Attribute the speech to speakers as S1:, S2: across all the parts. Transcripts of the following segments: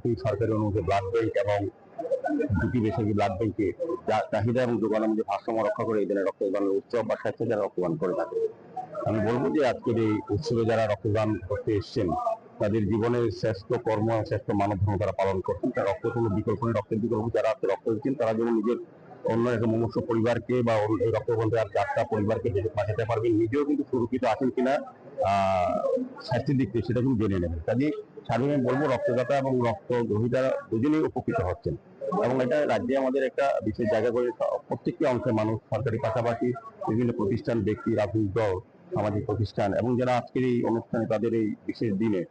S1: প্রাথমিক সরকারি অনুমতি ব্লাড ব্যাংক এবং দুটি বেসরকারি ব্লাড ব্যাংকে চাহিদা এবং যোগানের মধ্যে ভারসাম্য রক্ষা করে এই দিনে রক্তদানের উৎসব বা স্বেচ্ছায় যারা রক্তদান করে থাকে। আমি বলবো যে আজকের এই উৎসবে যারা রক্তদান করতে এসছেন তাদের জীবনের শ্রেষ্ঠ কর্ম শ্রেষ্ঠ মানব ধর্ম তারা পালন করছেন। তার রক্ত কোনো বিকল্প নেই, রক্তের বিকল্প যারা রক্ত দিচ্ছেন তারা যেমন নিজের অন্য একটা মনুষ্য পরিবারকে বা এই রক্তবন্ধে আর যাত্রা পরিবারকে বাঁচাতে পারবেন, নিজেও কিন্তু সুরক্ষিত আছেন কিনা স্বাস্থ্যের দিক থেকে সেটা কিন্তু জেনে নেবেন। কাজে সাধারণত বলবো রক্তদাতা এবং রক্ত গ্রহীতারা দুজনেই উপকৃত হচ্ছেন এবং এটা রাজ্যে আমাদের একটা বিশেষ জায়গা করে প্রত্যেকটি অংশের মানুষ সরকারি পাশাপাশি বিভিন্ন প্রতিষ্ঠান ব্যক্তি রাজনৈতিক দল সামাজিক প্রতিষ্ঠান এবং যারা আজকের এই অনুষ্ঠানে তাদের এই বিশেষ দিনে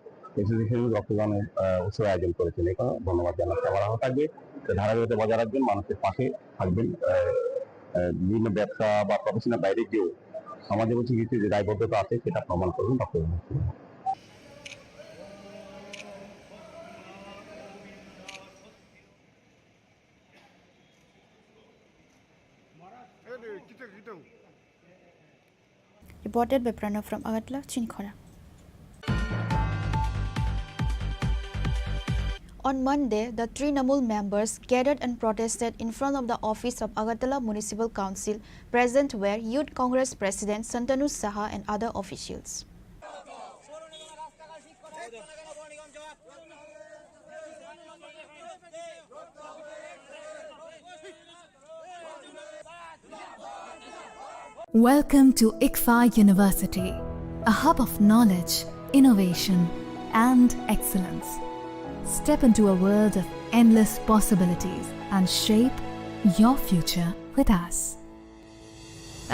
S1: রক্তদানের উৎসব আয়োজন করেছেন। এখানে ধন্যবাদ জানাতে আমার ভালো থাকবে। ধারাবাহিকতা বজায় রাখবেন, মানুষের পাশে থাকবেন, বিভিন্ন ব্যবসা বা প্রফেশনাল বাইরে গিয়েও সমাজের প্রতি কিছু যে দায়বদ্ধতা আছে সেটা প্রমাণ করবেন রক্তদান।
S2: Reported by Pranav from Agartala, Chini Khorang. On Monday, the Trinamool members gathered and protested in front of the office of Agartala Municipal Council. Present were Youth Congress President Santanu Saha and other officials.
S3: Welcome to ICFA University, a hub of knowledge, innovation, and excellence. Step into a world of endless possibilities and shape your future with us.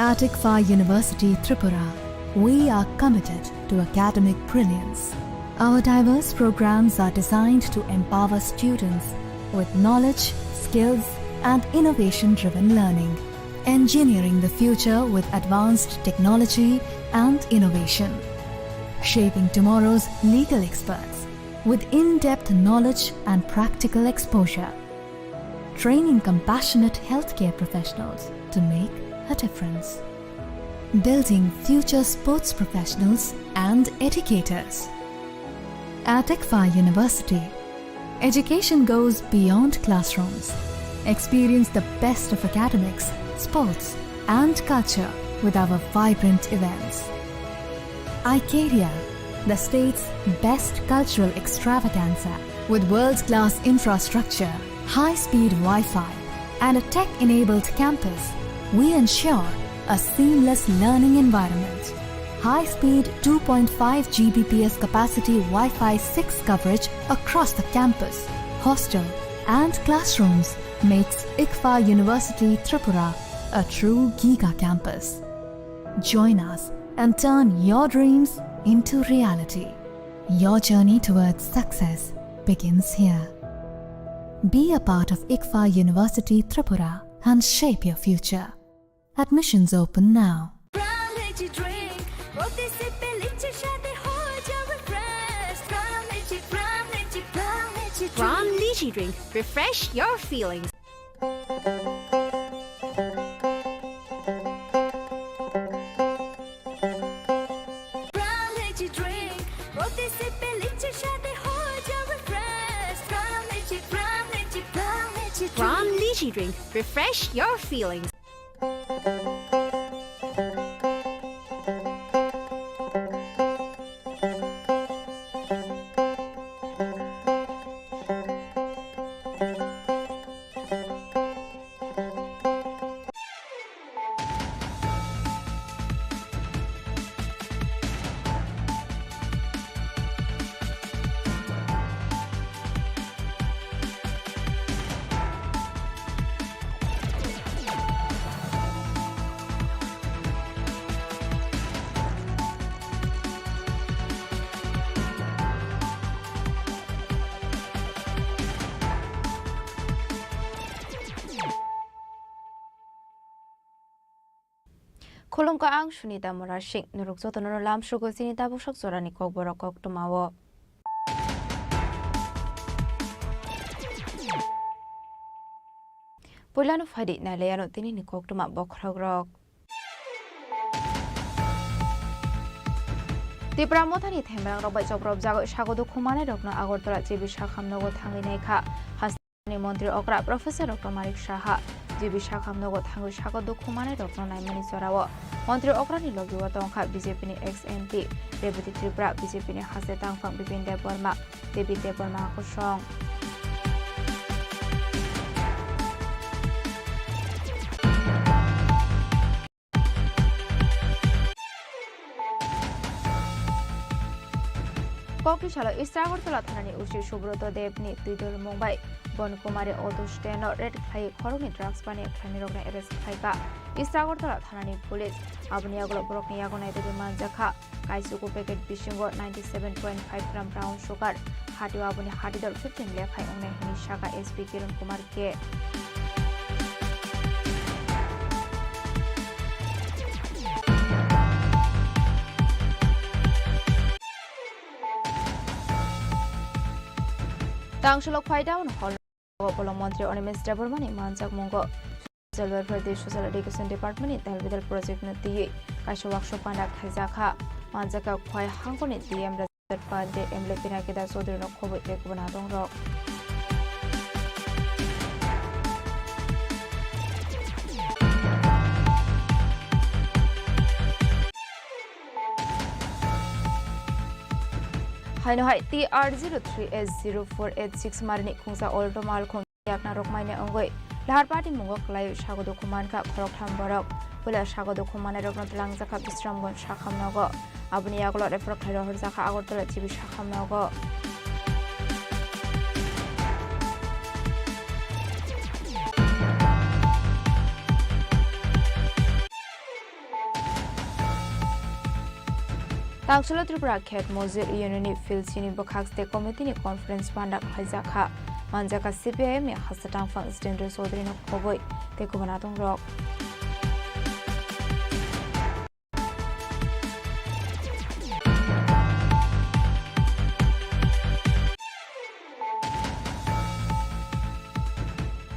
S3: At ICFA University, Tripura, we are committed to academic brilliance. Our diverse programs are designed to empower students with knowledge, skills, and innovation-driven learning, engineering the future with advanced technology and innovation, shaping tomorrow's legal experts with in-depth knowledge and practical exposure, training compassionate healthcare professionals to make a difference, building future sports professionals and educators. At ICFA University, education goes beyond classrooms. Experience the best of academics, sports, and culture with our vibrant events. Icaria, the state's best cultural extravaganza, with world-class infrastructure, high-speed Wi-Fi, and a tech-enabled campus, we ensure a seamless learning environment. High-speed 2.5 Gbps capacity Wi-Fi 6 coverage across the campus, hostel, and classrooms makes ICFA University Tripura a true Giga campus. Join us and turn your dreams into reality. Your journey towards success begins here. Be a part of ICFA University Tripura and shape your future. Admissions open now.
S4: Ram Lychee Drink. Refresh your feelings. Ram Lychee Drink. Refresh your feelings.
S2: Khulum ka ang Sunita Morashik nuruk zoto noro lam shugo sinita bushok zorani kok borok kok tumawo. Pulano fadi na leyano tini ni kok tuma bokrogrok. Tripura mothani themrang rok bai choprop jago sagodu khumane rokno Agartala Jibi Shakhamnogo thangi naikha hasni mantri okra Professor Dr. Marik Saha Jibi Shakhamnogo thangi sagodu khumane rokno naimani chorawo mantri okra ni logiwa tongkha BJP ni ex MP Deputy Tripura BJP ni hase tangphang Bipin Deborma Bipin Deborma kusong Kokrishala Agartala Thanani Ushi Subroto Devni Tidul Mumbai Bonkumari Otusteno Red Clay Khorang Tripura Khamirogna arrest Khaika Agartala Thanani Police Abniagolo Brokniagona Devi Manjaka Kaisuku packet Bishingo 97.5 gram brown sugar Hatu Abuni Hatidor 15 Lekhai Ongna Hinishaka SP Kiran Kumar K Tangshulok Paidown Hall Montri Onimis Debormani Manjak Mungo Social Welfare the Social Education Department in Telvidal Project Nati Kashu Workshop Panak Hazaka Manjaka Kwai Hankonit DM Reserve Pande Emlepinakida Sodrino Kobo Ekubanaton Rock Hainohai TR03S0486 Marni Kungsa Olto Malkong Yakna Rokmane Ongoi Lahar Party Mungo Klayo Shagodo Kumanka Korok Tamborok Pula Shagodo Kumane Roknot Langzaka Bistramgon Shakam Nogo Abuni Yagolo Refer Khairo Zaka Agartala Jibi Shakam Nogo Tangshula Tripura Ket Mozil Unini Phil Chini Khorang State Committee ni Conference Pandak Haizaka Manjaka CPIM ni Hasatang Fang Stendro Sodrino Koboi Tekubanatung Rock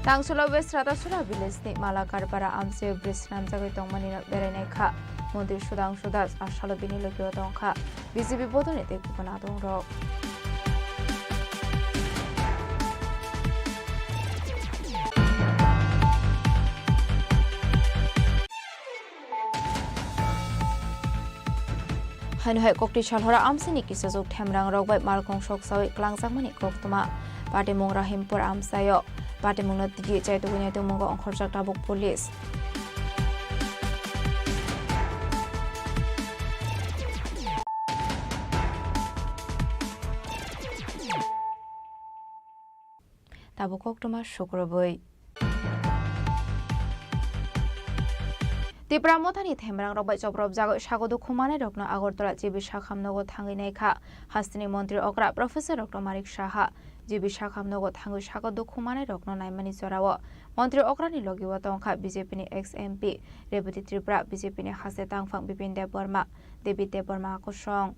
S2: Tangshula West Ratasura Village ni Malakar para Amse Bris Namjagoi Tongmani Berenekha Mundri Sudang Sudas Ashalo Binilo Tongkha BJP Bodoni Tekubanatung Rock Hainohai Kokti Shalhora Amsini Kisazuk Temrang Rock by Malkong Shok Sawi Klangsamani Koktuma Pati Mungra Himpur Amsayo Pati Munat Tigi Chai Tugunya Mungo on Khorjak Tabuk Police Tabukok Toma Shukraboi Tripura mothani themrang rok bai choprop jago sagodu khumane rokno Agartala Jibi Shakhamnogo thangi naikha hastini mantri okra Professor Dr. Marik Saha Jibi Shakhamnogo thangi sagodu khumane rokno naimani chorawo mantri okra ni logiwa tongkha BJP ni ex MP Deputy Tripura BJP ni hase tangphang Bipin Deborma David Deborma kusong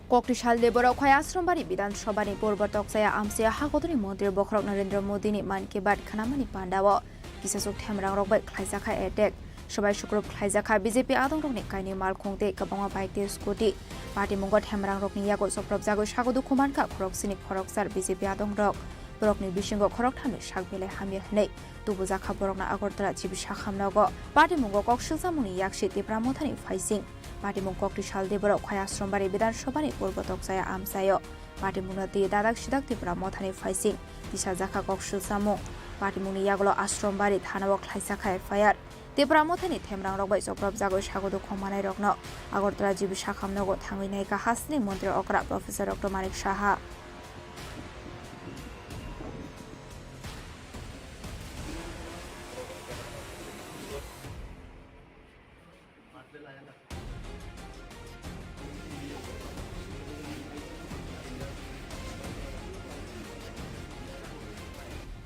S2: Koktishal Deborah Khayasrombari Bidan Shobani Purbatok Saya Amsia Hagodri Modir Bokrok Narendra Modi ni Man Ki Baat Khanamani Pandawo Kisasuk Thamrang Rokbai Khlaizakha attack Shobai Shukrup Khlaizakha BJP Adong Rokni Kaini Mal Khongte Kabanga Bike te Scooty Party Mungot Thamrang Rokni Yago Soprop Jago Shagodu Kumanka Khorok Chini Khorang Sar BJP Adong Rok Borokni Bishingo Khorok Thami Shagbele Hamir Nei Tubuzakha Borokna Agartala Jibi Shakhamnogo Party Mungo Kok Shilsamuni Yakshi Tripura mothani Faising Party Mungkok Tishal Deborah Khayasrombari Bidan Shobani Purbatok Saya Amsayo Party Munati Dadak Shidak Tripura mothani Faising Tisha Zaka Kok Shilsamu Party Muni Yagolo Asrombari Thanawo Khlaizakha FIR Tripura mothani themrang rok bai choprop jago sagodu khomanai rokno Agartala Jibi Shakhamnogo thangi naika hasni mantri okra Professor Dr. Marik Saha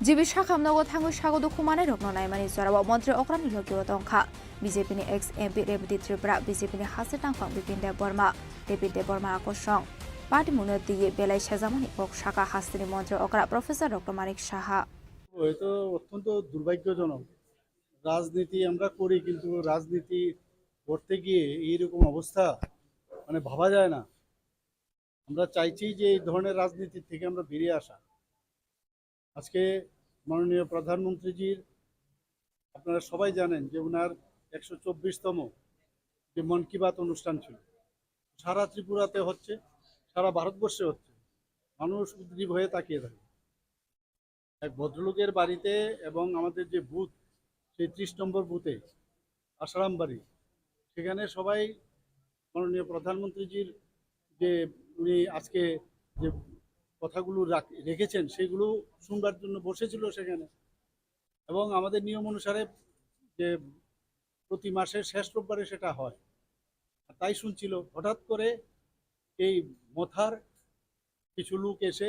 S2: GB শাখামনগর থাঙ্গু সাগদ খুমানে রগ্ন নাইমানি জরাব মন্ত্রী অক্রানি লগিও দংখা বিজেপিनि एक्स एमपी रेवती त्रिपुरा बीजेपीनि हासे टांफां बिपिन देव बर्मा डेभिड देव बर्मा आकर्षण पार्टी मुनो दिए बेलाय सेजामानि पक शाखा हास्तिनि मन्त्री अक्रा प्रफेसर डॉक्टर मानिक साहा
S5: এটা অত্যন্ত দুর্ভাগ্যজনক। রাজনীতি আমরা করি, কিন্তু রাজনীতি করতে গিয়ে এইরকম অবস্থা মানে ভাবা যায় না। আমরা চাইছি যে এই ধরনের রাজনীতি থেকে আমরা বেরিয়ে আসা। আজকে মাননীয় প্রধানমন্ত্রীজির, আপনারা সবাই জানেন যে ওনার 124তম যে মন কি বাত অনুষ্ঠান ছিল, সারা ত্রিপুরাতে হচ্ছে, সারা ভারতবর্ষে হচ্ছে, মানুষ উদ্গ্রীব হয়ে তাকিয়ে থাকে। এক ভদ্রলোকের বাড়িতে এবং আমাদের যে বুথ, সেই 30 নম্বর বুথে আসারাম বাড়ি, সেখানে সবাই মাননীয় প্রধানমন্ত্রীজির যে উনি আজকে যে কথাগুলো রেখেছেন সেগুলো শুনবার জন্য বসেছিল সেখানে। এবং আমাদের নিয়ম অনুসারে যে প্রতি মাসের শেষ রোববারে সেটা হয়, তাই শুনছিল। হঠাৎ করে এই মথার কিছু লোক এসে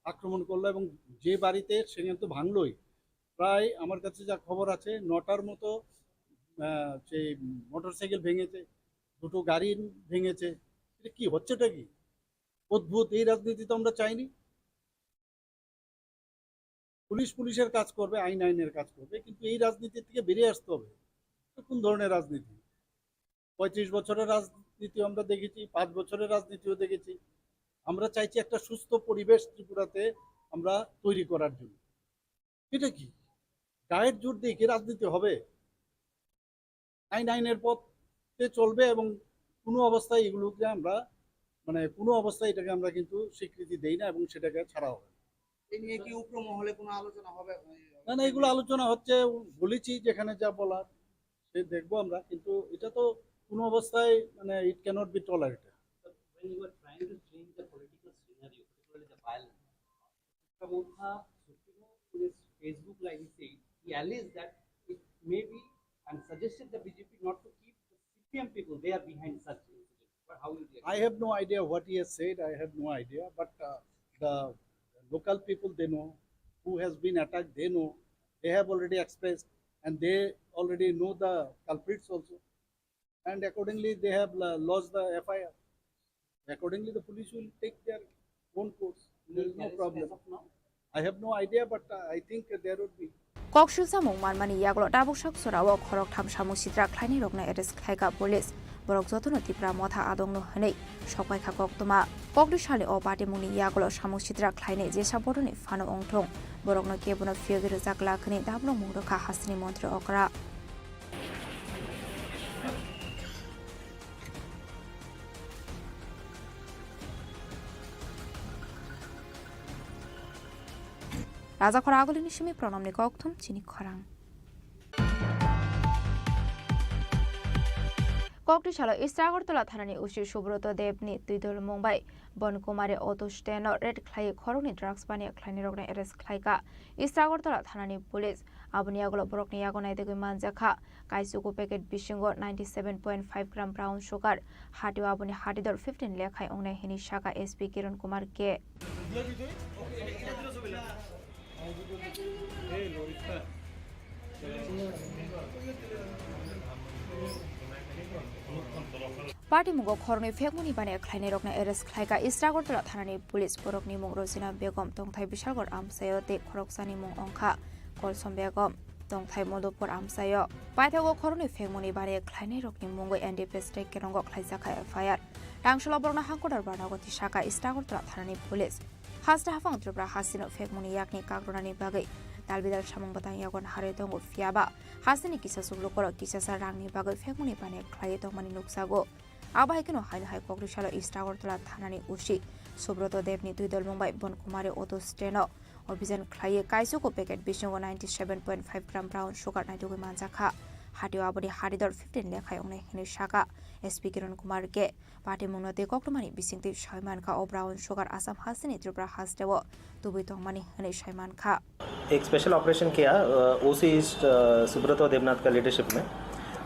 S5: আক্রমণ করলো এবং যে বাড়িতে, সেখানে তো ভাঙলই, প্রায় আমার কাছে যা খবর আছে 9টার মতো সেই মোটরসাইকেল ভেঙেছে, 2টো গাড়ি ভেঙেছে। এটা কি হচ্ছেটা কি অদ্ভুত! এই রাজনীতি তো আমরা চাইনি। পুলিশ পুলিশের কাজ করবে, আইন আইনের কাজ করবে, কিন্তু এই রাজনীতি থেকে বেরিয়ে আসতে হবে। কোন ধরনের রাজনীতি? 35 বছরের রাজনীতি আমরা দেখেছি, 5 বছরের রাজনীতিও দেখেছি। আমরা চাইছি একটা সুস্থ পরিবেশ ত্রিপুরাতে আমরা তৈরি করার জন্য। এটা কি গায়ের জোর দিয়ে কি রাজনীতি হবে? আইন আইনের পথে চলবে এবং কোনো অবস্থায় এগুলোকে আমরা কোনো অবস্থায় এটাকে আমরা কিন্তু স্বীকৃতি দেই না এবং সেটাকে ছাড়া হবে।
S6: এই নিয়ে কি উপর মহলে কোনো আলোচনা হবে?
S5: না না, এগুলো আলোচনা হচ্ছে, বলেছি যেখানে যা বলার সে দেখবো আমরা, কিন্তু এটা তো কোনো অবস্থায় it can't be tolerated.
S6: When you are trying to change the political scenario, particularly the violence, Pramukha Supremo in his Facebook live, he said, he alleged that it may be and suggested the BJP not to keep the CPM people, they are behind such incidents. But how you react?
S5: I have no idea what he has said. I have no idea. But the local people, they know. Who has been attacked, they know. They have already expressed, and they already know the culprits also. And accordingly, they have lodged the FIR. Accordingly, the police will take their own course. There is no problem. I have no idea, but I think there would be.
S2: কক্সুলসা মুংমানমানি ইয়াগল ডাবুকসাক সরাও খরক থাম সামু সিদ্রা খ্লাইনি রগনা arrest খ্লাইকা police বরক যতন ত্রিপুরা মথা আদংনো হनै সকাইখা কক্তমা ককডিশালে অ party মুনি ইয়াগল সামু সিদ্রা খ্লাইনি জেসা বড়নি Fanon অংথং বরকনো কেবনো ফিয়গির জাকলাখনি ডাবলং মুরখা হাসনি মন্ত্রী অকরা রাজা খরা আগলিনি সিমি প্রণামনি কক্থম চিনি খরাং ককটিশাল ইস্ট আগরতলা থানানি উশি সুব্রত দেবনি দুইদল মুম্বাই বনকুমারে অটো স্টেন রেড খ্লাই খরংনি ড্রাগস বানিয়া খ্লাইনি রগনা এরেস খ্লাইকা ইস্ট আগরতলা থানানি পুলিশ আবনিয়াগল বরকনি ইয়াগনাইদেগৈ মানজাখা কাইসুকু প্যাকেট বিশিঙ্গ 97.5 গ্রাম ব্রাউন সুগার হাটিও আবনি হাটিদর 15 লেখাই অংনাই হিনি শাখা SP Kiran Kumar K party मुगो खरनि फेगमुनि बाने ख्लाइने रकना एरेस ख्लाइका इस्ट আগরতলা थानानि पुलिस बरकनि मुं रजिना बेगम तंथाय बिशालगढ़ आमसायो दे खरकसानि मुं अंखा कलसम बेगम तंथाय मधुपुर आमसायो पाइथागो खरनि फेगमुनि बाने ख्लाइने रकनि मुंगो एनडीपीएस टे केरंगो ख्लाइजाखा एफआईआर डांगसला बरना हांकोदार बारनागति शाखा इस्ट আগরতলা थानानि पुलिस हास्टा हाफां त्रिपुरा हासिनो फेगमुनि याकनि काग्रनानि बागै दालबिदाल सामुं बातां यागन हारे दंगो फियाबा हासिनि किसा सुब्लुकर किसासा रांनि बागै फेगमुनि बाने ख्लाइ दंमानि नुकसागो आबाहायकेनो हायनो हाय कक्रिशाल इस्ट আগরতলা थानानि उशी सुब्रत देवनि दुइदल मुंबाई बनकुमारी अटो स्टेनो अभियान ख्लाइए काइसुको पैकेट बिशंगो 97.5 ग्राम ब्राउन सुगार नाइदुगै मानजाखा हाटियो आबनि हाटिदर 15 लेखाय अंगनाय हिनि शाखा एसपी किरण कुमार के पार्टी मुंगनते कक्टमानि बिसिंगति सायमानखा ओ ब्राउन सुगार आसाम हासिनि त्रिपुरा हास्टेव दुबई तंगमानि हिनि सायमानखा
S7: एक स्पेशल ऑपरेशन किया ओसी ईस्ट सुब्रत देवनाथ का लीडरशिप में,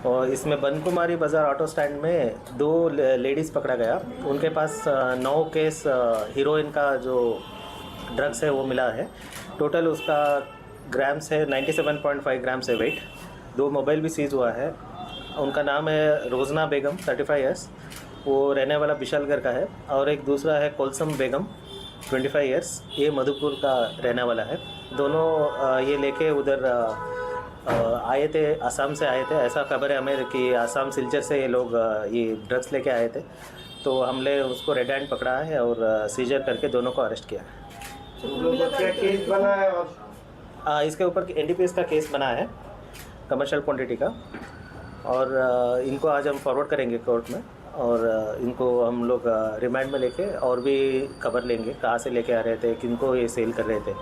S7: और इसमें बनकुमारी बाज़ार ऑटो स्टैंड में 2 लेडीज़ पकड़ा गया। उनके पास 9 केस हीरोइन का जो ड्रग्स है वो मिला है। टोटल उसका ग्राम्स है, 97.5 ग्राम्स है वेट। 2 मोबाइल भी सीज हुआ है। उनका नाम है रोजना बेगम 35 ईयर्स, वो रहने वाला विशालगढ़ का है। और एक दूसरा है कोलसम बेगम 25 ईयर्स, ये मधुपुर का रहने वाला है। दोनों ये लेके उधर आए थे, असम से आए थे। ऐसा खबर है हमें कि असम सिलचर से ये लोग ये ड्रग्स लेके आए थे। तो हमने उसको रेड हैंड पकड़ा है और सीजर करके दोनों को अरेस्ट किया है।
S8: केस बना है और
S7: इसके ऊपर एनडीपीएस का केस बना है, कमर्शियल क्वांटिटी का। और इनको आज हम फॉरवर्ड करेंगे कोर्ट में, और इनको हम लोग रिमांड में लेके और भी खबर लेंगे, कहाँ से लेके आ रहे थे, किनको ये सेल कर रहे थे,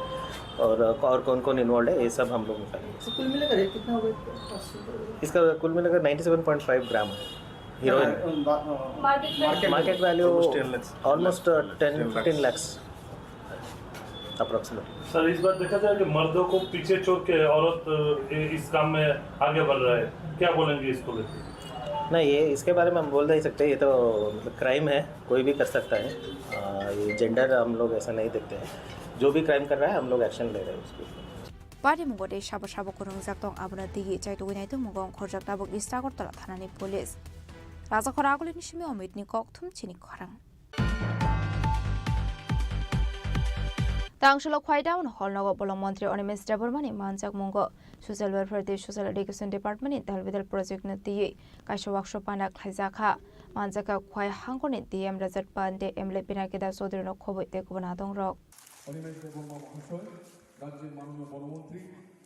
S7: और कौन कौन इन्वॉल्व है, ये सब हम लोग निकालेंगे।
S6: कुल मिलाकर रेट कितना होगा
S7: इसका कुल मिलाकर 97.5 ग्राम है heroine. Market value almost 10-15 lakhs approximately.
S9: Sir इस बार देखा जाए कि मर्दों को पीछे छोड़ के औरत इस काम में आगे बढ़ रहा है, क्या बोलेंगे इसको लेकर?
S7: नहीं, ये इसके बारे में हम बोल नहीं सकते, ये तो मतलब क्राइम है, कोई भी कर सकता है। ये जेंडर हम लोग ऐसा नहीं देखते हैं। जो भी क्राइम कर रहा है हम लोग एक्शन ले रहे हैं उसके ऊपर।
S2: पार्टी मुगोदे शाबो शाबो कोरंग जाक्तों आबना दिगी चाइतुगुनाय तो मुगों खोरजाक ताबुक इस्टागर तला थानानि पुलिस राजा खरागुलिनि सिमी अमितनि ककथुम चिनि खरां तांगशलो ख्वाइदाउन हलनगो बोलं मन्त्री अनिमेश देबरमानि मानजाक मुंगो सोशल वेलफेयर दे सोशल एडुकेशन डिपार्टमेन्टनि दालबिदाल प्रोजेक्ट न दियै काइसो वाक्सो पाना खाइजाखा मानजाका ख्वाइ हांगोनि डीएम रजत पांडे एमएलए पिनाकेदा चौधुरी न खबै तेको बना दं रक
S10: অনিমেষ দেববর্মা মহাশয়, রাজ্যের মাননীয় বনমন্ত্রী।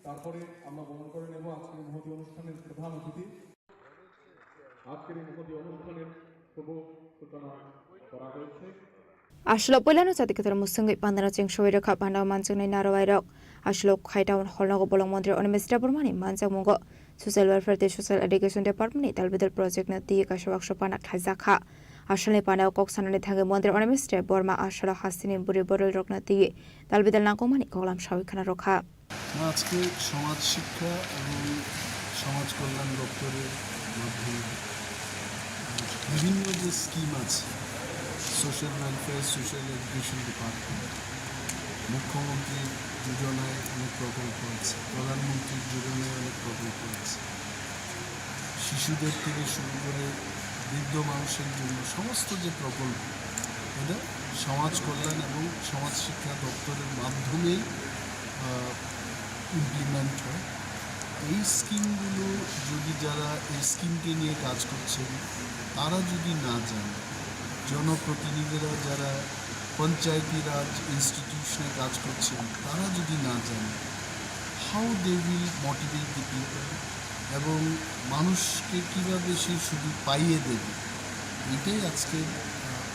S10: তারপরে আমরা বরণ করে নেব আজকের এই মহতী অনুষ্ঠানের প্রধান অতিথি। আজকের এই মহতী অনুষ্ঠানের শুভ সূচনা করা হয়েছে।
S2: Ashlo Polano Satikather Musungi Pandana Ching Shoiraka Panda Mansuni Narawai Ashlo Kaidown Holnago Bolong Mondre on Mr. Burmani Mansa Mungo Social Welfare Social Education Department Dalbidal Project na Tia Kashawak Shopana Kazaka Ashale Pana Coxan and Tanga Mondre on Mr. Borma Ashla Hassin in Buri Borel Roknati Dalbidal Nakomani Kolam Shawikana Roka
S5: আজকে সমাজ শিক্ষা এবং সমাজ কল্যাণ দপ্তরের মাধ্যমে বিভিন্ন যে scheme আছে social welfare social education department মুখ্যমন্ত্রীর যোজনায় অনেক প্রকল্প আছে প্রধানমন্ত্রীর যোজনায় অনেক প্রকল্প আছে শিশুদের থেকে শুরু করে বৃদ্ধ মানুষের জন্য সমস্ত যে প্রকল্প এটা সমাজ কল্যাণ এবং সমাজ শিক্ষা দপ্তরের মাধ্যমেই ইমপ্লিমেন্ট হয় এই স্কিমগুলো যদি যারা এই স্কিমকে নিয়ে কাজ করছেন তারা যদি না জানে জনপ্রতিনিধিরা যারা পঞ্চায়েতি রাজ ইনস্টিটিউশনে কাজ করছেন তারা যদি না জানে how they will motivate the people এবং মানুষকে কীভাবে সে শুধু পাইয়ে দেবে এটাই আজকের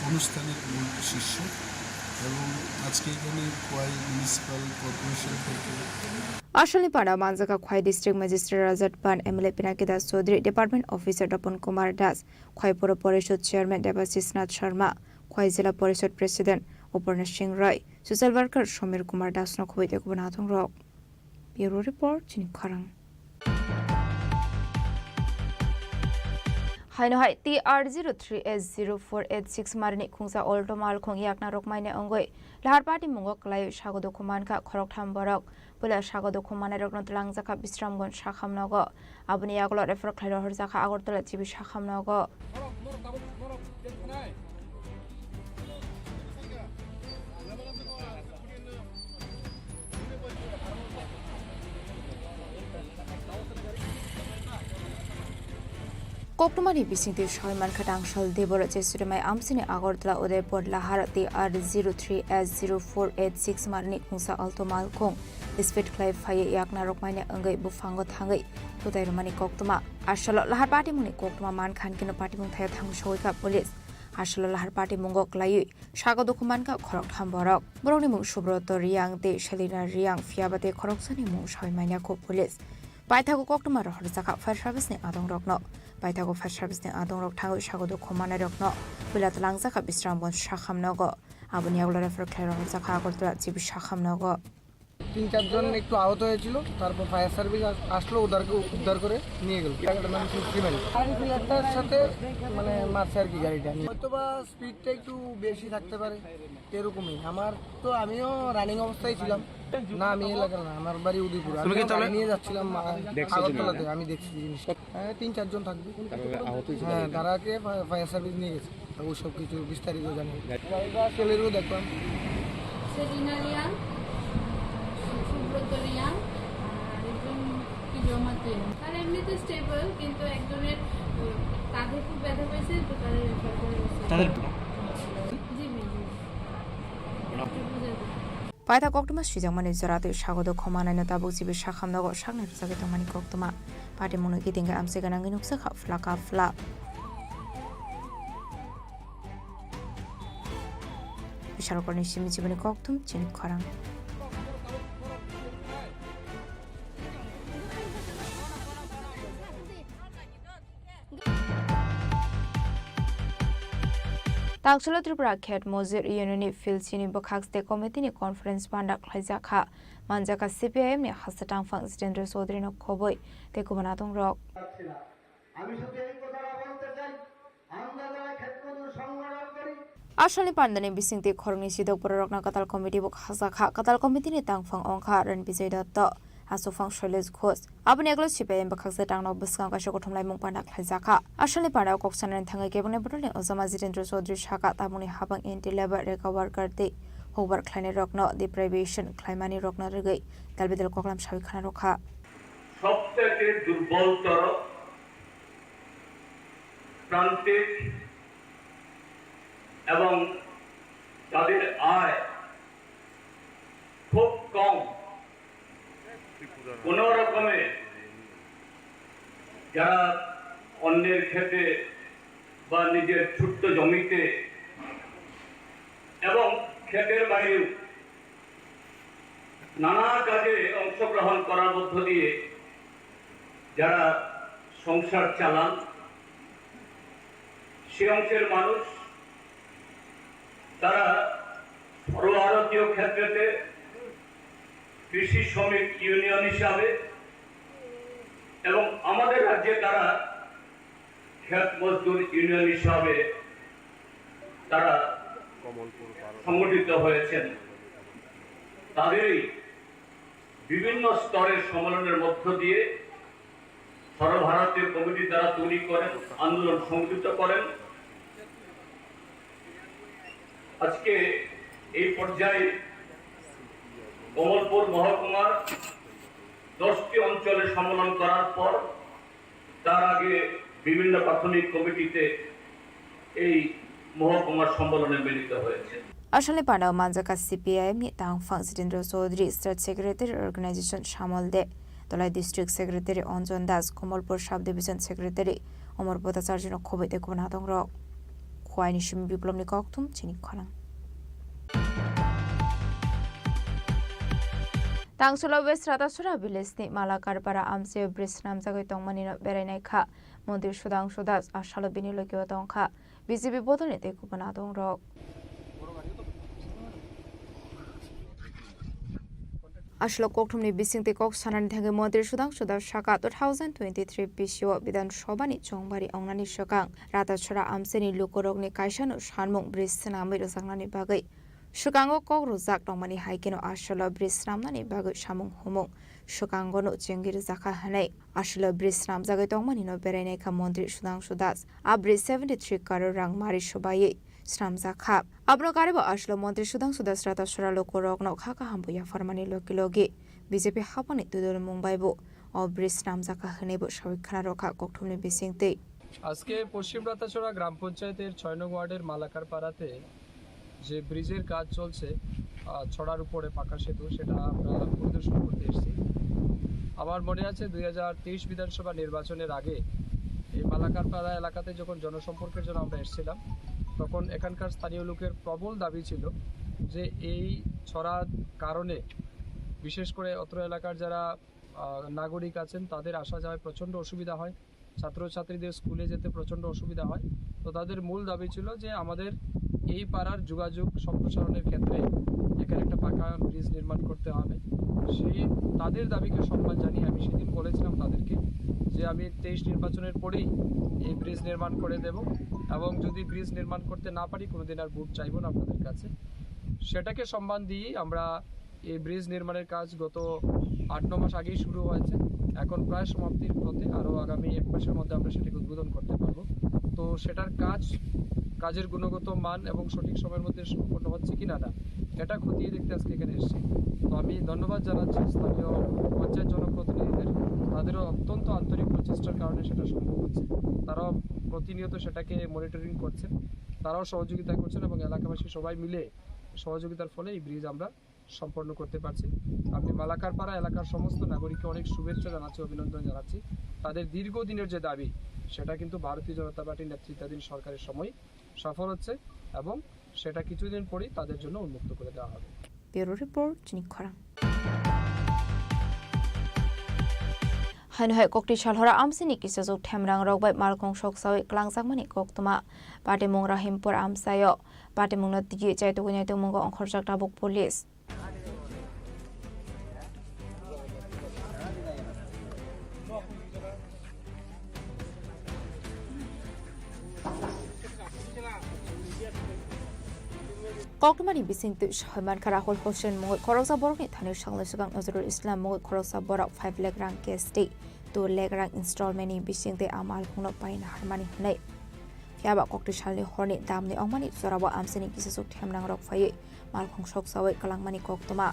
S5: অনুষ্ঠানের মূল শীর্ষ এবং আজকে এখানে খোয়াই মিউনিসিপ্যাল কর্পোরেশন থেকে
S2: Ashali Pada Manzaka Khwai District Magistrate Rajat Pan MLA Pinakida Chaudhary Department Officer Tapun Kumar Das Khwai Pura Parishad Chairman Devashish Nath Sharma Khwai Jila Parishad President Uparna Singh Rai Social Worker Shomir Kumar Das no Khwai Tekubana Nathong Rok Bureau Report Chini Khorang Haino hai TR03S0486 Marini Khungsa Olto Mal Khong Yakna Rokmaine Ongoi Lahar Party Mungok Lai Shagodo Kumanka Khorok Thamborok Pula Shagodo Kumana Rokno Langzaka Bistramgon Shakhamnogo Abuni Yaglo Refer Klaro Horzaka Agortola Chibi Shakhamnogo Koktumani Bisinti Shoyman Katangshal Debora Chesuremai Amsini Agortla Udaypur Lahar TR03S0486 Marni Khungsa Alto Malkong Spit Clay Fire Yakna Rokmane Angai Bufango Tangai Tudai Romani Koktuma Ashalo Lahar Party Muni Koktuma Man Khan Kino Party Mung Thaya Thang Shoika Police Ashalo Lahar Party Mungok Layu Shago Dokumanka Korok Hamborok Broni Mung Shubroto Riang De Shalina Riang Fiabate Koroksani Mung Shoymania Ko Police Paitago Koktuma Horzaka Fire Service ni Adong Rokno Paitago Fire Service ni Adong Rok Tango Shago Dokumana Rokno Pilat Langzaka Bistramgon Shakhamnogo Abuniaglo Refer Claro Horzaka Agortla Chibi Shakhamnogo
S5: 3-4 জন একটু আহত হয়েছিল, তারপর fire service আসলো, ওদেরকে উদ্ধার করে নিয়ে গেল। গাড়িটার নাম ফিমেল, গাড়ি ফিলারটার সাথে মানে মারছে আর কি গাড়িটা। হয়তো বা স্পিডটা একটু বেশি থাকতে পারে, এরকমই। আমিও রানিং অবস্থায় ছিলাম না, আমি এলাকার না, আমার বাড়ি উদয়পুর। আমি গাড়ি নিয়ে যাচ্ছিলাম আগরতলাতে, আমি দেখছি জিনিসটা। 3-4 জন থাকবে। হ্যাঁ, তারাকে ফায়ার সার্ভিস নিয়ে গেছে, ওই সব কিছু বিস্তারিত জানি। গাড়িটা ছেলেরও দেখলাম।
S11: আর এমনিতে স্টেবল, কিন্তু একজনের কাঁধে খুব ব্যথা পেয়েছে, তো তাদের
S2: পায়তা কক্টমা সিজাংমানি জরাতে স্বাগত খমানাইনো তাবুক জিবি শাখামনগো সাংনাই ফসাগে তংমানি কক্টমা পার্টি মনোকি দিঙ্গা আমসে গানাঙ্গি নুকসা খাফলা কাফলা বিশালকরণী সিমি জীবনী কক্টম চিনি খরাং। Tangsula Tripura Khet Mozir Unini Phil Chini Khorang Committee Conference Panda Khlaijaka Manjaka CPIM ni Hasatang Fang Stendra Sodri no Khoboi Tekubanatung Rock. Ashali Pandani Bisingti Khorang Sidok Porokna Katal Committee Bok Hasaka Katal Committee ni Tangfang Ongkha Ran Bijay Datta Asofang Sholes Khos Abneglo CPIM Bakhasatang no Buskang Kashokotum Lai Mung Panda Khlaijaka Ashali Panda Koksanan Thanga Gebone Bodole Ozama Zitendra Sodri Shaka Tamuni Habang Inti Labor Recover Karte Hobar Kleine Rockno Deprivation Climani Rockno Regai Dalbidel Koklam Shawikhana Rokha
S12: সবথেকে দুর্বলতর প্রান্তিক এবং তাদের আয় খুব কম, কোন রকমে যারা অন্যের ক্ষেতে বা নিজের ছোট্ট জমিতে এবং ক্ষেতের বাইরেও নানা কাজে অংশগ্রহণ করার মধ্য দিয়ে যারা সংসার চালান, সে অংশের মানুষ তারা সর্বভারতীয় ক্ষেত্রে কৃষি শ্রমিক ইউনিয়ন হিসাবে এবং আমাদের রাজ্যে তারা ক্ষেত মজদুর ইউনিয়ন হিসাবে তারা সংগঠিত হয়েছেন। তাদেরই বিভিন্ন স্তরের সম্মেলনের মধ্য দিয়ে সর্বভারতীয় কমিটি তারা তৈরি করেন, আন্দোলন সংগঠিত করেন। আজকে এই পর্যায়ে কমলপুর মহকুমার 10টি অঞ্চলে সম্মেলন করার পর তার আগে বিভিন্ন প্রাথমিক কমিটিতে এই মহকুমার সম্মেলনে মিলিত হয়েছে।
S2: Ashali Panda Manjaka CPIM ni Tangfang Sitendra Sodri State Secretary Organization Shamal De Tolai District Secretary Onjon Das Komalpur Sub Division Secretary Omar Bhattacharya no Khoboi Tekubanatung Rock Khwaini Shimi Biplom ni Koktum Chini Khorang Tangsula West Ratasura Village ni Malakarpara Amse Bridge namjagoi tongmani no berainai kha Mondir Sudang Sudas Ashalo Binilo Kyo Tongkha BJP Bodolni Tekubanatung Rock Ashlo Koktumni Bisingti Kok Sanani Thange Mondir Sudang Sudar Shaka 2023 PCO Bidan Shobani Chongbari Ongnani Shokang Ratachura Amseni Lukorogni Kaishano Shanmung Bridge Sanami Rosangnani Bagai Shukango Kok Rozak Tongmani Haikeno Ashlo Bridge Namnani Bagai Shamung Humung Shukango no Jengir Zaka Hanai Ashlo Bridge Nam Zagai Tongmani no Berainai Ka Mondir Sudang Sudas Abri 73 Karo Rang Mari Shobaye Sramza Khap Abro Karibo Ashlo Mondir Sudang Sudas Ratashura Lokorogno Khaka Hambuya Farmani Lokilogi BJP Hapani Tudor Mumbai Bo or Bridge Namzaka Hanebo Shawikhana Roka Koktumni Bisingte
S13: আজকে পশ্চিম রাতাছড়া গ্রাম পঞ্চায়েতের 6 নং ওয়ার্ডের মালাকার পাড়াতে যে ব্রিজের কাজ চলছে ছড়ার উপরে পাকা সেতু, সেটা আমরা পরিদর্শন করতে এসেছি। আমার মনে আছে 2023 বিধানসভা নির্বাচনের আগে এই মালাকার পাড়া এলাকাতে যখন জনসম্পর্কের জন্য আমরা এসেছিলাম, তখন এখানকার স্থানীয় লোকের প্রবল দাবি ছিল যে এই ছড়ার কারণে বিশেষ করে অত্র এলাকার যারা নাগরিক আছেন তাদের আসা যাওয়ায় প্রচণ্ড অসুবিধা হয়, ছাত্রছাত্রীদের স্কুলে যেতে প্রচণ্ড অসুবিধা হয়। তো তাদের মূল দাবি ছিল যে আমাদের এই পাড়ার যোগাযোগ সম্প্রসারণের ক্ষেত্রে এখানে একটা পাকা ব্রিজ নির্মাণ করতে হবে। সেই তাদের দাবিকে সম্মান জানিয়ে আমি সেদিন বলেছিলাম তাদেরকে যে আমি 23 নির্বাচনের পরেই এই ব্রিজ নির্মাণ করে দেব, এবং যদি ব্রিজ নির্মাণ করতে না পারি কোনোদিন আর ভোট চাইব না আপনাদের কাছে। সেটাকে সম্মান দিয়ে আমরা এই ব্রিজ নির্মাণের কাজ গত 8-9 মাস আগেই শুরু হয়েছে, এখন প্রায় সমাপ্তির পথে, আরও আগামী 1 মাসের মধ্যে আমরা সেটাকে উদ্বোধন করতে পারবো। তো সেটার কাজের গুণগত মান এবং সঠিক সময়ের মধ্যে সম্পন্ন হচ্ছে কিনা না এটা খতিয়ে দেখতে আজকে এখানে এসেছি। তো আমি ধন্যবাদ জানাচ্ছি স্থানীয় পঞ্চায়েত জনপ্রতিনিধিদের, তাদেরও অত্যন্ত আন্তরিক প্রচেষ্টার কারণে সেটা সম্ভব হচ্ছে। তারাও প্রতিনিয়ত সেটাকে মনিটরিং করছেন, তারাও সহযোগিতা করছেন, এবং এলাকাবাসী সবাই মিলে সহযোগিতার ফলে এই ব্রিজ আমরা সম্পন্ন করতে পারছি। আমি মালাকারপাড়া এলাকার সমস্ত নাগরিককে অনেক শুভেচ্ছা জানাচ্ছি, অভিনন্দন জানাচ্ছি। তাদের দীর্ঘদিনের যে দাবি সেটা কিন্তু ভারতীয় জনতা পার্টির নেতৃত্বাধীন সরকারের সময় সফল হচ্ছে, এবং সেটা কিছুদিন পরেই তাদের জন্য উন্মুক্ত করে দেওয়া হবে।
S2: ব্যুরো রিপোর্ট চিনি খরাং। হাইনহাই ককটি সালহরা আমসিনি কিসাজক ঠেমরাং রগবাই মালকং সকসাওই ক্লাংজাকমানি কক্তমা পাটেমুং রাহিমপুর আমসায় পাটেমুংনা তিগি চাইতগুনাই তমুঙ্গ অংখরজাক টাবুক police Kokmani bising tu Shahman Karahul Hoshen Moy Korosa Borgi Tanir Shanglesugang Nazrul Islam Moy Korosa Borak 5 leg rank state 2 leg rank installment bising de amal kuno pain harmani nei Fiaba Kokti Shalni Horni Damni Omani Sorawa Amsini Kisuk Temnang Rock Faye Malkong Shok Sawe Kalangmani Koktoma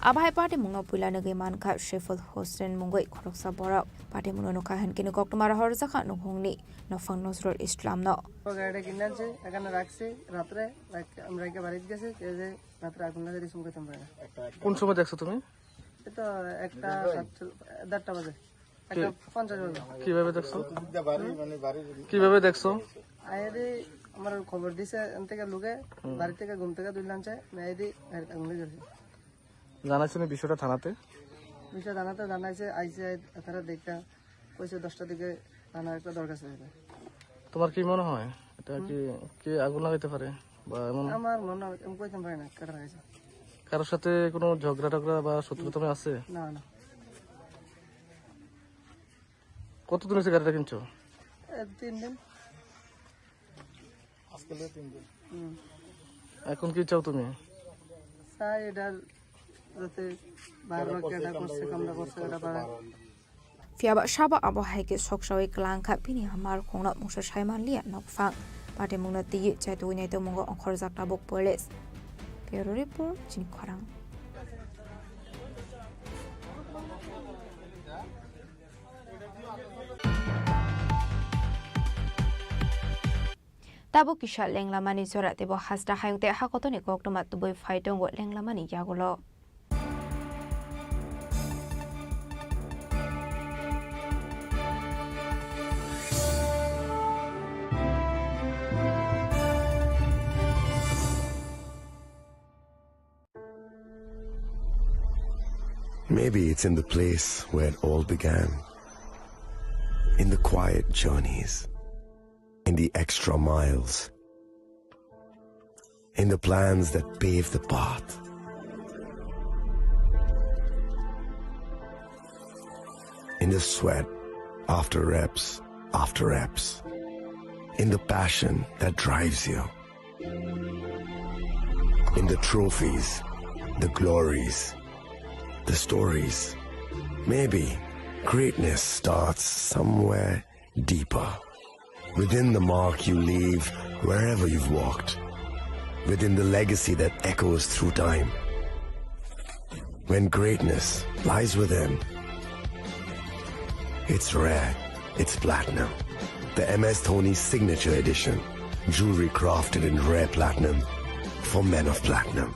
S2: Abai Party Mungo Pula Nagaman Ka Sheffield Hoshen Mungoy Korosa Borak Party Muno Kahan Kinu Koktomara Horzaka no Hongni no Fang Nazrul Islam no
S14: গাড়িটা কিনে আনছে এখানে রাখছি রাত্রে আমরা একে বাড়িতে গেছি যে রাত্রে আগুন লাগে রিসুম করতে পারে না।
S13: কোন সময় দেখছো তুমি?
S14: এটা একটা 1:30 বাজে 1:50 বাজে।
S13: কিভাবে দেখছো? কিভাবে দেখছো?
S14: আইদি আমার খবর দিছে এন থেকে লোকে বাড়ি থেকে ঘুম থেকে দুই লাঞ্চে মেয়েদি আগুন লাগে গেছে।
S13: জানাইছেন বিষয়টা থানাতে?
S14: বিষয় থানাতে জানাইছে, আইসে তারা দেখা কইছে 10টার দিকে থানা একটা দরকার আছে।
S13: তোমার কি মনে হয় এটা কি আগুন লাগাইতে পারে বা এমন?
S14: আমার মনে হয় আমি কইতে পারি না কাটা লাগাইছে।
S13: কারোর সাথে কোনো ঝগড়া টগড়া বা শত্রুতা আছে?
S14: না না।
S13: কতদিন হয়েছে গাড়িটা কিনছো?
S14: 3 দিন। আজকে 3 দিন।
S13: এখন কি চাও তুমি?
S14: চাই এটা যাতে বাইরে কেটা করছে কামটা করছে এটা পারে।
S2: Fiaba Shaba Abo Haike Sokshawi Klanka Pini Hamar Kona Musa Shaiman Lia Nokfang Pate Muna Tigi Chaituine to Mungo on Korzakta Book Police. Bureau Report Chini Khorang. Tabo Kisha Lenglamani Sora Tebo Hasta Hayute Hakotoni Koktomat to Boy Fighton what Lenglamani Yagolo.
S15: Maybe it's in the place where it all began. In the quiet journeys. In the extra miles. In the plans that pave the path. In the sweat after reps. In the passion that drives you. In the trophies, the glories, the stories. Maybe greatness starts somewhere deeper. Within the mark you leave wherever you've walked. Within the legacy that echoes through time. When greatness lies within, it's rare, it's platinum. The MS Dhoni Signature Edition. Jewelry crafted in rare platinum for men of platinum.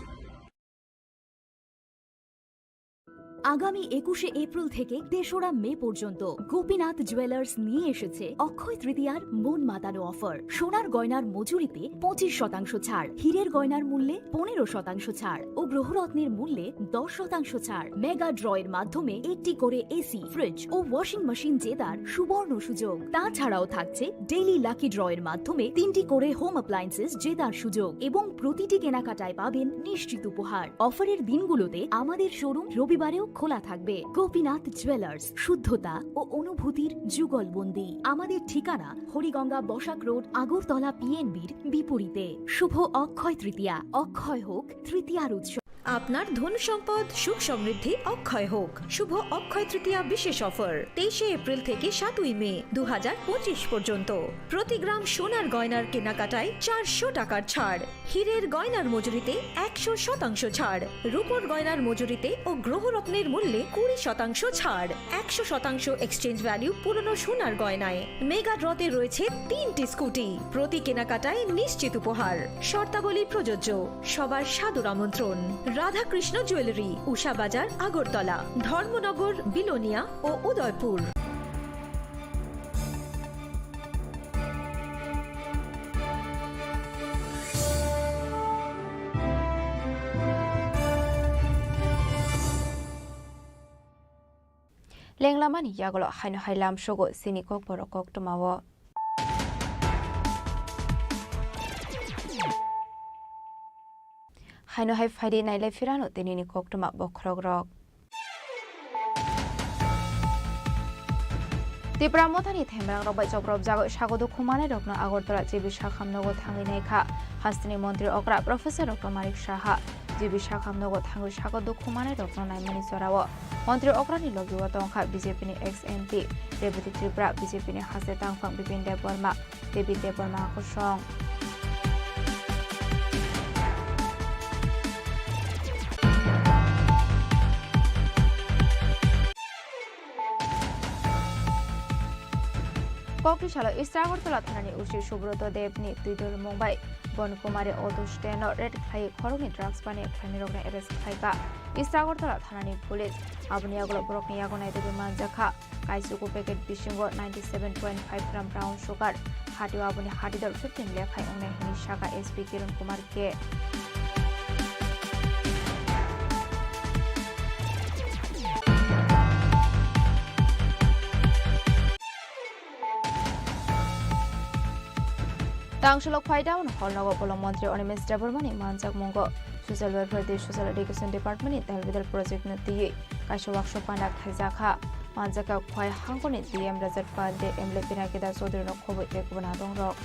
S16: আগামী 21শে April থেকে 3রা মে পর্যন্ত Gopinath jewellers নিয়ে এসেছে অক্ষয় তৃতীয়ার মন মাতানো offer. সোনার গয়নার মজুরিতে 25% ছাড়, হীরের গয়নার মূল্যে 15% ছাড় ও গ্রহরত্নের মূল্যে 10% ছাড়। মেগা ড্রয়ের মাধ্যমে একটি করে এসি, ফ্রিজ ও ওয়াশিং মেশিন জেতার সুবর্ণ সুযোগ। তাছাড়াও থাকছে ডেইলি লাকি ড্রয়ের মাধ্যমে 3টি করে হোম অ্যাপ্লায়েন্সেস জেতার সুযোগ এবং প্রতিটি কেনাকাটায় পাবেন নিশ্চিত উপহার। অফারের দিনগুলোতে আমাদের শোরুম রবিবারেও খোলা থাকবে। গোপীনাথ জুয়েলার্স, শুদ্ধতা ও অনুভূতির যুগলবন্দি। আমাদের ঠিকানা হরিগঙ্গা বসাক রোড, আগরতলা পিএনবির বিপরীতে। শুভ অক্ষয় তৃতীয়া, অক্ষয় হোক তৃতীয়ার উৎসব।
S17: আপনার ধন সম্পদ সুখ সমৃদ্ধি অক্ষয় হোক। শুভ অক্ষয় তৃতীয়া বিশেষ অফার 23শে এপ্রিল থেকে 7ই মে 2025 পর্যন্ত। প্রতি গ্রাম সোনার গয়নার কেনাকাটায় 400 টাকার ছাড়, হীরের গয়নার মজুরিতে 100% ছাড়, রূপোর গয়নার মজুরিতে ও গ্রহরত্নের মূল্যে 20% ছাড়, 100% এক্সচেঞ্জ ভ্যালু পুরনো সোনার গয়নায়। মেগা ড্রতে রয়েছে 3টি স্কুটি, প্রতি কেনাকাটায় নিশ্চিত উপহার। শর্তাবলী প্রযোজ্য। সবার সাদর আমন্ত্রণ। রাধাকৃষ্ণ জুয়েলারি, উষা বাজার, আগরতলা, ধর্মনগর, বিলোনিয়া ও উদয়পুর।
S2: লেংলামানি ইয়াগলো হাইনো হাইলাম সগো সিনিকক বরকক টমাও হাইনো হাই ফাইডে নাইলে ফিরানো তিনিনি কক্টমা বখরক রক ত্রিপুরা মথানি থেমরাং রবাই চক্রব জাগো স্বাগত খুমানে রত্ন আগরতলা জিবি শাখামনগর থাঙ্গি নাইখা হাস্তিনি মন্ত্রী অগ্রা professor doctor Manik Saha GB শাখামনগর থাঙ্গি স্বাগত খুমানে রত্ন নাইমানি চরাও মন্ত্রী অগ্রানি লগিও তংখা বিজেপিনি এক্স এমপি রেবতী ত্রিপুরা বিজেপিনি হাসে তাংফাং বিপিন দেববর্মা দেবী দেববর্মা আকর্ষণ ককটিশাল ইস্ট আগরতলা থানানি উশি সুব্রত দেবনি তুইদল মুম্বাই বনকুমারে অদুষ্টেন রেড খাই খরংনি ড্রাগস বানে খাইনি রগনে এরেস্ট খাইকা ইস্ট আগরতলা থানানি পুলিশ আবনিয়াগুলো বরকনি ইয়াগনাই দেবি মানজাখা কাইসুকু প্যাকেট বিশিঙ্গ 97.5 গ্রাম ব্রাউন সুগার হাটিও আবনি হাটিদল 15 লেখাই অংনে হিনি শাখা SP Kiran Kumar K Tangshilok Paidown, Holnago Polo Montri Onimis Debormani, Manzak Mongo, Social Welfare, Social Education Department, Elvidal Project Nati, Kashawak Shopanak Hazaka, Manzaka Kwai Hankoni, DM Desert Pande, Emlepinakida Sodrino Kobo Ekubanaton Rock.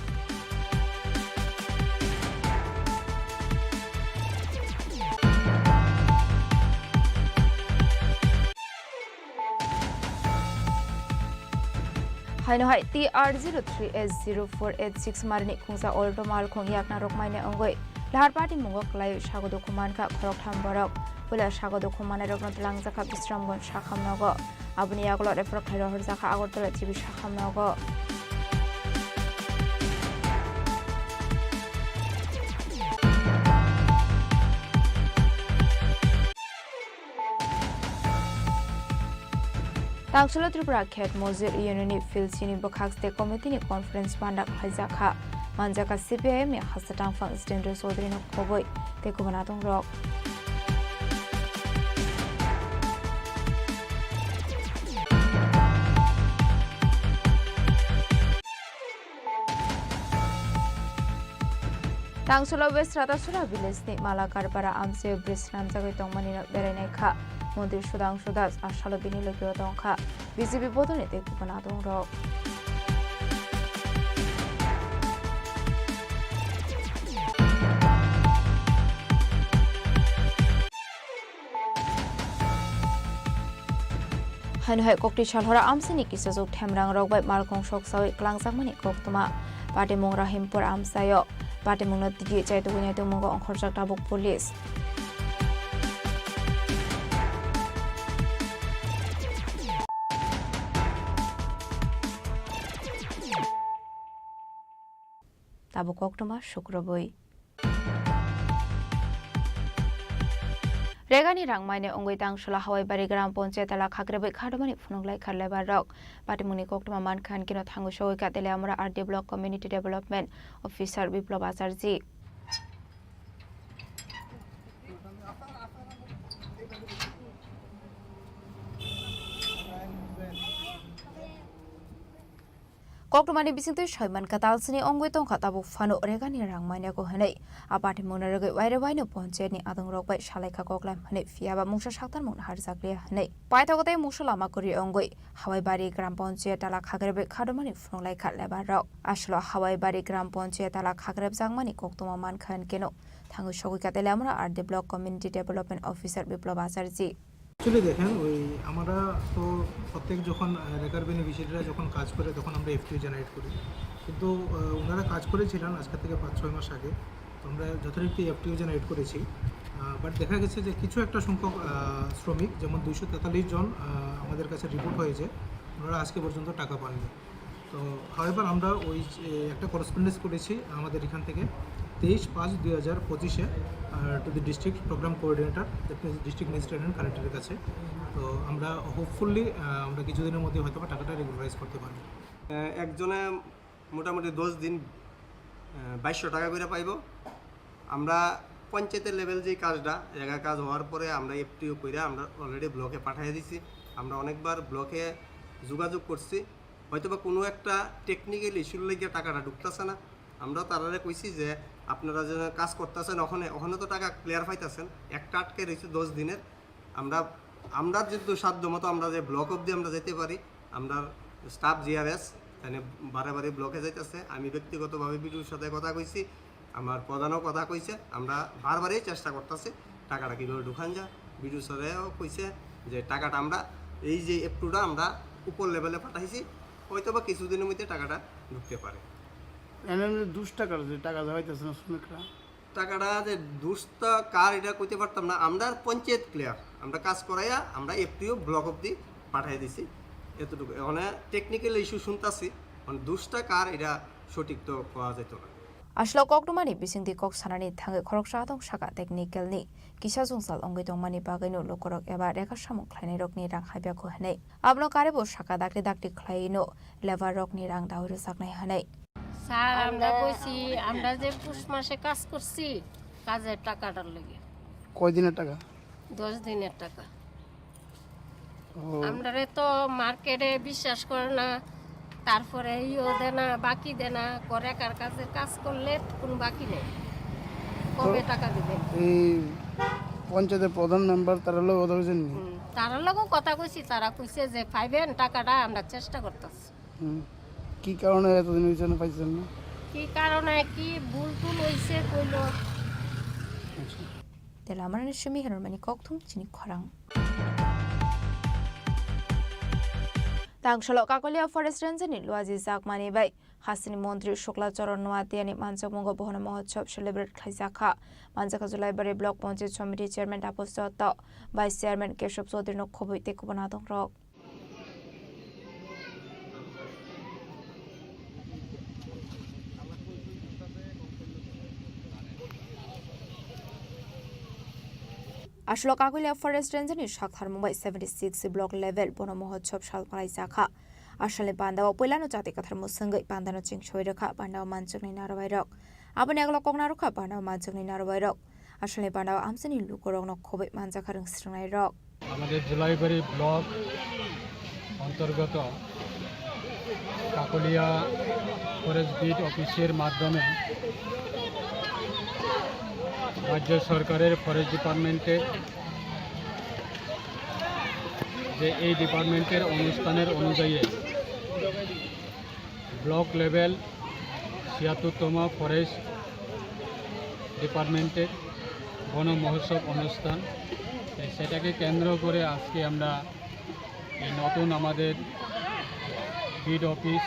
S2: Haino hai TR03S0486 Marni Kungsa Olto Mal Kong Yakna Rokmaine Ongoi. Lahar Party Mungok Lai Shagodo Kumanka Krok Tamborok, Pula Shagodo Kumane Roknot Langzaka Bistramgon Shakam Nogo, Abniaglo Refer Kairo Zaka Agortola Chibi Shakam Nogo. Tangshilo Tripura Ket Mozir Unini Phil Chini Khorang State Committee Conference Pandak Haizaka Manjaka CPM Hasatang Fang Stender Sodrino Koboi Tekubanaton Rock. Tangshilo West Ratasura Village Ni Malakar Para Amse Brisnam Jagai Tongmani Bereneka Mondir Sudang Sudas Ashalobini Lokiotongka BCP Bodone Tekubanaton Rock. Hanhai Kokti Shalhora Amsini Kisazuk Temrang Rock by Malkong Shok Sawi Klangsangmani Koktuma Pate Mongra Himpur Amsayo Pate Munot Digi Jaitu Winetu Mungo on Khorjak Tabuk Police. Tabuk Oktoma Shukraboi. Regani rangmaine ongoi tangsula hawai bari gram ponche tala khagrebe khadmani phununglai kharleba rok patimuni koktuma man khan kino thangu shoi katele amra RD block community development officer biplab acharji Koktomani bisingto shoiman katalsini ongoi tong khatabu fano regani rangmaine ko hanai apati monarage waire waino ponche ni adong rok bai shalaika koklam hanai fiaba mungsa saktan mon harjakre hanai paithagote musalama kori ongoi hawai bari gram ponche tala khagrebe khadomani phunglai khatleba rok aslo hawai bari gram ponche tala khagreb jangmani koktoma man khan keno thangu shogui katele amra RD block community development officer biplab acharji
S18: actually দেখেন ওই আমরা তো প্রত্যেক যখন রেকার বেনিফিশিয়ারিরা যখন কাজ করে তখন আমরা এফটিও জেনারেট করি কিন্তু ওনারা কাজ করেছিলেন আজকে থেকে 5-6 মাস আগে তো আমরা যথারীতি এফটিও জেনারেট করেছি বাট দেখা গেছে যে কিছু একটা সংখ্যক শ্রমিক যেমন 243 জন আমাদের কাছে রিপোর্ট হয়েছে ওনারা আজকে পর্যন্ত টাকা পাননি তো হাওয়েভার আমরা ওই একটা করেসপন্ডেন্স করেছি আমাদের এখান থেকে 23/5/2025 to the district program coordinator district magistrate and কালেক্টরের কাছে তো আমরা হোপফুলি আমরা কিছুদিনের মধ্যে হয়তো টাকাটা রেগুলারাইজ করতে পারবো
S19: একজনে মোটামুটি 10 দিন 2200 টাকা করে পাইব আমরা পঞ্চায়েতের লেভেল যে কাজটা জায়গা কাজ হওয়ার পরে আমরা এফটিও করে আমরা অলরেডি ব্লকে পাঠিয়ে দিছি আমরা অনেকবার ব্লকে যোগাযোগ করছি হয়তোবা কোনো একটা টেকনিক্যাল ইস্যুর লাগিয়ে টাকাটা ঢুকতেছে না আমরা তারারে কইছি যে আপনারা যে কাজ করতেছেন ওখানে তো টাকা ক্লিয়ার পাইতেছেন একটা আটকে রয়েছে 10 দিনের আমরা যেহেতু সাধ্য মতো আমরা যে ব্লক অবধি আমরা যেতে পারি আমরা স্টাফ জিআরএস এখানে বারে ব্লকে যাইতেছে আমি ব্যক্তিগতভাবে বিডিওর সাথে কথা কইছি আমার প্রধানও কথা কইছে আমরা বারবারই চেষ্টা করতেছি টাকাটা কীভাবে ঢুকান যায় বিডিও স্যারেও কইছে যে টাকাটা আমরা এই যে এফটুটা আমরা উপর লেভেলে পাঠাইছি হয়তো বা কিছুদিনের মধ্যে টাকাটা ঢুকতে পারে টাকাটা যে দুষ্ট কার এটা কইতে পারতাম না আমরা পঞ্চায়েত ক্লিয়ার আমরা কাজ করাইয়া আমরা এফটিও ব্লক অবধি পাঠিয়ে দিছি এতটুকু মানে টেকনিক্যাল ইস্যু শুনতাছি মানে দুষ্টা কার এটা সঠিক তো পাওয়া যেত না
S2: Ashlo koktumani bisingti kok sanani thangai khoroksa dong saka technical ni kisa jungsal ongoi tongmani bagaino lokorok eba reka samuk khlainai rokni rang haibya ko hanai abno karebo saka dakti khlaino lever rokni rang dauru saknai hanai
S20: sir আমরা কইছি আমরা যে পুষ মাসে কাজ করছি কাজের টাকাটার লাগে
S18: কয় দিনের টাকা
S20: 10 দিনের টাকা আমরারে তো মার্কেটে বিশ্বাস করে না তারপরে ইও দেনা বাকি দেনা করে কার কাছে কাজ করলে কোনো বাকি নেই কবে টাকা দিবেন
S18: এই পঞ্চায়েতের প্রধান মেম্বার তারা লোক কথা কইছেন
S20: তারা লগও কথা কইছি তারা কইছে যে পাইবেন টাকাটা আমরা চেষ্টা করতেছি
S18: কি কারণে এতদিন হইছে না পাইছেন না
S20: কি কারণে কি ভুল টুল হইছে কইলো
S2: Delamran shimi hermani koktung chini khorang Tangshalo kakolia forest ranger ni luaji zakmani bai hasini mantri shukla charan noatiani manchakmongo bohona mahotsav celebrate khaisakha manchaka julai bare block panchayat committee chairman tapos chatta vice chairman keshab chaudhary no khoboi te kubana dong rok Ashlo kakolia forest ranger ni shakhar mumbai 76 block level bono mahotsav shalparai sakha Ashale Pandawa Pulano Jati Katharmo Sungai Pandano Ching Shoiraka Pandawa Manchakni Narawai Rock Abani Aglokok Naruka Pandawa Manchakni Narawai Rock Ashale Pandawa Amsani Lukorok no Kobit Manchakarang Stringai Rock
S13: আমাদের Julaibari block অন্তর্গত Kakatiya forest beat অফিসের মাধ্যমে রাজ্য সরকারের forest ডিপার্টমেন্টের যে এই ডিপার্টমেন্টের অনুষ্ঠানের অনুযায়ী ব্লক লেভেল ৭৬তম ফরেস্ট ডিপার্টমেন্টের বন মহোৎসব অনুষ্ঠান সেটাকে কেন্দ্র করে আজকে আমরা এই নতুন আমাদের বিড অফিস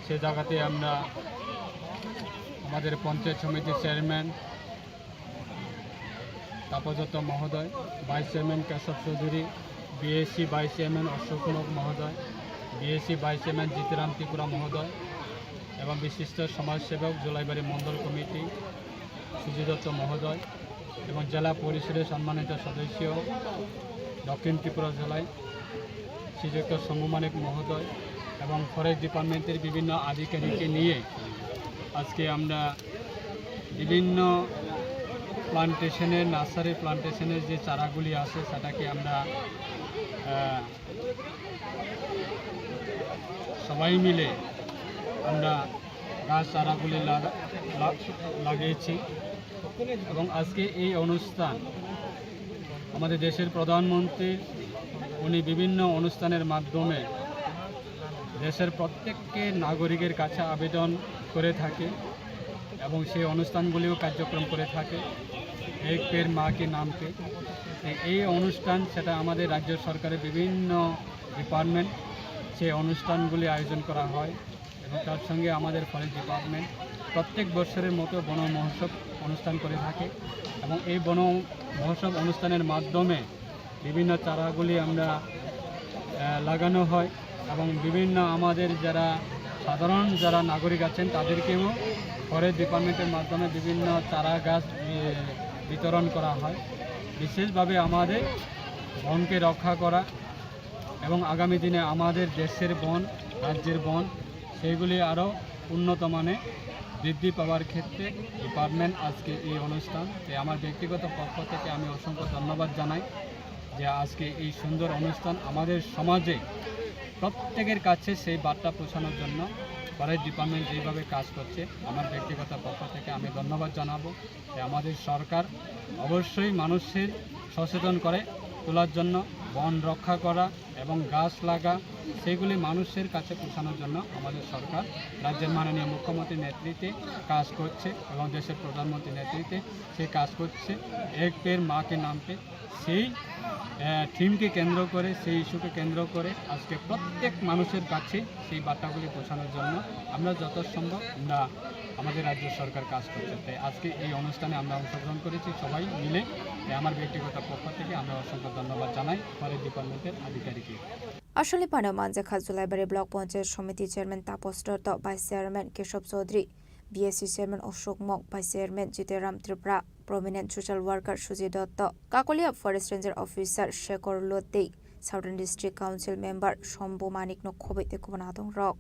S13: সে জায়গাতে আমরা আমাদের পঞ্চায়েত সমিতির চেয়ারম্যান তাপজত মহোদয় vice chairman Keshab Chowdhury BSC vice chairman Ashok মহোদয় BSC vice chairman Jitram Tripura মহোদয় এবং বিশিষ্ট সমাজসেবক জুলাইবাড়ি মণ্ডল কমিটি সুজিত দত্ত মহোদয় এবং জেলা পরিষদের সম্মানিত সদস্য দক্ষিণ ত্রিপুরা জেলায় শ্রীযুক্ত সমমানিক মহোদয় এবং ফরেস্ট ডিপার্টমেন্টের বিভিন্ন আধিকারিককে নিয়ে আজকে আমরা বিভিন্ন প্লান্টেশনের নার্সারি প্লান্টেশনের যে চারাগুলি আছে সেটাকে আমরা সবাই মিলে আমরা গাছ চারাগুলি লাগিয়েছি এবং আজকে এই অনুষ্ঠান আমাদের দেশের প্রধানমন্ত্রী উনি বিভিন্ন অনুষ্ঠানের মাধ্যমে দেশের প্রত্যেককে নাগরিকের কাছে আবেদন করে থাকে এবং সেই অনুষ্ঠানগুলিও কার্যক্রম করে থাকে এক পেড় মা কে নাম পে। এই অনুষ্ঠান সেটা আমাদের রাজ্য সরকারের বিভিন্ন ডিপার্টমেন্ট সেই অনুষ্ঠানগুলি আয়োজন করা হয় এবং তার সঙ্গে আমাদের ফরেস্ট ডিপার্টমেন্ট প্রত্যেক বছরের মতো বন মহোৎসব অনুষ্ঠান করে থাকে এবং এই বন মহোৎসব অনুষ্ঠানের মাধ্যমে বিভিন্ন চারাগুলি আমরা লাগানো হয় এবং বিভিন্ন আমাদের যারা সাধারণ যারা নাগরিক আছেন তাদেরকেও ফরেস্ট ডিপার্টমেন্টের মাধ্যমে বিভিন্ন চারা গাছ বিতরণ করা হয়। বিশেষভাবে আমাদের বনকে রক্ষা করা এবং আগামী দিনে আমাদের দেশের বন রাজ্যের বন সেইগুলি আরও উন্নত মানে বৃদ্ধি পাওয়ার ক্ষেত্রে ডিপার্টমেন্ট আজকে এই অনুষ্ঠান আমার ব্যক্তিগত পক্ষ থেকে আমি অসংখ্য ধন্যবাদ জানাই যে আজকে এই সুন্দর অনুষ্ঠান আমাদের সমাজে প্রত্যেকের কাছে সেই বার্তা পৌঁছানোর জন্য ফরেস্ট ডিপার্টমেন্ট যেভাবে কাজ করছে আমার ব্যক্তিগত পক্ষ থেকে আমি ধন্যবাদ জানাবো যে আমাদের সরকার অবশ্যই মানুষের সচেতন করে তোলার জন্য বন রক্ষা করা এবং গাছ লাগা সেগুলি মানুষের কাছে পৌঁছানোর জন্য আমাদের সরকার রাজ্যের মাননীয় মুখ্যমন্ত্রীর নেতৃত্বে কাজ করছে এবং দেশের প্রধানমন্ত্রীর নেতৃত্বে সে কাজ করছে এক পেড় মা কে নাম পে। সেই থিমকে কেন্দ্র করে সেই ইস্যুকে কেন্দ্র করে আজকে প্রত্যেক মানুষের কাছে সেই বার্তাগুলি পৌঁছানোর জন্য আমরা যত সম্ভব আমরা আমাদের রাজ্য সরকার কাজ করছে। তাই আজকে এই অনুষ্ঠানে আমরা অংশগ্রহণ করেছি সবাই মিলে। আমার ব্যক্তিগত পক্ষ থেকে আমরা অসংখ্য ধন্যবাদ জানাই ফরেস্ট ডিপার্টমেন্টের আধিকারিককে।
S2: আসলে পানো মানজাখা Julaibari block panchayat samiti chairman Tapas Dutta, vice chairman Keshab Chowdhury, BSC chairman Ashok mock, vice chairman জিতেরাম Tripura, prominent social worker Sujit Datta, Kakalia forest ranger officer Shekhar Lotei, southern district council member Shambhu Manik নখবৈ তেকুবনাদং রক।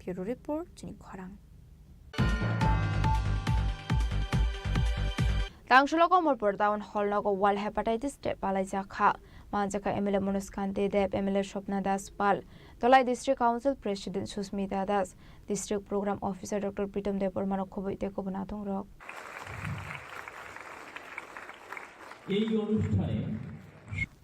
S2: Bureau Report, Chini Khorang. Tangsholo Komolpur Town Hall Nogo Wall Hepatitis Step Balaijakha, Manjaka MLA Monuskante Deb, MLA Shopna Das Pal, Tolai District Council President Susmita Das, District Program Officer Dr. Pritam Debor Manokoboi Tekobanatung Rock.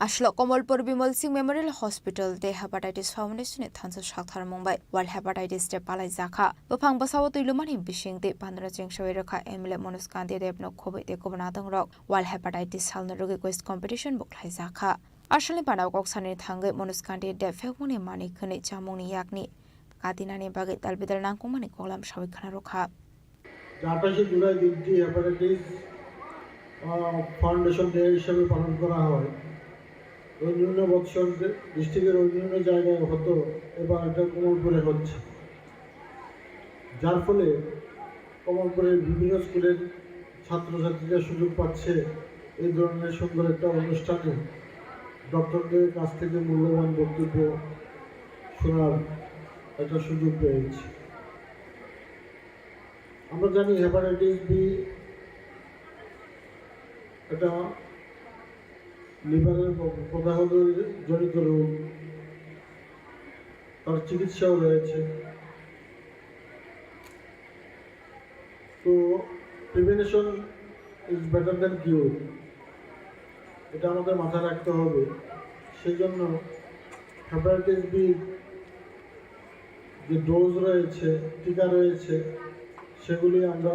S2: আসলো Kamalpur Bimal Singh memorial hospital দে hepatitis ফাউন্ডেশনে থানস সাকথার Mumbai world hepatitis day পালাই জাখা বফাং বাসাও তৈলুমানি বিশিং দে পান্দ্রা চেংসাওই রেখা এমএলএ মনুস্কান্তি দেবনো খবই দে কবনাদং রক ওয়ার্ল্ড হেপাটাইটিস সালনা রোগী কোয়েস্ট কম্পিটিশন বকলাই জাখা আসলে পানাও ককসানি থাঙ্গে মনুস্কান্তি দে ফেকমনি মানি খনি জামুনি ইয়াকনি কাদিনানি বাগে তালবিদার নাংকুমানি কলাম সাবিখানা রখা
S5: 28 জুলাই দিনটি হেপাটাইটিস ফাউন্ডেশন ডে হিসেবে পালন করা হয়। অন্যান্য বৎসর ডিস্ট্রিক্টের অন্যান্য জায়গায় হতো এবার এটা কমলপুরে হচ্ছে, যার ফলে কমলপুরের বিভিন্ন স্কুলের ছাত্রছাত্রীরা সুযোগ পাচ্ছে এই ধরনের সুন্দর একটা অনুষ্ঠানে ডক্টরদের কাছ থেকে মূল্যবান বক্তব্য শোনার একটা সুযোগ পেয়েছি। আমরা জানি হেপাটাইটিস বি এটা লিভারের প্রদাহ জনিত রোগ, তার চিকিৎসাও রয়েছে। তো প্রিভেনশন ইজ বেটার দ্যান কিউর, এটা আমাদের মাথায় রাখতে হবে। সেই জন্য হেপাটাইটিস বি যে ডোজ রয়েছে, টিকা রয়েছে, সেগুলি আমরা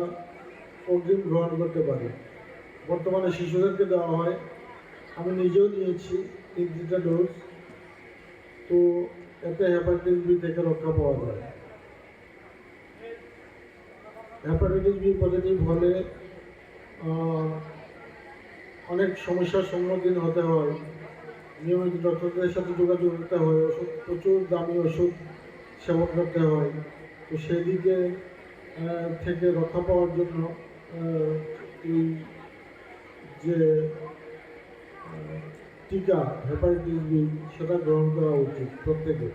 S5: অগ্রিম গ্রহণ করতে পারি। বর্তমানে শিশুদেরকে দেওয়া হয়, আমি নিজেও নিয়েছি 3টা ডোজ। তো এতে হেপাটাইটিস বি থেকে রক্ষা পাওয়া যায়।
S18: হেপাটাইটিস বি পজিটিভ হলে অনেক সমস্যার সম্মুখীন হতে হয়, নিয়মিত ডক্টরদের সাথে যোগাযোগ করতে হয়, ওষুধ প্রচুর দামি ওষুধ সেবন করতে হয়। তো সেদিকে থেকে রক্ষা পাওয়ার জন্য এই যে টিকা হেপাটাইটিস বি সেটা গ্রহণ করা উচিত প্রত্যেকের।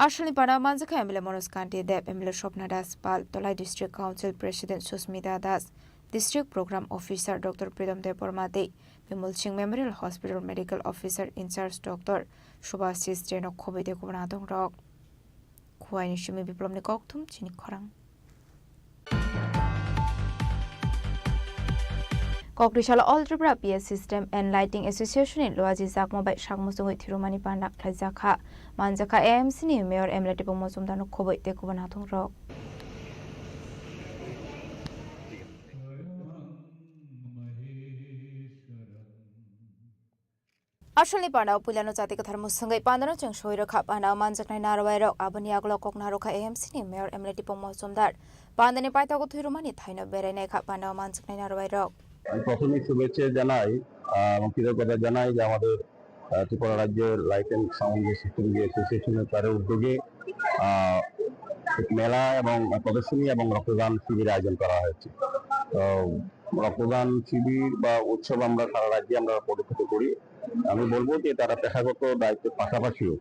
S2: Ashali pada manjaka emile Monos Kanti Deb emile Shopna Das Pal Tolai District Council President Susmita Das District Program Officer Dr. Pridam Depormade Bimul Singh Memorial Hospital Medical Officer in Charge Dr. Shubhasis Jeno Khobide Kubnadong Rok Khuai Nishimi Biplomni Koktum Chini Khorang Kokrishala All Tripura PS System and Lighting Association in Loaji Zakmo by Shakmusung Thirumani Panda Klazaka Manjaka AMC ni Mayor Emleti Pomosum Dano Kobo Tekubanatung Rock Ashali Panda Pulano Zatika Thermosungai Pandano Chung Shoiraka Panda Manjakna Narawai Abani Aglo Koknaroka AMC ni Mayor Emleti Pomosum Dar Pandani Paitago Thirumani Thino Berene Kapanda Manjakna Narawai Rock
S1: প্রথমে শুভেচ্ছা জানাই এবং কৃতজ্ঞতা জানাই যে আমাদের ত্রিপুরা রাজ্যের light and sound system অ্যাসোসিয়েশনের তার উদ্যোগে মেলা এবং প্রদর্শনী এবং রক্তদান শিবির আয়োজন করা হয়েছে। তো রক্তদান শিবির বা উৎসব আমরা সারা রাজ্যে আমরা পরিচালিত করি। আমি বলবো যে তারা পেশাগত দায়িত্বের পাশাপাশিও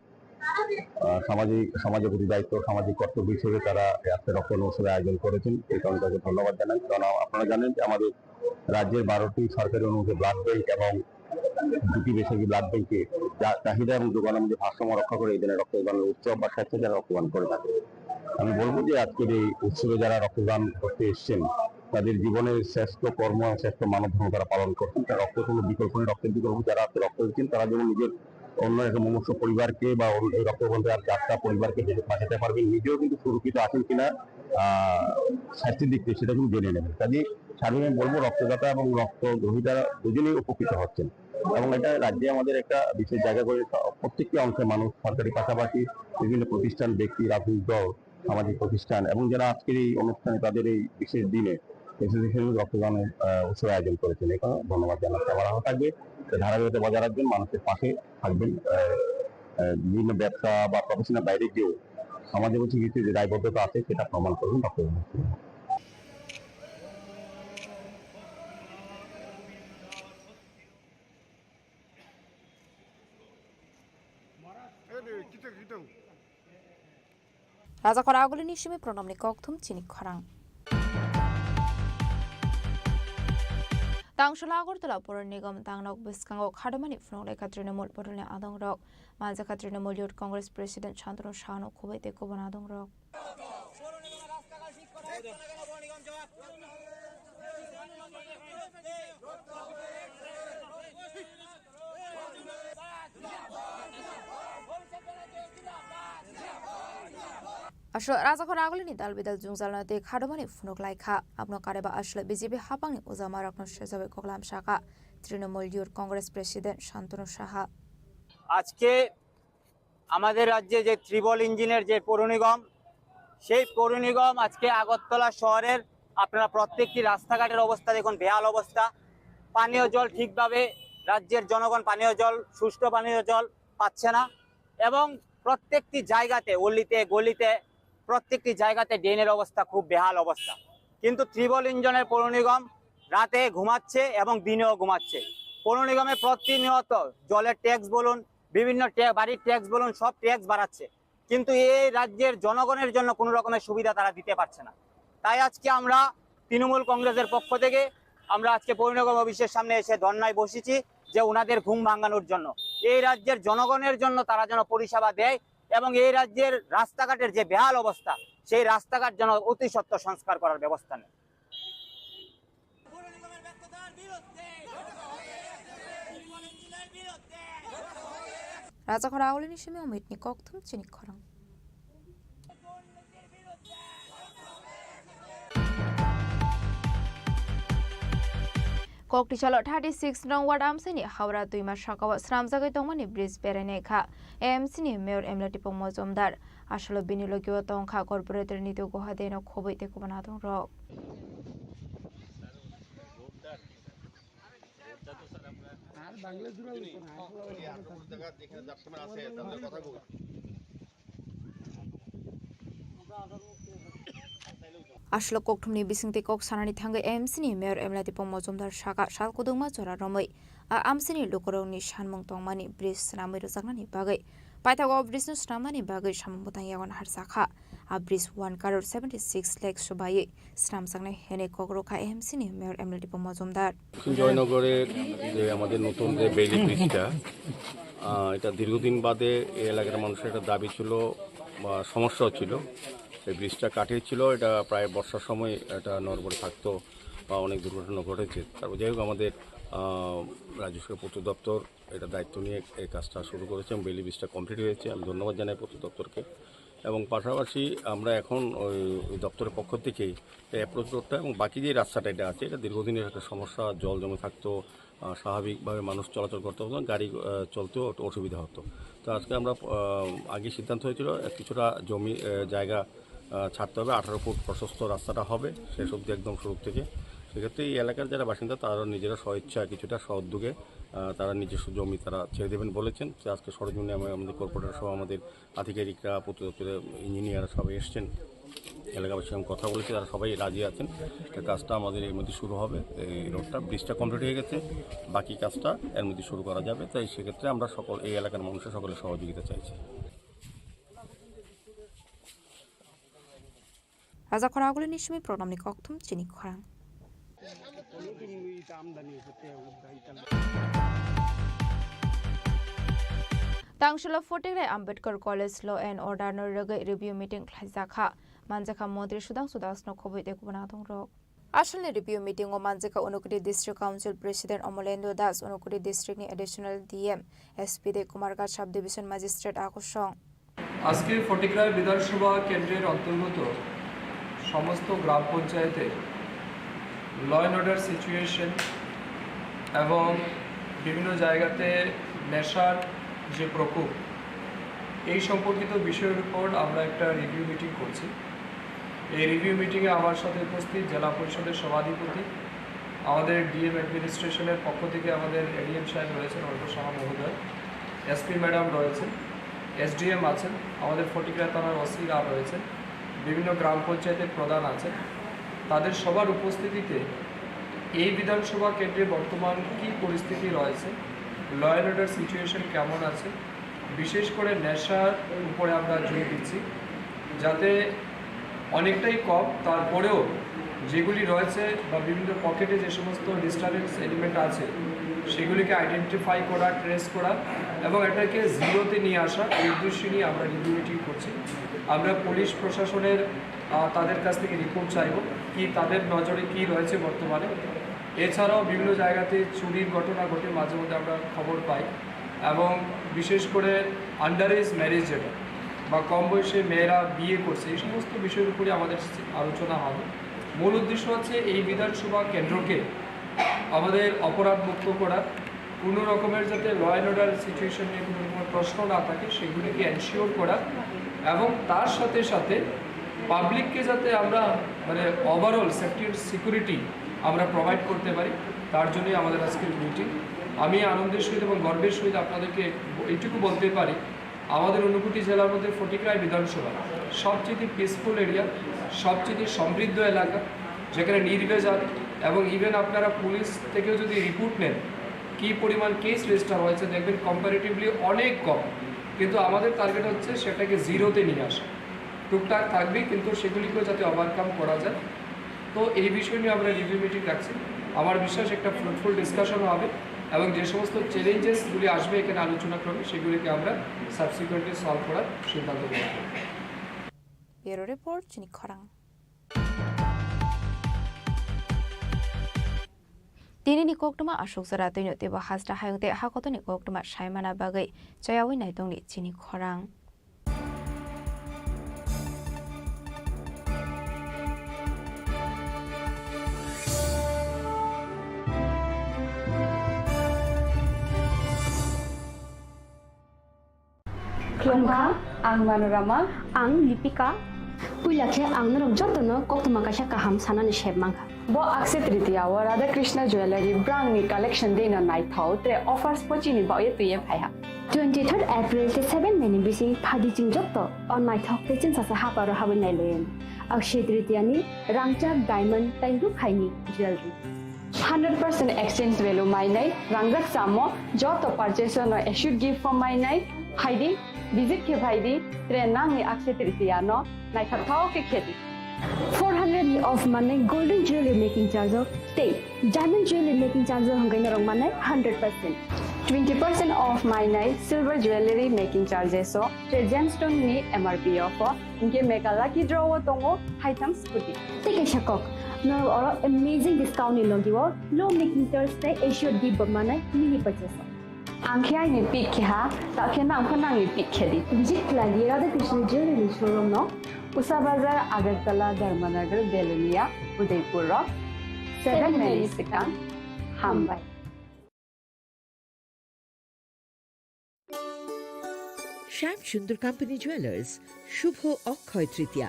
S1: সমাজের প্রতি দায়িত্ব, সামাজিক কর্তব্য হিসেবে তারা আজকে রক্তদান উৎসবের আয়োজন করেছেন। এই কারণে তাকে ধন্যবাদ জানাই। কারণ আপনারা জানেন যে আমাদের রাজ্যের 12টি সরকারি অনুমোদিত ব্লাড ব্যাংক এবং 2টি বেসরকারি ব্লাড ব্যাংকে চাহিদা এবং যোগানের মধ্যে ভারসাম্য রক্ষা করে এই দিনের রক্তদানের উৎসব বা স্বেচ্ছায় যারা রক্তদান করে থাকে। আমি বলবো যে আজকের এই উৎসবে যারা রক্তদান করতে এসছেন তাদের জীবনের শ্রেষ্ঠ কর্ম শ্রেষ্ঠ মানব ধর্ম তারা পালন করছেন। তার রক্ত কোনো বিকল্প নেই, রক্তের বিকল্প যারা রক্ত দিচ্ছেন তারা যেমন নিজের অন্য একটা মুমূর্ষ পরিবারকে বা এই রক্তবন্ধে আর 4টা পরিবারকে বাঁচাতে পারবেন, নিজেও কিন্তু সুরক্ষিত আছেন কিনা স্বাস্থ্যের দিক থেকে সেটা কিন্তু জেনে নেবেন। কাজে সাধারণত বলবো রক্তদাতা এবং রক্ত গ্রহীতারা দুজনেই উপকৃত হচ্ছেন এবং এটা রাজ্যে আমাদের একটা বিশেষ জায়গা করে প্রত্যেকটি অংশের মানুষ সরকারি পাশাপাশি বিভিন্ন প্রতিষ্ঠান, ব্যক্তি, রাজনৈতিক দল, সামাজিক প্রতিষ্ঠান এবং যারা আজকের এই অনুষ্ঠানে তাদের এই বিশেষ দিনে রক্তদানের উৎসব আয়োজন করেছেন। এখানে ধন্যবাদ জানাতে আমার আরো থাকবে ধারাবাহিকতা বজায় রাখবেন, মানুষের পাশে থাকবেন, বিভিন্ন ব্যবসা বা প্রফেশনের বাইরে গিয়েও সমাজের প্রতি কিছু যে দায়বদ্ধতা আছে সেটা প্রমাণ করবেন রক্তদান।
S2: Raja Khoraguli Nishimi Pronomni Koktum Chini Khorang Tangshala Agortala Pur Nigam Tangnok Biskango Khadamani Fnole Katrinamul Porone Adong Rock Manza Katrinamul Youth Congress President Chandro Shano Kubete Kubanadong Rock Ashla Raja Khoraguli ni dal bidal jungzalna te khadamani funok laikha apno kareba ashla BJP hapangni uzama rakno shezabe koklam shaka Trinamool Youth Congress President Shantanu Saha
S21: আজকে আমাদের রাজ্যে যে tribal ইঞ্জিনের যে পৌর নিগম সেই পৌর নিগম আজকে আগরতলা শহরের আপনারা প্রত্যেকটি রাস্তাঘাটের অবস্থা দেখুন বেহাল অবস্থা, পানীয় জল ঠিকভাবে রাজ্যের জনগণ পানীয় জল সুষ্ঠু পানীয় জল পাচ্ছে না এবং প্রত্যেকটি জায়গাতে অলিতে গলিতে প্রত্যেকটি জায়গাতে ড্রেনের অবস্থা খুব বেহাল অবস্থা। কিন্তু ত্রিবল ইঞ্জিনের পৌর নিগম রাতে ঘুমাচ্ছে এবং দিনেও ঘুমাচ্ছে। পৌর নিগমে প্রতিনিয়ত জলের ট্যাক্স বলুন, বিভিন্ন বাড়ির ট্যাক্স বলুন, সব ট্যাক্স বাড়াচ্ছে, কিন্তু এই রাজ্যের জনগণের জন্য কোনো রকমের সুবিধা তারা দিতে পারছে না। তাই আজকে আমরা তৃণমূল কংগ্রেসের পক্ষ থেকে আমরা আজকে পৌর নিগম অফিসের সামনে এসে ধর্নায় বসেছি যে ওনাদের ঘুম ভাঙানোর জন্য, এই রাজ্যের জনগণের জন্য তারা যেন পরিষেবা দেয় এবং এই রাজ্যের রাস্তাঘাটের যে বেহাল অবস্থা সেই রাস্তাঘাট যেন অতি সত্বর সংস্কার করার ব্যবস্থা নেয়।
S2: Raja Khoraguli Nishimi Omitni Koktum Chini Khorang Koktichalo 36 nong ward amsini Hawra Tuima Shakawa Sramjagai Tongmani Bridge Perenekha AMC ni Mayor Emlati Pomozomdar Ashalo Binilogio Tongkha Corporator Nito Gohadeno Khoboi Tekubanatung Rock Ashlo Koktumni Bisingti Kok Sanani Thanga AMC ni Mayor Emlati Pomozomdar Shaka Shal Kudungma Chora Romoi AMC ni Lukorongni Shanmong Tongmani Bridge Sanamai Rojaknani Bagai Paithago Bridge no Sanamani Bagai Shamutang Yawan Harsakha a Bridge 1.76 lakhs Subai Sram Sangne Hene Kokroka AMC ni Mayor Emlati Pomozomdar
S1: জয়নগরের যে আমাদের নতুন যে Bailey ব্রিজটা এটা দীর্ঘদিন বাদে এই এলাকার মানুষের একটা দাবি ছিল বা সমস্যাও ছিল এই ব্রিজটা কাটিয়েছিল এটা প্রায় বর্ষার সময় এটা নড়বড়ে থাকতো বা অনেক দুর্ঘটনা ঘটেছে তারপর যাই হোক আমাদের রাজ্য সরকার পূর্ত দপ্তর এটা দায়িত্ব নিয়ে এই কাজটা শুরু করেছে এবং বেইলি ব্রিজটা কমপ্লিট হয়েছে আমি ধন্যবাদ জানাই পূর্ত দপ্তরকে এবং পাশাপাশি আমরা এখন ওই দপ্তরের পক্ষ থেকেই অ্যাপ্রোচ রোডটা এবং বাকি যে রাস্তাটা এটা আছে এটা দীর্ঘদিনের একটা সমস্যা জল জমে থাকতো স্বাভাবিকভাবে মানুষ চলাচল করতে হতো গাড়ি চলতেও অসুবিধা হতো তো আজকে আমরা আগে সিদ্ধান্ত হয়েছিল কিছুটা জমি জায়গা ছাড়তে হবে 18 ফুট প্রশস্ত রাস্তাটা হবে শেষ অবধি একদম শুরু থেকে সেক্ষেত্রে এই এলাকার যারা বাসিন্দা তারা নিজেরা স্বইচ্ছা কিছুটা সউদ্যোগে তারা নিজস্ব জমি তারা ছেড়ে দেবেন বলেছেন আজকে সরজমিনে আমাদের কর্পোরেটর সহ আমাদের আধিকারিকরা পূর্ত দপ্তরের ইঞ্জিনিয়াররা সবাই এসছেন এলাকাবাসীর সঙ্গে কথা বলেছে তারা সবাই রাজি আছেন কাজটা আমাদের এর মধ্যে শুরু হবে এই রোডটা ব্রিজটা কমপ্লিট হয়ে গেছে বাকি কাজটা এর মধ্যে শুরু করা যাবে তাই সেক্ষেত্রে আমরা সকল এই এলাকার মানুষের সকলের সহযোগিতা চাইছি
S2: Raja Khoraguli Nishmi Program ni Koktum Chini Khorang Tangshila Fortigre Ambedkar College Law and Order no review meeting Klazakha Manjaka Montri Sudang Sudas no Koboi Tekubanatung Rock Ashalne review meeting o Manjaka Unukudi District Council President Omolendo Das Unukudi District ni Additional DM SPD Kumargat Sub Division Magistrate Akushong
S13: আজকে ফটিকরায় বিধানসভা কেন্দ্রের অন্তর্গত সমস্ত গ্রাম পঞ্চায়েতে law and order situation এবং বিভিন্ন জায়গাতে নেশার যে প্রকোপ এই সম্পর্কিত বিষয়ের উপর আমরা একটা রিভিউ মিটিং করছি এই রিভিউ মিটিংয়ে আমার সাথে উপস্থিত জেলা পরিষদের সভাধিপতি আমাদের ডিএম অ্যাডমিনিস্ট্রেশনের পক্ষ থেকে আমাদের এডিএম সাহেব রয়েছেন অল্প সাহা মহোদয় এসপি ম্যাডাম রয়েছেন এসডিএম আছেন আমাদের ফটিকরা থানার ওসিরা রয়েছেন বিভিন্ন গ্রাম পঞ্চায়েতের প্রধান আছেন তাদের সবার উপস্থিতিতে এই বিধানসভা কেন্দ্রে বর্তমান কী পরিস্থিতি রয়েছে ল অ্যান্ড অর্ডার সিচুয়েশন কেমন আছে বিশেষ করে নেশার উপরে আমরা জোর দিচ্ছি যাতে অনেকটাই কম তারপরেও যেগুলি রয়েছে বা বিভিন্ন পকেটে যে সমস্ত ডিস্টারবেন্স এলিমেন্ট আছে সেগুলিকে আইডেন্টিফাই করা ট্রেস করা এবং এটাকে জিরোতে নিয়ে আসা এই উদ্দেশ্য নিয়ে আমরা রিভিউ মিটিং করছি আমরা পুলিশ প্রশাসনের তাদের কাছ থেকে রিপোর্ট চাইব কি তাদের নজরে কি রয়েছে বর্তমানে এছাড়াও বিভিন্ন জায়গাতে চুরির ঘটনা ঘটে মাঝে মধ্যে আমরা খবর পাই এবং বিশেষ করে আন্ডার এজ ম্যারেজ যেটা বা কম বয়সে মেয়েরা বিয়ে করছে এই সমস্ত বিষয়ের উপরে আমাদের আলোচনা হবে মূল উদ্দেশ্য হচ্ছে এই বিধানসভা কেন্দ্রকে আমাদের অপরাধ মুক্ত করা কোনো রকমের যাতে ল অ্যান্ড অর্ডার সিচুয়েশন নিয়ে কোনো রকমের প্রশ্ন না থাকে সেগুলিকে এনশিওর করা এবং তার সাথে সাথে পাবলিককে যাতে আমরা মানে ওভারঅল সেফটি অ্যান্ড সিকিউরিটি আমরা প্রোভাইড করতে পারি তার জন্যই আমাদের আজকের মিটিং আমি আনন্দের সহিত এবং গর্বের সহিত আপনাদেরকে এইটুকু বলতে পারি আমাদের ঊনকোটি জেলার মধ্যে ফটিকরায় বিধানসভা সবচেয়ে পিসফুল এরিয়া সবচেয়ে সমৃদ্ধ এলাকা যেখানে নির্ভেজাল এবং ইভেন আপনারা পুলিশ থেকেও যদি রিপোর্ট নেন কী পরিমাণ কেস রেজিস্টার হয়েছে দেখবেন কম্পারেটিভলি অনেক কম কিন্তু আমাদের টার্গেট হচ্ছে সেটাকে জিরোতে নিয়ে আসা টুকটাক থাকবেই কিন্তু সেগুলিকেও যাতে ওভারকাম করা যায় তো এই বিষয় নিয়ে আমরা রিভিউ মিটিং রাখছি আমার বিশ্বাস একটা ফ্রুটফুল ডিসকাশন হবে এবং যে সমস্ত চ্যালেঞ্জেসগুলি আসবে এখানে আলোচনা করবে সেগুলিকে আমরা সাবসিকুয়েন্টলি সলভ করার সিদ্ধান্ত নেব
S2: ব্যুরো রিপোর্ট চিনি খরাং Dinini koktuma ashok zara tino teba hasda hayungte hakotoni koktuma shaimana bagai chayawi naitongni Chini Khorang
S3: Khulumkha, ang Manorama,
S22: ang Lipika. Puilakhe ang narong jotono koktuma kasha kaham sanani shebmangkha.
S3: Bo Akshaya Tritiya wa Radha Krishna Jewelry brand ni collection de na nai thau te offers pochi ni ba ye tuye phaiha.
S22: 23rd April te 7 meni bisi phadi jing jotto on my thok te chin sa ha paro habin nai len. Akshaya Tritiya ni rangchak diamond tai ru khaini jewelry.
S3: 100% exchange value my nai rangrak samo joto purchase no should give for my nai haidi visit ke bhaidi tre nang ni Akshaya Tritiya no nai thau ke kheti.
S22: 400 of money golden jewelry making charge of stay diamond jewelry making charge hangai na rong manai 100%.
S3: 20% off my night silver jewelry making charges so gemstone ni MRP offer inke mega lucky draw tongo item scooty
S22: take a shakok no or amazing discount ni logiwo low making charge te assured give manai mini purchase
S3: angkhya ni pick kha ta khena khana ni pick khedi
S22: visit lagi Radha Krishna jewelry showroom no
S3: Usa Bazar Agartala Dharmanagar Belunia Udaipur Rock 7 Mexican Hambai
S23: Shyam Sundar company jewellers Shubho Akshaya Tritiya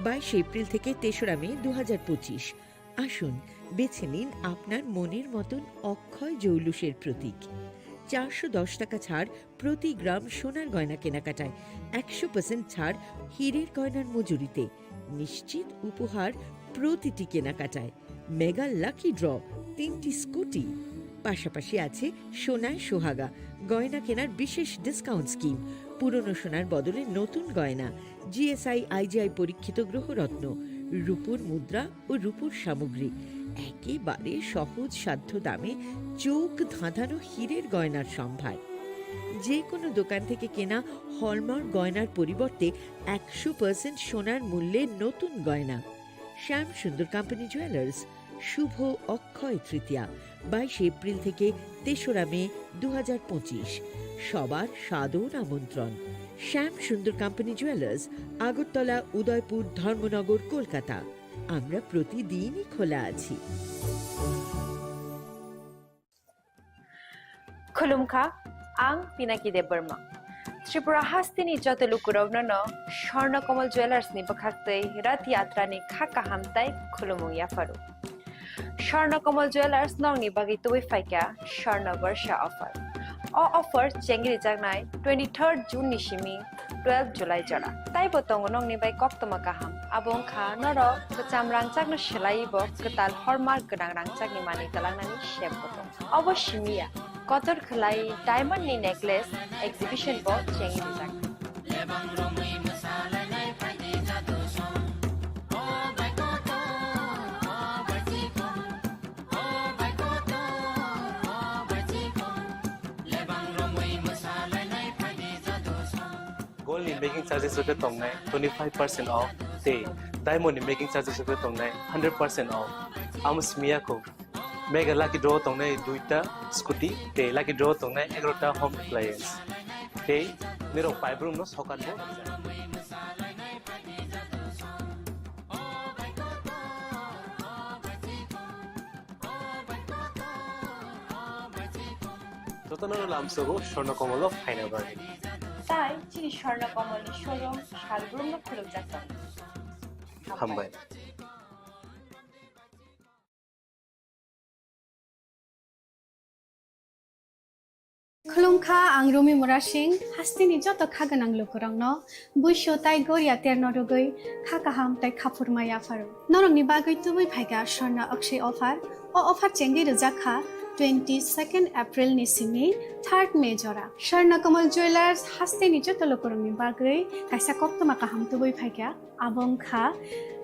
S23: 22 April থেকে 3রা মে 2025। আসুন বেছে নিন আপনার মনের মতন অক্ষয় জৌলুসের প্রতীক। 410 টাকা ছাড় প্রতি গ্রাম সোনার গয়না কেনাকাটায়, 100% ছাড় হীরের গয়নার মজুরিতে, নিশ্চিত উপহার প্রতিটি কেনাকাটায়, মেগা লাকি ড্র 3টি স্কুটি। পাশাপাশি আছে সোনায় সোহাগা গয়না কেনার বিশেষ ডিসকাউন্ট স্কিম, পুরনো সোনার বদলে নতুন গয়না, জিএসআই আইজিআই পরীক্ষিত গ্রহরত্ন, রূপোর মুদ্রা ও রূপোর সামগ্রী, একেবারে সহজ সাধ্য দামে চোখ ধাঁধানো হীরের গয়নার সম্ভার। যে কোনো দোকান থেকে কেনা হলমার্ক গয়নার পরিবর্তে 100% সোনার মূল্যে নতুন গয়না। শ্যাম সুন্দর কোম্পানি জুয়েলার্স শুভ অক্ষয় তৃতীয়া 22 এপ্রিল থেকে 3রা মে 2025। সবার সাদর আমন্ত্রণ। শ্যাম সুন্দর কোম্পানি জুয়েলার্স, আগরতলা, উদয়পুর, ধর্মনগর, কলকাতা। আমরা প্রতিদিনই খোলা আছি।
S2: Khulumkha, ang Pinaki de Burma. Tripura Hastini Jotelukuragnano, Sharna Komal Jewelers ni Bakakte, Rat Yatra ni Khaka Hamtai, Khulumu Yafaru. Sharna Komal Jewelers nong ni Bagito Faika, Sharna Varsha offer. All offer Chengri Jagnai, 23rd June Nishimi, 12 July Jara. Tai Botong nong ni by Koptomakaham, Abong Kha, Noro, the Cham Rangchak no Shilaibo, Katal Hormark Gadang Rangchak ni Mani Talangani Shembotong. Oboshimia. Kotor Khlai diamond ni necklace exhibition bo chengi dijak.
S7: Gold in making charges rupe tongnai 25% off te diamond in making charges rupe tongnai 100% off. Amos Mia ko Mega lucky draw tongnai 2ta scooty te lucky draw tongnai 11ta home appliance te nero pipe room no sokat bo Totanaro lamsogo Shorna Komolo Final Bargain.
S2: Tai Chini Khorang Komali showroom Shalbrum no khuluk jakta.
S7: Hambai.
S24: Khulumkha ang Rumi Murashing hastini joto khaganang lukurang no buisho tai goria ter norogoi khakaham tai khapurmaya faru norong ni bagoi tubui phaiga Sharna Akshay offer o offer chengi rujakha 22nd April ni simi 3rd May jora Sharna Komal Jewelers hastini joto lukurang ni bagoi kaisa koptoma kaham tubui phaiga abong kha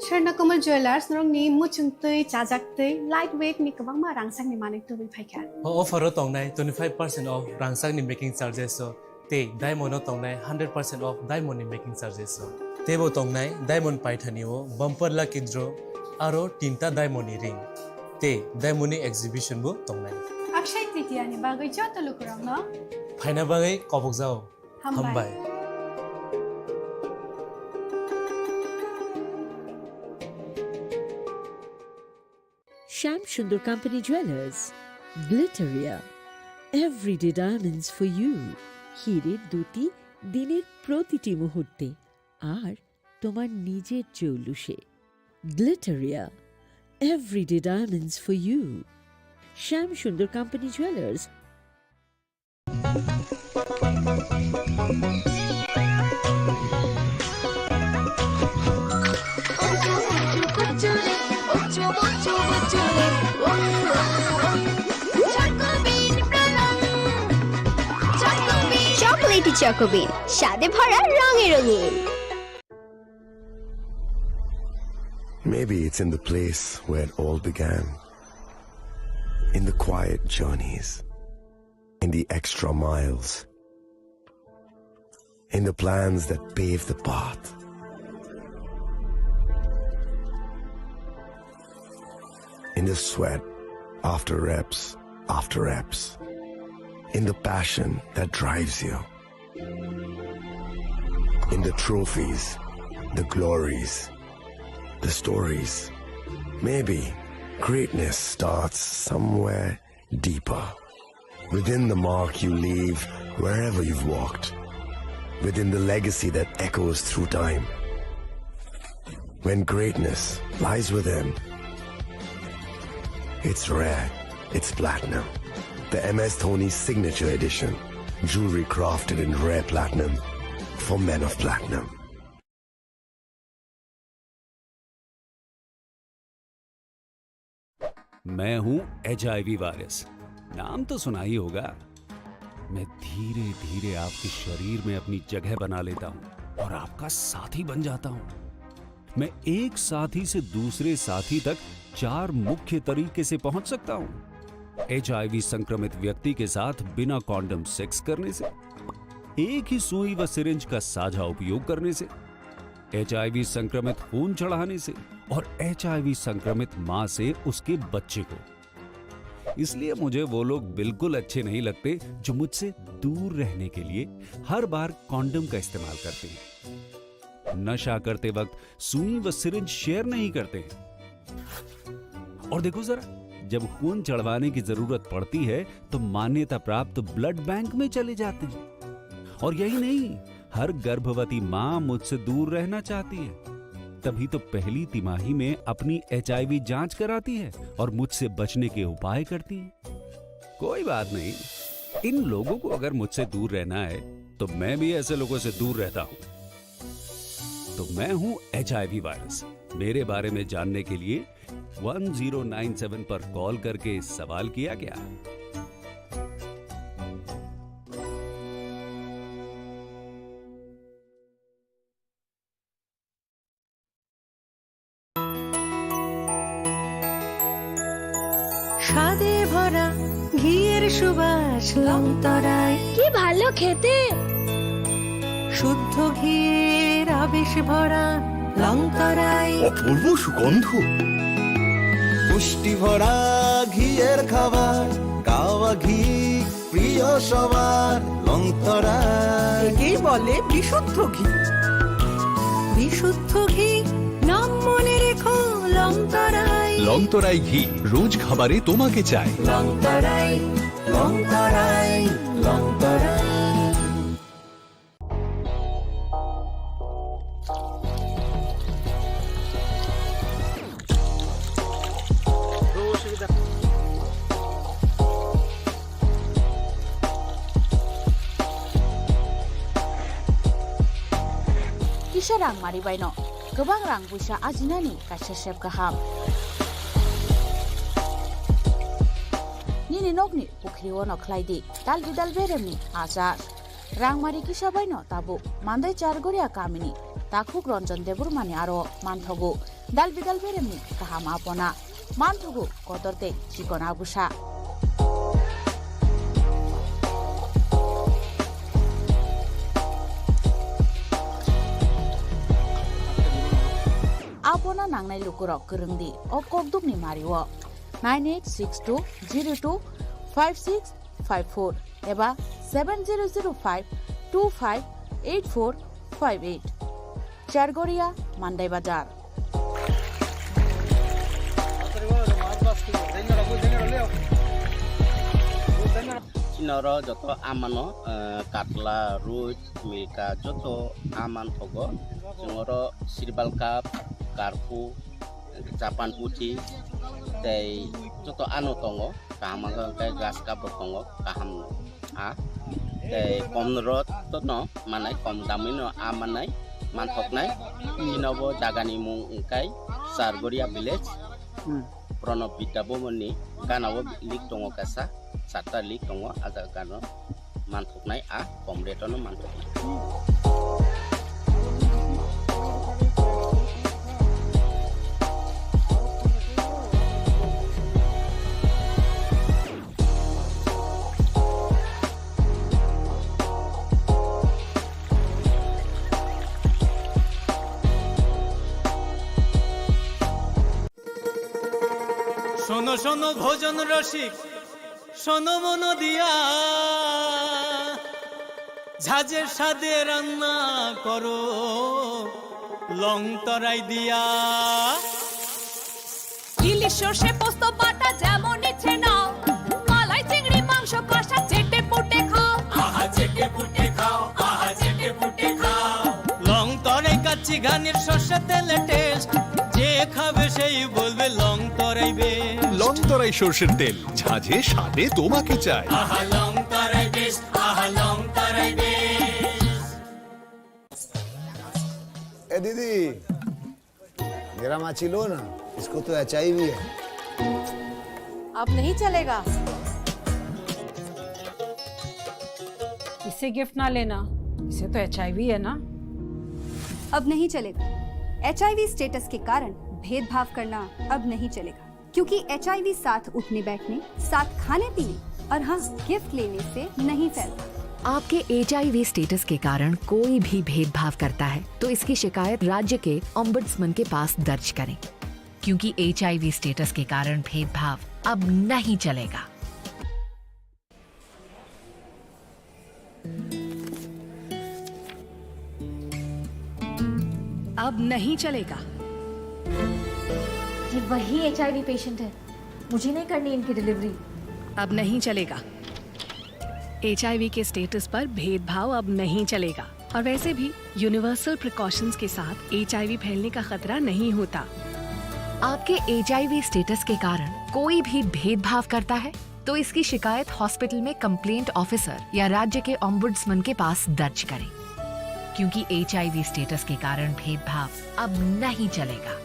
S24: Sharna Komal Jewelers norong ni muchungtui chajaktui lightweight ni kabangma rangsak ni manik tubui phaiga
S7: Offer tongnai 25% off rangsang ni making charges so te diamond tongnai 100% off diamond ni making charges so tebo tongnai diamond paithani o bumper lucky draw aro 3ta diamond ni ring te diamond ni exhibition bo tongnai
S24: Akshay Tritiya ni bagoi joto lukurang no
S7: phaina bagai kobok jao hambai
S23: Sham Sundar Company Jewelers, Glitteria, everyday diamonds for you. Heated duty দিনের প্রতিটি মুহূর্তে আর তোমার নিজের জৌলুসে। Glitteria, everyday diamonds for you. Shyam Sundar company jewellers.
S4: Chocolatey চকোবিন, স্বাদে ভরা রঙে রঙিন।
S15: Maybe it's in the place where it all began. In the quiet journeys. In the extra miles. In the plans that pave the path. In the sweat after reps, after reps. In the passion that drives you. In the trophies, the glories, the stories. Maybe greatness starts somewhere deeper. Within the mark you leave wherever you've walked. Within the legacy that echoes through time. When greatness lies within, it's rare, it's platinum. The MS Dhoni Signature Edition. Jewelry crafted in rare platinum for men of platinum.
S6: मैं हूं HIV virus. नाम तो सुना ही होगा। मैं धीरे धीरे आपके शरीर में अपनी जगह बना लेता हूं और आपका साथी बन जाता हूं। मैं एक साथी से दूसरे साथी तक 4 मुख्य तरीके से पहुंच सकता हूं। HIV संक्रमित व्यक्ति के साथ बिना कॉन्डम सेक्स करने से, एक ही सुई व सिरिंज का साझा उपयोग करने से, HIV संक्रमित खून चढ़ाने से और HIV संक्रमित मां से उसके बच्चे को। इसलिए मुझे वो लोग बिल्कुल अच्छे नहीं लगते जो मुझसे दूर रहने के लिए हर बार कॉन्डम का इस्तेमाल करते हैं, नशा करते वक्त सुई व सिरिंज शेयर नहीं करते हैं। और देखो जरा, जब खून चढ़वाने की जरूरत पड़ती है तो मान्यता प्राप्त ब्लड बैंक में चले जाते हैं। और यही नहीं, हर गर्भवती मां मुझसे दूर रहना चाहती है, तभी तो पहली तिमाही में अपनी HIV जांच कराती है और मुझसे बचने के उपाय करती है। कोई बात नहीं, इन लोगों को अगर मुझसे दूर रहना है तो मैं भी ऐसे लोगों से दूर रहता हूं। तो मैं हूं HIV वायरस। मेरे बारे में जानने के लिए 1097 पर कॉल करके सवाल किया क्या?
S17: স্বাদে ভরা ঘিয়ের সুবাস লংতরায়,
S4: কি ভালো খেতে।
S17: শুদ্ধ ঘিয়ের আবেশ ভরা লংতরায়,
S8: অপূর্ব সুগন্ধ। পুষ্টি ভরা ঘিয়ের খাবার, গাওয়া ঘি প্রিয় সবার লংতরায়।
S17: একেই বলে বিশুদ্ধ ঘি। বিশুদ্ধ ঘি নাম মনে রেখো লংতরায়।
S8: লংতরাই ঘি রোজ খাবারে তোমাকে চাই।
S17: Longtharai, Longtharai, Longtharai.
S9: Kisah rang mari baino, gobang rang busa ajinani kasesep gaham. Nini nogni pukri wono klaidi, dalbi dalberemni azar. Rang mari kisah baino tabu, mandai jargoria kamini, takuk ronjon debur mani aro manthogu, dalbi dalberemni gaham apona, manthogu kodorte chikona busa. Apona nangnai lukurok kerengdi o kokdukni mariwo 9862025654 eba 7005258458 Chargoria Mandai Bazar.
S10: Sinoro joto amano katla ruj milka joto aman togo jongoro sirbal kap karpu capan putih tei joto anu tongo kaham kai gas kap tongo kaham a tei komrot tono manai kom damino amanai mantok nai sinobo dagani mung kai Sargoria village Pronop Bidabomoni ganawo lik tongo kasa sata lik tongo ada gano mantok nai a komretono mantok
S11: শোনো শোনো ভোজন রসিক শোনো মন দিয়া ঝাঁঝের স্বাদে রান্না করো লং তরাই দিয়া
S12: ইলিশ সর্ষে পোস্ত বাটা যেমন ইচ্ছে নাও মালাই চিংড়ি মাংস কষা চেটে পুটে খাও
S11: আহা চেটে পুটে খাও আহা চেটে পুটে খাও লং তরাই কাচ্চি ঘানির সর্ষে তেলে টেস্ট যে খাবে সেই বলবে লং তরাই বেশ
S8: লং তরাই সরষের তেল ঝাঁঝে স্বাদে তোমাকে চাই
S11: আহা লং তরাই বেশ আহা লং তরাই বেশ
S14: ए दीदी मेरा माची लो ना इसको तो HIV है
S25: अब नहीं चलेगा
S26: इससे गिफ्ट ना लेना इसे तो HIV है ना
S27: अब नहीं चलेगा HIV स्टेटस के कारण भेदभाव करना अब नहीं चलेगा क्योंकि HIV साथ उठने बैठने साथ खाने पीने और हाँ गिफ्ट लेने से नहीं फैलता
S16: आपके HIV स्टेटस के कारण कोई भी भेदभाव करता है तो इसकी शिकायत राज्य के ओम्बुड्समैन के पास दर्ज करें क्योंकि HIV स्टेटस के कारण भेदभाव अब नहीं चलेगा।
S28: अब नहीं चलेगा।
S29: ये वही HIV पेशेंट है, मुझे नहीं करनी इनकी डिलीवरी।
S28: अब नहीं चलेगा। HIV के स्टेटस पर भेदभाव अब नहीं चलेगा और वैसे भी यूनिवर्सल प्रिकॉशंस के साथ HIV फैलने का खतरा नहीं होता।
S16: आपके HIV स्टेटस के कारण कोई भी भेदभाव करता है तो इसकी शिकायत हॉस्पिटल में कंप्लेंट ऑफिसर या राज्य के ओम्बुड्समैन के पास दर्ज करें क्योंकि HIV स्टेटस के कारण भेदभाव अब नहीं चलेगा।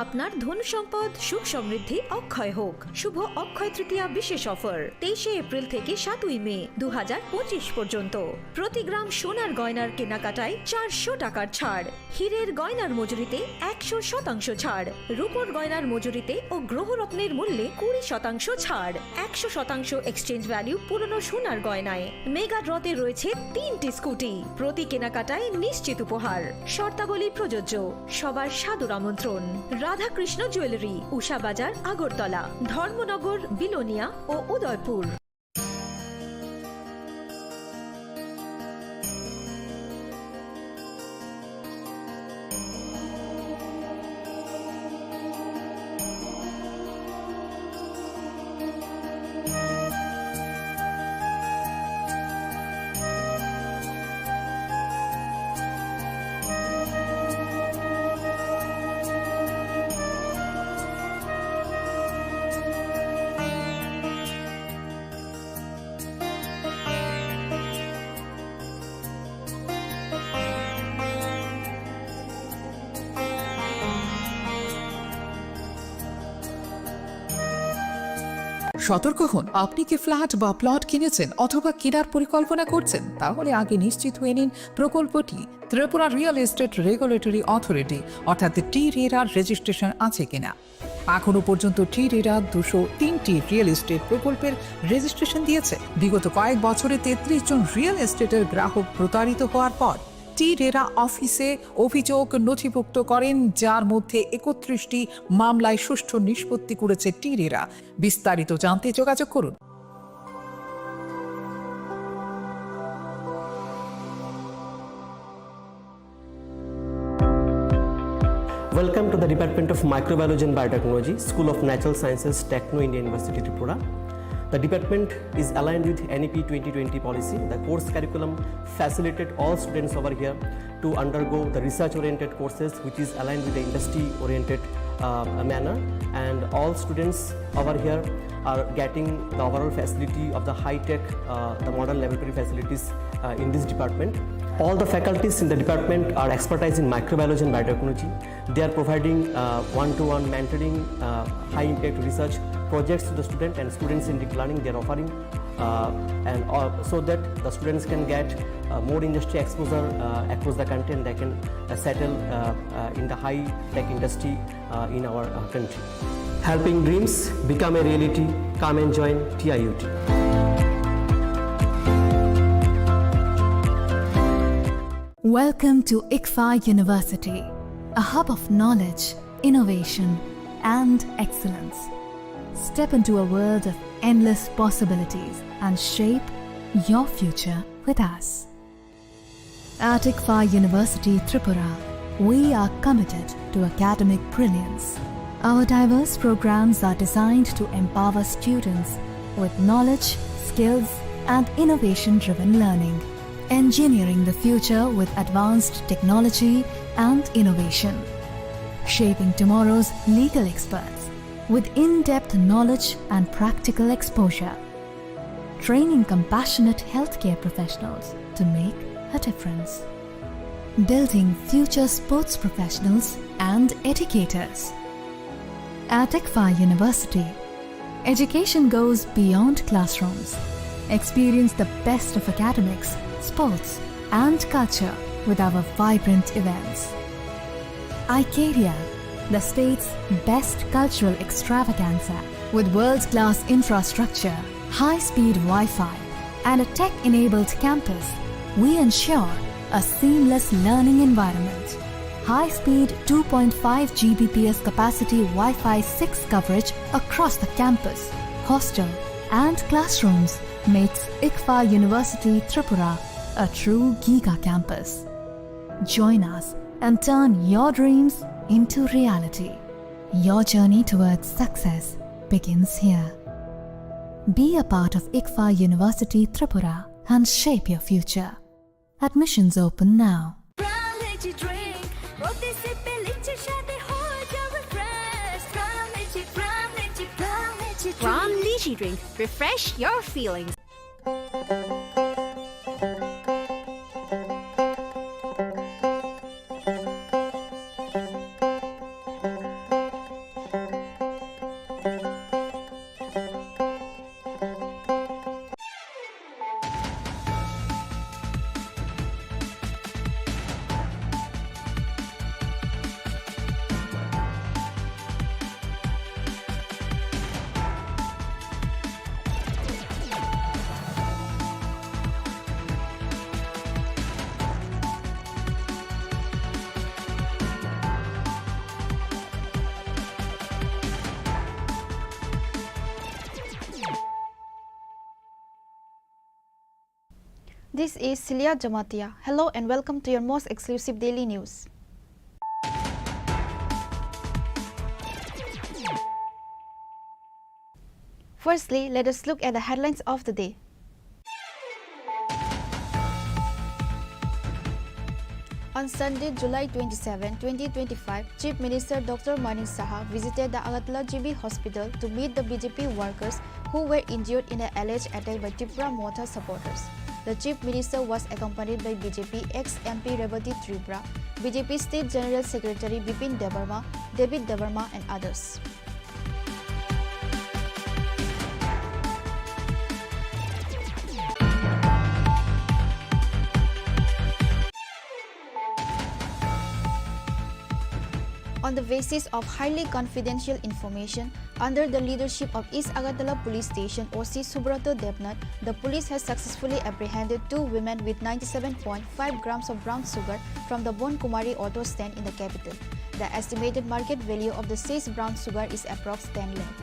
S17: আপনার ধন সম্পদ সুখ সমৃদ্ধি অক্ষয় হোক শুভ অক্ষয় তৃতীয়া বিশেষ অফার 23 এপ্রিল থেকে 7 মে 2025 পর্যন্ত প্রতি গ্রাম সোনার গয়নার কেনাকাটায় 400 টাকার ছাড় হীরের গয়নার মজুরিতে 100% ছাড় রূপোর গয়নার মজুরিতে ও গ্রহরত্নের মূল্যে 20% ছাড় 100% এক্সচেঞ্জ ভ্যালু পুরনো সোনার গয়নায় মেগা ড্রতে রয়েছে 3টি স্কুটি প্রতি কেনাকাটায় নিশ্চিত উপহার শর্তাবলী প্রযোজ্য সবার সাদর আমন্ত্রণ রাধাকৃষ্ণ জুয়েলারি উষা বাজার আগরতলা ধর্মনগর বিলোনিয়া ও উদয়পুর
S30: সতর্ক হন, আপনি কি ফ্ল্যাট বা প্লট কিনেছেন অথবা কেনার পরিকল্পনা করছেন তাহলে আগে নিশ্চিত হয়ে নিন প্রকল্পটি Tripura real estate regulatory authority অর্থাৎ টি-রেরার রেজিস্ট্রেশন আছে কিনা। এখনো পর্যন্ত টি-রেরা 203টি রিয়েল এস্টেট প্রকল্পের রেজিস্ট্রেশন দিয়েছে। বিগত কয়েক বছরে 33 জন রিয়েল এস্টেটের গ্রাহক প্রতারিত হওয়ার পর টি-রেরা অফিসে অভিযোগ নথিভুক্ত করেন, যার মধ্যে 31টি মামলায় সুষ্ঠু নিষ্পত্তি করেছে টি-রেরা। বিস্তারিত জানতে যোগাযোগ করুন।
S31: Welcome to the Department of Microbiology and Biotechnology, School of Natural Sciences, Techno India University, Tripura. The department is aligned with NEP 2020 policy. The course curriculum facilitated all students over here to undergo the research-oriented courses, which is aligned with the industry-oriented manner, and all students over here are getting the overall facility of the high-tech, the modern laboratory facilities in this department. All the faculties in the department are expertise in microbiology and biotechnology. They are providing one-to-one mentoring, high-impact research projects to the student and student-centric learning they are offering, so that the students can get more industry exposure across the country, and they can settle in the high-tech industry in our country. Helping dreams become a reality. Come and join TIUT.
S16: Welcome to ICFA University, a hub of knowledge, innovation, and excellence. Step into a world of endless possibilities and shape your future with us. At ICFA University Tripura, we are committed to academic brilliance. Our diverse programs are designed to empower students with knowledge, skills, and innovation-driven learning, engineering the future with advanced technology and innovation, shaping tomorrow's legal experts with in-depth knowledge and practical exposure, training compassionate healthcare professionals to make a difference, building future sports professionals and educators. At ICFA University, education goes beyond classrooms. Experience the best of academics, sports, and culture with our vibrant events. Icaria, the state's best cultural extravaganza, with world-class infrastructure, high-speed Wi-Fi, and a tech-enabled campus, we ensure a seamless learning environment. High-speed 2.5 Gbps capacity Wi-Fi 6 coverage across the campus, hostel, and classrooms makes ICFA University Tripura a true Giga campus. Join us and turn your dreams into reality. Your journey towards success begins here. Be a part of ICFA University Tripura and shape your future. Admissions open now.
S29: From Lychee Drink, refresh your feelings.
S1: This is Celia Jamatia. Hello and welcome to your most exclusive daily news. Firstly, let us look at the headlines of the day. On Sunday, July 27, 2025, Chief Minister Dr. Manik Saha visited the Agartala GB Hospital to meet the BJP workers who were injured in an alleged attack by Tripura Motha supporters. The Chief Minister was accompanied by BJP ex-MP Revati Tripura, BJP State General Secretary Bipin Debarma, David Debarma and others. On the basis of highly confidential information, under the leadership of East Agartala Police Station OC Subrato Debnath, the police has successfully apprehended 2 women with 97.5 grams of brown sugar from the Bon Kumari auto stand in the capital. The estimated market value of the seized brown sugar is approx 10 lakh.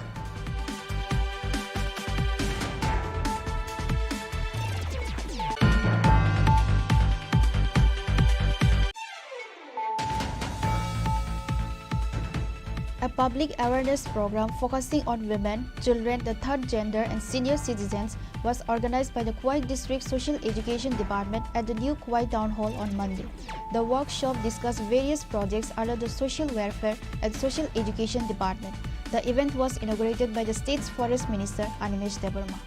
S1: A public awareness program focusing on women, children, the third gender, and senior citizens was organized by the Kuwait District Social Education Department at the new Kuwait Town Hall on Monday. The workshop discussed various projects under the Social Welfare and Social Education Department. The event was inaugurated by the state's Forest Minister, Animesh Debarma.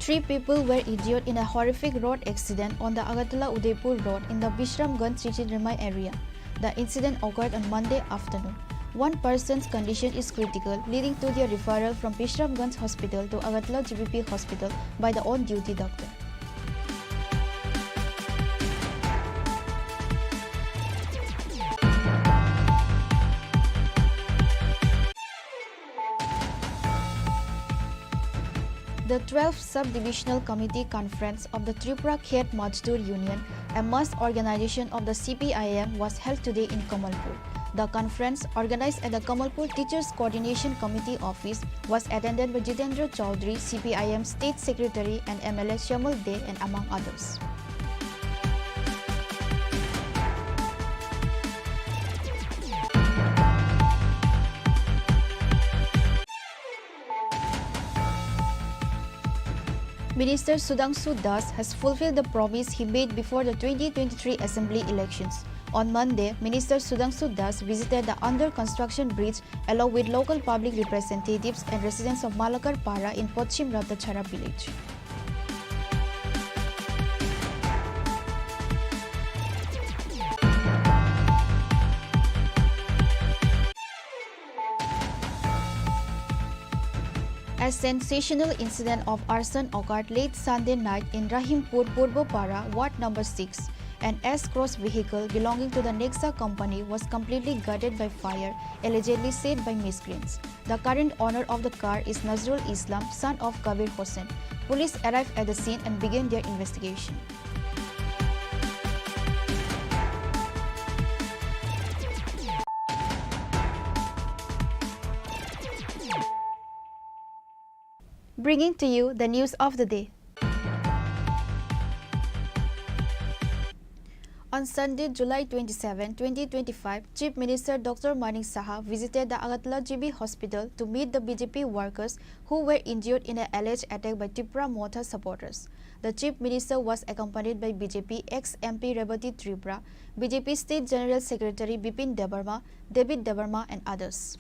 S1: Three people were injured in a horrific road accident on the Agartala-Udaipur road in the Bishramganj-Chichirmai area. The incident occurred on Monday afternoon. One person's condition is critical, leading to their referral from Bishramganj Hospital to Agartala GBP Hospital by the on-duty doctor. The 12th Sub-Divisional Committee Conference of the Tripura Khet Mazdoor Union, a mass organization of the CPIM, was held today in Kamalpur. The conference, organized at the Kamalpur Teachers Coordination Committee office, was attended by Jitendra Chaudhary, CPIM State Secretary, and MLA Shamal De, and among others. Minister Sudhanshu Das has fulfilled the promise he made before the 2023 Assembly elections. On Monday, Minister Sudhanshu Das visited the under-construction bridge along with local public representatives and residents of Malakar Para in Pochim Ratachara village. A sensational incident of arson occurred late Sunday night in Rahimpur, Purbopara, Ward number 6. An S-Cross vehicle belonging to the Nexa company was completely gutted by fire, allegedly set by miscreants. The current owner of the car is Nazrul Islam, son of Kabir Hossain. Police arrived at the scene and began their investigation. Bringing to you the news of the day. On Sunday, July 27, 2025, Chief Minister Dr. Manik Saha visited the Agartala GB Hospital to meet the BJP workers who were injured in an alleged attack by Tripura Motha supporters. The Chief Minister was accompanied by BJP ex-MP Rebati Tripura, BJP State General Secretary Bipin Debarma, David Debarma, and others.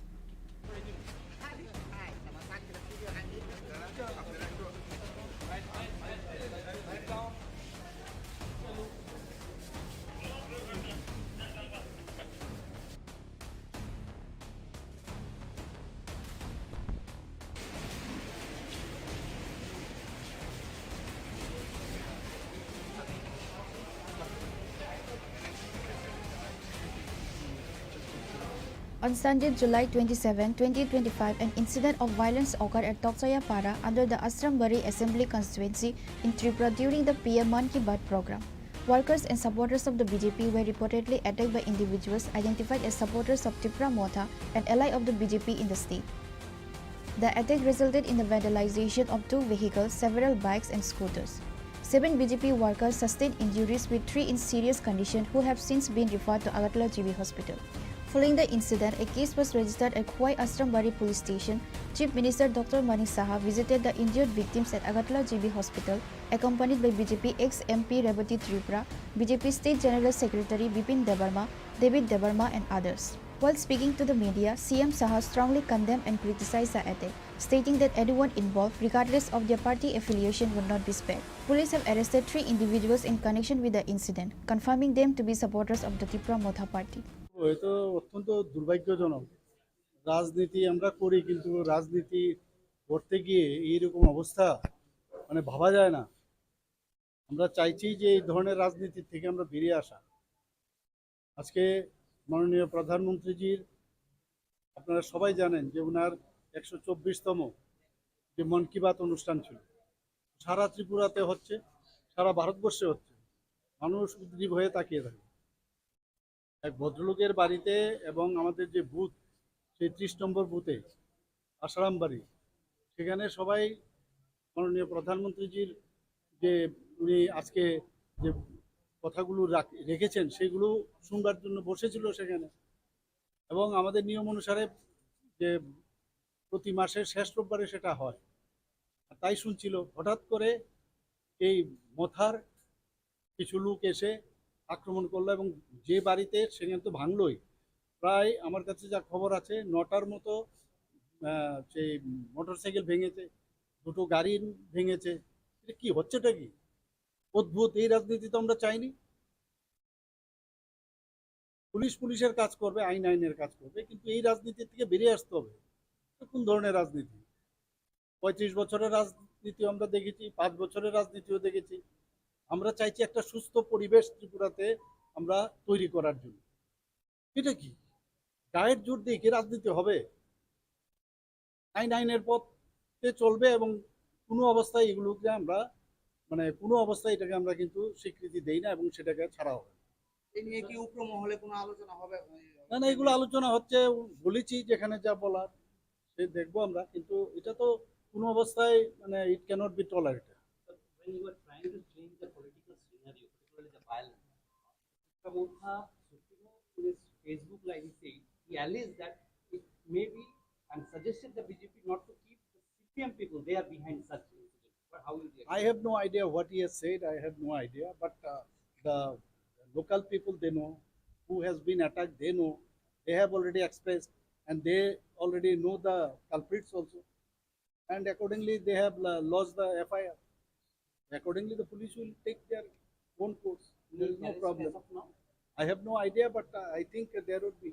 S1: On Sunday, July 27, 2025, an incident of violence occurred at Toksaya Para under the Asrambari Assembly constituency in Tripura during the PM Man Ki Baat program. Workers and supporters of the BJP were reportedly attacked by individuals identified as supporters of Tripura Motha, an ally of the BJP in the state. The attack resulted in the vandalization of 2 vehicles, several bikes and scooters. 7 BJP workers sustained injuries with 3 in serious condition who have since been referred to Agartala GB Hospital. Following the incident, a case was registered at Kuwait Asrambari Police Station. Chief Minister Dr. Manik Saha visited the injured victims at Agartala GB Hospital, accompanied by BJP ex-MP Rebati Tripura, BJP State General Secretary Bipin Debarma, David Debarma, and others. While speaking to the media, CM Saha strongly condemned and criticized the attack, stating that anyone involved, regardless of their party affiliation, would not be spared. Police have arrested 3 individuals in connection with the incident, confirming them to be supporters of the Tripura Motha party.
S2: এটা অত্যন্ত দুর্ভাগ্যজনক। রাজনীতি আমরা করি, কিন্তু রাজনীতি করতে গিয়ে এইরকম অবস্থা মানে ভাবা যায় না। আমরা চাইছি যে এই ধরনের রাজনীতি থেকে আমরা বেরিয়ে আসা। আজকে মাননীয় প্রধানমন্ত্রীজির, আপনারা সবাই জানেন যে ওনার 124তম যে মন কি বাত অনুষ্ঠান ছিল, সারা ত্রিপুরাতে হচ্ছে, সারা ভারতবর্ষে হচ্ছে, মানুষ উদ্গ্রীব হয়ে তাকিয়ে থাকে। এক ভদ্রলোকের বাড়িতে এবং আমাদের যে বুথ, সেই 30 নম্বর বুথে আসারামবাড়ি, সেখানে সবাই মাননীয় প্রধানমন্ত্রীজির যে উনি আজকে যে কথাগুলো রেখেছেন সেগুলো শুনবার জন্য বসেছিল সেখানে। এবং আমাদের নিয়ম অনুসারে যে প্রতি মাসের শেষ রোববারে সেটা হয়, তাই শুনছিল। হঠাৎ করে এই মথার কিছু লোক এসে আক্রমণ করলো এবং যে বাড়িতে সেখানে তো ভাঙলই। প্রায় আমার কাছে যা খবর আছে 9টার মতো সেই মোটরসাইকেল ভেঙেছে, 2টো গাড়ি ভেঙেছে। এটা কি হচ্ছেটা কি অদ্ভুত! এই রাজনীতি তো আমরা চাইনি। পুলিশ পুলিশের কাজ করবে, আইন আইনের কাজ করবে, কিন্তু এই রাজনীতি থেকে বেরিয়ে আসতে হবে। কোন ধরনের রাজনীতি? 35 বছরের রাজনীতি আমরা দেখেছি, 5 বছরের রাজনীতিও দেখেছি। আমরা চাইছি একটা সুস্থ পরিবেশ ত্রিপুরাতে আমরা তৈরি করার জন্য। এটা কি গায়ের জোর দিয়ে কি রাজনীতি হবে? আইন আইনের পথে চলবে এবং কোনো অবস্থায় এগুলোকে আমরা কোনো অবস্থায় এটাকে আমরা কিন্তু স্বীকৃতি দেই না এবং সেটাকে ছাড়া হবে।
S3: এই নিয়ে কি উপর মহলে কোনো আলোচনা হবে?
S2: না না, এগুলো আলোচনা হচ্ছে, বলেছি যেখানে যা বলার সে দেখবো আমরা, কিন্তু এটা তো কোনো অবস্থায় it can't be tolerated.
S3: When you are trying to change the political scenario, particularly the violence, Pramukha Supremo in his Facebook live said he alleged that it may be and suggested the BJP not to keep the CPM people. They are behind such incidents. But how will you?
S2: I have no idea what he has said. I have no idea. But the local people, they know. Who has been attacked, they know. They have already expressed, and they already know the culprits also. And accordingly, they have lodged the FIR. Accordingly, the police will take their own course. There is no problem. I have no idea, but I think there would be.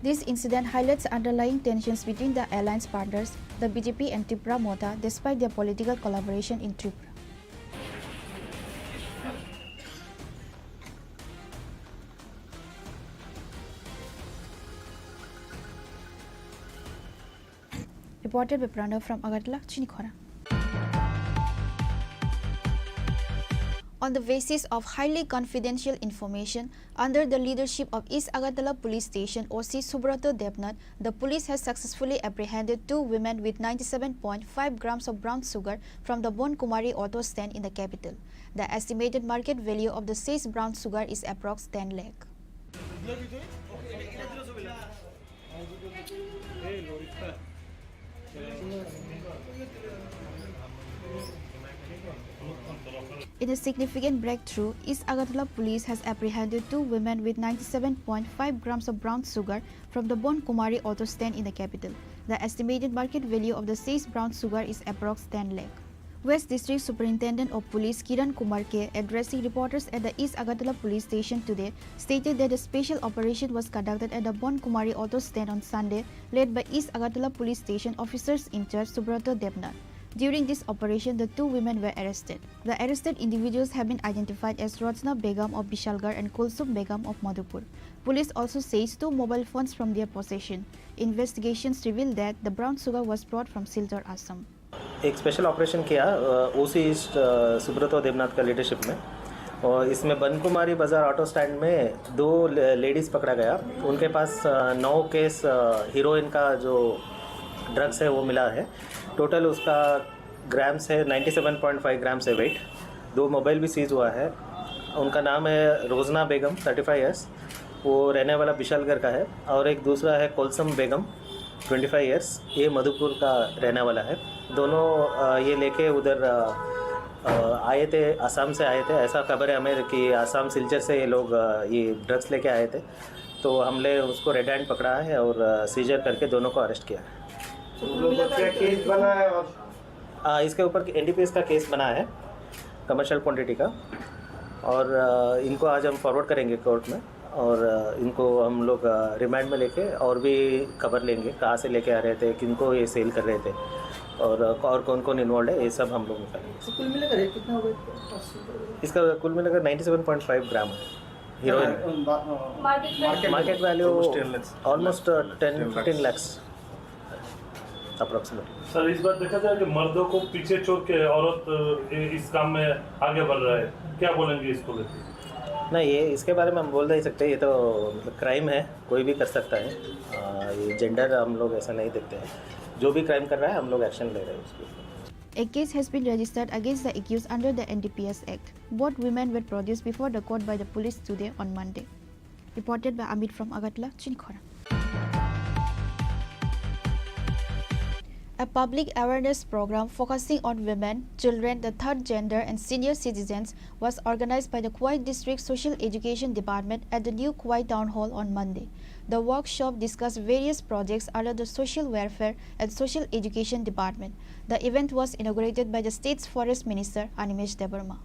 S1: This incident highlights underlying tensions between the alliance partners, the BJP and Tripura Mota, despite their political collaboration in Tripura. Reported by Pranav from Agartala, Chini Khorang. On the basis of highly confidential information, under the leadership of East Agartala Police Station OC Subrato Devnath, the police has successfully apprehended 2 women with 97.5 grams of brown sugar from the Bon Kumari auto stand in the capital. The estimated market value of the seized brown sugar is approx 10 lakh. In a significant breakthrough, East Agartala Police has apprehended 2 women with 97.5 grams of brown sugar from the Bon Kumari auto stand in the capital. The estimated market value of the seized brown sugar is approx 10 lakh. West District Superintendent of Police Kiran Kumar K, addressing reporters at the East Agartala Police Station today, stated that a special operation was conducted at the Bon Kumari auto stand on Sunday, led by East Agartala Police Station officers in charge Subrato Devnath. During this operation, the 2 women were arrested. The arrested individuals have been identified as Rajna Begum of Bishalgarh and Kulsum Begum of Madhupur. Police also says 2 mobile phones from their possession. Investigations reveal that the brown sugar was brought from Silchar, Assam.
S5: एक special operation किया ओसी east Subroto Debnath का leadership में, और इसमें बन कुमारी बाज़ार auto stand में 2 ladies पकड़ा गया। उनके पास 9 केस हीरोइन का जो ड्रग्स है वो मिला है। टोटल उसका ग्राम्स है 97.5 ग्राम्स है वेट। 2 मोबाइल भी सीज हुआ है। उनका नाम है रोजना बेगम 35 ईयर्स, वो रहने वाला विशालगढ़ का है, और एक दूसरा है कोलसम बेगम 25 ईयर्स, ये मधुपुर का रहने वाला है। दोनों ये लेके उधर आए थे, असम से आए थे। ऐसा खबर है हमें कि असम सिलचर से ये लोग ये ड्रग्स लेके आए थे, तो हमने उसको रेड हैंड पकड़ा है और सीजर करके दोनों को अरेस्ट किया है। क्या केस बना है? इसके ऊपर एनडीपीएस का केस बना है, कमर्शियल क्वांटिटी का, और इनको आज हम फॉरवर्ड करेंगे कोर्ट में, और इनको हम लोग रिमांड में लेके और भी खबर लेंगे, कहाँ से लेके आ रहे थे, किनको ये सेल कर रहे थे, और कौन कौन इन्वॉल्व है, ये सब हम लोग निकालेंगे।
S3: कुल मिलाकर कितना होगा?
S5: इसका कुल मिलाकर 97.5 gram heroin. Market value almost 10-15 lakhs approximately.
S7: Sir, इस बार देखा जाए कि मर्दों को पीछे छोड़ के औरत इस काम में आगे बढ़ रहा है, क्या बोलेंगे इसको लेकर?
S5: नहीं, ये इसके बारे में हम बोल नहीं सकते, ये तो मतलब क्राइम है, कोई भी कर सकता है। ये जेंडर हम लोग ऐसा नहीं देखते हैं। जो भी क्राइम कर रहा है हम लोग एक्शन ले रहे हैं उसके ऊपर।
S1: A case has been registered against the accused under the NDPS Act. Both women were produced before the court by the police today on Monday. Reported by Amit from Agatla, Chini Khorang. A public awareness program focusing on women, children, the third gender and senior citizens was organized by the Kuwait District Social Education Department at the new Kuwait Town Hall on Monday. The workshop discussed various projects under the Social Welfare and Social Education Department. The event was inaugurated by the state's Forest Minister Animesh Debarma.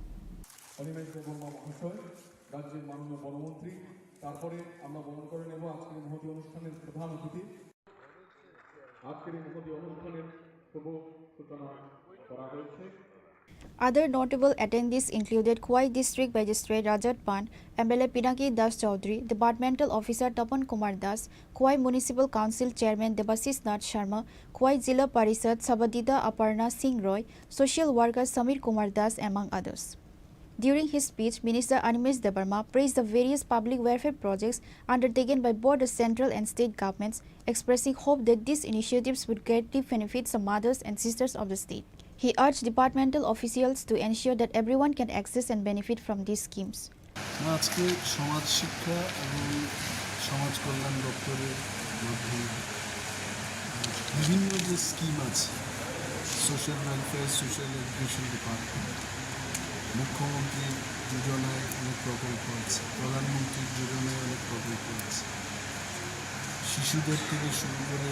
S1: Other notable attendees included Kuwait District Magistrate Rajat Pan, MLA Pinaki Das Chaudhry, Departmental Officer Tapan Kumar Das, Kuwait Municipal Council Chairman Debasis Nath Sharma, Kuwait Zilla Parishad Sabadita Aparna Singh Roy, Social Worker Samir Kumar Das, among others. During his speech, Minister Animesh Debarma praised the various public welfare projects undertaken by both the central and state governments, expressing hope that these initiatives would greatly benefit the mothers and sisters of the state. He urged departmental officials to ensure that everyone can access and benefit from these schemes.
S2: আজকে সমাজ শিক্ষা এবং সমাজ কল্যাণ দপ্তরের মাধ্যমে বিভিন্ন যে scheme আছে social welfare social education department মুখ্যমন্ত্রীর যোজনায় অনেক প্রকল্প আছে প্রধানমন্ত্রীর যোজনায় অনেক প্রকল্প আছে শিশুদের থেকে শুরু করে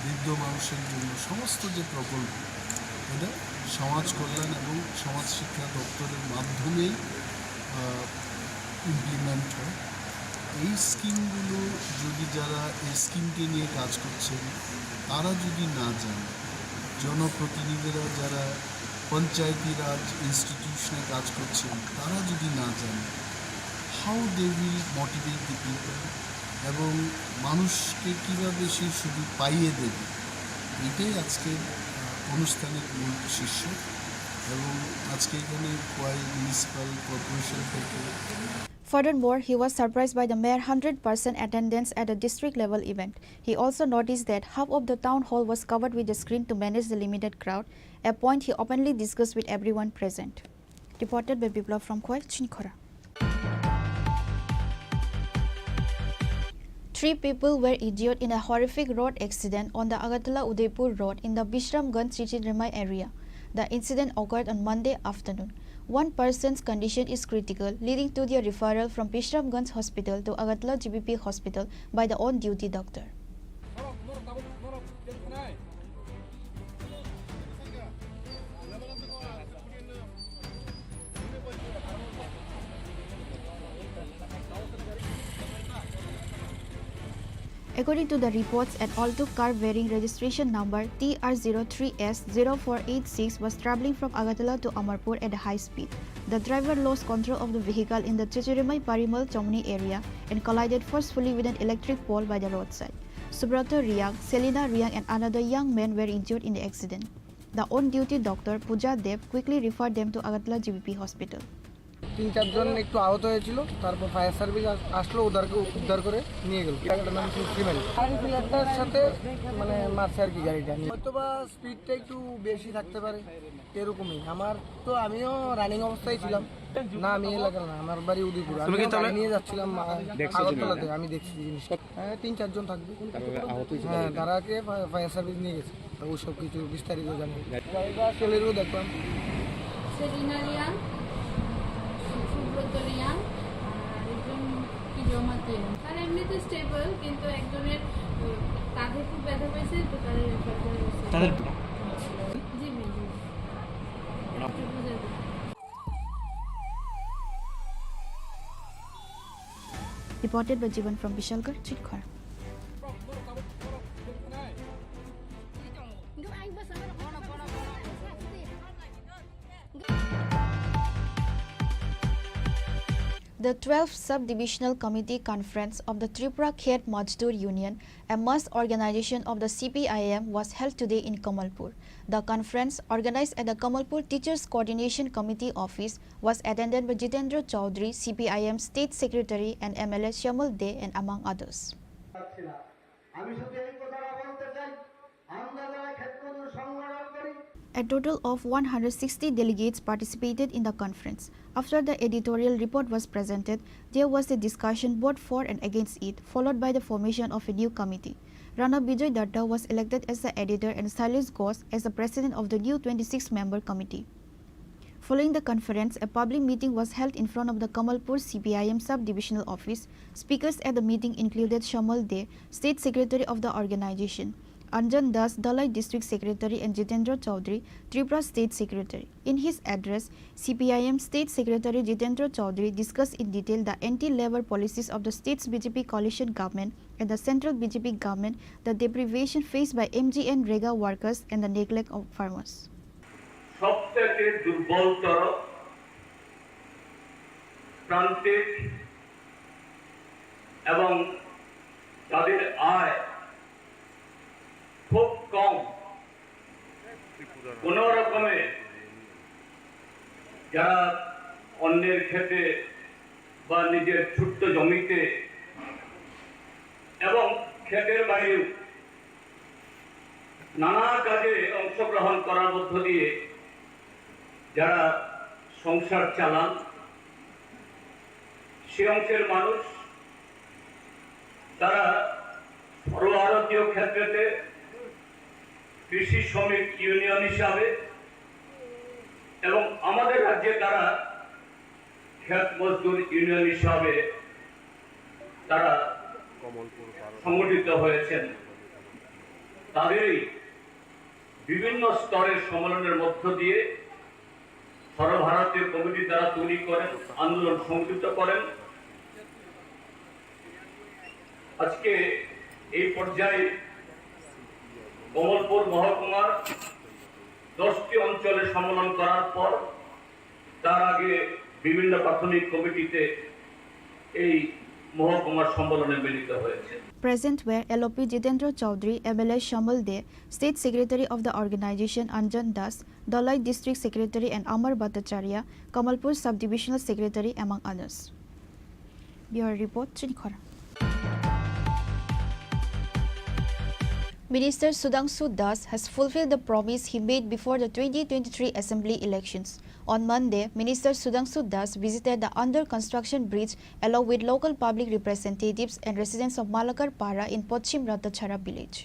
S2: বৃদ্ধ মানুষের জন্য সমস্ত যে প্রকল্প এটা সমাজ কল্যাণ এবং সমাজ শিক্ষা দপ্তরের মাধ্যমেই ইমপ্লিমেন্ট হয় এই স্কিমগুলো যদি যারা এই স্কিমটি নিয়ে কাজ করছেন তারা যদি না জানে জনপ্রতিনিধিরা যারা পঞ্চায়েতি রাজ ইনস্টিটিউশনে কাজ করছেন তারা যদি না জানে how they will motivate the people এবং মানুষকে কীভাবে সে সুযোগ পাইয়ে দেবে এটাই আজকে অনুষ্ঠানের মূল শীর্ষ এবং আজকে এখানে কোয়াই মিউনিসিপ্যাল কর্পোরেশন থেকে
S1: Furthermore, he was surprised by the mere 100% attendance at the district level event. He also noticed that half of the town hall was covered with a screen to manage the limited crowd, a point he openly discussed with everyone present. Reported by Biplav from Kuwait, Chini Khorang. 3 people were injured in a horrific road accident on the Agatala-Udaipur road in the Bishramganj Chichiremai area. The incident occurred on Monday afternoon. One person's condition is critical, leading to their referral from Bishramganj Hospital to Agatala GBP Hospital by the on-duty doctor. According to the reports, an Alto car bearing registration number TR03S0486 was travelling from Agatala to Amarpur at a high speed. The driver lost control of the vehicle in the Chichiremai Parimal Chomni area and collided forcefully with an electric pole by the roadside. Subrata Riang, Selina Riang and another young man were injured in the accident. The on-duty doctor, Pooja Dev, quickly referred them to Agatala GBP Hospital.
S4: 3-4 জন একটু আহত হয়েছিল তারপর fire service আসলো ওদেরকে উদ্ধার করে নিয়ে গেল গাড়িটার নাম ফিমেল গাড়িটার সাথে মানে মারছে আর কি গাড়িটা হয়তো বা স্পিডটা একটু বেশি থাকতে পারে এরকমই আমার তো আমিও রানিং অবস্থায় ছিলাম না আমি এলাকার না আমার বাড়ি উদয়পুর আমি গাড়ি নিয়ে যাচ্ছিলাম আগরতলাতে আমি দেখছি জিনিসটা হ্যাঁ 3-4 জন থাকবে হ্যাঁ তারাকে ফায়ার সার্ভিস নিয়ে গেছে ওই সব কিছু বিস্তারিত জানি গাড়িটা ছেলেরও দেখলাম সেলিনা রিয়াং
S6: আর এমনিতে স্টেবল কিন্তু একজনের কাঁধে খুব ব্যথা পেয়েছে তো তাদের জি জি
S1: Reported by Jivan from Vishalgarh, Chini Khorang. The 12th Sub-Divisional Committee Conference of the Tripura Khet Mazdoor Union, a mass organization of the CPIM, was held today in Kamalpur. The conference, organized at the Kamalpur Teachers Coordination Committee office, was attended by Jitendra Chaudhary, CPIM State Secretary and MLA Shamal De and among others. A total of 160 delegates participated in the conference. After the editorial report was presented, there was a discussion both for and against it, followed by the formation of a new committee. Rana Bijay Datta was elected as the editor and Silas Ghosh as the president of the new 26-member committee. Following the conference, a public meeting was held in front of the Kamalpur CPIM sub-divisional office. Speakers at the meeting included Shamal De, State Secretary of the organization, Anjan Das, Dalai District Secretary, and Jitendra Chaudhary, Tripura State Secretary. In his address, CPIM State Secretary Jitendra Chaudhary discussed in detail the anti-labor policies of the state's BJP coalition government and the central BJP government, the deprivation faced by MGN Rega workers, and the neglect of farmers.
S9: সবথেকে দুর্বলতর প্রান্তিক এবং তাদের আয় খুব কম, কোন রকমে যারা অন্যের ক্ষেতে বা নিজের ছোট্ট জমিতে এবং ক্ষেতের বাইরেও নানা কাজে অংশগ্রহণ করার মধ্য দিয়ে যারা সংসার চালান, সে অংশের মানুষ তারা সর্বভারতীয় ক্ষেত্রে কৃষি শ্রমিক ইউনিয়ন হিসাবে এবং আমাদের রাজ্যে তারা ক্ষেত মজদুর ইউনিয়ন হিসাবে তারা সংগঠিত হয়েছেন। তাদেরই বিভিন্ন স্তরের সম্মেলনের মধ্য দিয়ে সর্বভারতীয় কমিটি তারা তৈরি করেন, আন্দোলন সংযুক্ত করেন। আজকে এই পর্যায়ে কমলপুর মহকুমার 10টি অঞ্চলে সম্মেলন করার পর তার আগে বিভিন্ন প্রাথমিক কমিটিতে এই মহকুমার সম্মেলনে মিলিত হয়েছে।
S1: Present were LOP Jitendra Chaudhary, MLA Shamal De, State Secretary of the organization Anjan Das, Dalai District Secretary and Amar Bhattacharya, Kamalpur Subdivisional Secretary, among others. Bureau Report, Chini Khorang. Minister Sudhanshu Das has fulfilled the promise he made before the 2023 Assembly elections. On Monday, Minister Sudhanshu Das visited the under-construction bridge along with local public representatives and residents of Malakar Para in Pochim Ratachara village.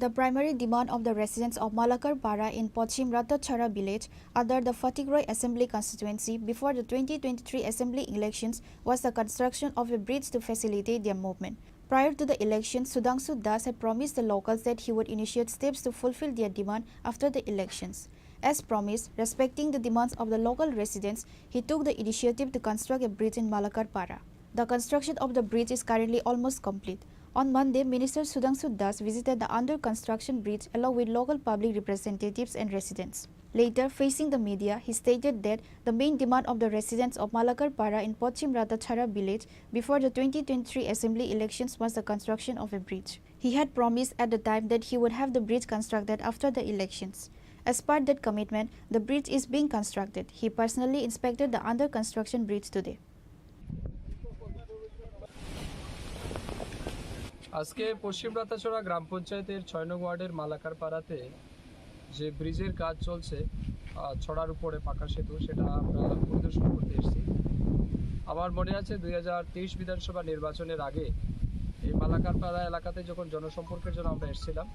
S1: The primary demand of the residents of Malakar Para in Pochim Ratachara village under the Fatigroy Assembly constituency before the 2023 Assembly elections was the construction of a bridge to facilitate their movement. Prior to the election, Sudhanshu Das had promised the locals that he would initiate steps to fulfill their demand after the elections. As promised, respecting the demands of the local residents, he took the initiative to construct a bridge in Malakar Para. The construction of the bridge is currently almost complete. On Monday, Minister Sudhanshu Das visited the under-construction bridge along with local public representatives and residents. Later, facing the media, he stated that the main demand of the residents of Malakar Para in Pochim Ratachara village before the 2023 Assembly elections was the construction of a bridge. He had promised at the time that he would have the bridge constructed after the elections. As part of that commitment, the bridge is being constructed. He personally inspected the under-construction bridge today.
S10: আজকে পশ্চিম রাতাছড়া গ্রাম পঞ্চায়েতের 6 নং ওয়ার্ডের মালাকার পাড়াতে যে ব্রিজের কাজ চলছে ছড়ার উপরে পাকা সেতু, সেটা আমরা পরিদর্শন করতে এসেছি। আমার মনে আছে 2023 বিধানসভা নির্বাচনের আগে এই মালাকার পাড়া এলাকাতে যখন জনসম্পর্কের জন্য আমরা এসেছিলাম,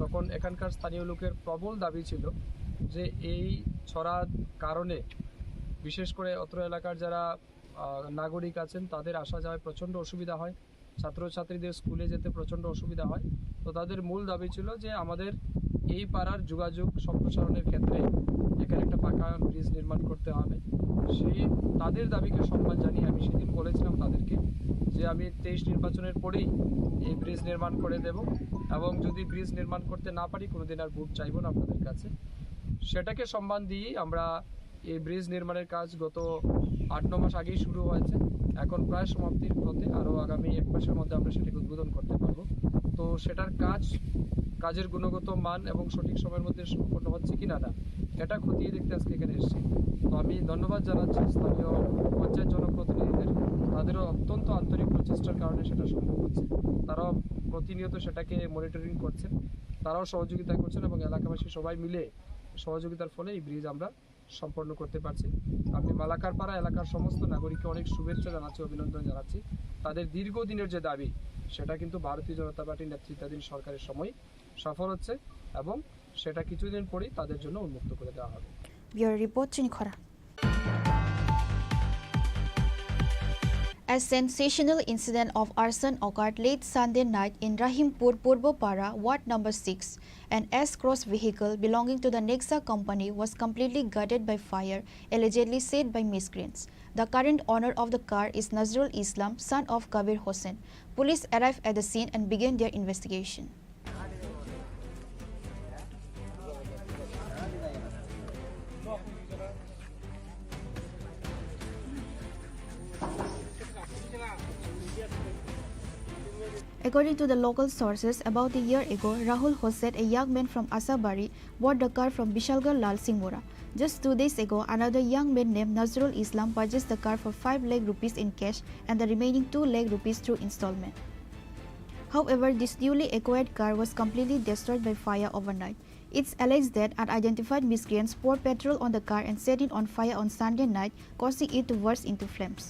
S10: তখন এখানকার স্থানীয় লোকের প্রবল দাবি ছিল যে এই ছড়ার কারণে বিশেষ করে অত্র এলাকার যারা নাগরিক আছেন তাদের আসা যাওয়ায় প্রচণ্ড অসুবিধা হয়, ছাত্রছাত্রীদের স্কুলে যেতে প্রচণ্ড অসুবিধা হয়। তো তাদের মূল দাবি ছিল যে আমাদের এই পাড়ার যোগাযোগ সম্প্রসারণের ক্ষেত্রে এখানে একটা পাকা ব্রিজ নির্মাণ করতে হবে। সেই তাদের দাবিকে সম্মান জানিয়ে আমি সেদিন বলেছিলাম তাদেরকে যে আমি 23 নির্বাচনের পরেই এই ব্রিজ নির্মাণ করে দেব, এবং যদি ব্রিজ নির্মাণ করতে না পারি কোনোদিন আর ভোট চাইব না আপনাদের কাছে। সেটাকে সম্মান দিয়েই আমরা এই ব্রিজ নির্মাণের কাজ গত 8-9 মাস আগেই শুরু হয়েছে, এখন প্রায় সমাপ্তির পথে। আরও আগামী 1 মাসের মধ্যে আমরা সেটাকে উদ্বোধন করতে পারবো। তো সেটার কাজের গুণগত মান এবং সঠিক সময়ের মধ্যে সম্পন্ন হচ্ছে কিনা না এটা খতিয়ে দেখতে আজকে এখানে এসেছি। তো আমি ধন্যবাদ জানাচ্ছি স্থানীয় পঞ্চায়েত জনপ্রতিনিধিদের, তাদেরও অত্যন্ত আন্তরিক প্রচেষ্টার কারণে সেটা সম্ভব হচ্ছে। তারাও প্রতিনিয়ত সেটাকে মনিটরিং করছেন, তারাও সহযোগিতা করছেন এবং এলাকাবাসী সবাই মিলে সহযোগিতার ফলে এই ব্রিজ আমরা সম্পন্ন করতে পারছি। আমি মালাকারপাড়া এলাকার সমস্ত নাগরিককে অনেক শুভেচ্ছা জানাচ্ছি, অভিনন্দন জানাচ্ছি। তাদের দীর্ঘদিনের যে দাবি সেটা কিন্তু ভারতীয় জনতা পার্টির নেতৃত্বাধীন সরকারের সময় সফল হচ্ছে এবং সেটা কিছুদিন পরেই তাদের জন্য উন্মুক্ত করে দেওয়া হবে।
S1: Bureau Report, Chini Khorang. A sensational incident of arson occurred late Sunday night in Rahimpur, Purbopara, Ward number 6. An S-Cross vehicle belonging to the Nexa company was completely gutted by fire, allegedly set by miscreants. The current owner of the car is Nazrul Islam, son of Kabir Hossain. Police arrived at the scene and began their investigation. According to the local sources, about a year ago, Rahul Hossain, a young man from Asabari, bought the car from Bishalgarh Lal Singhmora. Just 2 days ago, another young man named Nazrul Islam purchased the car for 5 lakh rupees in cash and the remaining 2 lakh rupees through installment. However, this newly acquired car was completely destroyed by fire overnight. It's alleged that unidentified miscreants poured petrol on the car and set it on fire on Sunday night, causing it to burst into flames.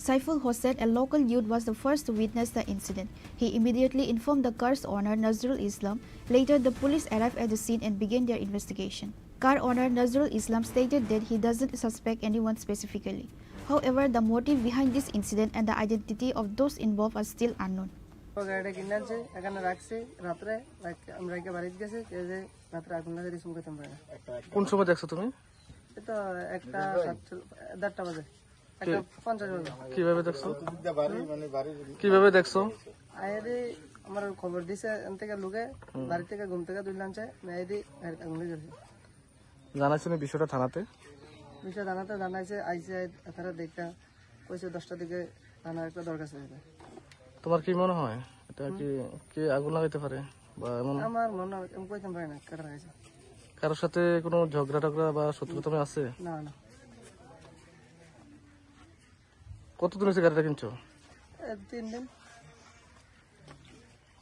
S1: Saiful Hossain, a local youth, was the first to witness the incident. He immediately informed the car's owner, Nazrul Islam. Later, the police arrived at the scene and began their investigation. Car owner Nazrul Islam stated that he doesn't suspect anyone specifically. However, the motive behind this incident and the identity of those involved are still unknown.
S4: গাড়িটা কিনে আনছে, এখানে রাখছি, রাত্রে আমরা বাড়িতে গেছি, রাত্রে আগুন লাগে রিসুম করতে পারি না।
S10: কোন সময় দেখছো তুমি?
S4: এটা 1:30 বাজে।
S10: কিভাবে দেখছো? কিভাবে দেখছো?
S4: আইদি আমার খবর দিছে, এন থেকে লোকে বাড়ি থেকে ঘুম থেকে তুলে আনছে, আইদি আগুন লেগেছে।
S10: জানাইছো না বিষয়টা থানাতে?
S4: বিষয় থানাতে জানাইছে, আইসে তারা দেখা কইছে 10টার দিকে থানার একটা দরকার ছিল।
S10: তোমার কি মনে হয় এটা কি আগুন লাগাইতে পারে বা এমন?
S4: আমার মনে হয় আমি কইতে পারি না কাটা লাগাইছে।
S10: কারোর সাথে কোনো ঝগড়া টগড়া বা শত্রুতা আছে?
S4: না না।
S10: কতদিন হয়েছে গাড়িটা কিনছো?
S4: 3 দিন।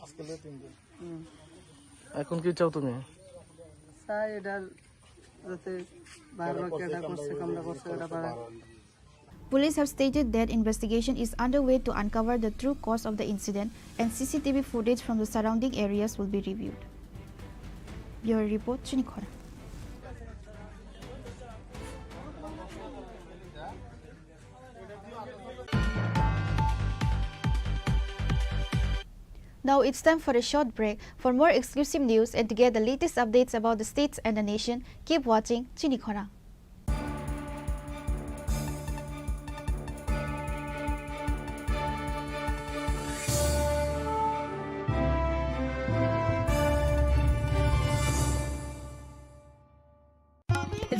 S2: আজকে 3 দিন।
S10: এখন কি চাও তুমি?
S4: চাই এটা যাতে ভালো কেটা করছে, কামটা করছে এটা পারে।
S1: Police have stated that investigation is underway to uncover the true cause of the incident and CCTV footage from the surrounding areas will be reviewed. Bureau Report, Chini Khorang. Now it's time for a short break. For more exclusive news and to get the latest updates about the states and the nation, keep watching Chini Khorang.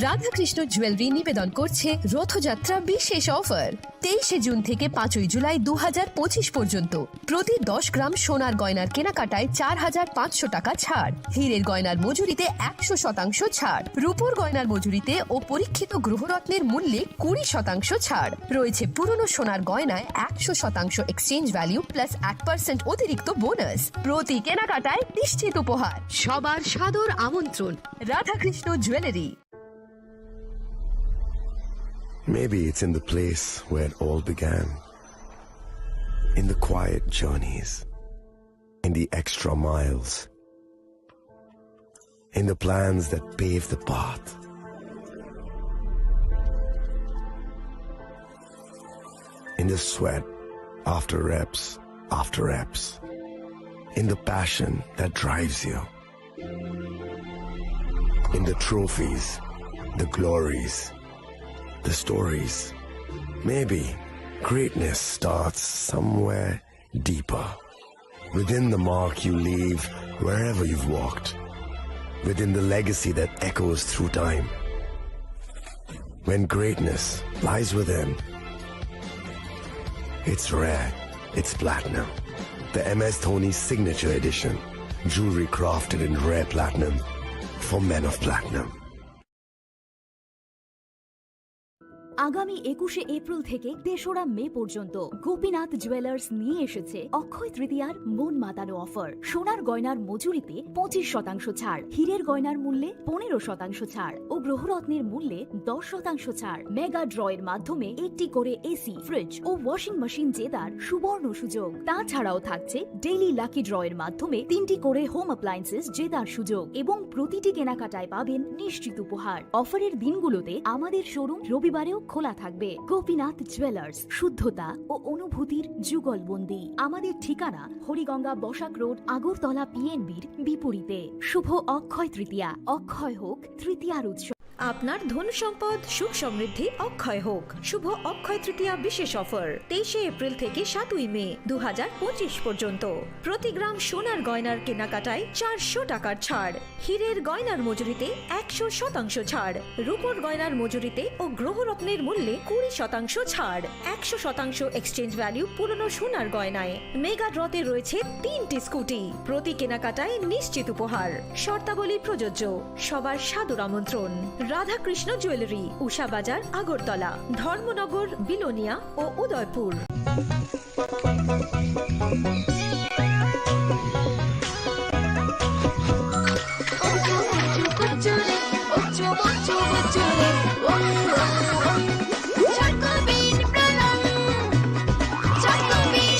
S17: Radhakrishna jewellery নিবেদন করছে রথযাত্রা বিশেষ offer 23শে June থেকে 5ই জুলাই 2025 পর্যন্ত প্রতি 10 গ্রাম সোনার গয়নার কেনাকাটায় 4500 টাকা ছাড়, হীরের গয়নার মজুরিতে 100% ছাড়, রূপোর গয়নার মজুরিতে ও পরীক্ষিত গ্রহরত্নের মূল্যে 20% ছাড় রয়েছে। পুরনো সোনার গয়নায় 100% এক্সচেঞ্জ ভ্যালু প্লাস 1% অতিরিক্ত বোনাস। প্রতি কেনাকাটায় নিশ্চিত উপহার। সবার সাদর আমন্ত্রণ Radhakrishna jewellery.
S14: Maybe it's in the place where it all began. In the quiet journeys. In the extra miles. In the plans that pave the path. In the sweat after reps. In the passion that drives you. In the trophies, the glories, the stories. Maybe greatness starts somewhere deeper. Within the mark you leave wherever you've walked. Within the legacy that echoes through time. When greatness lies within, it's rare, it's platinum. The MS Dhoni Signature Edition. Jewelry crafted in rare platinum for men of platinum.
S16: আগামী 21শে April থেকে 3রা মে পর্যন্ত Gopinath jewellers নিয়ে এসেছে অক্ষয় তৃতীয়ার মন মাতানো offer. সোনার গয়নার মজুরিতে 25% ছাড়, হীরের গয়নার মূল্যে 15% ছাড় ও গ্রহরত্নের মূল্যে 10% ছাড়। মেগা ড্রয়ের মাধ্যমে একটি করে এসি, ফ্রিজ ও ওয়াশিং মেশিন জেতার সুবর্ণ সুযোগ। তাছাড়াও থাকছে ডেইলি লাকি ড্রয়ের মাধ্যমে 3টি করে হোম অ্যাপ্লায়েন্সেস জেতার সুযোগ এবং প্রতিটি কেনাকাটায় পাবেন নিশ্চিত উপহার। অফারের দিনগুলোতে আমাদের শোরুম রবিবারেও খোলা থাকবে। গোপীনাথ জুয়েলার্স, শুদ্ধতা ও অনুভূতির যুগলবন্দি। আমাদের ঠিকানা হরিগঙ্গা বসাক রোড, আগরতলা পিএনবির বিপরীতে। শুভ অক্ষয় তৃতীয়া, অক্ষয় হোক তৃতীয়ার উৎসব।
S17: আপনার ধন সম্পদ সুখ সমৃদ্ধি অক্ষয় হোক। শুভ অক্ষয় তৃতীয়া বিশেষ অফার 23শে এপ্রিল থেকে 7ই মে 2025 পর্যন্ত। প্রতি গ্রাম সোনার গয়নার কেনাকাটায় 400 টাকার ছাড়, হীরের গয়নার মজুরিতে 100% ছাড়, রূপোর গয়নার মজুরিতে ও গ্রহরত্নের মূল্যে 20% ছাড়, 100% এক্সচেঞ্জ ভ্যালু পুরনো সোনার গয়নায়। মেগা ড্রতে রয়েছে 3টি স্কুটি, প্রতি কেনাকাটায় নিশ্চিত উপহার। শর্তাবলী প্রযোজ্য। সবার সাদর আমন্ত্রণ। রাধাকৃষ্ণ জুয়েলারি, উষা বাজার, আগরতলা, ধর্মনগর, বিলোনিয়া ও উদয়পুর।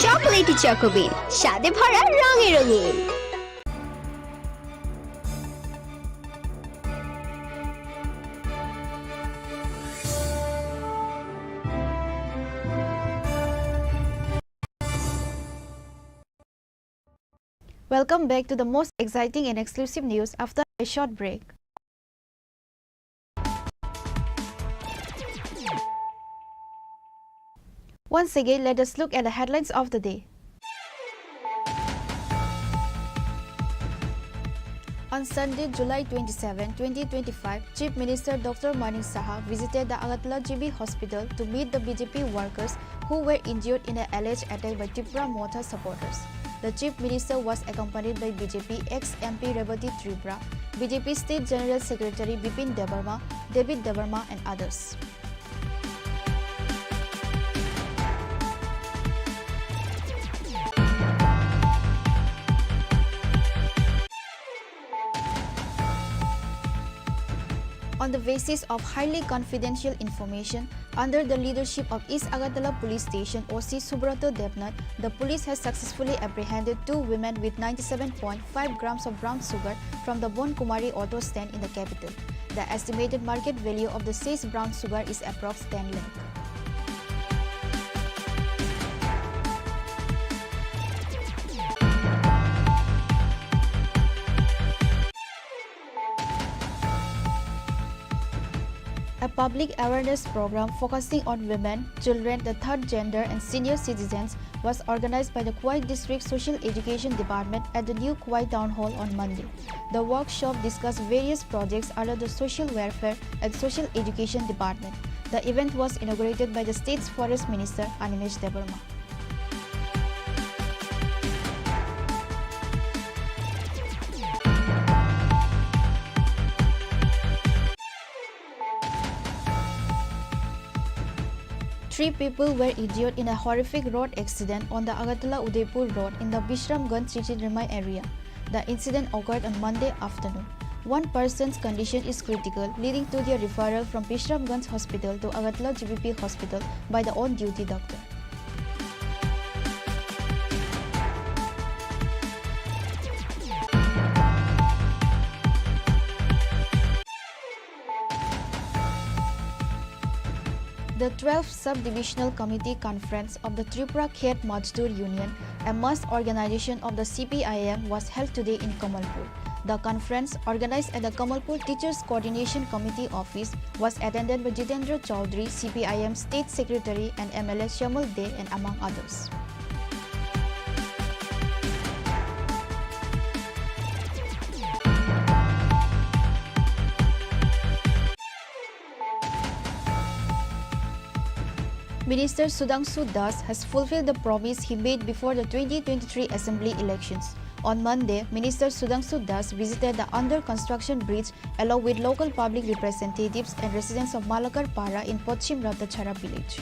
S8: চকোলেটি চকোবিন, স্বাদে ভরা, রঙে রঙিন।
S1: Welcome back to the most exciting and exclusive news after a short break. Once again, let us look at the headlines of the day. On Sunday, July 27, 2025, Chief Minister Dr. Maning Saha visited the Agatla GB Hospital to meet the BJP workers who were injured in an alleged attack by Tripura Motha supporters. The Chief Minister was accompanied by BJP ex-MP Revati Tripura, BJP State General Secretary Bipin Debarma, David Debarma and others. On the basis of highly confidential information, under the leadership of East Agatala Police Station OC Subrato Devnath, the police has successfully apprehended 2 women with 97.5 grams of brown sugar from the Bon Kumari auto stand in the capital. The estimated market value of the seized brown sugar is approx 10 lakh. A public awareness program focusing on women, children, the third gender and senior citizens was organized by the Kuwait District Social Education Department at the new Kuwait Town Hall on Monday. The workshop discussed various projects under the Social Welfare and Social Education Department. The event was inaugurated by the State's Forest Minister Animesh Debarma. Three people were injured in a horrific road accident on the Agatala-Udaipur road in the Bishramganj Chichidrimai area. The incident occurred on Monday afternoon. One person's condition is critical, leading to their referral from Bishramganj Hospital to Agatala GBP Hospital by the on-duty doctor. The 12th Sub-Divisional Committee Conference of the Tripura Khet Mazdoor Union, a mass organization of the CPIM, was held today in Kamalpur. The conference, organized at the Kamalpur Teachers Coordination Committee office, was attended by Jitendra Chaudhary, CPIM State Secretary, and MLA Shamal Dey, and among others. Minister Sudhanshu Das has fulfilled the promise he made before the 2023 Assembly elections. On Monday, Minister Sudhanshu Das visited the under-construction bridge along with local public representatives and residents of Malakar Para in Pochim Ratachara village.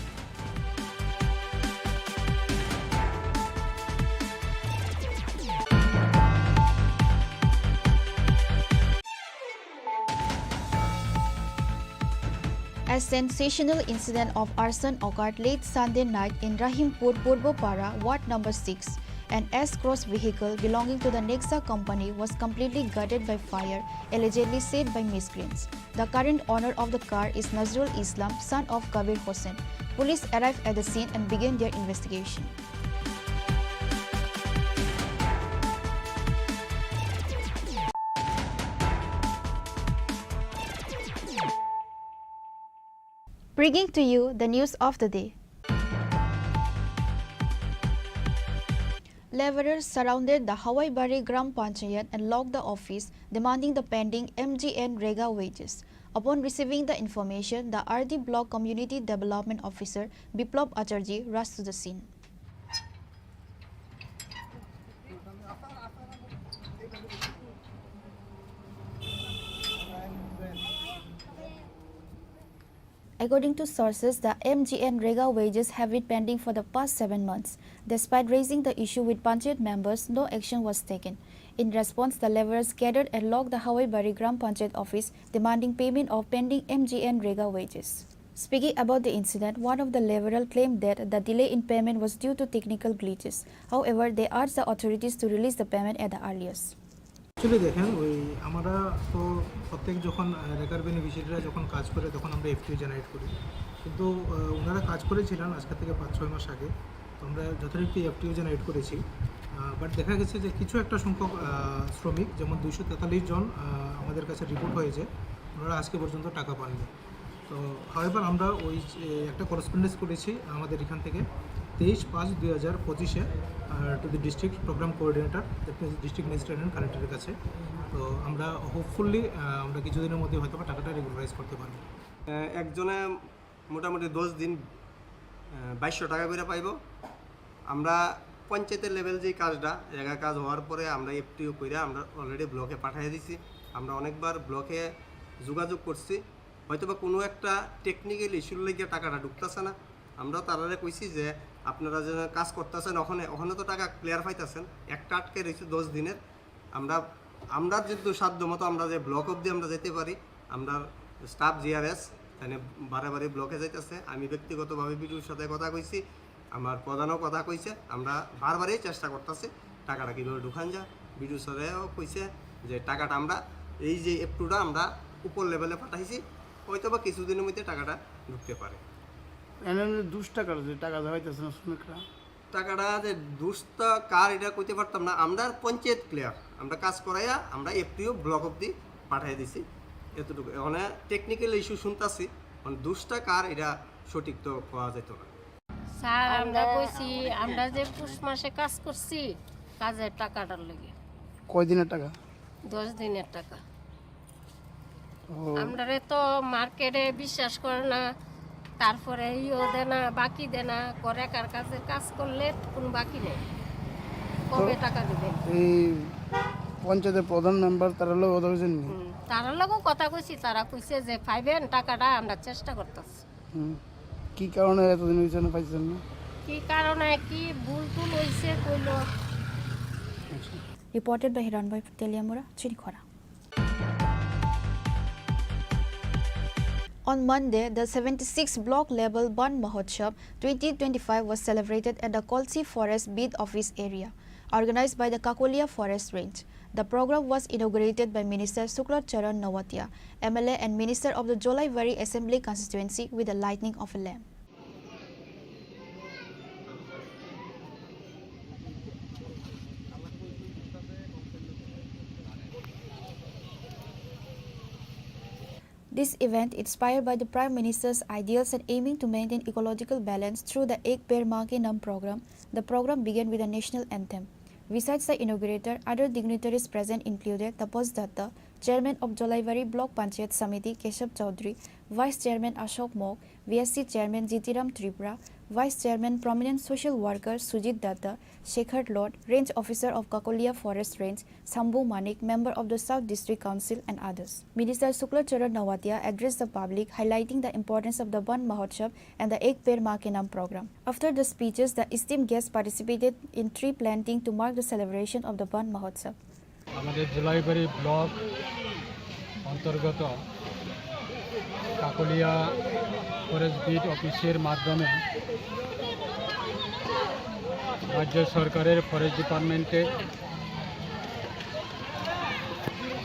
S1: A sensational incident of arson occurred late Sunday night in Rahimpur, Purbopara, Ward number 6. An S-Cross vehicle belonging to the Nexa company was completely gutted by fire, allegedly set by miscreants. The current owner of the car is Nazrul Islam, son of Kabir Hossain. Police arrived at the scene and began their investigation. Bringing to you the news of the day. Laborers surrounded the Hawaii Gram Panchayat and locked the office, demanding the pending MGN Rega wages. Upon receiving the information, the RD Block Community Development Officer Biplab Acharji rushed to the scene. According to sources, the MGN Rega wages have been pending for the past 7 months. Despite raising the issue with Panchayat members, no action was taken. In response, the laborers gathered and locked the Hawaii Gram Panchayat office, demanding payment of pending MGN Rega wages. Speaking about the incident, one of the laborers claimed that the delay in payment was due to technical glitches. However, they urged the authorities to release the payment at the earliest.
S11: Actually দেখেন ওই আমরা তো প্রত্যেক যখন রেকার বেনিফিশিয়ারিরা যখন কাজ করে তখন আমরা এফটিও জেনারেট করি কিন্তু ওনারা কাজ করেছিলেন আজকে থেকে 5-6 মাস আগে তো আমরা যথারীতি এফটিও জেনারেট করেছি বাট দেখা গেছে যে কিছু একটা সংখ্যক শ্রমিক যেমন 243 জন আমাদের কাছে রিপোর্ট হয়েছে ওনারা আজকে পর্যন্ত টাকা পাননি তো হাওয়েভার আমরা ওই একটা করেসপন্ডেন্স করেছি আমাদের এখান থেকে 23/5/2025 to the district program coordinator district magistrate and কালেক্টরের কাছে তো আমরা হোপফুলি আমরা কিছুদিনের মধ্যে হয়তো টাকাটা রেগুলারাইজ করতে পারব
S4: একজনে মোটামুটি 10 দিন 2200 টাকা করে পাইব আমরা পঞ্চায়েতের লেভেল যে কাজটা জায়গা কাজ হওয়ার পরে আমরা এফটিও কইরা আমরা অলরেডি ব্লকে পাঠিয়ে দিছি আমরা অনেকবার ব্লকে যোগাযোগ করছি হয়তোবা কোনো একটা টেকনিক্যাল ইস্যুর লাগি টাকাটা ঢুকতেছে না আমরা তারারে কইছি যে আপনারা যে কাজ করতেছেন ওখানে তো টাকা ক্লিয়ার পাইতেছেন একটা আটকে রয়েছে 10 দিনের আমরা যেহেতু সাধ্য মতো আমরা যে ব্লক অবধি আমরা যেতে পারি আমরা স্টাফ জিআরএস তাই বারে ব্লকে যাইতেছে আমি ব্যক্তিগতভাবে বিডিওর সাথে কথা কইছি আমার প্রধানও কথা কইছে আমরা বারবারই চেষ্টা করতেছি টাকাটা কীভাবে ঢুকান যায় বিডিও স্যারেও কইছে যে টাকাটা আমরা এই যে এফটুটা আমরা উপর লেভেলে পাঠাইছি হয়তো বা কিছুদিনের মধ্যে টাকাটা ঢুকতে পারে টাকাটা যে দুষ্ট কার এটা কইতে পারতাম না আমরা পঞ্চায়েত ক্লিয়ার আমরা কাজ করাইয়া আমরা এফটিও ব্লক অবধি পাঠিয়ে দিছি এতটুকু মানে টেকনিক্যাল ইস্যু শুনতাছি মানে দুষ্টা কার এটা সঠিক তো পাওয়া যেত না
S12: স্যার আমরা কইছি আমরা যে পুষ মাসে কাজ করছি কাজের টাকাটার লাগে
S11: কয়দিনের টাকা
S12: 10 দিনের টাকা আমরারে তো মার্কেটে বিশ্বাস করে না তারপরে ইও দেনা বাকি দেনা করে কার কাছে কাজ করলে কোনো বাকি নেই কবে টাকা দিবেন
S11: এই পঞ্চায়েতের প্রধান মেম্বার তারা লোক কথা কইছেন
S12: তারা লগও কথা কইছি তারা কইছে যে পাইবেন টাকাটা আমরা চেষ্টা করতেছি
S11: কি কারণে এতদিন হইছে না পাইছেন না
S12: কি কারণে কি ভুল টুল হইছে কইলো
S1: Reported by Hiranbhai Teliamura, Chini Khorang. On Monday, the 76th block level Ban Mahotsav 2025 was celebrated at the Kolsi Forest Bid Office area, organized by the Kakolia Forest Range. The program was inaugurated by Minister Sukla Charan Nawatia, MLA and Minister of the Jolaivari Assembly constituency with the lighting of a lamp. This event, inspired by the Prime Minister's ideals and aiming to maintain ecological balance through the Ek Peड़ Maa Ke Naam program, the program began with a national anthem. Besides the inaugurator, other dignitaries present included Tapos Datta, Chairman of Jolaivari Block Panchayat Samiti Keshav Chaudhary, Vice Chairman Ashok Mok, VSC Chairman Jitiram Tripura, Vice Chairman, Prominent Social Worker Sujit Datta, Shekhar Lord, Range Officer of Kakolia Forest Range, Sambu Manik, Member of the South District Council and others. Minister Shukla Charan Nawatia addressed the public, highlighting the importance of the Ban Mahotsav and the Ek Peड़ Maa Ke Naam program. After the speeches, the esteemed guests participated in tree planting to mark the celebration of the Ban Mahotsav.
S10: আমাদের Julaibari block অন্তর্গত Kakatiya forest beat অফিসের মাধ্যমে রাজ্য সরকারের forest ডিপার্টমেন্টে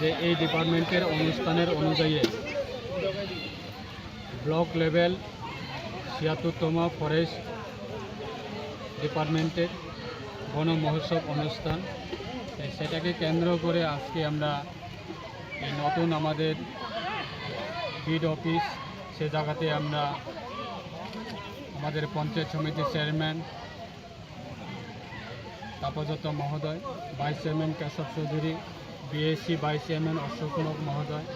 S10: যে এই ডিপার্টমেন্টের অনুষ্ঠানের অনুযায়ী ব্লক লেভেল ৭৬তম ফরেস্ট ডিপার্টমেন্টের বন মহোৎসব অনুষ্ঠান, সেটাকে কেন্দ্র করে আজকে আমরা এই নতুন আমাদের বিড অফিস সে জায়গাতে আমরা আমাদের পঞ্চায়েত সমিতির চেয়ারম্যান তাপজত মহোদয়, vice chairman Keshab Chowdhury, BSC vice chairman Ashok মহোদয়,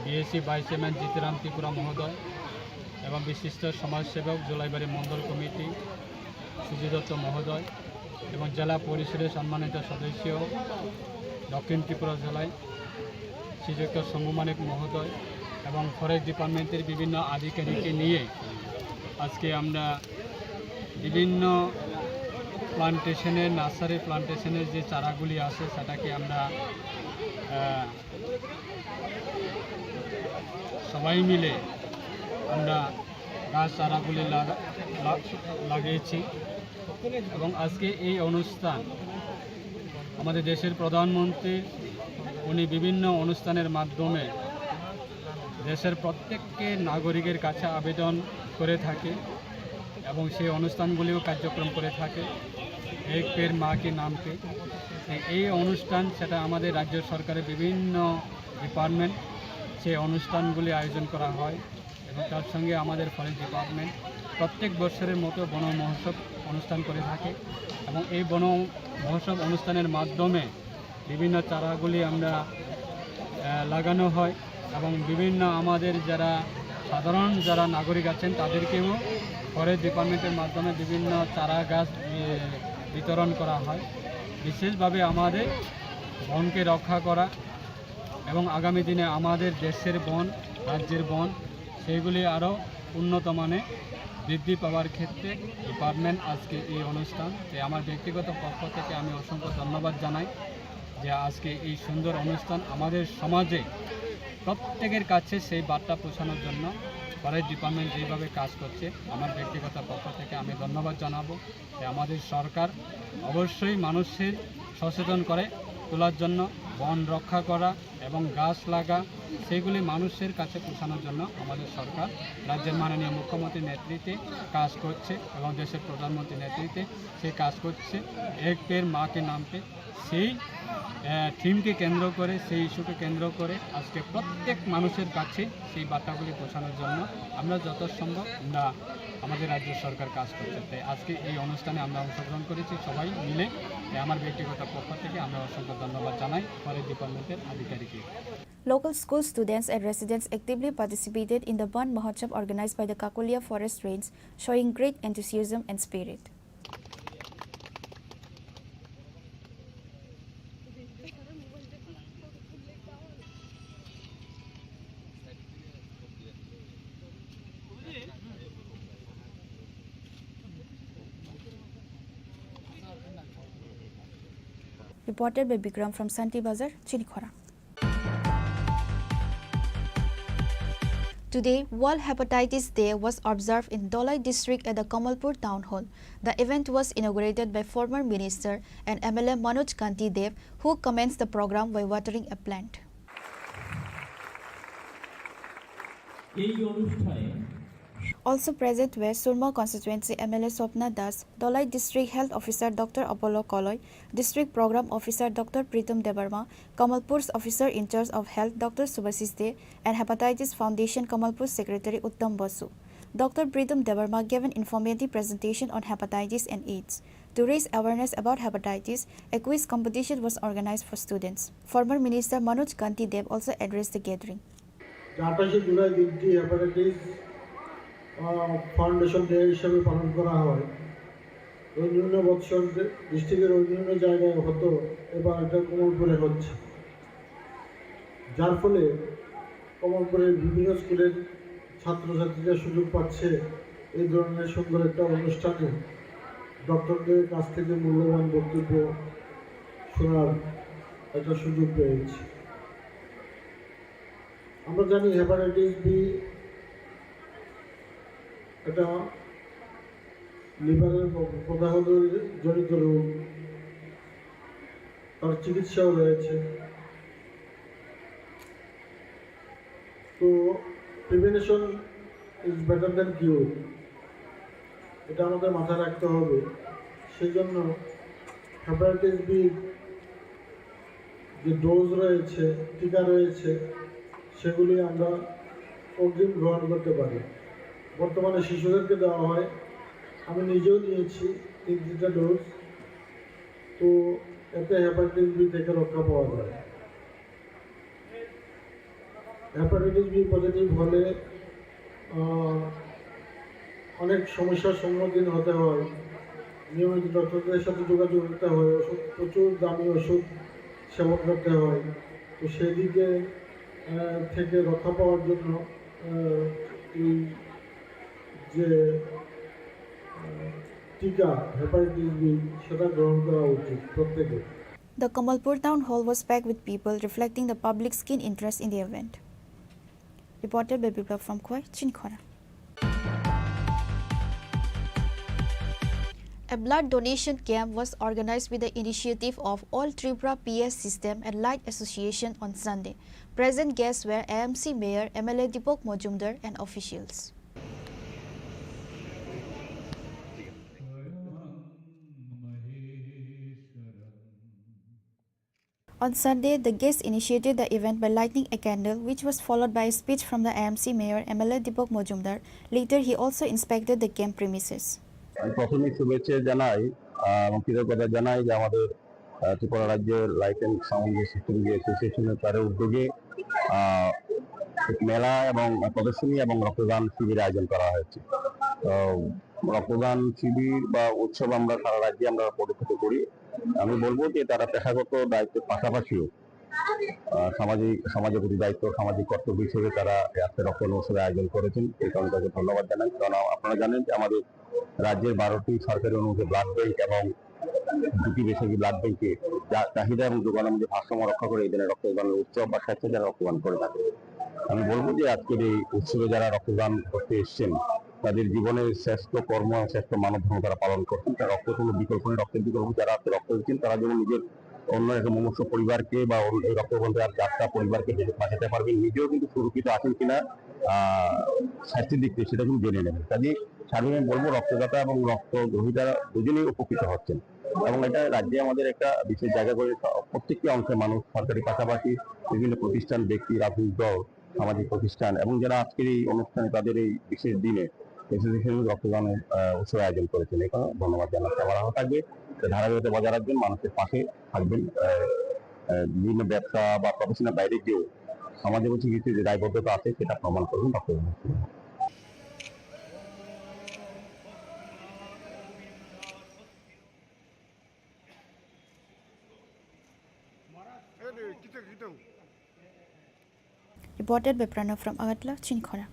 S10: BSC vice chairman Jitram Tripura মহোদয় এবং বিশিষ্ট সমাজসেবক জুলাইবাড়ি মণ্ডল কমিটি সুজিত দত্ত মহোদয় এবং জেলা পরিষদের সম্মানিত সদস্য দক্ষিণ ত্রিপুরা জেলায় শ্রীযুক্ত শম্ভু মানিক মহোদয় এবং ফরেস্ট ডিপার্টমেন্টের বিভিন্ন আধিকারিককে নিয়ে আজকে আমরা বিভিন্ন প্লান্টেশনের নার্সারি প্লান্টেশনের যে চারাগুলি আছে সেটাকে আমরা সবাই মিলে আমরা গাছ চারাগুলি লাগিয়েছি এবং আজকে এই অনুষ্ঠান আমাদের দেশের প্রধানমন্ত্রী উনি বিভিন্ন অনুষ্ঠানের মাধ্যমে দেশের প্রত্যেককে নাগরিকের কাছে আবেদন করে থাকে এবং সেই অনুষ্ঠানগুলিও কার্যক্রম করে থাকে এক পেড় মা কে নাম পে। এই অনুষ্ঠান সেটা আমাদের রাজ্য সরকারের বিভিন্ন ডিপার্টমেন্ট সেই অনুষ্ঠানগুলি আয়োজন করা হয় এবং তার সঙ্গে আমাদের ফরেস্ট ডিপার্টমেন্ট প্রত্যেক বছরের মতো বন মহোৎসব অনুষ্ঠান করে থাকে এবং এই বন মহোৎসব অনুষ্ঠানের মাধ্যমে বিভিন্ন চারাগুলি আমরা লাগানো হয় এবং বিভিন্ন আমাদের যারা সাধারণ যারা নাগরিক আছেন তাদেরকেও ফরেস্ট ডিপার্টমেন্টের মাধ্যমে বিভিন্ন চারা গাছ বিতরণ করা হয়। বিশেষভাবে আমাদের বনকে রক্ষা করা এবং আগামী দিনে আমাদের দেশের বন রাজ্যের বন সেইগুলি আরও উন্নত মানে বৃদ্ধি পাওয়ার ক্ষেত্রে ডিপার্টমেন্ট আজকে এই অনুষ্ঠান। আমার ব্যক্তিগত পক্ষ থেকে আমি অসংখ্য ধন্যবাদ জানাই যে আজকে এই সুন্দর অনুষ্ঠান আমাদের সমাজে প্রত্যেকের কাছে সেই বার্তা পৌঁছানোর জন্য ফরেস্ট ডিপার্টমেন্ট যেভাবে কাজ করছে আমার ব্যক্তিগত পক্ষ থেকে আমি ধন্যবাদ জানাবো যে আমাদের সরকার অবশ্যই মানুষের সচেতন করে তোলার জন্য বন রক্ষা করা এবং গাছ লাগা সেগুলি মানুষের কাছে পৌঁছানোর জন্য আমাদের সরকার রাজ্যের মাননীয় মুখ্যমন্ত্রীর নেতৃত্বে কাজ করছে এবং দেশের প্রধানমন্ত্রীর নেতৃত্বে সে কাজ করছে এক পেড় মা কে নাম পে। সেই থিমকে কেন্দ্র করে সেই ইস্যুকে কেন্দ্র করে আজকে প্রত্যেক মানুষের কাছে সেই বার্তাগুলি পৌঁছানোর জন্য আমরা যত সম্ভব আমরা আমাদের রাজ্য সরকার কাজ করছে। তাই আজকে এই অনুষ্ঠানে আমরা অংশগ্রহণ করেছি সবাই মিলে। আমার ব্যক্তিগত পক্ষ থেকে আমরা অসংখ্য ধন্যবাদ জানাই ফরেস্ট ডিপার্টমেন্টের আধিকারিককে।
S1: Local school students and residents actively participated in the Ban Mahotsav organized by the Kakolia Forest Range, showing great enthusiasm and spirit. Reported by Bikram from Santi Bazar, Chini Khorang. Today, World Hepatitis Day was observed in Dolai district at the Kamalpur Town Hall. The event was inaugurated by former Minister and MLA Manoj Kanti Dev, who commenced the program by watering a plant. Also present were Surma Constituency MLA Swapna Das, Dolai District Health Officer Dr. Apollo Koloi, District Program Officer Dr. Pritam Debarma, Kamalpur's Officer in charge of Health Dr. Subhasis De, and Hepatitis Foundation Kamalpur Secretary Uttam Basu. Dr. Pritam Debarma gave an informative presentation on hepatitis and AIDS. To raise awareness about hepatitis, a quiz competition was organized for students. Former Minister Manoj Kanti Dev also addressed the gathering.
S11: Foundation day হিসেবে পালন করা হয়। অন্যান্য বৎসর ডিস্ট্রিক্টের অন্যান্য জায়গায় হতো, এবার এটা কমলপুরে হচ্ছে, যার ফলে কমলপুরের বিভিন্ন স্কুলের ছাত্রছাত্রীরা সুযোগ পাচ্ছে এই ধরনের সুন্দর একটা অনুষ্ঠানে ডক্টরদের কাছ থেকে মূল্যবান বক্তব্য শোনার একটা সুযোগ পেয়েছে। আমরা জানি হেপাটাইটিস বি এটা লিভারের প্রদাহ জনিত রোগ, তার চিকিৎসাও রয়েছে। তো প্রিভেনশন ইজ বেটার দ্যান কিউর, এটা আমাদের মাথায় রাখতে হবে। সেই জন্য হেপাটাইটিস বি যে ডোজ রয়েছে, টিকা রয়েছে, সেগুলি আমরা অগ্রিম গ্রহণ করতে পারি। বর্তমানে শিশুদেরকে দেওয়া হয়, আমি নিজেও নিয়েছি 3টা ডোজ। তো এতে হেপাটাইটিস বি থেকে রক্ষা পাওয়া যায়। হেপাটাইটিস বি পজিটিভ হলে অনেক সমস্যার সম্মুখীন হতে হয়, নিয়মিত ডক্টরদের সাথে যোগাযোগ করতে হয়, ওষুধ প্রচুর দামি ওষুধ সেবন করতে হয়। তো সেদিকে থেকে রক্ষা পাওয়ার জন্য এই যে টিকা হেপাটাইটিস বি সেটা গ্রহণ করা উচিত প্রত্যেকে।
S1: The Kamalpur town hall was packed with people, reflecting the public's keen interest in the event. Reported by Biplab from Khoi, Chini Khorang. A blood donation camp was organized with the initiative of All Tripura PS System and Light Association on Sunday. Present guests were AMC Mayor MLA Dipok Mojumdar and officials. On Sunday, the guests initiated the event by lighting a candle, which was followed by a speech from the AMC Mayor MLA Dipok Mojumdar. Later, he also inspected the camp premises.
S13: প্রথমে শুভেচ্ছা জানাই এবং কৃতজ্ঞতা জানাই যে আমাদের ত্রিপুরা রাজ্যের light and sound system যে অ্যাসোসিয়েশনের তার উদ্যোগে মেলা এবং প্রদর্শনী এবং রক্তদান শিবির আয়োজন করা হয়েছে। তো রক্তদান শিবির বা উৎসব আমরা সারা রাজ্যে আমরা পরিচালিত করি। আমি বলবো যে তারা পেশাগত দায়িত্বের পাশাপাশিও সমাজের প্রতি দায়িত্ব, সামাজিক কর্তব্য হিসেবে তারা আজকে রক্তদান উৎসবের আয়োজন করেছেন। এই কারণে তাকে ধন্যবাদ জানাই। কারণ আপনারা জানেন যে আমাদের রাজ্যের 12টি সরকারি অনুমোদিত ব্লাড ব্যাংক এবং 2টি বেসরকারি ব্লাড ব্যাংকে চাহিদা এবং যোগানের মধ্যে ভারসাম্য রক্ষা করে এই দিনের রক্তদানের উৎসব বা স্বেচ্ছায় যারা রক্তদান করে থাকে। আমি বলবো যে আজকের এই উৎসবে যারা রক্তদান করতে এসছেন তাদের জীবনের শ্রেষ্ঠ কর্ম, শ্রেষ্ঠ মানব ধর্ম তারা পালন করছেন। তার রক্ত কোনো বিকল্প নেই, রক্তের বিকল্প যারা রক্ত দিচ্ছেন তারা যেমন নিজের অন্য একটা মুমূর্ষ পরিবারকে বা এই রক্তবন্ধের যাত্রা পরিবারকে বাঁচাতে পারবেন, নিজেও কিন্তু সুরক্ষিত আছেন কিনা স্বাস্থ্যের দিক থেকে সেটা কিন্তু জেনে নেবেন। কাজে সাধারণ বলবো রক্তদাতা এবং রক্ত গ্রহীতারা দুজনেই উপকৃত হচ্ছেন এবং এটা রাজ্যে আমাদের একটা বিশেষ জায়গা করে প্রত্যেকটি অংশের মানুষ, সরকারি পাশাপাশি বিভিন্ন প্রতিষ্ঠান, ব্যক্তি, রাজনৈতিক দল, সামাজিক প্রতিষ্ঠান এবং যারা আজকের এই অনুষ্ঠানে তাদের এই বিশেষ দিনে রক্তদানের উৎসব আয়োজন করেছেন। এখানে ধন্যবাদ জানাতে আমার থাকবে। ধারাবাহিকতা বজায় রাখবেন, মানুষের পাশে থাকবেন। বিভিন্ন ব্যবসা বা প্রফেশনের বাইরে গিয়েও সমাজের প্রতি কিছু যে দায়বদ্ধতা আছে সেটা প্রমাণ করবেন রক্তদান।
S1: Reported by Pranav from Agatla, Chini Khorang.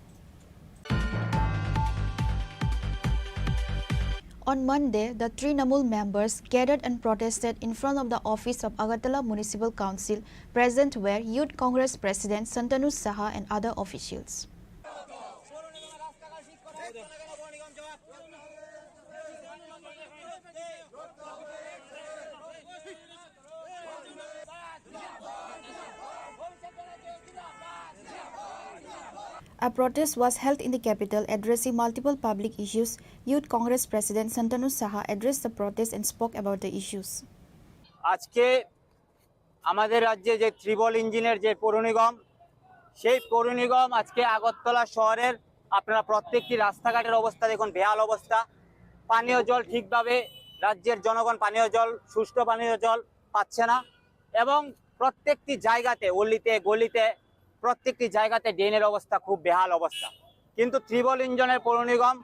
S1: On Monday, the Trinamool members gathered and protested in front of the office of Agatala Municipal Council. Present were Youth Congress President Santanu Saha and other officials. A protest was held in the capital addressing multiple public issues. Youth Congress President Santanu Saha addressed the protest and spoke about the issues.
S15: আজকে আমাদের রাজ্যে যে tribal ইঞ্জিনের যে পৌর নিগম, সেই পৌর নিগম আজকে আগরতলা শহরের আপনারা প্রত্যেকটি রাস্তাঘাটের অবস্থা দেখুন, বেহাল অবস্থা। পানীয় জল ঠিকভাবে রাজ্যের জনগণ পানীয় জল, সুষ্ঠু পানীয় জল পাচ্ছে না এবং প্রত্যেকটি জায়গাতে, অলিতে গলিতে প্রত্যেকটি জায়গাতে ড্রেনের অবস্থা খুব বেহাল অবস্থা। কিন্তু ত্রিবল ইঞ্জিনের পৌর নিগম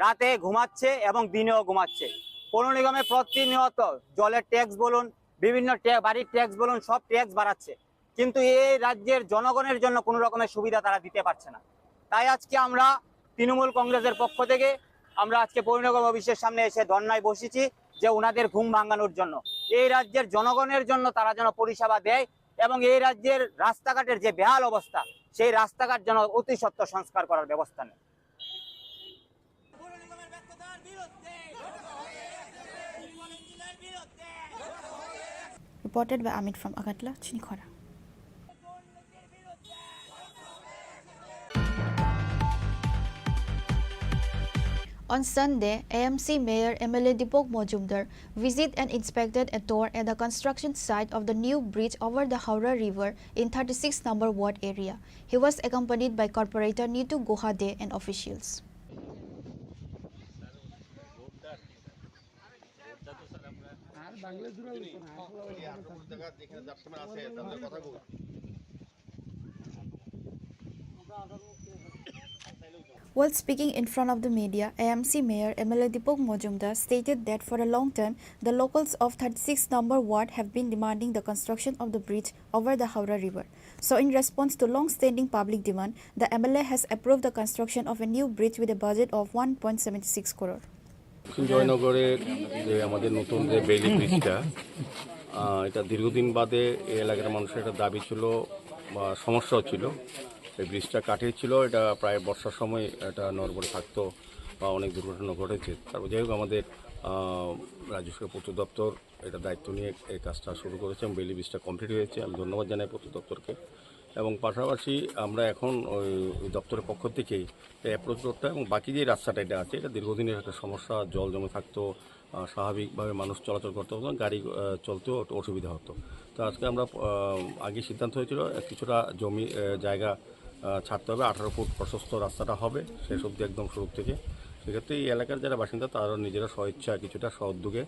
S15: রাতে ঘুমাচ্ছে এবং দিনেও ঘুমাচ্ছে। পৌর নিগমে প্রতিনিয়ত জলের ট্যাক্স বলুন, বিভিন্ন বাড়ির ট্যাক্স বলুন, সব ট্যাক্স বাড়াচ্ছে, কিন্তু এই রাজ্যের জনগণের জন্য কোনো রকমের সুবিধা তারা দিতে পারছে না। তাই আজকে আমরা তৃণমূল কংগ্রেসের পক্ষ থেকে আমরা আজকে পৌর নিগম অফিসের সামনে এসে ধর্নায় বসেছি যে ওনাদের ঘুম ভাঙানোর জন্য, এই রাজ্যের জনগণের জন্য তারা যেন পরিষেবা দেয় এবং এই রাজ্যের রাস্তাঘাটের যে বেহাল অবস্থা সেই রাস্তাঘাট যেন অতি সত্বর সংস্কার করার ব্যবস্থা নেয়।
S1: Reported by Amit from Agatla, Chini Khorang. On Sunday, AMC Mayor MLA Dipok Mojumdar visited and inspected a tour at the construction site of the new bridge over the Haura River in 36 number ward area. He was accompanied by Corporator Nitu Gohade and officials. While speaking in front of the media, AMC Mayor MLA Dipok Mojumdar stated that for a long time, the locals of 36 number ward have been demanding the construction of the bridge over the Haura River. So in response to long-standing public demand, the MLA has approved the construction of a new bridge with a budget of 1.76 crore.
S13: জয়নগরের যে আমাদের নতুন যে Bailey ব্রিজটা, এটা দীর্ঘদিন বাদে এই এলাকার মানুষের একটা দাবি ছিল বা সমস্যাও ছিল। এই ব্রিজটা কাঠের ছিল, এটা প্রায় বর্ষার সময় এটা নড়বড়ে থাকতো বা অনেক দুর্ঘটনা ঘটেছে। তারপর যাই হোক আমাদের রাজ্য সরকার পূর্ত দপ্তর এটা দায়িত্ব নিয়ে এই কাজটা শুরু করেছে এবং বেইলি ব্রিজটা কমপ্লিট হয়েছে। আমি ধন্যবাদ জানাই পূর্ত দপ্তরকে। এবং পাশাপাশি আমরা এখন ওই দপ্তরের পক্ষ থেকেই এই অ্যাপ্রোচ রোডটা এবং বাকি যে রাস্তাটা এটা আছে, এটা দীর্ঘদিনের একটা সমস্যা, জল জমে থাকতো, স্বাভাবিকভাবে মানুষ চলাচল করতে হতো, গাড়ি চলতেও একটু অসুবিধা হতো। তো আজকে আমরা আগে সিদ্ধান্ত হয়েছিল কিছুটা জমি জায়গা ছাড়তে হবে, 18 ফুট প্রশস্ত রাস্তাটা হবে শেষ অবধি একদম শুরু থেকে। সেক্ষেত্রে এই এলাকার যারা বাসিন্দা তারা নিজেরা স্বইচ্ছা কিছুটা স্বউদ্যোগে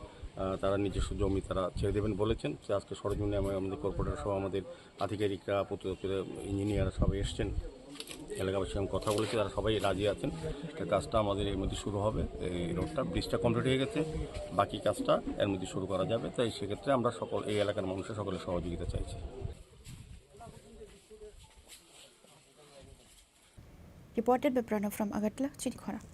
S13: তারা নিজস্ব জমি তারা ছেড়ে দেবেন বলেছেন। আজকে সরজমিনে আমাদের কর্পোরেটর সহ আমাদের আধিকারিকরা, পূর্ত দপ্তরের ইঞ্জিনিয়ার সবাই এসছেন, এলাকাবাসীর সঙ্গে কথা বলেছি, তারা সবাই রাজি আছেন। কাজটা আমাদের এর মধ্যে শুরু হবে। এই রোডটা ব্রিজটা কমপ্লিট হয়ে গেছে, বাকি কাজটা এর মধ্যে শুরু করা যাবে। তাই সেক্ষেত্রে আমরা এই এলাকার মানুষের সকলের সহযোগিতা চাইছি।
S1: Reported by Pranav from Agatla, Chini Khorang.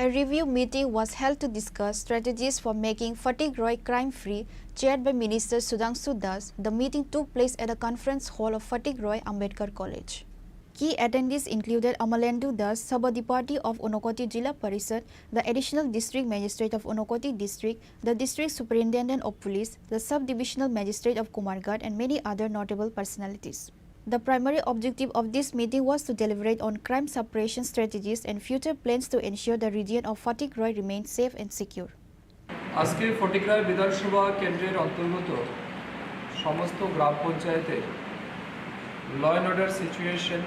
S1: A review meeting was held to discuss strategies for making Fatigue Roy crime-free, chaired by Minister Sudhanshu Das. The meeting took place at the conference hall of Fatigue Roy Ambedkar College. Key attendees included Amalendu Das, Sabadipati of Unakoti Jilla Parishad, the Additional District Magistrate of Unakoti District, the District Superintendent of Police, the Sub-Divisional Magistrate of Kumarghat, and many other notable personalities. The primary objective of this meeting was to deliberate on crime suppression strategies and future plans to ensure the region of Fatigue Roy remains safe and secure.
S10: আজকে ফটিক রায় বিধানসভা কেন্দ্রের অন্তর্গত সমস্ত গ্রাম পঞ্চায়েতের law and order situation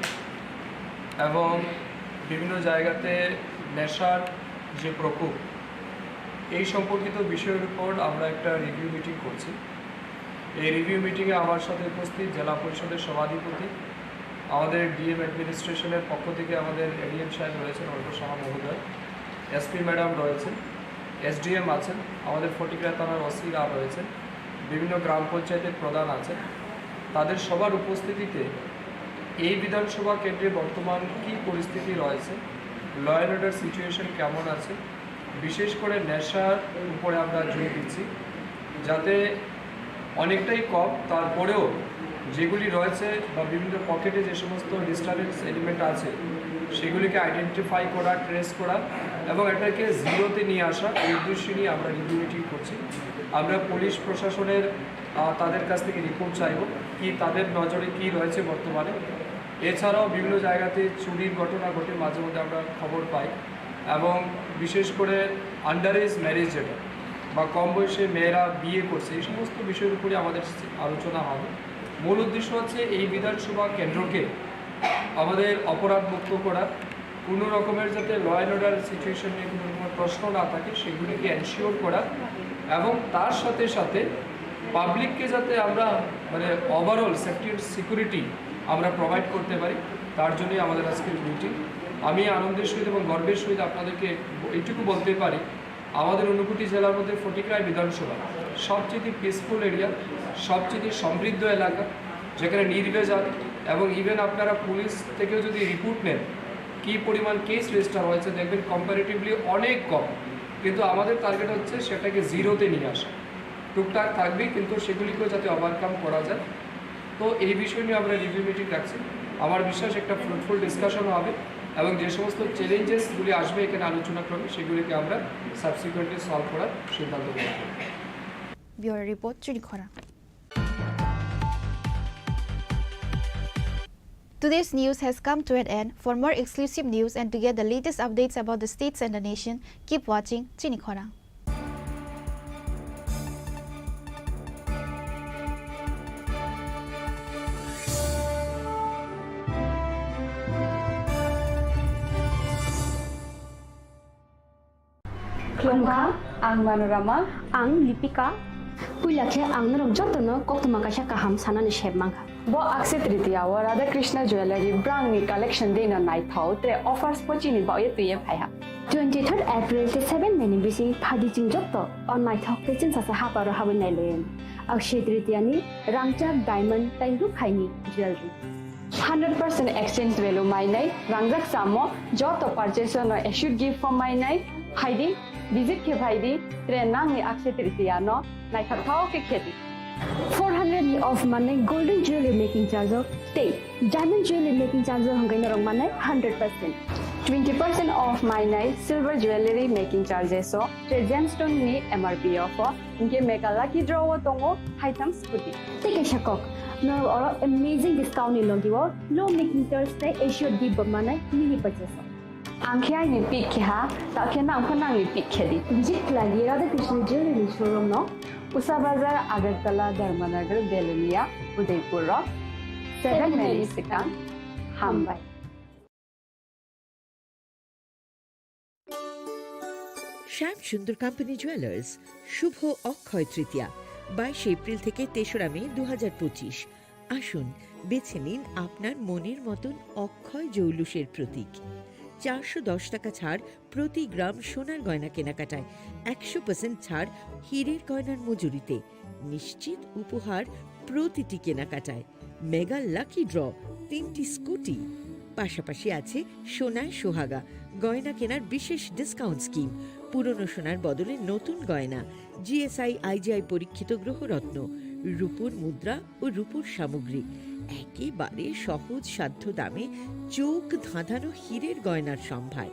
S10: এবং বিভিন্ন জায়গাতে নেশার যে প্রকোপ এই সম্পর্কিত বিষয়ের উপর আমরা একটা রিভিউ মিটিং করছি। এই রিভিউ মিটিংয়ে আমার সাথে উপস্থিত জেলা পরিষদের সভাধিপতি, আমাদের ডিএম অ্যাডমিনিস্ট্রেশনের পক্ষ থেকে আমাদের এডিএম সাহেব রয়েছেন অল্প সাহা মহোদয়, এসপি ম্যাডাম রয়েছেন, এসডিএম আছেন, আমাদের ফটিক রায় থানার ওসিরা রয়েছেন, বিভিন্ন গ্রাম পঞ্চায়েতের প্রধান আছেন। তাদের সবার উপস্থিতিতে এই বিধানসভা কেন্দ্রে বর্তমান কী পরিস্থিতি রয়েছে, ল অ্যান্ড অর্ডার সিচুয়েশন কেমন আছে, বিশেষ করে নেশার উপরে আমরা জোর দিচ্ছি, যাতে অনেকটাই কম, তারপরেও যেগুলি রয়েছে বা বিভিন্ন পকেটে যে সমস্ত ডিস্টারবেন্স এলিমেন্ট আছে সেগুলিকে আইডেন্টিফাই করা, ট্রেস করা এবং এটাকে জিরোতে নিয়ে আসা, এই উদ্দেশ্য নিয়ে আমরা রিভিউ মিটিং করছি। আমরা পুলিশ প্রশাসনের তাদের কাছ থেকে রিপোর্ট চাইব কি তাদের নজরে কি রয়েছে বর্তমানে। এছাড়াও বিভিন্ন জায়গাতে চুরির ঘটনা ঘটে মাঝে মধ্যে আমরা খবর পাই, এবং বিশেষ করে আন্ডার এজ ম্যারেজ যেটা বা কম বয়সে মেয়েরা বিয়ে করছে, এই সমস্ত বিষয়ের উপরে আমাদের আলোচনা হবে। মূল উদ্দেশ্য হচ্ছে এই বিধানসভা কেন্দ্রকে আমাদের অপরাধ মুক্ত করা, কোনো রকমের যাতে ল অ্যান্ড অর্ডার সিচুয়েশন নিয়ে কোনো রকমের প্রশ্ন না থাকে সেগুলিকে এনশিওর করা, এবং তার সাথে সাথে পাবলিককে যাতে আমরা মানে ওভারঅল সেফটি অ্যান্ড সিকিউরিটি আমরা প্রোভাইড করতে পারি, তার জন্যই আমাদের আজকের মিটিং। আমি আনন্দের সহিত এবং গর্বের সহিত আপনাদেরকে এইটুকু বলতে পারি, আমাদের ঊনকোটি জেলার মধ্যে ফটিকরায় বিধানসভা সবচেয়ে পিসফুল এরিয়া, সবচেয়ে সমৃদ্ধ এলাকা, যেখানে নির্ভেজাল এবং ইভেন আপনারা পুলিশ থেকেও যদি রিপোর্ট নেন কী পরিমাণ কেস রেজিস্টার হয়েছে দেখবেন কম্পারেটিভলি অনেক কম। কিন্তু আমাদের টার্গেট হচ্ছে সেটাকে জিরোতে নিয়ে আসা। টুকটাক থাকবেই, কিন্তু সেগুলিকেও যাতে ওভারকাম করা যায়। তো এই বিষয় নিয়ে আমরা রিভিউ মিটিং রাখছি। আমার বিশ্বাস একটা ফ্রুটফুল ডিসকাশন হবে এবং যে সমস্ত চ্যালেঞ্জেসগুলি আসবে এখানে আলোচনা করবে সেগুলিকে আমরা সাবসিকুয়েন্টলি সলভ করার সিদ্ধান্ত নেব।
S1: Bureau Report, Chini Khorang. Today's news has come to an end. For more exclusive news and to get the latest updates about the states and the nation, keep watching Chini Khorang.
S18: Klongka, ang Manorama,
S19: ang Lipika, Pulakhe ang narong jotono koktuma kasha kaham sana ni sheb mangka.
S18: Bo Akshaya Tritiya wa Radha Krishna Jewelry brand ni collection dena night thau tre offers pochini ba ye tuye phaiha.
S19: 23rd April te 7 meni bisi phadi jing jotto on night thau te chin sa ha paro hawen nai len. Akshaya Tritiya ni rangchak diamond tai ru khaini jewelry.
S18: 100% exchange value mainai rangjak samo joto purchase no should give for mainai haidi visit ke bhaidi tre nang ni Akshaya Tritiya no night thau ke kheti.
S19: 400 of money golden jewelry making charge of stay diamond jewelry making charge hangai narong manai 100%.
S18: 20% off mainai silver jewelry making charges so tre gemstone ni MRP offer inke mega lucky draw tongo haitang scooty.
S19: Take a shakok. No or amazing discount ni logiwo low making charge te issue di manai mini purchase.
S18: Angkhya ni pik kha ta khena angkhana ni pik khedi.
S19: Visit lagi Radha Krishna Jewelry showroom no
S18: Usa Bazar, Agartala, Dharmanagar, Belunia, Udaipur, 7 Melisika, Hambai.
S20: Shyam Sundar company jewellers Shubho Akshaya Tritiya 22 April থেকে 3রা মে 2025। আসুন বেছে নিন আপনার মনের মতন অক্ষয় জৌলুসের প্রতীক। 410 টাকা ছাড় প্রতি গ্রাম সোনার গয়না কেনাকাটায়, 100% ছাড় হীরের গয়নার মজুরিতে, নিশ্চিত উপহার প্রতিটি কেনাকাটায়, মেগা লাকি ড্র 3টি স্কুটি। পাশাপাশি আছে সোনায় সোহাগা গয়না কেনার বিশেষ ডিসকাউন্ট স্কিম, পুরনো সোনার বদলে নতুন গয়না, জিএসআই আইজিআই পরীক্ষিত গ্রহরত্ন, রূপোর মুদ্রা ও রূপোর সামগ্রী, একেবারে সহজ সাধ্য দামে চোখ ধাঁধানো হীরের গয়নার সম্ভার।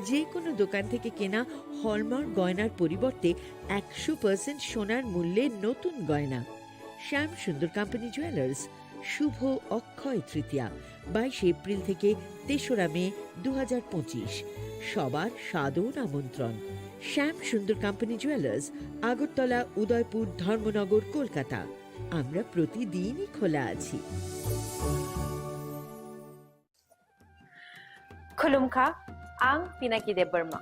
S20: যে কোনো দোকান থেকে কেনা হলমার্ক গয়নার পরিবর্তে 100% সোনার মূল্যে নতুন গয়না। শ্যাম সুন্দর কোম্পানি জুয়েলার্স শুভ অক্ষয় তৃতীয়া 22 এপ্রিল থেকে 3রা মে 2025। সবার সাদর আমন্ত্রণ। শ্যাম সুন্দর কোম্পানি জুয়েলার্স, আগরতলা, উদয়পুর, ধর্মনগর, কলকাতা। আমরা প্রতিদিনই খোলা আছি।
S21: Khulumkha, ang Pinaki de Burma.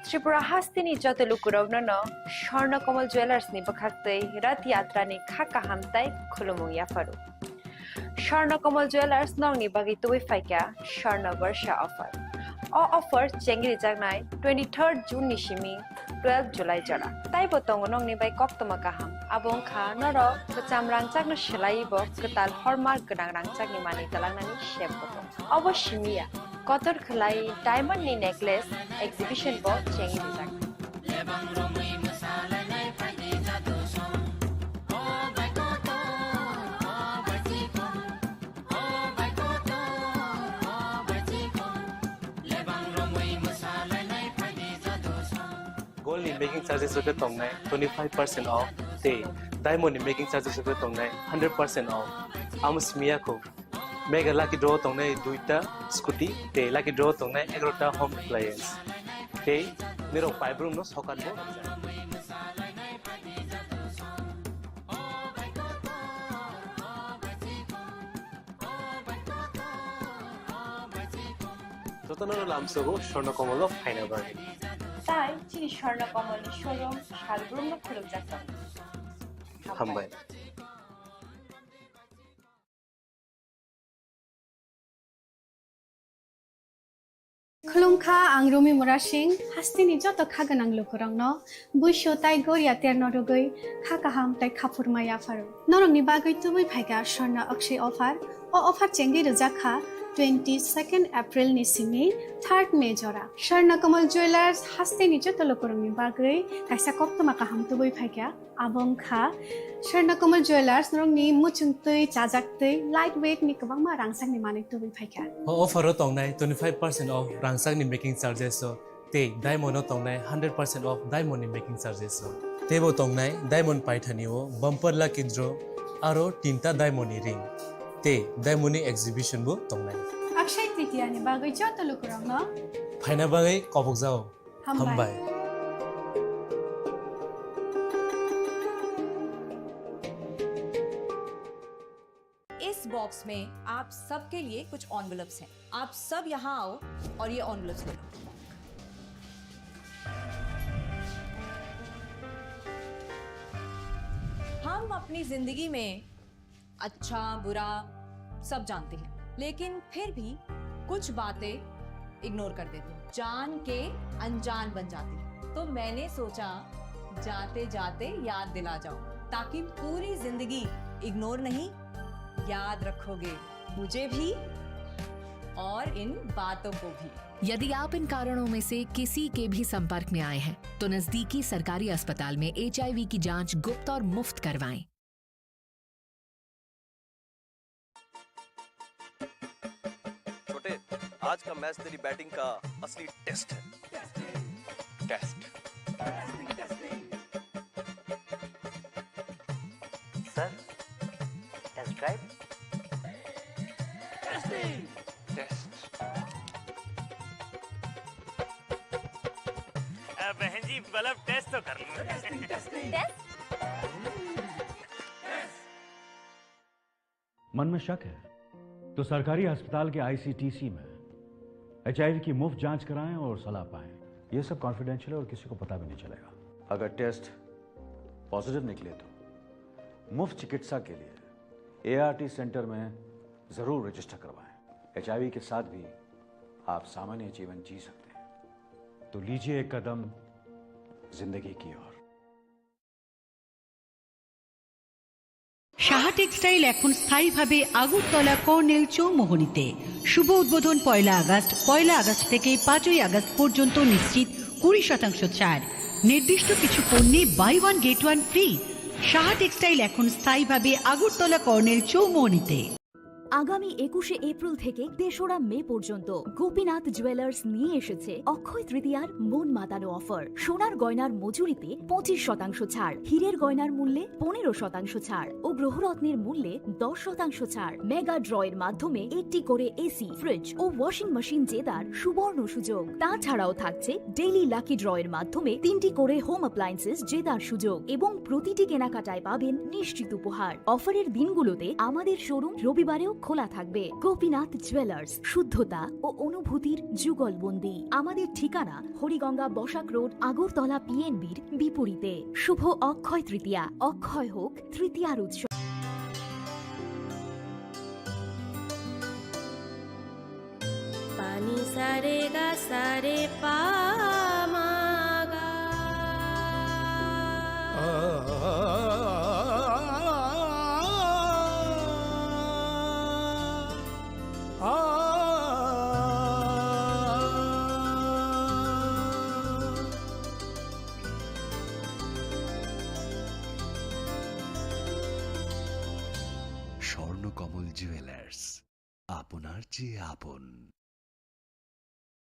S21: Tripura hastini joto lukurovno no Shorna Komal Jewelers ni bakhaktei rat yatra ni khaka hamtai khulumung yafaru. Shorna Komal Jewelers nong ni bagi tuwi faika Shorna Varsha offer. O offer chengri jagnai 23rd June ni shimi 12 July jara. Tai botong nong ni bai koktoma kaham. Abong kha noro bacham rangchak no shelai bo ketal hallmark genang rangchak ni mani talangnani shep botong. Oboshimiya Kotor Khalai Diamond ni necklace exhibition bo chengi dijak.
S5: Gold in making charges hote tongnai 25% off te diamond in making charges hote tongnai 100% off. Amusmiya ko Mega lucky draw tongnai 2ta scooty te lucky draw tongnai 11ta home appliance te niro five room no sokan bo Totanoro lamsogo Shorna Komolo Faina Bari
S21: Tai Chini Shorna Komali showroom Shalbrum no khuluk jakta.
S5: Hambai.
S3: खुलुमखा आं रुमि मुरा सिंह हास्तिनि जत खागोनां लोगोरांनो बुइसो ताइ गोरिया तेरनो रुगै खाकाहाम ताइ खाफुरमाया pharaoh नरंनि बागै तुबै फाइगा स्वर्न अक्षय अफार ओ अफार चेंगि रजाखा 22 April नि सिमी 3 मे जरा स्वर्न Kamal jewellers हास्तिनि जत लोगोरांनि बागै काइसा कप्तमा काहाम तुबै फाइगा आबंखा स्वर्न कमल ज्वेलर्स नरंनि मुचुंतै चाजाक्तै लाइट वेट नि गोबांमा रांसांनि मानै तुबै फाइगा
S22: ऑफर तंनाय 25% ऑफ रांसांनि मेकिंग चार्जेस ते डायमंड तंनाय 100% ऑफ डायमंड नि मेकिंग चार्जेस तेबो तंनाय डायमंड पाइथानिओ बम्पर लाकी ड्रॉ आरो तीनटा डायमंड नि रिंग ते डायमंड नि एग्जिबिशन बो तंनाय
S3: अक्षय तृतीया नि बागै जत लोगोरांनो
S22: फाइना बागै कबक जाओ हामबाय
S23: इस बॉक्स में आप सबके लिए कुछ एनवेलप्स हैं। आप सब यहाँ आओ और ये एनवेलप्स ले लो। हम अपनी जिंदगी में अच्छा बुरा सब जानते हैं, लेकिन फिर भी कुछ बातें इग्नोर कर देते हैं, जान के अनजान बन जाती हैं। तो मैंने सोचा जाते जाते याद दिला जाओ, ताकि पूरी जिंदगी इग्नोर नहीं याद रखोगे, मुझे भी और इन बातों को भी।
S24: यदि आप इन कारणों में से किसी के भी संपर्क में आए हैं तो नजदीकी सरकारी अस्पताल में HIV की जांच गुप्त और मुफ्त करवाएं।
S25: छोटे, आज का मैच तेरी बैटिंग का असली टेस्ट है। टेस्ट
S26: सर, टेस्ट ड्राइव
S27: बहन जी बल्ब टेस्ट तो कर लो।
S28: मन में शक है तो सरकारी अस्पताल के ICTC में HIV की मुफ्त जांच कराएं और सलाह पाएं। ये सब कॉन्फिडेंशियल है और किसी को पता भी नहीं चलेगा। अगर टेस्ट पॉजिटिव निकले तो मुफ्त चिकित्सा के लिए ART सेंटर में जरूर रजिस्टर करवाएं। HIV के साथ भी आप सामान्य जीवन जी सकते हैं, तो लीजिए एक कदम जिंदगी की ओर।
S29: সাহা টেক্সটাইল এখন স্থায়ীভাবে আগরতলা কর্নেল চৌমোহনীতে। শুভ উদ্বোধন 1 আগস্ট থেকে 5 আগস্ট পর্যন্ত নিশ্চিত 20% ছাড়। নির্দিষ্ট কিছু পণ্যে buy one get one free. Saha textile এখন স্থায়ীভাবে আগরতলা কর্নেল চৌমোহনীতে।
S16: আগামী 21 এপ্রিল থেকে 3রা মে পর্যন্ত গোপীনাথ জুয়েলার্স নিয়ে এসেছে অক্ষয় তৃতীয়ার মন মাতানো অফার। সোনার গয়নার মজুরিতে 25% ছাড়, হীরের গয়নার মূল্যে 15% ছাড় ও গ্রহরত্নের মূল্যে 10% ছাড়। মেগা ড্রয়ের মাধ্যমে একটি করে এসি, ফ্রিজ ও ওয়াশিং মেশিন জেতার সুবর্ণ সুযোগ। তাছাড়াও থাকছে ডেইলি লাকি ড্রয়ের মাধ্যমে 3টি করে হোম অ্যাপ্লায়েন্সেস জেতার সুযোগ এবং প্রতিটি কেনাকাটায় পাবেন নিশ্চিত উপহার। অফারের দিনগুলোতে আমাদের শোরুম রবিবারেও খোলা থাকবে। গোপীনাথ জুয়েলার্স, শুদ্ধতা ও অনুভূতির যুগলবন্দি। আমাদের ঠিকানা হরিগঙ্গা বসাক রোড, আগরতলা PNBর বিপরীতে। শুভ অক্ষয় তৃতীয়া, অক্ষয় হোক তৃতীয়ার উৎসব।
S12: पानी सारे गा सारे पा मागा
S30: স্বর্ণকমল জুয়েলার্স, আপনার চেয়ে আপন।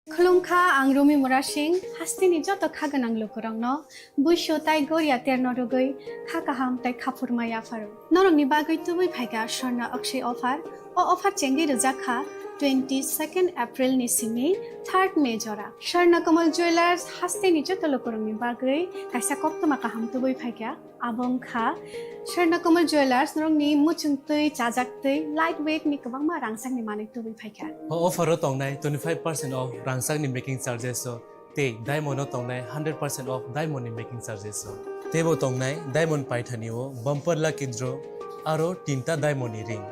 S3: खुलुमखा आं रुमि मुरा सिंह हास्तिनि जत खागोनां लोगोरांनो बुइसो ताइ गोरिया तेरनो रुगै खाकाहाम ताइ खाफुरमाया फारो नरंनि बागै तुबै फाइगा स्वर्न अक्षय अफार ओ अफार चेंगि रजाखा 22 एप्रिल नि सिमी 3 मे जरा स्वर्न कमल ज्वेलर्स हास्तिनि जत लोगोरांनि बागै काइसा कप्तमा काहाम तुबै फाइगा आबंखा स्वर्न कमल ज्वेलर्स नरंनि मुचुंतै चाजाक्तै लाइट वेट नि गोबांमा रांसांनि मानै तुबै फाइगा
S22: ऑफर तंनाय 25% ऑफ रांसांनि मेकिंग चार्जेस ते डायमंड तंनाय 100% ऑफ डायमंड नि मेकिंग चार्जेस तेबो तोंगनाय डायमंड पाइथानिओ बम्पर ला किद्रो आरो तीनटा डायमंड रिंग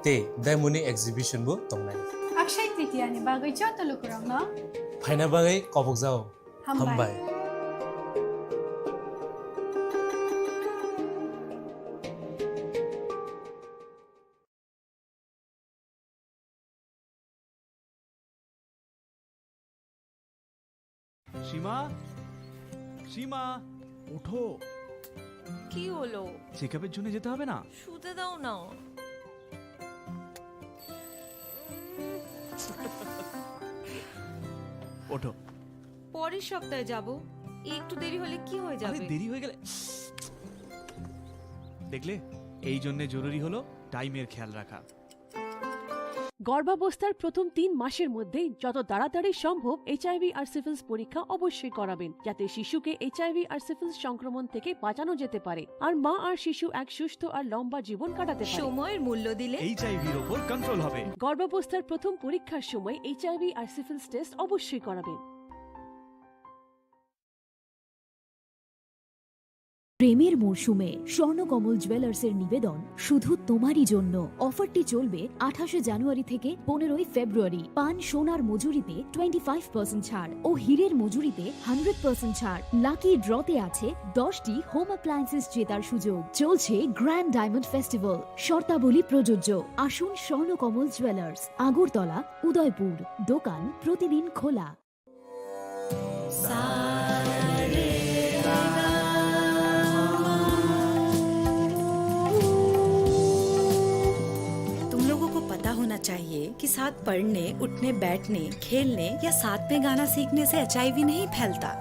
S22: ते डायमंड एग्जिबिशन बो तोंगनाय
S3: अक्षय तृतीया नि बागै जत लुकुरांग न
S22: फाइना बागै कबक जाओ हामबाय
S2: সীমা সীমা ওঠো
S4: কি হলো
S2: চেকআপের জন্য যেতে হবে না
S4: শুতে দাও না
S2: ওঠো
S4: পরের সপ্তাহে যাব একটু দেরি হলে কি হয়ে যাবে
S2: আরে দেরি হয়ে গেলে দেখলে এই জন্য জরুরি হলো টাইমের খেয়াল রাখা
S6: গর্ভাবস্থার প্রথম 3 মাসের মধ্যে যত তাড়াতাড়ি সম্ভব এইচআইভি আর সিফিলিস পরীক্ষা অবশ্যই করাবেন যাতে শিশুকে এইচআইভি আর সিফিলিস সংক্রমণ থেকে বাঁচানো যেতে পারে আর মা আর শিশু এক সুস্থ আর লম্বা জীবন কাটাতে পারে
S4: সময়ের মূল্য দিলে
S2: এইচআইভির উপর কন্ট্রোল হবে
S6: গর্ভাবস্থার প্রথম পরীক্ষার সময় এইচআইভি আর সিফিলিস টেস্ট অবশ্যই করাবেন
S16: প্রেমের মরশুমে স্বর্ণকমল জুয়েলার্সের নিবেদন শুধু তোমারই জন্য অফারটি চলবে 28 জানুয়ারি থেকে 15 ফেব্রুয়ারি পান সোনার মজুরিতে 25% ছাড় ও হীরের মজুরিতে 100% ছাড় লাকি ড্রতে আছে 10টি হোম অ্যাপ্লায়েন্সেস জেতার সুযোগ চলছে গ্র্যান্ড ডায়মন্ড ফেস্টিভ্যাল শর্তাবলী প্রযোজ্য আসুন স্বর্ণকমল জুয়েলার্স আগরতলা উদয়পুর দোকান প্রতিদিন খোলা
S7: होना चाहिए कि साथ पढ़ने उठने बैठने खेलने या साथ में गाना सीखने से एचआईवी नहीं फैलता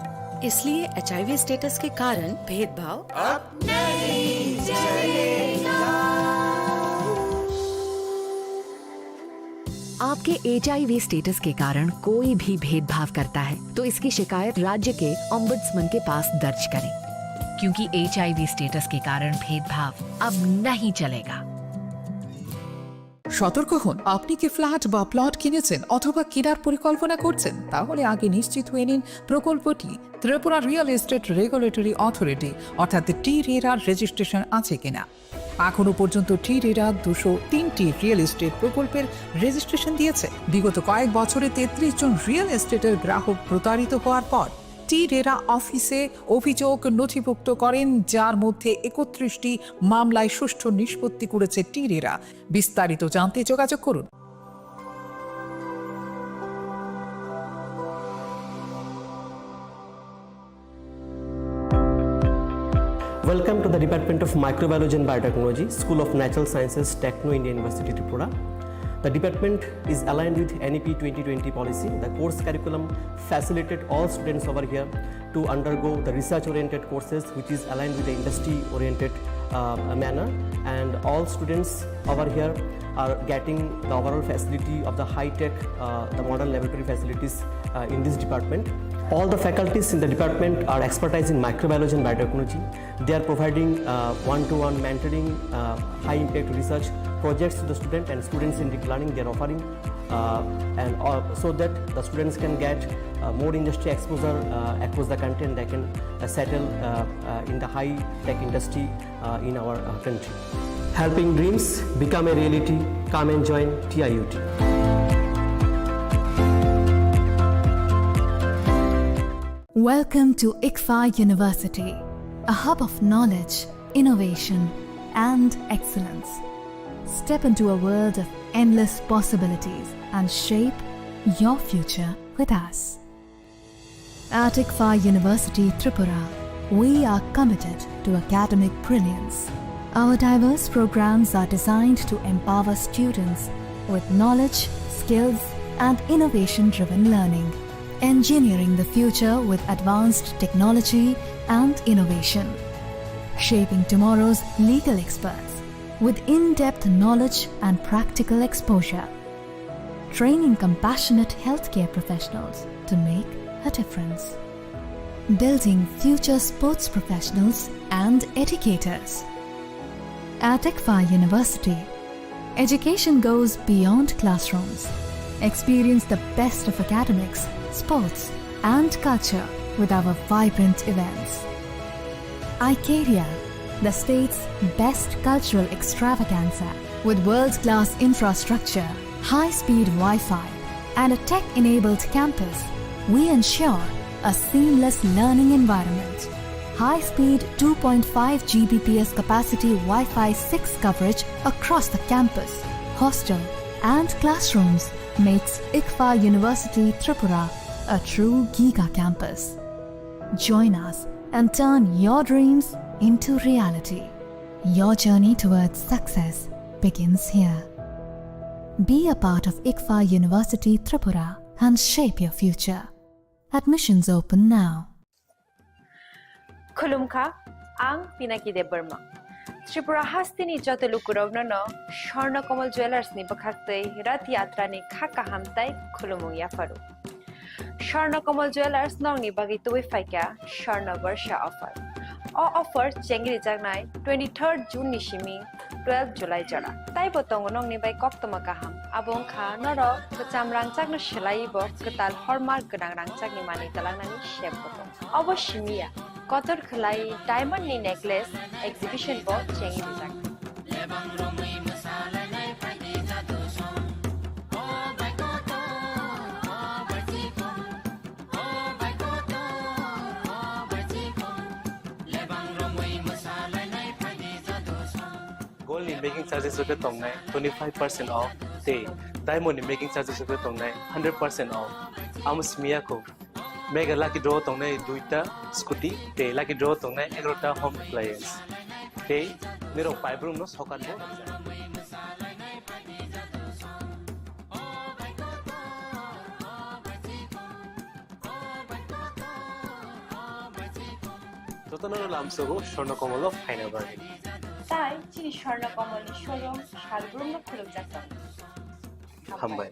S7: इसलिए एचआईवी स्टेटस के कारण भेदभाव अब नहीं चलेगा।
S24: आपके एचआईवी स्टेटस के कारण कोई भी भेदभाव करता है तो इसकी शिकायत राज्य के ओम्बुड्समैन के पास दर्ज करें क्योंकि एचआईवी स्टेटस के कारण भेदभाव अब नहीं चलेगा।
S8: সতর্ক হন আপনি কি ফ্ল্যাট বা প্লট কিনেছেন অথবা কেনার পরিকল্পনা করছেন তাহলে আগে নিশ্চিত হয়ে নিন প্রকল্পটি Tripura real estate regulatory authority অর্থাৎ টি-রেরার রেজিস্ট্রেশন আছে কিনা এখনো পর্যন্ত টি-রেরা 203টি রিয়েল এস্টেট প্রকল্পের রেজিস্ট্রেশন দিয়েছে বিগত কয়েক বছরে 33 জন রিয়েল এস্টেটের গ্রাহক প্রতারিত হওয়ার পর টি-রেরা অফিসে অভিযোগ নথিভুক্ত করেন যার মধ্যে 31টি মামলায় সুষ্ঠু নিষ্পত্তি করেছে টি-রেরা বিস্তারিত জানতে যোগাযোগ করুন
S9: Welcome to the Department of Microbiology and Biotechnology, School of Natural Sciences, Techno India University, Tripura. The department is aligned with NEP 2020 policy. The course curriculum facilitated all students over here to undergo the research-oriented courses, which is aligned with the industry-oriented manner. And all students over here are getting the overall facility of the high-tech, the modern laboratory facilities in this department. All the faculties in the department are expertise in microbiology and biotechnology. They are providing one-to-one mentoring, high-impact research projects to the student and students in deep learning. They are offering so that the students can get more industry exposure across the country and they can settle in the high-tech industry in our country. Helping dreams become a reality. Come and join TIUT.
S11: Welcome to ICFA University, a hub of knowledge, innovation, and excellence. Step into a world of endless possibilities and shape your future with us. At ICFA University, Tripura, we are committed to academic brilliance. Our diverse programs are designed to empower students with knowledge, skills, and innovation-driven learning. Engineering the future with advanced technology and innovation. Shaping tomorrow's legal experts with in-depth knowledge and practical exposure. Training compassionate healthcare professionals to make a difference. Building future sports professionals and educators. At ICFA University, education goes beyond classrooms. Experience the best of academics, sports, and culture with our vibrant events. Icaria, the state's best cultural extravaganza, with world-class infrastructure, high-speed Wi-Fi, and a tech-enabled campus, we ensure a seamless learning environment. High-speed 2.5 Gbps capacity Wi-Fi 6 coverage across the campus, hostel, and classrooms makes ICFA University Tripura a true giga campus. Join us and turn your dreams into reality. Your journey towards success begins here. Be a part of ICFA University Tripura and shape your future. Admissions open now.
S1: Khulumkha, ang Pinaki de Burma. Tripura hastini joto lukurovna no Sharna Kamal Jewelers ni bakhaktei Rath Yatra ni khaka hamtai khulumung yafaru. Sharna Kamal Jewelers nong ni bagi tuwi faika Sharna Varsha offer. O offer chengri jagnai 23rd June ni shimi 12 July jara. Tai botong nong ni bai koktoma kaham. Abong kha noro kecam rangcak no shelai bo ketal hallmark genang rangcak ni mani talangnani shep botong. Obo shimia Kotor Khlai diamond ni necklace exhibition bo chengri jak.
S22: Gold in making charges rupe tongnai 25% off. Te diamond in making charges rupe tongnai 100% off. Amus miyako. Mega lucky draw tongnai duita scooty. Te lucky draw tongnai 11ta home appliance. Te mero five room no sokan bo. Totanaro lamsogo Sharna Kamal of Hainavari.
S1: Tai Chini Khorang Kamal ni showroom Shalbrum no khuluk jakam.
S22: Hambai.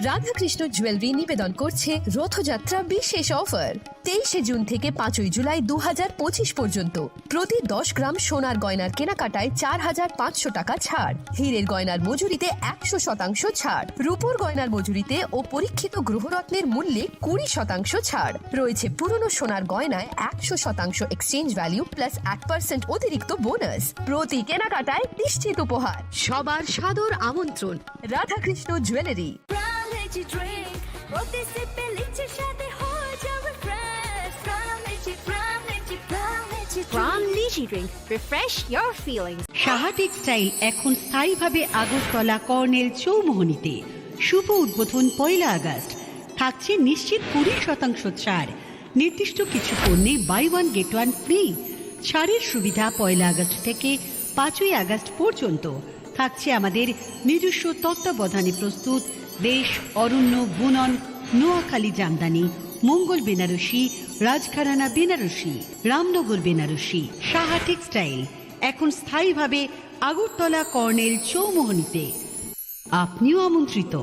S10: Radhakrishna jewellery নিবেদন করছে রথযাত্রা বিশেষ offer 23 June থেকে 5 জুলাই 2025 পর্যন্ত প্রতি 10 গ্রাম সোনার গয়নার কেনাকাটায় 4500 টাকা ছাড় হীরের গয়নার মজুরিতে 100% ছাড় রূপোর গয়নার মজুরিতে ও পরীক্ষিত গ্রহরত্নের মূল্যে 20% ছাড় রয়েছে পুরনো সোনার গয়নায় 100% এক্সচেঞ্জ ভ্যালু প্লাস 8% অতিরিক্ত বোনাস প্রতি কেনাকাটায় নিশ্চিত উপহার সবার সাদর আমন্ত্রণ রাধাকৃষ্ণ জুয়েলারি
S29: সাহা টেক্সটাইল এখন স্থায়ীভাবে আগরতলা কর্নেল চৌমোহনীতে শুভ উদ্বোধন 1 আগস্ট থাকছে নিশ্চিত 20% ছাড় নির্দিষ্ট কিছু পণ্যে buy one get one free ছাড়ের সুবিধা 1 আগস্ট থেকে 5 আগস্ট পর্যন্ত থাকছে আমাদের নিজস্ব তত্ত্বাবধানে প্রস্তুত দেশ অরণ্য বুনন নোয়াখালী জামদানি মঙ্গল বেনারসি রাজঘরানা বেনারসি রামনগর বেনারসি সাহা টেক্সটাইল এখন স্থায়ীভাবে আগরতলা কর্নেল চৌমোহনীতে আপনিও আমন্ত্রিত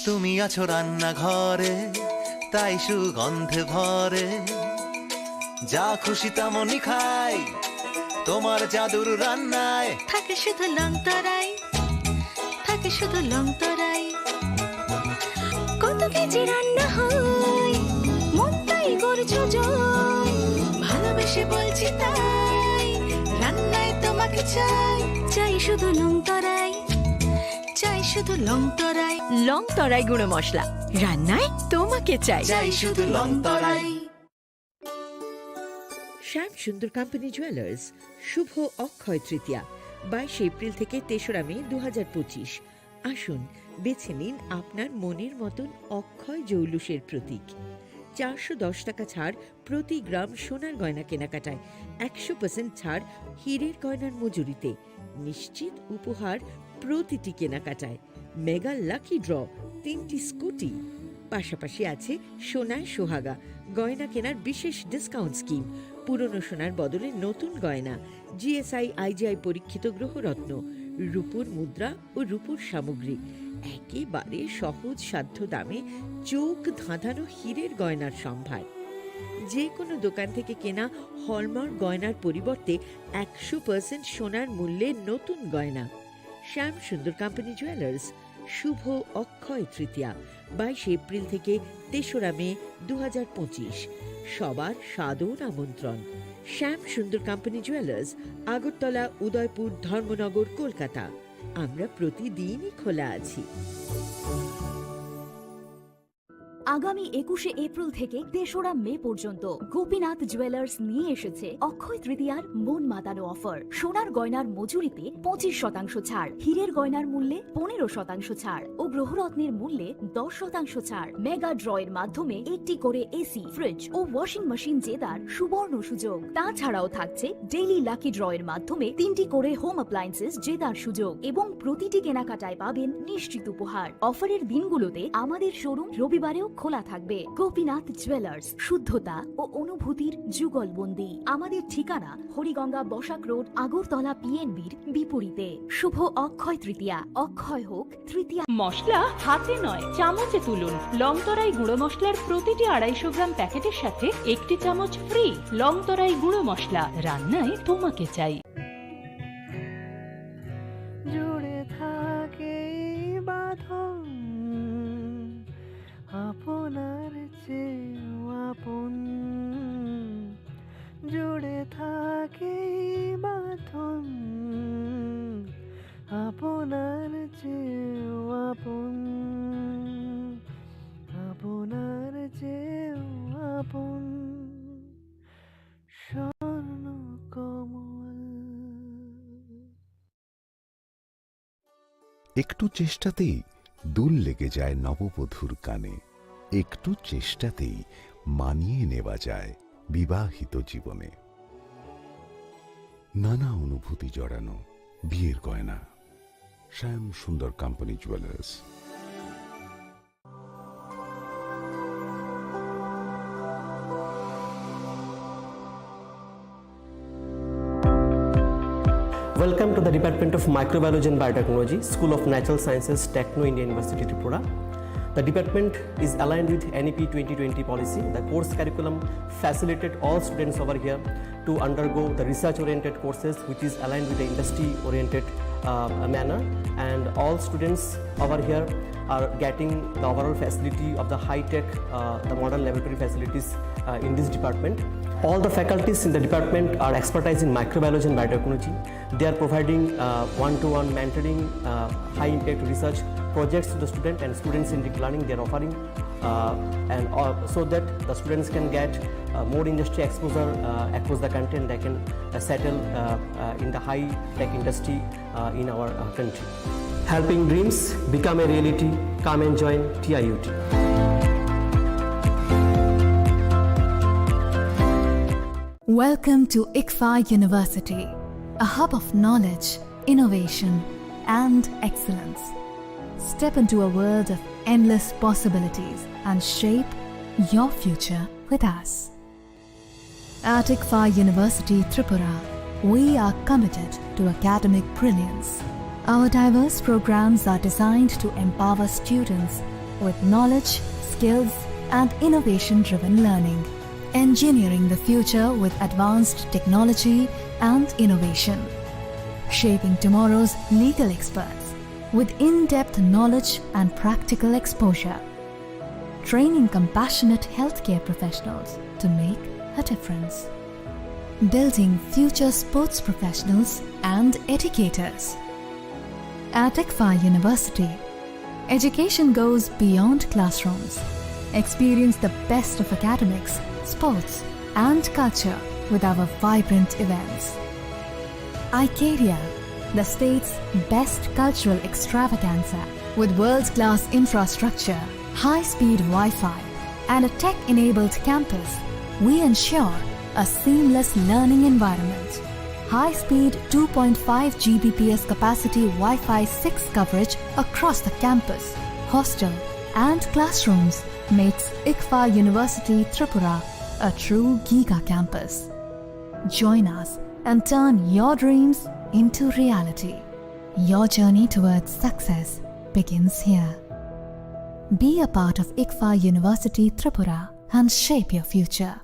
S13: তুমি আছো রান্নাঘরে তাই সুগন্ধে ভরে যা খুশি তেমনই খাই তোমার জাদুর রান্নায়
S14: থাকে শুধু লংতরাই থাকে শুধু লংতরাই কত কেজি রান্না হয় মন তাই করছো জয় ভালোবেসে বলছি তাই রান্নায় তোমাকে চাই চাই শুধু লংতরাই চাই শুধু লংতরাই লংতরাই গুঁড়ো মশলা রান্নায় তোমাকে চাই চাই শুধু লংতরাই
S15: শ্যাম সুন্দর কোম্পানি জুয়েলার্স শুভ অক্ষয় তৃতীয়া 22 এপ্রিল থেকে 3রা মে 2025 আসুন বেছে নিন আপনার মনের মতন অক্ষয় জৌলুসের প্রতীক 410 টাকা ছাড় প্রতি গ্রাম সোনার গয়না কেনাকাটায় 100% ছাড় হীরের গয়নার মজুরিতে নিশ্চিত উপহার প্রতিটি কেনাকাটায় মেগা লাকি ড্র 3টি স্কুটি পাশাপাশি আছে সোনায় সোহাগা গয়না কেনার বিশেষ ডিসকাউন্ট স্কিম পুরনো সোনার বদলে নতুন গয়না জিএসআই আইজিআই পরীক্ষিত গ্রহরত্ন রূপোর মুদ্রা ও রূপোর সামগ্রী একেবারে সহজ সাধ্য দামে চোখ ধাঁধানো হীরের গয়নার সম্ভার যে কোনো দোকান থেকে কেনা হলমার্ক গয়নার পরিবর্তে 100% সোনার মূল্যে নতুন গয়না শ্যাম সুন্দর কোম্পানি জুয়েলার্স শুভ অক্ষয় তৃতীয়া 22 এপ্রিল থেকে 3রা মে 2025। সবার সাদর আমন্ত্রণ। শ্যাম সুন্দর কোম্পানি জুয়েলার্স, আগরতলা, উদয়পুর, ধর্মনগর, কলকাতা। আমরা প্রতিদিনই খোলা আছি।
S16: আগামী 21শে এপ্রিল থেকে 3রা মে পর্যন্ত গোপীনাথ জুয়েলার্স নিয়ে এসেছে অক্ষয় তৃতীয়ার মন মাতানো অফার। সোনার গয়নার মজুরিতে 25% ছাড়, হীরের গয়নার মূল্যে 15% ছাড় ও গ্রহরত্নের মূল্যে 10% ছাড়। মেগা ড্রয়ের মাধ্যমে একটি করে এসি, ফ্রিজ ও ওয়াশিং মেশিন জেতার সুবর্ণ সুযোগ। তাছাড়াও থাকছে ডেইলি লাকি ড্রয়ের মাধ্যমে 3টি করে হোম অ্যাপ্লায়েন্সেস জেতার সুযোগ এবং প্রতিটি কেনাকাটায় পাবেন নিশ্চিত উপহার। অফারের দিনগুলোতে আমাদের শোরুম রবিবারেও খোলা থাকবে। গোপীনাথ জুয়েলার্স, শুদ্ধতা ও অনুভূতির যুগলবন্দি। আমাদের ঠিকানা হরিগঙ্গা বসাক রোড, আগরতলা পিএনবির বিপরীতে। শুভ অক্ষয় তৃতীয়া, অক্ষয় হোক তৃতীয়া।
S5: মশলা হাতে নয় চামচে তুলুন। লংতরাই গুঁড়ো মশলার প্রতিটি 250 গ্রাম প্যাকেটের সাথে 1টি চামচ ফ্রি। লংতরাই গুঁড়ো মশলা, রান্নায় তোমাকে চাই।
S17: জুড়ে থাকে বাঁধন আপনার চেয়েও আপন, জুড়ে থাকে বাঁধন আপনার চেয়েও আপন, আপনার চেয়েও আপন স্বর্ণ কমল।
S30: একটু চেষ্টাতেই দুল লেগে যায় নববধূর কানে, একটু চেষ্টাতেই মানিয়ে নেওয়া যায় বিবাহিত জীবনে। নানা অনুভূতি জড়ানো বিয়ের গয়না। শ্যাম Sundar company jewellers.
S9: Welcome to the Department of Microbiology and Biotechnology, School of Natural Sciences, Techno India University, Tripura. The department is aligned with NEP 2020 policy. The course curriculum facilitated all students over here to undergo the research-oriented courses, which is aligned with the industry-oriented manner. And all students over here are getting the overall facility of the high-tech, the modern laboratory facilities in this department. All the faculties in the department are expertise in microbiology and biotechnology. They are providing one-to-one mentoring, high-impact research projects to the student, and students in deep learning they are offering, and so that the students can get more industry exposure across the country, and they can settle in the high-tech industry in our country. Helping dreams become a reality. Come and join TIUT.
S11: Welcome to ICFA University, a hub of knowledge, innovation, and excellence. Step into a world of endless possibilities and shape your future with us. At ICFA University, Tripura, we are committed to academic brilliance. Our diverse programs are designed to empower students with knowledge, skills, and innovation-driven learning, engineering the future with advanced technology and innovation, shaping tomorrow's legal experts with in-depth knowledge and practical exposure, training compassionate healthcare professionals to make a difference, building future sports professionals and educators. At ICFA University, education goes beyond classrooms. Experience the best of academics, sports, and culture with our vibrant events. Icaria, the state's best cultural extravaganza, with world-class infrastructure, high-speed Wi-Fi, and a tech-enabled campus, we ensure a seamless learning environment. High-speed 2.5 Gbps capacity Wi-Fi 6 coverage across the campus, hostel, and classrooms makes ICFA University Tripura a true Giga campus. Join us and turn your dreams into reality. Your journey towards success begins here. Be a part of ICFA University Tripura and shape your future.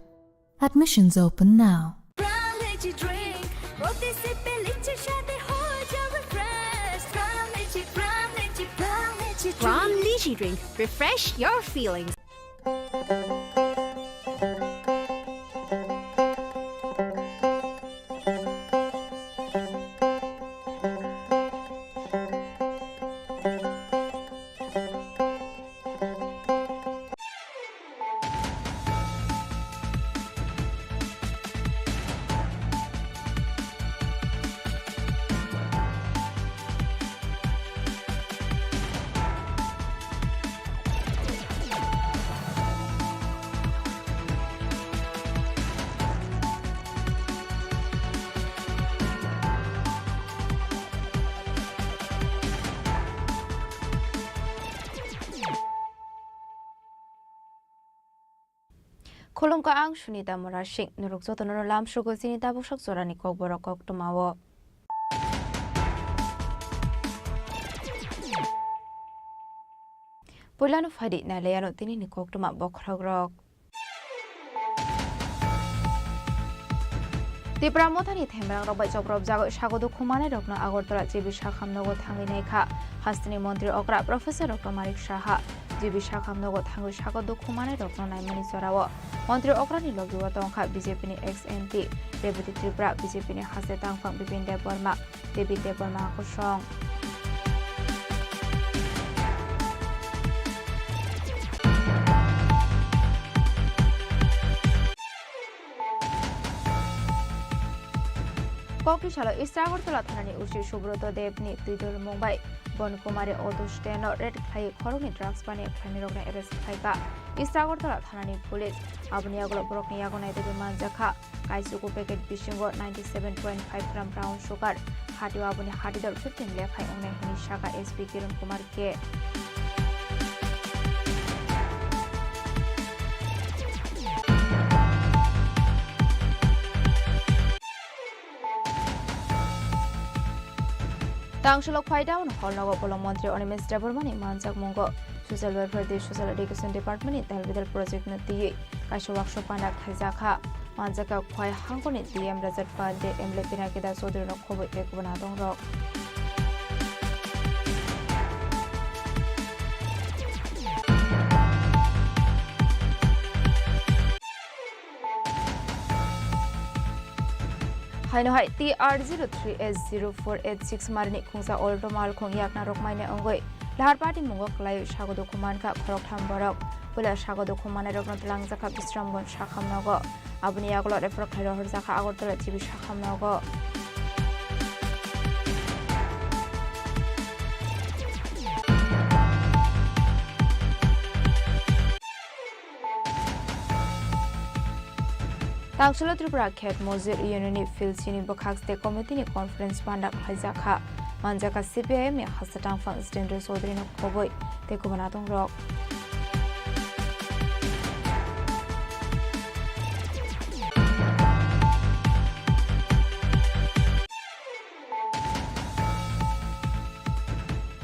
S11: Admissions open now.
S14: Brown energy drink,
S12: energy drink. Refresh your feelings.
S18: Kolom ka ang Sunita Morashing nuruk zoto no lam shugo sinita bushak zorani kok borok kok tumawo. Pulano fadi na leyano tini ni kok tuma bokragrok. Tripura mothani themrang robai choprob jago sagodo khumane rokno agortala jibi shakhamnogo thangi naikha hastini mantri okra professor Dr. Marik Saha jibi shakhamnogo thangi sagodo khumane rokno naimani sorawo mantri okra ni logiwa tongkha BJP ni ex MP Deputy Tripura BJP ni hase tangphang Bipin Deborma David Deborma kusong Kokri chalo Istagortala thanani uchi Subroto Debni Tuidor Mumbai Bonkumari Otusteno Red Khai Khorungni drugs bani khaini rokna arrest khaika Istagortala thanani police abni agolo brokni agonai tebe manjakha kaisuku packet bishingo 97.5 gram brown sugar hati abuni hati dor 15 lekhai onai hini shaka SP Kiran Kumar ke Tangshulok Paidown, Holnago Polomontri Onimis Debormani, Manzak Mongo, Social Welfare, Social Education Department, Telvidal Project Nati, Kashawak Shopana Kazaka, Manzaka Kwai Hangoni, DM Desert Fund, Emle Pinakida Sodrino Kobo Ekwanadong Rock. Hainohai TR03S0486 Marini Kungsa Oldo Malkong Yakna Rokmaine Ongoi Lahar Party Mungo Klayo Shagodo Kumanka Korok Tamborok Pula Shagodo Kumane Rokno Langzaka Bistramgon Shakam Nogo Abuni Yagolo Refer Kairo Herzaka Agotola TV Shakam Nogo Tangsholo Tripura Ket Mozir Unini Phil Chini Khorang State Committee ni conference pandak Haizaka Manjaka CPIM ya Hasatang Fang Stendro Sodrino Koboi Tekubanatong Rock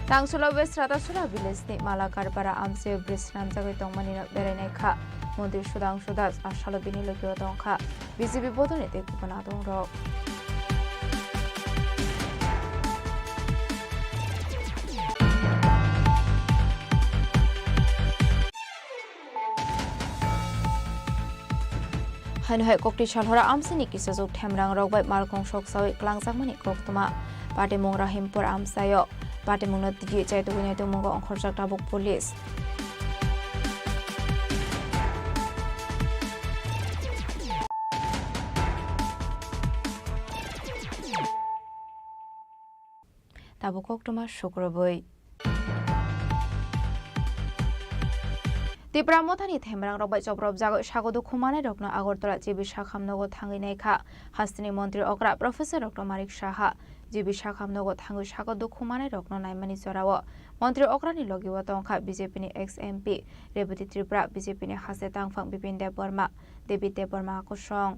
S18: Tangsholo West Ratasura Village ni Malakar para Amse Bris Namjagoi Tongmani na Berenai Kha Mondir Sudang Sudas Ashalo Bini Lokyo Tongkha BJP Bodone Tekubanatong Rock Hainohai Kokti Chalhora Amsini Kisazuk Temrang Rock by Malkong Shok Sawi Klangzakmani Koktuma Pate Mongra Himpur Amsayo Pate Mongnot Tigi Chai Tugunya Tumungo Onkhorjak Tabuk Police Tabukok Tuma Shukraboi Tripura mothani themrang robai choprob jago sagodo khumane rokno agortala jibi shakhamnogo thangi naikha hastini mantri okra professor Dr. Marik Saha jibi shakhamnogo thangi sagodo khumane rokno naimani sorawo mantri okrani logiwa tongkha BJP ni ex MP Deputy Tripura BJP ni hase tangphang Bipin Deborma David Deborma kusong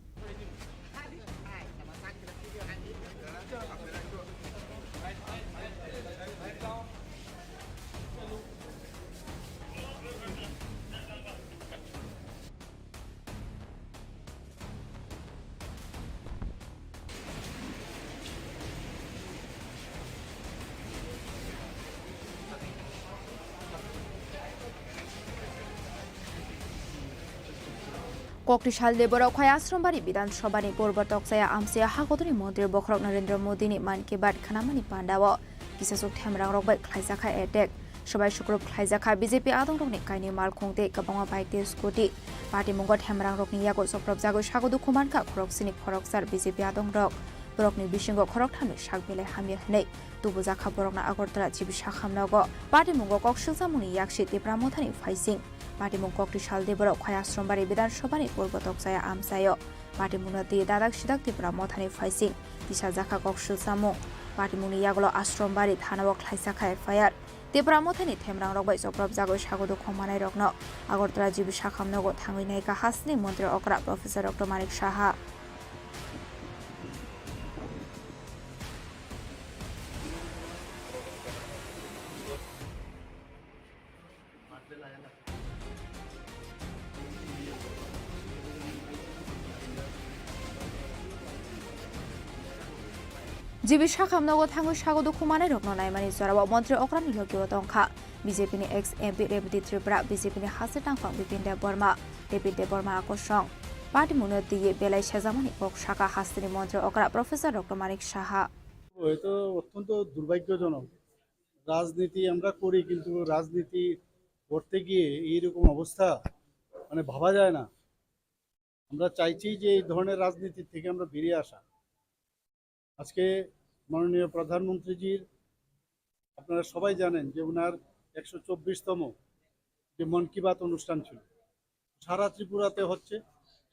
S18: कक्टिशाल Debroy खय आश्रमबारि विधानसभानि पूर्वतक जाया आमसेया हागतनि मन्त्री बखरक नरेन्द्र मोदीनि मान की बात खानामानि पान्डाव किसासुक थेमरां रगबाय खायजाखा attack सबाय शुक्रब खायजाखा BJP आदं रगनि कायनि माल खोंते गबाङा bike ते scooty party मुंगत थेमरां रगनि यागो सप्रब जागो सागदु खुमानका खरक सिनि खरकसार बीजेपी आदं रग बरकनि बिसिंग खरक थानो साग बेलाय हामिया हनै तुबु जाखा बरकना आगरतला चिबिसा खामनागो पार्टी मुंगो कक्सिलसा मुनि याकसि तेप्रा मथानि फाइसिं पार्टी मुंग कक्टिशाल देबराव खय आश्रमबारि विधानसभानि पूर्वतक जाया आमसायो पार्टी मुंगति दादाक सिदाक तेप्रा मथानि फाइसिं दिसा जाखा कक्सिलसा मुं पार्टी मुंनि यागलो आश्रमबारि थानाव खायसाखा एफआईआर तेप्रा मथानि थेमरां रगबाय सप्रब जागो सागदु खमानाय रगनो आगरतला चिबिसा खामनागो थांगैनायका हासनि मन्त्री अकरा प्रोफेसर डॉक्टर मानिक साहा जीविसा खामनागो थांगो सागदु खुमानाय रगनो नायमानि जराव मन्त्री अकरानि लोगियो दंखा बीजेपीनि एक्स एमपी रेवती त्रिपुरा बीजेपीनि हासे टांफां बिपिन देब बर्मा आकर्षण पार्टी मुनो दिये बेलाय सेजामानि पक शाखा हास्तिनि मन्त्री अकरा प्रोफेसर डॉक्टर मानिक साहा
S3: এটা অত্যন্ত দুর্ভাগ্যজনক রাজনীতি আমরা করি কিন্তু রাজনীতি করতে গিয়ে এইরকম অবস্থা মানে ভাবা যায় না আমরা চাইছি যে এই ধরনের রাজনীতি থেকে আমরা বেরিয়ে আসা আজকে মাননীয় প্রধানমন্ত্রীজির আপনারা সবাই জানেন যে ওনার 124তম যে মন কি বাত অনুষ্ঠান ছিল সারা ত্রিপুরাতে হচ্ছে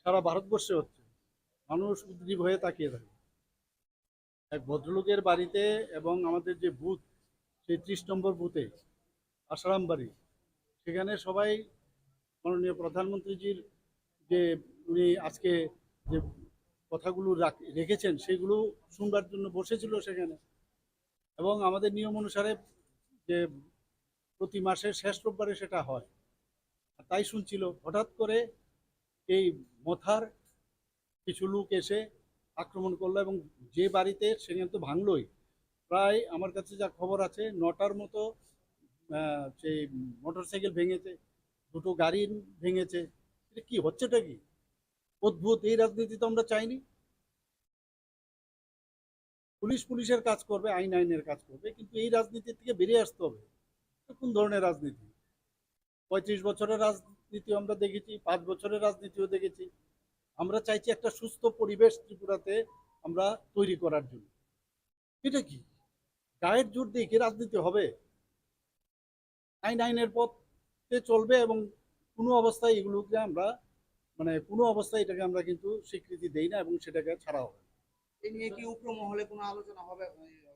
S3: সারা ভারতবর্ষে হচ্ছে মানুষ উদ্গ্রীব হয়ে তাকিয়ে থাকে এক ভদ্রলোকের বাড়িতে এবং আমাদের যে বুথ সেই 30 নম্বর বুথে আসারাম বাড়ি সেখানে সবাই মাননীয় প্রধানমন্ত্রীজির যে উনি আজকে যে কথাগুলো রেখেছেন সেগুলো শুনবার জন্য বসেছিল সেখানে এবং আমাদের নিয়ম অনুসারে যে প্রতি মাসের শেষ রোববারে সেটা হয় তাই শুনছিল হঠাৎ করে এই মথার কিছু লোক এসে আক্রমণ করলো এবং যে বাড়িতে সেখানে তো ভাঙলোই প্রায় আমার কাছে যা খবর আছে 9টার মতো সেই মোটরসাইকেল ভেঙেছে দুটো গাড়ি ভেঙেছে এটা কি হচ্ছেটা কি অদ্ভুত এই রাজনীতি তো আমরা চাইনি পুলিশের কাজ করবে আইনের কাজ করবে কিন্তু এই রাজনীতি থেকে বেরিয়ে আসতে হবে কোন ধরনের রাজনীতি 35 বছরের রাজনীতি আমরা দেখেছি 5 বছরের রাজনীতিও দেখেছি আমরা চাইছি একটা সুস্থ পরিবেশ ত্রিপুরাতে আমরা তৈরি করার জন্য এটা কি গায়ের জোর দিয়ে কি রাজনীতি হবে আইনের পথে চলবে এবং কোনো অবস্থায় এগুলোকে আমরা মানে কোনো অবস্থায় এটাকে আমরা কিন্তু স্বীকৃতি দেই না এবং সেটাকে ছাড়া হবে এই নিয়ে কি উপর মহলে কোনো আলোচনা হবে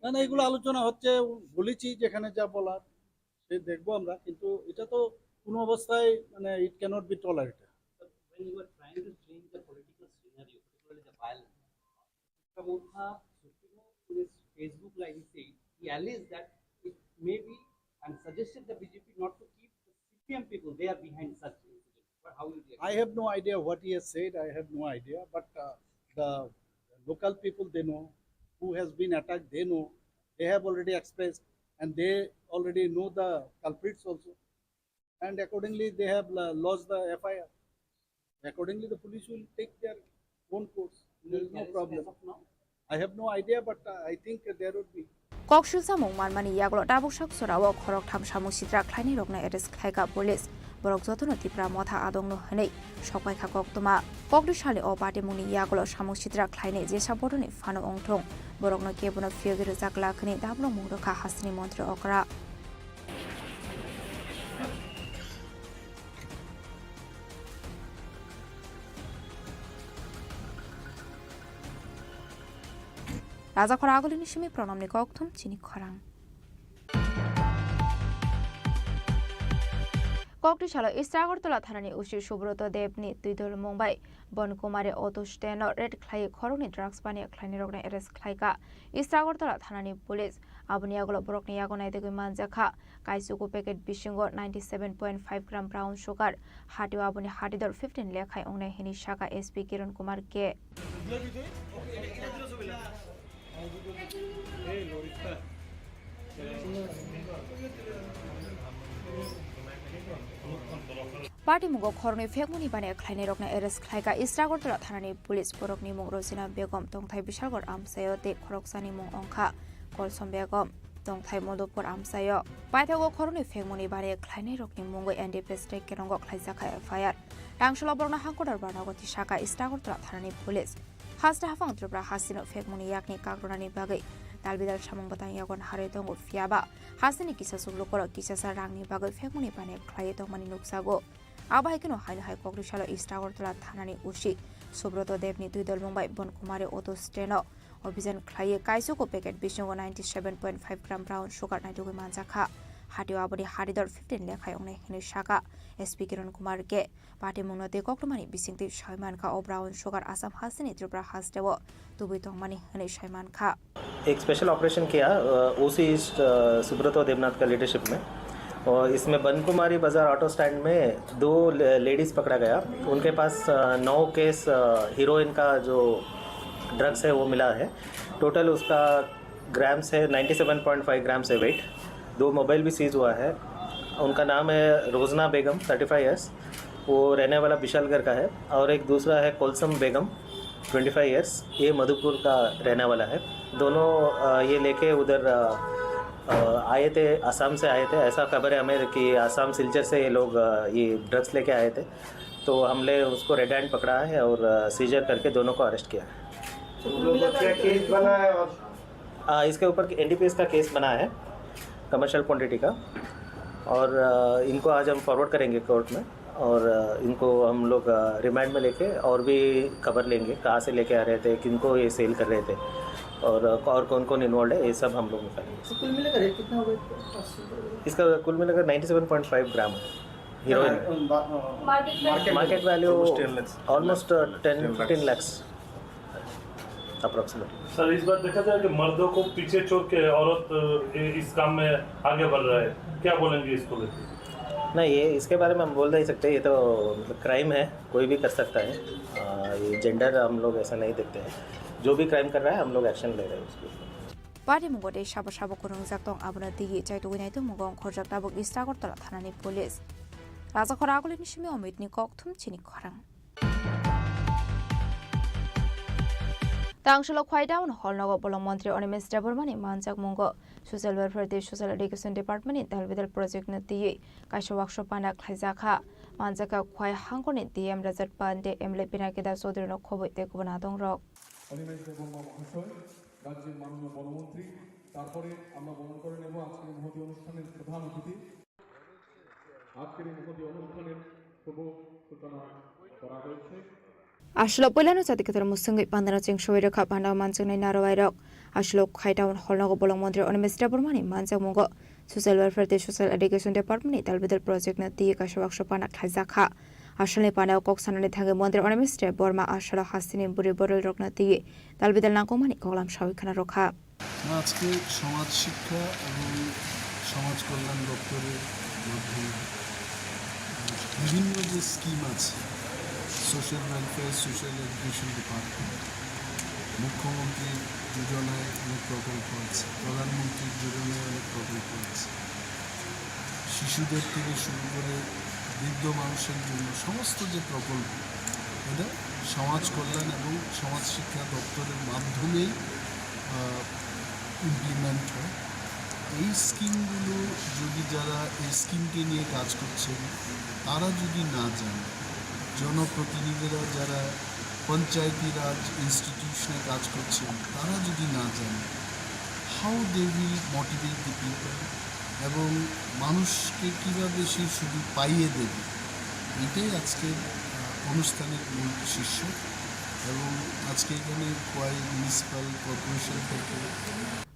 S3: না এগুলো আলোচনা হচ্ছে বলেছি যেখানে যা বলার সে দেখবো আমরা কিন্তু এটা তো কোনো অবস্থায় মানে it can't be tolerated when you are trying to change the political scenario, particularly the violence. Pramukha Supremo in his Facebook live he alleged that it may be and suggested the BJP not to keep the CPM people. They are behind such incidents. But how will you? I have no idea what he has said. I have no idea. But the local people they know who has been attacked. They know. They have already expressed and they already know the culprits also. And accordingly, they have lodged the FIR. Accordingly, the police will take their own course. There is no problem. I have no idea, but I think there would be.
S18: कक्सिलसा मुं मानमानि यागलो दाबुकसाक सराव खरक थामसामु Sidra ख्लाइनि रगना arrest खायगा police बरक जतन तिप्रा मथा आदंनो हनै सकबायखा कक्तमा कक्टिशालि a party मुनि यागलो सामु सिद्रा ख्लाइनि जेसा बडनि फानो अंथं बरकनो केबनो फियोगिरो जाकलाखनि दाबलो मुंदखा हासनि मन्त्री अकरा राजा खरा आगोलिनि सिमी प्रणमनि कक्थुम चिनी खरां कक्टिशाला इस्रागरतला थानानि उसी सुब्रत देवनि दुइदल मुंबाइ बनकुमारे अटो स्टेन रेड ख्लाइ खरंनि ड्राग्स बानि ख्लाइनि रगना arrest ख्लाइका इस्रागरतला थानानि police आबनि आगलो बरकनि यागो नायदेगै मानजाखा काइसुको packet बिसिंगो 97.5 gram brown शुगार हाटिव आबनि हाटिदर 15 लेखाय अंगनाय हिनि शाखा एसपी किरण कुमार के Party Mugo Khorni Fekmuni Bane Kleine Rokna Eres Klaika Istragortala Thanani Police Borokni Mung Rosina Begum Tongthai Bishalgor Amsayo De Khoroksani Mung Ongkha Kolsom Begum Tongthai Modopor Amsayo Paithago Khorni Fekmuni Bane Kleine Rokni Mungo NDP State Kerongo Klaisaka FIR Rangsholo Borna Hankodar Barnago Tishaka Istragortala Thanani Police Hasta Hafang Tripura Hasino Fekmuni Yakni Kakronani Bagai Dalbidal Shamong Batang Yagon Haridongo Fiaba Hasini Kisa Suglukoro Kisa Sarangni Bagai Fekmuni Bane Klaito Mani Nuksago Abahikino Haino Hai Kogrishala Istragortala Thanani Ushi Subroto Devni Duidol Mumbai Bon Kumare Auto Steno Obizan Klaye Kaisuko Packet Bishngo 97.5 gram brown sugar Naitugu Manzaka Hadio Abadi Haridor 15 Lekhai Ongne Hinu Shaka SP Kiran Kumar Ge Party Munate Kokmani Bisingti Shaiman Ka O brown sugar Assam Hasini Tripura Hasdevo Tubitong Mani Hinu Shaiman Ka
S2: एक special operation किया ओसी east Subroto Debnath का leadership में और इसमें बनकुमारी बाज़ार auto stand में 2 ladies पकड़ा गया उनके पास 9 केस हीरोइन का जो ड्रग्स है वो मिला है टोटल उसका ग्राम्स है 97.5 ग्राम्स है वेट 2 मोबाइल भी सीज हुआ है उनका नाम है रोजना बेगम 35 ईयर्स वो रहने वाला विशालगढ़ का है और एक दूसरा है कोलसम बेगम 25 ईयर्स ये मधुपुर का रहने वाला है दोनों ये लेके उधर आए थे असम से आए थे ऐसा खबर है हमें कि असम सिलचर से ये लोग ये ड्रग्स लेके आए थे तो हमने उसको रेड हैंड पकड़ा है और सीजर करके दोनों को अरेस्ट किया है केस बना है और इसके ऊपर NDPS का केस बना है कमर्शियल क्वांटिटी का और इनको आज हम फॉरवर्ड करेंगे कोर्ट में और इनको हम लोग रिमांड में लेके और भी खबर लेंगे कहाँ से लेके आ रहे थे किनको ये सेल कर रहे थे और कौन कौन इन्वॉल्व है ये सब हम लोग निकालेंगे
S4: कुल मिलाकर रेट कितना होगा
S2: इसका कुल मिलाकर 97.5 gram heroin market value almost 10-15 lakhs approximately
S19: sir इस बार देखा जाए कि मर्दों को पीछे छोड़ के औरत इस काम में आगे बढ़ रहा है क्या बोलेंगे इसको लेकर
S2: नहीं ये इसके बारे में हम बोल नहीं सकते ये तो मतलब क्राइम है कोई भी कर सकता है ये जेंडर हम लोग ऐसा नहीं देखते हैं जो भी क्राइम कर रहा है हम लोग एक्शन ले रहे हैं उसके
S18: Party Mugode Shaba Shaba Kurung Zaktong Abuna Digi Chaitu Winaitu Mugong Khorjak Tabuk Istragortala Thanani Police Raza Khoragul Nishimi Omit Nikok Tum Chini Khorang Tangshalo Khwai Down Hall Nogo Bolong Montri Onimis Debormani Manjak Mungo Social Welfare de Social Education Department in Dalvidal Project Nati Kasha Workshop Pana Klaizaka Manjaka Khwai Hangoni DM Razat Pande Emle Pinakida Sodrino Kobo Tekubonadong Rock
S20: রাজ্যের মাননীয় বনমন্ত্রী তারপরে আমরা বরণ করে নেব আজকের মহতি অনুষ্ঠানের প্রধান অতিথি আজকের এই মহতি অনুষ্ঠানের শুভ সূচনা করা হয়েছে
S18: Ashlo Polano Sadikatar Musungi Pandana Ching Shoiraka Panda Mansuni Naroirok Ashlo Khaitown Holnogo Bolong Montri on Mr. Burmani Manza Mungo Social Welfare de Social Education Department Dalvidal Project Nati Kasha Workshop Pana Klaizaka Ashole Pana Koksanani Thage Montri on Mr. Burma Ashlo Hasini Buri Boril Roknati Dalvidal Nakomani Kolam Shavikana Rokha
S3: আজকে সমাজ শিক্ষা এবং সমাজ কল্যাণ দপ্তরের মাধ্যমে বিভিন্ন যে scheme আছে social welfare social education department মুখ্যমন্ত্রীর যোজনায় অনেক প্রকল্প আছে প্রধানমন্ত্রীর যোজনায় অনেক প্রকল্প আছে শিশুদের থেকে শুরু করে বৃদ্ধ মানুষের জন্য সমস্ত যে প্রকল্প এটা সমাজ কল্যাণ এবং সমাজ শিক্ষা দপ্তরের মাধ্যমেই ইমপ্লিমেন্ট হয় এই স্কিমগুলো যদি যারা এই স্কিমকে নিয়ে কাজ করছেন তারা যদি না জানে জনপ্রতিনিধিরা যারা পঞ্চায়েতি রাজ ইনস্টিটিউশনে কাজ করছেন তারা যদি না জানে how they will motivate the people এবং মানুষকে কীভাবে সে শুধু পাইয়ে দেবে এটাই আজকের অনুষ্ঠানের মূল শীর্ষ এবং আজকে এখানে খোয়াই মিউনিসিপ্যাল কর্পোরেশন থেকে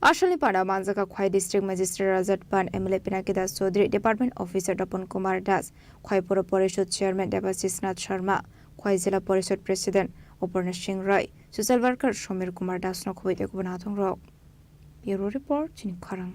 S18: Ashali Pada Manzaka Khwai District Magistrate Razat Pan MLA Pinakida Sodri Department Officer Dapon Kumar Das Khwai Pura Porishod Chairman Devashish Nath Sharma Khwai Zilla Porishod President Uparna Singh Roy Social Worker Shomir Kumar Das no Khwai Tekubanathong Rock Bureau Report Chini Khorang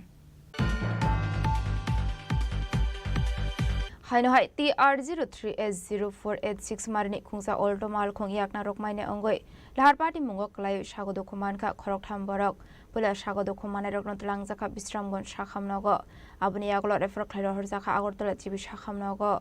S18: Haino Hai TR03S0486 Marini Khungsa Olto Mal Khong Yakna Rokmaine Ongoi lahar party mungok klai sagodo khuman kha khorok tham borok pula sagodo khumane rokno tlang jaka bisramgon sakham nogo abuni aglo refer khlairo horjaka agortola chibi sakham nogo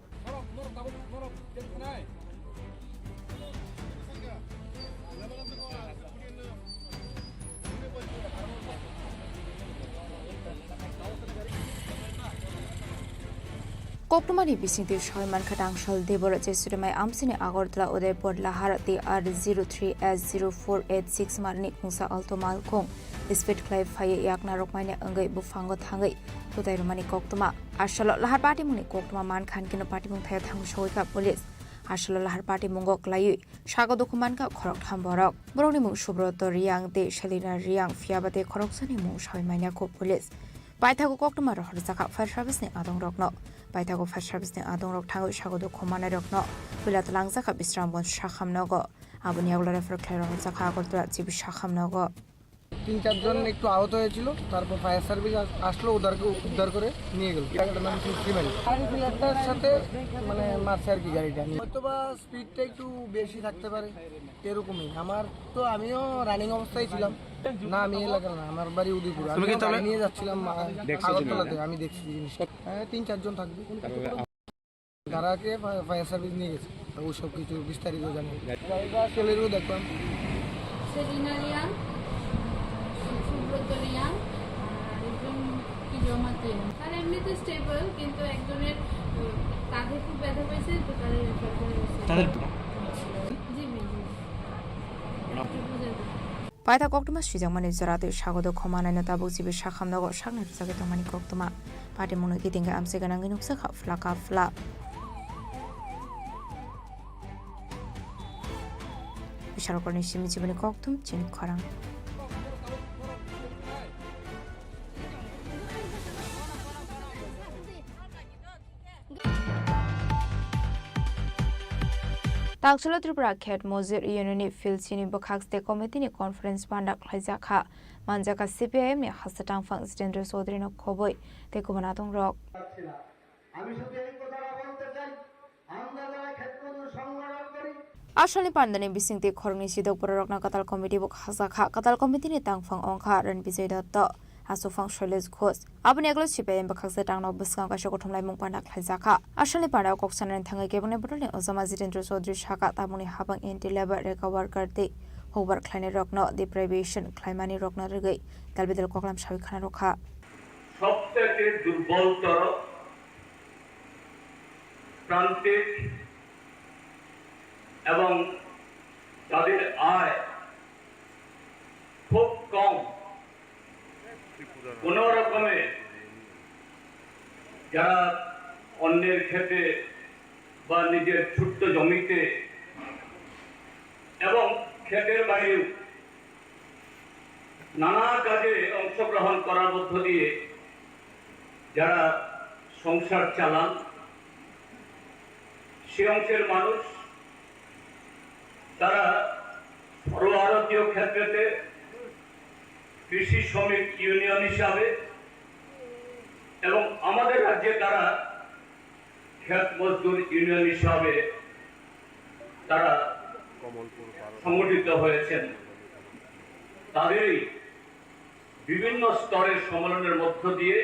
S18: Koktumani bisingti Shoyman Katangsol Debora Jesuremai Amsini Agortla Udaipur Lahar TR 03S0486 Marni Kungsa Alto Malkong Speed Clive Fire Yakna Rokmania Angai Bufango Tangai Tudai Romani Koktuma Ashalo Lahar Party Muni Koktuma Man Khan Kino Party Mung Thai Thang Shoika Police Ashalo Lahar Party Mungok Layu Shago Dokuman Ka Korok Hamborok Broni Mung Shubroto Riang De Shalina Riang Fiabate Koroksani Mung Shoymania Ko Police Paithago Koktuma Rohrzaka Fire Service ni Adong Rokno Paithago Fire Service ni Adong Rok Thango Shagodo Khomana Rokno Pilat Langzaka Bisrambon Shakham Nogo Abuni Aglo Refer Claro Zaka Agortla Chibi Shakham Nogo
S4: 3-4 জন একটু আহত হয়েছিল তারপর fire service আসলো ওদেরকে উদ্ধার করে নিয়ে গেল জায়গাটার নাম ফিমেল গাড়ি ফিলারটার সাথে মানে মারছে আর কি গাড়িটা হয়তোবা স্পিডটা একটু বেশি থাকতে পারে এরকমই আমার তো আমিও রানিং অবস্থায় ছিলাম না আমি এলাকার না আমার বাড়ি উদয়পুর আমি গাড়ি নিয়ে যাচ্ছিলাম আগরতলাতে আমি দেখছি জিনিসটা 3-4 জন থাকবে গাড়াকে ফায়ার সার্ভিস নিয়ে গেছে ও সব কিছু বিস্তারিত জানি গাড়িটা ছেলেরও দেখলাম সেদিনালিয়ান
S6: আর এমনিতে স্টেবল কিন্তু একজনের কাঁধে খুব ব্যথা পেয়েছে তো তাদের
S18: Paitha Koktuma Shijamani Zarate Shagodo Komana Natabu Zibi Shakham Nogo Shagna Zagatomani Koktuma Pati Munu Gitinga Amseganangin Upsaka Flaka Fla Visharokoni Shimichibani Koktum Chini Khorang Tangsolo Tripura Khet Mozir Unioni Phil Chini Khorang Committee ni conference pandak khaijaka manjaka CPIM ni hasatang phang Jitendra Chaudhary no khoboi te kubanatong rok আমি শুধু এই কথাটা বলতে চাই আমরা যারা ক্ষেত্রমজুর সংগঠন করি Ashali Pandani Bisingti Khorni Sidok Porokna Katal Committee Bok Hasakha Katal Committee ni Tangfang Ongkha Ran Bijay Datta Asufang Sholes Khos Abni Aglo CPIM Bakhakse Tangno Biskang ka Shokothomlai Mungpanda Khaijaka Ashali Panda Koksanan Thangai Kebone Bodole Ozama Jitendra Chaudhary Shaka Tamuni Habang Anti Labor Reka Worker Day Hobar Kleine Rokno Deprivation Klaimani Rokna Regai Dalbidel Koklam Shawi Khana Rokha
S7: সবথেকে দুর্বলতর প্রান্তিক এবং তাদের আয় খুব কম কোন রকমে যারা অন্যের ক্ষেতে বা নিজের ছোট্ট জমিতে এবং ক্ষেতের বাইরেও নানা কাজে অংশগ্রহণ করার মধ্য দিয়ে যারা সংসার চালান সে অংশের মানুষ তারা সর্বভারতীয় ক্ষেত্রেতে কৃষি শ্রমিক ইউনিয়ন হিসাবে এবং আমাদের রাজ্যে তারা ক্ষেত মজদুর ইউনিয়ন হিসাবে তারা সংগঠিত হয়েছেন তাদেরই বিভিন্ন স্তরের সম্মেলনের মধ্য দিয়ে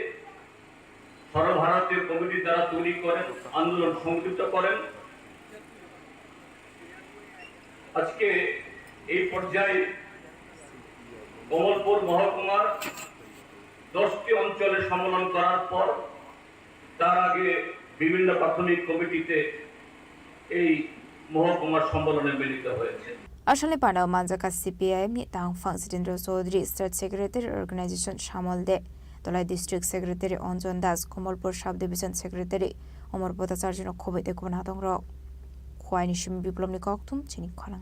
S7: সর্বভারতীয় কমিটি দ্বারা তৈরি করেন আন্দোলন সংগঠিত করেন আজকে এই পর্যায়ে কমলপুর মহকুমার 10টি অঞ্চলে সম্মেলন করার পর তার আগে বিভিন্ন প্রাথমিক কমিটিতে এই মহকুমার সম্মেলনে মিলিত হয়েছে
S18: Ashali Panda Manjaka CPIM ni Tangfang Jitendra Chaudhary State Secretary Organization Shamal De Tolai District Secretary Onjon Das Komalpur Sub Division Secretary Omar Bhattacharya no khoboi te kubanatong rok Khwaini Shim Biplom ni Koktum Chini Khorang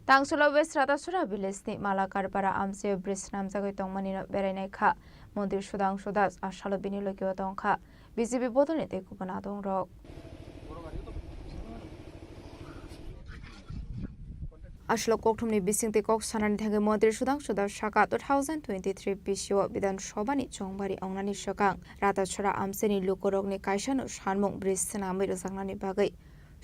S18: Tangsolo West Ratasura Village ni Malakarpara Amse Bridge namjagoi tongmani no berainai kha Mondir Sudang Sudas Ashalo Bini Lokyo Tongkha BJP bodoni te kubanatong rok Ashlo Koktumni Bisingti Kok Sanani Thangai Mondir Sudang Sudar Shaka 2023 PCO Bidan Shobani Chongbari Ongnani Shakang Ratachura Amseni Lukorogni Kaishanu Shanmung Bridge Sanamai Rosangnani Bagai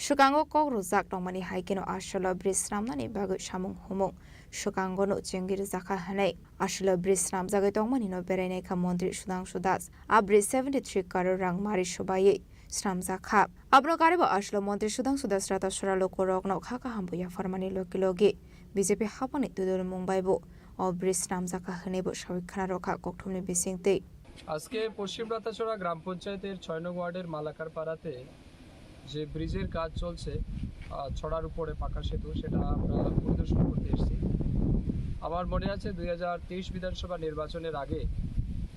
S18: Shukango kok ruzak dongmani haikino ashalo bris ramnani bagu shamung humung Shukango no jengir zaka hanai ashalo bris ram zagai dongmani no berenai ka Mantri Sudhanshu Das abris 73 crore rang mari shobaye Sram zakha abro garebo ashalo Mantri Sudhanshu Das rata shora loko rokno khaka hambuya farmani logi BJP hapani tudul Mumbai bo o bris ram zaka hanai bo shawikhana rokha kokthumni bisingte
S1: আজকে পশ্চিম রাতাছড়া গ্রাম পঞ্চায়েতের 6 নং ওয়ার্ডের মালাকার পাড়াতে যে ব্রিজের কাজ চলছে ছড়ার উপরে পাকা সেতু সেটা আমরা পরিদর্শন করতে এসেছি আমার মনে আছে 2023 বিধানসভা নির্বাচনের আগে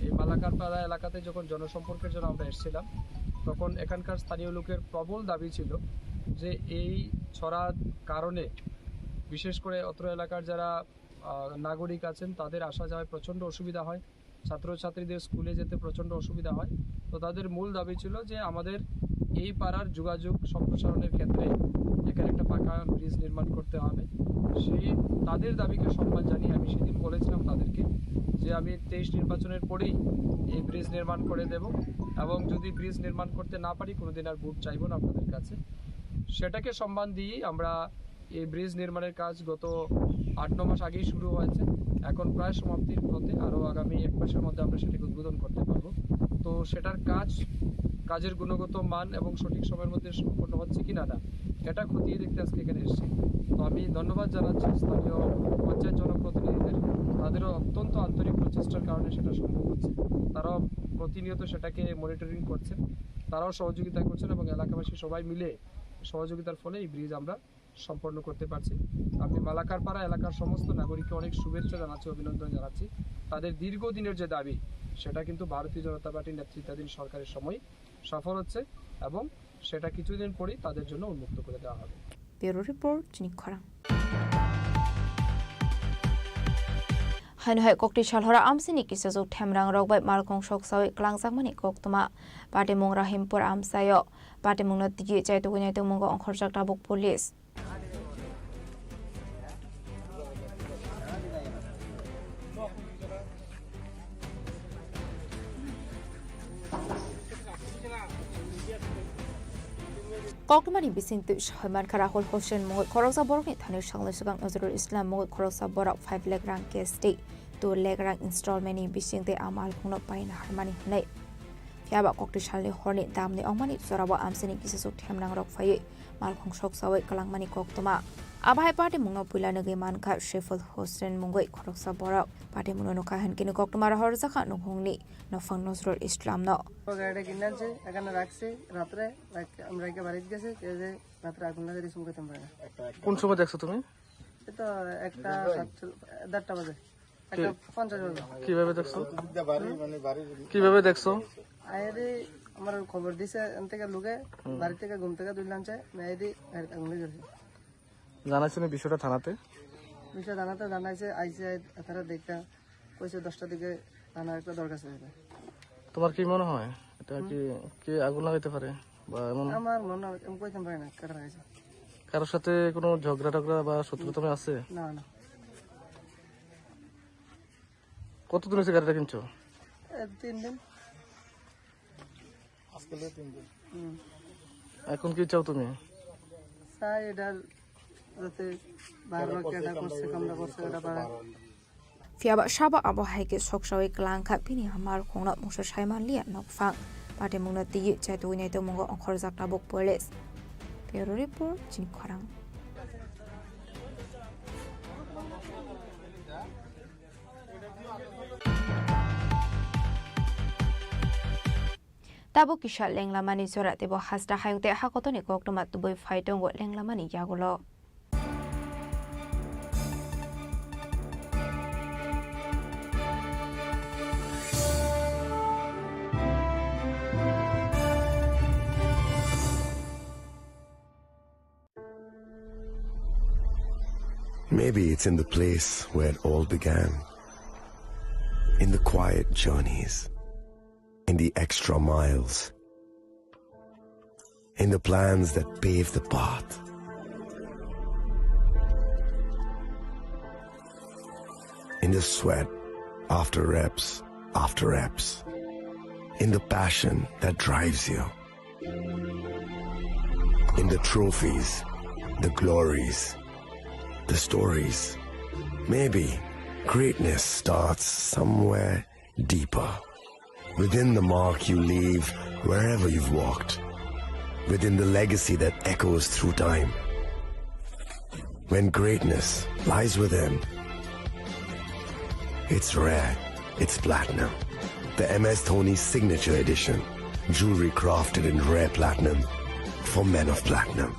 S1: এই মালাকার পাড়া এলাকাতে যখন জনসম্পর্কের জন্য আমরা এসেছিলাম তখন এখানকার স্থানীয় লোকের প্রবল দাবি ছিল যে এই ছড়ার কারণে বিশেষ করে অত্র এলাকার যারা নাগরিক আছেন তাদের আসা যাওয়ায় প্রচণ্ড অসুবিধা হয় ছাত্রছাত্রীদের স্কুলে যেতে প্রচণ্ড অসুবিধা হয় তো তাদের মূল দাবি ছিল যে আমাদের এই পাড়ার যোগাযোগ সম্প্রসারণের ক্ষেত্রে এখানে একটা পাকা ব্রিজ নির্মাণ করতে হবে সেই তাদের দাবিকে সম্মান জানিয়ে আমি সেদিন বলেছিলাম তাদেরকে যে আমি 23 নির্বাচনের পরেই এই ব্রিজ নির্মাণ করে দেব এবং যদি ব্রিজ নির্মাণ করতে না পারি কোনোদিন আর ভোট চাইব না আপনাদের কাছে সেটাকে সম্মান দিয়ে আমরা এই ব্রিজ নির্মাণের কাজ গত 8-9 মাস আগেই শুরু হয়েছে এখন প্রায় সমাপ্তির পথে আরও আগামী 1 মাসের মধ্যে আমরা সেটাকে উদ্বোধন করতে পারবো তো সেটার কাজের গুণগত মান এবং সঠিক সময়ের মধ্যে সম্পন্ন হচ্ছে কিনা না এটা খতিয়ে দেখতে আজকে এখানে এসেছি তো আমি ধন্যবাদ জানাচ্ছি স্থানীয় পঞ্চায়েত জনপ্রতিনিধিদের তাদেরও অত্যন্ত আন্তরিক প্রচেষ্টার কারণে সেটা সম্ভব হচ্ছে তারাও প্রতিনিয়ত সেটাকে মনিটরিং করছেন তারাও সহযোগিতা করছেন এবং এলাকাবাসী সবাই মিলে সহযোগিতার ফলে এই ব্রিজ আমরা সম্পন্ন করতে পারছি আমি মালাকার পাড়া এলাকার সমস্ত নাগরিককে অনেক শুভেচ্ছা জানাচ্ছি অভিনন্দন জানাচ্ছি তাদের দীর্ঘদিনের যে দাবি সেটা কিন্তু ভারতীয় জনতা পার্টির নেতৃত্বাধীন সরকারের সময় সফল হচ্ছে এবং সেটা কিছুদিন পরেই তাদের জন্য উন্মুক্ত করে দেওয়া হবে
S18: ব্যুরো রিপোর্ট চিনি Khorang হাইনহাই kokti shalhora amsini kisajok themrang rokbai malkhong soksawi klangjakmani koktoma patimung rahimpur amsayo patimungno tigi chaituguni tungmungo ongkhorjak tabuk police Kokmani bisingtu Shahman Karahul Hoshen Moy Koroksa Borokni Thani Shanglisang Nazrul Islam Moy Koroksa Borok 5 lakh rang case 2 lakh rang installment ni bisingte amal khungno paina harmani nei Fiaba Kokti Shalni Horni Damni Omani Soraba Amsini Kisasuk Themrang Rok Faye Malkhong Shok Sawi Kalangmani Koktoma Abai party mungno pula nagi manka Sheffield Hoshen Mungoi Koroksa Borok party mungno noka henkini Koktoma rahor zakha no hungni no fang Nazrul Islam no
S4: গাড়িটা কিনে আনছে এখানে রাখছে রাত্রে আমরা একে বাড়িতে গেছে যে রাত্রে আগুন লাগিয়ে রিসুম করতে পারে
S1: কোন সময় দেখছো তুমি
S4: এটা একটা 1:30 বাজে 1:50 বাজে
S1: কিভাবে দেখছো
S4: আইরে আমার খবর দিছে এন থেকে লোকে বাড়ি থেকে ঘুম থেকে দুই লাঞ্চে মেয়েদি আগুন লাগিয়েছে
S1: জানাইছো না বিষয়টা থানাতে
S4: জানাইছে আইছে তারা দেখতা কইছে 10টার দিকে থানার একটা দরকার ছিল
S1: তোমার কি মনে হয় এটা কি কে আগুন লাগাইতে পারে বা এমন
S4: আমার মনে হয় আমি কইতে পারি না কাটা লাগাইছে
S1: কারোর সাথে কোনো ঝগড়া টগড়া বা শত্রুতা আছে
S4: না না
S1: কতদিন হয়েছে গাড়িটা কিনছো
S4: 3 দিন
S3: আজকে 3 দিন
S1: এখন কি চাও তুমি
S4: চাই এটা যাতে বাইরে কেডা করছে কামটা করছে এটা পারে
S18: Fiaba Shaba Abo Haike Sokshawi Klangka Pini Hamar Kongna Musa Shaiman Lia Nokfang Patimungna Tigi Chaituine Mungo Onkhorjak Tabuk Police Bureau Report Chini Khorang Tabuk Kisha Lenglamani Zora Tebo Hasta Hayute Hakotoni Koktomat Tubui Faitongo Lenglamani Yagulo
S8: Maybe it's in the place where it all began. In the quiet journeys. In the extra miles. In the plans that pave the path. In the sweat after reps. In the passion that drives you. in the trophies, the glories, the stories. Maybe greatness starts somewhere deeper, within the mark you leave wherever you've walked, within the legacy that echoes through time. When greatness lies within, it's rare, it's platinum. The MS Dhoni Signature Edition, jewelry crafted in rare platinum for men of platinum.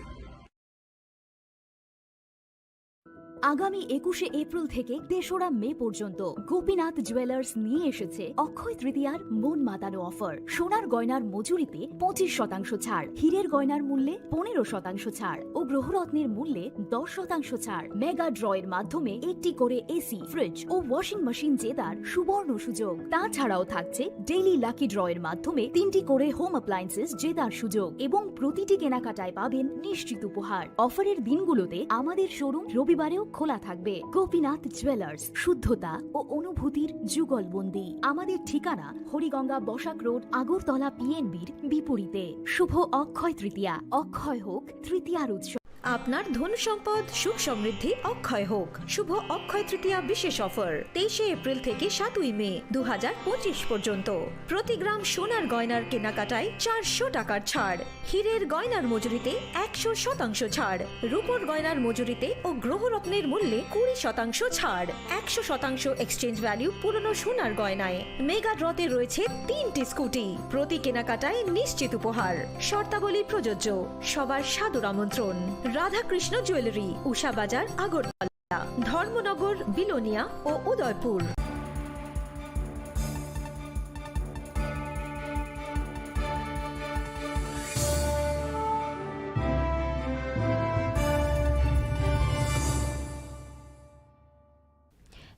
S16: আগামী 21শে April থেকে 3রা মে পর্যন্ত Gopinath jewellers নিয়ে এসেছে অক্ষয় তৃতীয়ার মন মাতানো offer. সোনার গয়নার মজুরিতে 25% ছাড়, হীরের গয়নার মূল্যে 15% ছাড় ও গ্রহরত্নের মূল্যে 10% ছাড়। মেগা ড্রয়ের মাধ্যমে একটি করে এসি, ফ্রিজ ও ওয়াশিং মেশিন জেতার সুবর্ণ সুযোগ। তাছাড়াও থাকছে ডেইলি লাকি ড্রয়ের মাধ্যমে 3টি করে হোম অ্যাপ্লায়েন্সেস জেতার সুযোগ এবং প্রতিটি কেনাকাটায় পাবেন নিশ্চিত উপহার। অফারের দিনগুলোতে আমাদের শোরুম রবিবারেও খোলা থাকবে। গোপীনাথ জুয়েলার্স, শুদ্ধতা ও অনুভূতির যুগলবন্দি। আমাদের ঠিকানা হরিগঙ্গা বসাক রোড, আগরতলা পিএনবির বিপরীতে। শুভ অক্ষয় তৃতীয়া, অক্ষয় হোক তৃতীয়ার উৎসব।
S10: আপনার ধন সম্পদ সুখ সমৃদ্ধি অক্ষয় হোক। শুভ অক্ষয় তৃতীয়া বিশেষ অফার 23শে এপ্রিল থেকে 7ই মে 2025 পর্যন্ত। প্রতি গ্রাম সোনার গয়নার কেনাকাটায় 400 টাকার ছাড়, হীরের গয়নার মজুরিতে 100% ছাড়, রূপোর গয়নার মজুরিতে ও গ্রহরত্নের মূল্যে 20% ছাড়, 100% এক্সচেঞ্জ ভ্যালু পুরনো সোনার গয়নায়। মেগা ড্রতে রয়েছে 3টি স্কুটি, প্রতি কেনাকাটায় নিশ্চিত উপহার। শর্তাবলী প্রযোজ্য। সবার সাদর আমন্ত্রণ। রাধাকৃষ্ণ জুয়েলারি, উষা বাজার, আগরতলা, ধর্মনগর, বিলোনিয়া ও উদয়পুর।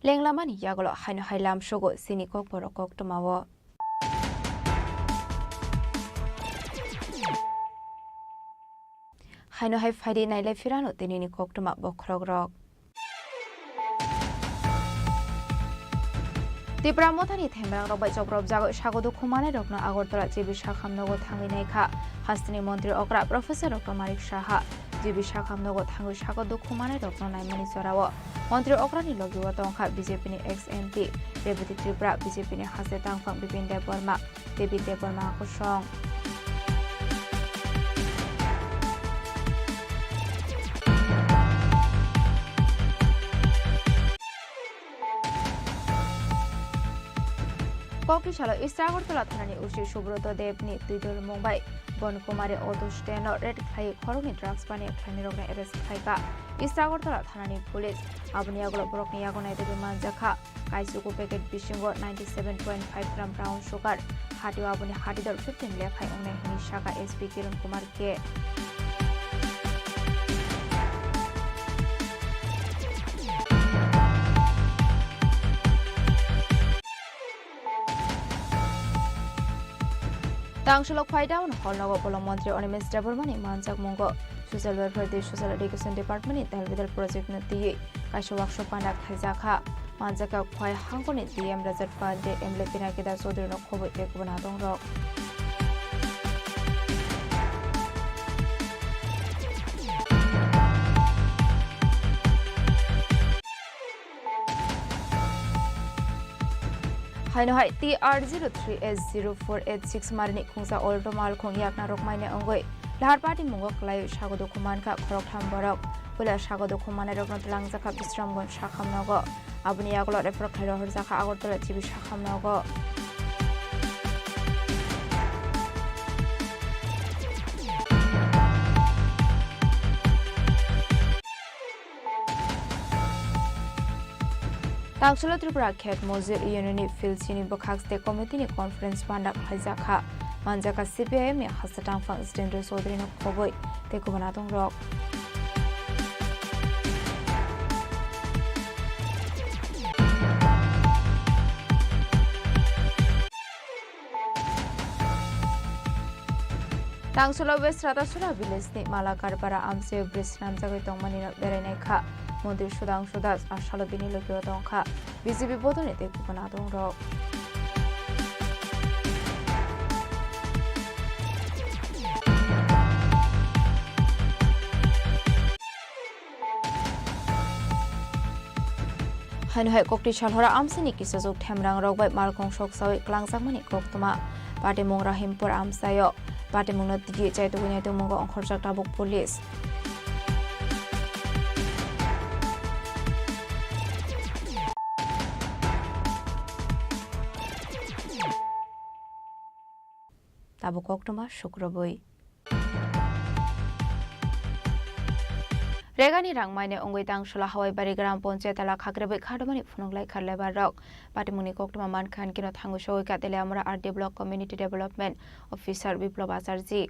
S18: লেংলামানি ইয়াগল হাইন হাইলাম সগো সিনিকক বরকক টমাও হাইনো হাই ফাইডে নাইলাই ফিরানো তিনিনি কক্টমা বখরক রক ত্রিপুরা মথানি থেমরাং রবাই চক্রব জাগো স্বাগত খুমানে রকন আগরতলা জিবি শাখামনগর থাঙ্গি নাইখা হাস্তিনি মন্ত্রী অকরা professor doctor Manik Saha GB শাখামনগর থাঙ্গি স্বাগত খুমানে রকন নাইমানি চরাও মন্ত্রী অকরানি লগিও তংখা বিজেপিনি এক্স এমপি রেবতী ত্রিপুরা বিজেপিনি হাসে তাংফাং বিপিন দেববর্মা দেবী দেববর্মা আকর্ষণ কক্রিশাল ইস্ট আগরতলা থানানি উশি সুব্রত দেব নি দুইদল মুম্বাই বনকুমারে অদুষ্টেন রেড খাই খরংনি ড্রাগস বানিয়ে খাইনি রগনে এরেস্ট খাইকা ইস্ট আগরতলা থানানি পুলিশ আবনিয়াগুলো বরকনি ইয়াগনাই দেবে মানজাখা কাইসুকু প্যাকেট বিশিঙ্গ 97.5 গ্রাম ব্রাউন সুগার হাটিও আবনি হাটিদল 15 লেখাই অংনে হিনি শাখা SP Kiran Kumar K Tangshulok Paidown, Holnago Polo Montri Onimis Debormani, Manzak Mungo, Social Welfare, the Social Education Department, the Elvidal Project Nati, Kashawak Panak Hazaka, Manzaka Kwai Hankoni, the M. Desert Pad, the Emlepinakida Sodro Kobo Ekubanaton Rock. Haino hai TR03S0486 Marni Kungsa Olto Mal Kong Yakna Rokmaine Ongoi. Lahar Party Mungok Lai Shago Dokumanka Krok Hamborok, Pula Shago Dokumana Roknot Langzaka Bistramgon Shakam Nogo, Abniaglo Reprokero Zaka Agortola Tibi Shakam Nogo. Tangshula Tripura Ket Mozil Unini Phil Chini Khorang Tripura Committee Conference Pandak Haizaka Manjaka CPIM Hasatang Fang Stender Sodrino Koboi Tekubanaton Rock. Tangshula West Ratasura Village Ni Malakar Para Amse Bris Namjago Tongmani Bereneka Mondir Shudang Shudas Ashalabini Lokiotongka BCB Bodone Tekubanaton Rock. হাইনহাই ককটি সালহরা আমসিনি কিসাজুক ঠেমরাং রগবাই মারকং সকসাওই ক্লাংজাকমানি কক্তমা পাটিমুং রাহিমপুর আমসায় পাটিমুংনো তিগি চাইতুগুনি তুমুগ অংখরজাক টাবুক পুলিশ তাবুক কক্তমা শুক্রবই রেগানি রাংমাইনে অঙ্গই তাংশলা হাওয়াইবাড়ি গ্রাম পঞ্চায়েত এলাকা খাগরেবে খাডমানি ফুনংলাই খারলেবার রক পাটিমুনি কক্তমা মানখান কিনো থাঙ্গু সৌকা তেলে আমরা RD block community development officer Biplab Acharjee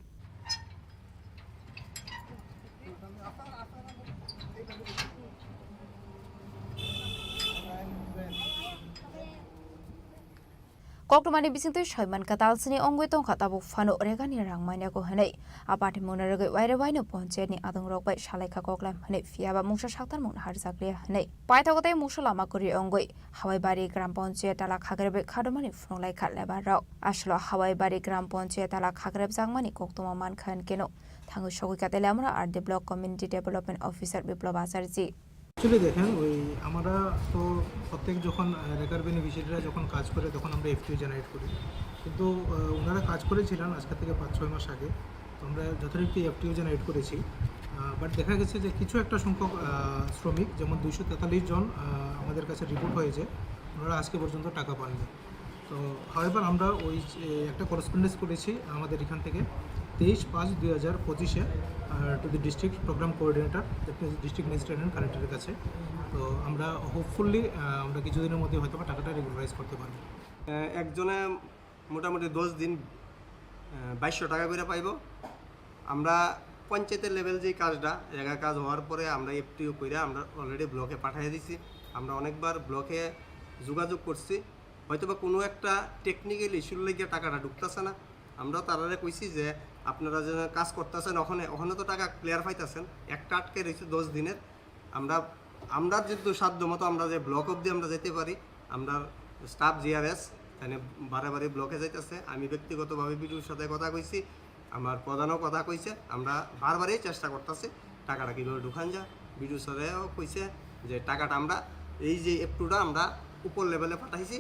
S18: কক্তমানি বিসিংতে সয়মান কাতালসিনি অঙ্গই তং খাতাবু ফানো রেগানি রাংমাইনে ko hanai apati monarage waire waino panchayat ni adung rokbai salaika koklam hanai fiaba mungsa saktar mun harjakle hanai paithagote musolama kori অঙ্গই Hawaibari গ্রাম পঞ্চায়েত এলাকা খাগরেবে খাডমানি ফুনংলাই খারলেবার রক আসলো হাওয়াইবাড়ি গ্রাম পঞ্চায়েত এলাকা খাগরেব জাংমানি কক্তমা মানখান কেনো থাঙ্গু সগুইকা তেলে আমরা RD block community development officer Biplab Acharjee
S13: actually দেখেন আমরা তো প্রত্যেক যখন রেকার বেনিফিশিয়ারিরা যখন কাজ করে তখন আমরা এফটিও জেনারেট করি কিন্তু ওনারা কাজ করেছিলেন আজকে থেকে 5-6 মাস আগে তো আমরা যথারীতি এফটিও জেনারেট করেছি বাট দেখা গেছে যে কিছু একটা সংখ্যক শ্রমিক যেমন 243 জন আমাদের কাছে রিপোর্ট হয়েছে ওনারা আজকে পর্যন্ত টাকা পাননি তো হাওয়েভার আমরা ওই একটা করেসপন্ডেন্স করেছি আমাদের এখান থেকে 23/5/2025 to the district program coordinator district magistrate and কালেক্টরের কাছে তো আমরা হোপফুলি আমরা কিছুদিনের মধ্যে হয়তো টাকাটা রেগুলারাইজ করতে পারবো
S21: একজনে মোটামুটি 10 দিন 2200 টাকা করে পাইব আমরা পঞ্চায়েতের লেভেল যে কাজটা জায়গা কাজ হওয়ার পরে আমরা এফটিও করে আমরা অলরেডি ব্লকে পাঠিয়ে দিছি আমরা অনেকবার ব্লকে যোগাযোগ করছি হয়তোবা কোনো একটা টেকনিক্যাল ইস্যুর লেগে টাকাটা ঢুকতেছে না আমরা তারারে কইছি যে আপনারা যে কাজ করতেছেন ওখানে তো টাকা ক্লিয়ার পাইতেছেন একটা আটকে রয়েছে 10 দিনের আমরা যেহেতু সাধ্য মতো আমরা যে ব্লক অবধি আমরা যেতে পারি আমরা স্টাফ জিআরএস এখানে বারে ব্লকে যাইতেছে আমি ব্যক্তিগতভাবে বিডিওর সাথে কথা কইছি আমার প্রধানও কথা কইছে আমরা বারবারই চেষ্টা করতেছি টাকাটা কীভাবে ঢুকান যায় বিডিও স্যারেও কইছে যে টাকাটা আমরা এই যে এফটুটা আমরা উপর লেভেলে পাঠাইছি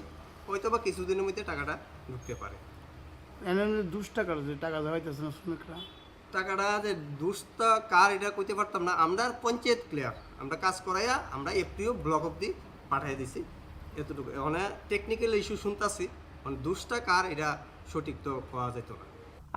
S21: হয়তো বা কিছুদিনের মধ্যে টাকাটা ঢুকতে পারে টাকাটা যে দুষ্ট কার এটা কইতে পারতাম না আমরা পঞ্চায়েত ক্লিয়ার আমরা কাজ করাইয়া আমরা এফটিও ব্লক অবধি পাঠিয়ে দিছি এতটুকু মানে টেকনিক্যাল ইস্যু শুনতাছি মানে দুষ্টা কার এটা সঠিক তো পাওয়া যেত না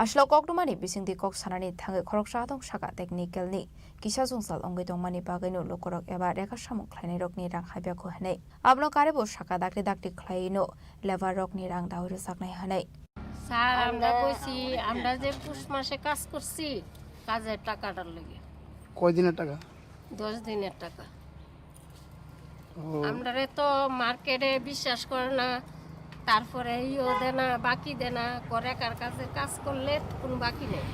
S18: আসলো কক্তমানি বিসিংদি কক সানানি থাঙ্গে খরকসা দং সাকা টেকনিক্যালনি কিসা জংসাল অঙ্গै দंमानि बागैनो लकरक एबा रेखा सामुक ख्लायनाय रकनि रां हायबाखौ हानाय आबनो कारेबो साका दाखलि दाखलि ख्लायनो लेबार रकनि रां दावरो साकनाय हानाय
S22: স্যার আমরা কইছি আমরা যে পুষ মাসে কাজ করছি কাজের টাকাটার লাগে
S4: কয় দিনের টাকা
S22: 10 দিনের টাকা আমরারে তো মার্কেটে বিশ্বাস করে না তারপরে ইও দেনা বাকি দেনা করে কার কাছে কাজ করলে কোনো বাকি নেই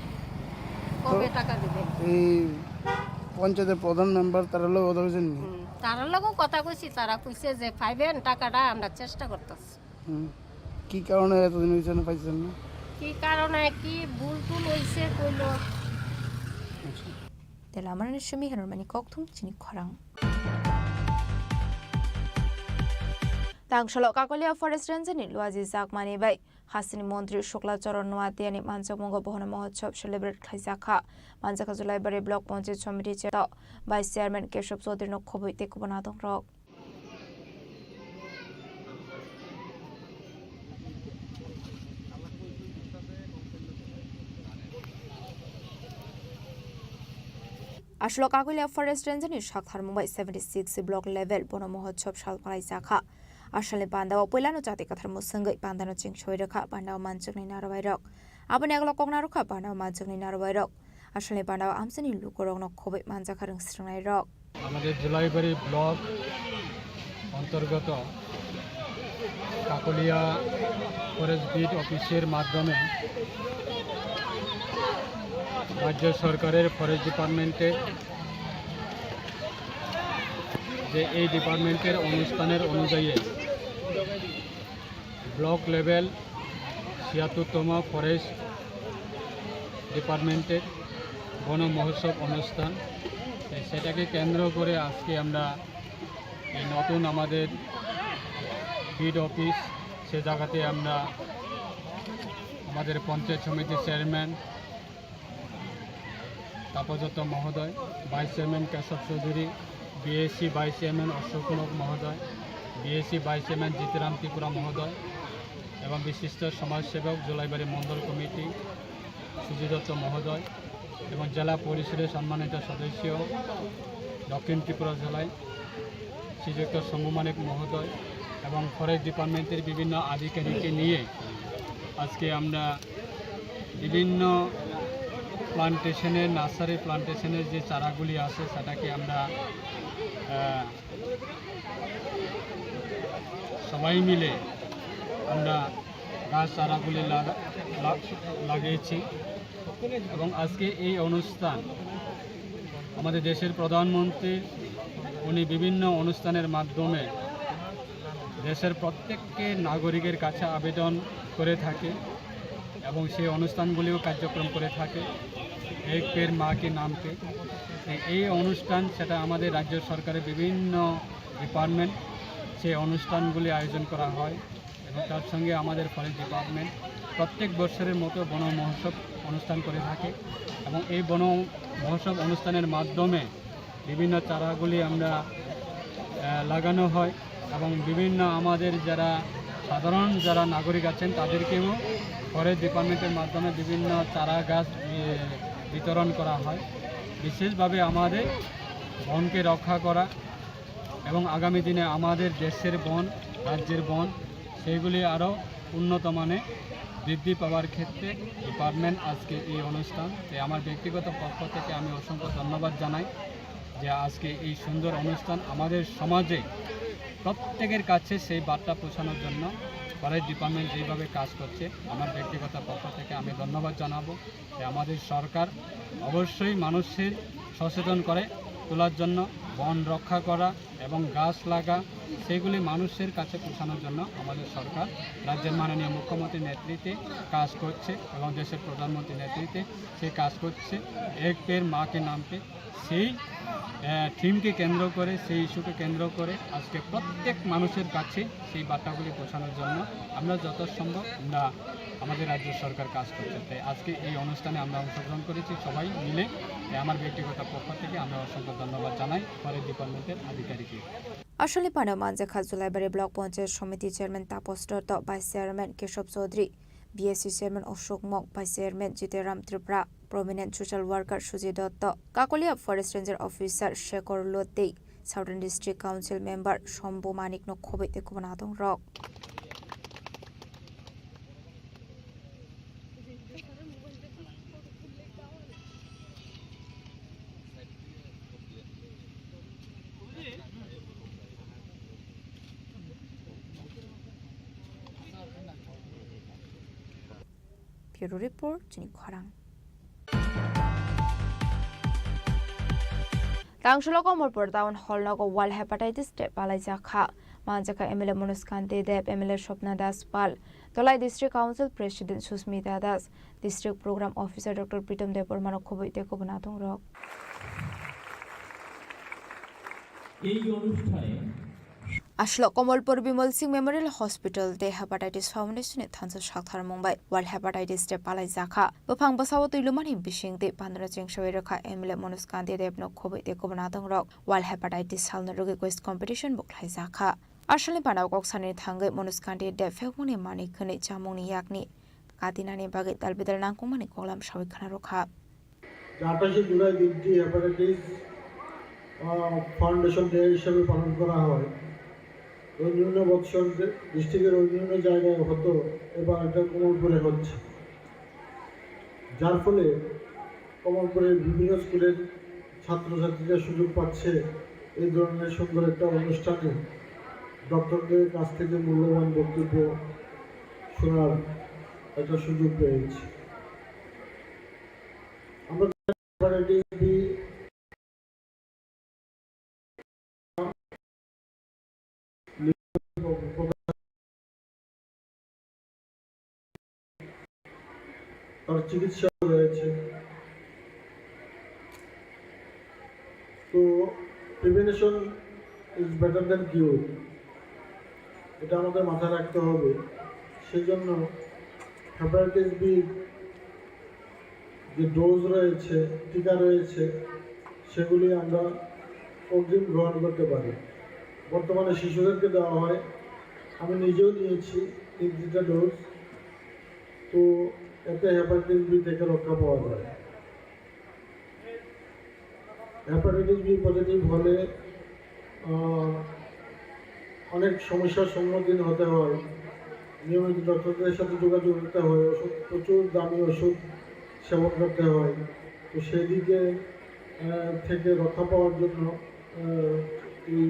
S22: কবে টাকা দিবে
S4: এই পঞ্চায়েতের প্রধান মেম্বার তারা লোক কথা কইছেন
S22: তারা লগও কথা কইছি তারা কইছে যে পাইবেন টাকাটা আমরা চেষ্টা করতেছি
S4: কি কারণে এতদিন হইছে না পাইছেন না
S22: কি কারণে কি ভুল টুল হইছে কইলো
S18: তেলামানের সুমি হেরমানি ককথুম চিনি খরাং तांगशल काकलिया फरेस्ट रेंजनि लुआजी जाकमानि बाय हासिनि मन्त्री शुक्लाचरण नोआतियानि मानचकमंग बहन महोत्सव सेलिब्रेट खाइजाखा मानचका जुलाइबारि ब्लक पंचायत समिति चेत भाइस चेयरमैन केशव चौधरी नखबइ तेकुबना दं रक आसलो काकलिया फरेस्ट रेंजनि साखार मुंबाइ 76 ब्लक लेभेल बन महोत्सव सालफाराइ जाखा आसले बान्दाव पहिलानो जाति कथार मुसंगै बान्दानो चिं सोइरखा बान्दाव मानचकनि नारबाइरक आबनि आगला कगनारुखा बान्दाव मानचकनि नारबाइरक आसले बान्दाव आमसनि लुकरक नखबै मानजाखारं स्रंनाय रक
S1: আমাদের জুলাইবাড়ি ব্লক অন্তর্গত কাকলিয়া ফরেস্ট বিট অফিসের মাধ্যমে রাজ্য সরকারের ফরেস্ট ডিপার্টমেন্টে যে এই ডিপার্টমেন্টের অনুষ্ঠানের অনুযায়ী ব্লক লেভেল ৭৬তম ফরেস্ট ডিপার্টমেন্টের বন মহোৎসব অনুষ্ঠান সেটাকে কেন্দ্র করে আজকে আমরা এই নতুন আমাদের হেড অফিস, সে জায়গাতে আমরা আমাদের পঞ্চায়েত সমিতির চেয়ারম্যান তাপজত মহোদয়, vice chairman Keshab Chowdhury, BSC vice chairman Ashok মহোদয়, বিএসসি ভাইস চেয়ারম্যান জিতেরাম ত্রিপুরা মহোদয় এবং বিশিষ্ট সমাজসেবক জোলাইবাড়ি মণ্ডল কমিটি সুজিত দত্ত মহোদয় এবং জেলা পরিষদের সম্মানিত সদস্য দক্ষিণ ত্রিপুরা জেলায় শ্রীযুক্ত শম্ভু মানিক মহোদয় এবং ফরেস্ট ডিপার্টমেন্টের বিভিন্ন আধিকারিককে নিয়ে আজকে আমরা বিভিন্ন প্লান্টেশনের নার্সারি প্লান্টেশনের যে চারাগুলি আছে সেটাকে আমরা সবাই মিলে আমরা গাছ চারাগুলি লাগিয়েছি এবং আজকে এই অনুষ্ঠান আমাদের দেশের প্রধানমন্ত্রী উনি বিভিন্ন অনুষ্ঠানের মাধ্যমে দেশের প্রত্যেককে নাগরিকের কাছে আবেদন করে থাকে এবং সেই অনুষ্ঠানগুলিও কার্যক্রম করে থাকে এক পের মা কে নাম পে। এই অনুষ্ঠান সেটা আমাদের রাজ্য সরকারের বিভিন্ন ডিপার্টমেন্ট সেই অনুষ্ঠানগুলি আয়োজন করা হয় এবং তার সঙ্গে আমাদের ফরেস্ট ডিপার্টমেন্ট প্রত্যেক বছরের মতো বন মহোৎসব অনুষ্ঠান করে থাকে এবং এই বন মহোৎসব অনুষ্ঠানের মাধ্যমে বিভিন্ন চারাগুলি আমরা লাগানো হয় এবং বিভিন্ন আমাদের যারা সাধারণ যারা নাগরিক আছেন তাদেরকেও ফরেস্ট ডিপার্টমেন্টের মাধ্যমে বিভিন্ন চারা গাছ বিতরণ করা হয়। বিশেষভাবে আমাদের বনকে রক্ষা করা এবং আগামী দিনে আমাদের দেশের বন, রাজ্যের বন সেইগুলি আরও উন্নত মানে বৃদ্ধি পাওয়ার ক্ষেত্রে ডিপার্টমেন্ট আজকে এই অনুষ্ঠান। তাই আমার ব্যক্তিগত পক্ষ থেকে আমি অসংখ্য ধন্যবাদ জানাই যে আজকে এই সুন্দর অনুষ্ঠান আমাদের সমাজে প্রত্যেকের কাছে সেই বার্তা পৌঁছানোর জন্য ফরেস্ট ডিপার্টমেন্ট যেভাবে কাজ করছে আমার ব্যক্তিগত পক্ষ থেকে আমি ধন্যবাদ জানাবো। যে আমাদের সরকার অবশ্যই মানুষের সচেতন করে তোলার জন্য বন রক্ষা করা এবং গাছ লাগা সেগুলি মানুষের কাছে পৌঁছানোর জন্য আমাদের সরকার রাজ্যের মাননীয় মুখ্যমন্ত্রীর নেতৃত্বে কাজ করছে এবং দেশের প্রধানমন্ত্রীর নেতৃত্বে সে কাজ করছে এক পের মা কে নাম পে। সেই থিমকে কেন্দ্র করে সেই ইস্যুকে কেন্দ্র করে আজকে প্রত্যেক মানুষের কাছে সেই বার্তাগুলি পৌঁছানোর জন্য আমরা যত সম্ভব আমরা আমাদের রাজ্য সরকার কাজ করছে। তাই আজকে এই অনুষ্ঠানে আমরা অংশগ্রহণ করেছি সবাই মিলে। আমার ব্যক্তিগত পক্ষ থেকে আমরা অসংখ্য ধন্যবাদ জানাই ফরেস্ট ডিপার্টমেন্টের আধিকারিককে।
S18: আসলে পানাম মানজাখা Julaibari block panchayat samiti chairman Tapas Dutta, vice chairman Keshab Chowdhury, BSC chairman Ashok mock, vice chairman জিতেরাম Tripura, prominent social worker Sujit Datta, Kakalia forest ranger officer Shekhar Lotei, southern district council member Shambhu Manik নখবৈ তেকুবনাদং রক। Bureau Report, Chini Khorang. Tangsholo Komorpur Town Hall Nago Wall Hepatitis Step Palaijakha, Manjaka MLA Monuskante Deb, MLA Shopna Das Pal, Tolai District Council President Susmita Das, District Program Officer Dr. Pritam Depor Manokhobai Tekobanatung Rock. আসলো Kamalpur Bimal Singh memorial hospital দে hepatitis ফাউন্ডেশনে থানস সাকথার Mumbai world hepatitis day পালাই জাখা বফাং বসাও তৈলুমানি বিশিং দে পান্দরা চেংসওয়ে রেখা এমএলএ মনুস্কান্তি দেবনক খবৈ দে কবনাদং রক ওয়ার্ল্ড হেপাটাইটিস সালনা রোগী কোয়েস্ট কম্পিটিশন বকলাই জাখা আসলে পানাও ককসানি থাঙ্গে মনুস্কান্তি দে ফেকমনি মানি খনি জামুনি ইয়াকনি কাতিনানি বাগে তালবিদাল নাংকুমানি কলাম সাবিখানা রখা
S3: 28 জুলাই দিনটি হেপাটাইটিস ফাউন্ডেশন ডে হিসেবে পালন করা হয়। অন্যান্য বছর ডিস্ট্রিক্টের অন্যান্য জায়গায় হতো, এবার এটা কমলপুরে হচ্ছে, যার ফলে কমলপুরের বিভিন্ন স্কুলের ছাত্রছাত্রীরা সুযোগ পাচ্ছে এই ধরনের সুন্দর একটা অনুষ্ঠানে ডক্টরদের কাছ থেকে মূল্যবান বক্তব্য শোনার একটা সুযোগ পেয়েছি। আমরা তার চিকিৎসা রয়েছে, তো প্রিভেনশন ইজ বেটার দ্যান কিউর, এটা আমাদের মাথায় রাখতে হবে। সেই জন্য হেপাটাইটিস বি যে ডোজ রয়েছে, টিকা রয়েছে, সেগুলি আমরা অগ্রিম গ্রহণ করতে পারি। বর্তমানে শিশুদেরকে দেওয়া হয়, আমি নিজেও নিয়েছি 3টা ডোজ। তো এতে হেপাটাইটিস বি থেকে রক্ষা পাওয়া যায়। হেপাটাইটিস বি পজিটিভ হলে অনেক সমস্যার সম্মুখীন হতে হয়, নিয়মিত ডক্টরদের সাথে যোগাযোগ করতে হয়, ওষুধ প্রচুর দামি ওষুধ সেবন করতে হয়। তো সেদিকে থেকে রক্ষা পাওয়ার জন্য এই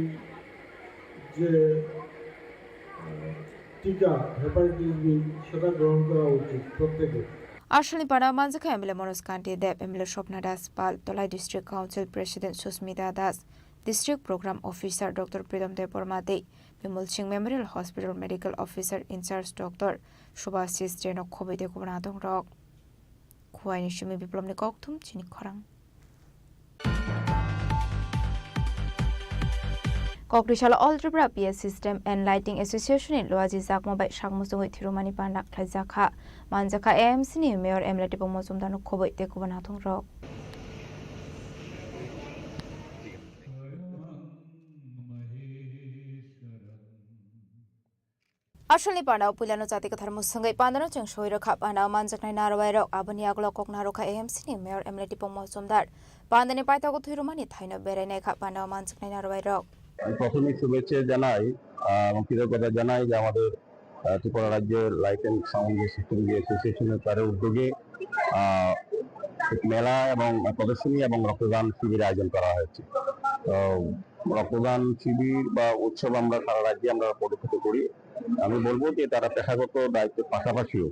S3: যে টিকা হেপাটাইটিস বি সেটা গ্রহণ করা উচিত প্রত্যেকের।
S18: Ashani Pada Manzaka Emile Monos Kanti Deb Emile Shopna Das Pal Tolai District Council President Susmita Das District Program Officer Dr. Pridam Depormade Bimul Singh Memorial Hospital Medical Officer in Charge Dr. Shubhasis Jeno Khobide Kubnadong Rock Kuaini Shumi Biplom Nikoktum Chini Khorang Kokrishala All Tripura PS System and Lighting Association in Loaji Zakmo by Shakmusung Thirumani Pandak Klazaka Manjaka AMC ni Mayor Emleti Pomosum Danu Kobo Tekubanatung Rock Ashali Panda Pulano Zatika Thermosungai Pandano Chung Shoiro Kap and Manjakna Narawero Abaniaglo Koknaroka AMC ni Mayor Emleti Pomosum Dar Pandani Paitago Thirumani Taino Berene Kap and Manjakna Narawero
S5: প্রথমে শুভেচ্ছা জানাই এবং কৃতজ্ঞতা জানাই যে আমাদের ত্রিপুরা রাজ্যের light and sound system যে অ্যাসোসিয়েশনের তার উদ্যোগে মেলা এবং প্রদর্শনী এবং রক্তদান শিবির আয়োজন করা হয়েছে। তো রক্তদান শিবির বা উৎসব আমরা সারা রাজ্যে আমরা পরিচালিত করি। আমি বলবো যে তারা পেশাগত দায়িত্বের পাশাপাশিও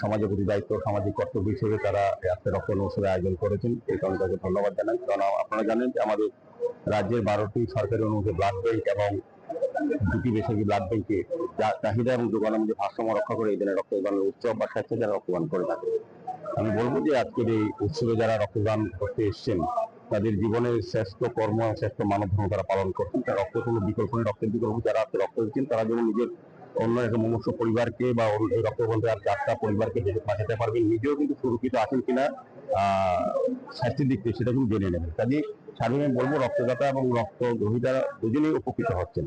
S5: সমাজের প্রতি দায়িত্ব, সামাজিক কর্তব্য হিসেবে তারা আজকে রক্তদান উৎসবের আয়োজন করেছেন। এই কারণে তাকে ধন্যবাদ জানাই। কারণ আপনারা জানেন যে আমাদের রাজ্যের 12টি সরকারি অনুমোদিত ব্লাড ব্যাংক এবং 2টি বেসরকারি ব্লাড ব্যাংকে চাহিদা এবং যোগানের মধ্যে ভারসাম্য রক্ষা করে এই দিনে রক্তদানের উৎসব বা স্বেচ্ছা যারা রক্তদান করে থাকে। আমি বলবো যে আজকের এই উৎসবে যারা রক্তদান করতে এসছেন তাদের জীবনের শ্রেষ্ঠ কর্ম, শ্রেষ্ঠ মানব ধর্ম তারা পালন করছেন। তার রক্ত কোনো বিকল্প নেই, রক্তের বিকল্প যারা রক্ত দিচ্ছেন তারা যেমন নিজের অন্য একটা মুমূর্ষ পরিবারকে বা এই রক্তবন্ধের 4টা পরিবারকে বাঁচাতে পারবেন, নিজেও কিন্তু সুরক্ষিত আছেন কিনা স্বাস্থ্যের দিক থেকে সেটা কিন্তু জেনে নেবেন। কাজে সাধারণত বলবো রক্তদাতা এবং রক্ত গ্রহীতারা দুজনেই উপকৃত হচ্ছেন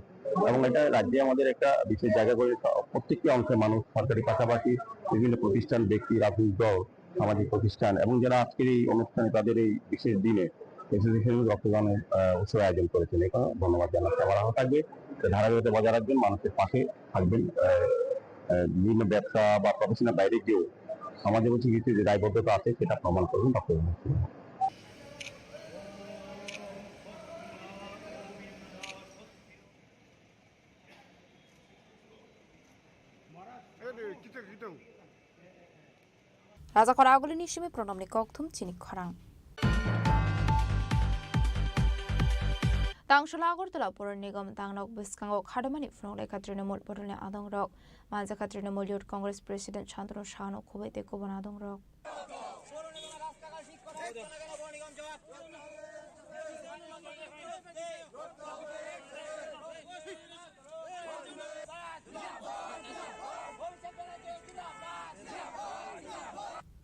S5: এবং এটা রাজ্যে আমাদের একটা বিশেষ জায়গা করে প্রত্যেকটি অংশের মানুষ, সরকারি পাশাপাশি বিভিন্ন প্রতিষ্ঠান, ব্যক্তি, রাজনৈতিক দল, সামাজিক প্রতিষ্ঠান এবং যারা আজকের এই অনুষ্ঠানে তাদের এই বিশেষ দিনে অ্যাসোসিয়েশন রক্তদানের উৎসব আয়োজন করেছেন। এখানে ধন্যবাদ জানাতে আমার ভালো থাকবে। ধারাবাহিকতা বজায় রাখবেন, মানুষের পাশে থাকবেন। বিভিন্ন ব্যবসা বা প্রফেশনাল বাইরে গিয়েও সমাজের প্রতি কিছু যে দায়বদ্ধতা আছে সেটা প্রমাণ করবেন রক্তদান।
S18: Raja Khoraguli Nishimi Pronomni Koktum Chini Khorang Tangshalagor Tala Pur Nigam Tangnok Biskango Kadamani from Leka Trinamul Porone Adong Rock Manzaka Trinamul Youth Congress President Chandra Shano Kubete Kubanadong Rock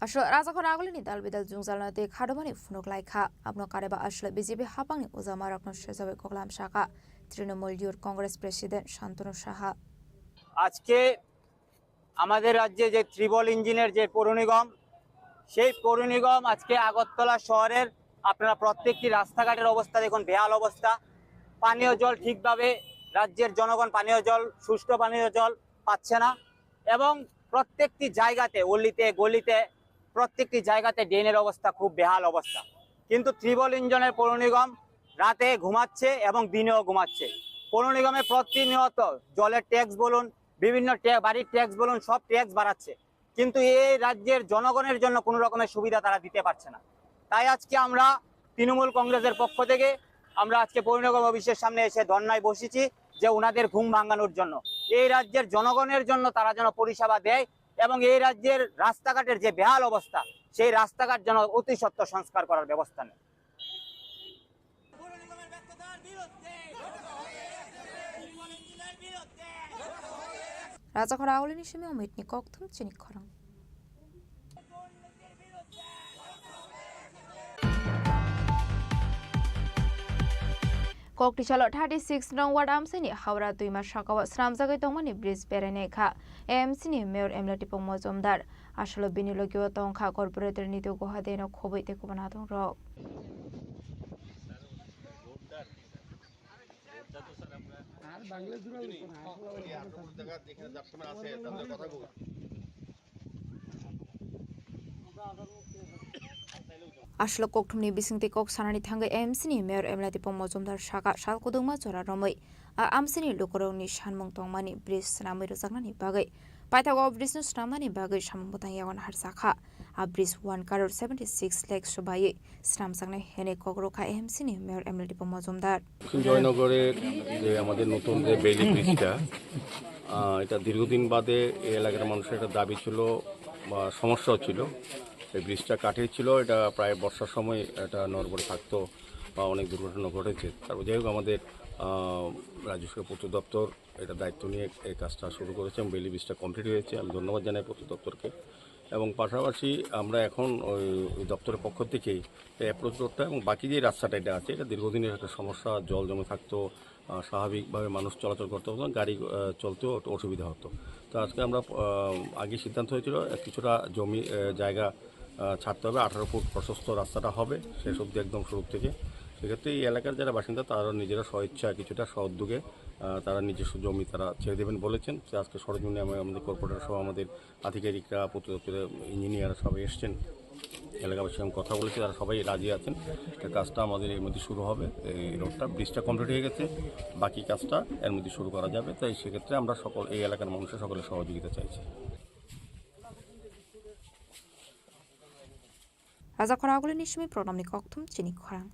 S18: Ashlo Raja Khoraguli ni Dalbidal Jungzalna de Kadamani Funok Laika Abno Kareba Ashlo BJP Hapang Uzamarakno Shezabe Koklam Shaka Trinamul Youth Congress President Shantanu Shaha
S15: আজকে আমাদের রাজ্যে যে tribal ইঞ্জিনের যে পৌর নিগম সেই পৌর নিগম আজকে আগরতলা শহরের আপনারা প্রত্যেকটি রাস্তাঘাটের অবস্থা দেখুন, বেহাল অবস্থা। পানীয় জল ঠিকভাবে রাজ্যের জনগণ পানীয় জল, সুষ্ঠু পানীয় জল পাচ্ছে না এবং প্রত্যেকটি জায়গাতে অলিতে গলিতে প্রত্যেকটি জায়গাতে ড্রেনের অবস্থা খুব বেহাল অবস্থা। কিন্তু ত্রিবল ইঞ্জিনের পৌর নিগম রাতে ঘুমাচ্ছে এবং দিনেও ঘুমাচ্ছে। পৌর নিগমে প্রতিনিয়ত জলের ট্যাক্স বলুন, বিভিন্ন বাড়ির ট্যাক্স বলুন, সব ট্যাক্স বাড়াচ্ছে, কিন্তু এই রাজ্যের জনগণের জন্য কোনো রকমের সুবিধা তারা দিতে পারছে না। তাই আজকে আমরা তৃণমূল কংগ্রেসের পক্ষ থেকে আমরা আজকে পৌর নিগম অফিসের সামনে এসে ধর্নায় বসেছি যে ওনাদের ঘুম ভাঙানোর জন্য, এই রাজ্যের জনগণের জন্য তারা যেন পরিষেবা দেয় এবং এই রাজ্যের রাস্তাঘাটের যে বেহাল অবস্থা সেই রাস্তাঘাট যেন অতি সত্বর সংস্কার করার ব্যবস্থা নেয়।
S18: Rajakhara Aulini Shimi Omitni Koktum Chini Khorang. Kokti chalo 36 nong ward amsini Howrah Duima Shakawa Sramjagai Tongmani Bridge Berene Kha AMC ni Mayor Emlati Pomozomdar Ashalo Binilogio Tongkha Corporator Nitu Gohadeno Khoboi Tekubanatung Rok. Ashlo Koktumni Bisingti Kok Sanani Thanga AMC ni Mayor Emlati Pomozomdar Shaka Shalkodungma Chora Romoi Amsini Lukoroni Shanmong Tongmani Bridge Sanamai Rojaknani Bagai Paithago Bridge no Sanamani Bagai Shamambotang Yawan Harsakha A Bridge 1 crore 76 lakhs Shobaye Sramjaknai Hene Kokroka AMC ni Mayor Emlati Pomozomdar
S5: জয়নগরে যে আমাদের নতুন যে Bailey ব্রিজটা এটা দীর্ঘদিন বাদে এই এলাকার মানুষের একটা দাবি ছিল বা সমস্যা ছিল এই ব্রিজটা কাটিয়েছিল এটা প্রায় বর্ষার সময় এটা নড়বড়ে থাকতো বা অনেক দুর্ঘটনা ঘটেছে তারপর যাই হোক আমাদের রাজ্য সরকার পূর্ত দপ্তর এটা দায়িত্ব নিয়ে এই কাজটা শুরু করেছে এবং বেইলি ব্রিজটা কমপ্লিট হয়েছে আমি ধন্যবাদ জানাই পূর্ত দপ্তরকে এবং পাশাপাশি আমরা এখন ওই দপ্তরের পক্ষ থেকেই অ্যাপ্রোচ রোডটা এবং বাকি যে রাস্তাটা এটা আছে এটা দীর্ঘদিনের একটা সমস্যা জল জমে থাকতো স্বাভাবিকভাবে মানুষ চলাচল করতে হতো গাড়ি চলতেও অসুবিধা হতো তো আজকে আমরা আগে সিদ্ধান্ত হয়েছিল কিছুটা জমি জায়গা ছাড়তে হবে 18 ফুট প্রশস্ত রাস্তাটা হবে শেষ অবধি একদম শুরু থেকে সেক্ষেত্রে এই এলাকার যারা বাসিন্দা তারা নিজেরা স্বইচ্ছা কিছুটা স্বউদ্যোগে তারা নিজস্ব জমি তারা ছেড়ে দেবেন বলেছেন আজকে সরজমিনে আমাদের কর্পোরেটর সহ আমাদের আধিকারিকরা পূর্ত দপ্তরের ইঞ্জিনিয়ার সবাই এসছেন এলাকাবাসীর সঙ্গে কথা বলেছে তারা সবাই রাজি আছেন কাজটা আমাদের এর মধ্যে শুরু হবে এই রোডটা ব্রিজটা কমপ্লিট হয়ে গেছে বাকি কাজটা এর মধ্যে শুরু করা যাবে তাই সেক্ষেত্রে আমরা সকল এই এলাকার মানুষের সকলের সহযোগিতা চাইছি
S18: Rajakhara Aulini Shimi Pronamni Koktum Chini Khorang.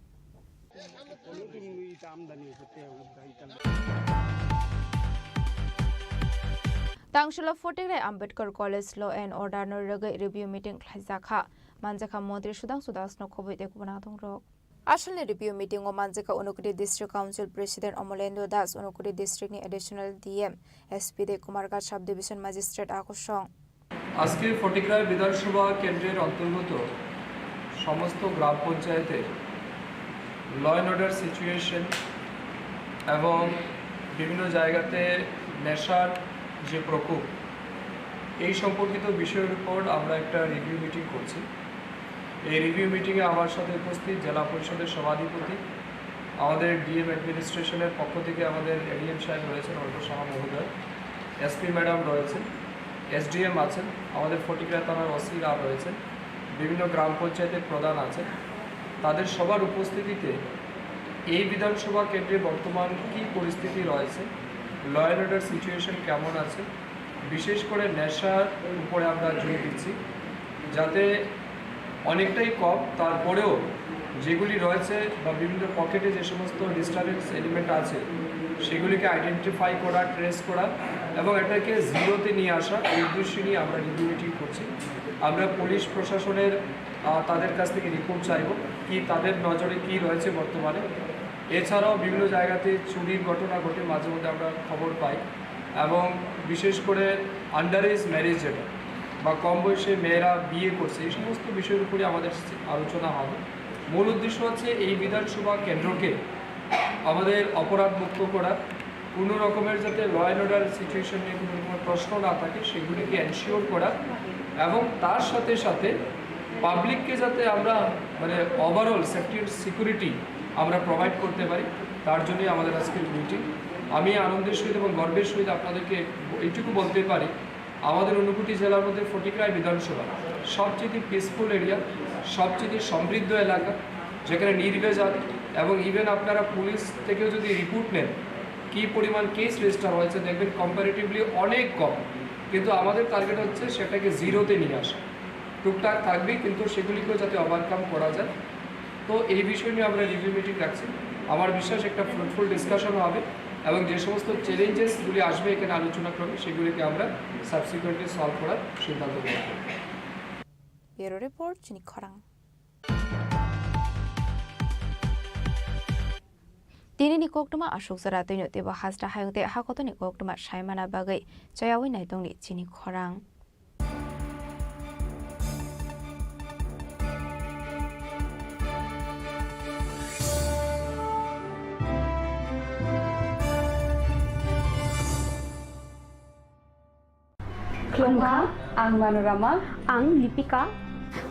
S18: Tangshila Fotigre Ambedkar College Law and Order no review meeting Klazakha Manjaka Montri Sudang Sudas no Kobit Ekubanatung Rok. Ashal review meeting o Manjaka Unukudi District Council President Omolendo Das Unukudi District ni Additional DM SPD Kumargat Sub Division Magistrate Akushong.
S1: আজকে ফটিকরাই বিধানসভা কেন্দ্রের অন্তর্গত সমস্ত গ্রাম পঞ্চায়েতের law and order situation এবং বিভিন্ন জায়গাতে নেশার যে প্রকোপ এই সম্পর্কিত বিষয়ের উপর আমরা একটা রিভিউ মিটিং করছি এই রিভিউ মিটিংয়ে আমার সাথে উপস্থিত জেলা পরিষদের সভাধিপতি আমাদের ডিএম অ্যাডমিনিস্ট্রেশনের পক্ষ থেকে আমাদের এডিএম সাহেব রয়েছেন অল্প সাহা মহোদয় এসপি ম্যাডাম রয়েছেন এসডিএম আছেন আমাদের ফটিকরা থানার ওসিরা রয়েছেন বিভিন্ন গ্রাম পঞ্চায়েতের প্রধান আছেন তাদের সবার উপস্থিতিতে এই বিধানসভা কেন্দ্রে বর্তমান কী পরিস্থিতি রয়েছে ল অ্যান্ড অর্ডার সিচুয়েশন কেমন আছে বিশেষ করে নেশার উপরে আমরা জোর দিচ্ছি যাতে অনেকটাই কম তারপরেও যেগুলি রয়েছে বা বিভিন্ন পকেটে যে সমস্ত ডিস্টারবেন্স এলিমেন্ট আছে সেগুলিকে আইডেন্টিফাই করা ট্রেস করা এবং এটাকে জিরোতে নিয়ে আসা এই উদ্দেশ্য নিয়ে আমরা রিভিউ মিটিং করছি আমরা পুলিশ প্রশাসনের তাদের কাছ থেকে রিপোর্ট চাইব কি তাদের নজরে কি রয়েছে বর্তমানে এছাড়াও বিভিন্ন জায়গাতে চুরির ঘটনা ঘটে মাঝে মধ্যে আমরা খবর পাই এবং বিশেষ করে আন্ডার এজ ম্যারেজ যেটা বা কম বয়সে মেয়েরা বিয়ে করছে এই সমস্ত বিষয়ের উপরে আমাদের আলোচনা হবে মূল উদ্দেশ্য হচ্ছে এই বিধানসভা কেন্দ্রকে আমাদের অপরাধ মুক্ত করা কোনো রকমের যাতে ল অ্যান্ড অর্ডার সিচুয়েশন নিয়ে কোনো রকমের প্রশ্ন না থাকে সেগুলিকে এনশিওর করা এবং তার সাথে সাথে পাবলিককে যাতে আমরা মানে ওভারঅল সেফটি অ্যান্ড সিকিউরিটি আমরা প্রোভাইড করতে পারি তার জন্যই আমাদের আজকের মিটিং আমি আনন্দের সহিত এবং গর্বের সহিত আপনাদেরকে এইটুকু বলতে পারি আমাদের ঊনকোটি জেলার মধ্যে ফটিকরাই বিধানসভা সবচেয়ে পিসফুল এরিয়া সবচেয়ে সমৃদ্ধ এলাকা যেখানে নির্ভেজাল এবং ইভেন আপনারা পুলিশ থেকেও যদি রিপোর্ট নেন কী পরিমাণ কেস রেজিস্টার হয়েছে দেখবেন কম্পারেটিভলি অনেক কম কিন্তু আমাদের টার্গেট হচ্ছে সেটাকে জিরোতে নিয়ে আসা টুকটাক থাকবে কিন্তু সেগুলিকেও যাতে ওভারকাম করা যায় তো এই বিষয় নিয়ে আমরা রিভিউ মিটিং রাখছি আমার বিশ্বাস একটা ফ্রুটফুল ডিসকাশন হবে এবং যে সমস্ত চ্যালেঞ্জেসগুলি আসবে এখানে আলোচনা করবে সেগুলিকে আমরা সাবসিকুয়েন্টলি সলভ করার সিদ্ধান্ত নেব
S18: ব্যুরো রিপোর্ট চিনি খরাং Tinini koktuma ashok zara toino teba hasra hayungte hakotoni koktuma shaimana bagai chayawi naitongni Chini Khorang.
S9: Klongka, ang Manorama, ang Lipika.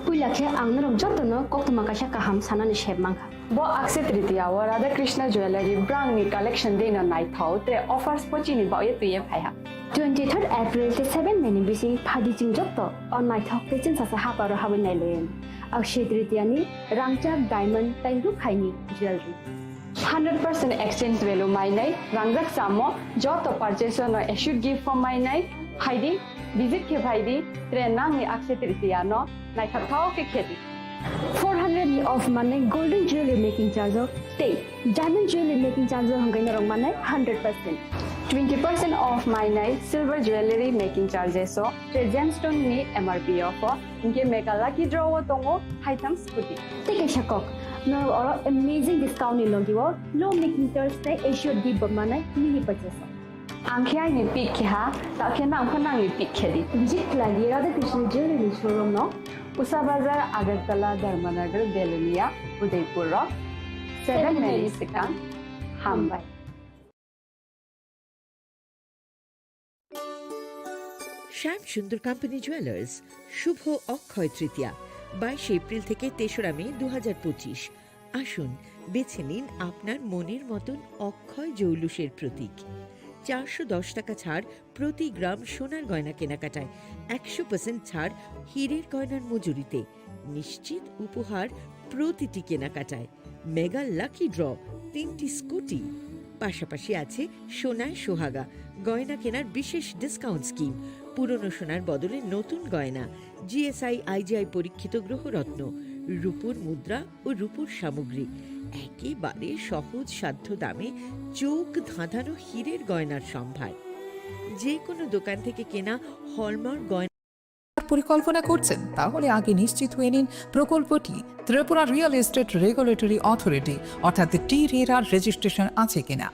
S17: Puilakhe ang narong jotono koktuma kasha kaham sanani sheb mangka.
S9: Bo Akshaya Tritiya wa Radha Krishna Jewelry brand ni collection dena night thau tre offers pochini ba ye tuye phaiha.
S17: 23rd April te 7 meni bisi phadi jing jotto on night thau te chin sa haparo hawen nailen. Akshaya Tritiya ni rangchak diamond tairu khaini jewelry.
S9: 100% exchange value mainai rangjak samo joto purchase no should give for mainai haidi visit ke bhaidi tre nang ni Akshaya Tritiya no night thau ke kheti.
S17: 400 of money golden jewelry making charge of stay diamond jewelry making charge of hangai narong money 100%.
S9: 20% off mainai silver jewelry making charges so tre gemstone ni MRP offer inke make a lucky draw tongo haitang scooty.
S17: Take a shakok. No or amazing discount ni logiwo low making charge te issue di money mini purchase.
S9: Angkhai ni pick kha ta khena angkhana ni pick khedi.
S17: Visit lagi Radha Krishna Jewelry showroom no
S9: Usa Bazar, Agartala, Dharmanagar, Belunia, Udaipur, 7 Mexican, Hambai.
S23: Shyam Sundar company jewellers Shubho Akshaya Tritiya 22 April থেকে 3রা মে 2025। আসুন বেছে নিন আপনার মনের মতন অক্ষয় জৌলুসের প্রতীক। 410 টাকা ছাড় প্রতি গ্রাম সোনার গয়না কেনাকাটায়, 100% ছাড় হীরের গয়নার মজুরিতে, নিশ্চিত উপহার প্রতিটি কেনাকাটায়, মেগা লাকি ড্র 3টি স্কুটি। পাশাপাশি আছে সোনায় সোহাগা গয়না কেনার বিশেষ ডিসকাউন্ট স্কিম, পুরনো সোনার বদলে নতুন গয়না, জিএসআই আইজিআই পরীক্ষিত গ্রহরত্ন, রূপোর মুদ্রা ও রূপোর সামগ্রী, একেবারে সহজ সাধ্য দামে চোখ ধাঁধানো হীরের গয়নার সম্ভার। যে কোনো দোকান থেকে কেনা হলমার্ক গয়না
S24: পরিকল্পনা করছেন, তাহলে আগে নিশ্চিত হয়ে নিন প্রকল্পটি Tripura real estate regulatory authority অর্থাৎ টি-রেরার রেজিস্ট্রেশন আছে কিনা।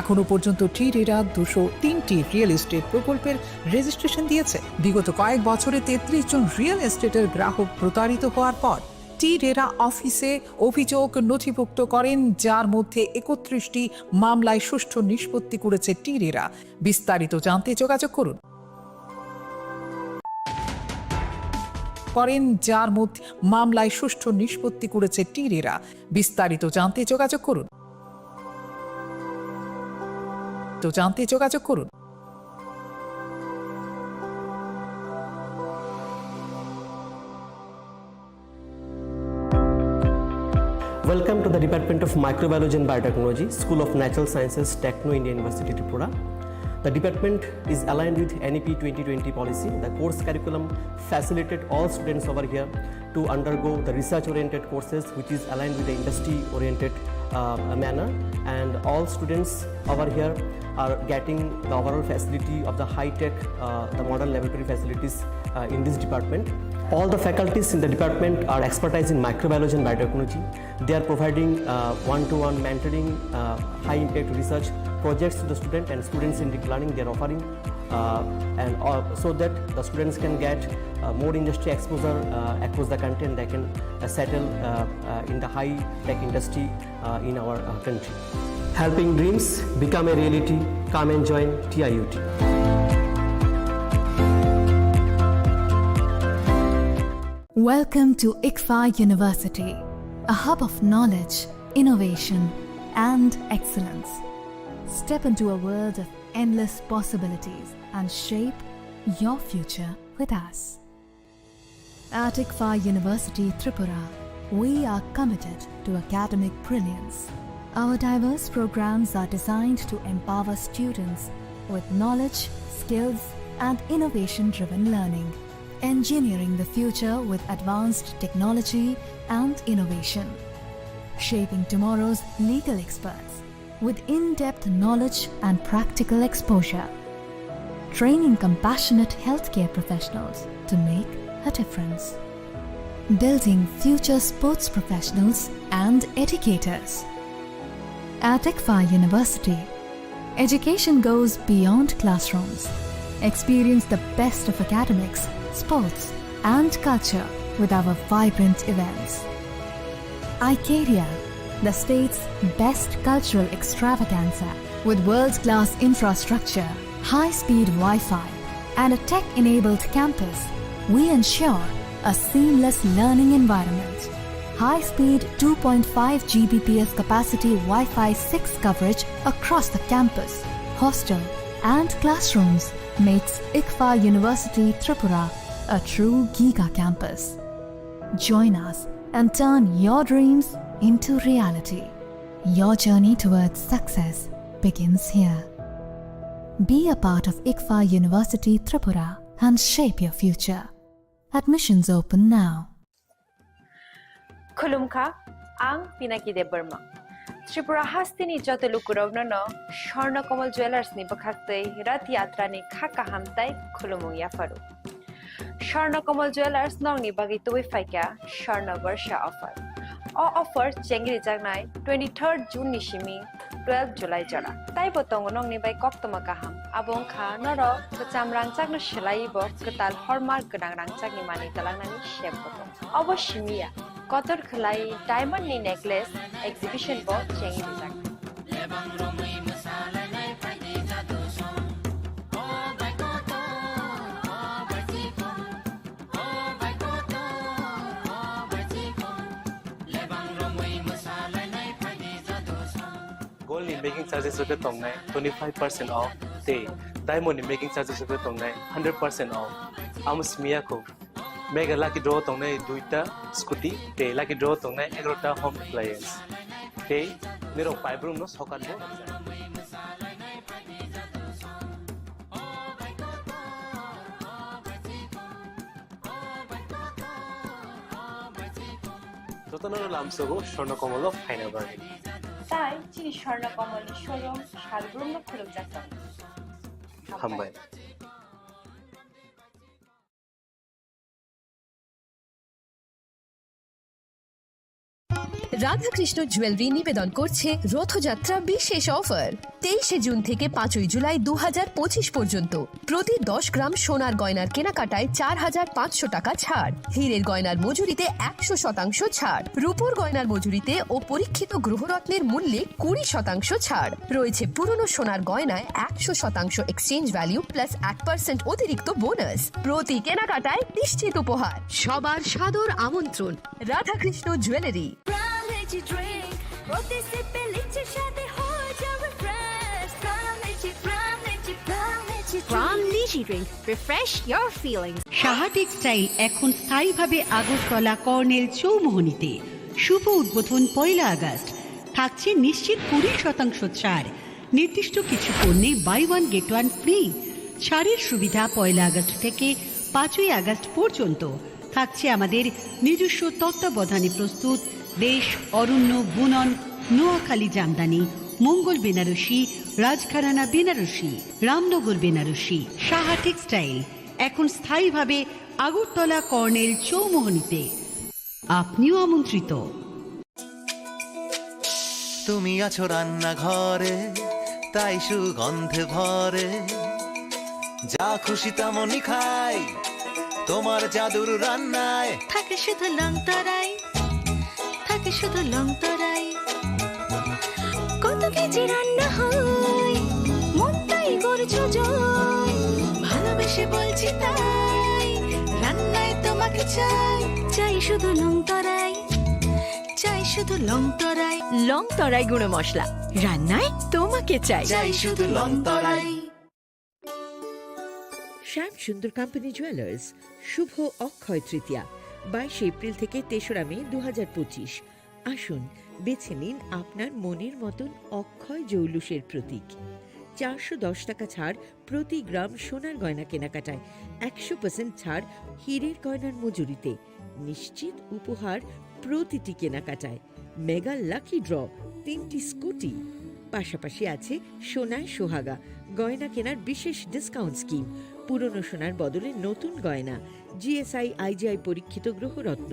S24: এখনো পর্যন্ত টি-রেরা 203টি রিয়েল এস্টেট প্রকল্পের রেজিস্ট্রেশন দিয়েছে। বিগত কয়েক বছরে 33 জন রিয়েল এস্টেটের গ্রাহক প্রতারিত হওয়ার পর টি-রেরা অফিসে অভিযোগ নথিভুক্ত করেন, যার মধ্যে 31টি মামলায় সুষ্ঠু নিষ্পত্তি করেছে টি-রেরা। বিস্তারিত জানতে যোগাযোগ করুন। যার মধ্যে মামলায় সুষ্ঠু নিষ্পত্তি করেছে টি-রেরা। বিস্তারিত জানতে যোগাযোগ করুন।
S25: Welcome to the Department of Microbiology and Biotechnology, School of Natural Sciences, Techno India University, Tripura. The department is aligned with NEP 2020 policy. The course curriculum facilitated all students over here to undergo the research-oriented courses, which is aligned with the industry-oriented manner. And all students over here are getting the overall facility of the high-tech, the modern laboratory facilities in this department. All the faculties in the department are expertise in microbiology and biotechnology. They are providing one-to-one mentoring, high-impact research projects to the student, and students in deep learning they are offering, so that the students can get more industry exposure across the country, and they can settle in the high-tech industry in our country. Helping dreams become a reality. Come and join TIUT.
S11: Welcome to ICFA University, a hub of knowledge, innovation, and excellence. Step into a world of endless possibilities and shape your future with us. At ICFA University, Tripura, we are committed to academic brilliance. Our diverse programs are designed to empower students with knowledge, skills, and innovation-driven learning, engineering the future with advanced technology and innovation, shaping tomorrow's legal experts with in-depth knowledge and practical exposure, training compassionate healthcare professionals to make a difference, building future sports professionals and educators, At ICFA University, education goes beyond classrooms. Experience the best of academics, sports, and culture with our vibrant events. Icaria, the state's best cultural extravaganza, with world-class infrastructure, high-speed Wi-Fi, and a tech-enabled campus, we ensure a seamless learning environment. High-speed 2.5 Gbps capacity Wi-Fi 6 coverage across the campus, hostel, and classrooms makes ICFA University Tripura a true Giga campus. Join us and turn your dreams into reality. Your journey towards success begins here. Be a part of ICFA University Tripura and shape your future. Admissions open now.
S2: Khulumkha, ang Pinaki de Burma. Tripura hastini joto lukurovno no Sharna Komal Jewelers ni bakhaktei rat yatra ni khaka hamtai khulumung yafaru. Sharna Komal Jewelers nong ni bagi tuwi faika Sharna Varsha offer. O offer chengri jagnai 23rd June nishimi 12 July jara. Tai botong nong ni bai koktoma kaham. Abong kha noro kecam rangcak no shelai bo ketal hormar genang rangcak ni mani talang nani shep botong. Abo shimia. Kotor khelai diamond ni necklace exhibition bo chengi dijak.
S12: Gold in making charges of the tongue 25% off. Day diamond in making charges of the tongue 100% off. Amus miyako. Mega lucky draw tongue duita scooty. Day lucky draw tongue egrota home appliance. Day nero five room no sokan bo. Totanoro lamsogo Sharna Komolo final bargain.
S2: Tai Chini Khorang Tripura showroom Shalbrum no khulum jakta.
S12: Hambai.
S14: Radhakrishna jewellery নিবেদন করছে রথযাত্রা বিশেষ offer 23 June থেকে 5 জুলাই 2025 পর্যন্ত প্রতি 10 গ্রাম সোনার গয়নার কেনাকাটায় 4500 টাকা ছাড় হীরের গয়নার মজুরিতে 100% ছাড় রূপোর গয়নার মজুরিতে ও পরীক্ষিত গ্রহরত্নের মূল্যে 20% ছাড় রয়েছে পুরনো সোনার গয়নায় 100% এক্সচেঞ্জ ভ্যালু প্লাস 1% অতিরিক্ত বোনাস প্রতি কেনাকাটায় নিশ্চিত উপহার সবার সাদর আমন্ত্রণ রাধাকৃষ্ণ জুয়েলারি
S19: সাহা টেক্সটাইল এখন স্থায়ীভাবে আগরতলা কর্নেল চৌমোহনীতে শুভ উদ্বোধন 1 আগস্ট থাকছে নিশ্চিত 20% ছাড় নির্দিষ্ট কিছু পণ্যে buy one get one free ছাড়ের সুবিধা 1 আগস্ট থেকে 5 আগস্ট পর্যন্ত থাকছে আমাদের নিজস্ব তত্ত্বাবধানে প্রস্তুত দেশ অরণ্য বুনন নোয়াখালী জামদানি মঙ্গল বেনারসি রাজঘরানা বেনারসি রামনগর বেনারসি সাহা টেক্সটাইল এখন স্থায়ীভাবে আগরতলা কর্নেল চৌমোহনীতে আপনিও আমন্ত্রিত
S20: তুমি আছো রান্নাঘরে তাই সুগন্ধে ভরে যা খুশি তেমনই খাই তোমার জাদুর রান্নায়
S26: থাকে শুধু লংতরাই থাকে শুধু লংতরাই কত কেজি রান্না হয় মনটাই করছো জয় ভালোবেসে বলছি তাই রান্নায় তোমাকে চাই চাই শুধু লংতরাই চাই শুধু লংতরাই লংতরাই গুঁড়ো মশলা রান্নায় তোমাকে চাই চাই শুধু লংতরাই
S23: শ্যাম সুন্দর কোম্পানি জুয়েলার্স শুভ অক্ষয় তৃতীয়া 22 এপ্রিল থেকে 3রা মে 2025 আসুন বেছে নিন আপনার মনের মতন অক্ষয় জৌলুসের প্রতীক 410 টাকা ছাড় প্রতি গ্রাম সোনার গয়না কেনাকাটায় 100% ছাড় হীরের গয়নার মজুরিতে নিশ্চিত উপহার প্রতিটি কেনাকাটায় মেগা লাকি ড্র 3টি স্কুটি পাশাপাশি আছে সোনায় সোহাগা গয়না কেনার বিশেষ ডিসকাউন্ট স্কিম পুরনো সোনার বদলে নতুন গয়না জিএসআই আইজিআই পরীক্ষিত গ্রহরত্ন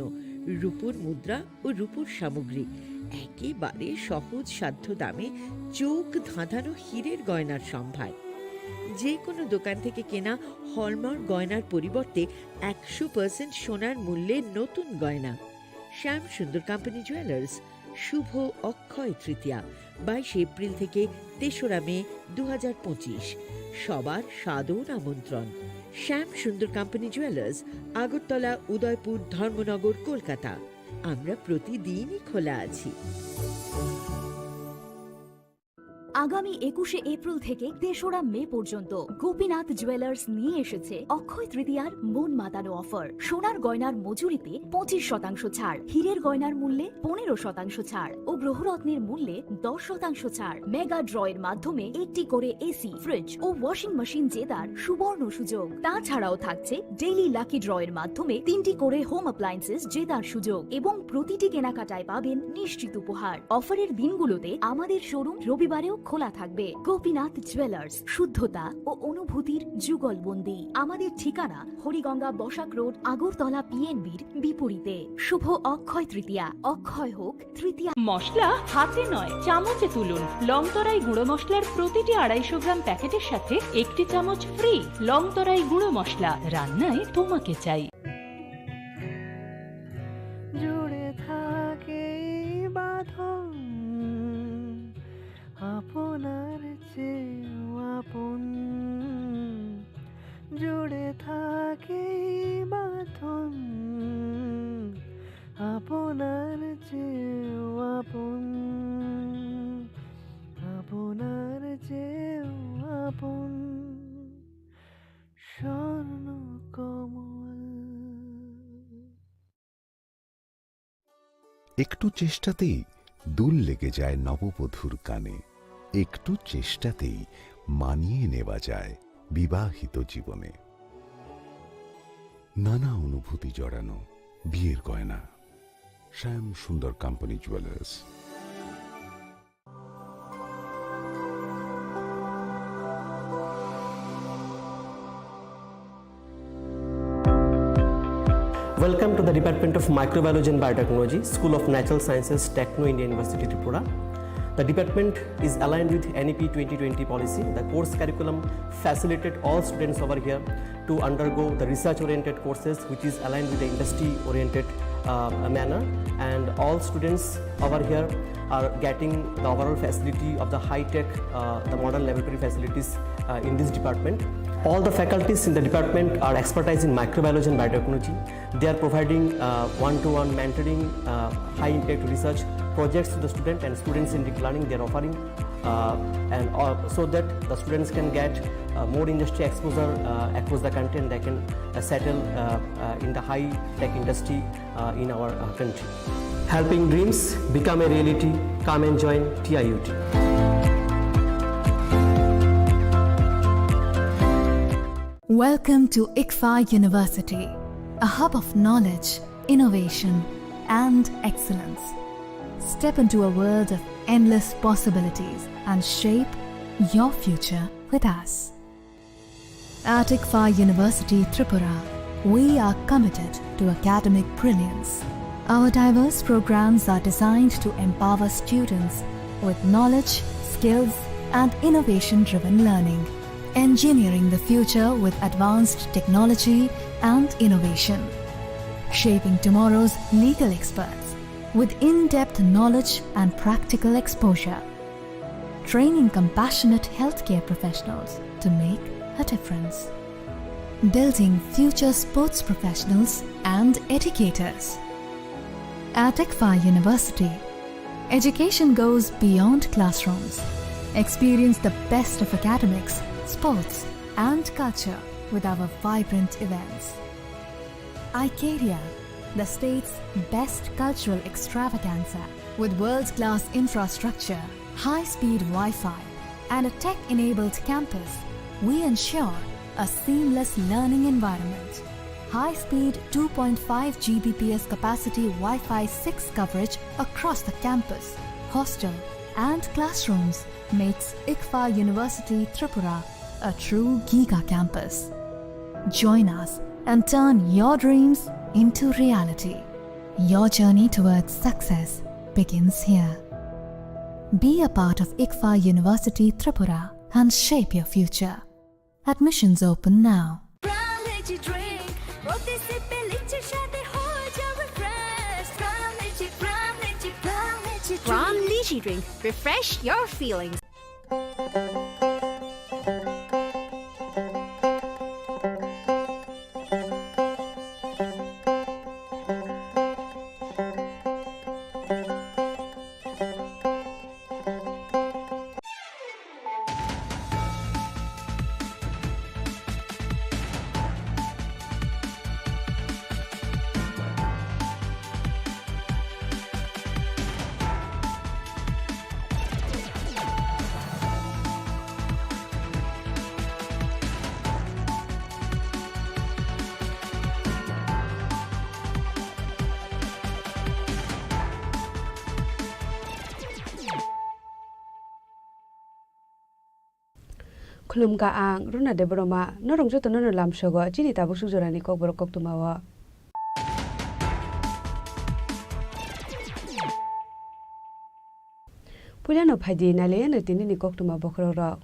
S23: রূপোর মুদ্রা ও রূপোর সামগ্রী, একেবারে সহজ সাধ্য দামে চোখ ধাঁধানো হীরের গয়নার সম্ভার। যে কোনো দোকান থেকে কেনা হলমার্ক গয়নার পরিবর্তে 100% সোনার মূল্যে নতুন গয়না। শ্যাম সুন্দর কোম্পানি জুয়েলার্স, শুভ অক্ষয় তৃতীয়া 22 এপ্রিল থেকে 3রা মে 2025। সবার সাদর আমন্ত্রণ। শ্যাম সুন্দর কোম্পানি জুয়েলার্স, আগরতলা, উদয়পুর, ধর্মনগর, কলকাতা। আমরা প্রতিদিনই খোলা আছি।
S6: আগামী 21শে এপ্রিল থেকে 3রা মে পর্যন্ত গোপীনাথ জুয়েলার্স নিয়ে এসেছে অক্ষয় তৃতীয়ার মন মাতানো অফার। সোনার গয়নার মজুরিতে 25% ছাড়, হীরের গয়নার মূল্যে 15% ছাড় ও গ্রহরত্নের মূল্যে 10% ছাড়। মেগা ড্রয়ের মাধ্যমে একটি করে এসি, ফ্রিজ ও ওয়াশিং মেশিন জেতার সুবর্ণ সুযোগ। তাছাড়াও থাকছে ডেইলি লাকি ড্রয়ের মাধ্যমে 3টি করে হোম অ্যাপ্লায়েন্সেস জেতার সুযোগ এবং প্রতিটি কেনাকাটায় পাবেন নিশ্চিত উপহার। অফারের দিনগুলোতে আমাদের শোরুম রবিবারেও খোলা থাকবে। গোপীনাথ জুয়েলার্স, শুদ্ধতা ও অনুভূতির যুগলবন্দি। আমাদের ঠিকানা হরিগঙ্গা বসাক রোড, আগরতলা পিএনবির বিপরীতে। শুভ অক্ষয় তৃতীয়া, অক্ষয় হোক তৃতীয়া।
S7: মশলা হাতে নয় চামচে তুলুন। লংতরাই গুঁড়ো মশলার প্রতিটি 250 গ্রাম প্যাকেটের সাথে 1টি চামচ ফ্রি। লংতরাই গুঁড়ো মশলা, রান্নায় তোমাকে চাই।
S8: জুড়ে থাকে বাঁধন আপনার চেয়েও আপন, জুড়ে থাকে বাঁধন আপনার চেয়েও আপন, আপনার চেয়েও আপন স্বর্ণ কমল।
S10: একটু চেষ্টাতেই দুল লেগে যায় নববধূর কানে, একটু চেষ্টাতেই মানিয়ে নেওয়া যায় বিবাহিত জীবনে। নানা অনুভূতি জড়ানো বিয়ের গয়না। শ্যাম Sundar company jewellers.
S25: Welcome to the Department of Microbiology and Biotechnology, School of Natural Sciences, Techno India University, Tripura. The department is aligned with NEP 2020 policy. The course curriculum facilitated all students over here to undergo the research-oriented courses, which is aligned with the industry-oriented manner. And all students over here are getting the overall facility of the high-tech, the modern laboratory facilities in this department. All the faculties in the department are expertise in microbiology and biotechnology. They are providing one-to-one mentoring, high-impact research projects to the student, and students in deep learning they are offering, so that the students can get more industry exposure across the country, and they can settle in the high-tech industry in our country. Helping dreams become a reality. Come and join TIUT.
S11: Welcome to ICFA University, a hub of knowledge, innovation, and excellence. Step into a world of endless possibilities and shape your future with us. At ICFA University, Tripura, we are committed to academic brilliance. Our diverse programs are designed to empower students with knowledge, skills, and innovation-driven learning, engineering the future with advanced technology and innovation, shaping tomorrow's legal experts with in-depth knowledge and practical exposure, training compassionate healthcare professionals to make a difference, building future sports professionals and educators. At ICFA University, education goes beyond classrooms. Experience the best of academics, sports, and culture with our vibrant events. ICARIA, the state's best cultural extravaganza, with world-class infrastructure, high-speed Wi-Fi, and a tech-enabled campus, we ensure a seamless learning environment. High-speed 2.5 Gbps capacity Wi-Fi 6 coverage across the campus, hostel, and classrooms makes ICFA University Tripura a true giga campus. Join us and turn your dreams into reality. Your journey towards success begins here. Be a part of ICFA University Tripura and shape your future. Admissions open now.
S6: From Lychee Drink, refresh your feelings.
S3: Khulum ka ang runa de broma norong joto no lam sogo chini ta busuk jorani kok borok kok tumawa Pulano phadi na le na tini ni kok tuma bokro ro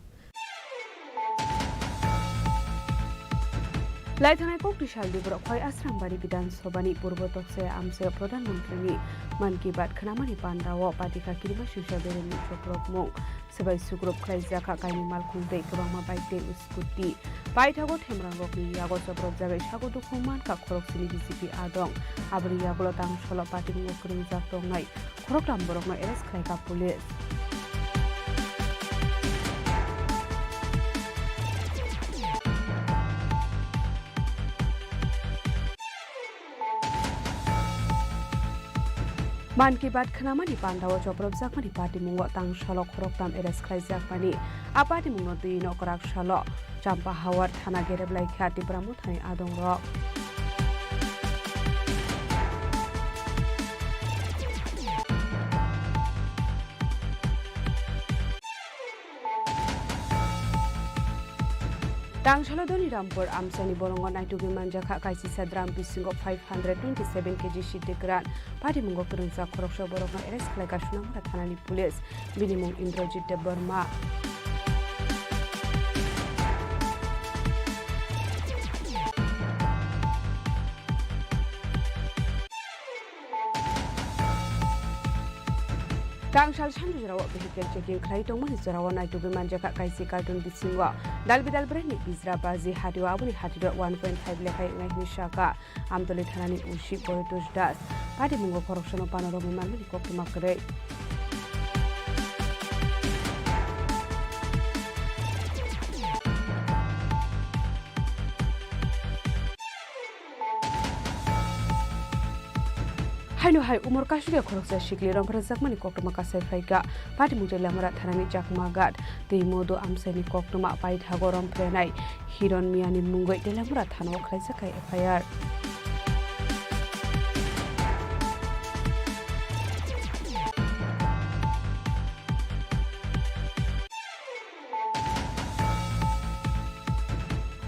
S3: Laithanai kok tishal de borok khoi asram bari bidan sobani purbo tokse amse pradhan mantri ni man ki baat khanamani pandawo patika kirima shusha bereni chokrok mong sebai sukrop khlaija kha kaini malkhung dei kabama baite uskuti baithago themrang rokni yago sobrok jagai sago dukhman ka khorok sini bcp adong abri yago tang solo party ngokring jak tongai khorok ram borok no arrest khlai ka police Man ki baat khanamani pandawo choprok jakmani party mungo tang shalok khorok tam arrest khlai jakmani apati mungno tui no korak shalo champa hawar thana gereblai khati pramu thani adong ro Tang Shalodoni Rampur Amsani Borongo Naitugi Manjaka Kaisi Sadram Bisingo 527 kg Shitigran Party Mungo Kurunza Korosho Borongo Eres Klagashunam Rathanani Police Minimum Indrojit de Burma Tang Shal Shandu Jarawa Vehicle Checking Kraitong Mani Jarawa Naitugi Manjaka Kaisi Cartoon Bisingo Dalbidal Breni Bizra Bazi Hadiwa Abuni Hadiwa 1.5 Lekai Ngahni Shaka Amtoli Thanani Ushi Poritus Das Party Mungo Koroshono Panorami Malmani Kokumakre Haino hai umur kashuge khoroksa shikli rampara zakmani koktuma kasai faika party mutela mara thanani jakma gad tei modo amsani koktuma pai thagoram prenai hiron miani mungoi telamura thano khlaisa kai FIR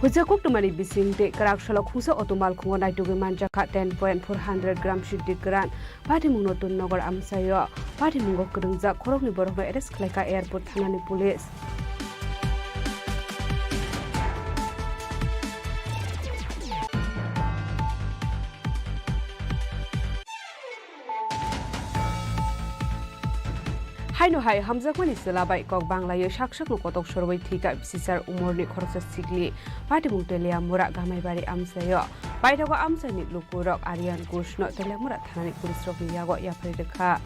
S3: Hujakuk tumani bisingte karak shalok husa otomal khungo naitugi manjaka 10.400 gram shidigran party mungno tun nogor amsayo party mungo kurungja khorokni borokno arrest khlaika airport thanani police Haino hai hamjakmani selabai kok banglayo shakshak no kotok sorwai thika bisisar umorni khoroksa sikli party mungtelia mura gamai bari amsayo baitago amsani lukurok Aryan Kushno telemura thanani police rokni yago yapari dekha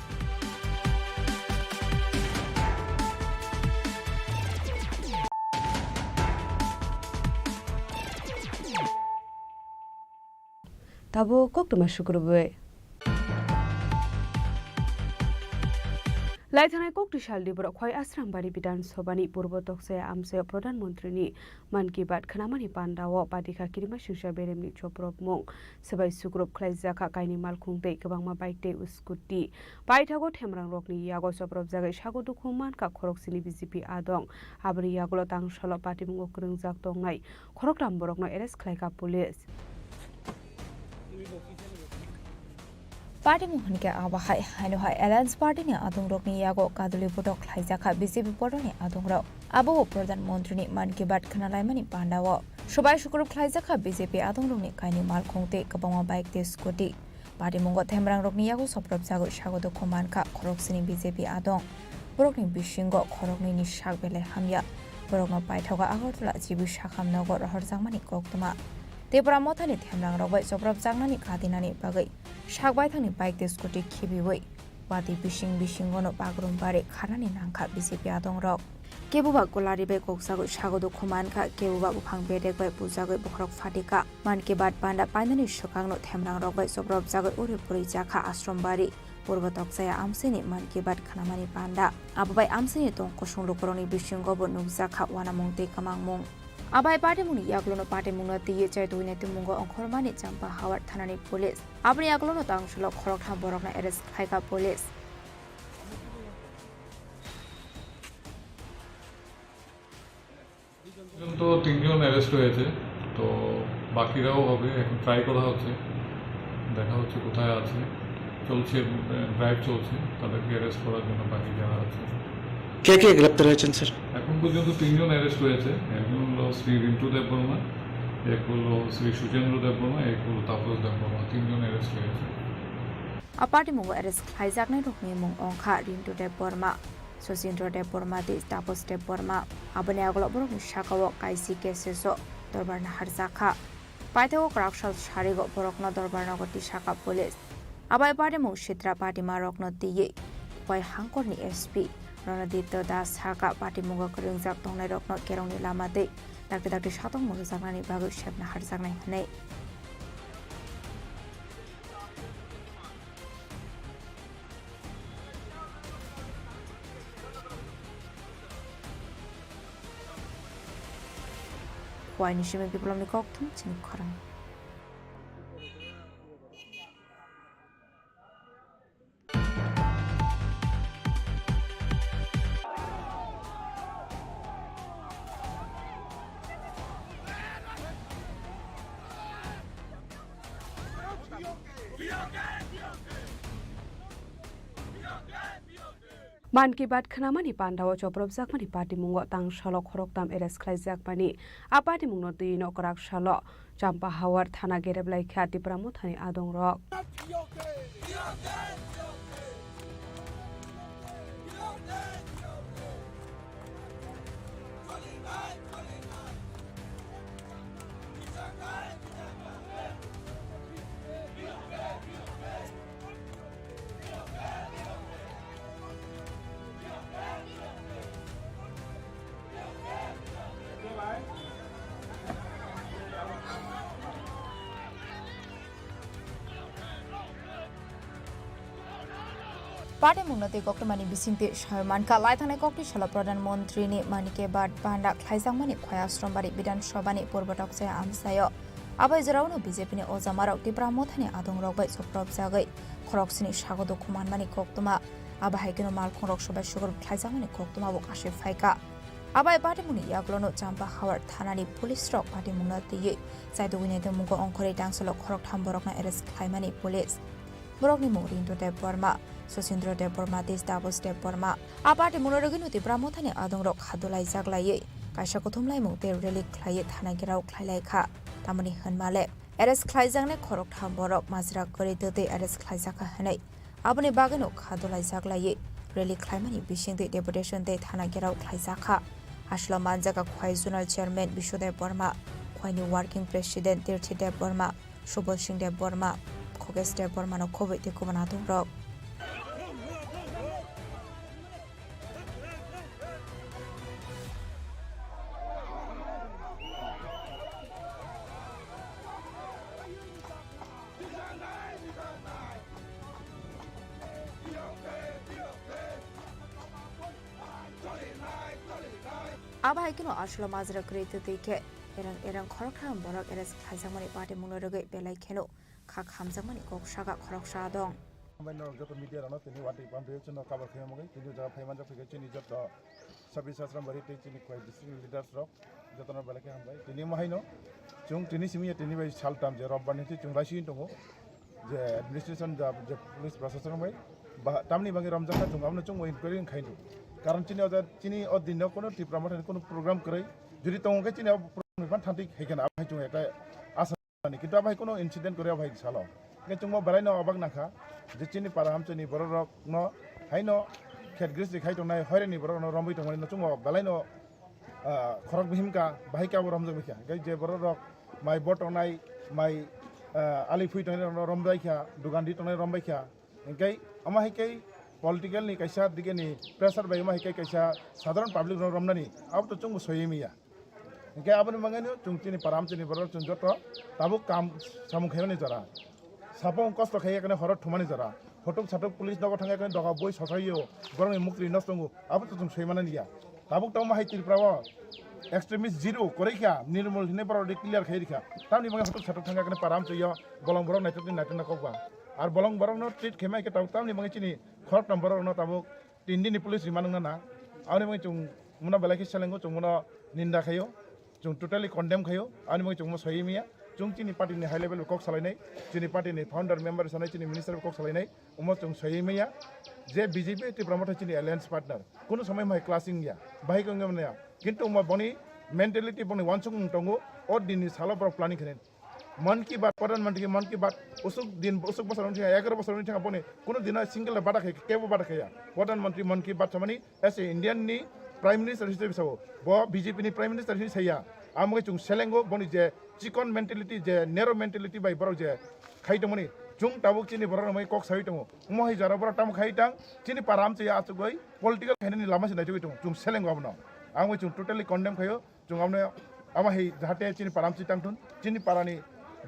S3: Tabo koktuma shukurbe Laithanai kok tishal de borok khoi asram bari bidan sobani purbo tokse amse pradhan mantri ni man ki baat khanamani pandawo patika kirima shusha beremni choprok mong sebai sukrop khlaija kha kaini malkhung tei kabangma baite uskuti baithago themrang rokni yago soprop jagai sago dukhuman ka khorok sini bcp adong abri yagulo tang solo party mungo kurungjak tongai khorok ram borokno arrest khlaika police
S18: party मुहनके आबाहाय हानुहाय alliance पार्टीनि आदुंरकनि यागो कादुलि बटक खाइजाखा BJP पटनि आदुंरक आबो प्रधानमन्त्रीनि मन की बात खोनालायमानि पान्डाव सबाय शुक्रब खाइजाखा बीजेपी आदुंरकनि काइनि मालखंते गोबां बाइक ते स्कुटी पार्टी मुंगो थेमरां रकनि यागो सप्रब जागो सागो दखो मानका खरकसिनि बीजेपी आदं बरकनि बिशिंगो खरकनि निशाक बेले हामया बरकनो पाइथावगा आगरतला जिबि साखाम नगर हरजांमानि कोक्तमा त्रिपुरा मथानि थेमरां रगबाय सप्रब जागनानि खादिनानि बागै सागबाय थांनि बाइक ते स्कुटी खिबिवै वादी बिशिंगनो बागरुमबारे खानानि नांखा बीजेपी आदं रक केबुबा गोलारि बे कोकसागो सागो दखो मानका केबुबा बुफां बेदेगबाय बुजागै बखरक फाटिका मान के बाद पान्डा पाइनानि सकांनो थेमरां रगबाय सप्रब जागै उरे पुरि जाखा आश्रमबारी पूर्व तक्साया आमसेनि मन की बात खानामानि पान्डा आबाबाय आमसेनि दं कसुं लुकरनि बिशिंगबो नुजाखा वानामुंते कामांमुं आबाय पार्टी मुनि याग्लोनो पार्टी मुंनो तिये चाय दुइने तिमुंगो अंखरमानि चम्पा हावार थानानि पुलिस आपनि याग्लोनो तांसुलो खरकथा बरकना एरेस्ट खाइका पुलिस
S4: তো তিনজন অ্যারেস্ট হয়েছে তো বাকিরাও হবে এখন ট্রাই করা হচ্ছে দেখা হচ্ছে কোথায় আছে চলছে ড্রাইভ চলছে তাদেরকে অ্যারেস্ট করার জন্য বাকি যারা আছে
S13: কে কে গ্রেপ্তার হয়েছেন স্যার
S4: এখন পর্যন্ত তিনজন অ্যারেস্ট হয়েছে একজন হলো শ্রী রিন্টু দেববর্মা এক হলো শ্রী সুচেন্দ্র দেববর্মা এক হলো তাপস দেববর্মা তিনজন অ্যারেস্ট হয়েছে
S18: पार्टी मुंगो एरेस्ट खाइजाकनाय रकनि मुं अंखा रिन्टु देबबर्मा सचिन्द्र देबबर्मा दि तापस देबबर्मा आबनि आगल बरकनि साकाव काइसि केसेसो दरबार हारजाखा पाइथाव क्राकसल सारिगो बरकनो दरबार नगति साका पुलिस आबाय पार्टी मुं सित्रा पार्टी मा रकनो दिये वाय हांकरनि एसपी रणदीप दास साका पार्टी मुंगो रिंजाक दंनाय रकनो केरंनि लामा दे दाक्टे सातं मुंगो जागनानि बागै सेबना हारजाकनाय हनै Chini Khorang
S3: मान की बात खनामानि पान्डाव चप्रब जाकमानि पार्टी मुंगो तां सलो खरकताम एरेस्ट खाइजाकमानि आ पार्टी मुंगनो दिनो कराक सलो चम्पा हावार थाना गेरेबलाय ख्याति प्रामुथानि आदं रक
S18: पार्टी मुंगनते कोक्टमानि बिसिंते शर्मान का लाइथाने कोक्टि सल प्रधानमन्त्रीनि मानिके बाद पान्डा खाइजांमानि खयाश्रमबारि विधानसभानि पूर्व टक्से आमसायो आबाय जरावनो बीजेपीनि अजामाराव त्रिपुरा मथानि आदं रगबाय सप्रब जागै खरकसिनि सागद खुमानमानि कोक्तमा आबाय केनो मालखं रक सबाय सुगर खाइजांमानि कोक्तमाबो काशे फाइका आबाय पार्टी मुनि याग्लोनो चम्पा हावार थानानि पुलिस रक पार्टी मुंगनते जायदुगिनेते मुंगो अंखरै दांसलो खरक थाम बरकना एरेस्ट खाइमानि पुलिस बरकनि मुं रिन्टु देबबर्मा सचिन्द्र देबबर्मा देश तापस देबबर्मा आ पार्टी मुनरगिनो त्रिपुरा मथानि आदं रक खादुलाय जागलायै कायसा कथुमलाय मुं ते रेलि ख्लायै थाना गेराव ख्लायलायखा तामनि होनमाले एरेस्ट ख्लायजांने खरक थाम बरक माजरा गरि दते एरेस्ट ख्लायजाखा हनै आबनि बागनो खादुलाय जागलायै रेलि ख्लायमानि बिसिंते डेपुटेशन दे थाना गेराव ख्लायजाखा आसलो मानजागा खय जोनाल चेयरमैन विश्वदेव बर्मा खयनि वर्किंग प्रेसिडेंट तीर्थी देबबर्मा सुबल सिंह देबबर्मा खगेश देबबर्मानो खबै ते कुबना दं रक आबाय किनो आसलो माजरा ग्रेट देखे एरं खरकथाम बरक एरेस खाइजांमानि पार्टी मुनरगै बेलाय खेनो खा खामजांमानि गकसागा खरकसा दं
S15: मैंने जब मीडिया रहा तेनी वाटी पांडे चुनाव कवर खेल मगे तेनी जगह फेमन जब फिर चीनी जब सभी शास्त्र बरी ते चीनी कोई डिस्ट्रिक्ट लीडर्स रॉक जतना बेले के हम भाई तेनी माहिनो चुंग तेनी सिमी तेनी भाई साल टाइम जे रब बने चुंग राशि तो जे एडमिनिस्ट्रेशन जे पुलिस प्रशासन भाई तामनी बांगे रमजान जों हमने जों इनक्वायरी खाइदो कारण चिनी दिन कोनो टिप्रा मथे कोनो प्रोग्राम करे जुदि तंगे चिनी प्रोग्राम थांति हैगोन आबाय जों एटा आसा किन्तु आबाय कोनो इन्सिडेंट करे आबाय सालो के जों बरायनो अबाग नाखा जे चिनी पारा हमचनि बररक न हाइनो खेतग्रिस देखाय दंनाय हरेनि बररक न रमबै दंमोन जों बलायनो खरक बिहिमका बाहायका रमजों बिखा जे बररक माइ बटनाय माइ आलि फुई तंगे रमबायखा दुगानदि तंगे रमबायखा इंकाय अमा हिकाय पॉलिटिकल नि कैसा दिगे नि प्रेशर बाय अमा हिकाय कैसा साधारण पब्लिक रमनानि अब तो जों सयमिया इंकाय आबनि मंगानो जों चिनि पाराम चिनि बर जों जत ताबो काम सामु खायनि जरा सापं कष्ट खाय कने हर थुमानि जरा फटक साटक पुलिस दग थांगा कने दगा बय ससायो गरनि मुक्ति नस्तंगु अब तो जों सयमाना निया ताबो ताव माहाय तिरप्राव एक्सट्रीमिस्ट जीरो कोरेखा निर्मल हिने पर क्लियर खायरिखा तामनि मंगा फटक साटक थांगा कने पाराम चयो बलं बरं नाइटनि नाइटना कबा आर बलं बरं न ट्रिट खेमाय के तामनि मंगा चिनि खर नम्बर न ताबो 3 दिन पुलिस रिमानंगा ना आनि मंगा जों मुना बेलाखि सेलेंगो जों मुना निंदा खायो जों टोटली कन्डेम खायो आनि मंगा जों सयमिया जों चिनि पार्टीनि हाई लेवल कक सालायनाय चिनि पार्टीनि फाउंडर मेम्बर सानाय चिनि मिनिस्टार कक सालायनाय उमा जों सयमिया जे बीजेपी टिप्रा मथे चिनि एलायंस पार्टनर कोनो समय माय क्लासिंग या बाहाय गंगमनाया किन्तु उमा बनि मेंटालिटी बनि वानसुं तंगो और दिननि साला पर प्लानिंग खने मन की बात प्रधानमंत्री मन की बात उसुक बसरनि 11 बसरनि थाङा बनि कोनो दिना सिंगल बादा खाय केबो बादा खाया प्रधानमंत्री मन की बात समनि एस ए इंडियन नि प्राइम मिनिस्टर हिसाबै सावो ब बीजेपी नि प्राइम मिनिस्टर हिसाबै सैया आमगे जों सेलेंगो बनि जे चिकन मेंटालिटी जे नेरो मेंटालिटी बाय बरो जे खायदमनि जों ताबुक चिनि बरो मै कक साइ दङ मोहि जारा बरो ताम खायतां चिनि पाराम चे आचुगै पॉलिटिकल खायनि लामा से नायथुगै दङ जों सेलेंगो आमनो आमगे जों टोटली कन्डेम खायो जों आमनो आमा हे जाहाथे चिनि पाराम चे तांथुन चिनि पारानि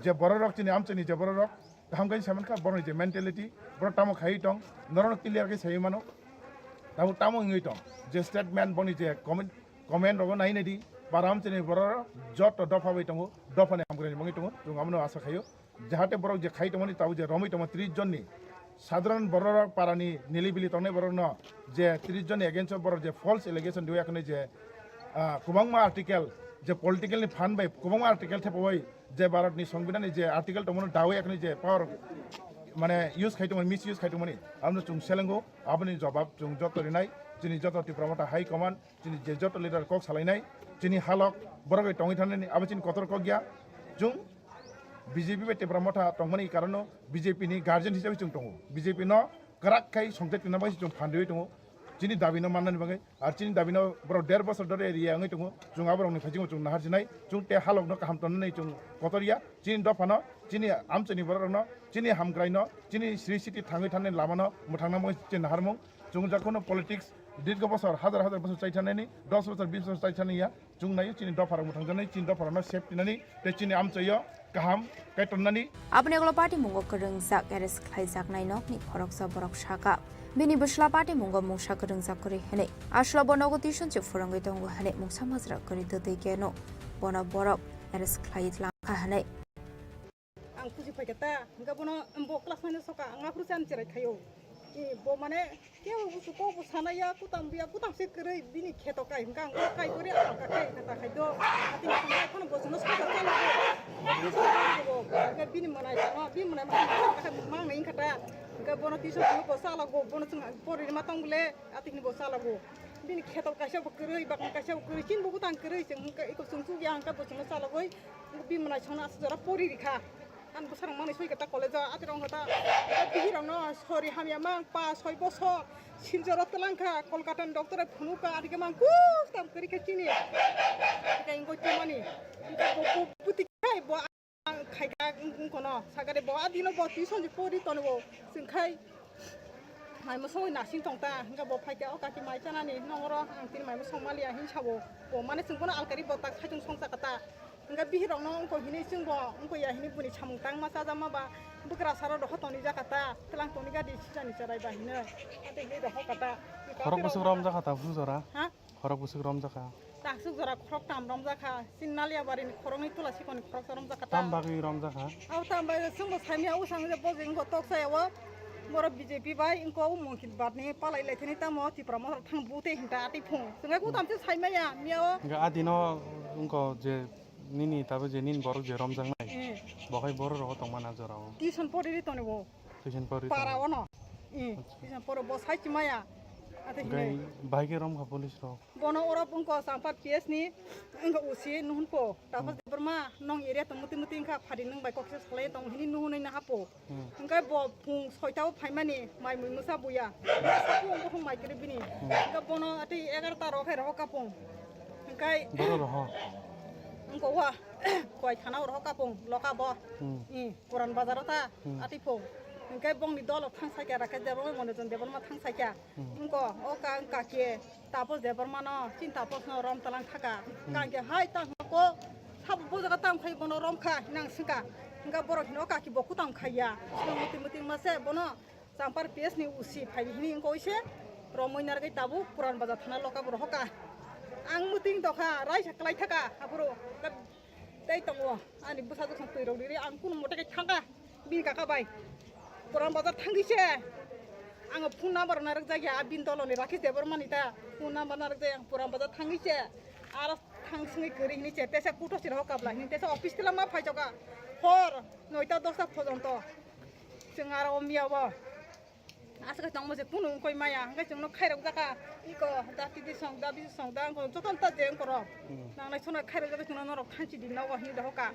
S15: जे बररक चिनि आम चिनि जे बररक हमगै सामनखा बरनि जे मेंटालिटी बरो तामो खाय दं नरन क्लियर के सही मानो ताबु तामो ngै दं जे स्टेटमेंट बनि जे कमेन्ट रगो नाय नायदि पाराम चिनि बरो जत दफा बै दङ दफानि हमगै मंगै दङ जों आमनो आशा खायो जाहाथे बरो जे खाय दंनि ताबु जे रमै दङ 30 जननि साधारण बररक पारानि निलिबिलि तंनाय बरो न जे 30 जन एगेंस्ट बरो जे फॉल्स एलिगेशन दियाखने जे कुबांमा आर्टिकल जे पॉलिटिकल फान बाय कुबांमा आर्टिकल थेपबाय जे भारतनि संविधाननि जे आर्टिकल दंमोन दावे एकनि जे पावर माने यूज खायदोंमोन मिस यूज खायदोंमोन आमनो जों सेलेंगो आबनि जवाब जों जतरिनाय जोंनि जतति प्रमोटा हाई कमांड जोंनि जे जत लिडार कक सालायनाय जोंनि हालक बरगै टंगै थानायनि आबचिन कतर क गया जों बीजेपी बे टेब्रामथा टंगमनि कारण बीजेपी नि गार्जियन हिसाबै जों दङ बीजेपी न गराखाय संथेतना बाय जों फानदोय दङ चिनि दाबिनो माननानै बागै आर चिनि दाबिनो बर 1.5 बोसोर दरे एरिया ngै दङ जों आबरंनि फाइजिं जों नाहारजिनाय जों ते हालकनो काहाम तननै जों कतरिया चिनि दफानो चिनि आमचनि बरनो चिनि हामग्रायनो चिनि श्री सिटी थाङै थानाय लामानो मुथांना मय चिन हारमु जों जाखोनो पॉलिटिक्स दीर्घ बोसोर हजार बोसोर चाइथानायनि 10 बोसोर 20 बोसोर चाइथानाया जों नायो चिनि दफाराव मुथांजानाय चिनि दफारानो सेफटिनानै ते चिनि आमचयो गाहाम कायतननानि
S18: आपने अगला पार्टी मुंगो करंजाक एरेस खायजाक नायनो नि खरकसा बरक शाका बिनि बसला पार्टी मुंगो मुंसा करंजाक करि हने आशला बनगो तिसन जे फरंगै दंगो हने मुंसा मजरा करि ददै केनो बना बरक एरेस खायज्ला हने
S1: आं फुजि फायगता इंगा बनो एम्बो क्लास माने सका आंगा फुसान जिराय खायो ए बो माने के बुसु को बुसानाया कुताम बिया कुताम से करै बिनि खेतो काय इंगा आं काय करे आं काय कता खायदो आति खाना खाना बसनो सका चालो के बिनि मनाय न बि मनाय मांनै इंखाता इंगा बनो तिसो बसाला गो बनो जों परि मातंग बले आतिनि बसाला गो बिनि खेतो कायसा बकरै बाक कायसा बकरै चिन बगु तां करै जों इको सुंसु या आंका बसनो साला गय बि मनाय छना जरा परि रिखा आं बसारं माने सयगता कलेज आतिरं हता बिहिरं न सरि हामिया मा 5-6 बसर सिलजरा तलांखा कलकाता डॉक्टर फुनुका आदिके मा कुस्ताम करि खेचिनि काय इंगो चिमानि पुति खाय ब खायगा कोन सागारे ब आदिनो ब तिसन परि तनबो जोंखाय माइमो सय नासिं तंता इंगा ब फायका अकाकि माइ जानानि नंगरो आं तिन माइमो संमालिया हिंसाबो ब माने जोंबोनो आलकारि बता खायजों संसाकता इंगा बिहिरं न अंको हिनि जोंबो अंको या हिनि बुनि सामुंतां मा जाजा माबा बकरा सारा दख तनि जाकाता तलां तनि गादि सिजानि चराय बाहिनो आते हे दख काता
S5: खरक बुसुक रम जाखाता फुजरा
S1: हा
S5: खरक बुसुक रम जाखा
S1: तासुक जरा खरक ताम रम जाखा सिन्नालिया बारिनि खरंनि तुलासी कोनि खरक रम जाकाता
S5: ताम बागै रम जाखा
S1: आव ताम बागै जोंबो सामिया उसां जे बजिं गतक सायाव बर बीजेपी बाय इनको मुखित बातनि पालाय लायथनि तामो तिप्रा म थांबुते हिंता आति फुं जोंगा गु तामसे साइमाया मियाव
S5: आदिनो उनको जे निनि ताबो जे निन बरक जे रम जांनाय Bahai boro roh tong mana jorao.
S1: Tisan pori ri tone bo.
S5: Tuition pori.
S1: Para ono. Tisan poro bo sai chimaya. Ate
S5: Gai bahai ke rom ka police roh.
S1: Bono ora pun ko sampar PS ni engga usi nuhun po. Tapos berma nong area temuti muti engka phari nang bai kokse sklai tong hini nuhun na hapo. Engka bo pung soitao phaimani mai mui musa buya. Pung bo mai kire bini. Engka bono ati 11 ta ro khai ro kapung. Engka
S5: Boro roh.
S1: engko wa koi khana ro kapung loka bo. Puran bazar ta ati po. Engka bong ni dolo thang sai ka ra ka debor mon jon debor ma thang sai ka. Engko o ka ke tapos debor ma no chin tapos no rom talang thaka. Ka ke hai ta ko sab bo jaga tam khai bono rom kha nang singka. Engka borok no ka ki boku tam khaya. Muti muti ma se bono sampar PS ni usi phai hini engko ise romoi nar gai tabu puran bazar thana loka bor hoka. Ang muting dokha rai saklai thaka apuro dei tongo ani busa jo song ro ri ang kun mote ke thanga bin ka bai. Puran bazar thangi se ang phone number narak jaya abin dolo ni rakhi debar manita phone number narak jaya puran bazar thangi se ar thang singi keri ni che tesa kuto sir ho kabla ni tesa office tila ma phai joka hor noita dosa phojonto singar omia ba asa ka tangmo je kunu koi maya nga jungno khairok jaka iko dati di song da bi song da ko joton ta jeng koro nang nai sona khairok jaka jungno norok thanchi din nawa hi da hoka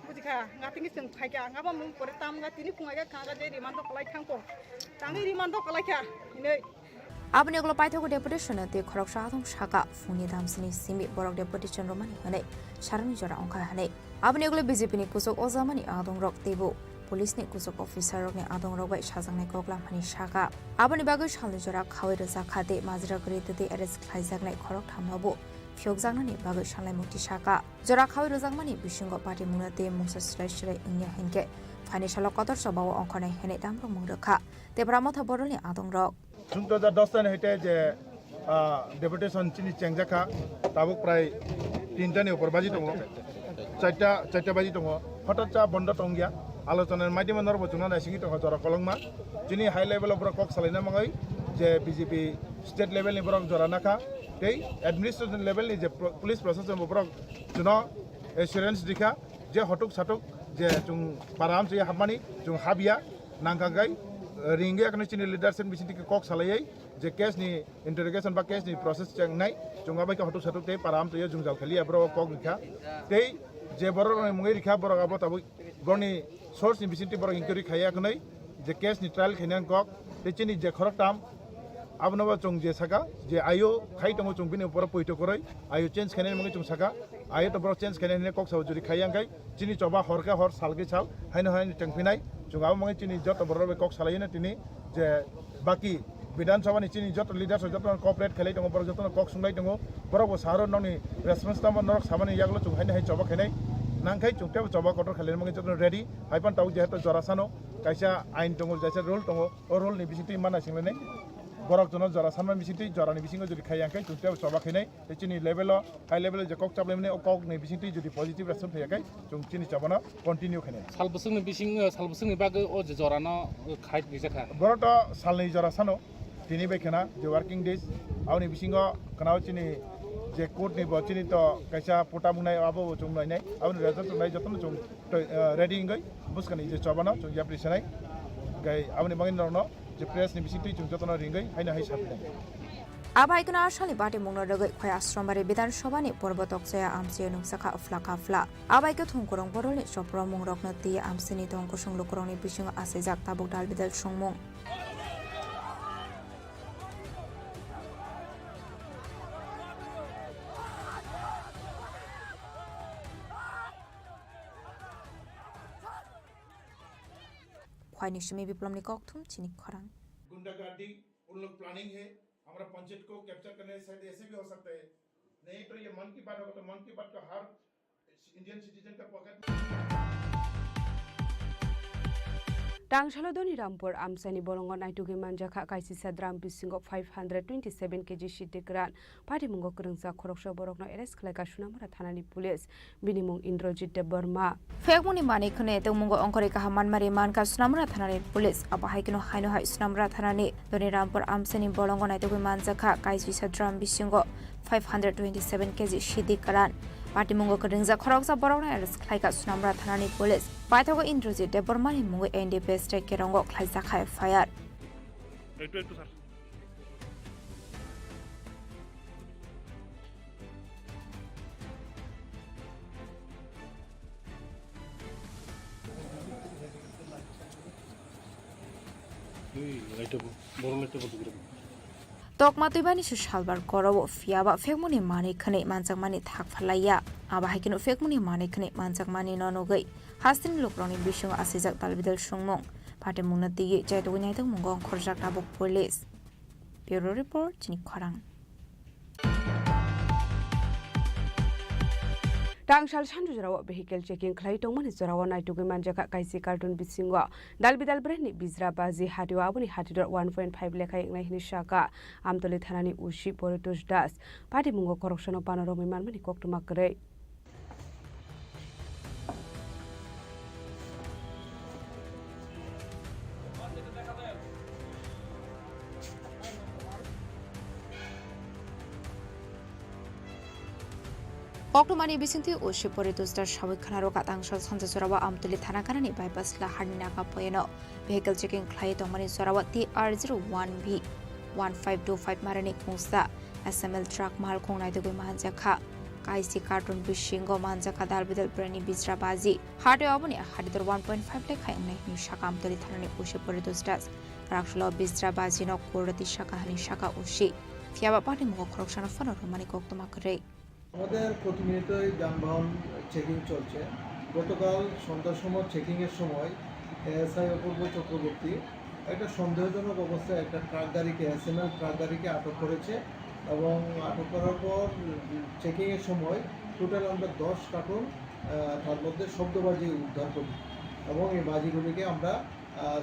S1: bujika ngatingi sing phaika ngaba mung pore tam nga tini punga khanga je riman to kalai thangko tangi riman to kalai kha ine
S18: Abni oglo paithoko deputation te khorok sathom shaka funi damsini simi borok deputation romani hane sharani jora ongka hane abni oglo BJP ni kusok ozamani adong rok tebo police ni kusok officer rok ni adong rok bai sajangnai koklam hani shaka abni bagai salni jora khawai roja khate majra gri te arrest khaijaknai khorok thamnabo fyokjangnani bagai salai mukti shaka jora khawai rojakmani bisingo party munate mungsa srai ingya henke financial qadar sabaw ongkhonai hene tamro mungrakha tebra motha boroni adong rok
S15: Jung 2010 হেটে যে deputation চিনি চেংজাখা তাবুক প্রায় 3টানি উপর বাজি দङ 4টা বাজি দङ হঠাৎ চা বন্ধ টংগিয়া আলোচনার মাধ্যমে নরব জুনা নাইসিংি দङ জরা কলংমা চিনি হাই লেভেল উপর কক সালাইনা মাঙै যে BJP state level ni borok jora nakha tei administration level ni je police procession borok juno assurance dikha je hotuk satuk je jung param je habmani jung habia nangkagai ringe akno chini leadership bisinti ke kok salai je case ni interrogation ba case ni process chang nai junga bai ka hotu satuk te param to ye jungjal khali abro kok nikha tei je borok ni mungai rikha borok abo tabu goni source ni bisinti borok inquiry khaya knai je case ni trial khinan kok te chini je khorok tam abnaba chung je saka je ayo khai tongo chung bini upor poito koroi ayo change khane mungai chung saka ayo to borok change khane ne kok saw juri khayang kai chini choba horka hor salge chal haino haino tengpinai chung abo mungai chini jot borok kok salaina tini je baki বিধানসভা ni chini jot leaders jot cooperate khelai tongo borok jot kok sungai tongo borok bo saharo noni response tam norok samani yaglo chung haino hai choba khenai nangkai chungte choba kotor khalen mungai jot ready haipan tau je to jorasano kaisa ain tongo jaisa rule tongo o rule ni bisiti mana singlene borok jono jora sanman bisinti jorani bisingo jodi khayangkai chungte choba khenai te chini level high level je kok chablem ne o kok ni bisinti jodi positive response phayakai chung chini chabana continue khenai
S5: 살부승의 비싱 살부승의 바그 어제 저라나 카이 비자카.
S15: borok to salni jora sano tini bai khana je working days awni bisingo kanao chini je court ni bo chini to kaisa pota munai abo chung nai nai awni result nai joton chung ready ngai buskani je chabana chung ya prisanai gai awni bangin no je press ni bisinti chung joton ringai haina hai sapnai
S18: Abaikna ashali bati mungna ragai khoi asrambari biধানসভা ni porbotok jaya amse nuksaka aflaka afla abaika thungkorong borole sopro mungrokna ti amsini tongko sunglukorong ni bising asejak tabuk dal bidal sungmung khwaini shimi biplom ni kokthum chini khorang
S15: गुंडागर्दी उन लोग planning है हमारा पंचायत को capture करने शायद ऐसे भी हो सकता है नहीं तो ये मन की बात होगा तो मन की बात तो हर इंडियन सिटीजन का pocket
S3: Tangsaladoni Rampur Amsani Bolongon Naitugi Manjaka Kaisi Sadram Bisingo 527 kg Shitikran Party Mungo Kurungsa Koroksha Borokno Eres Kleka Shunamara Thanani Police Binimung Indrojit de Burma
S18: Fegmuni Mani Kune Mungo Onkorika Haman Mariman Ka Sunamara Thanani Police Abahaikino Haino Hai Sunamara Thanani Doni Rampur Amsani Bolongon Naitugi Manjaka Kaisi Sadram Bisingo 527 kg Shitikran Party mungo keringza khoroksa borokna arrest khlaika sunamra thanani police paithogo Indrajit Debormani mungo NDP state kerongo khlaisa khai fire
S5: একটু sir
S18: Tokma tuibani su shalbar korobo fiaba fekmuni mani khane manjakmani thakphalaya aba haikino fekmuni mani khane manjakmani nonogai hastin lukroni bishingo asijak talbidal sungmong pate mungna tigi jaitogni thang mungong khorjak tabuk police bureau report Chini Khorang
S3: Tangshal Shanju Jarawa vehicle checking Clayton is Jarawa Naituki Manjaka Kaisi cartoon bisingo. Dalbidal Breni Bizra Bazi Hadiwa Abuni Hadidor 1.5 Leka Igni Shaka Amtoli Thanani Ushi Poritus Das Pati Mungo corruption of Panorami Manmani Koktumakre.
S18: Oktomani bisinti Ushi Poritus Das Shawikanaro Katangshal Sanjarawa Amtoli Thanakanani bypass La Hadinaka Poeno vehicle checking Clayton Mani Sarawati R01B 1525 Marani Kungsa SML truck Malkong Naitugi Manjaka Kaisi cartoon bishingo Manjaka Dalbidal Breni Bizra Bazi Hade Abuni Hadidor 1.5 Leka Igni Shaka Amtoli Thanani Ushi Poritus Das Rakshlo Bizra Bazi no Kurati Shaka Hani Shaka Ushi Fiaba Pati Mungo corruption of Fano Romani Koktumakre
S9: আমাদের প্রতিনিয়তই যানবাহন checking চলছে গতকাল সন্ধ্যার সময় চেকিংয়ের সময় ASI অপূর্ব চক্রবর্তী একটা সন্দেহজনক অবস্থায় একটা ট্রাক গাড়িকে এসএমএল ট্রাক গাড়িকে আটক করেছে এবং আটক করার পর চেকিংয়ের সময় টোটাল আমরা 10 কার্টন তার মধ্যে শব্দবাজি উদ্ধার করি এবং এই বাজিগুলিকে আমরা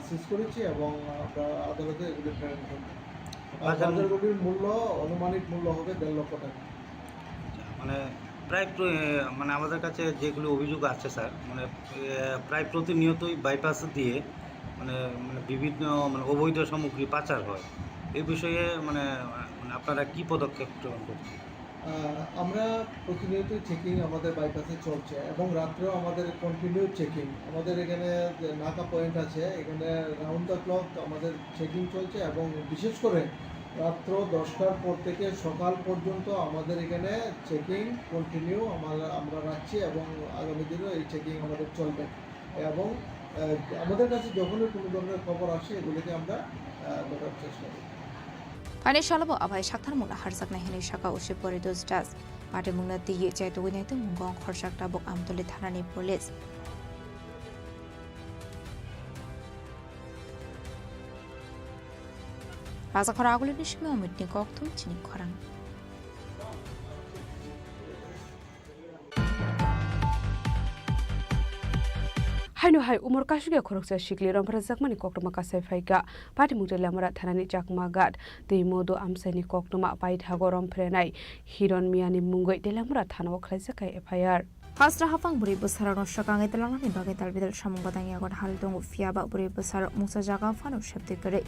S9: সিজ করেছি এবং আমরা আদালতে এগুলি প্রেরণ করি বাজারগুলির মূল্য আনুমানিক মূল্য হবে 1.5 লক্ষ টাকা
S16: মানে প্রায় মানে আমাদের কাছে যেগুলো অভিযোগ আছে স্যার মানে প্রায় প্রতিনিয়তই বাইপাস দিয়ে মানে মানে বিভিন্ন মানে অবৈধ সামগ্রী পাচার হয় এই বিষয়ে মানে আপনারা কি পদক্ষেপ গ্রহণ করছেন
S9: আমরা প্রতিনিয়তই চেকিং আমাদের বাইপাসে চলছে এবং রাত্রেও আমাদের কন্টিনিউ চেকিং আমাদের এখানে নাকা পয়েন্ট আছে এখানে রাউন্ড দ্য ক্লক আমাদের চেকিং চলছে এবং বিশেষ করে রাত্র 10টার পর থেকে সকাল পর্যন্ত আমাদের এখানে চেকিং কন্টিনিউ আমরা রাখছি এবং আগামী দিনেও এই চেকিং আমাদের চলবে এবং আমাদের কাছে যখনই কোনো ধরনের খবর আসে এগুলিকে আমরা ধরার চেষ্টা করি
S18: Pane Shalabo Abai Shaktan Muna Harsak Nahini Shaka Ushi Poritus Das Pate Muna Tigi Jaitoginaito Mungong Khorshak Tabuk Amtoli Thanani Police Rasa Khoraguli Nishmi Omitni Koktum Chini Khorang
S3: Haino hai umur kasuge khoroksa shikli rompara zakmani koktuma kasai phaika pati mutele amara thanani chakma gat tei modo amsani koktuma pai thago romprenai hiron miani mungoi delamura thanawo khlaisa kai FIR
S18: Hasra hafang buri besar no shakang itelangani bagai talbidal samung badangi agon hal dongu fiaba buri besar musa jaga fano shepti kare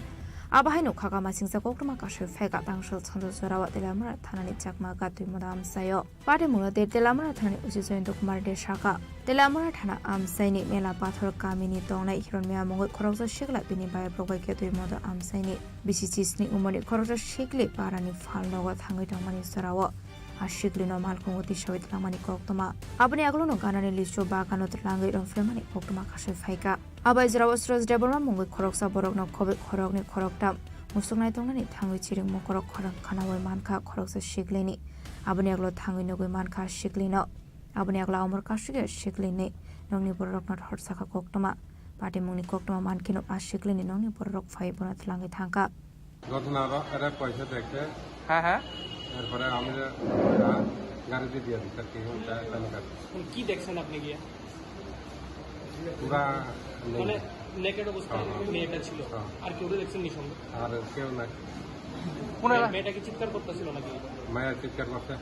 S18: Abahai no kaga masing sa koktuma kasai phaika tangshal chando zorawa delamura thanani chakma gat tui moda amsayo pati muna de delamura thanani usi jointo kumar de shaka Delamura Thana Amsaini Mela Pathor Kamini Tona Hiron Mia Mongo Koroksa Shikla Bini by Provoke to Modo Amsaini BCC's Umani Koroksa Shikli Parani Falnoga Tangitamani Sarawa a Shikli no Malkoti Shavit Lamani Koktoma Abani Aglono Ganani Listo Bakano Langi on Fremani Koktoma Kasha Faika Abazrawas Ros Deborah Mongo Koroksa Borogno Kobe Korogni Koroktam Musungnaitongani Tangi Chiring Mokorok Korok Kanawa Manka Koroksa Shiklini Abani Aglo Tangi Nogu Manka Shiklino Abani agla umur kasuge shiklini nongni borok not horsaka koktoma pati mungni koktoma mankino ashiklini nongni borok fai bonat langi thangka
S17: ঘটনাটা এরা পয়সা দেখে
S5: হ্যাঁ হ্যাঁ
S17: তারপরে আমি গাড়িতে দিয়ে দিচ্ছি কি হচ্ছে
S5: কি দেখছেন আপনি গিয়ে
S17: পুরা
S5: মানে নেকেড অবস্থায় মেয়েটা ছিল আর কেউ দেখছেন নি সঙ্গে
S17: আর কেউ না
S5: কোন মেয়েটা কি চিৎকার করতেছিল নাকি
S17: মায়া চিৎকার করতে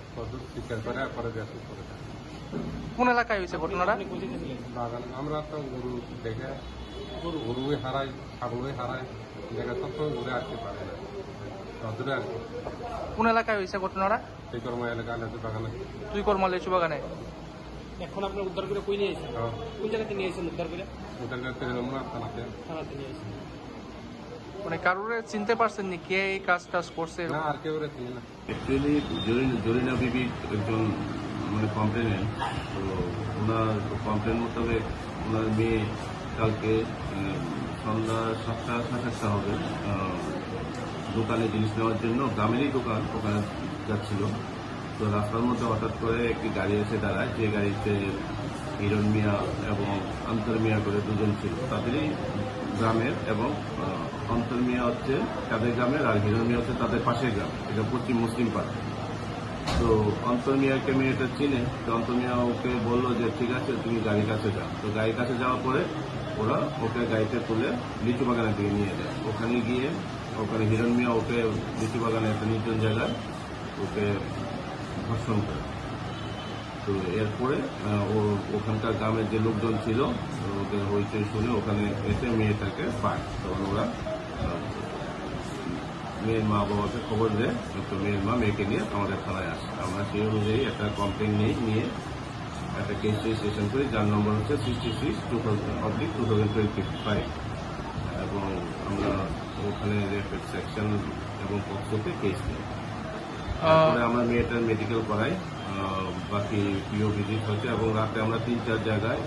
S17: চিৎকার করে পরে দেখতে পরে
S5: কোন এলাকায় হয়েছে ঘটনাটা
S17: বাগান আমরা তো গরু দেখে গরুই হারাই ছাগলই হারাই দেখে সব ঘুরে আসতে পারে না দূরে আর কি
S5: কোন এলাকায় হয়েছে ঘটনাটা?
S17: এই কর্ম এলাকা লেচু বাগানে।
S5: তুই কর্ম লেচু বাগানে। এখন আপনার উদ্ধার করে কই নিয়ে এসেছেন? কোন জায়গাতে নিয়ে এসেছেন উদ্ধার করে?
S17: উদ্ধার করতে আমরা থানাতে
S5: নিয়ে এসেছেন। মানে কারোর চিনতে পারছেন নি কে এই কাজ করছে?
S17: না, আর কেউ চিনি না।
S2: অ্যাকচুয়ালি জরিনা বিবি একজন মানে কমপ্লেনেন্ট, তো ওনার কমপ্লেন মোতাবেক ওনার মেয়ে কালকে সন্ধ্যা 7টা সাড়ে 7টা হবে দোকানে জিনিস নেওয়ার জন্য, গ্রামেরই দোকান, ওখানে যাচ্ছিল। তো রাস্তার মধ্যে হঠাৎ করে একটি গাড়ি এসে দাঁড়ায়, যে গাড়িতে হিরণ মিয়া এবং অন্তর মিয়া করে দুজন ছিল, তাদেরই গ্রামের, এবং অন্তর মিয়া হচ্ছে তাদের গ্রামের আর হিরণ মিয়া হচ্ছে তাদের পাশের গ্রাম, এটা পশ্চিম মুসলিম পাড়া। তো অন্তর মিয়াকে মেয়েটা চিনে, তো অন্তর মিয়া ওকে বললো যে ঠিক আছে তুমি গাড়ির কাছে যাও। তো গাড়ির কাছে যাওয়ার পরে ওরা ওকে গাড়িতে তুলে লিচু বাগানের দিকে নিয়ে যায়। ওখানে গিয়ে ওখানে হিরণ মিয়া ওকে লিচু বাগানে একটা নির্জন জায়গায় ওকে ধর্ষণ করে। তো এরপরে ওখানকার গ্রামের যে লোকজন ছিল ওদের হইচই শুনে ওখানে এসে মেয়েটাকে পায়। তখন ওরা মেয়ের মা বাবাকে খবর দেয়, তো মেয়ের মা মেয়েকে নিয়ে আমাদের থানায় আসে। আমরা সেই অনুযায়ী একটা কমপ্লেন নিয়ে একটা কেস রেজিস্ট্রেশন করি, যার নম্বর হচ্ছে 66/2025, এবং আমরা ওখানে রেপেড সেকশন এবং পক্ষকে কেস নিই। তারপরে আমরা মেয়েটার মেডিকেল করাই, বাকি পিও ভিজিট হচ্ছে, এবং রাতে আমরা 3-4 জায়গায়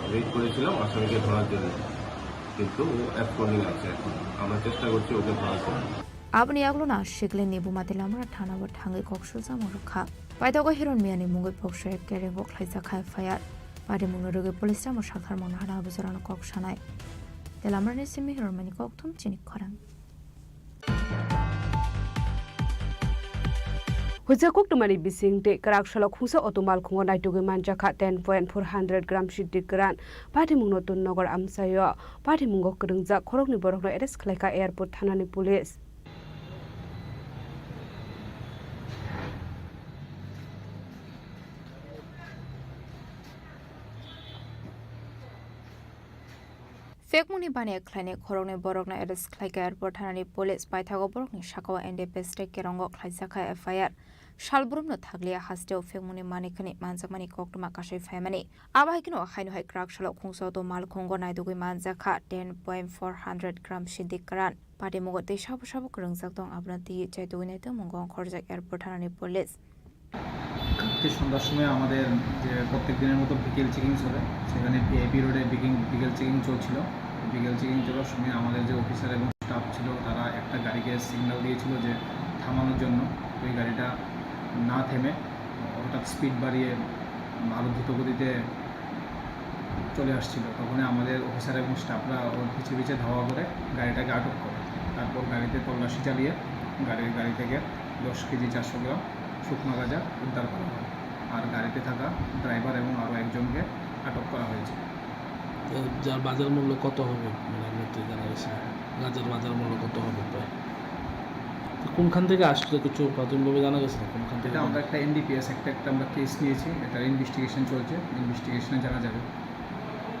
S2: ওয়েট করেছিলাম আসামিকে ধরার জন্য, কিন্তু ও অ্যাবসকন্ডিং আছে। এখন আমরা চেষ্টা করছি ওকে ধরার জন্য।
S18: Abni aglona shigle ni bumatila mara thana wa thangai koksu zamurukha. Paitago hiron miani mungai pokshe kere go khlaisa khai fire. Pare munoruge police ra moshakar monhara abuzarana kokshanai. Delamrani simi hiron mani koktum Chini Khorang.
S3: Hujakuk tumani bising te karak shalok husa otomal khungo naituge manjaka 10.400 gram shiddi gran pati mungno tun nogor amsayo pati mungo krungja khorokni borokno eres khlaika airport thanani police.
S18: Fekmuni bani khlaine khorokni borokno eres khlaika airport thanani police paithago borokni shakawa NDPS te kerongo khlaisaka FIR. Shalbrumno thaglia hasteo fekmuni manikani manjakmani koktuma kashai faimani abahikino haino hai krak shalo khungso to mal khungo naidugui manjaka 10.400 gram shidikaran pati mugo te shabu shabu krungjak dong abnati chaitugui naito mungong khorjak airport thanani police.
S12: কালকে সন্ধ্যার সময় আমাদের যে প্রত্যেক দিনের মতো বিকেল checking চলে, সেখানে ভিআইপি রোডে বিকেল চেকিং চলছিল। বিকেল চেকিং চলার সময় আমাদের যে অফিসার এবং স্টাফ ছিল তারা একটা গাড়িকে সিগন্যাল দিয়েছিল যে থামানোর জন্য। ওই গাড়িটা না থেমে হঠাৎ স্পিড বাড়িয়ে আরও দ্রুত গতিতে চলে আসছিল। তখন আমাদের অফিসার এবং স্টাফরা ওর পিছে ধাওয়া করে গাড়িটাকে আটক করে। তারপর গাড়িতে তল্লাশি চালিয়ে গাড়ি থেকে 10 কেজি 400 গ্রাম শুকনো গাঁজা উদ্ধার করা হয়, আর গাড়িতে থাকা ড্রাইভার এবং আরও একজনকে আটক করা হয়েছে।
S5: যার বাজার মূল্য কত হবে জানা গেছে? গাঁজার বাজার মূল্য কত হবে প্রায়? কোনখান থেকে আসলে কিছু প্রাথমিকভাবে জানা গেছে না কোনখান থেকে?
S12: আমরা একটা NDPS একটা আমরা কেস নিয়েছি, এটা ইনভেস্টিগেশন চলছে, ইনভেস্টিগেশনে জানা যাবে।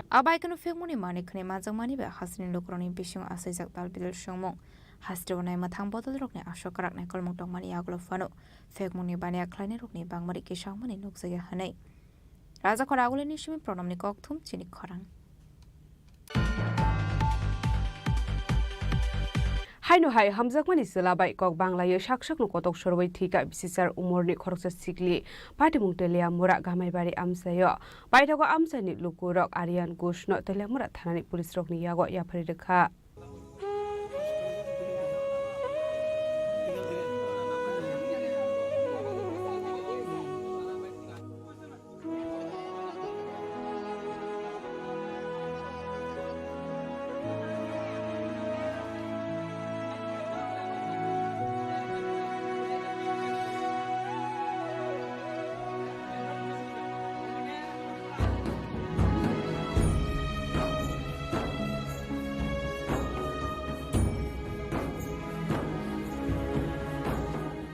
S18: Abaikano fekmuni manikani manjakmani ba hasni lokroni bising asaijak dalbidal songmung hastrionai mathang bodol rokni ashokarak nai kolmung tongmani aglo fano fekmuni bani akhlaini rokni bangmari kisangmani nukjaya hanai raja khora aguleni simi pronamni kokthum Chini Khorang.
S3: Haino hai hamjakmani selabai kok banglayo shakshakno kotok sorbai thika bisisar umorni khoroksa sikli pati mungtelia mura gamai bari amsayo paitago amsani lukurok Aryan Gushno telemura thanani police rokni yago yapari rekha.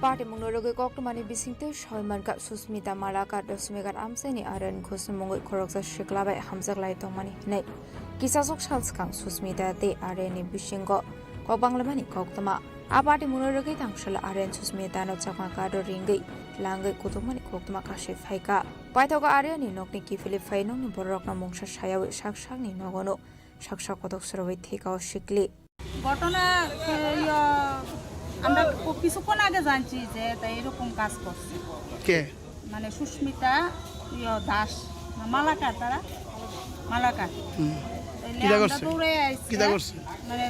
S18: Party mungnoruge koktumani bisingte shoymarka Susmita Malaka dosmigar amsani Aryan Gushno mungoi khoroksa shiklabai hamjaklai tongmani nei kisasok salskang Susmita te Aryani bisingo kokbanglamani koktuma Abati Munogi Tangshala Aryan Susmetano Chamakado Ringi, Langai Kutumani Kokuma Kashi Faika. Paitoga Aryan in Nokniki Philip Faino, Borokna Mongsha Shaya with Shakshani Nogono, Shakshakotok Survey take out Shikli.
S1: ঘটনা আমরা কিছুক্ষণ আগে জানছি যে তাই এরকম কাজ করছে
S14: কে
S1: মানে সুস্মিতা দাস মালাকার তারা মালাকার দৌড়ে আসছে মানে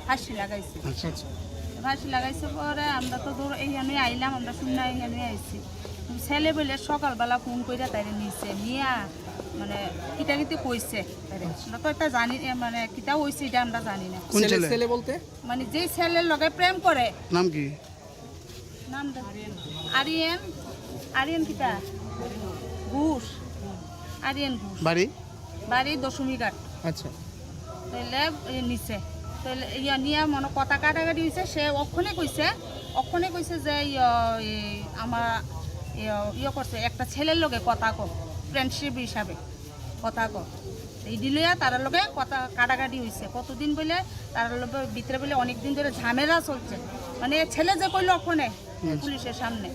S1: ফাঁসি লাগাইছে ফাঁসি লাগাইছে পরে আমরা তো দৌড়ে এইখানে আইলাম আমরা শুনে এইখানে আইছি ছেলে বলে সকালবেলা ফোন করে তাই নিয়েছে নিয়া মানে কিটা কিতে কইছে আমরা তো এটা জানি মানে কিটা হইছে এটা আমরা জানি না
S14: কোন ছেলে বলতে
S1: মানে যেই ছেলের লগে প্রেম করে
S14: নাম কি
S1: নাম আরিয়ান আরিয়ান কিটা ঘোষ আরিয়ান ঘোষ বাড়ি দশমীঘাট
S14: আচ্ছা
S1: তাইলে নিচে তাইলে ইয়া নিয়া মনে কথা কাটাকাটি হয়েছে সে অক্ষণে কইছে যে আমার ইয়ে করছে একটা ছেলের লগে কথা কো ফ্রেন্ডশিপ হিসাবে কথা কো এই দিলইয়া তার লগে কথা কাটাকাটি হয়েছে কতদিন বলে তার লগে ভিতরে বলে অনেকদিন ধরে ঝামেলা চলছে মানে ছেলে যে কইলো ওখানে পুলিশের সামনে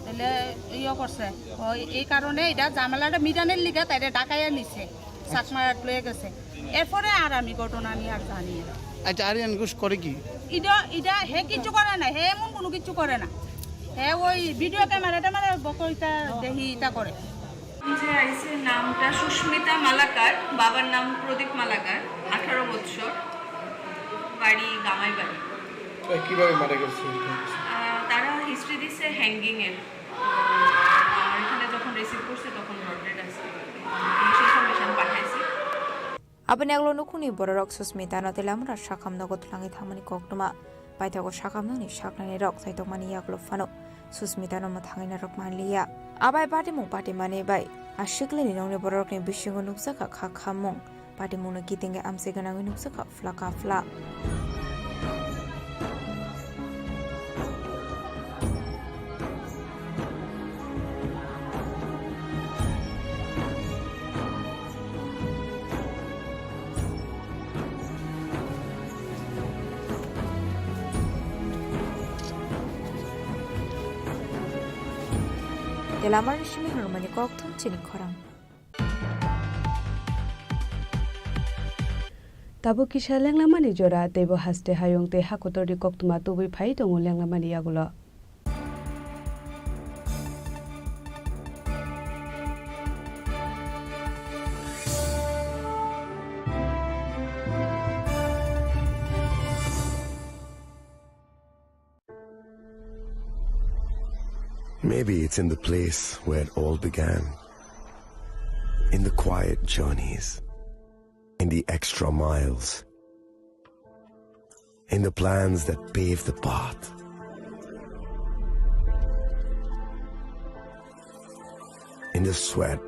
S1: তাহলে ইয়ে করছে এই কারণে এটা ঝামেলাটা মিটানের লিগে তাই ডাকাইয়া নিছে চাকমা লয়ে গেছে এরপরে আর আমি ঘটনা নিয়ে আর জানি না।
S14: আচ্ছা আরিয়ান ঘোষ করে কি
S1: এটা হে কিছু করে না হে এমন কোনো কিছু করে না হে ওই ভিডিও ক্যামেরাটা মানে বকইটা দেখি এটা করে
S19: যে আইসে নামটা সুস্মিতা মালাকার বাবার নাম প্রদীপ মালাকার 18 বছর বাড়ি গামাই বাড়ি
S14: কিভাবে মারা গেছে
S19: তারা হিস্ট্রি দিছে হ্যাঙ্গিং এর আর এখানে যখন রিসিভ করছে তখন মর্ডার আছে ইনফরমেশন পাঠাইছে
S18: Abani aglo nukuni borok Susmita natilam ra shakam nogot langi thamani koknuma paitago shakam noni shaklani rok saitok mani aglo fano Susmita no mathangina rok manliya abai party mung party mane bai ashikleni noni borok ni bishingo nuksaka khamong party mung no gitinge amse ganangi nuksaka flaka fla Delamar Chini Khorang Chini Khorang
S3: Tabu kisha lenglamani jora tebo haste hayong te hakotori koktuma tubi phai tongo lenglamani yagulo
S10: Maybe it's in the place where it all began, in the quiet journeys, in the extra miles, in the plans that pave the path. In the sweat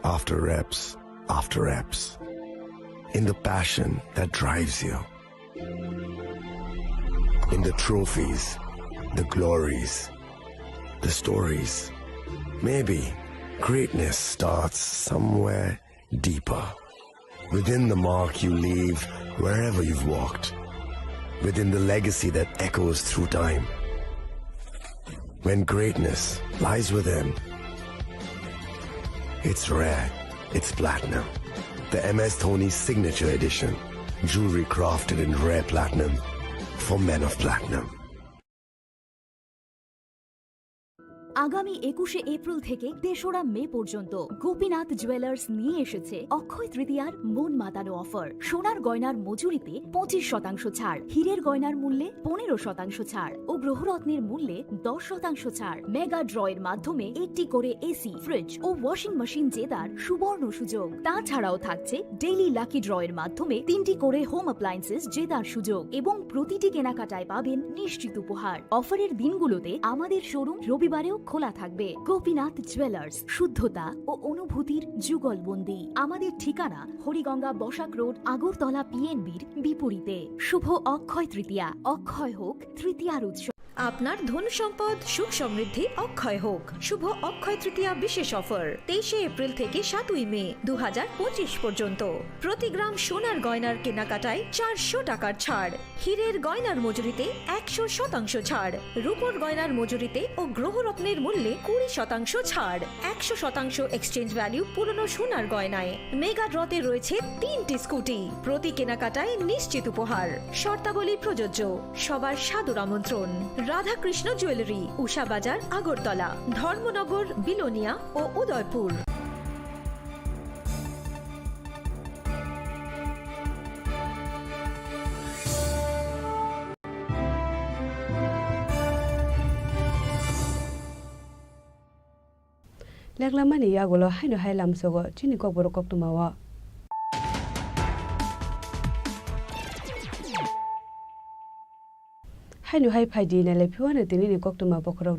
S10: after reps, in the passion that drives you, in the trophies, the glories, the stories. Maybe greatness starts somewhere deeper, within the mark you leave wherever you've walked, within the legacy that echoes through time. When greatness lies within, it's rare, it's platinum. The MS Dhoni Signature Edition, jewelry crafted in rare platinum for men of platinum.
S6: আগামী 21শে April থেকে 3রা মে পর্যন্ত Gopinath jewellers নিয়ে এসেছে অক্ষয় তৃতীয়ার মন মাতানো offer সোনার গয়নার মজুরিতে 25% ছাড় হীরের গয়নার মূল্যে 15% ছাড় ও গ্রহরত্নের মূল্যে 10% ছাড় মেগা ড্রয়ের মাধ্যমে একটি করে এসি ফ্রিজ ও ওয়াশিং মেশিন জেতার সুবর্ণ সুযোগ তাছাড়াও থাকছে ডেইলি লাকি ড্রয়ের মাধ্যমে 3টি করে হোম অ্যাপ্লায়েন্সেস জেতার সুযোগ এবং প্রতিটি কেনাকাটায় পাবেন নিশ্চিত উপহার অফারের দিনগুলোতে আমাদের শোরুম রবিবারেও খোলা থাকবে গোপীনাথ জুয়েলার্স শুদ্ধতা ও অনুভূতির যুগলবন্দি আমাদের ঠিকানা হরিগঙ্গা বসাক রোড আগরতলা পিএনবির বিপরীতে শুভ অক্ষয় তৃতীয়া অক্ষয় হোক তৃতীয়ার উৎসব আপনার ধন সম্পদ সুখ সমৃদ্ধি অক্ষয় হোক। শুভ অক্ষয় তৃতীয়া বিশেষ অফার 23 এপ্রিল থেকে 7 মে 2025 পর্যন্ত। প্রতি গ্রাম সোনার গয়নার কেনাকাটায় 400 টাকার ছাড়, হীরের গয়নার মজুরিতে 100% ছাড়, রূপোর গয়নার মজুরিতে ও গ্রহরত্নের মূল্যে 20% ছাড়, 100% এক্সচেঞ্জ ভ্যালু পুরনো সোনার গয়নায়। মেগা ড্রতে রয়েছে 3টি স্কুটি, প্রতি কেনাকাটায় নিশ্চিত উপহার। শর্তাবলী প্রযোজ্য। সবার সাদর আমন্ত্রণ। রাধাকৃষ্ণ জুয়েলারি, উষা বাজার, আগরতলা, ধর্মনগর, বিলোনিয়া ও Udaipur.
S3: Leklamani yagulo haino hailam sogo chini ko boro kok tumawa. Haino hai phaidi na le phiwana tini ni kok tuma bokhoro.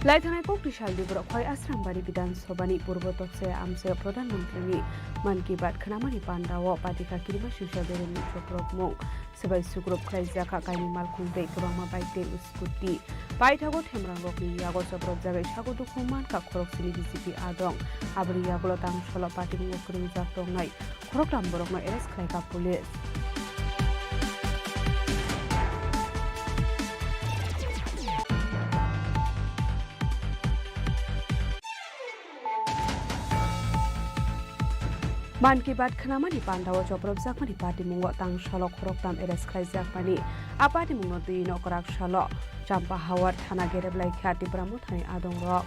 S3: Laithanai kokti shaldi boro khoi Asrambari Bidan Sobani Purbotok se amse Pradhan Mantri ni Man ki Baat Khanamani Pandawo Patika Kirima Shusha Bereni Chokrok Mong Sebai Sugrup Khaizaka Kaini Malkhung Be Kabama Baite Uskuti Baithago Themrang Rokni Yago Sobrok Jagai Shago Dukuman Ka Khorok Sini BCP Adong Abri Yago Tang Sholo Pati Ngokrum Jaktong Nai Khorok Ramborok No Eres Khlaika Police Man ki Baat Khanamani Pandawo Choprok Jakmani Pati Mungo Tang Sholo Khorok Tam Eres Khlaijakmani Apati Mungo Tui No Korak Sholo Champa Hawar Thana Gereblai Khati Pramu Thani Adong Rok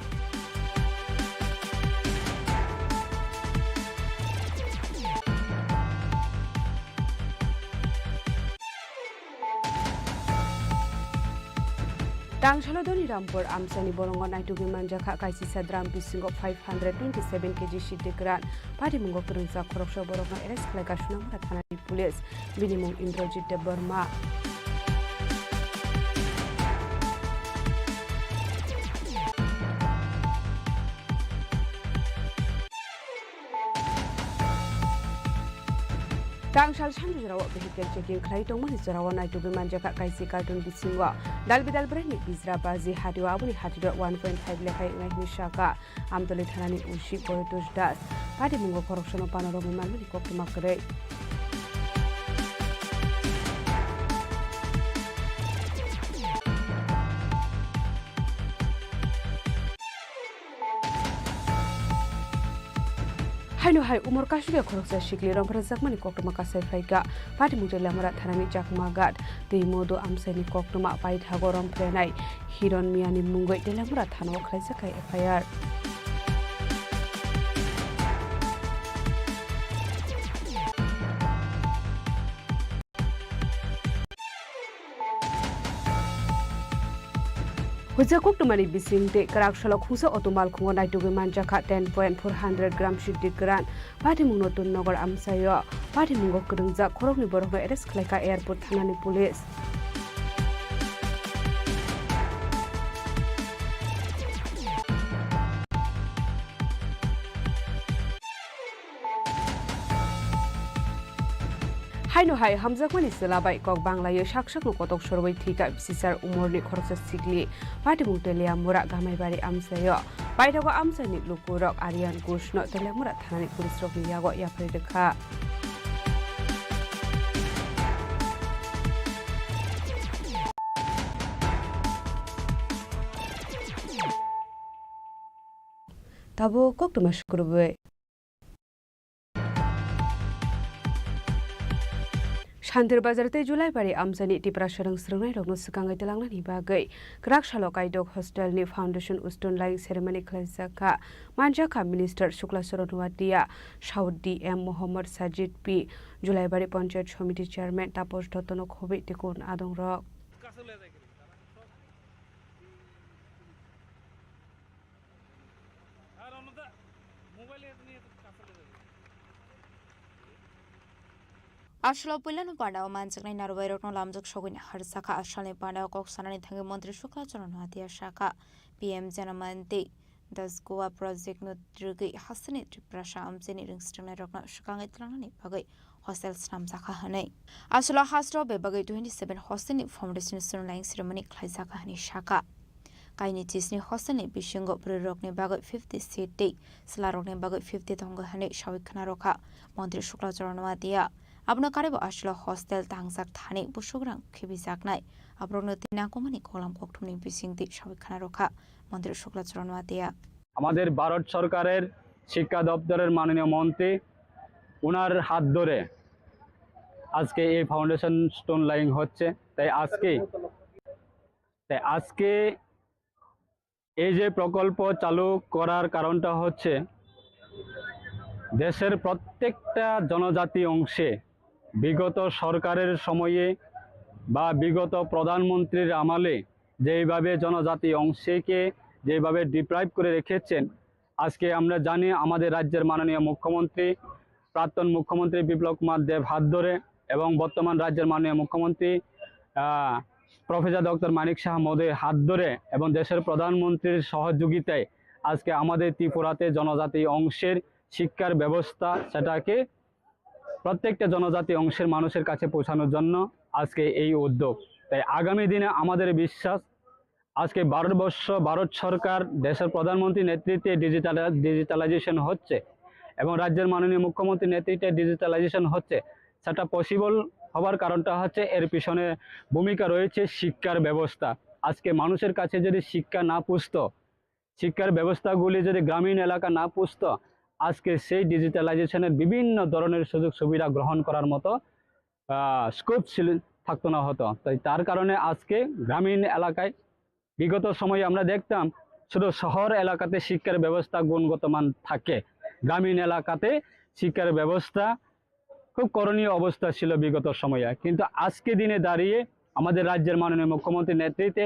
S3: Tang Sholo Doni Rampur Amsani Borongo Naitugi Manjaka Kaisi Sadram Bisingo 527 kg Shidikran Pati Mungo Kurunza Khoroksho Borongo Eres Khlaika Shunamura Thana Police Binimung Indrajit de Burma Tangshal Shanju Jarawa Vehicle Checking Kraitong Mani Jarawa Naitugi Manjaka Kaisi Cartoon Bisingo Dalbidal Breni Bizra Bazi Hadiwa Abuni Hadiwa 1.5 Lekai Ngahni Shaka Amtoli Thanani Ushi Poetus Das Pati Mungo Corruption of Panorama Mani Kokimakre Haino hai umur kashuga khoroksa shikli rompra zakmani koktuma kasai phaika Pati mutela mara thanani jakmagat tei modo amsani koktuma pai thago romprenai Hiron Miani Mungoi delamura thano khlaisakai FIR Huja koktumani bisingte karak shalok husa otomal khungo naitugi manjaka 10.400 gram shidikran Pati mung notun nogor amsayo Pati mungo kurungja khorokni borokno eres khlaika airport thanani police Haino hai hamjakmani selabai kok banglayo shakshak no kotok sorbai thika sisar umorni khoroksa sikli Pati mungtelia mura gamai bari amsayo Paitago amsani lukurok Aryan Kushno telia mura thanani police rok yago yapre dekha Tabo koktuma shukurbe Shantir Bazarte Julai Pari Amsani Tipra Sharang Srungai Rogno Sukangai Telangnani Bagai Krak Shalokai Dog Hostel Ni Foundation Ustun Lai Ceremony Klaisaka Manjaka Minister Shukla Soronwatia Shaud DM Muhammad Sajid P Julai Pari Panchayat Committee Chairman Tapos Dotono Khobe Tikun Adong Rok
S18: Ashlo Pulano Panda, Mansakai Narvero, Lamzak Shogin, Harsaka, Ashani Panda, Koksanani, Tangi Montri Shukla, Hatia Shaka, PM Janamante, Das Goa Project Nutrigi, Hassanit, Prasha, Amsini, Ringston, Shakang, Pagay, hostel snam jaka hanai asula hastro bebagai 27 hostel ni foundation sunlaing ceremony khlai jaka hani shaka kaini chisni hostel ni bisingo prorok ni bagai 50 seat dei slarok ni bagai 50 thonga hani shawik khana rokha মন্ত্রী শুক্লাচরণওয়া দিয়া আপনার কারেব আসলে hostel তাংজাক Thani বুসুগ্রাং খেবিজাক নাই আপনার তিনাকুমানি column কক্টুমনি বিসিংতি সবিখানা রক্ষা মন্ত্রী শুক্লাচরণওয়া দিয়া
S20: আমাদের ভারত সরকারের শিক্ষা দপ্তরের মাননীয় মন্ত্রী ওনার হাত ধরে আজকে এই ফাউন্ডেশন স্টোন লাইং হচ্ছে তাই আজকে এই যে প্রকল্প চালু করার কারণটা হচ্ছে দেশের প্রত্যেকটা জনজাতি অংশে বিগত সরকারের সময়ে বা বিগত প্রধানমন্ত্রীর আমলে যেইভাবে জনজাতি অংশকে যেভাবে ডিপ্রাইভ করে রেখেছেন আজকে আমরা জানি আমাদের রাজ্যের মাননীয় মুখ্যমন্ত্রী প্রাক্তন মুখ্যমন্ত্রী বিপ্লব কুমার দেব হাত ধরে এবং বর্তমান রাজ্যের মাননীয় মুখ্যমন্ত্রী প্রফেসর ডক্টর মানিক শাহ মহোদয়ের হাত ধরে এবং দেশের প্রধানমন্ত্রীর সহযোগিতায় আজকে আমাদের ত্রিপুরাতে জনজাতি অংশের শিক্ষার ব্যবস্থা সেটাকে প্রত্যেকটা জনজাতি অংশের মানুষের কাছে পৌঁছানোর জন্য আজকে এই উদ্যোগ তাই আগামী দিনে আমাদের বিশ্বাস আজকে ভারত সরকার দেশের প্রধানমন্ত্রীর নেতৃত্বে ডিজিটালাইজেশন হচ্ছে এবং রাজ্যের মাননীয় মুখ্যমন্ত্রীর নেতৃত্বে ডিজিটালাইজেশন হচ্ছে সেটা পসিবল হওয়ার কারণটা হচ্ছে এর পিছনে ভূমিকা রয়েছে শিক্ষার ব্যবস্থা আজকে মানুষের কাছে যদি শিক্ষা না পুষত শিক্ষার ব্যবস্থাগুলি যদি গ্রামীণ এলাকা না পুষত আজকে সেই ডিজিটালাইজেশনের বিভিন্ন ধরনের সুযোগ সুবিধা গ্রহণ করার মতো স্কোপ থাকতো না হতো তাই তার কারণে আজকে গ্রামীণ এলাকায় বিগত সময়ে আমরা দেখতাম শুধু শহর এলাকাতে শিক্ষার ব্যবস্থা গুণগত মান থাকে গ্রামীণ এলাকাতে শিক্ষার ব্যবস্থা খুব করণীয় অবস্থা ছিল বিগত সময়ে কিন্তু আজকে দিনে দাঁড়িয়ে আমাদের রাজ্যের মাননীয় মুখ্যমন্ত্রীর নেতৃত্বে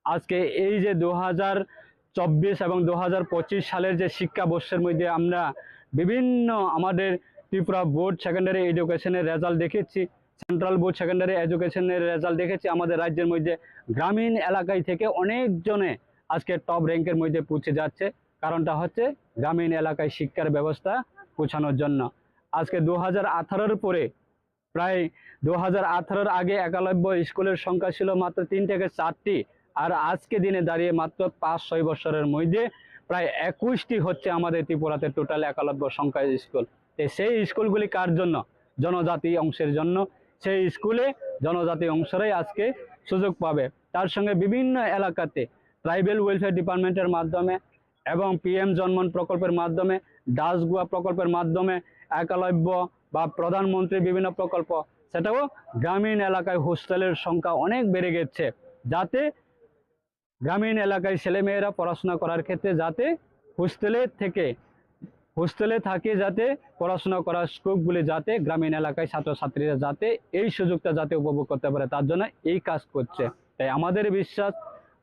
S20: আজকে এই যে 2024 এবং 2025 সালের যে শিক্ষাবর্ষের মধ্যে আমরা বিভিন্ন আমাদের ত্রিপুরা বোর্ড সেকেন্ডারি এডুকেশনের রেজাল্ট দেখেছি সেন্ট্রাল বোর্ড সেকেন্ডারি এডুকেশনের রেজাল্ট দেখেছি আমাদের রাজ্যের মধ্যে গ্রামীণ এলাকায় থেকে অনেকজনে আজকে টপ র্যাঙ্কের মধ্যে পৌঁছে যাচ্ছে কারণটা হচ্ছে গ্রামীণ এলাকায় শিক্ষার ব্যবস্থা পৌঁছানোর জন্য আজকে 2018 পরে প্রায় 2018 আগে একলব্য স্কুলের সংখ্যা ছিল মাত্র 3 থেকে 4টি আর আজকে দিনে দাঁড়িয়ে মাত্র 5-6 বছরের মধ্যে প্রায় 21টি হচ্ছে আমাদের ত্রিপুরাতে টোটাল একলব্য সংখ্যার স্কুল সেই স্কুলগুলি কার জন্য জনজাতি অংশের জন্য সেই স্কুলে জনজাতি অংশরাই আজকে সুযোগ পাবে তার সঙ্গে বিভিন্ন এলাকাতে ট্রাইবেল ওয়েলফেয়ার ডিপার্টমেন্টের মাধ্যমে এবং পিএম জন্মন প্রকল্পের মাধ্যমে দাসগুয়া প্রকল্পের মাধ্যমে একলব্য বা প্রধানমন্ত্রীর বিভিন্ন প্রকল্প সেটাও গ্রামীণ এলাকায় হোস্টেলের সংখ্যা অনেক বেড়ে গেছে যাতে গ্রামীণ এলাকায় ছেলেমেয়েরা পড়াশোনা করার ক্ষেত্রে যাতে হোস্টেলে থাকে যাতে পড়াশোনা করার স্কোপগুলি যাতে গ্রামীণ এলাকায় ছাত্রছাত্রীরা যাতে এই সুযোগটা যাতে উপভোগ করতে পারে তার জন্য এই কাজ করছে তাই আমাদের বিশ্বাস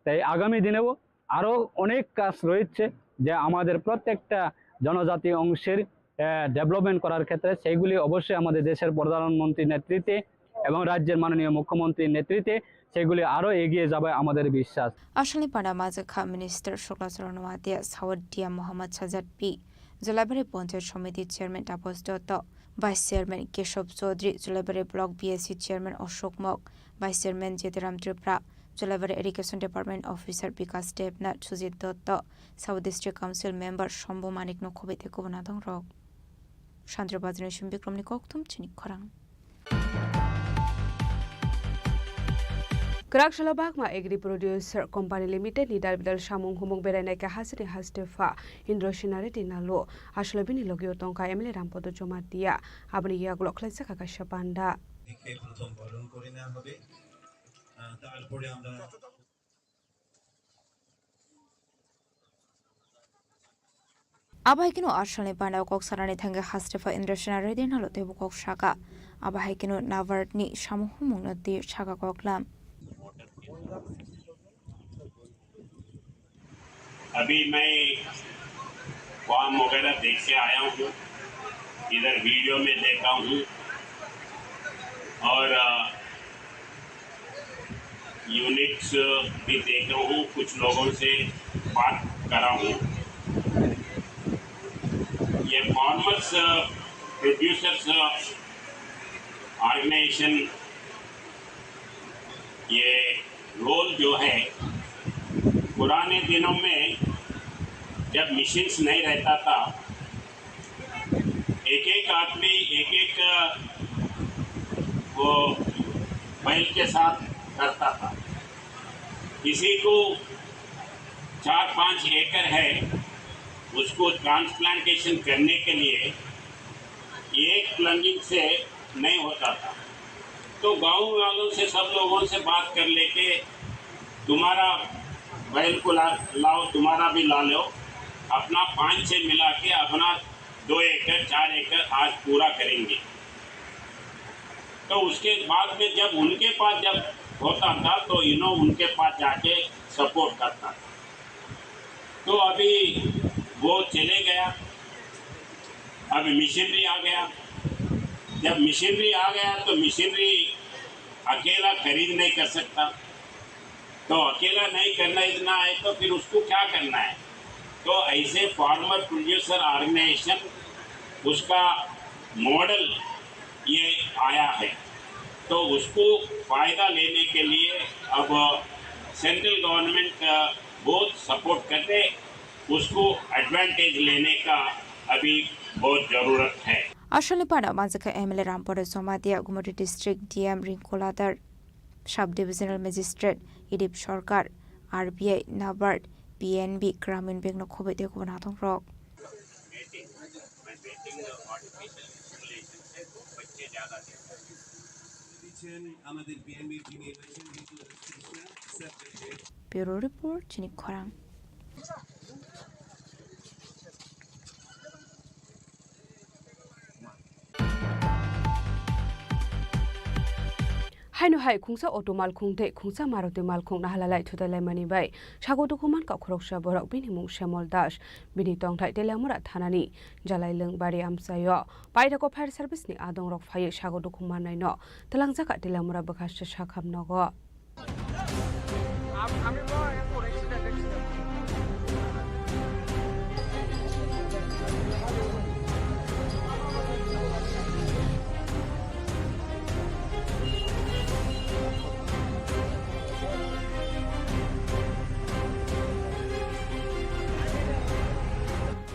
S20: তাই আগামী দিনেও আরও অনেক কাজ রয়েছে যে আমাদের প্রত্যেকটা জনজাতি অংশের ডেভেলপমেন্ট করার ক্ষেত্রে সেইগুলি অবশ্যই আমাদের দেশের প্রধানমন্ত্রীর নেতৃত্বে এবং রাজ্যের মাননীয় মুখ্যমন্ত্রীর নেতৃত্বে সেগুলি আরও এগিয়ে যাবে আমাদের বিশ্বাস
S18: আসলে পাড়া মাঝখা মিনিস্টার শুক্লাচরণ ওয়াদিয়া সাউদিয়া মোহাম্মদ সাজাদ পি জলাইবাড়ি পঞ্চায়েত সমিতির chairman Tapas Dutta vice chairman Keshab Chowdhury Jolaibari block BSC chairman Ashok mock vice chairman Jeteram Tripura Jolaibari education department officer Bikash Debnath Sujit Dutta south district council member Shambhu Manik নখবিতে কুবনাদং রক শান্তিবাজারের বিক্রমনি কক্তুম চিনি খরাং
S3: Kerak-Shalabakma Agri Producer Company Limited ni dalbidal samung humung beranai ke hasri hastefa Indro Shinare dinalo Ashlabini logio tongka Emily Rampodo Jomatia Abni Yaglok Lesa Kakashapanda
S21: প্রথম বরণ করে নেওয়া হবে তারপরে আমরা
S18: Abahikino Ashlani Panda Koksarani Tanga Hastefa Indro Shinare dinalo Tebu Kok Shaka Abahikino Navart ni Shamuhumung Nati Shaka Koklam
S22: अभी मैं form वगैरह देख के आया हूँ इधर वीडियो में देखा हूँ और यूनिट्स भी देखा हूँ कुछ लोगों से बात करा हूँ ये फार्मर्स प्रोड्यूसर्स ऑर्गेनाइजेशन ये रोल जो है, पुराने दिनों में जब मशीन्स नहीं रहता था, एक एक आदमी एक एक वो बैल के साथ करता था। किसी को 4-5 एकड़ है, उसको ट्रांसप्लांटेशन करने के लिए एक प्लंगिंग से नहीं होता था। तो गांव वालों से, सब लोगों से बात कर लेके, तुम्हारा बैल को लाओ, तुम्हारा भी ला लो, अपना 5-6 मिला के अपना 2 एकड़ 4 एकड़ आज पूरा करेंगे। तो उसके बाद में जब उनके पास जब होता था तो उनके पास जाके सपोर्ट करता था। तो अभी वो चले गया, अभी मशीनरी आ गया। जब मशीनरी आ गया तो मशीनरी अकेला खरीद नहीं कर सकता, तो अकेला नहीं करना इतना है तो फिर उसको क्या करना है। तो ऐसे फार्मर प्रोड्यूसर ऑर्गेनाइजेशन उसका मॉडल ये आया है। तो उसको फ़ायदा लेने के लिए अब सेंट्रल गवर्नमेंट बहुत सपोर्ट करते, उसको एडवांटेज लेने का अभी बहुत ज़रूरत है।
S18: আসলে পাড়া মাঝাকা এমএলএ রামপুরে সোমাদিয়া গুমটি ডিস্ট্রিক্ট ডিএম রিঙ্কুলাদার সাব ডিভিশনাল ম্যাজিস্ট্রেট ইডিপ Sarkar RBI NABARD PNB Gramin bank নখবে দেখব নাথং রক ব্যুরো রিপোর্ট চিনি খরাং।
S3: हायनो हाय खुंसा ऑटो माल खुंते खुंसा मारुति माल खुं नाहलालाय थुदालाय मानि बाय सागो दुखुमान का खरकसा बरक बिनि मुं श्यामल दास बिनि तंथाय तेलामुरा थानानि जालाय लोंबारि आमसायो पायदाको फायर सार्भिसनि आदं रक फायो सागो दुखुमान नायनो तलांजाका तेलामुरा बखाससे साखाम नगो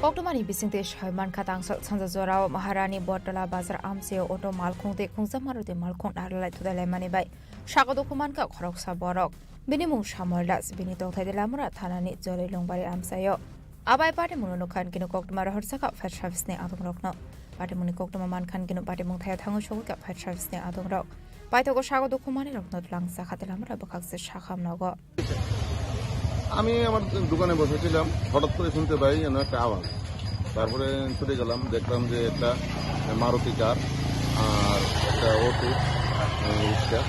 S18: Oktomani bisingte shaiman khatang sanja jorao maharani botala bazar amse auto malkhungte khungsa maruti malkhung narlai thudalai mani bai sagodo khuman ka khoroksa borok bini mung samol das bini tongthai delamura thanani jolai longbari amsayo abai pati muno khan kinu koktoma rahorsa ka fire service ne adong rokno pati muni koktoma man khan kinu pati mung thaya thango shogu ka fire service ne adong rok pai to sagodo khumani rokno langsa khatelamura bakakse shakham nago
S15: আমি আমার দোকানে বসেছিলাম, হঠাৎ করে শুনতে পাই যেন একটা আওয়াজ। তারপরে ছুটে গেলাম, দেখলাম যে একটা মারুতি কার আর একটা অটো রিক্সা।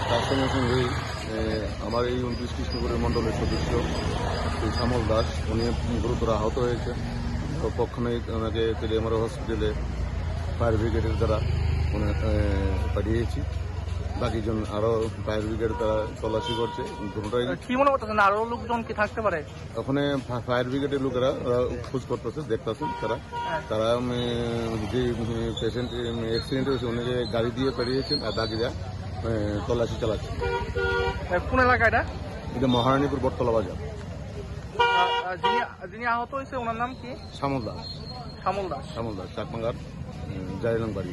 S15: তার সঙ্গে সঙ্গেই আমার এই 29 কৃষ্ণপুরের মণ্ডলের সদস্য শ্যামল দাস, উনি গুরুতর আহত হয়েছে। তো পক্ষণেই ওনাকে তেলিয়ামুড়া হসপিটালে ফায়ার ব্রিগেডের দ্বারা পাঠিয়েছি। বাকিজন আরো ফায়ার ব্রিগেড তারা তল্লাশি করছে।
S14: কি মনে করতেছেন আরো লোকজন কি থাকতে পারে?
S15: ওখানে ফায়ার ব্রিগেডের লোকেরা খোঁজ করতেছে, দেখতেছেন তারা যে পেশেন্ট অ্যাক্সিডেন্ট হয়েছে উনিকে গাড়ি দিয়ে পাঠিয়েছেন আর বাকিরা তল্লাশি চালাচ্ছে।
S14: কোন এলাকা এটা?
S15: এটা মহারানীপুর বটতলা বাজার।
S14: যিনি আহত হয়েছে ওনার নাম কি?
S15: শ্যামল দাস।
S14: শ্যামল দাস
S15: চাকমাঙ্গার জাইলং বাড়ি।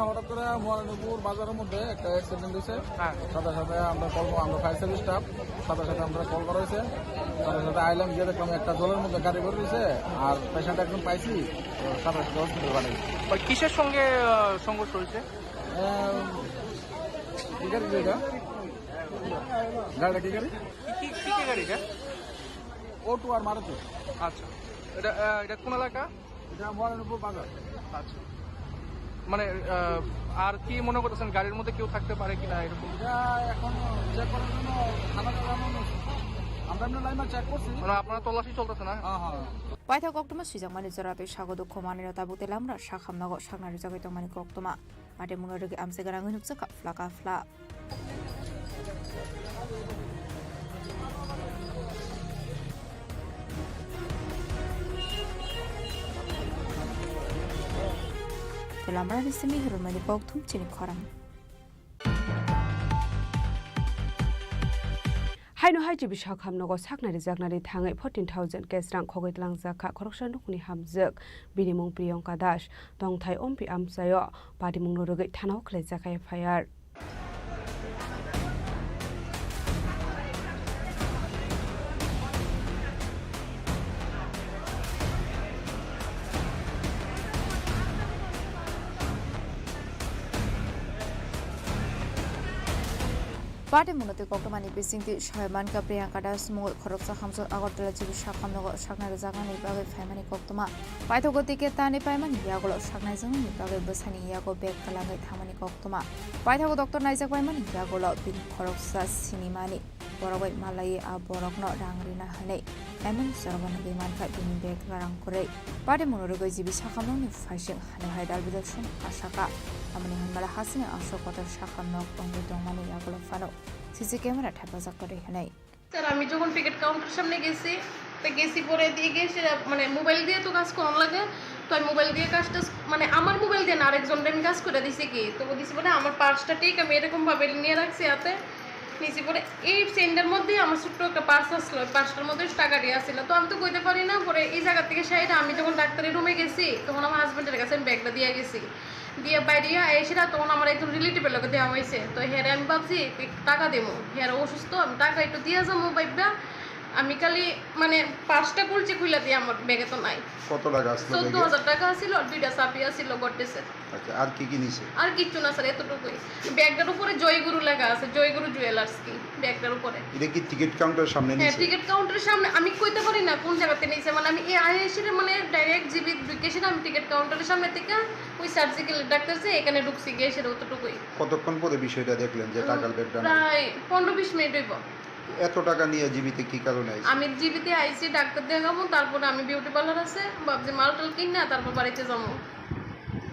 S12: হঠাৎ করে মহারানীপুর বাজারের মধ্যে একটা অ্যাক্সিডেন্ট হয়েছে। সাথে সাথে আমরা ফায়ার সার্ভিস স্টাফ সাথে সাথে আমরা কল করা হয়েছে। সাথে সাথে আইলাম, গিয়ে দেখলাম একটা জলের মধ্যে গাড়ি ভরে রয়েছে আর পেশেন্ট একজন পাইছি, সাথে সাথে হসপিটাল পাঠাইছি।
S14: কিসের সঙ্গে সংঘর্ষ হয়েছে?
S12: কি গাড়ি এটা? গাড়িটা কি গাড়ি?
S14: কি গাড়িটা?
S12: অটো আর মারুতি।
S14: আচ্ছা, এটা কোন এলাকা?
S12: এটা মহারানীপুর বাজার।
S14: আচ্ছা, মানে আর কি মনে করতেছেন গাড়ির মধ্যে কেউ থাকতে পারে কিনা এরকম?
S12: এখন চেক করার জন্য আমরা লাইন চেক করছি।
S14: মানে আপনারা তল্লাশি চলতেছে না?
S18: পাইথা কক্তমা সুইজাংমানি জরাতে সাগদ খমানিরা তাবুতেলামরা সাখামনাগ সাগনারি জাগাইতংমানি কক্তমা মাটে মুনারগে আমসে গারাঙ্গি নুকসা কাফলা কাফলা Filamrani Semi Hirumani Bogtum Chini Khorang.
S3: Haino haji bishak hamnogo saknari zagnari thangai 14,000 kesrang khogitlang zakha koroksan nukuni hamjak binimung Priyanka Das dongthai ompi amsayo padimung nurugai thanau khlai zakai fire.
S18: Party Munote Kokamani Pisinti Shaman Priyanka Das Mol Koroksa Hamso Agotla Shakamno Shakna Zagani Baga Family Koktoma. Paitogo ticket Tani Paiman Yago Shagnazan Baga Busani Yago Bek Kalanga Tamani Koktoma. Paitogo Dr. Niza Paiman Yago Bin Koroksa Sinimani. Boroway Malay Aborokno Rangrina Hane. Emin Saravan Bimanka Bin Bek Rankore. Party Munogo Zibi Shakamon Fashion Hanahidal Vidation Ashaka. Amani Malahasin Ashokota Shakamno Bongo Domani Yago Fano. CC camera ঠেপাজা করে নাই
S7: sir আমি যখন ticket কাউন্টারের সামনে গেছি তো গেছি পরে দিয়ে গেছি মানে মোবাইল দিয়ে তো কাজ কম লাগে তো আমি মোবাইল দিয়ে কাজটা মানে আমার মোবাইল দিয়ে না আরেকজনের আমি কাজ করে দিছি কি তো দিছি পরে আমার পার্সটা ঠিক আমি এরকম ভাবে নিয়ে রাখছি হাতে নিছি পরে এই সেন্ডের মধ্যে আমার ছোট্ট একটা পার্স আসলো পার্সটার মধ্যে টাকা দিয়ে আসছিল তো আমি তো কইতে পারি না পরে এই জায়গা থেকে সাইডে আমি যখন ডাক্তারের রুমে গেছি তখন আমার হাজবেন্ডের কাছে আমি ব্যাগটা দিয়ে গেছি দিয়ে বাইরে এসেরা তখন আমার একজন রিলেটিভের লোকে দেওয়া হয়েছে তো হেরে আমি ভাবছি টাকা দেবো হেরে অসুস্থ আমি টাকা একটু দিয়ে যাবো ভাইবা আমি খালি মানে পাঁচটা কুলচে খুলে দিয়ে আমার ব্যাগে তো নাই
S8: কত টাকা আসলো
S7: 14,000 টাকা ছিল আর দুইটা চাপি আছিল গটেছে
S8: আচ্ছা আর কি কি নিছে
S7: আর কিচ্ছু না স্যার এতটুকুই ব্যাগটার উপরে জয়গুরু লেখা আছে জয়গুরু জুয়েলার্স কি ব্যাগটার উপরে
S8: এটা কি টিকিট কাউন্টারের সামনে নিছে
S7: হ্যাঁ টিকিট কাউন্টারের সামনে আমি কইতে পারি না কোন জায়গাতে নিছে মানে আমি এই আইএসির মানে ডাইরেক্ট জিবি ঢুকেছি আমি টিকিট কাউন্টারের সামনে থেকে ওই সার্জিক্যাল ডাক্তার যে এখানে ঢুকছি গিয়ে সেটা অতটুকুই
S8: কতক্ষণ পরে বিষয়টা দেখলেন যে টাকার ব্যাগটা
S7: প্রায় 15-20 মিনিট হইব
S8: এত টাকা নিয়ে জীবিতে কি কারণে আইছে
S7: আমি জীবিতে আইছি ডাক্তার দেখাবো তারপরে আমি বিউটি পার্লার আছে ভাবছি মালটাল কিনা তারপর বাড়িতে যাবো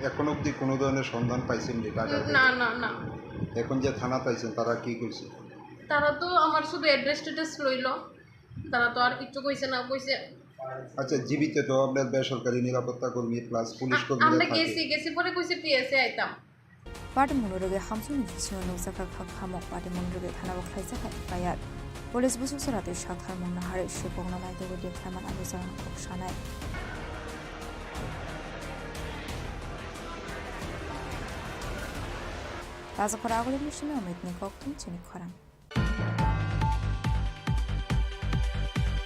S8: এখন অবধি কোনো ধরনের সন্ধান পাইছেন নি টাকা
S7: না না না
S8: এখন যে থানা পাইছেন তারা কি কইছে
S7: তারা তো আমার শুধু অ্যাড্রেস টেড্রেস লইল তারা তো আর কিছু কইছে না কইছে
S8: আচ্ছা জীবিতে তো আপনার বেসরকারি নিরাপত্তা কর্মী প্লাস পুলিশ কর্মী
S7: আমরা গেছি পরে কইছে পিএসএ আইতাম
S18: Party Munoge Hamsun Chino Zaka Hamo Party Munoge Hanava Kaisaka Bayat. Police Busu Sarate Shakhar Munahari Shipona Night with the Kaman Abizan Kokshanai. As a Paragoli mission with Nikoktum Chini Khorang.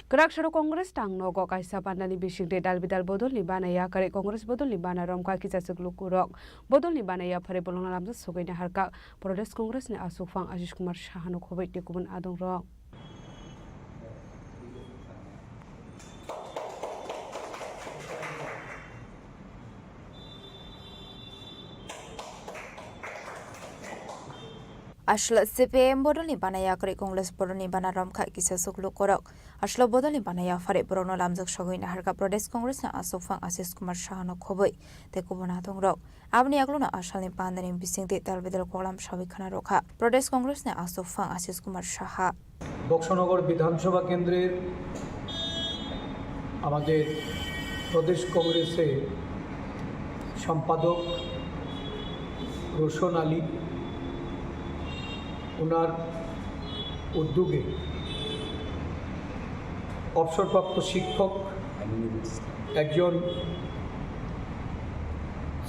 S3: Gerak Sharo Congress Tang Nogo Kaisa Pandani Bishik de Dalbidal Bodol Libana Yakare Congress Bodol Libana Romka Kisasuklukurok Bodol Libana Yapare Bolona Lamsa Sogina Harka Protest Congress ne Asufang Ajish Kumar Shahano Kovit de Kuban Adong Rock.
S18: Ashla CPM Bodoni Banaya Kare Congress Bodoni Banaram Kisasuklu Korok. Ashla Bodoni Banaya Fare Brono Lamzak Shogin Harka Protest Congress na Asufang Asis Kumar Shahano Koboi, the Kubanatung Rock. Abni Agluna Ashalin Pandan in Bising the Dalvidal Kolam Shavikana Roka. Protest Congress na Asufang Asis Kumar Shaha.
S23: Boxanagar বিধানসভা কেন্দ্রের আমাদের প্রদেশ কংগ্রেসের সম্পাদক রোশন আলী ওনার উদ্যোগে অবসরপ্রাপ্ত শিক্ষক একজন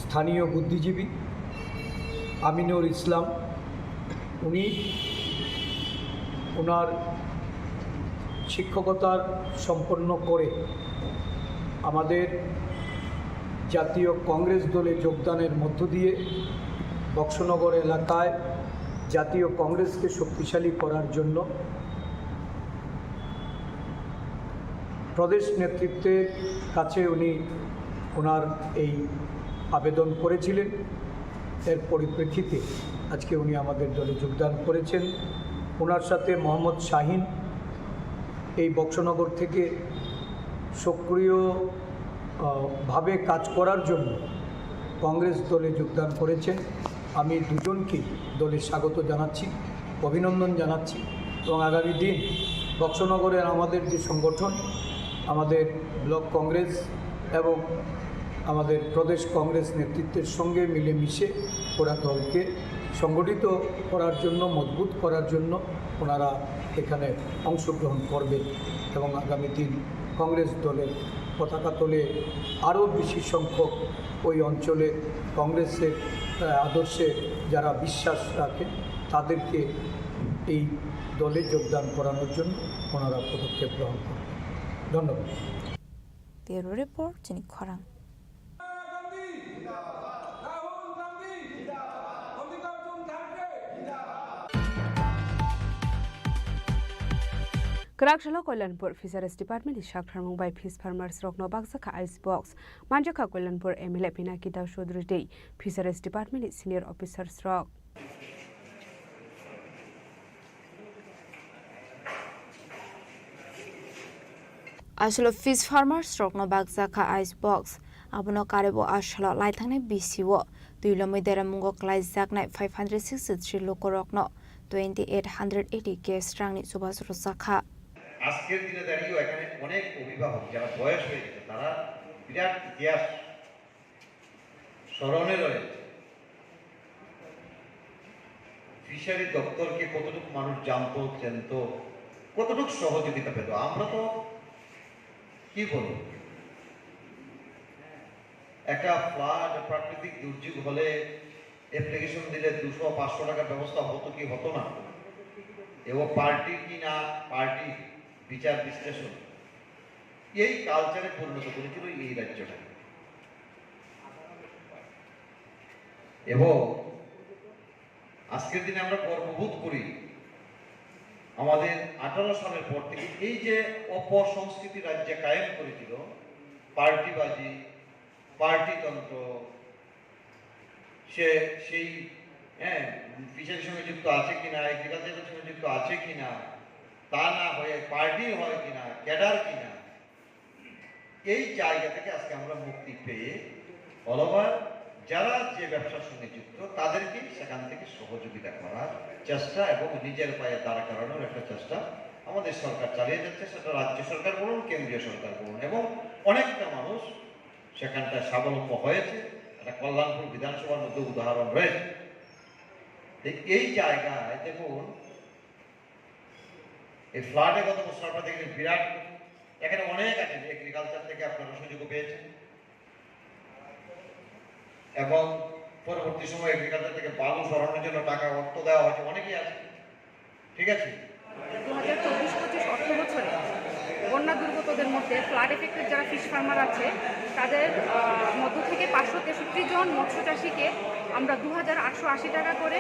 S23: স্থানীয় বুদ্ধিজীবী আমিনুর ইসলাম উনি ওনার শিক্ষকতার সম্পন্ন করে আমাদের জাতীয় কংগ্রেস দলে যোগদানের মধ্য দিয়ে বক্সনগর এলাকায় জাতীয় কংগ্রেসকে শক্তিশালী করার জন্য প্রদেশ নেতৃত্বের কাছে উনি ওনার এই আবেদন করেছিলেন। এর পরিপ্রেক্ষিতে আজকে উনি আমাদের দলে যোগদান করেছেন। ওনার সাথে মোহাম্মদ শাহিন এই বক্সনগর থেকে সক্রিয়ভাবে কাজ করার জন্য কংগ্রেস দলে যোগদান করেছেন। আমি দুজনকে দলে স্বাগত জানাচ্ছি, অভিনন্দন জানাচ্ছি এবং আগামী দিন বক্সনগরের আমাদের যে সংগঠন, আমাদের ব্লক কংগ্রেস এবং আমাদের প্রদেশ কংগ্রেস নেতৃত্বের সঙ্গে মিলেমিশে ওরা দলকে সংগঠিত করার জন্য, মজবুত করার জন্য ওনারা এখানে অংশগ্রহণ করবেন এবং আগামী দিন কংগ্রেস দলের পতাকা তোলে আরও বেশি সংখ্যক ওই অঞ্চলে কংগ্রেসের আদর্শে যারা বিশ্বাস রাখে তাদেরকে এই দলে যোগদান করানোর জন্য ওনারা পদক্ষেপ গ্রহণ করবেন। ধন্যবাদ।
S18: ব্যুরো রিপোর্ট, চিনি খরাং।
S3: Kerakshalo Kollanpur Fisheries Department is Shakthar Mumbai Fish Farmers Rokno Bagsaka Ice Box. Manjaka Kollanpur MLA Pinakita Chaudhary Day. Fisheries Department is Senior Officers Rock.
S18: Aslo Fish Farmers Rokno Bagsaka Ice Box. Abono Karebo Ashalo Laitane BCO. Duilomidera Mungo Klai Zaknai 563 Loko Rokno 2880 K Strangni Subas Rosaka.
S4: আজকের দিনে দাঁড়িয়েও এখানে অনেক অভিভাবক যারা বয়স হয়ে গেছে তারা বিরাট ইতিহাস স্মরণে রয়েছে। ফিশারি দপ্তরকে কতটুকু মানুষ জানতো, চেনত, কতটুকু সহযোগিতা পেত। আমরা তো কি বলবো, একটা ফ্লাড প্রাকৃতিক দুর্যোগ হলে অ্যাপ্লিকেশন দিলে 200-500 টাকার ব্যবস্থা হতো কি হতো না, এবং পার্টি কি না পার্টি বিচার বিশ্লেষণ এই কালচারে পরিণত করেছিল এই রাজ্যটা। এবং আজকের দিনে আমরা গর্ববোধ করি আমাদের 18 সালের পর থেকে এই যে অপসংস্কৃতি রাজ্যে কায়েম করেছিল, পার্টিবাজি, পার্টিতন্ত্র, সেই ফিশারির সঙ্গে যুক্ত আছে কিনা, এগ্রিকালচারের সঙ্গে যুক্ত আছে কিনা, তা না হয়ে পার্টি হয় কিনা, ক্যাডার কিনা, এই জায়গা থেকে আজকে আমরা মুক্তি পেয়ে অল ওভার যারা যে ব্যবসার সঙ্গে যুক্ত তাদেরকে সেখান থেকে সহযোগিতা করার চেষ্টা এবং নিজের পায়ে দাঁড়া করানোর একটা চেষ্টা আমাদের সরকার চালিয়ে যাচ্ছে। সেটা রাজ্য সরকার বলুন, কেন্দ্রীয় সরকার বলুন, এবং অনেকটা মানুষ সেখানটায় স্বাবলম্ব হয়েছে। একটা কল্যাণপুর বিধানসভার মধ্যে উদাহরণ রয়েছে। এই জায়গায় দেখুন, এই ফ্লাডে গত বছর আপনারা দেখলেন বিরাট, এখানে অনেক আছে এগ্রিকালচার থেকে আপনারা সুযোগ পেয়েছেন, এবং পরবর্তী সময় এগ্রিকালচার থেকে বালু সরানোর জন্য টাকা অর্থ দেওয়া হয়েছে, অনেকেই আছে। ঠিক আছে,
S11: 2024-25 অর্থ বছরে বন্যা দুর্গতদের মধ্যে ফ্লাড এফেক্টেড যারা ফিশ ফার্মার আছে তাদের মধ্য থেকে 563 জন মৎস্য চাষিকে আমরা 2880 টাকা করে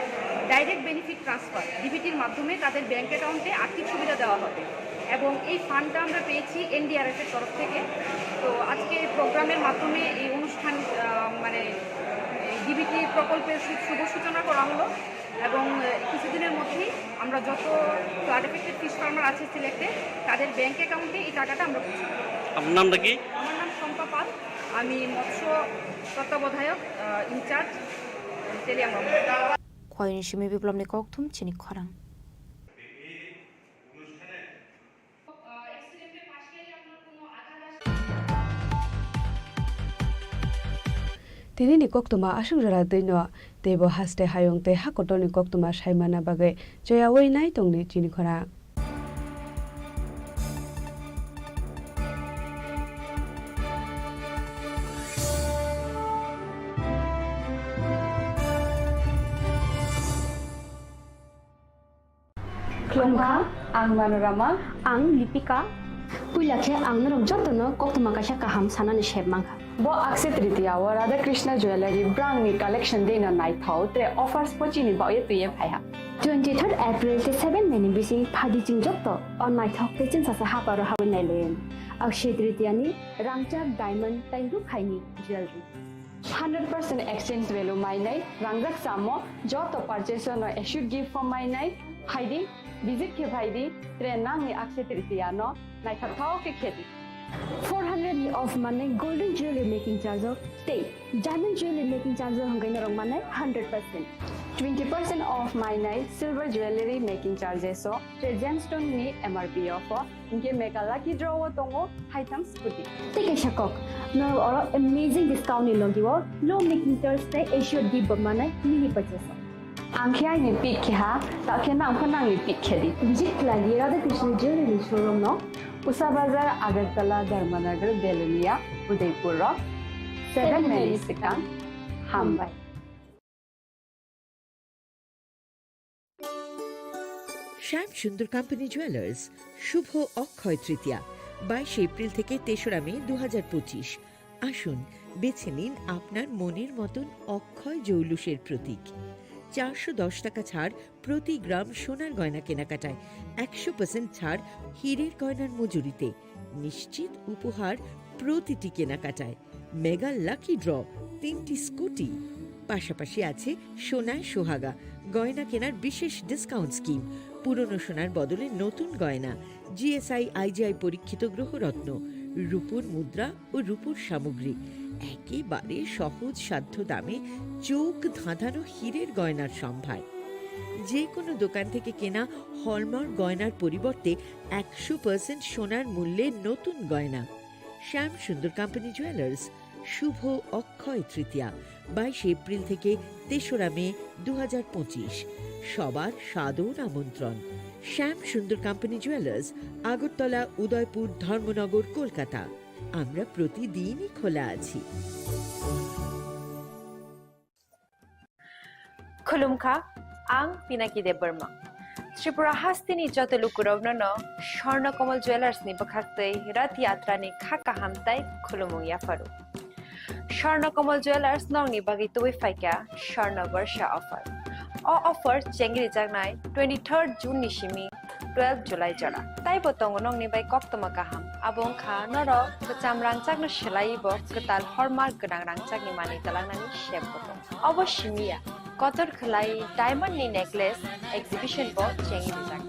S11: ডাইরেক্ট বেনিফিট ট্রান্সফার ডিবিটির মাধ্যমে তাদের ব্যাংক অ্যাকাউন্টে আর্থিক সুবিধা দেওয়া হবে, এবং এই ফান্ডটা আমরা পেয়েছি এনডিআরএফের তরফ থেকে। তো আজকে এই প্রোগ্রামের মাধ্যমে এই অনুষ্ঠান মানে ডিবিটি প্রকল্পের শুভ সূচনা করা হলো, এবং কিছুদিনের মধ্যেই আমরা যত ফ্লাড এফেক্টেড ফিশ ফার্মার আছে সিলেক্টেড তাদের ব্যাংক অ্যাকাউন্টে এই টাকাটা আমরা পৌঁছে দেব।
S13: আপনার নামটা কি?
S11: আমার নাম শম্পা পাল, আমি মৎস্য তত্ত্বাবধায়ক ইনচার্জ তেলিয়াঙ্গা।
S18: খয়নি সিমি বিপ্লব নি ককথুম চিনি খরাং।
S3: Tini ni koktuma asung jara dino tebo haste hayong te hakoto ni koktuma saimana bagai joya wei nai tong ni Chini Khorang.
S24: Klongka, ang Manorama, ang Lipika. Kuilakhe ang narong jotono koktuma kaisa kaham sanani shebmangka.
S25: Bo Akshaya Tritiya wa Radha Krishna Jewelry brand ni collection de na nai thau tre offers pochini ba ye tuye phaiha
S24: 23rd April te 7 meni bisi phadi jing jotto on nai thok te chin sa ha paro ha nai len. Akshaya Tritiya ni rangchak diamond tairu khaini jewelry
S25: 100% exchange value mai nai rangjak samo joto purchase no issue gift from mai nai haidi visit ke bhaidi tre nang ni Akshaya Tritiya no nai thau ke kheti
S24: 400 of money golden jewelry making charge of stay diamond jewelry making charge of hangai na rong manai 100% 20% off mainai silver jewelry making charges so gemstone ni MRP offer inke mega lucky draw tongo haitam scooty take a shakok no oro amazing discount ni logiwo low making charge tay assure di bamana mini purchase angkhya ni pick kha ta khena angkhana ni pick khedi visit lagi radha krishna jewelry showroom no Usa Bazar Agartala Dharmanagar Belunia Udaipur 7 Merisika Hambai
S2: Shyam Sundar company jewellers Shubho Akshaya Tritiya 22 April থেকে 3রা মে 2025 আসুন বেছে নিন আপনার মনের মতন অক্ষয় জৌলুসের প্রতীক 410 টাকা ছাড় প্রতি গ্রাম সোনার গয়না কেনাকাটায় 100% ছাড় হীরের গয়নার মজুরিতে নিশ্চিত উপহার প্রতিটি কেনাকাটায় মেগা লাকি ড্র 3টি স্কুটি পাশাপাশি আছে সোনায় সোহাগা গয়না কেনার বিশেষ ডিসকাউন্ট স্কিম পুরনো সোনার বদলে নতুন গয়না জিএসআই আইজিআই পরীক্ষিত গ্রহরত্ন রূপোর মুদ্রা ও রূপোর সামগ্রী একেবারে সহজ সাধ্য দামে চোখ ধাঁধানো হীরের গয়নার সম্ভার যে কোনো দোকান থেকে কেনা হলমার্ক গয়নার পরিবর্তে 100% সোনার মূল্যে নতুন গয়না শ্যাম সুন্দর কোম্পানি জুয়েলার্স শুভ অক্ষয় তৃতীয়া 22 এপ্রিল থেকে 3রা মে 2025 সবার সাদর আমন্ত্রণ শ্যাম সুন্দর কোম্পানি জুয়েলার্স আগরতলা উদয়পুর ধর্মনগর কলকাতা আমরা প্রতিদিনই খোলা আছি
S9: খুলুমখা আং পিনাকি দেববর্মা ত্রিপুরা হাস্তিনি যত লুকুরগ্ন স্বর্ণকমল জুয়েলার্স নি বখাক্তই রথ यात्रा नि खाका हामताय खुलुमुं याफारु স্বর্ণকমল জুয়েলার্স নংনি বাগি তুই ফাইকা স্বর্ণ বর্ষা অফার অফার চেঙ্গি জাগনাই 23rd জুন নিশিমি 12 জুলাই জরা তাই বতং নংনি বাই কক্তমা কাহাম আবং খা নর চামরাং চাগন সেলাইব কতাল হরমার্ক গনাং রাং চাগনি মানি তালাংনানি শেপ বতং অবশ্যমিয়া কতর খলাই ডায়মন্ড নি নেকলেস এক্সিবিশন ব Changi jug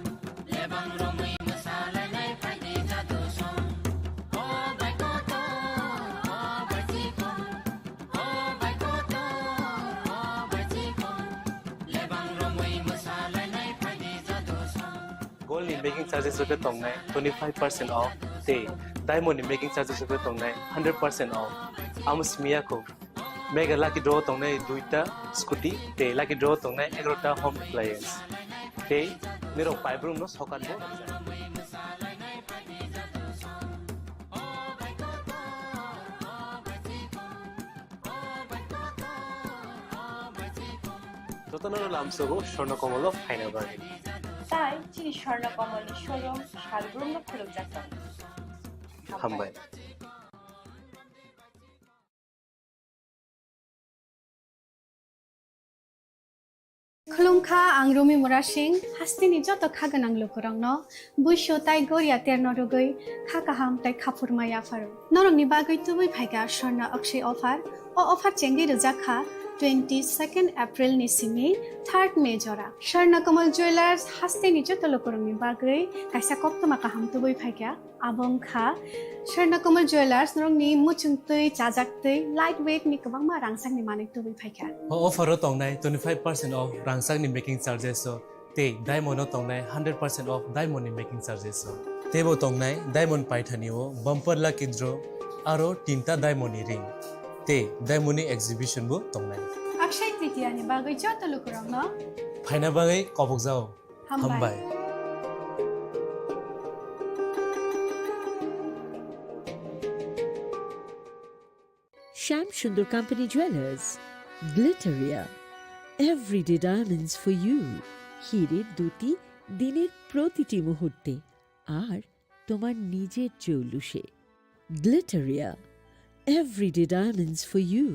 S13: Gold in making charges of the tongnai 25% off. They diamond in making charges of the tongnai 100% off. Amus miyako. Mega lucky draw tongnai duita scooty. They lucky draw tongnai egrota home appliance. They niro five room no sokan bo. Totanoro lamsogo shornokomolo faina bagi.
S9: তাই চিনি স্বর্ণকমলের showroom শালগ্রাম খুলুম যাত্রা
S13: হামবাই
S16: Khulungkha ang Rumi Murashing hastini joto khaganang lukurangno buisho tai goria ternorugoi khakaham tai khapurmaya faru norongni bagoi tubui phaiga shorna akshay offer o offer chengi rujakha 22nd April ni simi 3rd May jora Sharna Kamal Jewelers hastini joto lukurangni bagoi kaisa koptoma kaham tubui phaiga abong kha Sharna Kamal Jewelers norongni muchungtui chajaktui lightweight ni kabangma rangsang ni manik tubui phaiga
S13: offer tongnai 25% off rangsang ni making charges so te diamond tongnai 100% off diamond ni making charges so tebo tongnai diamond paithaniwo bumper lucky draw aro tinta diamond ni ring te diamond ni exhibition bo tongnai
S16: Akshay Tritiya ni bagoi joto lukurangno
S13: phaina bagai kobok jao hambai
S2: Sham Sundar Company Jewelers, Glitteria, everyday diamonds for you. Hirer duti diner protiti muhurte ar tomar nijer jowlushe. Glitteria, everyday diamonds for you.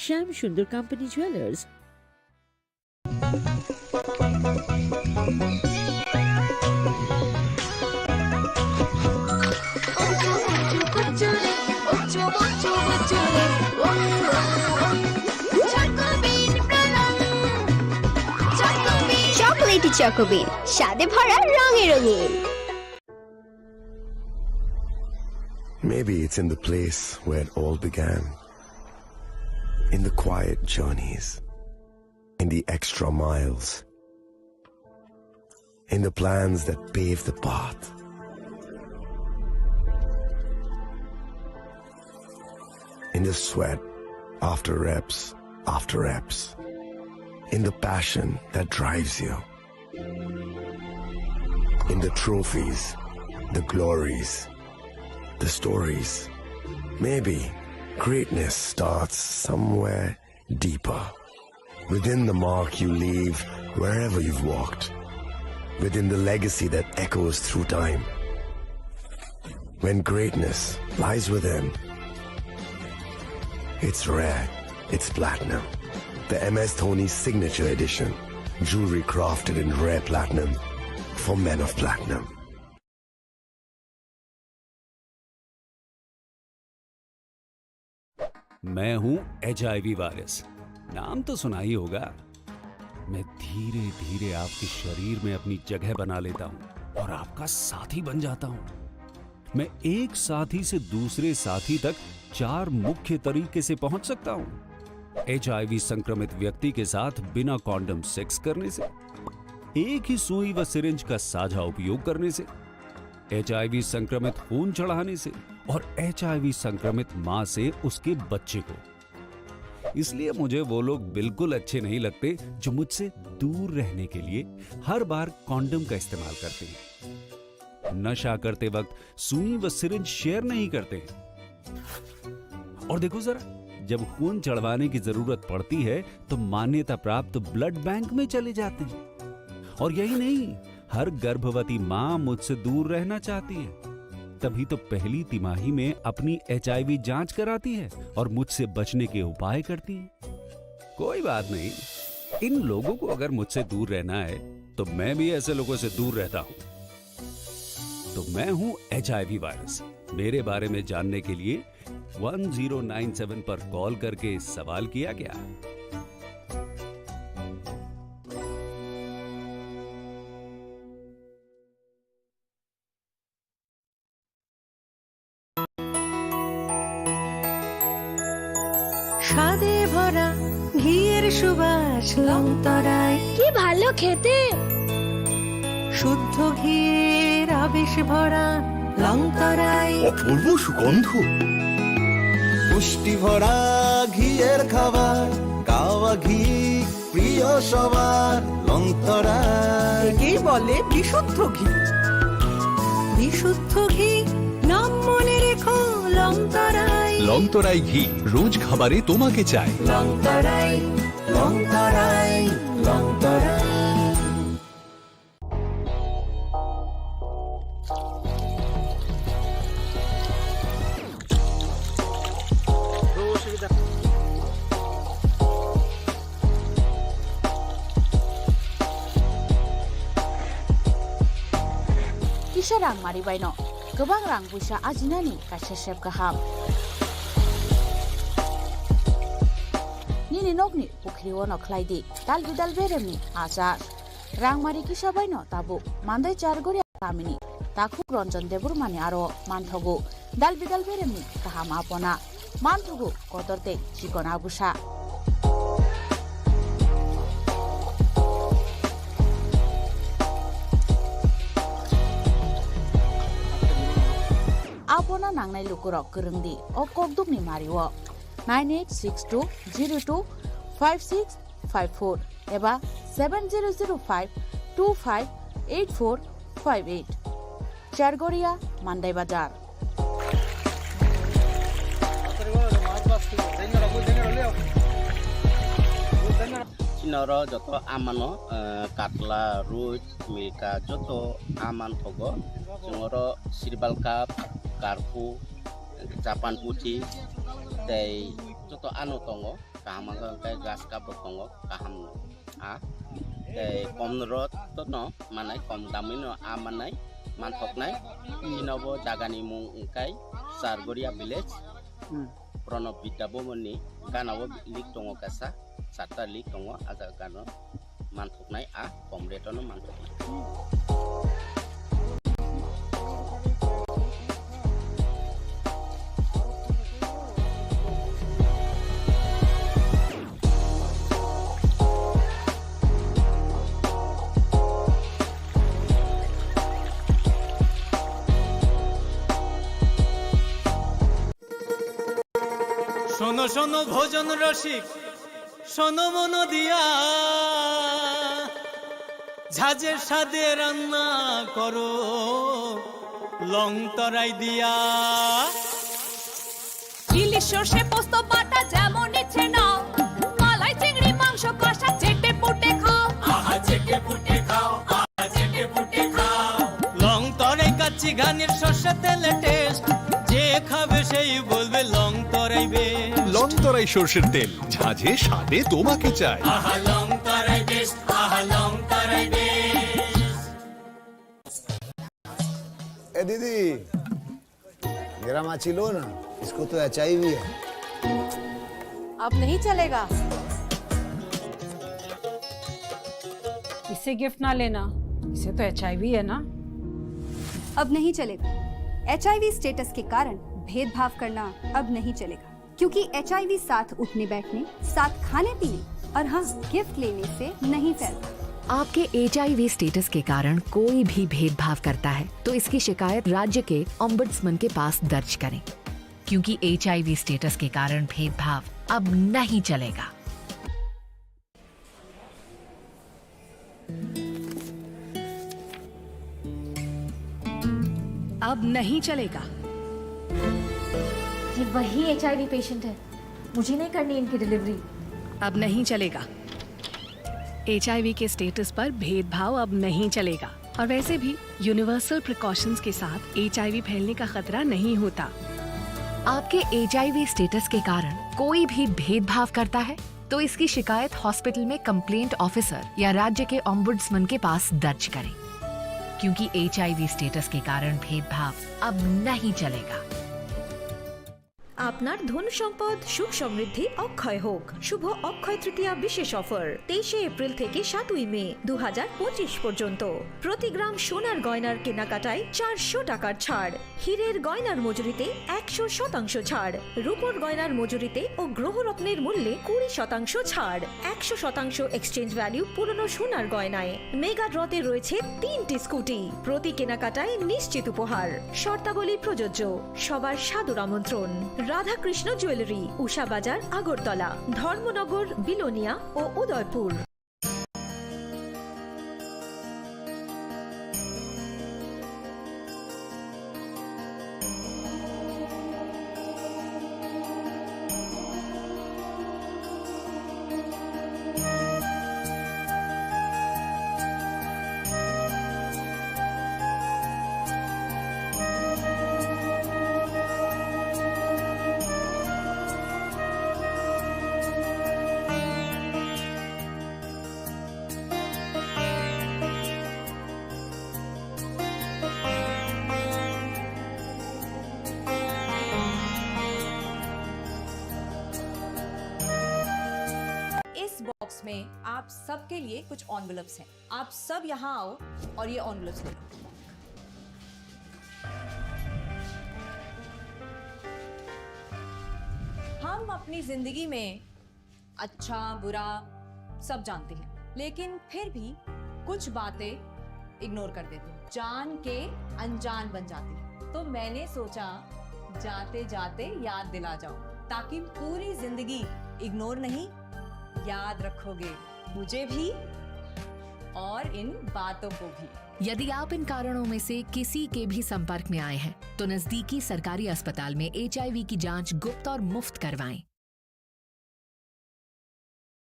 S2: Sham Sundar Company Jewelers.
S17: Chocolatey চকোবিন স্বাদে ভরা রঙে রঙিন
S10: Maybe it's in the place where it all began. In the quiet journeys. in the extra miles, in the plans that pave the path. In the sweat after reps, in the passion that drives you, in the trophies, the glories, the stories. Maybe greatness starts somewhere deeper, within the mark you leave wherever you've walked, within the legacy that echoes through time. When greatness lies within, it's rare, it's platinum. The MS Dhoni Signature Edition, jewelry crafted in rare platinum for men of platinum.
S1: मैं हूं HIV virus, नाम तो सुना ही होगा। मैं धीरे धीरे आपके शरीर में अपनी जगह बना लेता हूं और आपका साथी बन जाता हूं। मैं एक साथी से दूसरे साथी तक 4 मुख्य तरीके से पहुंच सकता हूं। HIV संक्रमित व्यक्ति के साथ बिना कॉन्डम सेक्स करने से, एक ही सुई व सिरिंज का साझा उपयोग करने से, HIV संक्रमित खून चढ़ाने से और HIV संक्रमित मां से उसके बच्चे को। इसलिए मुझे वो लोग बिल्कुल अच्छे नहीं लगते जो मुझसे दूर रहने के लिए हर बार कॉन्डम का इस्तेमाल करते हैं, नशा करते वक्त सुई व सिरिंज शेयर नहीं करते हैं। और देखो जरा, जब खून चढ़वाने की जरूरत पड़ती है तो मान्यता प्राप्त ब्लड बैंक में चले जाते हैं। और यही नहीं, हर गर्भवती मां मुझसे दूर रहना चाहती है, तभी तो पहली तिमाही में अपनी HIV जांच कराती है और मुझसे बचने के उपाय करती है। कोई बात नहीं, इन लोगों को अगर मुझसे दूर रहना है तो मैं भी ऐसे लोगों से दूर रहता हूं। तो मैं हूं HIV वायरस। मेरे बारे में जानने के लिए 1097 पर कॉल करके सवाल किया गया।
S5: স্বাদে ভরা ঘিয়ের সুবাস লংতরায়
S17: কি ভালো খেতে,
S5: শুদ্ধ ঘিয়ের আবেশ ভরা লংতরায়
S6: অপূর্ব সুগন্ধ, পুষ্টি ভরা ঘিয়ের খাবার, গাওয়া ঘি প্রিয় সবার লংতরায়।
S5: একেই বলে বিশুদ্ধ ঘি। বিশুদ্ধ ঘি নাম মনে রেখো লংতরায়।
S6: লংতরাই ঘি রোজ খাবারে তোমাকে চাই।
S5: Longtharai Longtharai Longtharai.
S19: Kisah rang mari baino, gobaं rang busa ajinani kasesep gaham. Nini nokni pukri wono klaidi, dal bidal beremni azar. Rang mari kisah baino tabu, mandai jargori kamini. Takuk ronjon debur mani aro manthogu, dal bidal beremni gaham apona. Manthogu kotorte chikona busa. Apona nangnai lukurok gerengdi o kokdukni mariwo 9862025654 eba 7005258458 Chargoria Mandai Bazar.
S20: Chinoro joto amano katla ruj mika joto aman togo jongoro sirbal kap karpu japan putih dai joto anu tongo kaham kai gas kap tongo kaham a dai komnoro tono manai kom damino amanai mantok nai chinobo jagani mung kai Sargoria village Pronop Bidabo moni ganawo lik tongo kasa Sarta lik tongo aga gano mantok nai a komretono mantok
S12: শোনো শোনো ভোজন রসিক শোনো মন দিয়া ঝাঁঝের স্বাদে রান্না করো লং তরাই দিয়া
S5: ইলিশ সর্ষে পোস্ত বাটা যেমন ইচ্ছে নাও মালাই চিংড়ি মাংস কষা চেটে পুটে খাও
S12: আহা চেটে পুটে খাও আহা চেটে পুটে খাও লং তরাই কাচ্চি ঘানির সর্ষে তেলে টেস্ট যে খাবে সেই বলবে লং তরাই বেশ
S6: লং তরাই সর্ষের তেল ঝাঁঝে স্বাদে তোমাকে চাই
S12: আহা লং তরাই বেস্ট আহা লং তরাই বেস্ট
S14: ए दीदी मेरा माची लो ना, इसको तो HIV है।
S19: अब नहीं चलेगा।
S15: इससे गिफ्ट ना लेना, इसे तो HIV है ना।
S21: अब नहीं चलेगा। HIV स्टेटस के कारण भेदभाव करना अब नहीं चलेगा, क्योंकि HIV साथ उठने बैठने, साथ खाने पीने और हाँ गिफ्ट लेने से नहीं फैलता।
S22: आपके HIV स्टेटस के कारण कोई भी भेदभाव करता है तो इसकी शिकायत राज्य के ओम्बुड्समैन के पास दर्ज करें, क्योंकि HIV स्टेटस के कारण भेदभाव अब नहीं चलेगा।
S26: अब नहीं चलेगा।
S27: ये वही HIV पेशेंट है, मुझे नहीं करनी इनकी डिलीवरी।
S26: अब नहीं चलेगा। HIV के स्टेटस पर भेदभाव अब नहीं चलेगा, और वैसे भी यूनिवर्सल प्रिकॉशंस के साथ HIV फैलने का खतरा नहीं होता।
S22: आपके HIV स्टेटस के कारण कोई भी भेदभाव करता है तो इसकी शिकायत हॉस्पिटल में कंप्लेंट ऑफिसर या राज्य के ओम्बुड्समैन के पास दर्ज करें, क्योंकि HIV स्टेटस के कारण भेदभाव अब नहीं चलेगा।
S28: আপনার ধন সম্পদ সুখ সমৃদ্ধি অক্ষয় হোক। শুভ অক্ষয় তৃতীয়া বিশেষ অফার 23 এপ্রিল থেকে 7 মে 2025 পর্যন্ত প্রতি গ্রাম সোনার গয়নার কেনাকাটায় 400 টাকার ছাড়, হীরের গয়নার মজুরিতে 100% ছাড়, রূপোর গয়নার মজুরিতে ও গ্রহরত্নের মূল্যে 20% ছাড়, 100% এক্সচেঞ্জ ভ্যালু পুরনো সোনার গয়নায়। মেগা ড্রতে রয়েছে 3টি স্কুটি, প্রতি কেনাকাটায় নিশ্চিত উপহার। শর্তাবলী প্রযোজ্য। সবার সাদর আমন্ত্রণ। রাধাকৃষ্ণ জুয়েলারি, উষা বাজার, আগরতলা, ধর্মনগর, বিলোনিয়া ও উদয়পুর।
S29: बॉक्स में आप सबके लिए कुछ एनवेलप्स हैं। आप सब यहाँ आओ और ये एनवेलप्स ले लो। हम अपनी जिंदगी में अच्छा बुरा सब जानते हैं, लेकिन फिर भी कुछ बातें इग्नोर कर देते हैं, जान के अनजान बन जाती हैं। तो मैंने सोचा जाते जाते याद दिला जाऊं, ताकि पूरी जिंदगी इग्नोर नहीं याद रखोगे, मुझे भी और इन बातों को भी।
S22: यदि आप इन कारणों में से किसी के भी संपर्क में आए हैं तो नजदीकी सरकारी अस्पताल में HIV की जांच गुप्त और मुफ्त करवाएं।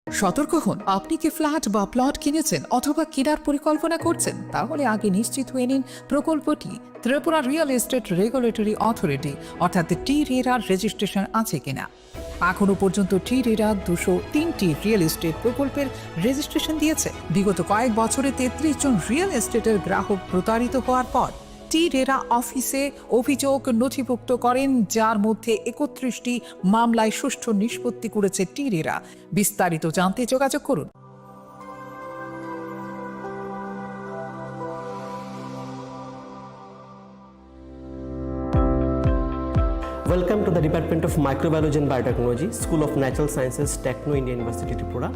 S30: সতর্ক হন, আপনি কি ফ্ল্যাট বা প্লট কিনেছেন অথবা কেনার পরিকল্পনা করছেন, তাহলে আগে নিশ্চিত হয়ে নিন প্রকল্পটি Tripura real estate regulatory authority অর্থাৎ টি-রেরার রেজিস্ট্রেশন আছে কিনা। এখনো পর্যন্ত টি-রেরা 203টি রিয়েল এস্টেট প্রকল্পের রেজিস্ট্রেশন দিয়েছে। বিগত কয়েক বছরে 33 জন রিয়েল এস্টেটের গ্রাহক প্রতারিত হওয়ার পর টি-রেরা অফিসে অভিযোগ নথিভুক্ত করেন, যার মধ্যে 31টি মামলায় সুষ্ঠু নিষ্পত্তি করেছে টি-রেরা। বিস্তারিত জানতে যোগাযোগ করুন।
S31: Welcome to the Department of Microbiology and Biotechnology, School of Natural Sciences, Techno India University, Tripura.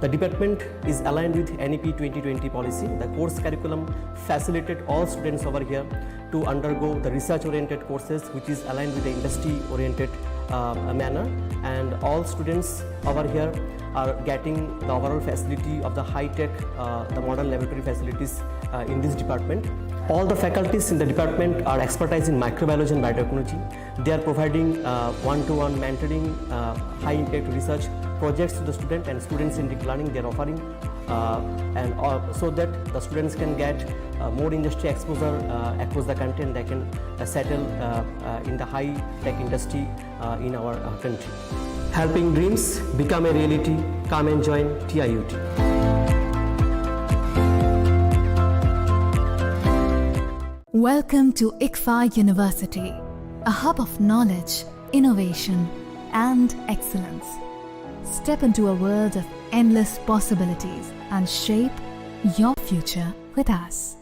S31: The department is aligned with NEP 2020 policy. The course curriculum facilitated all students over here to undergo the research-oriented courses, which is aligned with the industry-oriented manner, and all students over here are getting the overall facility of the high-tech, the modern laboratory facilities in this department. All the faculties in the department are expertise in microbiology and biotechnology. They are providing one-to-one mentoring, high-impact research projects to the student and student-centric learning they are offering, so that the students can get more industry exposure across the country, and they can settle in the high-tech industry in our country. Helping dreams become a reality. Come and join TIUT.
S22: Welcome to ICFA University, a hub of knowledge, innovation, and excellence. Step into a world of endless possibilities and shape your future with us.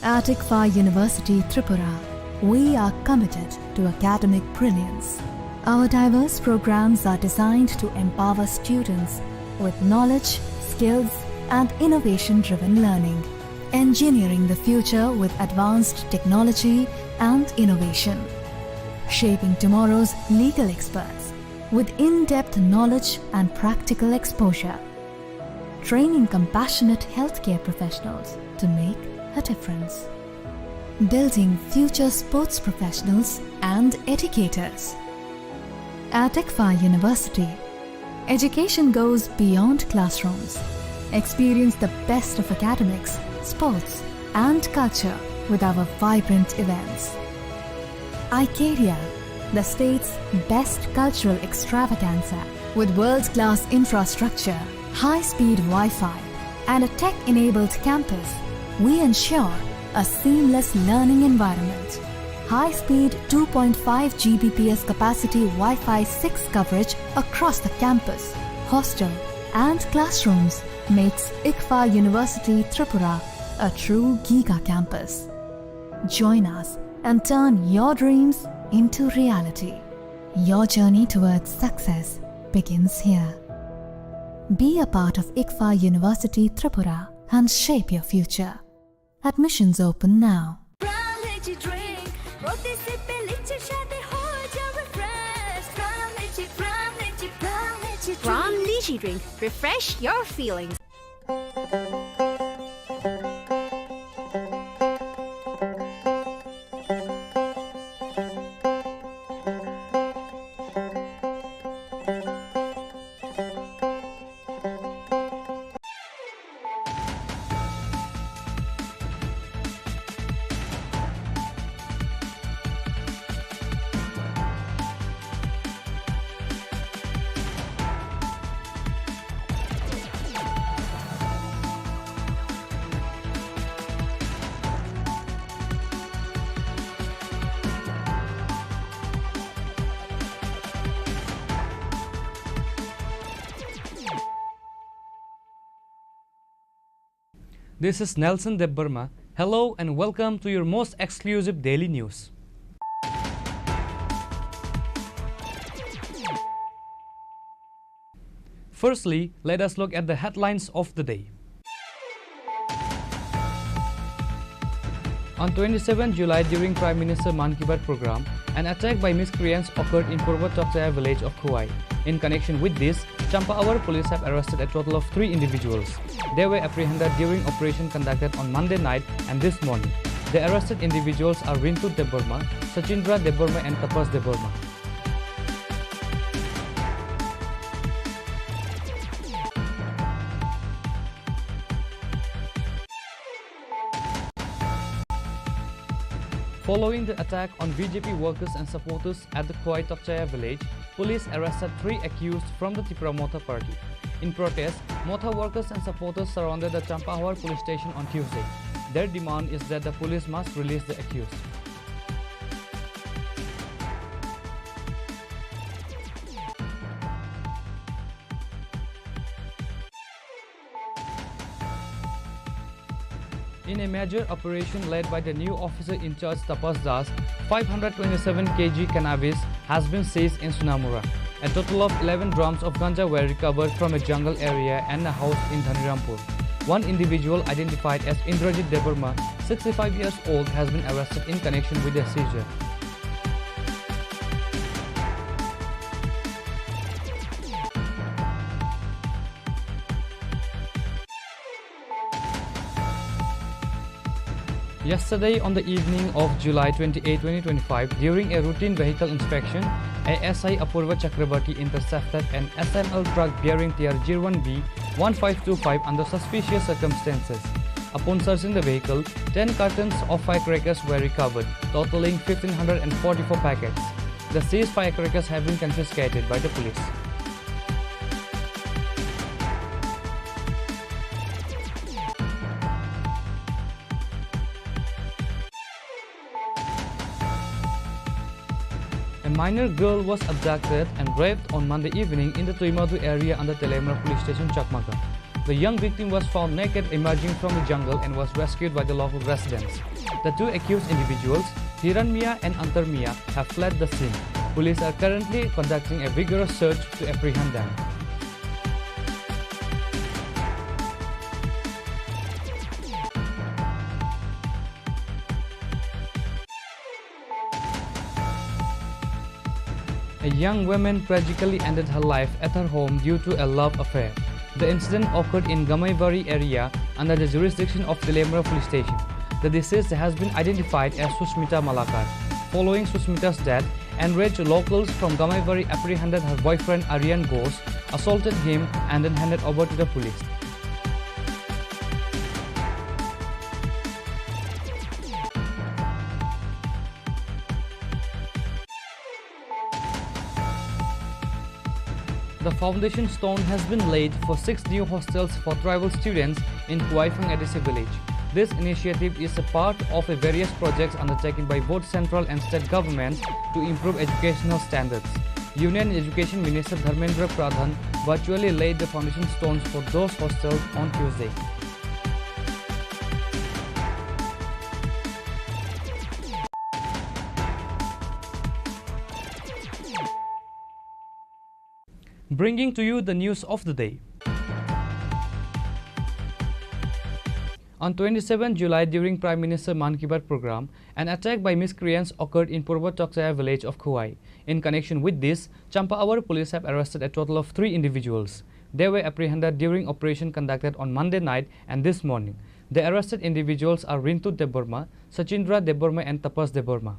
S22: At ICFA University Tripura, we are committed to academic brilliance. Our diverse programs are designed to empower students with knowledge, skills, and innovation-driven learning, engineering the future with advanced technology and innovation, shaping tomorrow's legal experts with in-depth knowledge and practical exposure, training compassionate healthcare professionals to make a difference, building future sports professionals and educators. At ICFA University, education goes beyond classrooms. Experience the best of academics, sports, and culture with our vibrant events. Icaria, the state's best cultural extravaganza, with world-class infrastructure, high-speed Wi-Fi, and a tech-enabled campus, we ensure a seamless learning environment. High-speed 2.5 Gbps capacity Wi-Fi 6 coverage across the campus, hostel, and classrooms makes ICFA University Tripura a true Giga campus. Join us and turn your dreams into reality. Your journey towards success begins here. Be a part of ICFA University Tripura and shape your future. Admissions open now.
S27: Ram Lychee Drink. Refresh your feelings.
S3: This is Nelson Debbarma. Hello and welcome to your most exclusive daily news. Firstly, let us look at the headlines of the day. On 27 July, during Prime Minister Man Ki Baat program, an attack by miscreants occurred in Purva Tokchaya village of Khowai. In connection with this, Champaawar police have arrested a total of 3 individuals. They were apprehended during operation conducted on Monday night and this morning. The arrested individuals are Rintu Debbarma, Sachindra Debbarma and Tapas Debbarma. Following the attack on BJP workers and supporters at the Khowai Tokchaya village, police arrested 3 accused from the Tripura Motha party. In protest, Motha workers and supporters surrounded the Champaawar police station on Tuesday. Their demand is that the police must release the accused. In a major operation led by the new officer in charge Tapas Das, 527 kg cannabis has been seized in Sunamura. A total of 11 drums of ganja were recovered from a jungle area and a house in Dhanirampur. One individual identified as Indrajit Debbarma, 65 years old, has been arrested in connection with the seizure. Yesterday, on the evening of July 28, 2025, during a routine vehicle inspection, ASI Apurva Chakrabarti intercepted an SML truck bearing TR01B 1525 under suspicious circumstances. Upon searching the vehicle, 10 cartons of firecrackers were recovered, totaling 1,544 packets. The seized firecrackers have been confiscated by the police. A minor girl was abducted and raped on Monday evening in the Tuimadu area under Telemra police station, Chakmaga. The young victim was found naked emerging from the jungle and was rescued by the local residents. The two accused individuals, Hiranmia and Antarmia, have fled the scene. Police are currently conducting a vigorous search to apprehend them. A young woman tragically ended her life at her home due to a love affair. The incident occurred in Gamaivari area under the jurisdiction of Telemra police station. The deceased has been identified as Susmita Malakar. Following Susmita's death, enraged locals from Gamaivari apprehended her boyfriend Aryan Ghosh, assaulted him and then handed over to the police. The foundation stone has been laid for 6 new hostels for tribal students in Huaifeng Edisi village. This initiative is a part of various projects undertaken by both central and state governments to improve educational standards. Union Education Minister Dharmendra Pradhan virtually laid the foundation stones for those hostels on Tuesday. Bringing to you the news of the day. On 27 July, during Prime Minister Man Ki Baat program, an attack by miscreants occurred in Purba Tokchaya village of Khowai. In connection with this, Champaawar police have arrested a total of 3 individuals. They were apprehended during operation conducted on Monday night and this morning. The arrested individuals are Rintu Deborma, Sachindra Deborma and Tapas Deborma.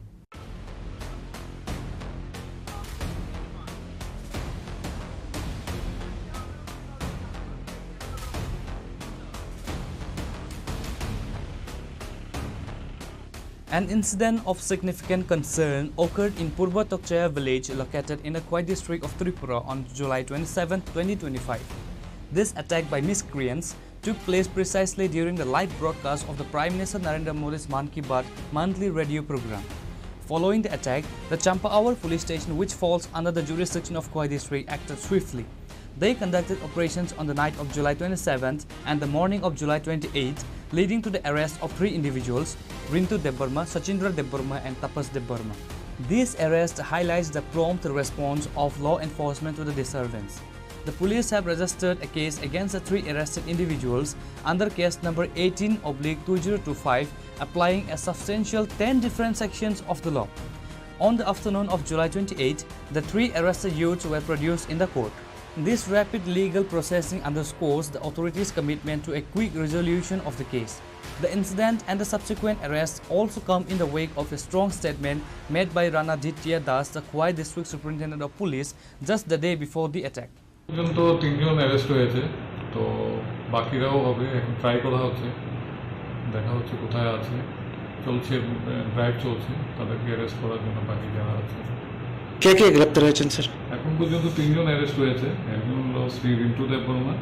S3: An incident of significant concern occurred in Purba Tokchaya village located in the Khowai district of Tripura on July 27, 2025. This attack by miscreants took place precisely during the live broadcast of the Prime Minister Narendra Modi's Man Ki Baat monthly radio program. Following the attack, the Champaawar police station, which falls under the jurisdiction of Khowai district, acted swiftly. They conducted operations on the night of July 27th and the morning of July 28th, leading to the arrest of 3 individuals, Rintu Deborma, Sachindra Deborma and Tapas Deborma. This arrest highlights the prompt response of law enforcement to the disturbance. The police have registered a case against the 3 arrested individuals under case number 18/2025, applying a substantial 10 different sections of the law. On the afternoon of July 28, the 3 arrested youths were produced in the court. This rapid legal processing underscores the authorities' commitment to a quick resolution of the case. The incident and the subsequent arrest also come in the wake of a strong statement made by Rana Ditya Das, the Khowai District Superintendent of Police, just the day before the attack.
S4: পর্যন্ত 3 জন arrest হয়েছে, তো বাকিরাও হবে, এখন try করা হচ্ছে, দেখা হচ্ছে কোথায় আছে, চলছে ড্রাইভ চলছে, তাদেরকে অ্যারেস্ট করার জন্য বাকি যারা আছে।
S7: কে কে গ্রেপ্তার হয়েছেন স্যার?
S4: এখন পর্যন্ত 3 জন অ্যারেস্ট হয়েছে, একজন হলো শ্রী রিন্টু দেববর্মা,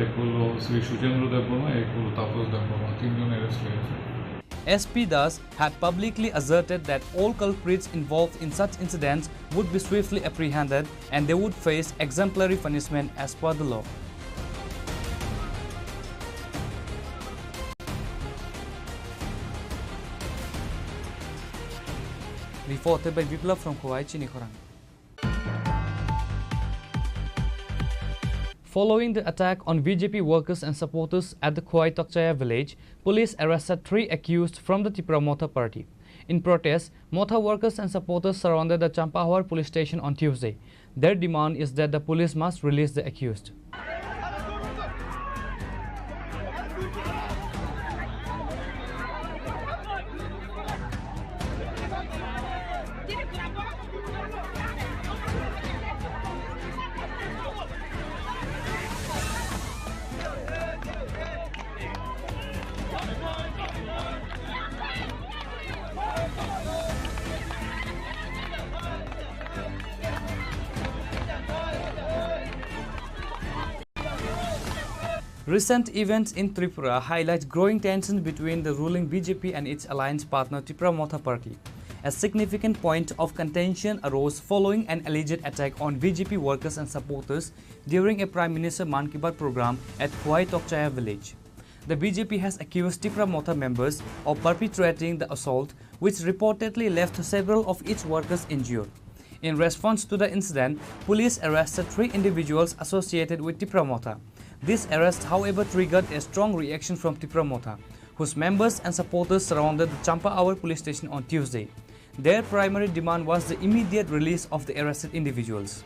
S4: এক হলো শ্রী সুচেন্দ্র দেববর্মা, এক হলো তাপস দেববর্মা, 3 জন অ্যারেস্ট হয়েছে।
S3: SP Das had publicly asserted that all culprits involved in such incidents would be swiftly apprehended and they would face exemplary punishment as per the law. Reported by Biplab from Khowai, Chini Khorang. Following the attack on BJP workers and supporters at the Khowai Tokchaya village, police arrested 3 accused from the Tripura Motha party. In protest, Motha workers and supporters surrounded the Champaawar police station on Tuesday. Their demand is that the police must release the accused. Recent events in Tripura highlight growing tensions between the ruling BJP and its alliance partner Tripura Motha Party. A significant point of contention arose following an alleged attack on BJP workers and supporters during a Prime Minister Man Ki Baat program at Khowai Tokchaya village. The BJP has accused Tripura Motha members of perpetrating the assault, which reportedly left several of its workers injured. In response to the incident, police arrested 3 individuals associated with Tripura Motha. This arrest, however, triggered a strong reaction from Tripura Motha, whose members and supporters surrounded the Champa Hour police station on Tuesday. Their primary demand was the immediate release of the arrested individuals.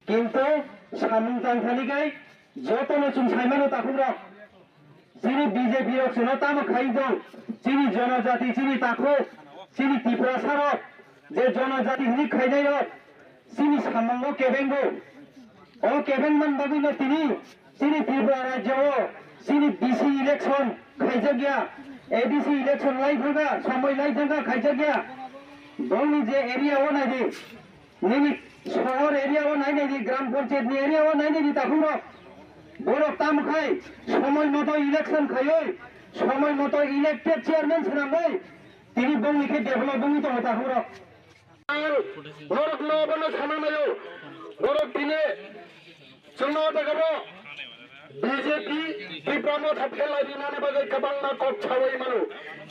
S2: কিন্তু সামুংতাং থালিকাই যতন চুম সাইমানো তাকুরা চিনি BJP রক্ষণ তাম খাইদং চিনি জনজাতি চিনি তাকো চিনি ত্রিপুরা সারক যে জনজাতি নি খাইনাই রক চিনি সামঙ্গ কেবেঙ্গো ও কেবেংমান বাবিন তিনি চিনি ত্রিপুরা রাজ্য চিনি বিসি ইলেকশন খাইজাগিয়া এডিসি ইলেকশন লাইফাগা সময় লাইফাগা খাইজাগিয়া বংনি যে এরিয়া ও নাই দে নিমি শহর এরিয়াও নাই নাই গ্রাম পঞ্চায়েত এরিয়াও নাই নাই তখন বড় তাম খাই সময় মতো ইলেকশন খাই সময় মতো ইলেক্টেড চেয়ারম্যান ছিলাম তিনি বঙ্গিকে ডেভেলপ বঙ্গি তো তখন বড় নবন সামানায় বড় দিনে চুনাव দেখাবো বিজেপি বিপ্রমথ ফেলাই দিনানে বাগে কবাংনা কচ্ছাওই মানো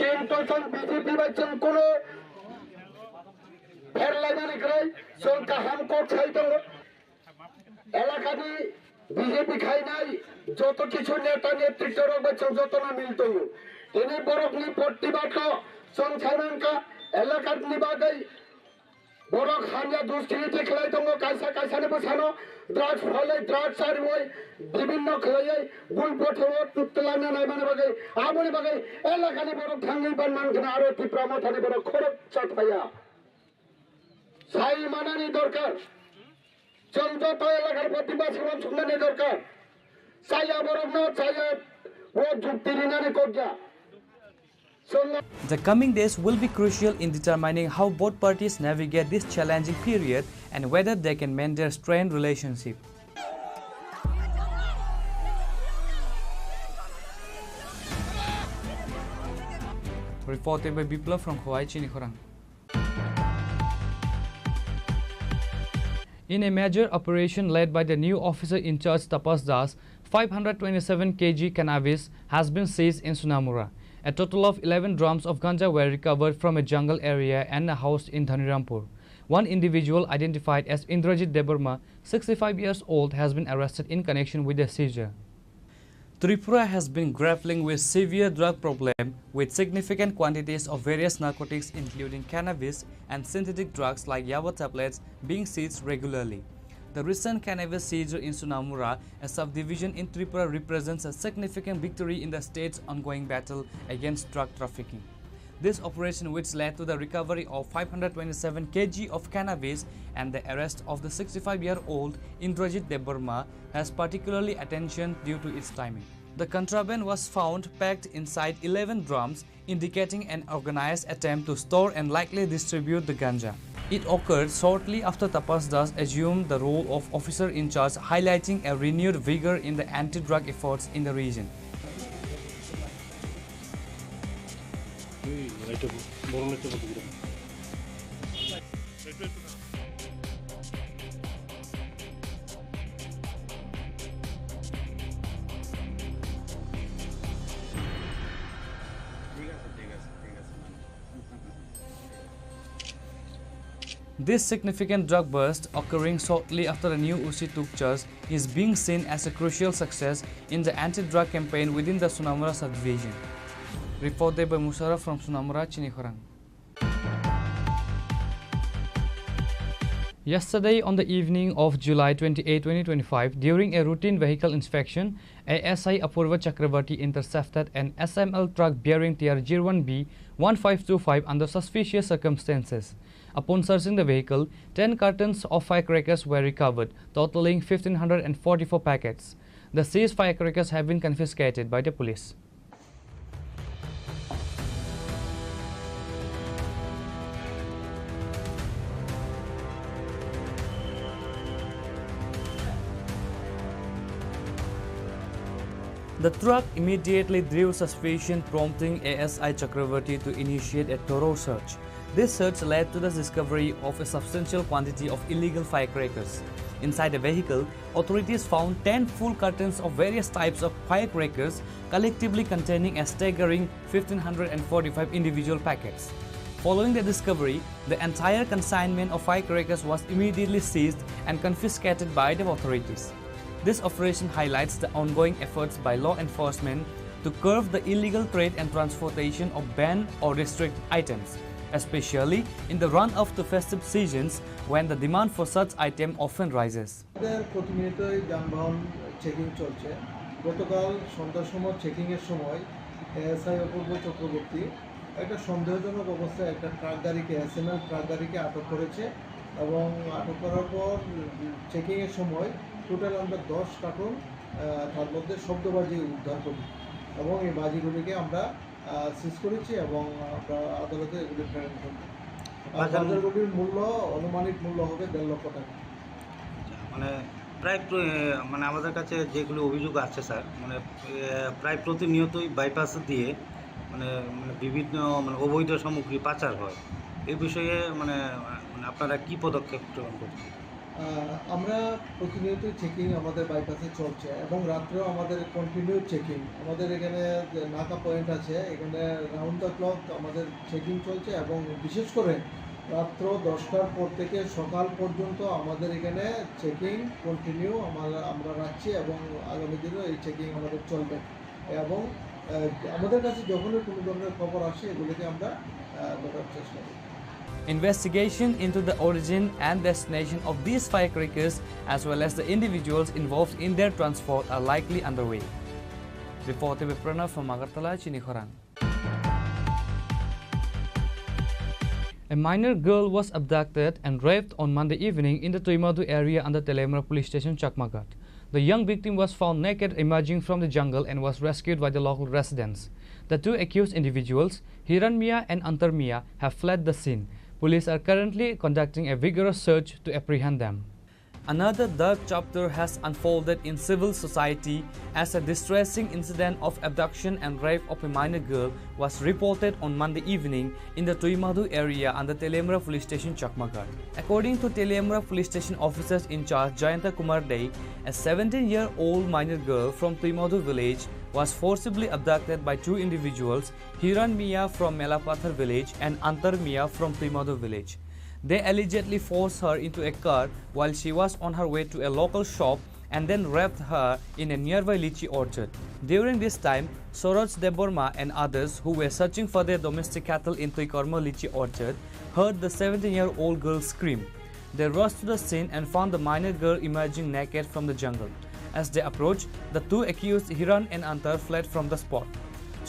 S2: কিন্তু চন বিজেপি বাচন কোনো ফেরলাইনানে করে সরকার হাম করছাই তো এলাকানি বিজেপি খাই নাই যত কিছু নেতা নেতৃত্বের বছর যত না মিলত তিনি বরফনি প্রতিবাদ সংসারকা এলাকার নিবাগৈ বড় খানিয়া দুষ্কৃতি খেলাই দङ কাইসা কাইসানে বসানো ড্রাগস ফলে ড্রাগস আর ওই বিভিন্ন খেলাই গুল পথেও তুতলানা নাই মানে বাগে আমনি বাগে এলাকানি বড় ঠাঙ্গি বান মানখানে আরো ত্রিপুরা মথানি বড় খরচ চাপাইয়া সাই মানানি দরকার যত এলাকার প্রতিবাদ সমাধান দরকার চাইয়া বড় না চাইয়া ও যুক্তি রিনানি করজা
S3: The coming days will be crucial in determining how both parties navigate this challenging period and whether they can mend their strained relationship. Reported by Biplav from Khowai, Chini Khorang. In a major operation led by the new officer in charge Tapas Das, 527 kg cannabis has been seized in Sunamura. A total of 11 drums of ganja were recovered from a jungle area and a house in Dhanirampur. One individual identified as Indrajit Debarma, 65 years old, has been arrested in connection with the seizure. Tripura has been grappling with severe drug problem with significant quantities of various narcotics including cannabis and synthetic drugs like Yaba tablets being seized regularly. The recent cannabis seizure in Sunamura, a subdivision in Tripura, represents a significant victory in the state's ongoing battle against drug trafficking. This operation, which led to the recovery of 527 kg of cannabis and the arrest of the 65-year-old Indrajit Debarma, has particularly attention due to its timing. The contraband was found packed inside 11 drums, indicating an organized attempt to store and likely distribute the ganja. It occurred shortly after Tapas Das assumed the role of officer in charge, highlighting a renewed vigor in the anti-drug efforts in the region. This significant drug burst, occurring shortly after the new UC took charge, is being seen as a crucial success in the anti-drug campaign within the Sunamura subdivision. Reported by Musara from Sunamura, Chini Khorang. Yesterday, on the evening of July 28, 2025, during a routine vehicle inspection, ASI Apurva Chakrabarti intercepted an SML truck bearing TR01B 1525 under suspicious circumstances. Upon searching the vehicle, 10 cartons of firecrackers were recovered, totaling 1,544 packets. The seized firecrackers have been confiscated by the police. The truck immediately drew suspicion, prompting ASI Chakrabarti to initiate a thorough search. This search led to the discovery of a substantial quantity of illegal firecrackers. Inside the vehicle, authorities found 10 full cartons of various types of firecrackers, collectively containing a staggering 1,545 individual packets. Following the discovery, the entire consignment of firecrackers was immediately seized and confiscated by the authorities. This operation highlights the ongoing efforts by law enforcement to curb the illegal trade and transportation of banned or restricted items, especially in the run-up to festive seasons when the demand for such items often rises.
S1: প্রতিনিয়তই যানবাহন checking চলছে। গতকাল সন্ধ্যার সময় চেকিংয়ের সময় ASI অপূর্ব চক্রবর্তী একটা সন্দেহজনক অবস্থায় একটা ট্রাক গাড়িকে এসএমএল ট্রাক গাড়িকে আটক করেছে এবং আটক করার পর চেকিংয়ের সময় টোটাল আমরা 10 কার্টন তার মধ্যে শব্দবাজি উদ্ধার করি এবং এই বাজিগুলিকে আমরা সিজ করেছি এবং আমরা আদালতে এগুলি প্রেরণ করি। বাজারগুলির মূল্য আনুমানিক মূল্য হবে 1.5 লক্ষ টাকা।
S8: মানে প্রায় মানে আমাদের কাছে যেগুলো অভিযোগ আছে স্যার, মানে প্রায় প্রতিনিয়তই বাইপাস দিয়ে মানে বিভিন্ন মানে অবৈধ সামগ্রী পাচার হয়। এই বিষয়ে মানে আপনারা কি পদক্ষেপ গ্রহণ করছেন?
S1: আমরা প্রতিনিয়তই চেকিং আমাদের বাইপাসে চলছে এবং রাত্রেও আমাদের কন্টিনিউ চেকিং। আমাদের এখানে নাকা পয়েন্ট আছে, এখানে রাউন্ড দ্য ক্লক আমাদের চেকিং চলছে এবং বিশেষ করে রাত্র 10টার পর থেকে সকাল পর্যন্ত আমাদের এখানে চেকিং কন্টিনিউ আমরা রাখছি এবং আগামী দিনেও এই চেকিং আমাদের চলবে এবং আমাদের কাছে যখনই কোনো ধরনের খবর আসে এগুলিকে আমরা ধরার চেষ্টা করি।
S3: Investigation into the origin and destination of these firecrackers as well as the individuals involved in their transport are likely underway. Reported by Pranav from Agartala, Chini Khorang. A minor girl was abducted and raped on Monday evening in the Tuimadu area under Telemra police station, Chakmagat. The young victim was found naked emerging from the jungle and was rescued by the local residents. The two accused individuals, Hiran Mia and Antar Mia, have fled the scene. Police are currently conducting a vigorous search to apprehend them. Another dark chapter has unfolded in civil society as a distressing incident of abduction and rape of a minor girl was reported on Monday evening in the Tuimadu area under Telemra police station, Chakmagat. According to Telemra police station officers in charge Jayanta Kumar Dey, a 17-year-old minor girl from Tuimadu village was forcibly abducted by two individuals, Hiran Mia from Melapathar village and Antar Mia from Tuimadu village. They allegedly forced her into a car while she was on her way to a local shop and then raped her in a nearby lychee orchard. During this time, Soroj Deborma and others who were searching for their domestic cattle in Tuikorma lychee orchard heard the 17-year-old girl scream. They rushed to the scene and found the minor girl emerging naked from the jungle. As they approached, the two accused Hiran and Antar fled from the spot.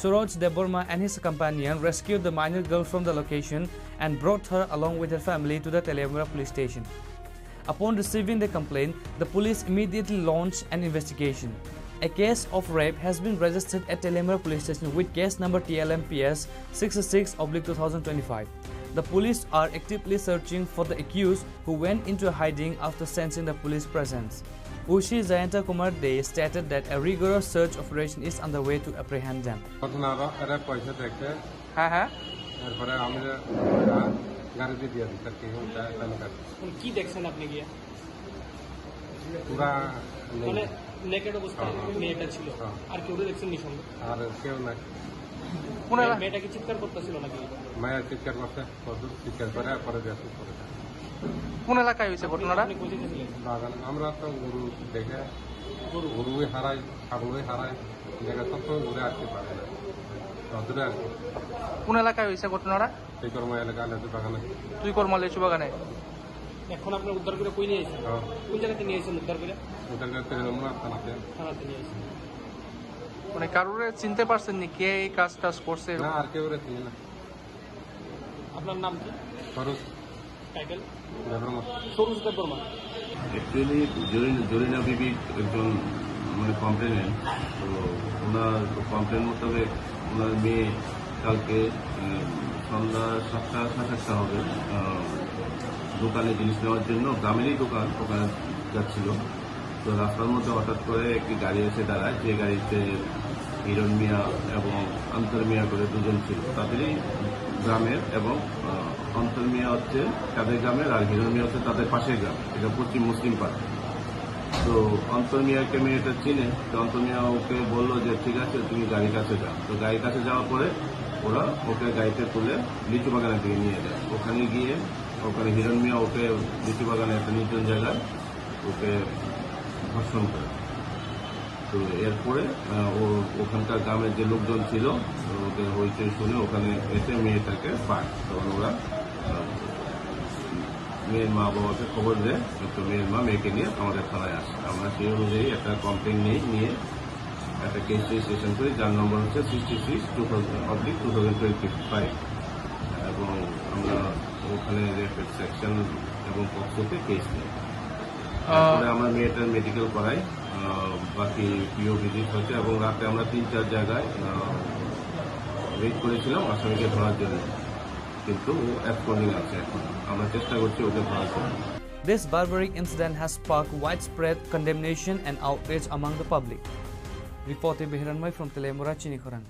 S3: Suraj Deborma and his companion rescued the minor girl from the location and brought her along with her family to the Telemra police station. Upon receiving the complaint, the police immediately launched an investigation. A case of rape has been registered at Telemra police station with case number TLMPS 66/2025. The police are actively searching for the accused who went into hiding after sensing the police presence. Ushi Jayanta Kumar Dey stated that a rigorous search operation is underway to apprehend them.
S9: কোন এলাকায় হয়েছে ঘটনাটা?
S4: আমরা তো গরু দেখে গরুই হারাই, ছাগলই হারাই, জায়গা সবসময় ঘুরে আসতে পারে না।
S9: কোন এলাকায় হয়েছে ঘটনাটা?
S4: তুইকর্মা এলাকা লেচু বাগানে।
S9: তুইকর্মা লেচু বাগানে।
S2: এখন আপনার উদ্ধার করে কই নিয়ে এসেছেন? কোন জায়গাতে নিয়ে এসেছেন উদ্ধার করে? থানাতে নিয়ে এসেছেন। মানে কারোরে চিনতে পারছেন নি কে এই কাজ করছে?
S4: না, আর কেউ চিনি না।
S2: আপনার নাম কি?
S4: সরোজ
S2: টাইটেল?
S4: দেববর্মা।
S2: সরোজ দেববর্মা।
S9: অ্যাকচুয়ালি জরিনা বিবি একজন মানে কমপ্লেনেন্ট, তো ওনার কমপ্লেন মোতাবেক ওনার মেয়ে কালকে সন্ধ্যা 7টা 7:30 হবে দোকানে জিনিস নেওয়ার জন্য, গ্রামেরই দোকান, ওখানে যাচ্ছিল। তো রাস্তার মধ্যে হঠাৎ করে একটি গাড়ি এসে দাঁড়ায়, যে গাড়িতে হিরণ মিয়া এবং অন্তর মিয়া করে দুজন ছিল, তাদেরই গ্রামের, এবং অন্তর মিয়া হচ্ছে তাদের গ্রামের আর হিরণ মিয়া হচ্ছে তাদের পাশের গ্রাম, এটা পশ্চিম মুসলিম পাড়া। তো অন্তর মিয়াকে মেয়েটা চিনে, তো অন্তর মিয়া ওকে বললো যে ঠিক আছে তুমি গাড়ির কাছে যাও। তো গাড়ির কাছে যাওয়ার পরে ওরা ওকে গাড়িতে তুলে লিচু বাগানের দিকে নিয়ে যায়। ওখানে গিয়ে ওখানে হিরণ মিয়া ওকে লিচু বাগানে একটা নির্জন জায়গায় ওকে ধর্ষণ করে। তো এরপরে ওখানকার গ্রামের যে লোকজন ছিল ওদের হইচই শুনে ওখানে এসে মেয়েটাকে পায়। তখন ওরা মেয়ের মা বাবাকে খবর দেয়, তো মেয়ের মা মেয়েকে নিয়ে আমাদের থানায় আসে। আমরা সেই অনুযায়ী একটা কমপ্লেন নিয়ে একটা কেস রেজিস্ট্রেশন করি, যার নম্বর হচ্ছে 66/2025, এবং আমরা ওখানে রেপের সেকশন এবং পক্ষতে কেস নিই। তারপরে আমরা মেয়েটার মেডিকেল করাই, বাকি পিও ভিজিট হচ্ছে, এবং রাতে আমরা 3-4 জায়গায় ওয়েট করেছিলাম আসামিকে ধরার জন্য, কিন্তু ও অ্যাবসকন্ডিং আছে। এখন আমরা চেষ্টা করছি ওকে ধরার জন্য।
S3: This barbaric incident has sparked widespread condemnation and outrage among the public. Reported Behiranmai from Telemura, Chini Khorang.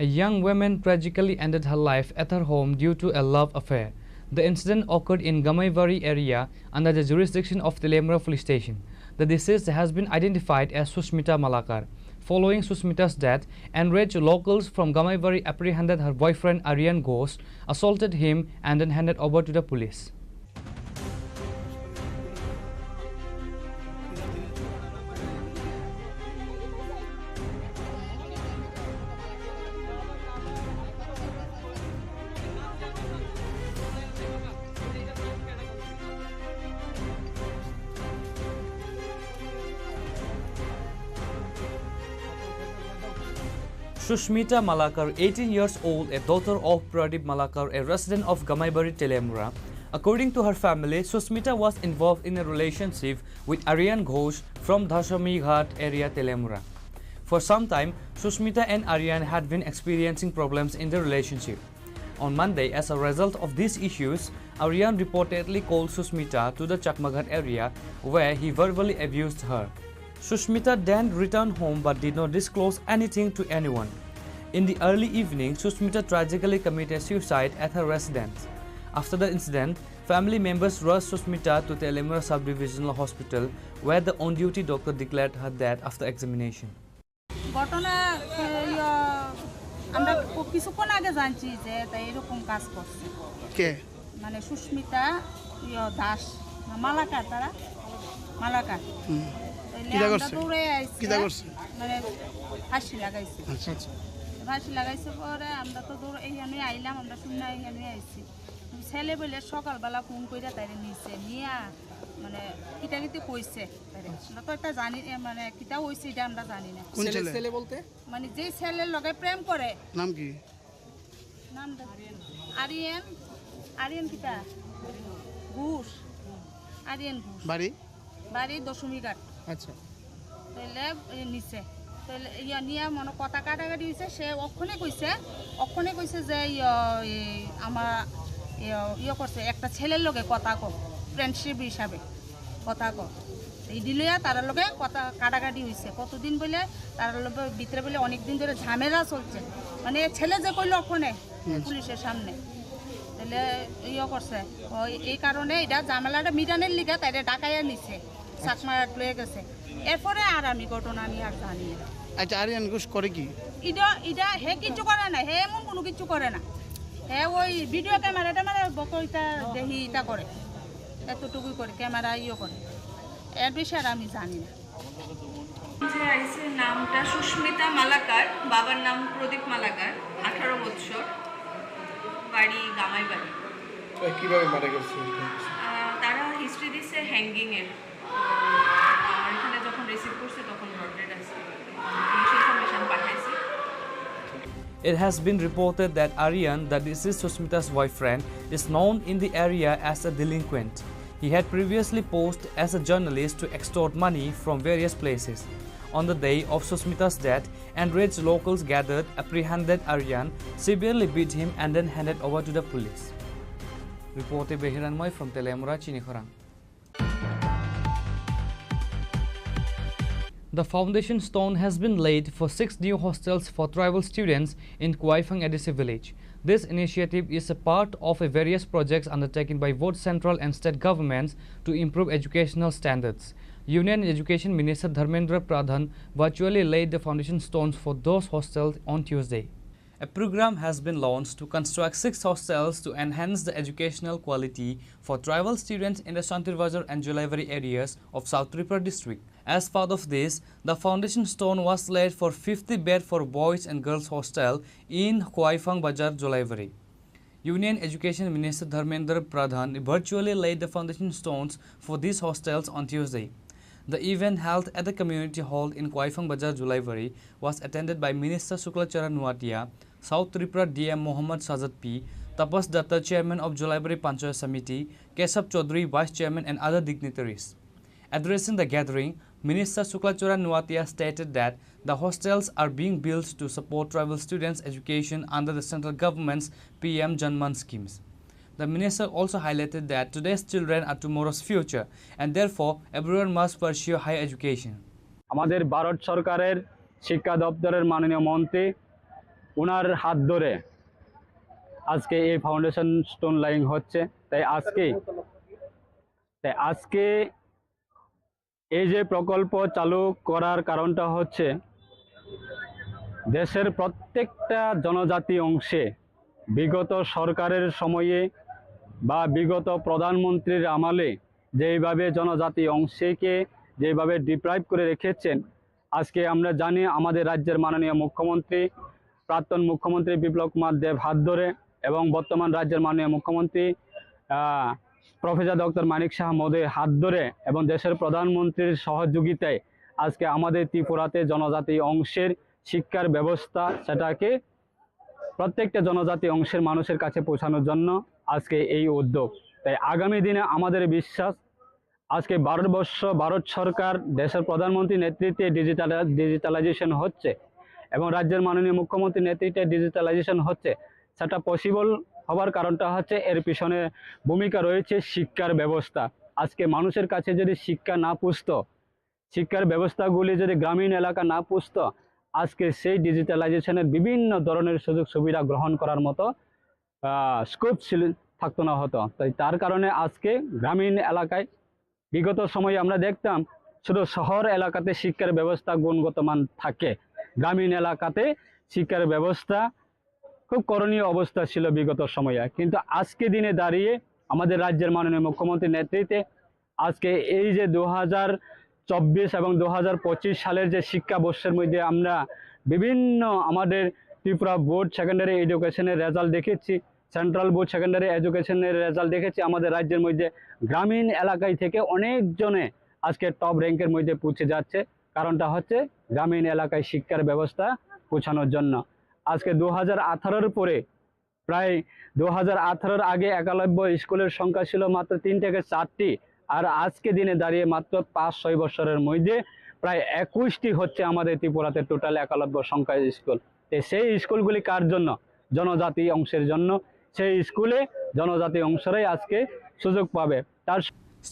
S3: A young woman tragically ended her life at her home due to a love affair. The incident occurred in Gamaivari area under the jurisdiction of Telemura police station. The deceased has been identified as Susmita Malakar. Following Susmita's death, enraged locals from Gamaivari apprehended her boyfriend Aryan Ghosh, assaulted him and then handed over to the police. Susmita Malakar, 18 years old, a daughter of Pradip Malakar, a resident of Gamaibari, Telemura. According to her family, Susmita was involved in a relationship with Aryan Ghosh from Dhashami Ghat area, Telemura. For some time, Susmita and Aryan had been experiencing problems in the relationship. On Monday, as a result of these issues, Aryan reportedly called Susmita to the Chakmaghat area where he verbally abused her. Susmita then returned home but did not disclose anything to anyone. In the early evening, Susmita tragically committed suicide at her residence. After the incident, family members rushed Susmita to Telemura Sub-Divisional Hospital, where the on-duty doctor declared her dead after examination.
S10: ঘটনা আমরা কিছুক্ষণ আগে জানছি যে এরকম কাজ করছে
S2: কে,
S10: মানে সুস্মিতা দাস মালাকার, তারা মালাকার মানে ফাঁসি লাগাইছে। ফাঁসি লাগাইছে পরে আমরা তো দৌড়ে এইখানে আইলাম, আমরা শুনে এইখানে আইছি। ছেলে বলে সকালবেলা ফোন করে তাইরে নিয়েছে, নিয়ে মানে কিটা কিতে কইছে, আমরা তো এটা জানি, মানে কিটা হয়েছে এটা আমরা জানি না।
S2: ছেলে বলতে
S10: মানে যে ছেলের লগে প্রেম করে,
S2: নাম কি?
S10: নাম আরিয়ান, আরিয়ান কিটা ঘোষ, আরিয়ান ঘোষ, বাড়ি দশমীঘাট। আচ্ছা, তাহলে নিচে তাহলে ইয়া নিয়ে মনে কথা কাটাকাটি হয়েছে। সে অক্ষণে কইছে যে আমার ইয়ে করছে, একটা ছেলের লগে কথা কো, ফ্রেন্ডশিপ হিসাবে কথা কো, এই দিলে তার লগে কথা কাটাকাটি হয়েছে। কতদিন বলে তার লগে ভিতরে বলে অনেকদিন ধরে ঝামেলা চলছে, মানে ছেলে যে কইলো ওখানে পুলিশের সামনে, তাহলে ইয়ে করছে। এই কারণে এটা ঝামেলাটা মিটানের লিগে তাই ডাকাইয়া নিছে, চাকমার লয়ে গেছে। এরপরে আর আমি ঘটনা নিয়ে আর জানি না।
S2: আচ্ছা, আরিয়ান ঘোষ করে কি?
S10: এটা হে কিছু করে না, হে এমন কোনো কিছু করে না। হে ওই ভিডিও ক্যামেরাটা মানে বকইটা দেখি এটা করে, এতটুকুই করে, ক্যামেরা ইয়ে করে। এর বিষয়ে আমি জানি না।
S11: নামটা সুস্মিতা মালাকার, বাবার নাম প্রদীপ মালাকার, 18 বছর,
S10: বাড়ি গামাই বাড়ি।
S5: কিভাবে মারা গেছে?
S10: তারা হিস্ট্রি দিচ্ছে হ্যাঙ্গিংয়ের। আমার এখানে যখন রিসিভ করছে তখন ব্রডডেড আছে, পুলিশ ইনফরমেশন পাঠাইছি।
S3: It has been reported that Aryan, the deceased Susmita's boyfriend, is known in the area as a delinquent. He had previously posed as a journalist to extort money from various places. On the day of Susmita's death, enraged locals gathered, apprehended Aryan, severely beat him and then handed over to the police. Reported by Hiranmoy from Telemura, Chini Khorang. The foundation stone has been laid for 6 new hostels for tribal students in Kuaifang Adisi village. This initiative is a part of various projects undertaken by both central and state governments to improve educational standards. Union Education Minister Dharmendra Pradhan virtually laid the foundation stones for those hostels on Tuesday. A program has been launched to construct 6 hostels to enhance the educational quality for tribal students in the Shantirbajar and Jolaivari areas of South Tripura district. As part of this, the foundation stone was laid for 50 bed for boys and girls hostel in Kuaifang Bajar, Jolaivari. Union Education Minister Dharmendra Pradhan virtually laid the foundation stones for these hostels on Tuesday. The event held at the community hall in Kuaifang Bajar, Jolaivari was attended by Minister Suklachara Nuatia, South Tripura DM Mohammad Sajad P, Tapas Datta, Chairman of Jolaivari Panchayat Samiti, Kesab Chaudhary, Vice Chairman and other dignitaries. Addressing the gathering, Minister Suklachara Nuatia stated that the hostels are being built to support tribal students' education under the central government's PM Janman schemes. The minister also highlighted that today's children are tomorrow's future and therefore everyone must pursue higher education.
S2: আমাদের ভারত সরকারের শিক্ষা দপ্তরের মাননীয় মন্ত্রী ওনার হাত ধরে আজকে এই ফাউন্ডেশন স্টোন লাইং হচ্ছে। তাই আজকে এই যে প্রকল্প চালু করার কারণটা হচ্ছে দেশের প্রত্যেকটা জনজাতি অংশে বিগত সরকারের সময়ে বা বিগত প্রধানমন্ত্রীর আমলে যেইভাবে জনজাতি অংশকে যেভাবে ডিপ্রাইভ করে রেখেছেন, আজকে আমরা জানি আমাদের রাজ্যের মাননীয় মুখ্যমন্ত্রী প্রাক্তন মুখ্যমন্ত্রী বিপ্লব কুমার দেব হাত ধরে এবং বর্তমান রাজ্যের মাননীয় মুখ্যমন্ত্রী প্রফেসর ডক্টর মানিক শাহ মহোদয়ের হাত ধরে এবং দেশের প্রধানমন্ত্রীর সহযোগিতায় আজকে আমাদের ত্রিপুরাতে জনজাতি অংশের শিক্ষার ব্যবস্থা সেটাকে প্রত্যেকটা জনজাতি অংশের মানুষের কাছে পৌঁছানোর জন্য আজকে এই উদ্যোগ। তাই আগামী দিনে আমাদের বিশ্বাস আজকে ভারত সরকার দেশের প্রধানমন্ত্রীর নেতৃত্বে ডিজিটালাইজেশন হচ্ছে এবং রাজ্যের মাননীয় মুখ্যমন্ত্রীর নেতৃত্বে ডিজিটালাইজেশন হচ্ছে। সেটা পসিবল হওয়ার কারণটা হচ্ছে এর পিছনে ভূমিকা রয়েছে শিক্ষার ব্যবস্থা। আজকে মানুষের কাছে যদি শিক্ষা না পুষত, শিক্ষার ব্যবস্থাগুলি যদি গ্রামীণ এলাকা না পুষত, আজকে সেই ডিজিটালাইজেশনের বিভিন্ন ধরনের সুযোগ সুবিধা গ্রহণ করার মতো স্কোপ থাকতো না হতো। তাই তার কারণে আজকে গ্রামীণ এলাকায় বিগত সময়ে আমরা দেখতাম শুধু শহর এলাকাতে শিক্ষার ব্যবস্থা গুণগত মান থাকে, গ্রামীণ এলাকাতে শিক্ষার ব্যবস্থা খুব করণীয় অবস্থা ছিল বিগত সময়ে। কিন্তু আজকে দিনে দাঁড়িয়ে আমাদের রাজ্যের মাননীয় মুখ্যমন্ত্রীর নেতৃত্বে আজকে এই যে 2024 এবং 2025 সালের যে শিক্ষাবর্ষের মধ্যে আমরা বিভিন্ন আমাদের ত্রিপুরা বোর্ড সেকেন্ডারি এডুকেশনের রেজাল্ট দেখেছি, সেন্ট্রাল বোর্ড সেকেন্ডারি এডুকেশনের রেজাল্ট দেখেছি। আমাদের রাজ্যের মধ্যে গ্রামীণ এলাকায় থেকে অনেকজনে আজকে টপ র্যাঙ্কের মধ্যে পৌঁছে যাচ্ছে। কারণটা হচ্ছে গ্রামীণ এলাকায় শিক্ষার ব্যবস্থা পৌঁছানোর জন্য। আজকে 2018-র পরে প্রায় 2018-র আগে একলব্য স্কুলের সংখ্যা ছিল মাত্র 3 থেকে 4টি, আর আজকে দিনে দাঁড়িয়ে মাত্র 5-6 বছরের মধ্যে প্রায় 21টি হচ্ছে আমাদের ত্রিপুরাতে টোটাল একলব্য সংখ্যা স্কুল। সেই স্কুলগুলি কার জন্য? জনজাতি অংশের জন্য। সেই স্কুলে জনজাতি অংশরাই আজকে সুযোগ পাবে। তার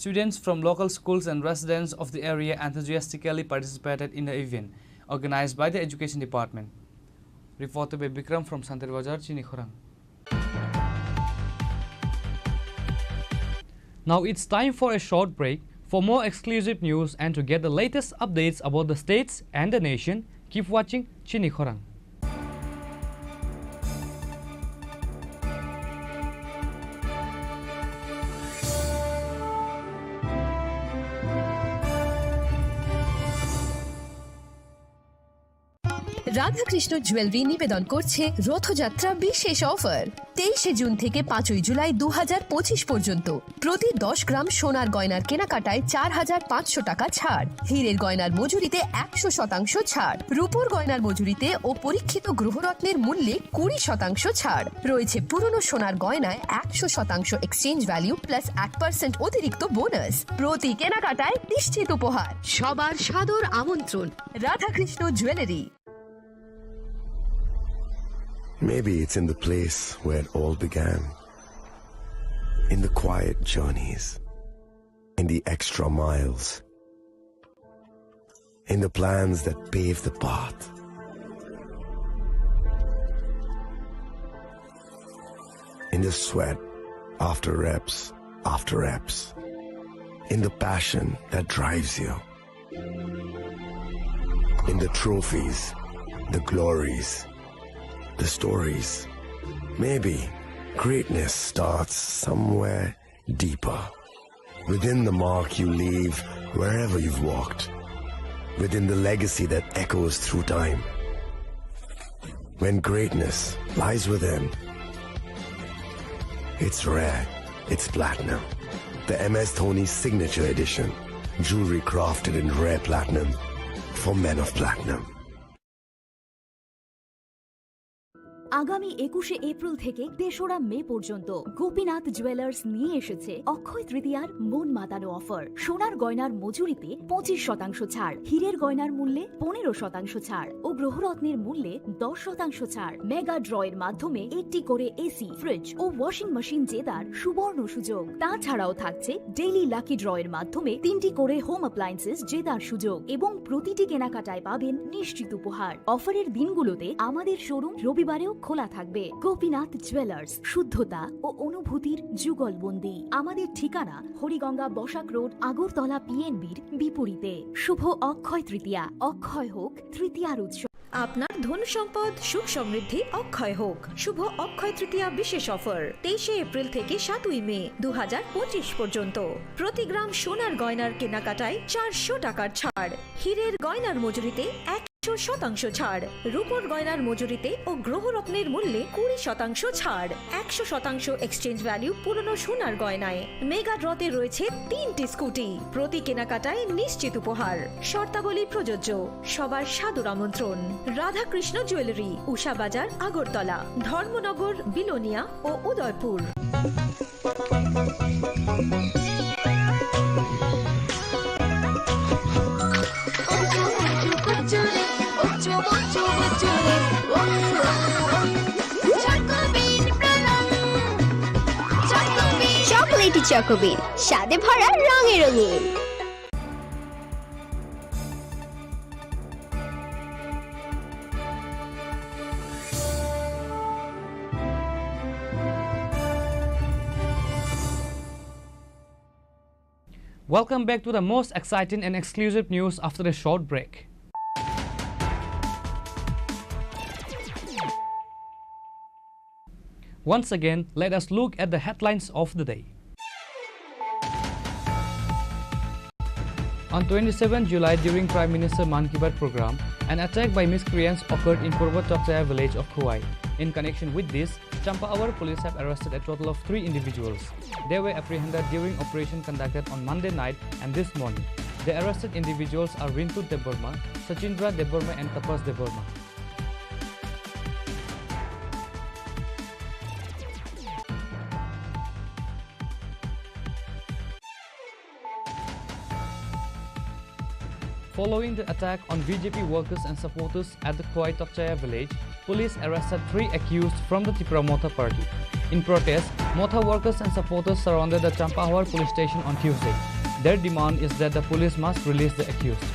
S3: Students from local schools and residents of the area enthusiastically participated in the event organized by the Education Department. Reported by Bikram from Shantirbajar, Chini Khorang. Now it's time for a short break. For more exclusive news and to get the latest updates about the states and the nation, keep watching Chini Khorang.
S28: Radhakrishna jewellery নিবেদন করছে রথযাত্রা বিশেষ offer 23 June থেকে 5 জুলাই 2025 পর্যন্ত প্রতি 10 গ্রাম সোনার গয়নার কেনাকাটায় 4,500 টাকা ছাড়, হীরের গয়নার মজুরিতে 100% ছাড়, রূপোর গয়নার মজুরিতে ও পরীক্ষিত গ্রহরত্নের মূল্যে 20% ছাড় রয়েছে। পুরনো সোনার গয়নায় 100% এক্সচেঞ্জ ভ্যালু প্লাস 1% অতিরিক্ত বোনাস। প্রতি কেনাকাটায় নিশ্চিত উপহার। সবার সাদর আমন্ত্রণ Radhakrishna jewellery.
S6: Maybe it's in the place where it all began. In the quiet journeys. In the extra miles. In the plans that pave the path. In the sweat after reps, after reps. In the passion that drives you. In the trophies, the glories, the stories. Maybe greatness starts somewhere deeper. Within the mark you leave wherever you've walked. Within the legacy that echoes through time. When greatness lies within, it's rare, it's platinum. The MS Dhoni Signature Edition. Jewelry crafted in rare platinum for men of platinum.
S11: আগামী 21শে April থেকে 3রা মে পর্যন্ত Gopinath jewellers নিয়ে এসেছে অক্ষয় তৃতীয়ার মন মাতানো offer. সোনার গয়নার মজুরিতে 25% ছাড়, হীরের গয়নার মূল্যে 15% ছাড় ও গ্রহরত্নের মূল্যে 10% ছাড়। মেগা ড্রয়ের মাধ্যমে একটি করে এসি, ফ্রিজ ও ওয়াশিং মেশিন জেতার সুবর্ণ সুযোগ। তাছাড়াও থাকছে ডেইলি লাকি ড্রয়ের মাধ্যমে 3টি করে হোম অ্যাপ্লায়েন্সেস জেতার সুযোগ এবং প্রতিটি কেনাকাটায় পাবেন নিশ্চিত উপহার। অফারের দিনগুলোতে আমাদের শোরুম রবিবারেও খোলা থাকবে। গোপীনাথ জুয়েলার্স, শুদ্ধতা ও অনুভূতির যুগলবন্দি। আমাদের ঠিকানা হরিগঙ্গা বসাক রোড, আগরতলা পিএনবির বিপরীতে। শুভ অক্ষয় তৃতীয়া, অক্ষয় হোক তৃতীয়ার উৎসব।
S28: আপনার ধন সম্পদ সুখ সমৃদ্ধি অক্ষয় হোক। শুভ অক্ষয় তৃতীয়া বিশেষ অফার 23 এপ্রিল থেকে 7 মে 2025 পর্যন্ত প্রতি গ্রাম সোনার গয়নার কেনাকাটায় 400 টাকার ছাড়, হীরের গয়নার মজুরিতে 100% ছাড়, রূপোর গয়নার মজুরিতে ও গ্রহরত্নের মূল্যে 20% ছাড়, 100% এক্সচেঞ্জ ভ্যালু পুরনো সোনার গয়নায়। মেগা ড্রতে রয়েছে 3টি স্কুটি। প্রতি কেনাকাটায় নিশ্চিত উপহার। শর্তাবলী প্রযোজ্য। সবার সাদর আমন্ত্রণ রাধাকৃষ্ণ জুয়েলারি, উষা বাজার, আগরতলা, ধর্মনগর, বিলোনিয়া ও উদয়পুর।
S21: চকোলেটি চকোবিন, স্বাদে ভরা রঙে রঙিন।
S3: Welcome back to the most exciting and exclusive news after a short break. Once again, let us look at the headlines of the day. On 27 July, during Prime Minister Man Ki Baat program, an attack by miscreants occurred in Purva Chakchaya village of Khowai. In connection with this, Champaawar police have arrested a total of 3 individuals. They were apprehended during operation conducted on Monday night and this morning. The arrested individuals are Rintu Deborma, Sachindra Deborma and Tapas Deborma. Following the attack on BJP workers and supporters at the Khowai Chakchaya village, police arrested 3 accused from the Tripura Motha party. In protest, Motha workers and supporters surrounded the Champaawar police station on Tuesday. Their demand is that the police must release the accused.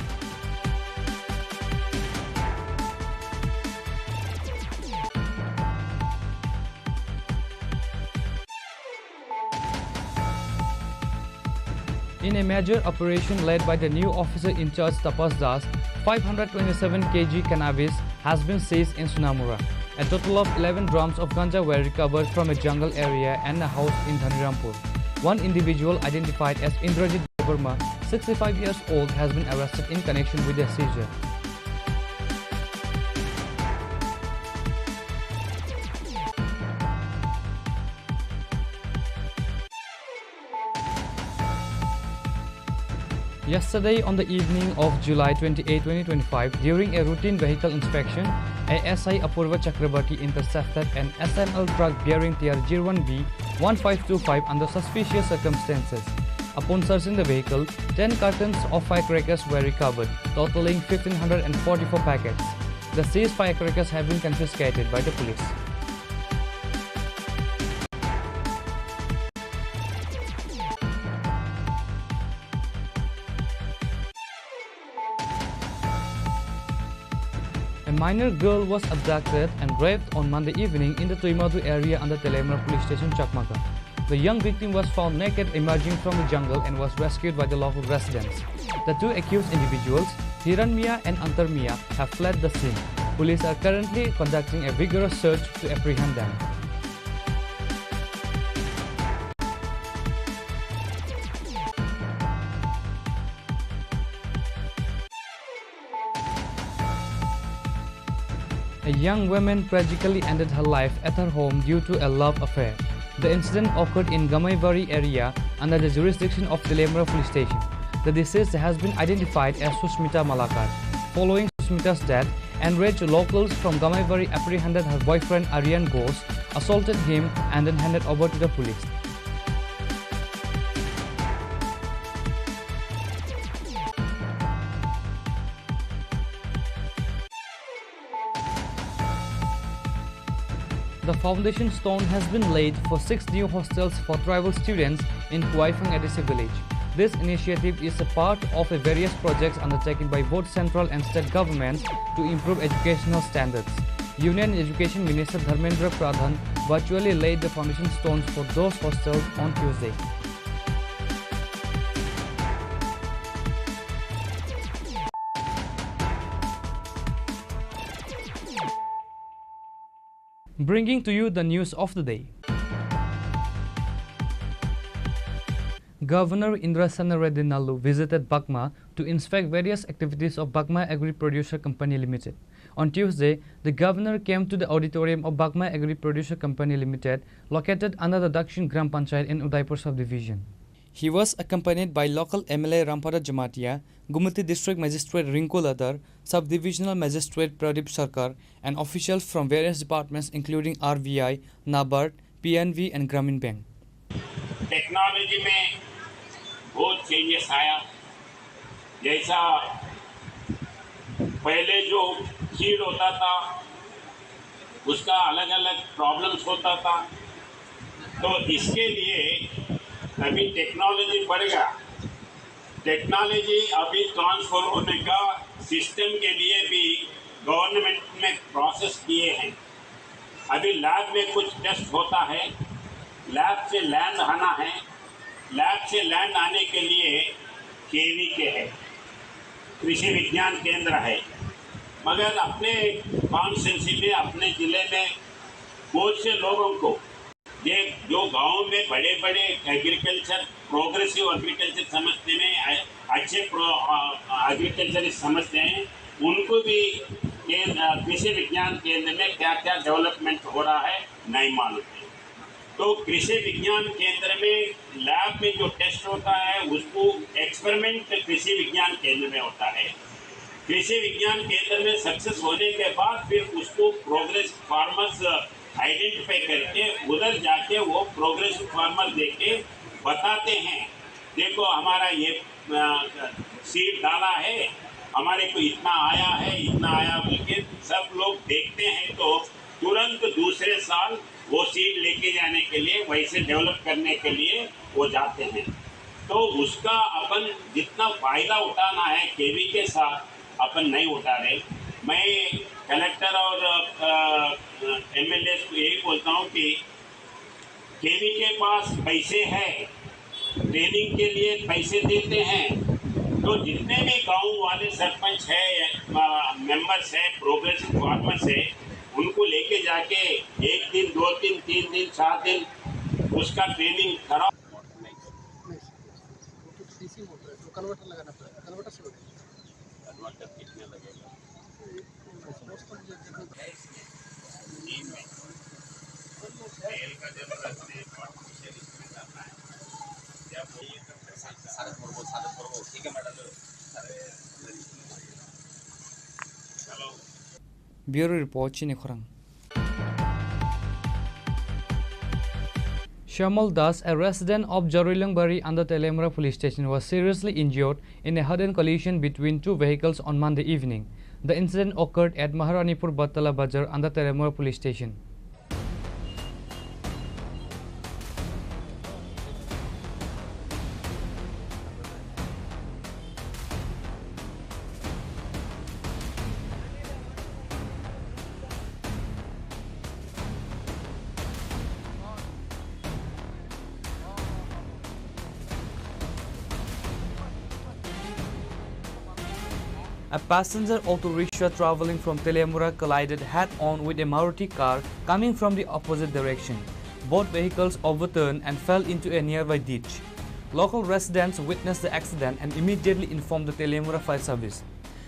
S3: In a major operation led by the new officer in charge Tapas Das, 527 kg cannabis has been seized in Sunamura. A total of 11 drums of ganja were recovered from a jungle area and a house in Dhanirampur. One individual identified as Indrajit Deborma, 65 years old, has been arrested in connection with the seizure. Yesterday, on the evening of July 28, 2025, during a routine vehicle inspection, ASI Apurva Chakrabarti intercepted an SML truck bearing TR01B 1525 under suspicious circumstances. Upon searching the vehicle, 10 cartons of firecrackers were recovered, totaling 1,544 packets. The seized firecrackers have been confiscated by the police. A minor girl was abducted and raped on Monday evening in the Tuimadu area under Telemra police station, Chakmaka. The young victim was found naked emerging from the jungle and was rescued by the local residents. The two accused individuals, Hiranmia and Antarmia, have fled the scene. Police are currently conducting a vigorous search to apprehend them. A young woman tragically ended her life at her home due to a love affair. The incident occurred in Gamaivari area under the jurisdiction of Telemra police station. The deceased has been identified as Susmita Malakar. Following Susmita's death, enraged locals from Gamaivari apprehended her boyfriend Aryan Ghosh, assaulted him and then handed over to the police. The foundation stone has been laid for 6 new hostels for tribal students in Kuaifang Edisi village. This initiative is a part of various projects undertaken by both central and state governments to improve educational standards. Union Education Minister Dharmendra Pradhan virtually laid the foundation stones for those hostels on Tuesday. Bringing to you the news of the day. Governor Indrasana Reddy Nallu visited Bakma to inspect various activities of Bakma Agri Producer Company Limited. On Tuesday, the governor came to the auditorium of Bakma Agri Producer Company Limited, located under the Dakshin Gram Panchayat in Udaipur subdivision. He was accompanied by local MLA Rampada Jamatia, Gumati District Magistrate Rinku Ladar, Subdivisional Magistrate Pradip Sarkar, and officials from various departments including RVI, NABARD, PNV and Grameen Bank.
S12: Technology में बहुत changes आया। जैसा पहले जो seed होता था उसका अलग अलग प्रॉब्लम्स होता था, तो इसके लिए अभी टेक्नोलॉजी बढ़ गया। टेक्नोलॉजी अभी ट्रांसफर होने का सिस्टम के लिए भी गवर्नमेंट में प्रोसेस किए हैं। अभी लैब में कुछ टेस्ट होता है, लैब से लैंड आना है, लैब से लैंड आने के लिए केवी के है, कृषि विज्ञान केंद्र है। मगर अपने कॉन्स्टिट्यूंसी में, अपने ज़िले में बहुत से लोगों को ये जो गांव में बड़े बड़े एग्रीकल्चर, प्रोग्रेसिव एग्रीकल्चर समझते हैं, अच्छे एग्रीकल्चरिस्ट समझते हैं, उनको भी कृषि विज्ञान केंद्र में क्या क्या डेवलपमेंट हो रहा है नहीं मालूम है। तो कृषि विज्ञान केंद्र में लैब में जो टेस्ट होता है उसको एक्सपेरिमेंट कृषि विज्ञान केंद्र में होता है। कृषि विज्ञान केंद्र में सक्सेस होने के बाद फिर उसको प्रोग्रेस फार्मर्स आइडेंटिफाई करके उधर जाके वो प्रोग्रेसिव फार्मर देके बताते हैं, देखो हमारा ये सीड डाला है, हमारे को इतना आया है, इतना आया बोल के सब लोग देखते हैं, तो तुरंत दूसरे साल वो सीड लेके जाने के लिए, वैसे डेवलप करने के लिए वो जाते हैं। तो उसका अपन जितना फ़ायदा उठाना है केवी के साथ अपन नहीं उठा रहे। मैं कलेक्टर और एमएलए को यही बोलता हूँ कि केवी के पास पैसे हैं, ट्रेनिंग के लिए पैसे देते हैं, तो जितने भी गांव वाले सरपंच है, मेंबर्स है, प्रोग्रेसिव फार्मर्स है, उनको लेके जाके 1 दिन, 2 दिन, 3 दिन, 4 दिन उसका ट्रेनिंग कराओ।
S5: कन्वर्टर लगाना पड़ेगा, कन्वर्टर से कन्वर्टर कितने लगेगा? तेल का जरूरत नहीं, आर्टिफिशियल इसमें करना है। जब ये सारे
S3: Bureau Report, Chini Khorang. Shamal Das, a resident of Jaruilangbari under Telemura police station, was seriously injured in a sudden collision between two vehicles on Monday evening. The incident occurred at Maharanipur Battala Bazar under Telemura police station. A passenger auto rickshaw traveling from Telemura collided head-on with a Maruti car coming from the opposite direction. Both vehicles overturned and fell into a nearby ditch. Local residents witnessed the accident and immediately informed the Telemura fire service.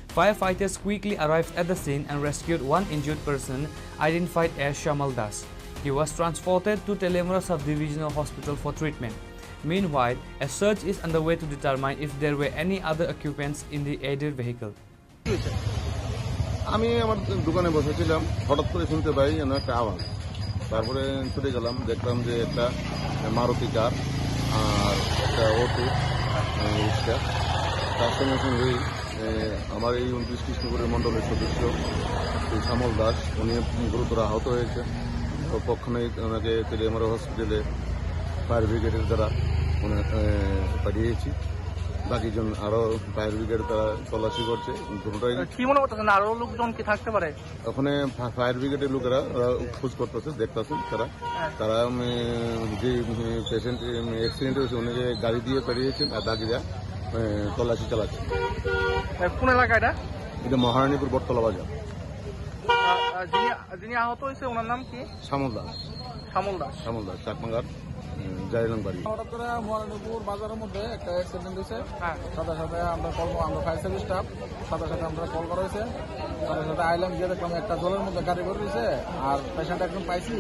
S3: Firefighters quickly arrived at the scene and rescued one injured person identified as Shamal Das. He was transported to Telemura Sub-Divisional Hospital for treatment. Meanwhile, a search is underway to determine if there were any other occupants in the aided vehicle.
S13: আমি আমার দোকানে বসেছিলাম, হঠাৎ করে শুনতে পাই যেন একটা আওয়াজ। তারপরে ছুটে গেলাম, দেখলাম যে একটা মারুতি কার আর একটা অটো রিক্সা। তার সঙ্গে সঙ্গেই আমার এই 29 কৃষ্ণপুরের মণ্ডলের সদস্য শ্যামল দাস, উনি গুরুতর আহত হয়েছে। তো পক্ষণেই ওনাকে তেলিয়ামারা হসপিটালে ফায়ার ব্রিগেডের দ্বারা পাঠিয়েছি। বাকিজন আরো ফায়ার ব্রিগেড তারা তল্লাশি করছে।
S14: কি মনে করতেছেন আরো লোকজন কি থাকতে পারে?
S13: ওখানে ফায়ার ব্রিগেডের লোকেরা খোঁজ করতেছে, দেখতেছেন তারা যে পেশেন্ট অ্যাক্সিডেন্ট হয়েছে উনি গাড়ি দিয়ে পাঠিয়েছেন আর বাকিরা তল্লাশি চালাচ্ছে।
S14: কোন এলাকা এটা?
S13: এটা মহারানীপুর বটতলা বাজার।
S14: যিনি আহত হয়েছে ওনার নাম কি?
S13: শ্যামল দাস। শ্যামল দাস চাকমাঙ্গার জারিলাংবাড়ি।
S15: হঠাৎ করে মহারানীপুর বাজারের মধ্যে একটা অ্যাক্সিডেন্ট হয়েছে। সাথে সাথে আমরা ফায়ার সার্ভিস স্টাফ সাথে আমরা কল করা হয়েছে। সাথে আইলাম, গিয়ে দেখলাম একটা জলের মধ্যে গাড়ি করে দিয়েছে আর পেশেন্ট একদম পাইছি,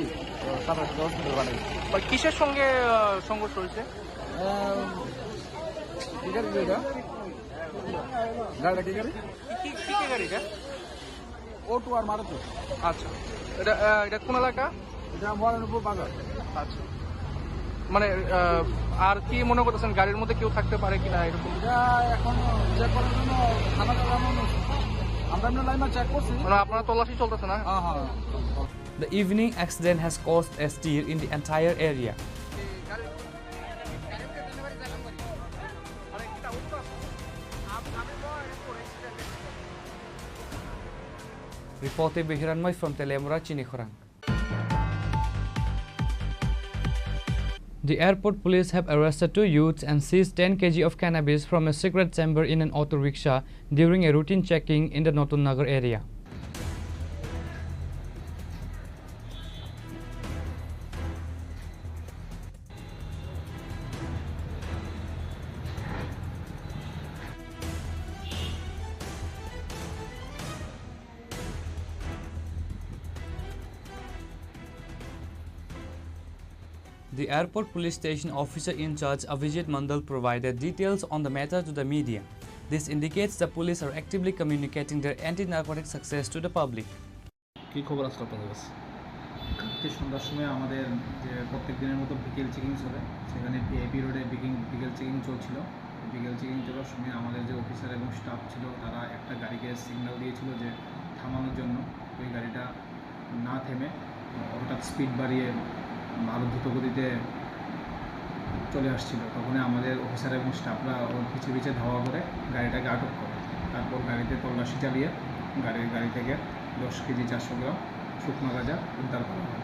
S15: সাথে হসপিটাল বাড়ি।
S14: কিসের সঙ্গে সংঘর্ষ হয়েছে?
S15: কি গাড়ি এটা? গাড়িটা কি গাড়ি?
S14: কি গাড়িটা?
S15: অটো আর মারুতি।
S14: আচ্ছা, এটা কোন এলাকা?
S15: এটা মহারানীপুর বাজার।
S14: আচ্ছা, মানে আর কি মনে করতেছেন গাড়ির মধ্যে কেউ থাকতে পারে কিনা এরকম?
S15: এখন চেক করার জন্য থানা আমরা লাইনে চেক করছি।
S14: মানে আপনারা তল্লাশি চলতেছে না?
S15: হ্যাঁ।
S3: The evening accident has caused a stir in the entire area. Reported by Hiranmoy from Telemura, Chini Khorang. The airport police have arrested two youths and seized 10 kg of cannabis from a secret chamber in an auto rickshaw during a routine checking in the Notun Nagar area. The airport police station officer in charge, Avijit Mandal, provided details on the matter to the media. This indicates the police are actively communicating their anti-narcotic success to the public.
S15: কি খবর আছে আপনাদের কাছে?
S16: কালকে সন্ধ্যার সময় আমাদের যে প্রত্যেক দিনের মতো বিকেল চেকিং চলে, সেখানে ভিআইপি রোডে বিকেল চেকিং চলছিল। বিকেল চেকিং চলার সময় আমাদের যে অফিসার এবং স্টাফ ছিল তারা একটা গাড়িকে সিগন্যাল দিয়েছিল যে থামানোর জন্য। ওই গাড়িটা না থেমে হঠাৎ স্পিড বাড়িয়ে আরও দ্রুত গতিতে চলে আসছিল। তখন আমাদের অফিসার এবং স্টাফরা ওর পিছিয়ে ধাওয়া করে গাড়িটাকে আটক করে। তারপর গাড়িতে তল্লাশি চালিয়ে গাড়ি থেকে 10 কেজি 400 গ্রাম শুকনো গাঁজা উদ্ধার করা হয়।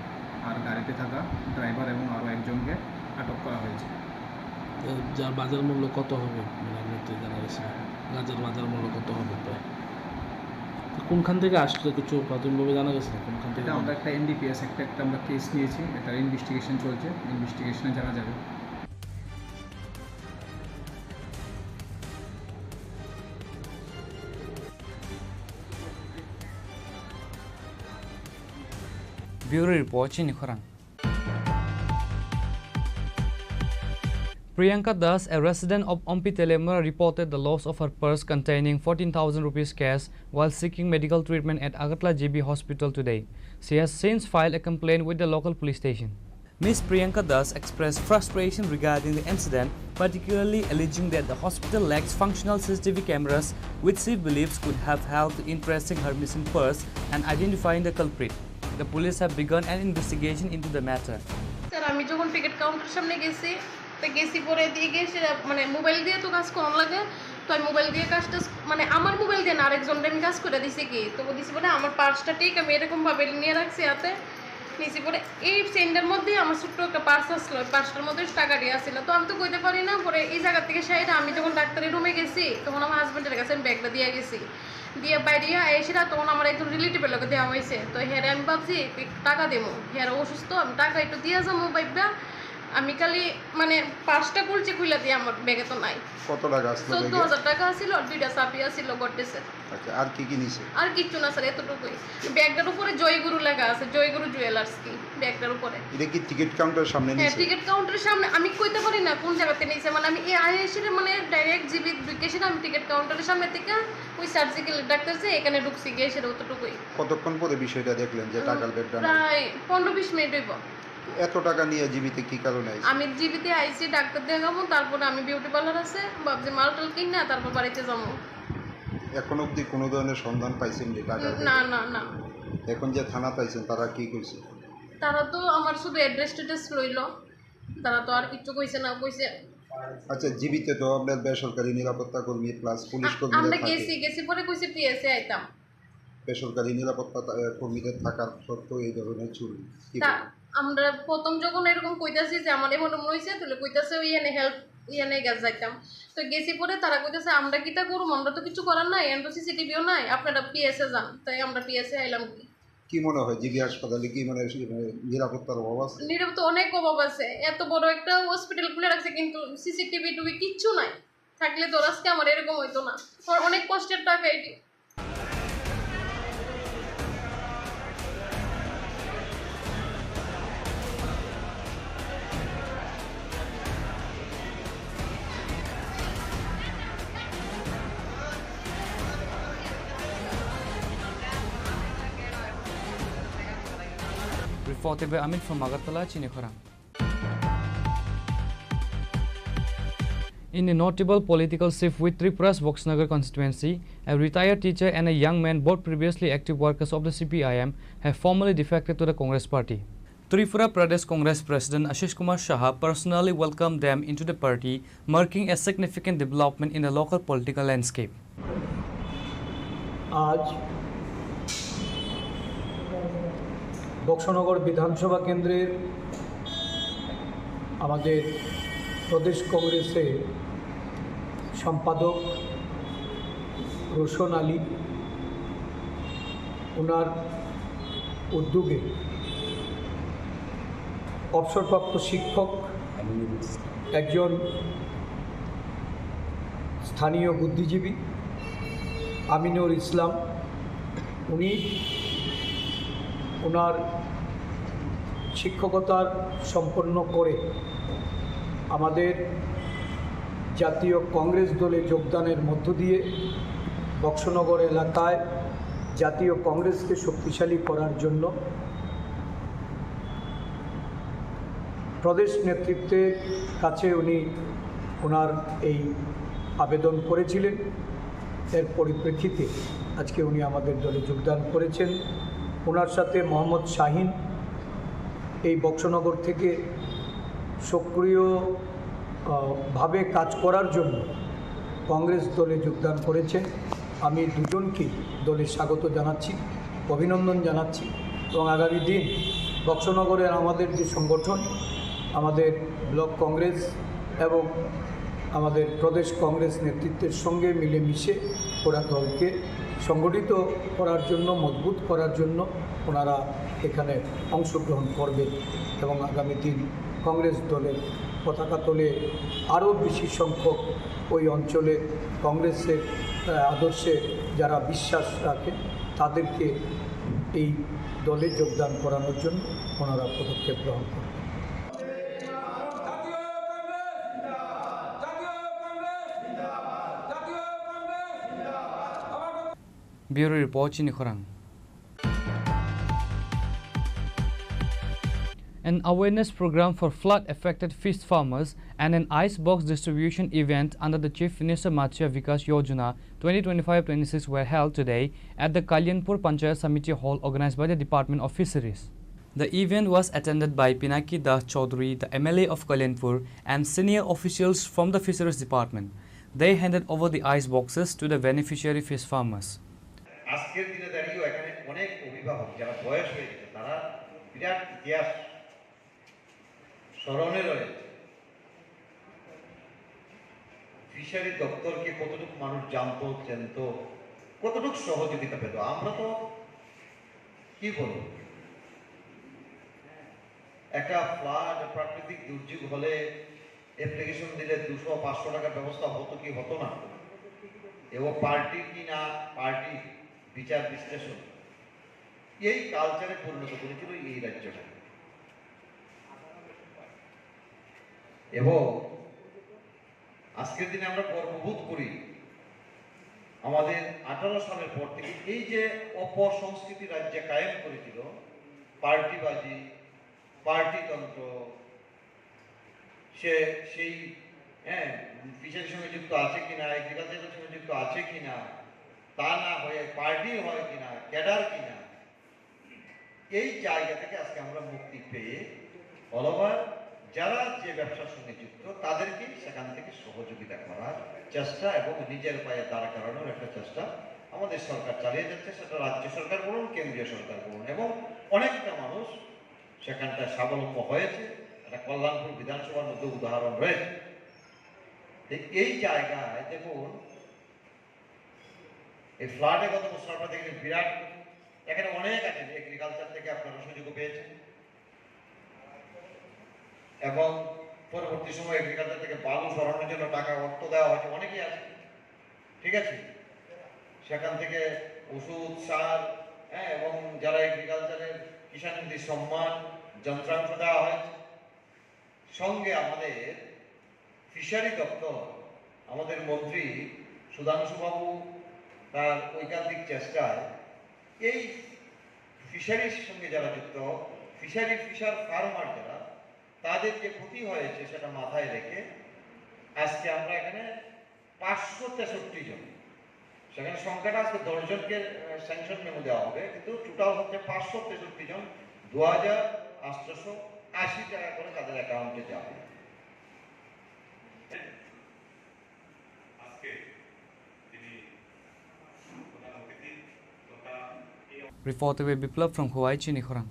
S16: আর গাড়িতে থাকা ড্রাইভার এবং আরও একজনকে আটক করা হয়েছে।
S15: যার বাজার মূল্য কত হবে মানে আপনাদের জানা গেছে? গাঁজার বাজার মূল্য কত হবে প্রায়? কোনখান থেকে আসছে কিছু প্রাথমিকভাবে জানা গেছে? কোনখান থেকে?
S16: আমরা একটা এনডিপিএস একটা আমরা কেস নিয়েছি, এটার ইনভেস্টিগেশন চলছে, ইনভেস্টিগেশনে জানা যাবে।
S3: Bureau Report, Chini Khorang. Priyanka Das, a resident of Ompitelemura, reported the loss of her purse containing 14,000 rupees cash while seeking medical treatment at Agatla GB Hospital today. She has since filed a complaint with the local police station. Ms. Priyanka Das expressed frustration regarding the incident, particularly alleging that the hospital lacks functional CCTV cameras, which she believes could have helped in tracing her missing purse and identifying the culprit. The police have begun an investigation into the matter.
S17: Sir আমি যখন ticket কাউন্টারের সামনে গেছি তো গেছি পরে দিয়ে গিয়ে সেটা মানে মোবাইল দিয়ে তো কাজ কম লাগে তো আমি মোবাইল দিয়ে কাজটা মানে আমার মোবাইল দিয়ে না আরেকজনটা আমি কাজ করে দিছি কি তো দিছি পরে আমার পার্সটা ঠিক আমি এরকমভাবে নিয়ে রাখছি হাতে নিয়েছি পরে এই সেন্টার মধ্যে আমার ছোট্ট একটা পার্স আসলো পার্সটার মধ্যে টাকা দিয়ে আসছিল তো আমি তো কইতে পারি না পরে এই জায়গা থেকে সাইডে আমি যখন ডাক্তারের রুমে গেছি তখন আমার হাজব্যান্ডের কাছে আমি ব্যাগটা দিয়ে গেছি দিয়ে বাইরে এসে তখন আমার একজন রিলেটিভের লোকে দেওয়া হয়েছে তো হ্যাঁ আমি ভাবছি টাকা দেবো হ্যাঁ অসুস্থ আমি টাকা একটু দিয়ে যাবো ভাইবা আমি খালি মানে পাঁচটা কুলচি খুলে দিয়ে আমার ব্যাগে তো নাই
S18: কত টাকা আসলো
S17: 14,000 টাকা ছিল আর 2টা সাপিয়া ছিল গডেসের
S18: আচ্ছা আর কি কি নিছে
S17: আর কিচ্ছু না স্যার এতটুকুই ব্যাগটার উপরে জয়গুরু লেখা আছে জয়গুরু জুয়েলার্স কি ব্যাগটার উপরে
S18: এটা কি টিকিট কাউন্টারের সামনে নিছে
S17: হ্যাঁ টিকিট কাউন্টারের সামনে আমি কইতে পারি না কোন জায়গাতে নিছে মানে আমি এই আইএসএর মানে ডাইরেক্ট জিবি ঢুকেছি আমি টিকিট কাউন্টারের সামনে থেকে ওই সার্জিক্যাল ডাক্তার যে এখানে ঢুকছি গিয়ে সেটা অতটুকুই
S18: কতক্ষণ পরে বিষয়টা দেখলেন যে টাকার ব্যাগটা
S17: প্রায় 15-20 মিনিট হইব
S18: এত টাকা নিয়ে জীবিতে কি কারণে আইছে
S17: আমি জীবিতে আইছি ডাক্তার দেখাবো তারপরে আমি বিউটি পার্লার আছে ভাবছি মালটাল কিনা তারপর বাড়িতে যাবো
S18: এখন অবধি কোনো ধরনের সন্ধান পাইছেন যে টাকা
S17: না না না
S18: এখন যে থানা পাইছেন তারা কি কইছে
S17: তারা তো আমার শুধু অ্যাড্রেস টেড্রেস লইলো তারা তো আর কিছু কইছে না কইছে
S18: আচ্ছা জীবিতে তো আপনার বেসরকারি নিরাপত্তা কর্মী প্লাস পুলিশ কর্মী
S17: আমরা গেছি পরে কইছে পিএসএ আইতাম
S18: বেসরকারি নিরাপত্তা কর্মীদের থাকার সত্ত্বেও এই ধরনের চুরি
S17: আমরা প্রথম যখন এরকম কইতাছি যে আমার এমন মনে হয়েছে তাহলে কইতাছে ওই এনে হেল্প ইয়ানে গেছ যাইতাম তো গেছি পরে তারা কইতাছে আমরা কিটা করব আমরা তো কিছু করার নাই এন্ড সিসিটিভিও নাই আপনারা পিএসএ যান তাই আমরা পিএসএ আইলাম
S18: কি মনে হয় জিবি হাসপাতালে কি মানে নিরাপত্তার অভাব আছে
S17: নিরাপত্তা অনেক অভাব আছে এত বড় একটা হসপিটাল খুলে রাখছে কিন্তু সিসিটিভি টুবি কিচ্ছু নাই থাকলে তো আজকে আমার এরকম হইতো না অনেক কষ্টের টাকা এটি
S3: Reported by Amit from Agartala, Chini Khorang. In a notable political shift with Tripura's Boxnagar constituency, a retired teacher and a young man, both previously active workers of the CPIM, have formally defected to the Congress party. Tripura Pradesh Congress President Ashish Kumar Shah personally welcomed them into the party, marking a significant development in the local political landscape.
S19: आज বক্সনগর বিধানসভা কেন্দ্রের আমাদের প্রদেশ কংগ্রেসের সম্পাদক রোশন আলী ওনার উদ্যোগে অবসরপ্রাপ্ত শিক্ষক একজন স্থানীয় বুদ্ধিজীবী আমিনুর ইসলাম উনি ওনার শিক্ষকতার সম্পন্ন করে আমাদের জাতীয় কংগ্রেস দলে যোগদানের মধ্য দিয়ে বক্সনগর এলাকায় জাতীয় কংগ্রেসকে শক্তিশালী করার জন্য প্রদেশ নেতৃত্বের কাছে উনি ওনার এই আবেদন করেছিলেন এর পরিপ্রেক্ষিতে আজকে উনি আমাদের দলে যোগদান করেছেন ওনার সাথে মোহাম্মদ শাহিন এই বক্সনগর থেকে সক্রিয়ভাবে কাজ করার জন্য কংগ্রেস দলে যোগদান করেছেন আমি দুজনকেই দলে স্বাগত জানাচ্ছি অভিনন্দন জানাচ্ছি এবং আগামী দিন বক্সনগরের আমাদের যে সংগঠন আমাদের ব্লক কংগ্রেস এবং আমাদের প্রদেশ কংগ্রেস নেতৃত্বের সঙ্গে মিলেমিশে ওরা দলকে সংগঠিত করার জন্য মজবুত করার জন্য ওনারা এখানে অংশগ্রহণ করবেন এবং আগামী দিন কংগ্রেস দলের পতাকা তোলে আরও বেশি সংখ্যক ওই অঞ্চলে কংগ্রেসের আদর্শে যারা বিশ্বাস রাখেন তাদেরকে এই দলে যোগদান করানোর জন্য ওনারা পদক্ষেপ গ্রহণ করবেন
S3: Bureau Report, Chini Khorang. An awareness program for flood-affected fish farmers and an ice box distribution event under the Chief Minister Matsya Vikas Yojana 2025-26 were held today at the Kalyanpur Panchayat Samiti Hall organized by the Department of Fisheries. The event was attended by Pinaki Das Chaudhary, the MLA of Kalyanpur, and senior officials from the Fisheries Department. They handed over the ice boxes to the beneficiary fish farmers.
S7: আজকের দিনে দাঁড়িয়েও এখানে অনেক অভিভাবক যারা বয়স হয়ে গেছে তারা বিরাট ইতিহাস স্মরণে রয়েছে। ফিশারি দপ্তরকে কতটুকু মানুষ জানতো, চেনতো, কতটুকু সহযোগিতা পেত। আমরা তো কি বলবো, একটা ফ্লাড প্রাকৃতিক দুর্যোগ হলে অ্যাপ্লিকেশন দিলে 200-500 টাকার ব্যবস্থা হতো কি হতো না, এবং পার্টি কি না পার্টি বিচার বিশ্লেষণ এই কালচারে পরিণত করেছিল এই রাজ্যটা। এবং আজকের দিনে আমরা গর্ববোধ করি আমাদের 18 সালের পর থেকে এই যে অপসংস্কৃতি রাজ্যে কায়েম করেছিল, পার্টিবাজি, পার্টিতন্ত্র, সেই ফিশারির সঙ্গে যুক্ত আছে কিনা, এগ্রিকালচারের সঙ্গে যুক্ত আছে কিনা, তা না হয়ে পার্টি হয় কিনা, ক্যাডার কিনা, এই জায়গা থেকে আজকে আমরা মুক্তি পেয়ে অল ওভার যারা যে ব্যবসার সঙ্গে যুক্ত তাদেরকে সেখান থেকে সহযোগিতা করার চেষ্টা এবং নিজের পায়ে দাঁড়া করানোর একটা চেষ্টা আমাদের সরকার চালিয়ে যাচ্ছে। সেটা রাজ্য সরকার বলুন, কেন্দ্রীয় সরকার বলুন, এবং অনেকটা মানুষ সেখানটা স্বাবলম্ব হয়েছে। একটা কল্যাণপুর বিধানসভার মধ্যে উদাহরণ রয়েছে। এই জায়গায় দেখুন, এই ফ্লাডে গত বছর আপনারা দেখেন বিরাট, এখানে অনেক আছে, এগ্রিকালচার থেকে আপনারা সুযোগ পেয়েছেন এবং পরবর্তী সময় এগ্রিকালচার থেকে বালু সরানোর জন্য টাকা অর্থ দেওয়া হয়েছে, অনেকেই আছে, ঠিক আছে। সেখান থেকে ওষুধ, সার, এবং যারা এগ্রিকালচারের কিষাণ নিধি সম্মান যন্ত্রাংশ দেওয়া হয়েছে। সঙ্গে আমাদের ফিশারি দপ্তর, আমাদের মন্ত্রী সুধাংশুবাবু তার ঐকান্তিক চেষ্টায় এই ফিশারির সঙ্গে যারা যুক্ত, ফিশার ফার্মার যারা, তাদের যে ক্ষতি হয়েছে সেটা মাথায় রেখে আজকে আমরা এখানে 563 জন, সেখানে সংখ্যাটা আজকে 10 জনকে স্যাংশন মেমো দেওয়া হবে, কিন্তু টোটাল হচ্ছে 563 জন, 2880 টাকা করে তাদের অ্যাকাউন্টে যাবে।
S3: Reported by Biplab from Hawaii, Chini Khorang.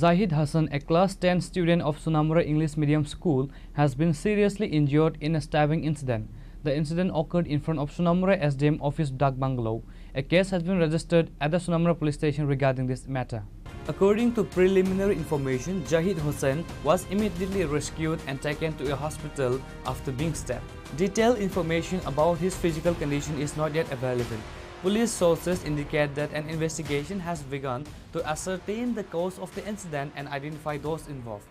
S3: Zahid Hassan, a class 10 student of Sunamura English Medium School, has been seriously injured in a stabbing incident. The incident occurred in front of Sunamura SDM office Dak Bungalow. A case has been registered at the Sunamura police station regarding this matter. According to preliminary information, Zahid Hassan was immediately rescued and taken to a hospital after being stabbed. Detailed information about his physical condition is not yet available. Police sources indicate that an investigation has begun to ascertain the cause of the incident and identify those involved.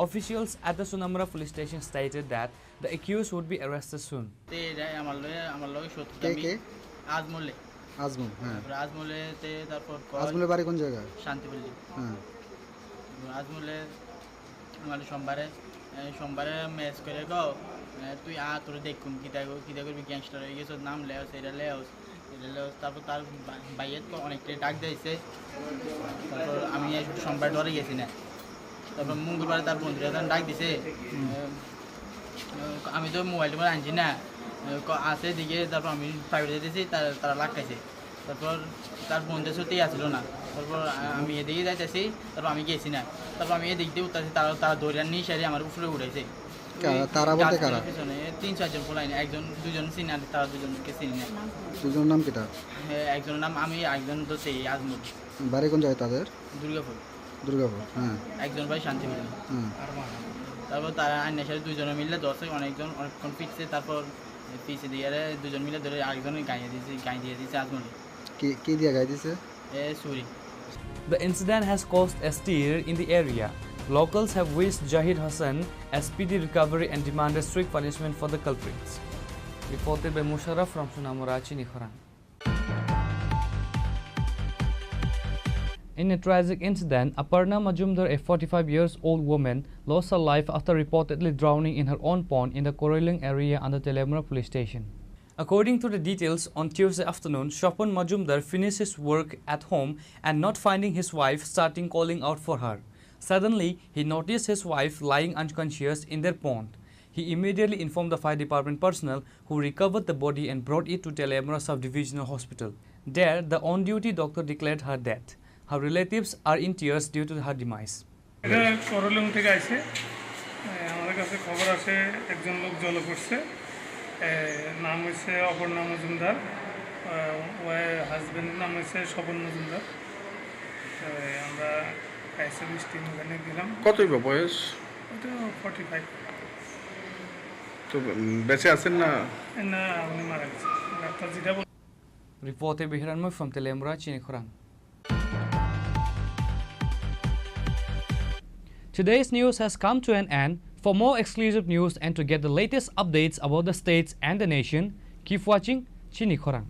S3: Officials at the Sunamura police station stated that the accused would be arrested soon.
S5: আজমলে বাড়ি কোন জায়গায়?
S20: শান্তিপল্লী।
S5: হ্যাঁ,
S20: আজমলে সোমবারে match করে গো, তুই তোর দেখুন কিতা করবি, গ্যাংস্টার হয়ে গেছ, নাম লেওস, এটা লেওস। তারপর তার বাইয়ের অনেকটাই ডাক দিয়েছে। তারপর আমি সোমবার ডরে গেছি না, তারপর মঙ্গলবার তার বন্ধুরা তখন ডাক দিছে। আমি তো মোবাইল টোবাইল আনছি না, আছে দিকে। তারপর আমি প্রাইভেট দিয়েছি, তারা লাগাইছে। তারপর তার বন্ধুদের সাথেই আসছিল না। তারপর আমি এদিকে যাইতেছি, তারপর আমি গেছি না। তারপর আমি এদিক দিয়ে উঠতেছি, তারা দৌড়ে নিয়ে সারি আমার উপরে উঠেছে।
S5: তারা বলতে কারা?
S20: পিছনে 3-4 জন পোলাই, দুজন চিনি, আর তারা দুজনকে চিনি না।
S5: দুজনের নাম কিটা?
S20: একজনের নাম আমি, একজন তো সেই আজমল।
S5: বাড়ি কোন জায়গায় তাদের? দুর্গাপুর। হ্যাঁ।
S20: একজন ভাই শান্তিপল্লী। তারপর তারা আইনের সাথে 2 জনে মিলে ধরছে, অনেকক্ষণ পিছছে। তারপর পিছিয়ে দিয়ে 2 জন মিলে ধরে আরেকজনের গায়ে দিয়েছে আজমল।
S5: কি দিয়ে গায়ে দিয়েছে?
S20: ছুরি।
S3: The incident has caused a stir in the area. Locals have wished Zahid Hassan a speedy recovery and demanded strict punishment for the culprits. Reported by Musharraf from Sonamora, Chini Khorang. In a tragic incident, Aparna Majumdar, a 45-year-old woman, lost her life after reportedly drowning in her own pond in the Koreling area under Telemura police station. According to the details, on Tuesday afternoon, Shopan Majumdar finished his work at home and not finding his wife, starting calling out for her. Suddenly, he noticed his wife lying unconscious in their pond. He immediately informed the fire department personnel, who recovered the body and brought it to Telemura Sub-Divisional Hospital. There, the on-duty doctor declared her death. Her relatives are in tears due to her demise.
S1: করলিং থেকে আসে আমাদের কাছে খবর আছে একজন লোক জল পড়ছে নাম হচ্ছে অপর্ণা মজুমদার হাজবেন্ডের নাম হচ্ছে স্বপন মজুমদার আমরা সার্ভিস টিম ওখানে দিলাম
S5: কতই বয়স
S1: ওটা 45
S5: তো বেঁচে আছেন না
S1: না উনি মারা গেছে ডাক্তার যেটা
S3: Reported by Hiranmoy from Telemura, Chini Khorang. Today's news has come to an end. For more exclusive news and to get the latest updates about the states and the nation, keep watching Chini Khorang.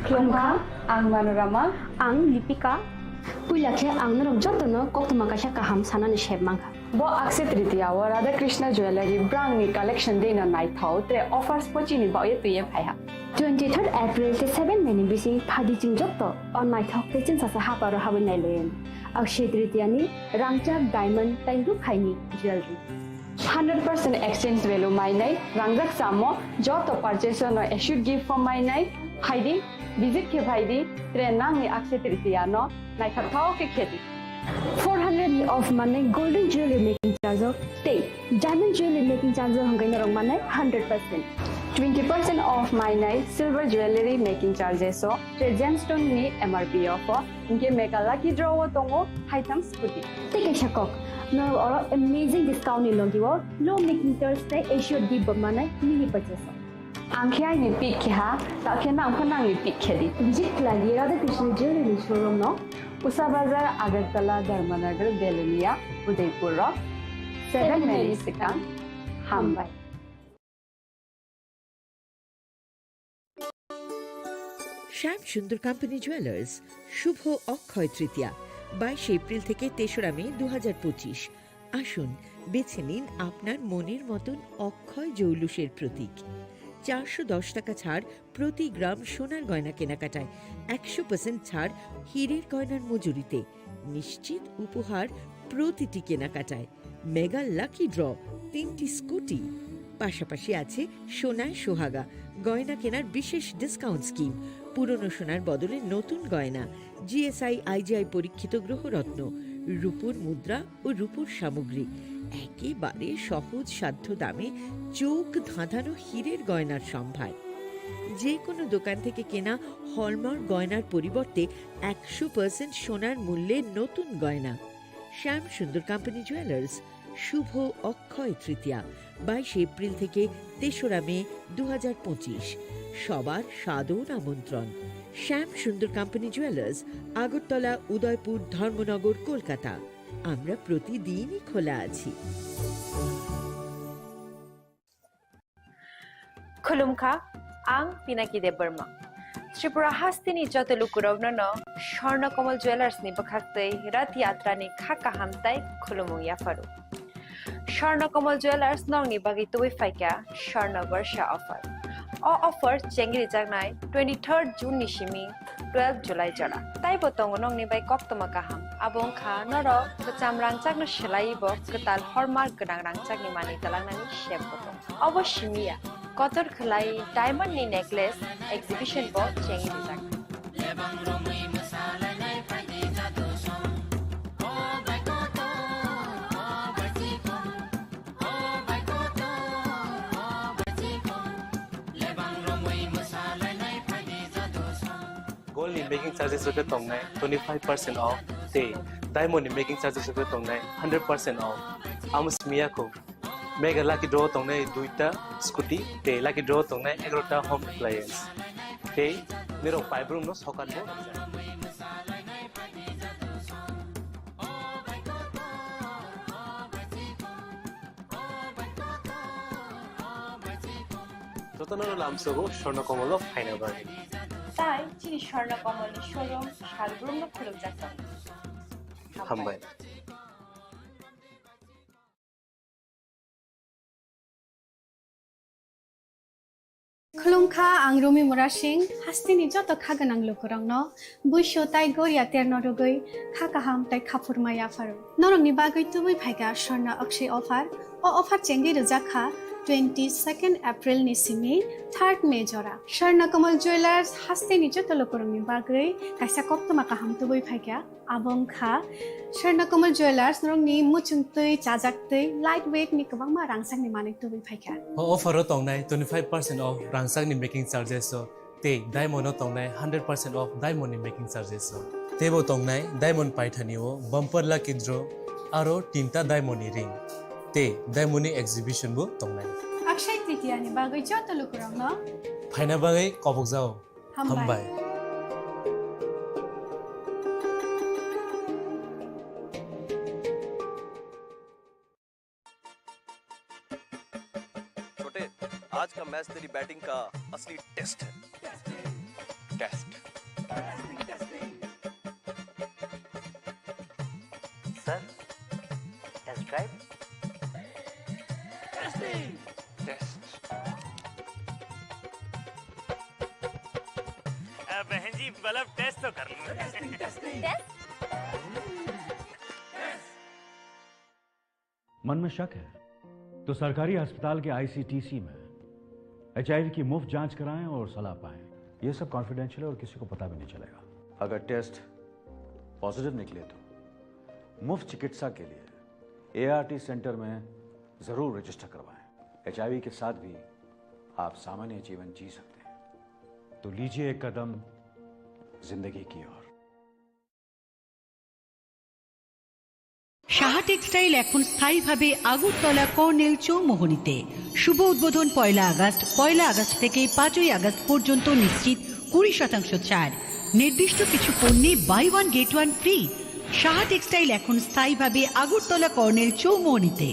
S8: Klongka, ang Manorama, ang Lipika. Puilakhe ang narom jotono koktuma kasha kaham sanani shebmangka.
S22: Bo Akshaya Tritiya wa Radha Krishna Jewelry brand ni collection de na nai thau tre offers pochi ni ba ye tuye phaiha.
S8: 23rd April te 7 meni bisi phadi jing jotto on nai thok te chin sa haparo habu nai len. Akshaya Tritiya ni rangchak diamond taindu khaini jewelry.
S22: 100% exchange value mai nai rangjak samo joto purchase no should give for mai nai phaidi visit ke phaidi tre nang ni Akshaya Tritiya no nai thau ke kheti.
S8: 400 of money golden jewelry making charge of stay. Diamond jewelry making charge of hangai narong manai 100%.
S22: 20% off my night silver jewelry making charges so gemstone ni MRP offer inke mega lucky draw tongo item scooty.
S8: Take a shakok. No or amazing discount ni logi wo low making Thursday issue di manai mini purchase.
S22: Angkhya ni pick ha ta khena angkhana ni pick khedi.
S8: Visit Lali Radha Krishna jewelry showroom no
S22: Usa Bazar, Agartala, Dharmanagar, Belunia, Udaipur, 7 Merisicon, Hambai.
S28: Shyam Sundar company jewellers Shubho Akshaya Tritiya 22 April থেকে 3রা মে 2025। আসুন বেছে নিন আপনার মনের মতন অক্ষয় জৌলুসের প্রতীক। 410 টাকা ছাড় প্রতি গ্রাম সোনার গয়না কেনাকাটায়, 100% ছাড় হীরের গয়নার মজুরিতে, নিশ্চিত উপহার প্রতিটি কেনাকাটায়, মেগা লাকি ড্র 3টি স্কুটি, পাশাপাশি আছে সোনায় সোহাগা গয়না কেনার বিশেষ ডিসকাউন্ট স্কিম, পুরনো সোনার বদলে নতুন গয়না, জিএসআই আইজিআই পরীক্ষিত গ্রহরত্ন, রূপোর মুদ্রা ও রূপোর সামগ্রী, একেবারে সহজ সাধ্য দামে চোখ ধাঁধানো হীরের গয়নার সম্ভার। যে কোনো দোকান থেকে কেনা হলমার্ক গয়নার পরিবর্তে 100% সোনার মূল্যে নতুন গয়না। শ্যাম সুন্দর কোম্পানি জুয়েলার্স শুভ অক্ষয় তৃতীয়া 22 এপ্রিল থেকে 3রা মে 2025। সবার সাদর আমন্ত্রণ। শ্যাম সুন্দর কোম্পানি জুয়েলার্স, আগরতলা, উদয়পুর, ধর্মনগর, কলকাতা। আমরা প্রতিদিনই খোলা আছি।
S23: Khulumkha, ang Pinaki de Burma. Tripura hastini joto lukurogno no Shorna Komal Jewelers ni bakhaktei Rath Yatra ni khaka hamtai khulumung ya faru. Shorna Komal Jewelers nong ni bagi tuwi faika Shorna Varsha offer. All offer chengri jagnai 23rd June ni shimi 12 July jara. Tai botong nong ni bai koktoma kaham. Abong kha noro bacham rangchak no shelai bo ketal hallmark gedang rangchak ni mani talang nani shep botong. Oboshimiya Kotor Khalai Diamond ni necklace exhibition bo chengi dijak.
S24: Gold ni making charges rupe tongnai 25% off te diamond ni making charges rupe tongnai 100% off. Amus miyako mega lucky draw तंगने 2टा scooty ते Laki draw तंगने 11टा home appliance ते मेरो पाइब्रुम no सकाल बो রতনর লামসগো স্বর্ণকমল ফাইনাবাড়ি
S23: তাই চিনি স্বর্ণকমলের showroom শালগ্রাম খুলুক যাচ্ছেন
S24: হামবাই
S2: खुलुमखा आं रुमि मुरा सिंह हास्तिनि जत खागोनां लोगोरांनो बुइसो ताइ गरिया तेरनो रुगै खाकाहाम ताइ खाफुरमाया फारो नरंनि बागै तुबै फाइगा स्वर्ణ अक्षय अफार चेंगि रजाखा 22 एप्रिल नि सिमि 3 मे जरा स्वर्ణ कमल ज्वेलर्स हास्तिनि जत लोगोरांनि बागै काइसा कप्तमा काहाम तुबै फाइगा आबंखा स्वर्ణ कमल ज्वेलर्स नरंनि मुचुंतै चाजाक्तै लाइट वेट नि गोबांमा रांसांनि माने तुबै फाइगा
S24: ऑफर तंगनाय 25% ऑफ रांसांनि मेकिंग चार्जेस ते डायमंड तंगनाय 100% ऑफ डायमंड नि मेकिंग चार्जेस तेबो तंगनाय डायमंड पाइथानिओ बम्पर लाकी ड्र आरो 3टा डायमंड नि रिंग ते डायमंड नि एग्जिबिशन बो तंगनाय
S2: अक्षय तृतीया नि बागै जत लोगोरांनो
S24: फाइना बागै कबक जाओ हामबाय
S4: आज का मैच तेरी बैटिंग का असली टेस्ट है test
S6: sir test drive
S4: test
S6: बहन जी बल्ब टेस्ट तो कर लो
S9: मन में शक है तो सरकारी अस्पताल के आईसीटीसी में HIV की मुफ्त जांच कराएं और सलाह पाएं। ये सब कॉन्फिडेंशियल है और किसी को पता भी नहीं चलेगा। अगर टेस्ट पॉजिटिव निकले तो मुफ्त चिकित्सा के लिए ART सेंटर में जरूर रजिस्टर करवाएं। HIV के साथ भी आप सामान्य जीवन जी सकते हैं। तो लीजिए एक कदम जिंदगी की ओर।
S10: সাহা টেক্সটাইল এখন স্থায়ীভাবে আগরতলা কর্নেল চৌমোহনীতে শুভ উদ্বোধন 1 আগস্ট থেকে 5 আগস্ট পর্যন্ত নিশ্চিত 20% ছাড় নির্দিষ্ট কিছু পণ্যে buy one get one free Saha textile এখন স্থায়ীভাবে আগরতলা কর্নেল চৌমোহনীতে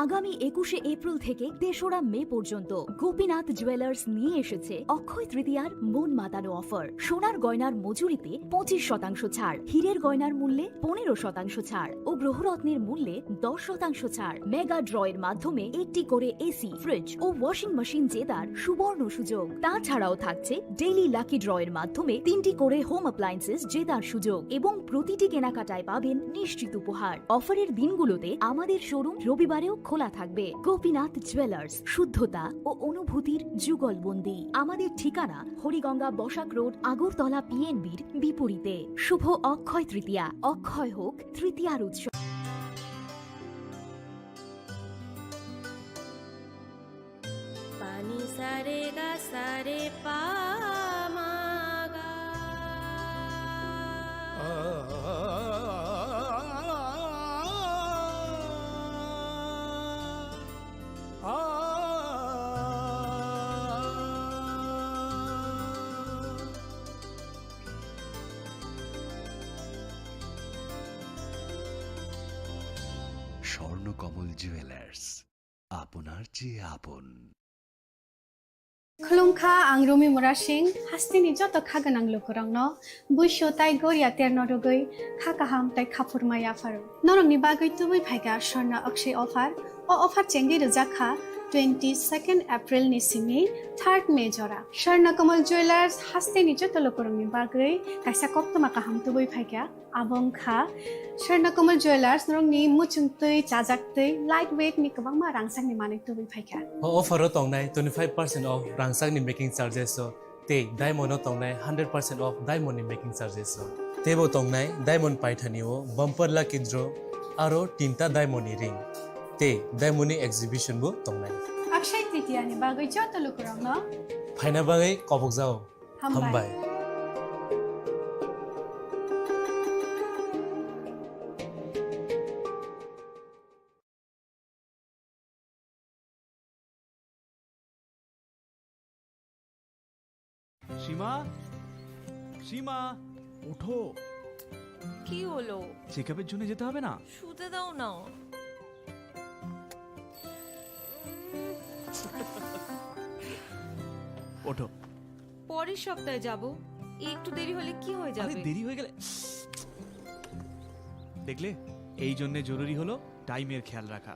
S11: আগামী 21শে এপ্রিল থেকে 3রা মে পর্যন্ত গোপীনাথ জুয়েলার্স নিয়ে এসেছে অক্ষয় তৃতীয়ার মন মাতানো অফার সোনার গয়নার মজুরিতে 25% ছাড় হীরের গয়নার মূল্যে 15% ছাড় ও গ্রহরত্নের মূল্যে 10% ছাড় মেগা ড্রয়ের মাধ্যমে একটি করে এসি ফ্রিজ ও ওয়াশিং মেশিন জেতার সুবর্ণ সুযোগ তাছাড়াও থাকছে ডেইলি লাকি ড্রয়ের মাধ্যমে 3টি করে হোম অ্যাপ্লায়েন্সেস জেতার সুযোগ এবং প্রতিটি কেনাকাটায় পাবেন নিশ্চিত উপহার অফারের দিনগুলোতে আমাদের শোরুম রবিবারেও খোলা থাকবে গোপীনাথ জুয়েলার্স শুদ্ধতা ও অনুভূতির যুগলবন্দি আমাদের ঠিকানা হরিগঙ্গা বসাক রোড আগরতলা PNB'র বিপরীতে শুভ অক্ষয় তৃতীয়া অক্ষয় হোক তৃতীয়ার উৎসব
S25: पानी सारे गा सारे पा मागा
S26: স্বর্ণকমল জুয়েলার্স আপনার চেয়ে আপন
S2: खुलुमखा आं रुमि मुरा सिंह हास्तिनि जत खागोनां लोगोरांनो बुइसो ताइ गरिया तेरनो रुगै खाकाहाम ताइ खाफुरमाया फारो नरंनि बागै तुबै फाइगा स्वर्ణ अक्षय अफार चेंगि रजाखा 22 एप्रिल नि सिमि 3 मे जरा स्वर्ణ कमल ज्वेलर्स हास्तिनि जत लोगोरांनि बागै काइसा कप्तमा काहाम तुबै फाइगा आबंखा स्वर्ణ कमल ज्वेलर्स नरंनि मुचुंतै चाजाक्तै लाइट वेट नि गोबांमा रांसांनि माने तुबै फाइगा
S24: ऑफर तंगनाय 25% ऑफ रांसांनि मेकिंग चार्जेस ते डायमंड तंगनाय 100% ऑफ डायमंड नि मेकिंग चार्जेस तेबो तंगनाय डायमंड पाइथानिओ बम्पर लाकी ड्र आरो 3टा डायमंड नि रिंग ते डायमंड नि एग्जिबिशन बो तंगनाय
S2: अक्षय तृतीया नि बागै जत लोगोरांनो
S24: फाइना बागै कबक जाओ हामबाय
S9: সীমা সীমা ওঠো
S12: কি হলো?
S9: চেকআপের জন্য যেতে হবে না?
S12: শুতে দাও না।
S9: ওঠো।
S12: পরের সপ্তাহে যাব। একটু দেরি হলে কি হয়ে যাবে?
S9: আরে দেরি হয়ে গেলে দেখলে, এই জন্য জরুরি হলো টাইমের খেয়াল রাখা।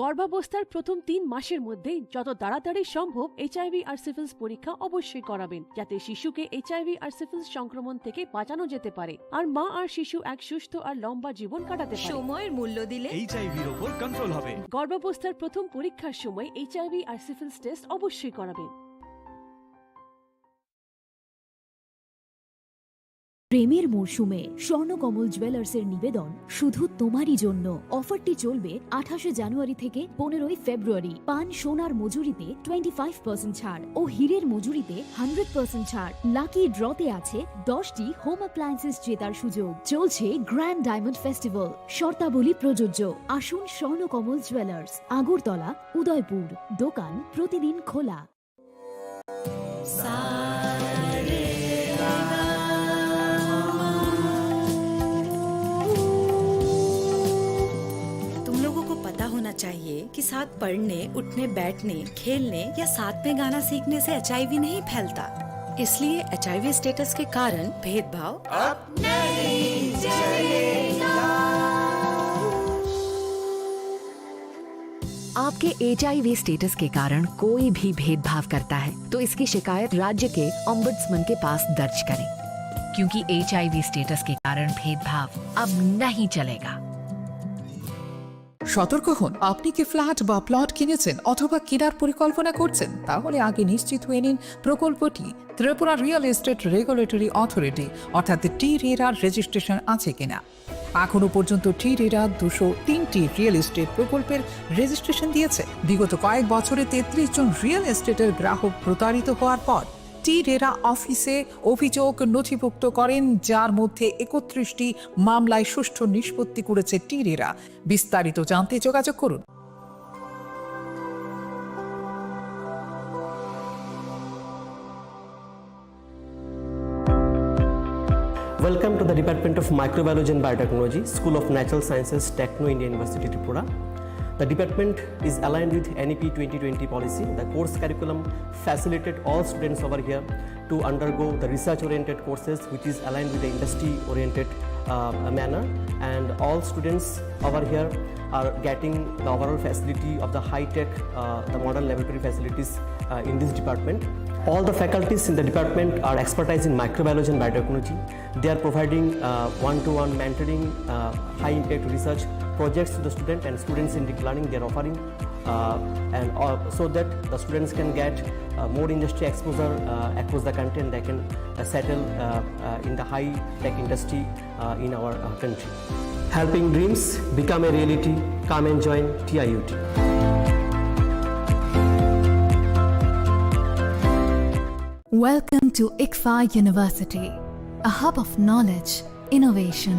S13: গর্ভাবস্থার প্রথম 3 মাসের মধ্যেই যত তাড়াতাড়ি সম্ভব HIV আর সিফিলিস পরীক্ষা অবশ্যই করাবেন, যাতে শিশুকে HIV আর সিফিলিস সংক্রমণ থেকে বাঁচানো যেতে পারে আর মা আর শিশু এক সুস্থ আর লম্বা জীবন কাটাতে পারে।
S12: সময়ের মূল্য দিলে
S9: HIV এর উপর কন্ট্রোল হবে।
S13: গর্ভাবস্থার প্রথম পরীক্ষার সময় HIV আর সিফিলিস টেস্ট অবশ্যই করাবেন।
S11: প্রেমের মরশুমে স্বর্ণকমল জুয়েলার্সের নিবেদন শুধু তোমারই জন্য। অফারটি চলবে 28 জানুয়ারি থেকে 15 ফেব্রুয়ারি। পান সোনার মজুরিতে 25% ছাড় ও হীরের মজুরিতে 100% ছাড়। লাকি ড্রতে আছে 10টি হোম অ্যাপ্লায়েন্সেস জেতার সুযোগ। চলছে গ্র্যান্ড ডায়মন্ড ফেস্টিভ্যাল। শর্তাবলী প্রযোজ্য। আসুন স্বর্ণকমল জুয়েলার্স, আগরতলা, উদয়পুর। দোকান প্রতিদিন খোলা।
S14: होना चाहिए कि साथ पढ़ने, उठने, बैठने, खेलने या साथ में गाना सीखने से HIV नहीं फैलता। इसलिए HIV स्टेटस के कारण भेदभाव अब नहीं चलेगा।
S15: आपके HIV स्टेटस के कारण कोई भी भेदभाव करता है तो इसकी शिकायत राज्य के ओम्बुड्समैन के पास दर्ज करें, क्योंकि HIV स्टेटस के कारण भेदभाव अब नहीं चलेगा।
S16: সতর্ক হন, আপনি কি ফ্ল্যাট বা প্লট কিনেছেন অথবা কেনার পরিকল্পনা করছেন? তাহলে আগে নিশ্চিত হয়ে নিন প্রকল্পটি Tripura real estate regulatory authority অর্থাৎ টি-রেরার রেজিস্ট্রেশন আছে কিনা। এখনো পর্যন্ত টি-রেরা 203টি রিয়েল এস্টেট প্রকল্পের রেজিস্ট্রেশন দিয়েছে। বিগত কয়েক বছরে 33 জন রিয়েল এস্টেটের গ্রাহক প্রতারিত হওয়ার পর টি-রেরা অফিসে অভিযোগ নথিভুক্ত করেন, যার মধ্যে 31টি মামলায় সুষ্ঠু নিষ্পত্তি করেছে টি-রেরা। বিস্তারিত জানতে যোগাযোগ করুন।
S18: Welcome to the Department of Microbiology and Biotechnology, School of Natural Sciences, Techno India University, Tripura. The department is aligned with NEP 2020 policy. The course curriculum facilitated all students over here to undergo the research-oriented courses, which is aligned with the industry-oriented manner. And all students over here are getting the overall facility of the high-tech, the modern laboratory facilities in this department. All the faculties in the department are expertise in microbiology and biotechnology. They are providing one-to-one mentoring, high-impact research projects to the student, and students in deep learning they are offering, so that the students can get more industry exposure across the country, and they can settle in the high-tech industry in our country. Helping dreams become a reality. Come and join TIUT.
S21: Welcome to ICFA University, a hub of knowledge, innovation,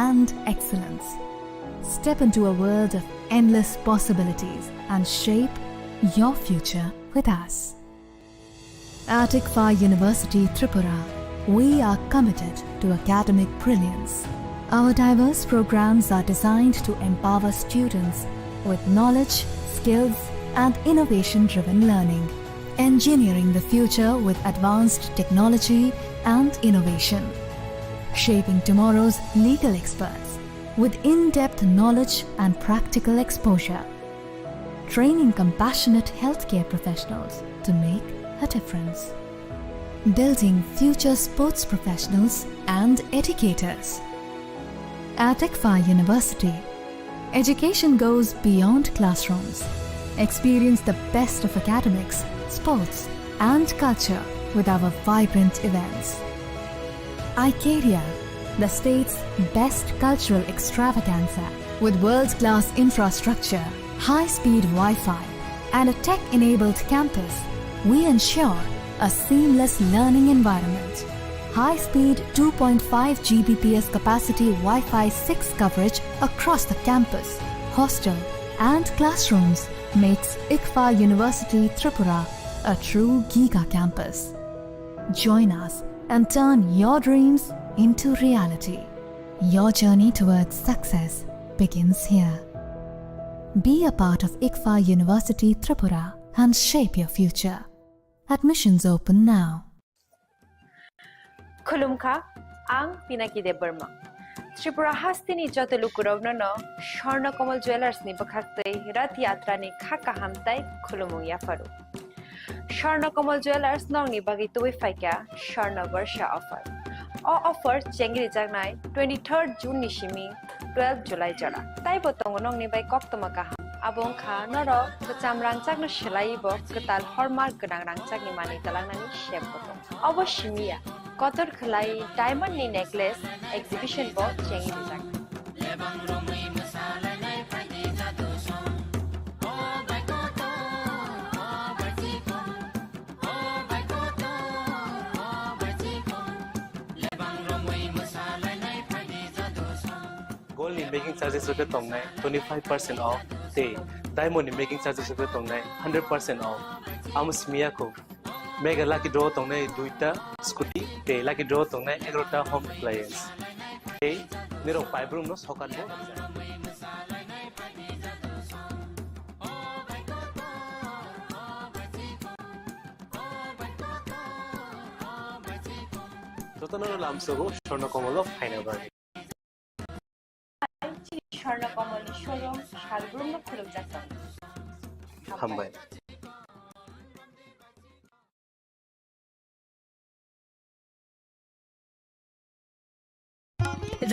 S21: and excellence. Step into a world of endless possibilities and shape your future with us. At ICFA University, Tripura, we are committed to academic brilliance. Our diverse programs are designed to empower students with knowledge, skills, and innovation-driven learning, engineering the future with advanced technology and innovation, shaping tomorrow's legal experts with in-depth knowledge and practical exposure, training compassionate healthcare professionals to make a difference, building future sports professionals and educators. At ICFA University, education goes beyond classrooms. Experience the best of academics, sports, and culture with our vibrant events. Icaria, the state's best cultural extravaganza, with world-class infrastructure, high-speed Wi-Fi, and a tech-enabled campus, we ensure a seamless learning environment. High-speed 2.5 Gbps capacity Wi-Fi 6 coverage across the campus, hostel, and classrooms makes ICFA University Tripura a true Giga campus. Join us and turn your dreams into reality. Your journey towards success begins here. Be a part of ICFA University Tripura and shape your future. Admissions open now.
S23: Khulumkha, ang Pinaki Debarma. Tripura Hastini Jotulukurogno, Shorna Komal Jewelers ni Bakakte, Rat Yatra ni Khaka Hamtai, Khulumu Yafaru. Shorna Komal Jewelers nong ni Bagitui Faika, Shorna Varsha offer. All offer Chengri Jagnai, 23rd June Nishimi, 12 July Jara. Taibotong nong ni by Koktomaka. Abong Kha Noro, the Tamrang Chagno Shelaibo, Katal Hormark Ganang Chagni Mani Talanani Shempoto. Oboshimia. Kotor Khalai diamond ni necklace exhibition bo chengi dijak.
S24: Gold in making charges of the tongue 25% off. Day diamond in making charges of the tongue 100% off. Amos Miyako. Mega lucky draw tongne duita scooty te lucky draw tongne egrota home appliance te niro five room no sokan bo jotono lamsogo shorno komolo final bagi
S23: Shorna Komal showroom sharbrum no khulum jakta.
S24: hambai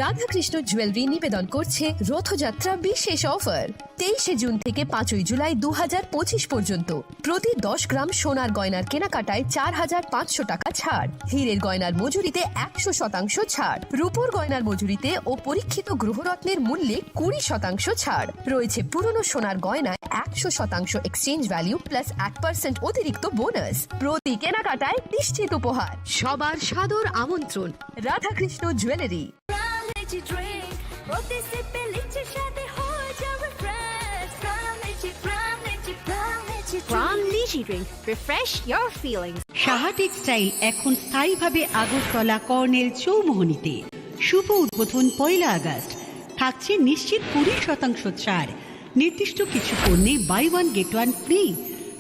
S1: Radhakrishna jewellery নিবেদন করছে রথযাত্রা বিশেষ offer 23 June থেকে 5 জুলাই 2025 পর্যন্ত প্রতি 10 গ্রাম সোনার গয়নার কেনাকাটায় 4500 টাকা ছাড় হীরের গয়নার মজুরিতে 100% ছাড় রূপোর গয়নার মজুরিতে ও পরীক্ষিত গ্রহরত্নের মূল্যে 20% ছাড় রয়েছে পুরনো সোনার গয়নায় 100% এক্সচেঞ্জ ভ্যালু প্লাস 1% অতিরিক্ত বোনাস প্রতি কেনাকাটায় নিশ্চিত উপহার সবার সাদর আমন্ত্রণ রাধাকৃষ্ণ জুয়েলারি
S10: সাহা টেক্সটাইল এখন স্থায়ীভাবে আগরতলা কর্নেল চৌমোহনীতে শুভ উদ্বোধন 1 আগস্ট থাকছে নিশ্চিত 20% ছাড় নির্দিষ্ট কিছু পণ্যে buy one get one free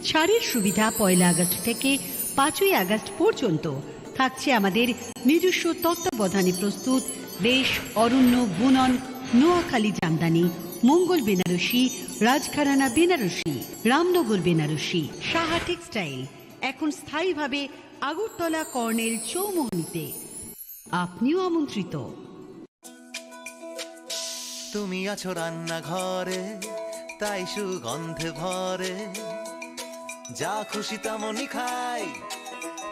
S10: ছাড়ের সুবিধা 1 আগস্ট থেকে 5 আগস্ট পর্যন্ত থাকছে আমাদের নিজস্ব তত্ত্বাবধানে প্রস্তুত রেশ অরণ্য বুনন নোয়াখালী জামদানি মঙ্গল বেনারসি রাজঘরানা বেনারসি রামনগর বেনারসি সাহা টেক্সটাইল এখন স্থায়ীভাবে আগরতলা কর্নেল চৌমোহনীতে আপনিও আমন্ত্রিত
S3: তুমি আছো রান্নাঘরে তাই সুগন্ধে ভরে যা খুশি তেমনই খাই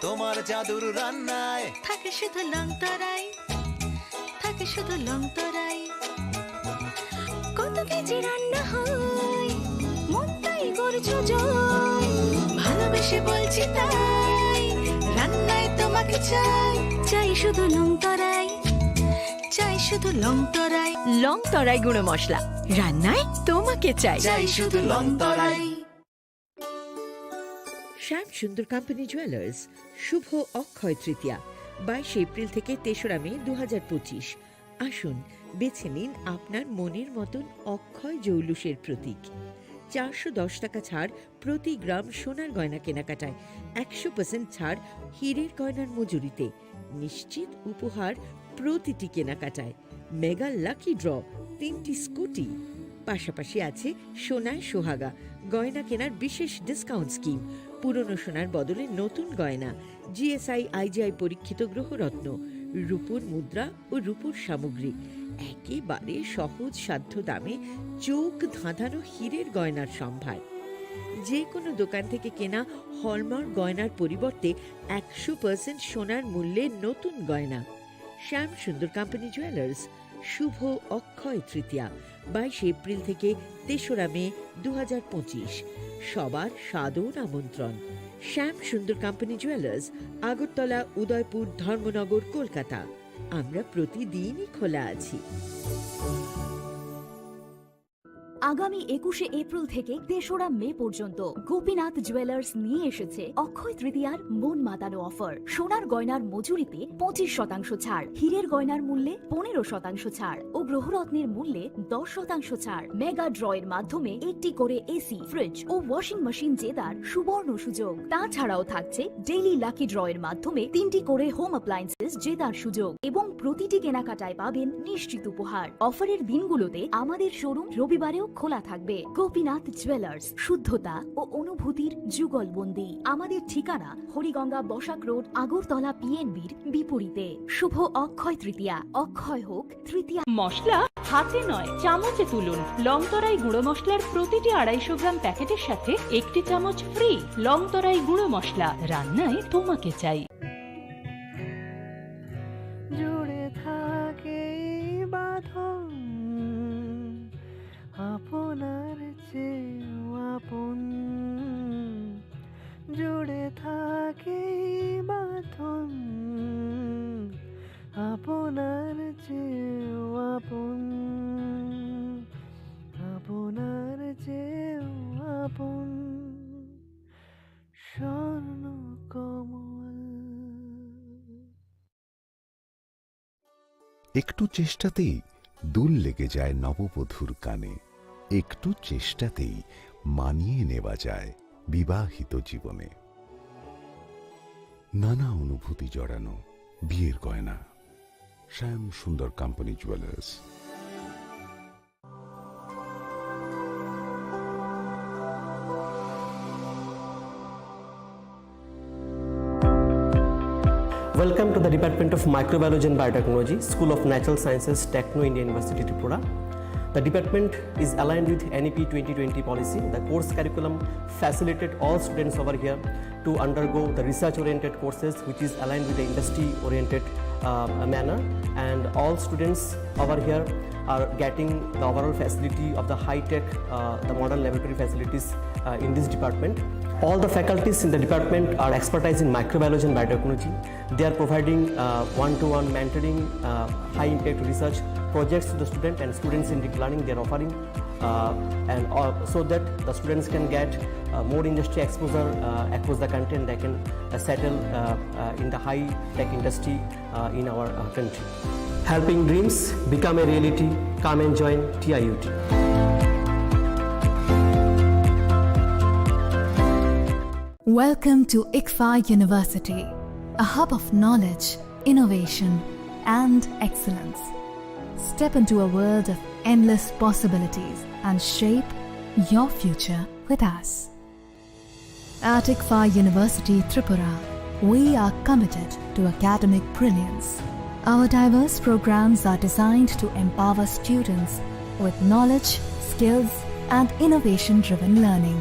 S3: তোমার জাদুর রান্নায়
S5: থাকে শুধু লং তরাই থাকে শুধু লং তরাই কত কেজি রান্না হয় মন তাই করছো জয় ভালোবেসে বলছি তাই রান্নায় তোমাকে চাই চাই শুধু লং তরাই চাই শুধু লং তরাই গুঁড়ো মশলা রান্নায় তোমাকে চাই
S3: চাই শুধু লং তরাই
S7: শ্যাম সুন্দর কোম্পানি জুয়েলার্স শুভ অক্ষয় তৃতীয়া 22 এপ্রিল থেকে 3রা মে 2025 আসুন বেছে নিন আপনার মনের মতন অক্ষয় জৌলুসের প্রতীক 410 টাকা ছাড় প্রতি গ্রাম সোনার গয়না কেনাকাটায় 100% ছাড় হীরের গয়নার মজুরিতে নিশ্চিত উপহার প্রতিটি কেনাকাটায় মেগা লাকি ড্র 3টি স্কুটি পাশাপাশি আছে সোনায় সোহাগা গয়না কেনার বিশেষ ডিসকাউন্ট স্কিম পুরনো সোনার বদলে নতুন গয়না জিএসআই আইজিআই পরীক্ষিত গ্রহরত্ন রূপোর মুদ্রা ও রূপোর সামগ্রী একেবারে সহজ সাধ্য দামে চোখ ধাঁধানো হীরের গয়নার সম্ভার যে কোনো দোকান থেকে কেনা হলমার্ক গয়নার পরিবর্তে 100% সোনার মূল্যে নতুন গয়না শ্যাম সুন্দর কোম্পানি জুয়েলার্স শুভ অক্ষয় তৃতীয়া 22 এপ্রিল থেকে 3রা মে 2025 সবার সাদর আমন্ত্রণ শ্যাম সুন্দর কোম্পানি জুয়েলার্স আগরতলা উদয়পুর ধর্মনগর কলকাতা আমরা প্রতিদিনই খোলা আছি
S11: আগামী 21শে এপ্রিল থেকে 3রা মে পর্যন্ত গোপীনাথ জুয়েলার্স নিয়ে এসেছে অক্ষয় তৃতীয়ার মন মাতানো অফার। সোনার গয়নার মজুরিতে 25% ছাড়, হীরের গয়নার মূল্যে 15% ছাড় ও গ্রহরত্নের মূল্যে 10% ছাড়। মেগা ড্রয়ের মাধ্যমে একটি করে এসি, ফ্রিজ ও ওয়াশিং মেশিন জেতার সুবর্ণ সুযোগ। তাছাড়াও থাকছে ডেইলি লাকি ড্রয়ের মাধ্যমে 3টি করে হোম অ্যাপ্লায়েন্সেস জেতার সুযোগ এবং প্রতিটি কেনাকাটায় পাবেন নিশ্চিত উপহার। অফারের দিনগুলোতে আমাদের শোরুম রবিবারেও খোলা থাকবে। গোপীনাথ জুয়েলার্স, শুদ্ধতা ও অনুভূতির যুগলবন্দি। আমাদের ঠিকানা হরিগঙ্গা বসাক রোড, আগরতলা পিএনবির বিপরীতে। শুভ অক্ষয় তৃতীয়া, অক্ষয় হোক তৃতীয়া।
S4: মশলা হাতে নয় চামচে তুলুন। লংতরাই গুঁড়ো মশলার প্রতিটি 250 গ্রাম প্যাকেটের সাথে 1টি চামচ ফ্রি। লংতরাই গুঁড়ো মশলা, রান্নায় তোমাকে চাই।
S8: জুড়ে থাকে বাঁধন আপনার চেয়েও আপন, জুড়ে থাকে বাঁধন আপনার চেয়েও আপন, আপনার চেয়েও আপন স্বর্ণ কমল।
S17: একটু চেষ্টাতেই দুল লেগে যায় নববধূর কানে, একটু চেষ্টাতেই মানিয়ে নেওয়া যায় বিবাহিত জীবনে। নানা অনুভূতি জড়ানো বিয়ের গয়না, শ্যাম Sundar company jewellers.
S18: Welcome to the Department of Microbiology and Biotechnology, School of Natural Sciences, Techno India University, Tripura. The department is aligned with NEP 2020 policy. The course curriculum facilitated all students over here to undergo the research-oriented courses, which is aligned with the industry-oriented manner. And all students over here are getting the overall facility of the high-tech, the modern laboratory facilities in this department. All the faculties in the department are expertise in microbiology and biotechnology. They are providing one-to-one mentoring, high-impact research projects to the student, and students in deep learning they are offering, so that the students can get more industry exposure across the country, and they can settle in the high-tech industry in our country. Helping dreams become a reality. Come and join TIUT.
S21: Welcome to ICFA University, a hub of knowledge, innovation, and excellence. Step into a world of endless possibilities and shape your future with us. At ICFA University, Tripura, we are committed to academic brilliance. Our diverse programs are designed to empower students with knowledge, skills, and innovation-driven learning,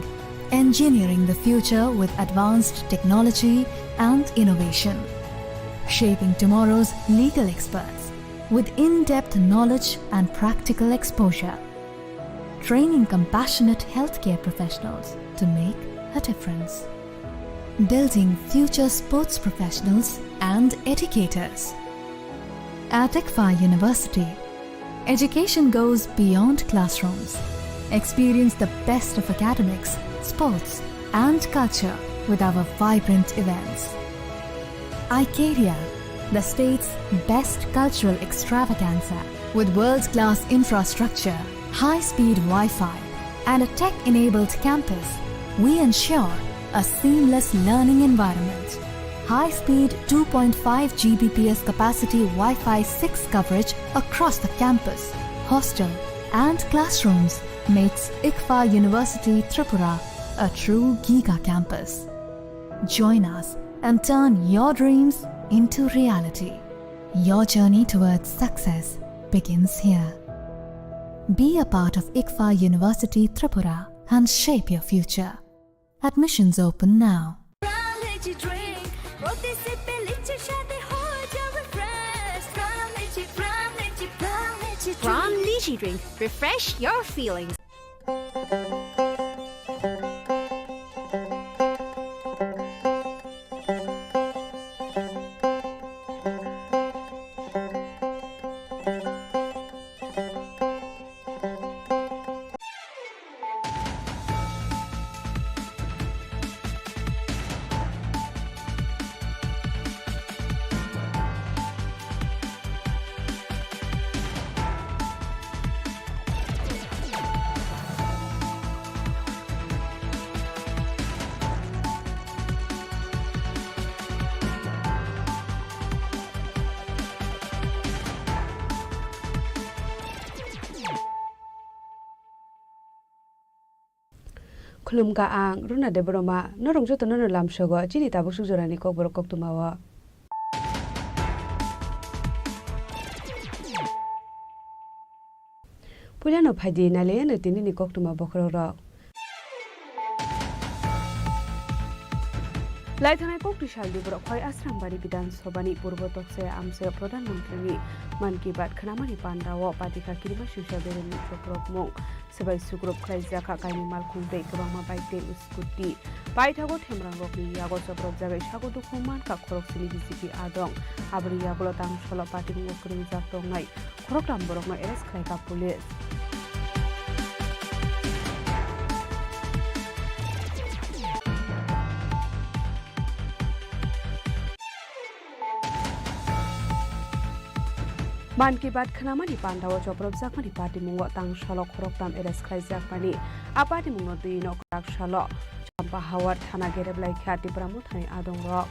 S21: engineering the future with advanced technology and innovation, shaping tomorrow's legal experts with in-depth knowledge and practical exposure, training compassionate healthcare professionals to make a difference, building future sports professionals and educators. At ICFA University, education goes beyond classrooms. Experience the best of academics, sports, and culture with our vibrant events. Icaria, the state's best cultural extravaganza, with world-class infrastructure, high-speed Wi-Fi, and a tech-enabled campus, we ensure a seamless learning environment. High-speed 2.5 Gbps capacity Wi-Fi 6 coverage across the campus, hostel, and classrooms makes ICFA University Tripura a true Giga campus. Join us and turn your dreams into reality. Your journey towards success begins here. Be a part of ICFA University Tripura and shape your future. Admissions open now.
S19: From Lychee Drink, refresh your feelings.
S2: Khulumka ang runa de broma norong joto no lam shogo chini tabu sujorani kok borok kok tumawa. Pulano phadi nale na tini ni kok tuma bokro ro. Laithanai kok tishal di borok khoi asram bari bidan sobani purbo tokse amse pradhan mantri ni man ki baat khanamani pandawo patika kirima shusha bere ni chokrok mong sebai sukrop khlai jaka kaini mal khungdei kabama baite uskuti paithago themrang rokni yago chokrok jagai sago dukhuman ka khorok sini bisipi adong abri yagulo tang solo pati ngokring jaktongai khorok ram borok no eres khlai ka police Man ki baat khanamani pandawo choprop jakmani party mungo tang shalok khorok tam eres khlai jakmani apati mungo dui no krak shalo champa hawar thana gereblai khati pramu thani adong ro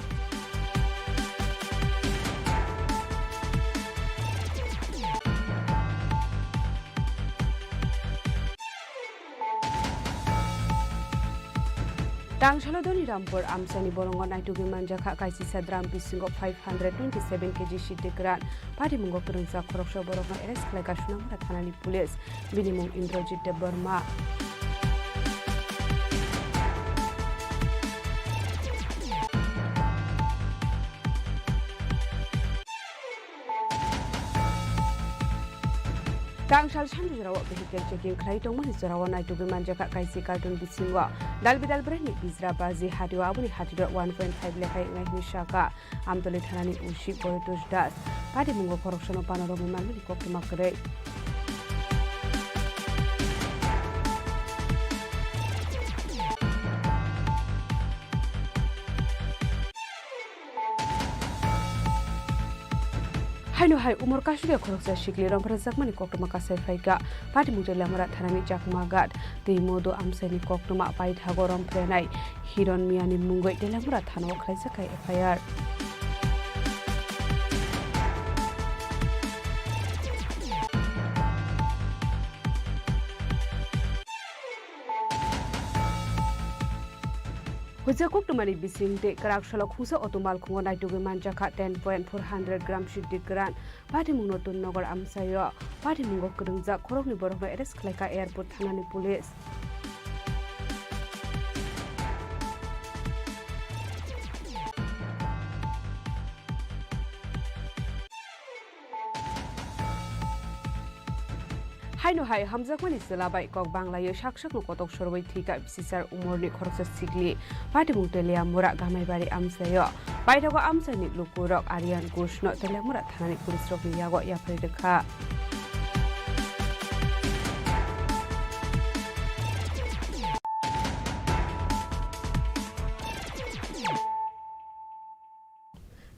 S2: Tangshalo doni rampur amsani borongo naitugi manjaka kaisi sadram bisingo 527 kg shidikran pati mungo kurungsa khoroksho borongo eres khlaka shunamura thanani police binimung Indrajit de Burma Tangshal Chandu Jarawa vehicle checking khlai tongmani jarawa naitugi manjaka kaisi carton bisingo dalbidal breni bizra bazi hadiwa abuni hadido 1.5 lekhai ngai shaka amtoli thanani ushi poetus das pati mungo corruption panoro manmani kokma kre Haino hai umur kasuria khoroksa shikli rampara jakmani koktuma kasai phaika pati mutela mara thanani jakma gad tei modo amsani koktuma pai thago ramprenai hiron miani mungoi delamura thano khlai sakai FIR Huja koktumani bisingte karak shalok husa otomal khungo naitugi manjaka 10.400 gram shidikran pati mungno tun nogor amsayo pati mungo kurungja khorokni borokno eres khlaika airport thanani police Haino hai hamjakmani selabai kok banglayo shakshak no kotok sorbai thika bisisar umorni khoroksa sigli pati mungtelia mura gamaibari amsayo paithago amsani lukurok arian gushno telemura thanani police rokni yago yapari dekha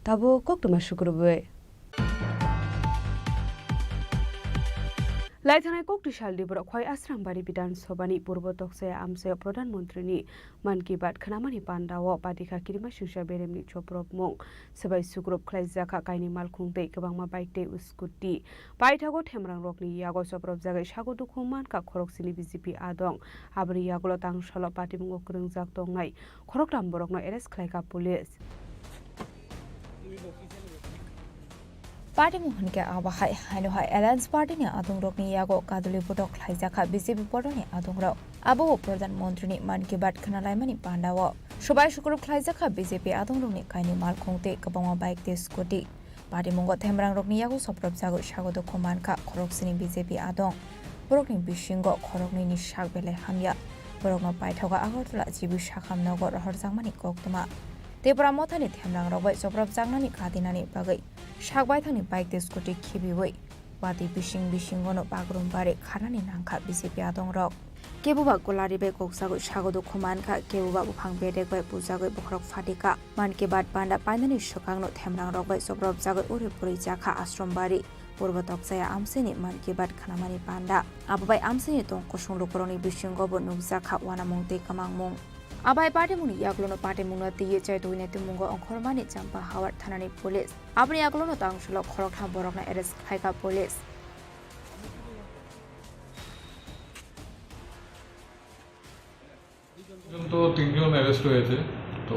S2: tabo koktuma shukurbai Laithanai kok tishal di borok khoi asram bari bidan sobani purbo tokse amse pradhan mantri ni man ki baat khanamani pandawo patika kirima shusha beremni choprop mong sebai sukrop khlai jaka kaini mal khungtei kabangma baite uskuti paithago themrang rokni yago choprop jagai sago dukhuman ka khorok sini BJP adong abri yagulo tang solo pati mungo kurung jak tongnai khorok ram borokno eres khlai ka police
S23: Party mohon ke awahai haino hai alliance party ni adung rok ni yago kaduli bodok khlaijaka BJP bodo ni adung rok abo pradhan mantri ni man ki baat khanalai mani pandawo sobai shukurup khlaijaka BJP adung rok ni kaini mal khongte kabama bike te scooty party mongo themrang rok ni yago soprop jago sagodo khoman ka khorok sini BJP adong borok ni bisingo khorok ni shak bele hamya borok no paithaga agartala jibu shakham nogor horjangmani koktuma Tripura mothani themrang rok bai soprop jangnani kadinani bagai shakbai thani bike te scooty khibiwei wati bising-bisingono bagrum bare kharani nangkha BJP adong rok kebuba kolari bai koksago sagodo khoman ka kebuba buphang bedek bai pujagai bokhrok fatika man ke baat panda painani shokangno themrang rok bai soprop jagai ure puri jakha ashram bari purbo toksaya amsini man ki baat khanamani panda ababai amsini tong kosung lukoroni bisingo bo nukjakha wanamungte kamangmung Abai party muni yaglono party mungna tiye chai doine tumungo onkhormani champa hawar thanani police apni yaglono tangshlo khorok tham borokna arrest khaika police
S6: তো 3 জন arrest হয়েছে, তো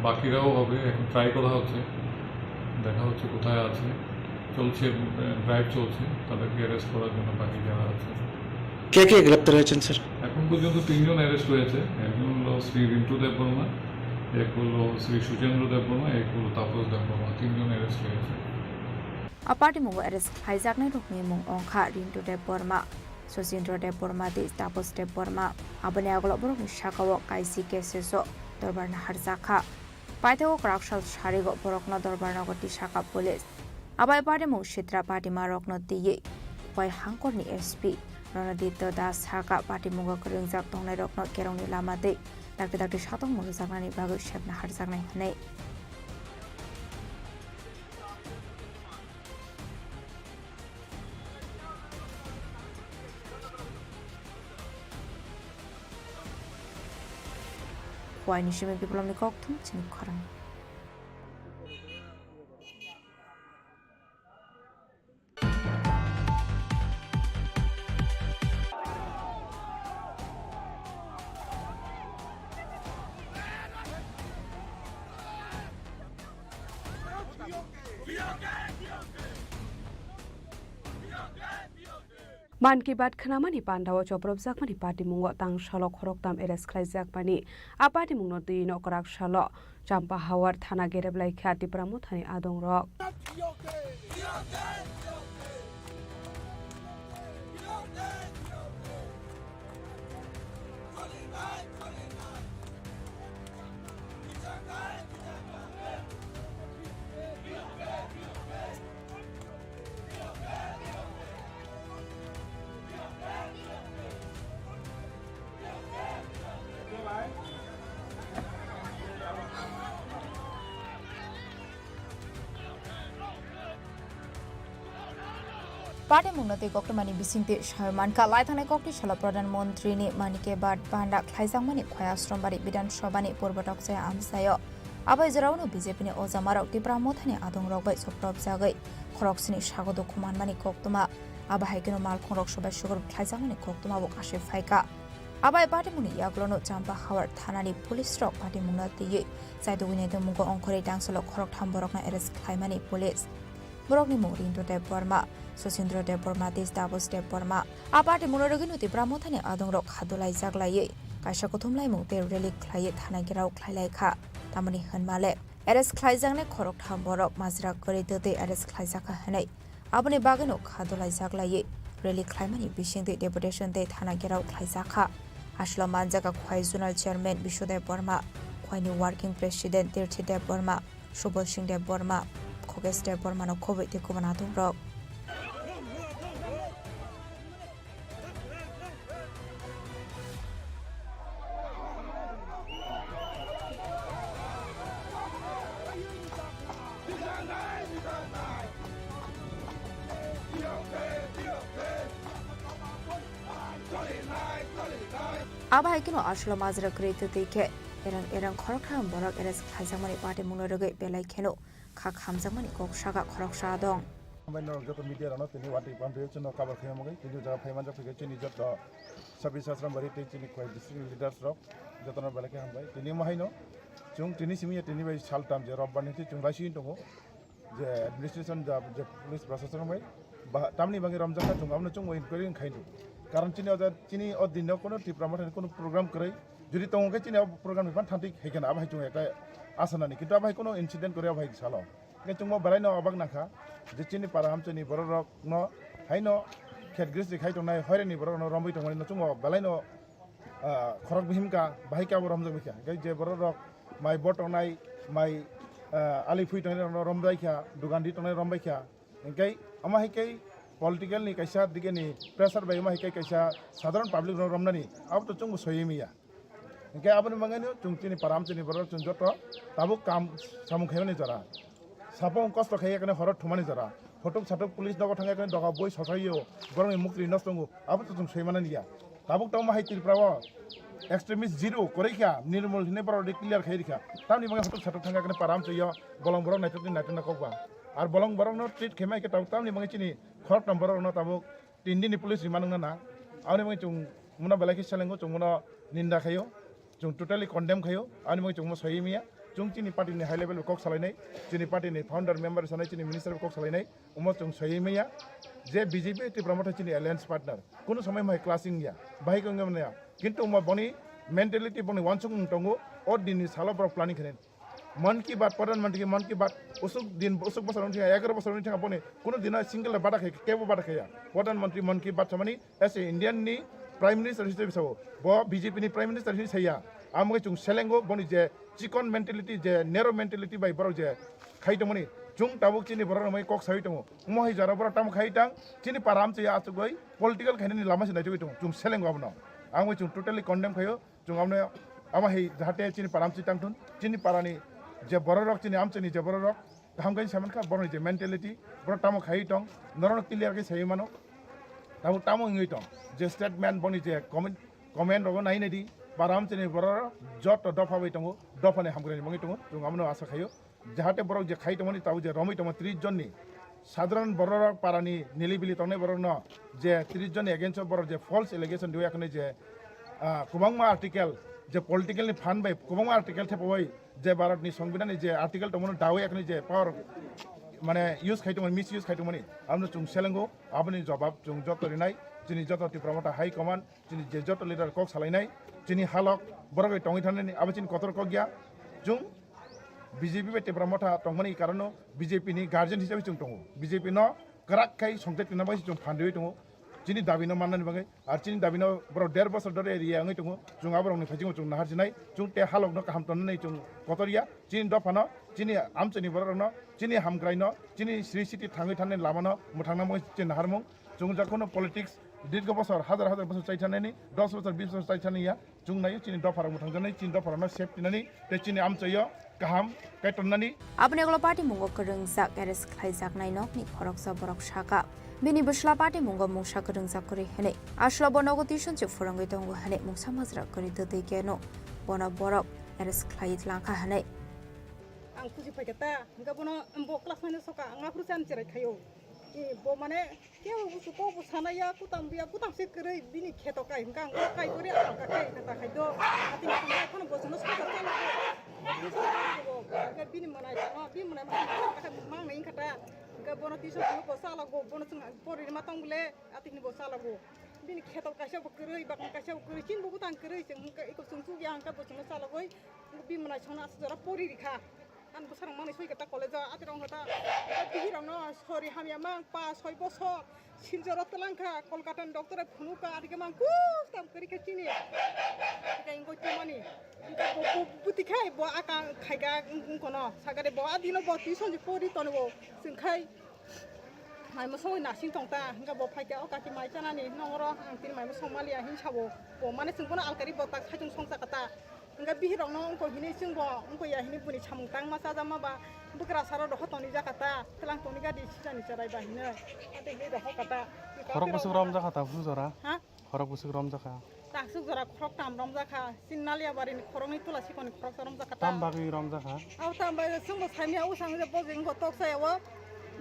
S6: বাকিরাও হবে, এখন try করা হচ্ছে, দেখা হচ্ছে কোথায় আছে, চলছে ড্রাইভ চলছে তাদেরকে অ্যারেস্ট করার জন্য বাকি যারা আছে।
S12: কে কে গ্রেপ্তার হয়েছেন স্যার?
S6: এখন পর্যন্ত 3 জন অ্যারেস্ট হয়েছে। একজন হলো শ্রী রিন্টু দেববর্মা, এক হলো শ্রী সুচেন্দ্র দেববর্মা, এক হলো তাপস দেববর্মা, 3 জন অ্যারেস্ট হয়েছে।
S20: Apart from arrest, Isaac Night of Mimung Onka Rinto de Burma, Sosindro de Burma, the Tapos de Burma, Abanaglo Shakawa Kaisi Keseso, Dorbarna Harzaka, Paito Krakshal Sharigo Borokno Dorbarnagoti Shaka Police, Abai Padimo Shitra Party Marokno Di, Wai Hankorni SP, Ronadito Das Haka Party Mungo Kringzak Tonarokno Keroni Lamade, Dr. Shato Muzakani Bagu Shepna Harzakne Hane. Why Nishimi people on the cocktail, Chini Khorang.
S2: Man ki bat khnamani pandawo choprop zakmani party mungo tang shalo khorok tam eres khlai zakmani a party mungno tui no korak shalo champa hawar thana gereblai khati pramo thani adong rok
S20: Party Mungnati Kokmani Bisinte Shamanka Laithane Kokti Shala Pradhan Montri ni Manike Bad Panda Klaisangmani Khoyastrom Bari Bidan Shobani Purbatok Se Amsayo Abai Zarauno BJP ni Ozamarok Tipramothani Adong Rokbai Soprop Zagai Khoroksini Shagodo Kumanmani Koktuma Abai Kino Malkhorok Shobai Sugar Klaisangmani Koktuma Bokashe Faika Abai Party Muni Yaglono Champa Howard Thanani Police Rock Party Mungnati Saidu Winete Mungo Onkore Dangsolo Khorok Thamborokna Eres Khaimani Police Borokni Morinto de Burma Sosindro de Burma Dis Davos de Burma Aparte Munoroginu Pramothani Adongrok Hadulai Zaglaye Kaisha Kotumlai Mute Relic Clay Tanagirao Clayka Tamani Hanmale Eres Klaizangne Korok Hamborok Mazra Corridor de Eres Klaizaka Hane Abone Bagano Hadulai Zaglaye Relic Climani Bishing the Deputation de Tanagirao Klaizaka Ashlo Manzaka Kwai Zonal Chairman Bisho de Burma Kwai Working President Dirti de Burma Shubol Singh de Burma Koges de Burma no Covid de Kubanatum Rock Abai Kino Ashlo Mazra created the K. Eran Korokam Borok Eres Kazamani Party Munoroge Belai Keno, Kak Hamzamani Kok Shaka Korok Shadong.
S22: When I got the media or not, what they want to know cover him, to do the payment of the Chini job, services from Bari Chini quite district leaders rock, Jotana Balakam by Tinimahino, Chung Tinisimi at anyway Shaltam, Jerob Baniti, Chung Rashi into the administration, the police processor way, but Tamni Bangi Ramzaka, Chung inquiry in kind of. Currently, that Chini or the Nokono promote and program Kray, Judy Tonga program with 1 he can have to Asana Nikita incident Korea by Salon. Get to more Barano Bagnaka, the Chini Paramchani Borok, no, I know, Cat Gristic Haitona, Horani Borono Rombito, Notumo, Baleno, Korobhimka, Bahika Romzamika, Gay Borok, my Botonai, my Ali Fuiton Rombaika, Dugandito Rombaka, and Gay Amahike. Political ni kaisa digeni pressure by mahike kaisa sadharan public romnani ab to chung soyemiya ke abani mangani chung tini param tini borok chung joto tabuk kam samung khayoni jara sapong kosto khaye kane horot thumani jara photok chatok police dogo thanga kane doga boy sosayo gorong mukri nostongu ab to chung soyemana niya tabuk taw mahai tir prawa extremist zero korekha nirmol hine baro declare khairikha tamni mangai photok chatok thanga kane param chayo bolong borok naitoti natna kokba আর বলং বরং no treat খেমাই কে তাও তামনি মঙ্গি চিনি খরক নম্বর no তাবো তিন দিন police remand না আউনি মঙ্গি চুং মুনা বেলাকি সালেঙ্গো চুং মুনা নিন্দা খাयो जों totally condemn खायो आनी मैं जों सही मिया जों चीनी पार्टी ने हाई लेवल कक सालायनाय चीनी पार्टी ने फाउंडर मेंबर सानाय चीनी मिनिस्टर कक सालायनाय उमो जों सही मिया जे बीजेपी त्रिपुरा मथा चीनी एलायंस पार्टनर कोनो समय माय क्लासिंग या बाहाय गंगमनाया किंतु उमो बनी मेंटालिटी बनी वानसुंग टंगो और दिन साला पर प्लानिंग करें मन की बात प्रधानमंत्री की मन की बात उसुक दिन उसुक बसर 11 बसर थे बने कोनो दिन सिंगल बाटा खाय केबो बाटा खाया प्रधानमंत्री मन की बात समनी एसे इंडियन नि प्राइम मिनिस्टर हिसाबै सो ब बीजेपी नि प्राइम मिनिस्टर हिसाबै सैया आमगे जों सेलेंगो बनि जे चिकन मेंटालिटी जे नेरो मेंटालिटी बाय बरो जे खायदमनि जों ताबुक चिनि बरो मै कक साइ दङ मोहि जारा बरो ताम खायतां चिनि पाराम चे आचुगै पॉलिटिकल खायनि लामा सिनाय जै दङ जों सेलेंगो आबनो आमगे जों टोटली कन्डेम खायो जों आमने आमा हे जाहाथे चिनि पाराम चे तांथुन चिनि पारानि जे बरो रक चिनि आम चिनि जे बरो रक हामगै सामनखा बरो जे मेंटालिटी बरो ताम खायतं नरन क्लियर के सही मानो ताबु तामो ngै tong जे स्टेटमेंट बनि जे कमेन्ट रगो नायने दि बाराम चिनि बरो जत दफा बै दङ दफाने हामग्रानि मंगै दङ जों आमनो आशा खायो जाहाथे बरो जे खायतमनि ताबु जे रमै दङ 30 जननि साधारण बरो पारानि निलिबिलि तंनाय बरो न जे 30 जन एगेन्स्ट बरो जे फल्स एलिगेशन दियाखने जे कुबांमा आर्टिकल जे पॉलिटिकल नि फान बाय कुबांमा आर्टिकल थेपबाय जे भारतनि संविधाननि जे आर्टिकल दंमोन दावयाखने जे पावर माने यूज खायतमनि मिस यूज खायतमनि आमनो जों सेलेंगो आबनि जवाब जों जतरिनाय जोंनि जत त्रिपुरा हाई कमान्ड जोंनि जे जत लिडार कक सालायनाय जोंनि हालक बरगै टंगै थानायनि आबचिन कतर कक गया जों बीजेपी बे त्रिपुरा मथा टंगमनि कारण बीजेपी नि गार्जियन हिसाबै जों दङ बीजेपी न कराखै संथेत पिनाबाय जों फान्दै दङ चिनि दाबिनो माननानै बागै आर चिनि दाबिनो बर 1.5 बोसोर दरे एरिया ngै दङ जों आबरंनि फाइजिं जों नाहारजिनाय जों ते हालकनो काहाम तननै जों कतरिया चिनि दफानो चिनि आमचनि बरनो चिनि हामग्रायनो चिनि श्री सिटी थाङै थानाय लामानो मुथांना मय चिन नाहारमु जों जाखोनो पॉलिटिक्स दीर्घ बसर हजार बसर चाइथानायनि 10 बोसोर 20 बोसोर चाइथानाया जों नायो चिनि दफाराव मुथांजानाय चिनि दफारानो सेफटिनानै ते चिनि आमचयो गाहाम कायटननानि
S20: अपने अगला पार्टी मुंगो करंजा एरेस खाइजाक नाय नकनि खरकसा बरक शाका बिनि बसला पार्टी मुंगो मुसा करंजा करि हने आशला बनगो तिसन जे फरंगै दंगो हने मुसा मजरा करि ददै केनो बना बरक एरेस खाइज लांखा हने
S9: आं खुजि फैगता हंगा बनो एम्बो क्लास माने सका आंगा फ्रुसान जिराय खायो बो माने केव बुसु को बुसानाया कुताम से करै बिनि खेतो काय हंगा आं काय करे आं का काय खाता खायदो आति खाय खन बसनो सका चला के बिनि मनाय बि मनाय मांनै खाता हंगा बनो तिसो को सालागो बनो जों परि मातंग बुले आतिनि बो सालागो बिनि खेतो कायसा बकरै बाकन कायसा बकरै चिन बो बुतां करै जों हंगा इको सुंसु या हंगा बसनो सालागो बि मनाय सना जरा परि रिखा आं बसारं माने सयगता कलेज आतिरं हता बिहिरंनो सरि हामिया मा 5-6 बছর सिलजरत लांखा कलकाता डॉक्टर फुनुका आदिके मा कुस्ताम करि खचिनि गाय गति मानि बुतिखाय ब आका खायगा कोन सागारे ब आदिनो ब तिसन जे परि तनबो जोंखाय माइमो सय नासिं तंता हंगा ब फायगा अकाति माइ जानानि नंगरो आं तिन माइमो समालिया हिनसाबो ब माने जोंबोनो आलकारि बता खायजों संसा कता हंगा बिहिरंनो अंको हिनि जोंबो अंको या हिनि बुनि सामुंतां मा जामा बा बुकरा सारा दह तनि जाकाता तलां तनि गादि सिजानि चराय बाहिनो आते हे दह काता
S13: खरक बुसुक रम जाखाता फुजरा
S9: हा
S13: खरक बुसुक रम जाखा
S9: तासु जरा खरक ताम रम जाखा सिन्नालिया बारिनि खरंनि तुलासि कोनि खरक रम जाकाता
S13: ताम बागै रम जाखा
S9: आव ताम बाय जोंबो साइमिया उसां जे बजिं गतक सायाव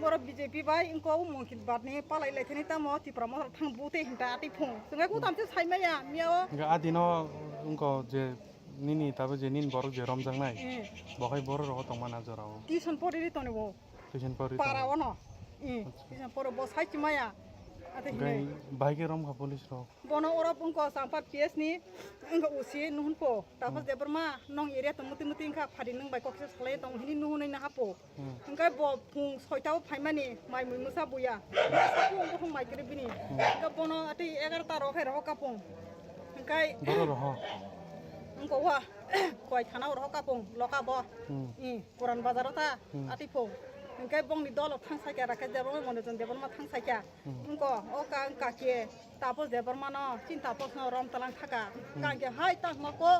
S9: मोर बीजेपी बाय इंको मुखित बादनि पालाय लायथनि ताम तिप्रा म थां बुते हिंता आति फुं जोंगा को तामसे साइमिया मियाव
S13: आदिनो इंको जे निनि ताबो जे निन बरक जे रमजां नाय बहाय बर रह तंमाना जराव
S9: टिसन परि तनेबो
S13: टिसन परि
S9: पाराव न टिसन पर बसाइति माया आते
S13: गाय बाइके रम खा पुलिस रो
S9: बनो ओरा पंको सांपा पीएस नि इंग उसी नुहुनपो तापस देबरमा नंग एरिया तमुति मुति इंखा फादि नंग बाइक कक्से सलाय तंग हिनि नुहुनै ना हापो इंगा ब फुं 6टाव फाइमानि माइ मुसा बुया सापु अंगो माइ करे बिनि इंगा बनो आते 11 ता रखाय रह कापं इंगाय
S13: बर रह
S9: इंको वा कोइ थाना रह कापं लका ब पुरान बाजार ता आति फो इंगाय बंगनि दल थांसायका राखे देबरमा मनजन देबरमा थांसायका इंको ओका काके तापस देबरमा न चिन तापस न रम तलां थाका काके हाय ता मको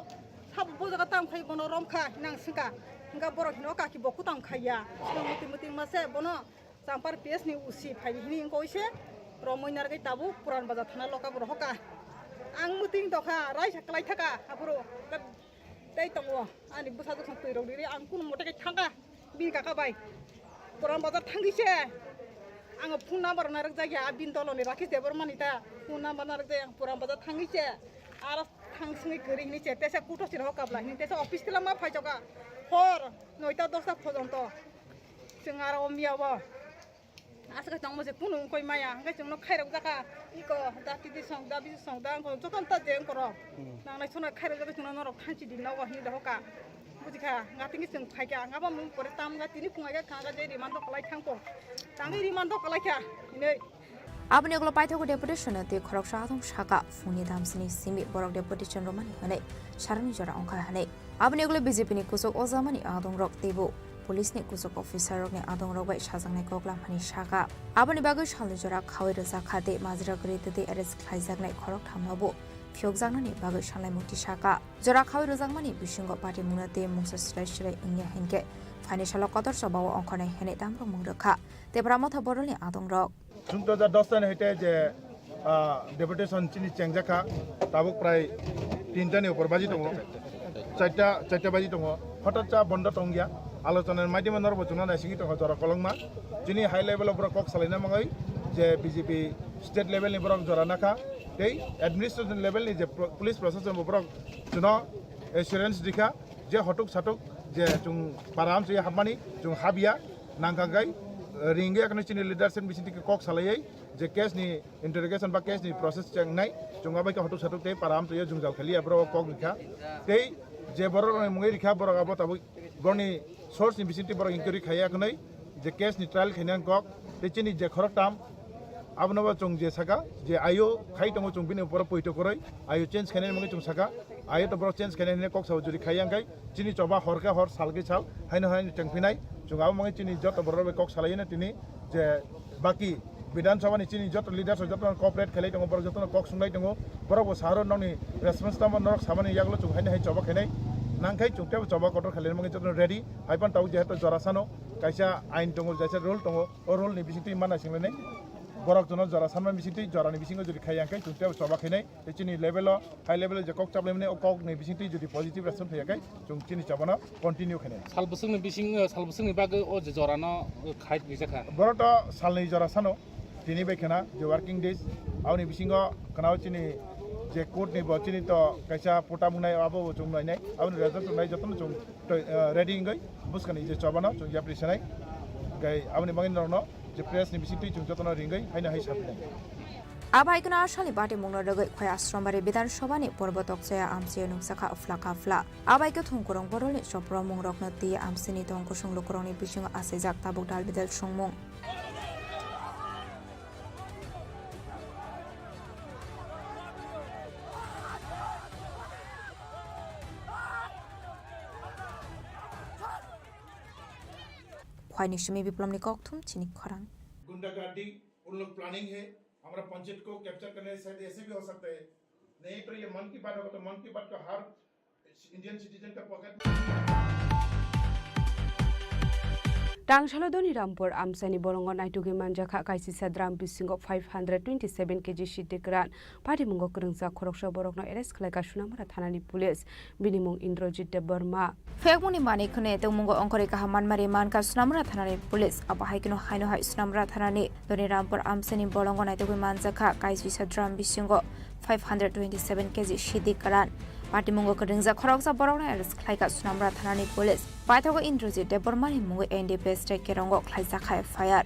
S9: साब बुजगा ताम खाय बनो रम खा नां सिका इंगा बर हिनो काकी बकु ताम खाया मुति मुति मासे बनो सांपार पेस नि उसी फाइ हिनि इंको इसे रमैनार गै ताबु पुरान बाजार थाना लका बर हका आं मुतिं दखा राय सकलाय थाका हापुरो दै तंगो आनि बुसा जखन तैरौ दिरि आं कुन मटे थांगा बि काका बाय पुरान बाजार थांगिसे आङो फुं नाम्बार नारक जायगा बिन दलनि राखि देबर मानिता फुं नाम्बार नारक जाय पुरान बाजार थांगिसे आरो sini kering ini cete saya kuto sih rokap lah ini desa office telah mah fai juga hor noita dosa fojonto sengar omia ba asal kita masih punung koi maya nggak cuma khairok jaka iko dati di songda bis songda ko joton ta jeng koro nang nai sona khairok jaka cuma norok khanci di nawa hi doka bujika ngati ngi seng phaiga ngaba mung pore tam ngati ni punga ga kanga je rimando kalai thangpo tangi rimando kalai kya ini
S20: abni oglo paithoko deputation te khorok sathom shaka funi damsini simi borok deputation romani hane sharani jora ongkha hane abni oglo bjp ni kusok ozamani adong rok tebo police ni kusok officer rok ni adong rok bai sajang nai kokla mani shaka abni bagai shalni jora khawai raja khate majra gre te arrest khaijak nai khorok thamnabo fyokjang ni bagai shalai muti shaka jora khawai rajak mani bisingo party munate musa slai ingya henke financial qadar sabaw ongkhane hene damro mungrakha te bramotha boroni adong rok
S22: chúng tôi đã đón xem hệ thế যে deputation চিনি চেংজাখা তাবুক প্রায় 3টার উপর বাজি দङ 4টা বাজি দङ হঠাৎ চা বন্ধ দং গিয়া আলোচনার মাধ্যমে নরবচনা নাইসিংি দङ জরা কলংমা চিনি হাই লেভেল বড় কক সালাইনা মাঙ্গই যে বিজেপি স্টেট লেভেল নি বড় জরা নাখা তেই অ্যাডমিনিস্ট্রেশন লেভেল নি যে পুলিশ প্রশাসন বড় জুন এসুরেন্স দিখা যে হটুক সাটুক যে जों পারাম যে হাবমানি जों হাবিয়া নাঙ্গাগাই ringe akan chini leadership bisinti ke kok salai je case ni interrogation ba case ni process chang nai chunga ba ka hotu satuk te param to ye jungjal khali abro kok likha tei je boro mungi likha boro abo tabu goni source ni bisinti boro inquiry khaya knai je case ni trial khinan kok te chini je khorok tam abnaba chung je saka je ayo khai tongo chung bini upor poito koroi ayo change khane mungi chung saka ayo to boro change khane ne kok saujuri khayang kai chini choba horka hor salge chal haino haino changpinai চুঙাও মঙ্গে চিনি যত বড় cock সালাই না তিনি যে বাকি বিধানসভা নি চিনি যত লিডার যত কোঅপারেট খেলাই দङ বড় যত কক সুংলাই দङ বড় সাহার ননি রেসপন্স তাম নরক সামানি ইয়াগলো চুং হাইনে হাই চবা খেনাই নাংখাই চুংতে চবা কটর খেলাই মঙ্গে যত রেডি হাইপান তাও যেহেতু জরাসানো কাইসা আইন দङ যাইসা রুল দङ ও রুল নি বিসিতি মানা সিংলে বরক জন জরা সানমা বিসিতি জরানি বিসিংও যদি খাইয়াংখাই চুংতে চবা খেনাই চিনি লেভেল হাই লেভেল যে কক চাবলেমনে ও কক নি বিসিতি যদি পজিটিভ রেসপন্স ফেয়াখাই চুং চিনি চাবানো কন্টিনিউ খেনাই
S13: সালবসংनि बिसिं सालबसंनि बागै ओ जे जरानो खाइट बिजाखा
S22: बरट सालनै जरा सानो दिनै बायखाना जे वर्किं डेज आवनि बिसिङाव कनाव चिनि जे कोर्ट नि बचिनि तो कैसा पोटा मुनाय आबो जों नायनाय आवनि रेजल्ट नाय जतन जों रेडी गई बुसकनि जे चबानो जों या प्रेसनाय गाय आवनि बांगिन रनो जे प्रेस नि बिसिति जों जतन रिंगै हायना हाय साफिनाय
S20: आबाइकना आशानि बाटे मुंगनो रगै खय आश्रमबारि विधानसभानि पर्वतक जया आमसे नुसाखा अफ्ला आबाइक थुंगरं बरलनि सप्र मुंगरकनो ति आमसेनि तंको संलुकरंनि बिसिङ आसेजाक ताबुक दाल बिदल संमुं खयनि सिमी विप्लवनि कक्थुम चिनि खरां
S22: गुंडागर्दी उन लोग प्लानिंग है हमारा पंचायत को कैप्चर करने शायद ऐसे भी हो सकता है नहीं तो ये मन की बात होगा तो मन की बात का हर इंडियन सिटीजन का pocket
S2: Tangshalo Rampur Amsani Borongo Naitugi Manjaka Kaisi Sadram Bisingo 527 kg Shitikran Party Mungo Kurungza Koroksha Borokno Eres Klaka Shunamara Thanani Police Binimung Indrojit de Burma
S20: Fekmuni Mani Kune Mungo Onkoreka Haman Mariman Ka Sunamara Thanani Police Abahikino Haino Hai Sunamara Thanani Doni Rampur Amsani Borongo Naitugi Manjaka Kaisi Sadram Bisingo 527 kg Shitikran Party Mungo Kurungza Koroksa Borokno Eres Klaka Sunamara Thanani Police Paithago Indrojit de Burma Mungo NDP State Kerongo Klaisa Khai Fire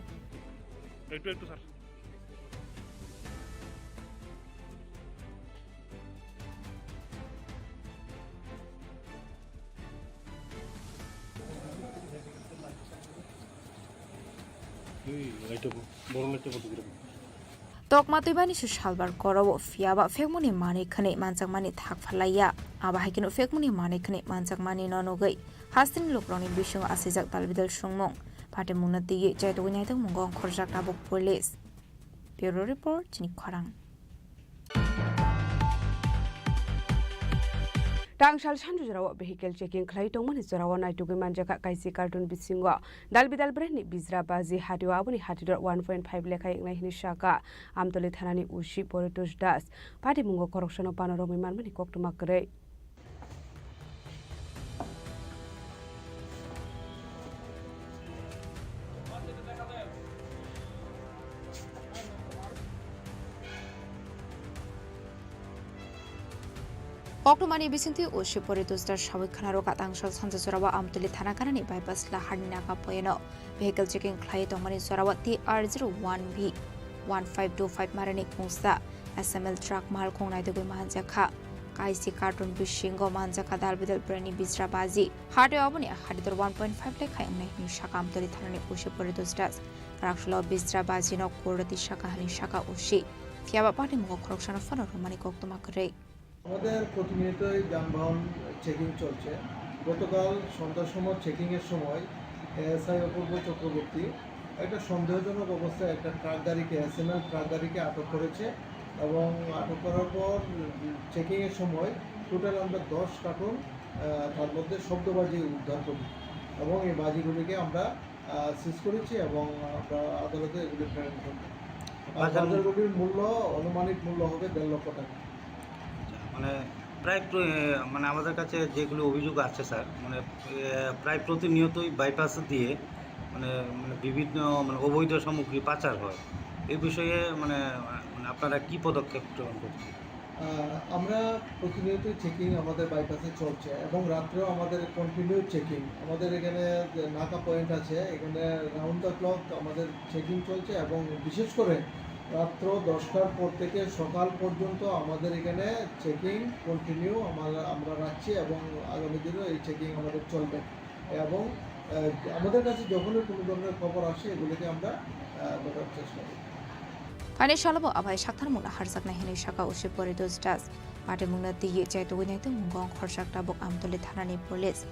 S20: Tokma tuibani salbar korobo fiaba fekmuni mani khane manjakmani thak phalaya aba haikino fekmuni mani khane manjakmani nonogai hastin lukroni bisung asijak talbidal sungmong pate munati jaitogni aitang mungong khorjak tabuk police bureau report Chini Khorang
S2: Tangshal Shanjurawa vehicle checking Clayton Manisarawa Naitugi Manjaka Kaisi cartoon bisingo Dalbidal Breni Bizra Bazi Hadiwa Abuni Hatidor 1.5 Leka Nahini Shaka Amtoli Thanani Ushi Poritush Das Pati Mungo Corruption of Panorami Manmani Koktumakre
S20: Koktumani bisinti ushi poridusda shawik khanaro katangsal sansa surawa amtuli thana kanani bypass la harnina ka poyeno vehicle checking khlai tongmani surawa TR01B 1525 marani kungsa SML truck mal kongnai de goi manjakha kaisi carton bishingo manjaka dalbidal brani bisra baji hade oboni hadidor 1.5 le khaing nai ni shaka amtuli thanani ushi poridusda rakshlo bisra baji no korati shaka hani shaka ushi fiaba party mo khorokshana fano romani koktuma kare
S14: আমাদের প্রতিনিয়তই যানবাহন checking চলছে। গতকাল সন্ধ্যার সময় চেকিংয়ের সময় ASI অপূর্ব চক্রবর্তী একটা সন্দেহজনক অবস্থায় একটা ট্রাক গাড়িকে SML ট্রাক গাড়িকে আটক করেছে এবং আটক করার পর চেকিংয়ের সময় টোটাল আমরা 10 কার্টন তার মধ্যে শব্দবাজি উদ্ধার করি এবং এই বাজিগুলিকে আমরা সিজ করেছি এবং আমরা আদালতে এগুলি প্রেরণ করি। বাজারগুলির মূল্য আনুমানিক মূল্য হবে 1.5 লক্ষ টাকা।
S15: মানে প্রায় মানে আমাদের কাছে যেগুলো অভিযোগ আছে স্যার মানে প্রায় প্রতিনিয়তই বাইপাস দিয়ে মানে বিভিন্ন মানে অবৈধ সামগ্রী পাচার হয় এই বিষয়ে মানে আপনারা কি পদক্ষেপ গ্রহণ করছেন?
S14: আমরা প্রতিনিয়তই চেকিং আমাদের বাইপাসে চলছে এবং রাত্রেও আমাদের কন্টিনিউ চেকিং আমাদের এখানে নাকা পয়েন্ট আছে এখানে রাউন্ড দ্য ক্লক আমাদের চেকিং চলছে এবং বিশেষ করে রাত্র 10টার পর থেকে সকাল পর্যন্ত আমাদের এখানে চেকিং কন্টিনিউ আমরা রাখছি এবং আগামী দিনেও এই চেকিং আমাদের চলবে এবং আমাদের কাছে যখনই কোনো ধরনের খবর আসে এগুলিকে আমরা ধরার চেষ্টা করি।
S20: Pane shalabo abai shakthar mula harsak na hini shaka ushi poridus das pate mungna tiye chai to gunai to mungong khorsak ta bok amtole thanani police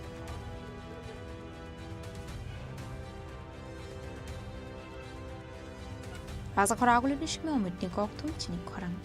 S20: Raza khora aguli nishme omitni koktum chini khorang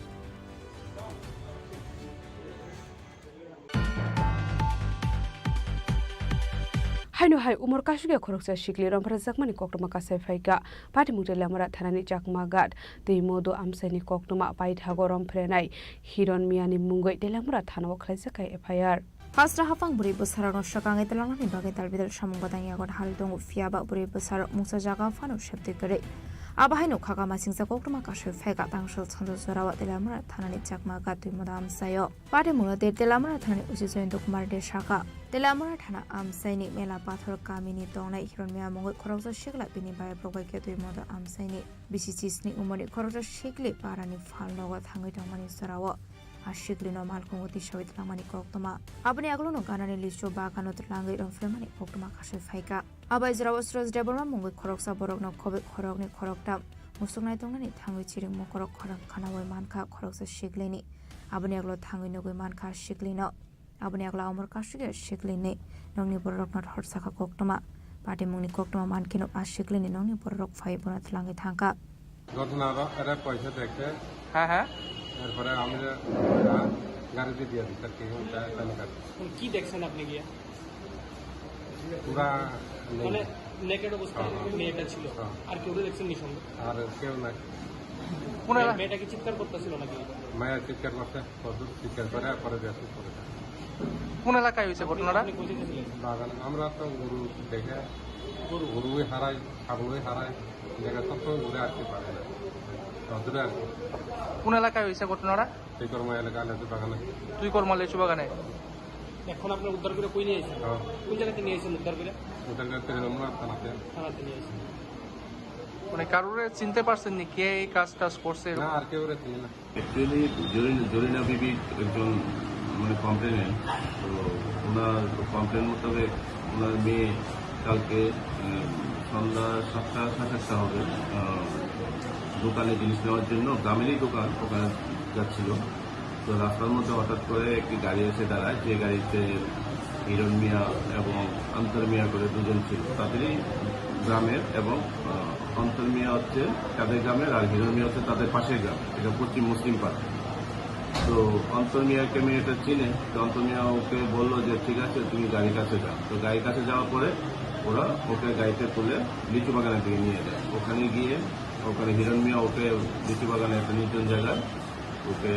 S2: Haino hai umur kashuge khoroksa shikli rampara zakmani koktuma kasai faika pati mutele amara thanani jakma gad dei modu amsani koktuma pai thago romprenai hiron miani mungoi delamura thanawo khlaisa kai FIR Hasra hafang buri besar no shakangai telangani bagai talbidal samung badang yagot haldong fiaba buri besar musa jaga fano shepte kare Abahaino khaga masingsa koktuma kasai faika tangshal chando zorawa delamura thanani jakma gad dei modu amsayo pati mula de delamura thanani usisoin dokumar de shaka Delamura thana amsaini mela pathor kamini tongnai hironmia mongoi khoroksa shikla bini bai progai ke tui moda amsaini bisicisni umoni khoroksa shikli parani phalnoga thangai tongmani sarawo ashikli no malkongo tisawit lamani koktoma abani aglono ganani listo bakano tlangai romfremani koktoma kasai faika abai zrawo stros deborma mongoi khoroksa borokno khobe khorokni khorokta musugnai tongnani thangai chiring mokorok khorang khanawai manka khoroksa shiklini abani aglo thangai nogoi manka shiklino Abani agla umur kashuge shiklini nongni borok not horsaka koktoma pati mungni koktoma mankino ashiklini nongni borok fai bonat langi thangka
S16: ঘটনাটা এরা পয়সা দেখে
S24: হ্যাঁ
S16: তারপরে আমি গাড়িতে দিয়ে দিই তার
S24: কি দেখছেন আপনি গিয়ে
S16: পুরা
S24: মানে নেকেড অবস্থায় মেয়েটা ছিল আর কেউ দেখছেন নি সঙ্গে
S16: আর কেউ নাই
S24: মেয়েটা কি চিৎকার করতেছিল নাকি
S16: মায়া চিৎকার করতে চিৎকার করে পরে দেখতে পরে
S24: কোন এলাকায় হয়েছে ঘটনাটা
S16: বাগান আমরা তো গরু দেখে গরুই হারাই ছাগলই হারাই জায়গা সব ঘুরে আসতে পারে না রোদ্রে আর
S24: কোন এলাকায় হয়েছে ঘটনাটা
S16: তুই কর্ম এলাকা লেচু বাগানে
S24: তুই কর্ম লেচু বাগানে এখন আপনার উদ্ধার করে কই নিয়ে এসেছেন কোন জায়গাতে নিয়ে এসেছেন উদ্ধার করে
S16: থানাতে
S24: নিয়ে এসেছেন মানে কারোরে চিনতে পারছেন নি কে এই কাজটা করছে
S16: না আর কেউ চিনি না
S25: অ্যাকচুয়ালি জরিনা বিবি একজন মানে কমপ্লেনেন্ট তো ওনার কমপ্লেন মোতাবেক ওনার মেয়ে কালকে সন্ধ্যা 7টা 7:30 হবে দোকানে জিনিস নেওয়ার জন্য গ্রামেরই দোকান ওখানে যাচ্ছিল তো রাস্তার মধ্যে হঠাৎ করে একটি গাড়ি এসে দাঁড়ায় যে গাড়িতে হিরণ মিয়া এবং অন্তর মিয়া করে দুজন ছিল তাদেরই গ্রামের এবং অন্তর মিয়া হচ্ছে তাদের গ্রামের আর হিরণ মিয়া হচ্ছে তাদের পাশের গ্রাম এটা পশ্চিম মুসলিম পাড়া তো অন্তর মিয়াকে মেয়েটা চিনে তো অন্তর মিয়া ওকে বললো যে ঠিক আছে তুমি গাড়ির কাছে যাও তো গাড়ির কাছে যাওয়ার পরে ওরা ওকে গাড়িতে তুলে লিচু বাগানের দিকে নিয়ে যায় ওখানে গিয়ে ওখানে হিরণ মিয়া ওকে লিচু বাগানে একটা নির্জন জায়গায় ওকে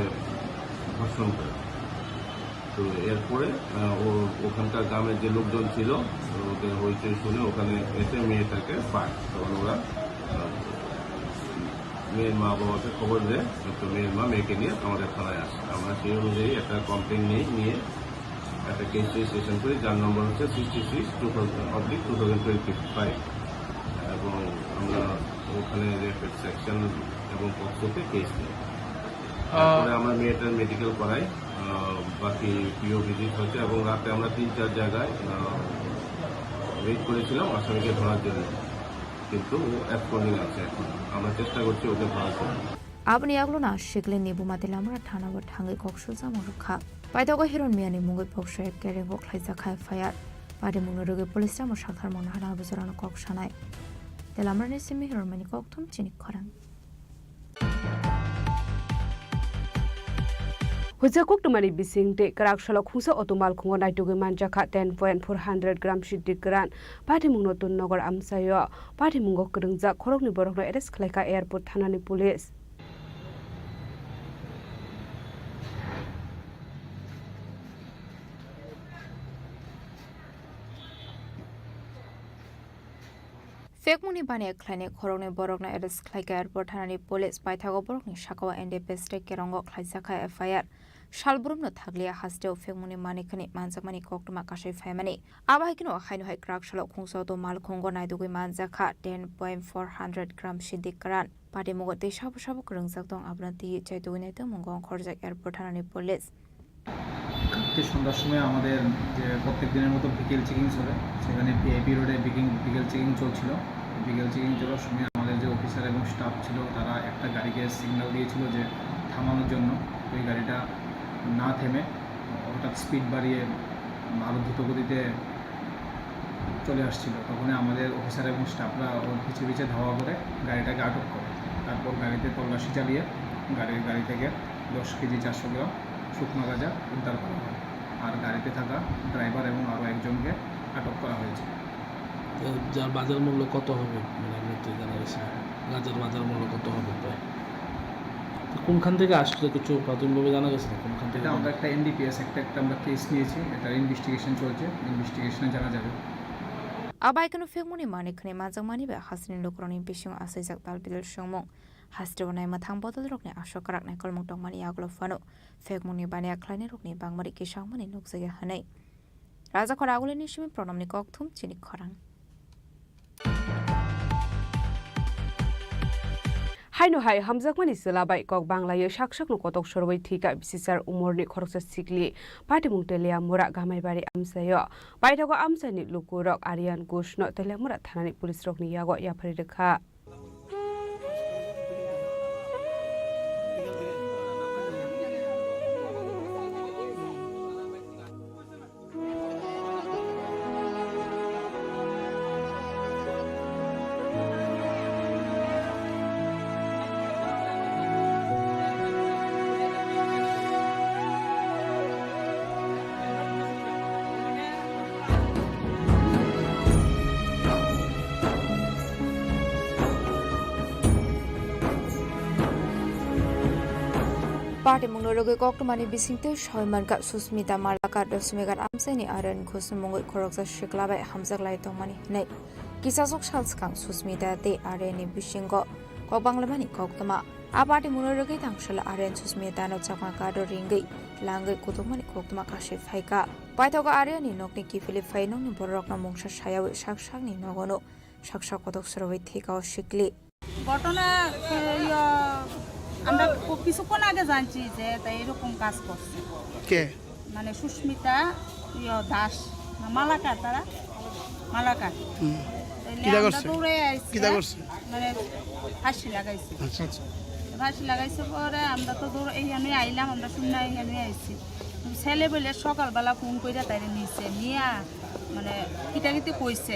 S25: ধর্ষণ করে তো এরপরে ওখানকার গ্রামের যে লোকজন ছিল ওকে হইচই শুনে ওখানে এসে মেয়েটাকে পায় তখন ওরা মেয়ের মা বাবাকে খবর দেয়, তো মেয়ের মা মেয়েকে নিয়ে আমাদের থানায় আসে। আমরা সেই অনুযায়ী একটা কমপ্লেন নিয়ে একটা কেস রেজিস্ট্রেশন করি, যার নম্বর হচ্ছে 66/2025 এবং আমরা ওখানে রেপেড সেকশন এবং পক্ষতে কেস নিই। তারপরে আমরা মেয়েটার মেডিকেল করাই, বাকি পিও ভিজিট হচ্ছে এবং রাতে আমরা 3-4 জায়গায় ওয়েট করেছিলাম আসামিকে ধরার জন্য, কিন্তু ও অ্যাবসকন্ডিং আছে। এখন আমরা চেষ্টা করছি ওকে ধরার জন্য।
S20: abni aglona shigle nebu matila amra thana wa thangai koksu jamorukha paitogo hiron miani mungai pokso ekere go khlaisa khai fire pare munoruge police amra sakhar monhara abuzarano koksanai telamra ne simi hiron mani kokthum chini khorang
S2: Hujakuk tumani bisingte karak shalok husa otomal khungo naituge manjakha 10.400 gram shiddi gran patimung notun nogor amsayo patimung krungja khorokni borokno arrest khlaika airport thanani police
S20: Fekmuni bani khlaine khorokni borokno arrest khlaika airport thanani police paithago borokni shakawa NDPS state kerongo khlaisakha FIR Shalburumno thaglia hasteo fekmuni manikani manjakmani koktuma kasai faimani abaikino hainu hai krak shalok khungso to mal khongo naidugui manjakha 10.400 gram shidikaran pati mugo te shabu shabu krungjak dong abranti chaitugine te mungong khorjak airport thanani police
S1: কালকে সন্ধ্যার সময় আমাদের যে প্রত্যেক দিনের মতো বিকেল checking চলে, সেখানে পিআইপি রোডে বিকেল চেকিং চলছিল। বিকেল চেকিং চলার সময় আমাদের যে অফিসার এবং স্টাফ ছিল তারা একটা গাড়িকে সিগন্যাল দিয়েছিল যে থামানোর জন্য। ওই গাড়িটা না থেমে হঠাৎ স্পিড বাড়িয়ে আরও দ্রুত গতিতে চলে আসছিল। তখনই আমাদের অফিসার এবং স্টাফরা ওর পিছিয়ে পিছিয়ে ধাওয়া করে গাড়িটাকে আটক করে। তারপর গাড়িতে তল্লাশি চালিয়ে গাড়ি থেকে 10 কেজি 400 গ্রাম শুকনো গাঁজা উদ্ধার করা হয়, আর গাড়িতে থাকা ড্রাইভার এবং আরও একজনকে আটক করা হয়েছে।
S3: যার বাজার মূল্য কত হবে জানা গেছে? গাঁজার বাজার মূল্য কত হবে প্রায়? কোনখান থেকে আসছে কিছু প্রাথমিকভাবে জানা গেছে না? কোনখান থেকে?
S1: আমরা একটা NDPS একটা আমরা কেস নিয়েছি, এটা ইনভেস্টিগেশন চলছে, ইনভেস্টিগেশনে জানা যাবে।
S20: abaikano fekmuni manikani manjakmani be hasni lokroni bising asaijak talpilil songmung hastribonai mathang bodol rokni ashokarak nai kolmung tongmani aglo fano fekmuni bani akhlaini rokni bangmari kisangmani nukjage hanai raja khora aguleni simi pranamni kokthum chini khorang
S2: Haino hai hamjakmani selabai kok banglayo shakshakno kotok sorbai thika bisisar umorni khoroksa sikli patimung telia mura gamai bari amsayo paitago amsani lukurok arian gushno telia mura thanani police rokni yago yapari rekha
S20: Party Munoroge Koktomani Bisingte Shoymanka Susmita Malaka Dosmegar Amseni Aren Kusumung Koroksa Shiklabe Hamzak Laitomani Nei Kisasok Shalskang Susmita de Areni Bishingo Kobanglamani Koktoma A party Munoroge Tangshala Aren Susmita no Chamakado Ringi Langai Kutumani Koktoma Kashif Haika Paitoga Areni Nokni Kifili Faino Borokna Mungsha Shayawi Shakshani Nogono Shaksha Kotok Survey Take out Shikli
S9: ঘটনা আমরা কিছুক্ষণ আগে জানছি যে এরকম কাজ করছে
S12: কে
S9: মানে সুস্মিতা দাস মালাকার তারা মালাকার দৌড়ে আসছে মানে ফাঁসি লাগাইছে ফাঁসি লাগাইছে পরে আমরা তো দৌড় এইখানে আইলাম আমরা শুনে এইখানে আইছি ছেলে বলে সকালবেলা ফোন করে তাইরে নিয়েছে নিয়ে মানে কিটা কিতে কইছে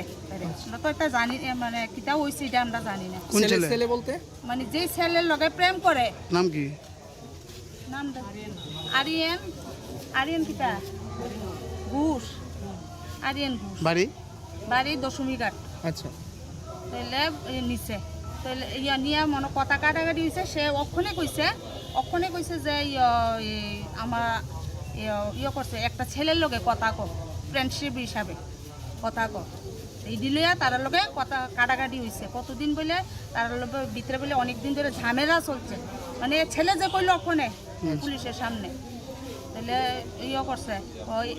S9: আমরা তো এটা জানি মানে কিটা হইছে এটা আমরা জানি না
S12: কোন ছেলে বলতে
S9: মানে যে ছেলের লগে প্রেম করে
S12: নাম কি
S9: নাম আরিয়ান আরিয়ান কিটা ঘোষ আরিয়ান ঘোষ বাড়ি দশমীঘাট
S12: আচ্ছা
S9: তাইলে নিচে তাইলে ইয়া নিয়ে মনে কথা কাটাকাটি হয়েছে সে অক্ষণে কইছে যে আমার ইয়ে করছে একটা ছেলের লগে কথা কর ফ্রেন্ডশিপ হিসাবে কথা কর
S4: এই দিলয়া তার লগে কথা কাটাকাটি হয়েছে কতদিন বলে তার লগে ভিতরে বলে অনেক দিন ধরে ঝামেলা চলছে মানে ছেলে যে কইল ওখানে পুলিশের সামনে তাহলে ইয়ে করছে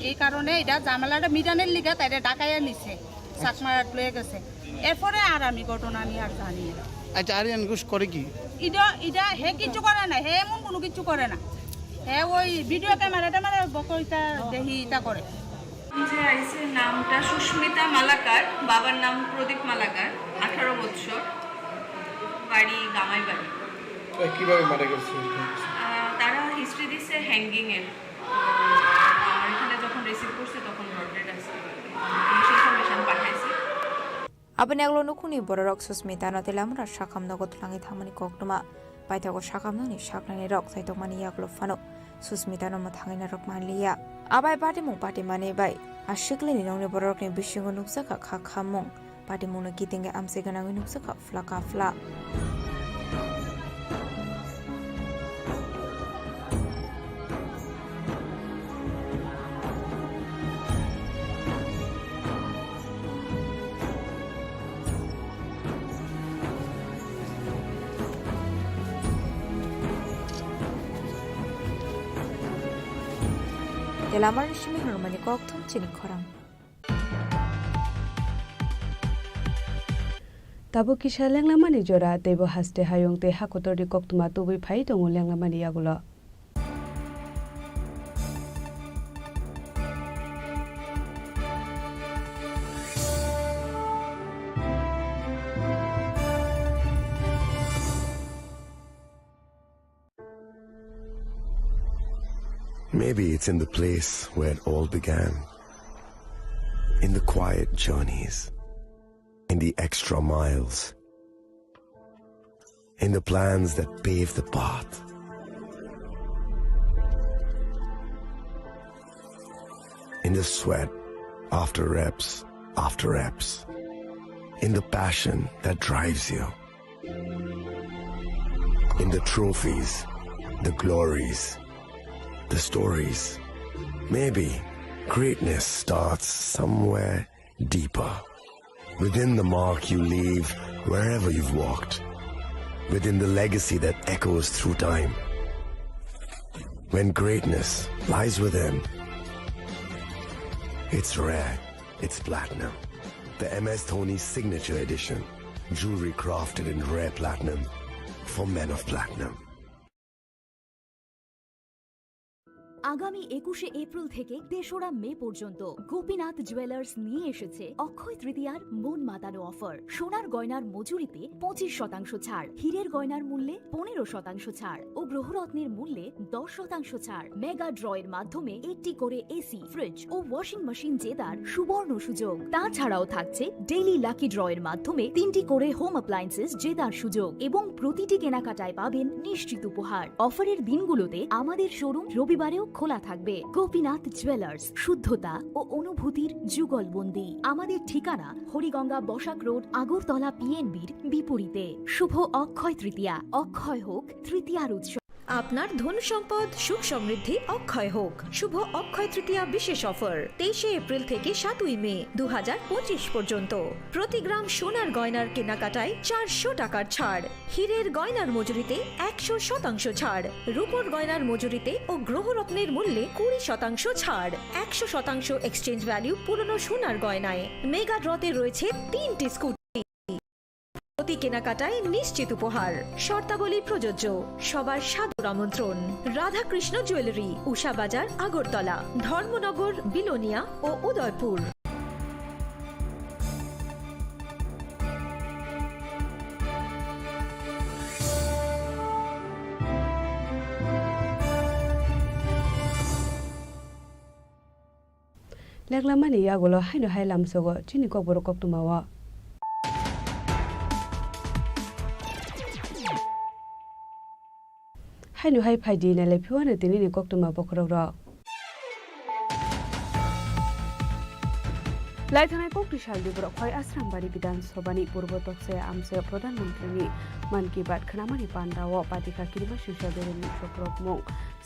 S4: এই কারণে এটা ঝামেলাটা মিটানের লিগে তাই ডাকাইয়া নিছে চাকমা লয়ে গেছে এরপরে আর আমি ঘটনা নিয়ে আর জানি না।
S5: আচ্ছা আরিয়ান ঘোষ করে কি
S4: এটা হে কিছু করে না হে এমন কোনো কিছু করে না হে ওই ভিডিও ক্যামেরাটা মানে বকইটা দেখি এটা করে।
S7: যে আইসে নামটা সুস্মিতা মালাকার, বাবার নাম প্রদীপ মালাকার, 18 বছর, বাড়ি গামাই বাড়ি।
S5: কিভাবে মারা গেছে?
S7: তারা হিস্ট্রি দিছে হ্যাঙ্গিং এর, আর এখানে যখন রিসিভ করছে তখন ব্রডডেড আছে, ইনফরমেশন পাঠাইছে।
S20: Abang yang lono kuni borok susmita na telam ra shakam na got langi thamani koknuma paita go shakam na ni shaklani rok sai to mani yak lo fano susmita na ma thangai na rok manliya abai pati mong pati mane bai ashikle ni nong ne borok ne bishingo nuksa ka kha khamong pati mong na kitinge amse ganang nuksa ka flaka fla Lamar Chini Khorang Tripura Chini Khorang
S2: Tabu kisha lenglamani jora tebo haste hayong te hakotori koktuma tubi phai tongo lenglamani yagulo
S10: Maybe it's in the place where it all began, in the quiet journeys, in the extra miles, in the plans that pave the path. In the sweat after reps, in the passion that drives you, in the trophies, the glories, the stories. Maybe greatness starts somewhere deeper, within the mark you leave wherever you've walked, within the legacy that echoes through time. When greatness lies within, it's rare, it's platinum. The MS Dhoni Signature Edition, jewelry crafted in rare platinum for men of platinum.
S11: আগামী 21শে April থেকে 3রা মে পর্যন্ত Gopinath jewellers নিয়ে এসেছে অক্ষয় তৃতীয়ার মন মাতানো offer. সোনার গয়নার মজুরিতে 25% ছাড়, হীরের গয়নার মূল্যে 15% ছাড় ও গ্রহরত্নের মূল্যে 10% ছাড়। মেগা ড্রয়ের মাধ্যমে একটি করে এসি, ফ্রিজ ও ওয়াশিং মেশিন জেতার সুবর্ণ সুযোগ। তাছাড়াও থাকছে ডেইলি লাকি ড্রয়ের মাধ্যমে 3টি করে হোম অ্যাপ্লায়েন্সেস জেতার সুযোগ এবং প্রতিটি কেনাকাটায় পাবেন নিশ্চিত উপহার। অফারের দিনগুলোতে আমাদের শোরুম রবিবারেও খোলা থাকবে। গোপীনাথ জুয়েলার্স, শুদ্ধতা ও অনুভূতির যুগলবন্দি। আমাদের ঠিকানা হরিগঙ্গা বসাক রোড, আগরতলা পিএনবির বিপরীতে। শুভ অক্ষয় তৃতীয়া, অক্ষয় হোক তৃতীয়ার উৎসব।
S26: আপনার ধন সম্পদ সুখ সমৃদ্ধি অক্ষয় হোক। শুভ অক্ষয় তৃতীয়া বিশেষ অফার 23শে এপ্রিল থেকে 7ই মে 2025 পর্যন্ত। প্রতি গ্রাম সোনার গয়নার কেনাকাটায় 400 টাকার ছাড়, হীরের গয়নার মজুরিতে 100% ছাড়, রূপোর গয়নার মজুরিতে ও গ্রহরত্নের মূল্যে 20% ছাড়, 100% এক্সচেঞ্জ ভ্যালু পুরনো সোনার গয়নায়। মেগা ড্রতে রয়েছে 3টি স্কুটি, প্রতি কেনাকাটায় নিশ্চিত উপহার। শর্তাবলী প্রযোজ্য। সবার সাদর আমন্ত্রণ। রাধাকৃষ্ণ জুয়েলারি, উষা বাজার, আগরতলা, ধর্মনগর, বিলোনিয়া ও উদয়পুর।
S2: লেগলামানি ইয়াগুলো হাইনো হাই লামসগো চিনি কবর কক্তুমাওয়া হাইনো হাই ফাইদি নালে ফিওয়ানে তিনিনি কক্তুমা বখরক লাইথানাय कक्ति शालदीपुरा खय आश्रामबाड़ी विधानसभानि पूर्व तकसे आमसे प्रधानमंत्रीनि मन की बात खनामानि पान्डाव पातिका किरिमा शिक्षा बेरेनि चक्रक मुं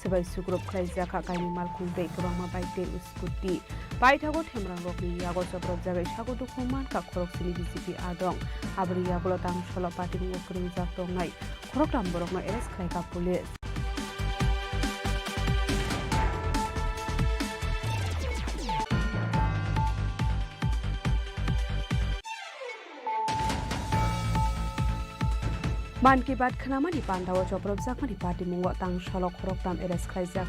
S2: sebai sugrup khlaijaka kaini malkhungdei kwbangma bike scooty baithago themrangrokni yago jabrok jagai sago dukuman ka khoroksini BJP adong abri yagulo tangsholo party bungo krungjak tongnai khorokram borokno arrest khlaika police Man ki baat khanamani pandawo choprop jakmani party mungo tang salo khoroktam arrest khlaijak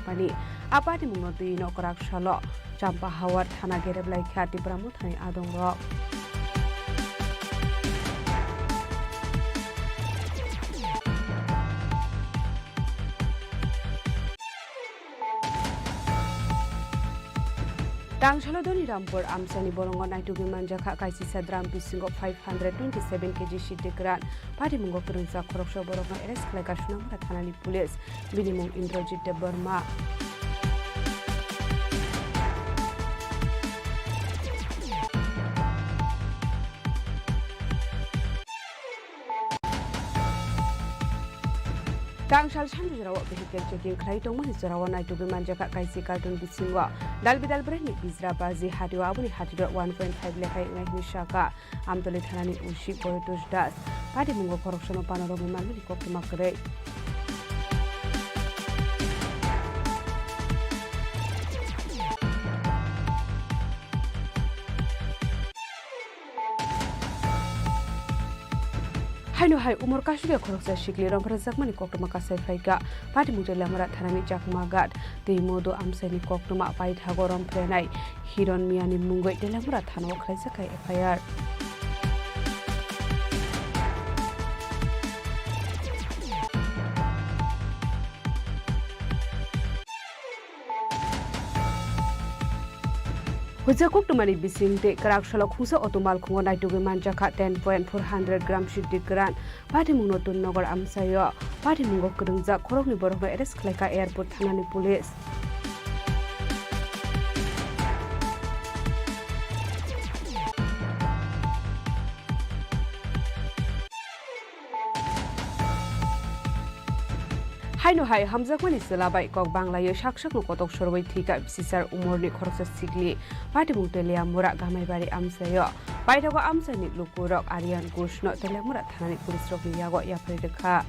S2: apati mungo dui no korak salo champa hawar thana gereblai khati pramu thani adong rok Tangshalo doni rampur amsani borongo naitugi manjaka kaisi sadram bisingo 527 kg shitikran party mungo kurunsa khoroksho borongo arrest khlaika sunamra thanani police binimung Indrajit Burma Tangshal sanju jarawa vehicle checking khlai tongmani jarawa naitugi manjaka kaisi carton bisingo dalbidal breni bizra bazi hatiwa abuni hatiro 1.5 lekhai ngahni shaka amtoli thanani ushi Poritos Das party mungo khorokshono panorogi manmani koktima kare Haino hai umur kasuge khoroksa shikli rompra jakmani koktuma kasai phaika party mutela mara thanani jakma gat teimodo amsani koktuma pai thago romprenai hiron miani mungoi telamura thano khlaisakai FIR Hujakuk tumani bisingte karak shalok khungsa otomal khungo naitugi manjaka 10.400 gram shitikran party mungno tunnogar amsayo party mungo kurungja khorokni borokno arrest khlaika airport thanani police Haino hai hamjakmani selabai kok banglayo shakshak no kotok sorbai thika bisisar umorni khoroksa sikli party mungtelia mura gamaibari amsayo baithago amsani lukurok Aryan Kushno telemura thanani police rokni yago yapri rekha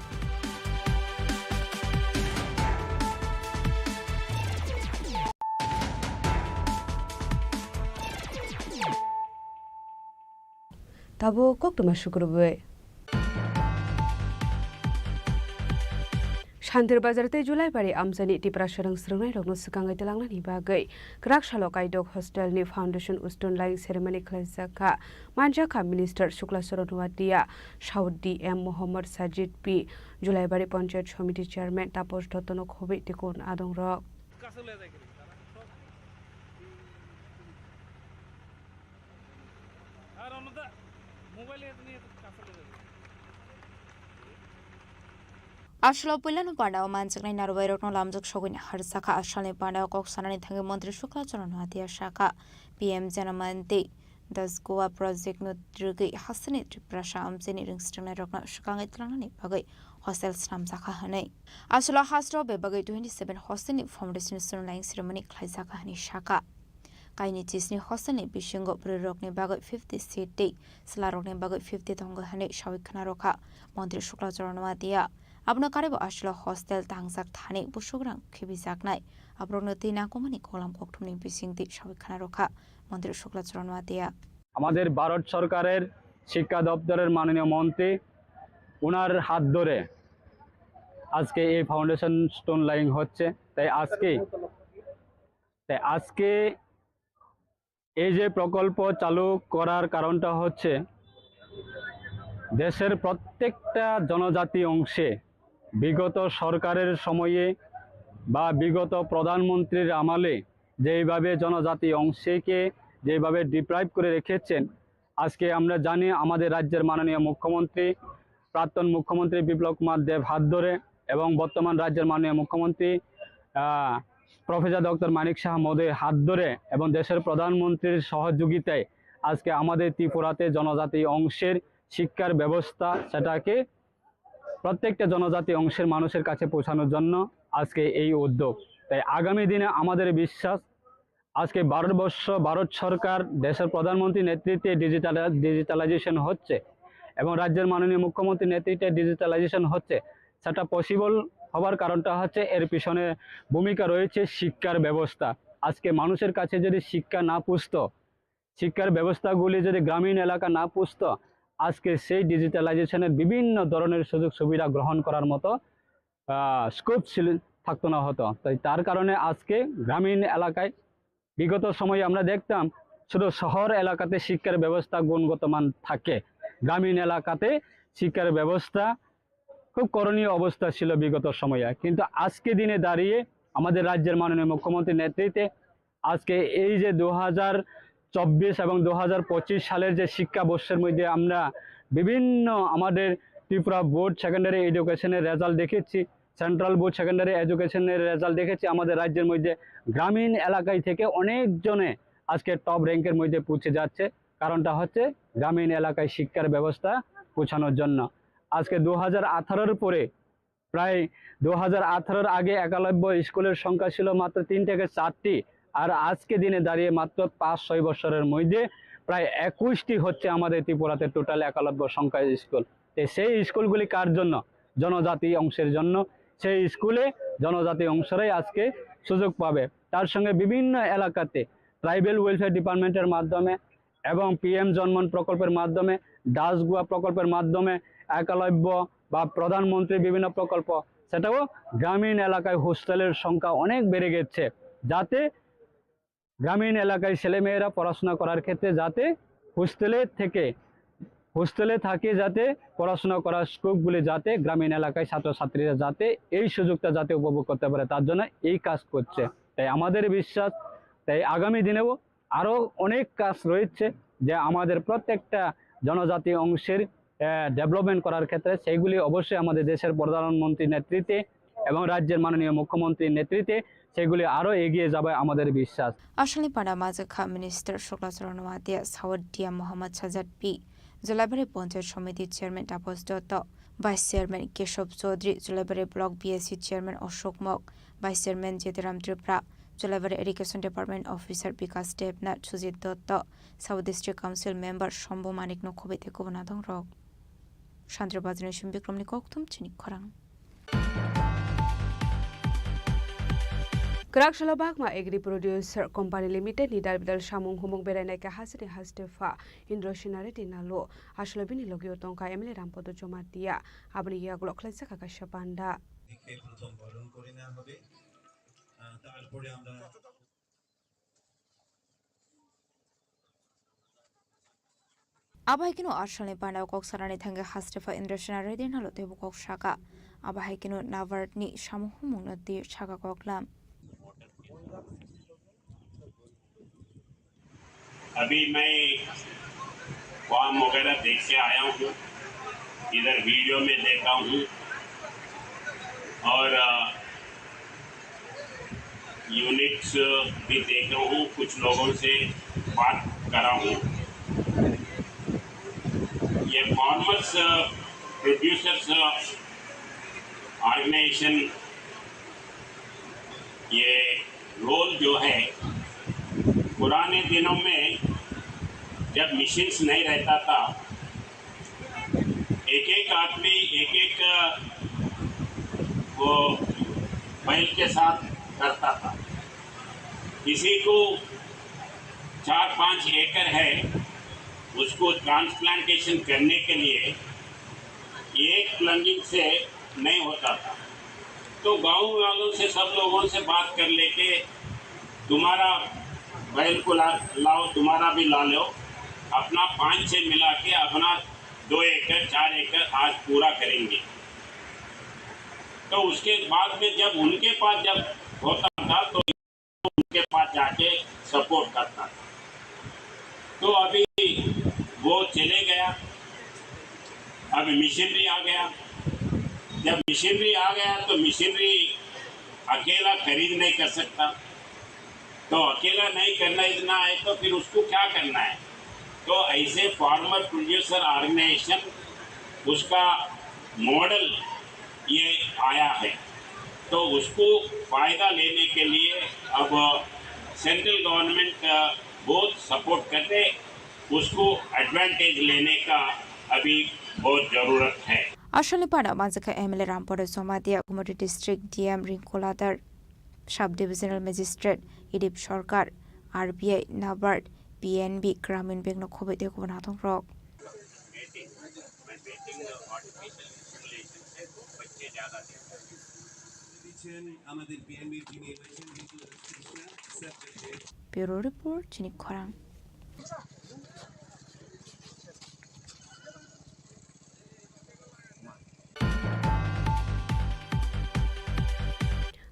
S2: Tabo koktuma shukurbai Shantir Bazarte Julai Pari Amsani Tipra Sharang Srungai Rogno Sukangai Telangna ni bagai Krak Shalokai Dog Hostel ni Foundation Ustun Lying Ceremony Khlaisaka Manjaka Minister Shukla Soronwatia Shaudi M Muhammad Sajid P Julai Pari Panchayat Committee Chairman Tapos Dottono Khobi Tikun Adong Rok
S20: Ashlo Pilano Pandao Manchakni Narvairokno Lamjak Shogin Harsaka Ashalni Pandao Kok Sanani Thangi Mantri Shukla Charanwatia Shaka PM Janamante Das Goa Project no Drugi Hasani Tripura Amsini Ringston Rokna Shukangai Tlangani Bagai Hostel Snamzaka Hane Ashlo Hastro Bebagai 27 Hostini Foundation Sunlying Ceremony Klaisaka Hani Shaka Kaini Chisni Hostini Bishingo Prirokni Bagai 50 seat day Slarokni Bagai 50 Tonga Hane Shawikana Roka Mantri Shukla Charanwatia Abno karibo ashlo hostel tangsak thani busugrang khibijaknai abrogno tina komani kolam kokthumni bisingti sabikhana rokha মন্ত্রী শুক্লা চরণওয়াতিয়া
S8: আমাদের ভারত সরকারের শিক্ষা দপ্তরের মাননীয় মন্ত্রী ওনার হাত ধরে আজকে এই ফাউন্ডেশন স্টোন লাইং হচ্ছে তাই আজকে এই যে প্রকল্প চালু করার কারণটা হচ্ছে দেশের প্রত্যেকটা জনজাতি অংশে বিগত সরকারের সময়ে বা বিগত প্রধানমন্ত্রীর আমলে যেভাবে জনজাতি অংশকে যেভাবে ডিপ্রাইভ করে রেখেছেন আজকে আমরা জানি আমাদের রাজ্যের মাননীয় মুখ্যমন্ত্রী প্রাক্তন মুখ্যমন্ত্রী বিপ্লব কুমার দেব হাত ধরে এবং বর্তমান রাজ্যের মাননীয় মুখ্যমন্ত্রী প্রফেসর ডক্টর মানিক শাহ মহোদয়ের হাত ধরে এবং দেশের প্রধানমন্ত্রীর সহযোগিতায় আজকে আমাদের ত্রিপুরাতে জনজাতি অংশের শিক্ষার ব্যবস্থা সেটাকে প্রত্যেকটা জনজাতি অংশের মানুষের কাছে পৌঁছানোর জন্য আজকে এই উদ্যোগ। তাই আগামী দিনে আমাদের বিশ্বাস আজকে ভারত সরকার দেশের প্রধানমন্ত্রীর নেতৃত্বে ডিজিটালাইজেশন হচ্ছে এবং রাজ্যের মাননীয় মুখ্যমন্ত্রীর নেতৃত্বে ডিজিটালাইজেশন হচ্ছে। সেটা পসিবল হবার কারণটা হচ্ছে এর পিছনে ভূমিকা রয়েছে শিক্ষার ব্যবস্থা। আজকে মানুষের কাছে যদি শিক্ষা না পুষত, শিক্ষার ব্যবস্থাগুলি যদি গ্রামীণ এলাকা না পুষত, আজকে সেই ডিজিটালাইজেশনের বিভিন্ন ধরনের সুযোগ সুবিধা গ্রহণ করার মতো স্কোপ থাকতো না হতো। তাই তার কারণে আজকে গ্রামীণ এলাকায় বিগত সময়ে আমরা দেখতাম শুধু শহর এলাকাতে শিক্ষার ব্যবস্থা গুণগত মান থাকে, গ্রামীণ এলাকাতে শিক্ষার ব্যবস্থা খুব করণীয় অবস্থা ছিল বিগত সময়ে। কিন্তু আজকে দিনে দাঁড়িয়ে আমাদের রাজ্যের মাননীয় মুখ্যমন্ত্রীর নেতৃত্বে আজকে এই যে 2024 এবং 2025 সালের যে শিক্ষাবর্ষের মধ্যে আমরা বিভিন্ন আমাদের ত্রিপুরা বোর্ড সেকেন্ডারি এডুকেশনের রেজাল্ট দেখেছি, সেন্ট্রাল বোর্ড সেকেন্ডারি এডুকেশনের রেজাল্ট দেখেছি। আমাদের রাজ্যের মধ্যে গ্রামীণ এলাকায় থেকে অনেকজনে আজকে টপ র্যাঙ্কের মধ্যে পৌঁছে যাচ্ছে। কারণটা হচ্ছে গ্রামীণ এলাকায় শিক্ষার ব্যবস্থা পৌঁছানোর জন্য। আজকে 2018-র পরে প্রায় 2018-র আগে একলব্য স্কুলের সংখ্যা ছিল মাত্র 3 থেকে 4টি, আর আজকে দিনে দাঁড়িয়ে মাত্র 5-6 বছরের মধ্যে প্রায় 21টি হচ্ছে আমাদের ত্রিপুরাতে টোটাল একলব্য সংখ্যার স্কুল। সেই স্কুলগুলি কার জন্য? জনজাতি অংশের জন্য। সেই স্কুলে জনজাতি অংশরাই আজকে সুযোগ পাবে। তার সঙ্গে বিভিন্ন এলাকাতে ট্রাইবেল ওয়েলফেয়ার ডিপার্টমেন্টের মাধ্যমে এবং PM জন্মন প্রকল্পের মাধ্যমে, দাসগুয়া প্রকল্পের মাধ্যমে একলব্য বা প্রধানমন্ত্রী বিভিন্ন প্রকল্প, সেটাও গ্রামীণ এলাকায় হোস্টেলের সংখ্যা অনেক বেড়ে গেছে, যাতে গ্রামীণ এলাকায় ছেলেমেয়েরা পড়াশোনা করার ক্ষেত্রে যাতে হোস্টেলে থাকে, যাতে পড়াশোনা করার স্কোপগুলি যাতে গ্রামীণ এলাকায় ছাত্রছাত্রীরা যাতে এই সুযোগটা যাতে উপভোগ করতে পারে, তার জন্য এই কাজ করছে। তাই আমাদের বিশ্বাস, তাই আগামী দিনেও আরও অনেক কাজ রয়েছে যে আমাদের প্রত্যেকটা জনজাতি অংশের ডেভেলপমেন্ট করার ক্ষেত্রে সেইগুলি অবশ্যই আমাদের দেশের প্রধানমন্ত্রীর নেতৃত্বে এবং রাজ্যের মাননীয় মুখ্যমন্ত্রীর নেতৃত্বে সেগুলি আরও এগিয়ে যাবে আমাদের বিশ্বাস।
S20: আসলে পাড়া মাজখা মিনিস্টার শুক্লাচরণ ওয়াদিয়া সাউদিয়া মোহাম্মদ সাজাদ পি, জলাইবাড়ি পঞ্চায়েত সমিতির chairman Tapas Dutta, vice chairman Keshab Chowdhury, Jolaibari block BSC chairman Ashok mock, vice chairman Jetiram Tripura, Jolaibari education department officer Bikash Debnath, Sujit Dutta, south district council member Shambhu Manik নখবিতে গুবনাদং রক। শান্তিবাজার বিক্রমনি কক্তুম চিনি খরাং।
S2: Keraksalabakma Agri Producer Company Limited ni dalbidal samung humung berenai ke hasini hastefa Indrosinare dinalo aslabini logio tongka emile rampodo jomatia abni ya glok lesa kakasha panda
S6: দেখে প্রথম বরণ করে নেওয়া হবে তারপরে আমরা
S20: Abahikino Arshani Panda Kok Sarani Tanga Hastefa Indrosinare dinalo tebu kok shaka Abahikino Navard ni samuhumung nati shaka koklam.
S17: अभी मैं फॉर्म वगैरह देख के आया हूँ, इधर वीडियो में देखा हूँ और यूनिट्स भी देखा हूँ, कुछ लोगों से बात करा हूँ। ये फार्मर्स प्रोड्यूसर्स ऑर्गेनाइजेशन ये रोल जो है, पुराने दिनों में जब मशीन्स नहीं रहता था, एक एक आदमी एक एक वो बैल के साथ करता था। किसी को 4-5 एकड़ है, उसको ट्रांसप्लांटेशन करने के लिए एक प्लंगिंग से नहीं होता था, तो गांव वालों से सब लोगों से बात कर लेके तुम्हारा बैल को लाओ, तुम्हारा भी ला लो, अपना 5-6 मिला के अपना 2 एकड़ 4 एकड़ आज पूरा करेंगे। तो उसके बाद में जब उनके पास जब होता था तो उनके पास जाके सपोर्ट करता था। तो अभी वो चले गया, अभी मशीनरी आ गया। जब मशीनरी आ गया तो मशीनरी अकेला खरीद नहीं कर सकता, तो अकेला नहीं करना इतना है तो फिर उसको क्या करना है। तो ऐसे फार्मर प्रोड्यूसर ऑर्गेनाइजेशन उसका मॉडल ये आया है। तो तो उसको फ़ायदा लेने के लिए अब सेंट्रल गवर्नमेंट बहुत सपोर्ट करते, उसको एडवांटेज लेने का अभी बहुत ज़रूरत है।
S20: আসলে পাড়া মাঝাকা এমএলএ রামপুরের জমাতিয়া কুমারী ডিস্ট্রিক্ট ডিএম রিঙ্কোলাদার সাব ডিভিশনাল ম্যাজিস্ট্রেট ইডিপ Sarkar RBI NABARD PNB Gramin bank খবর দিয়ে গুবুন হাতং রক ব্যুরো রিপোর্ট চিনি খরাং।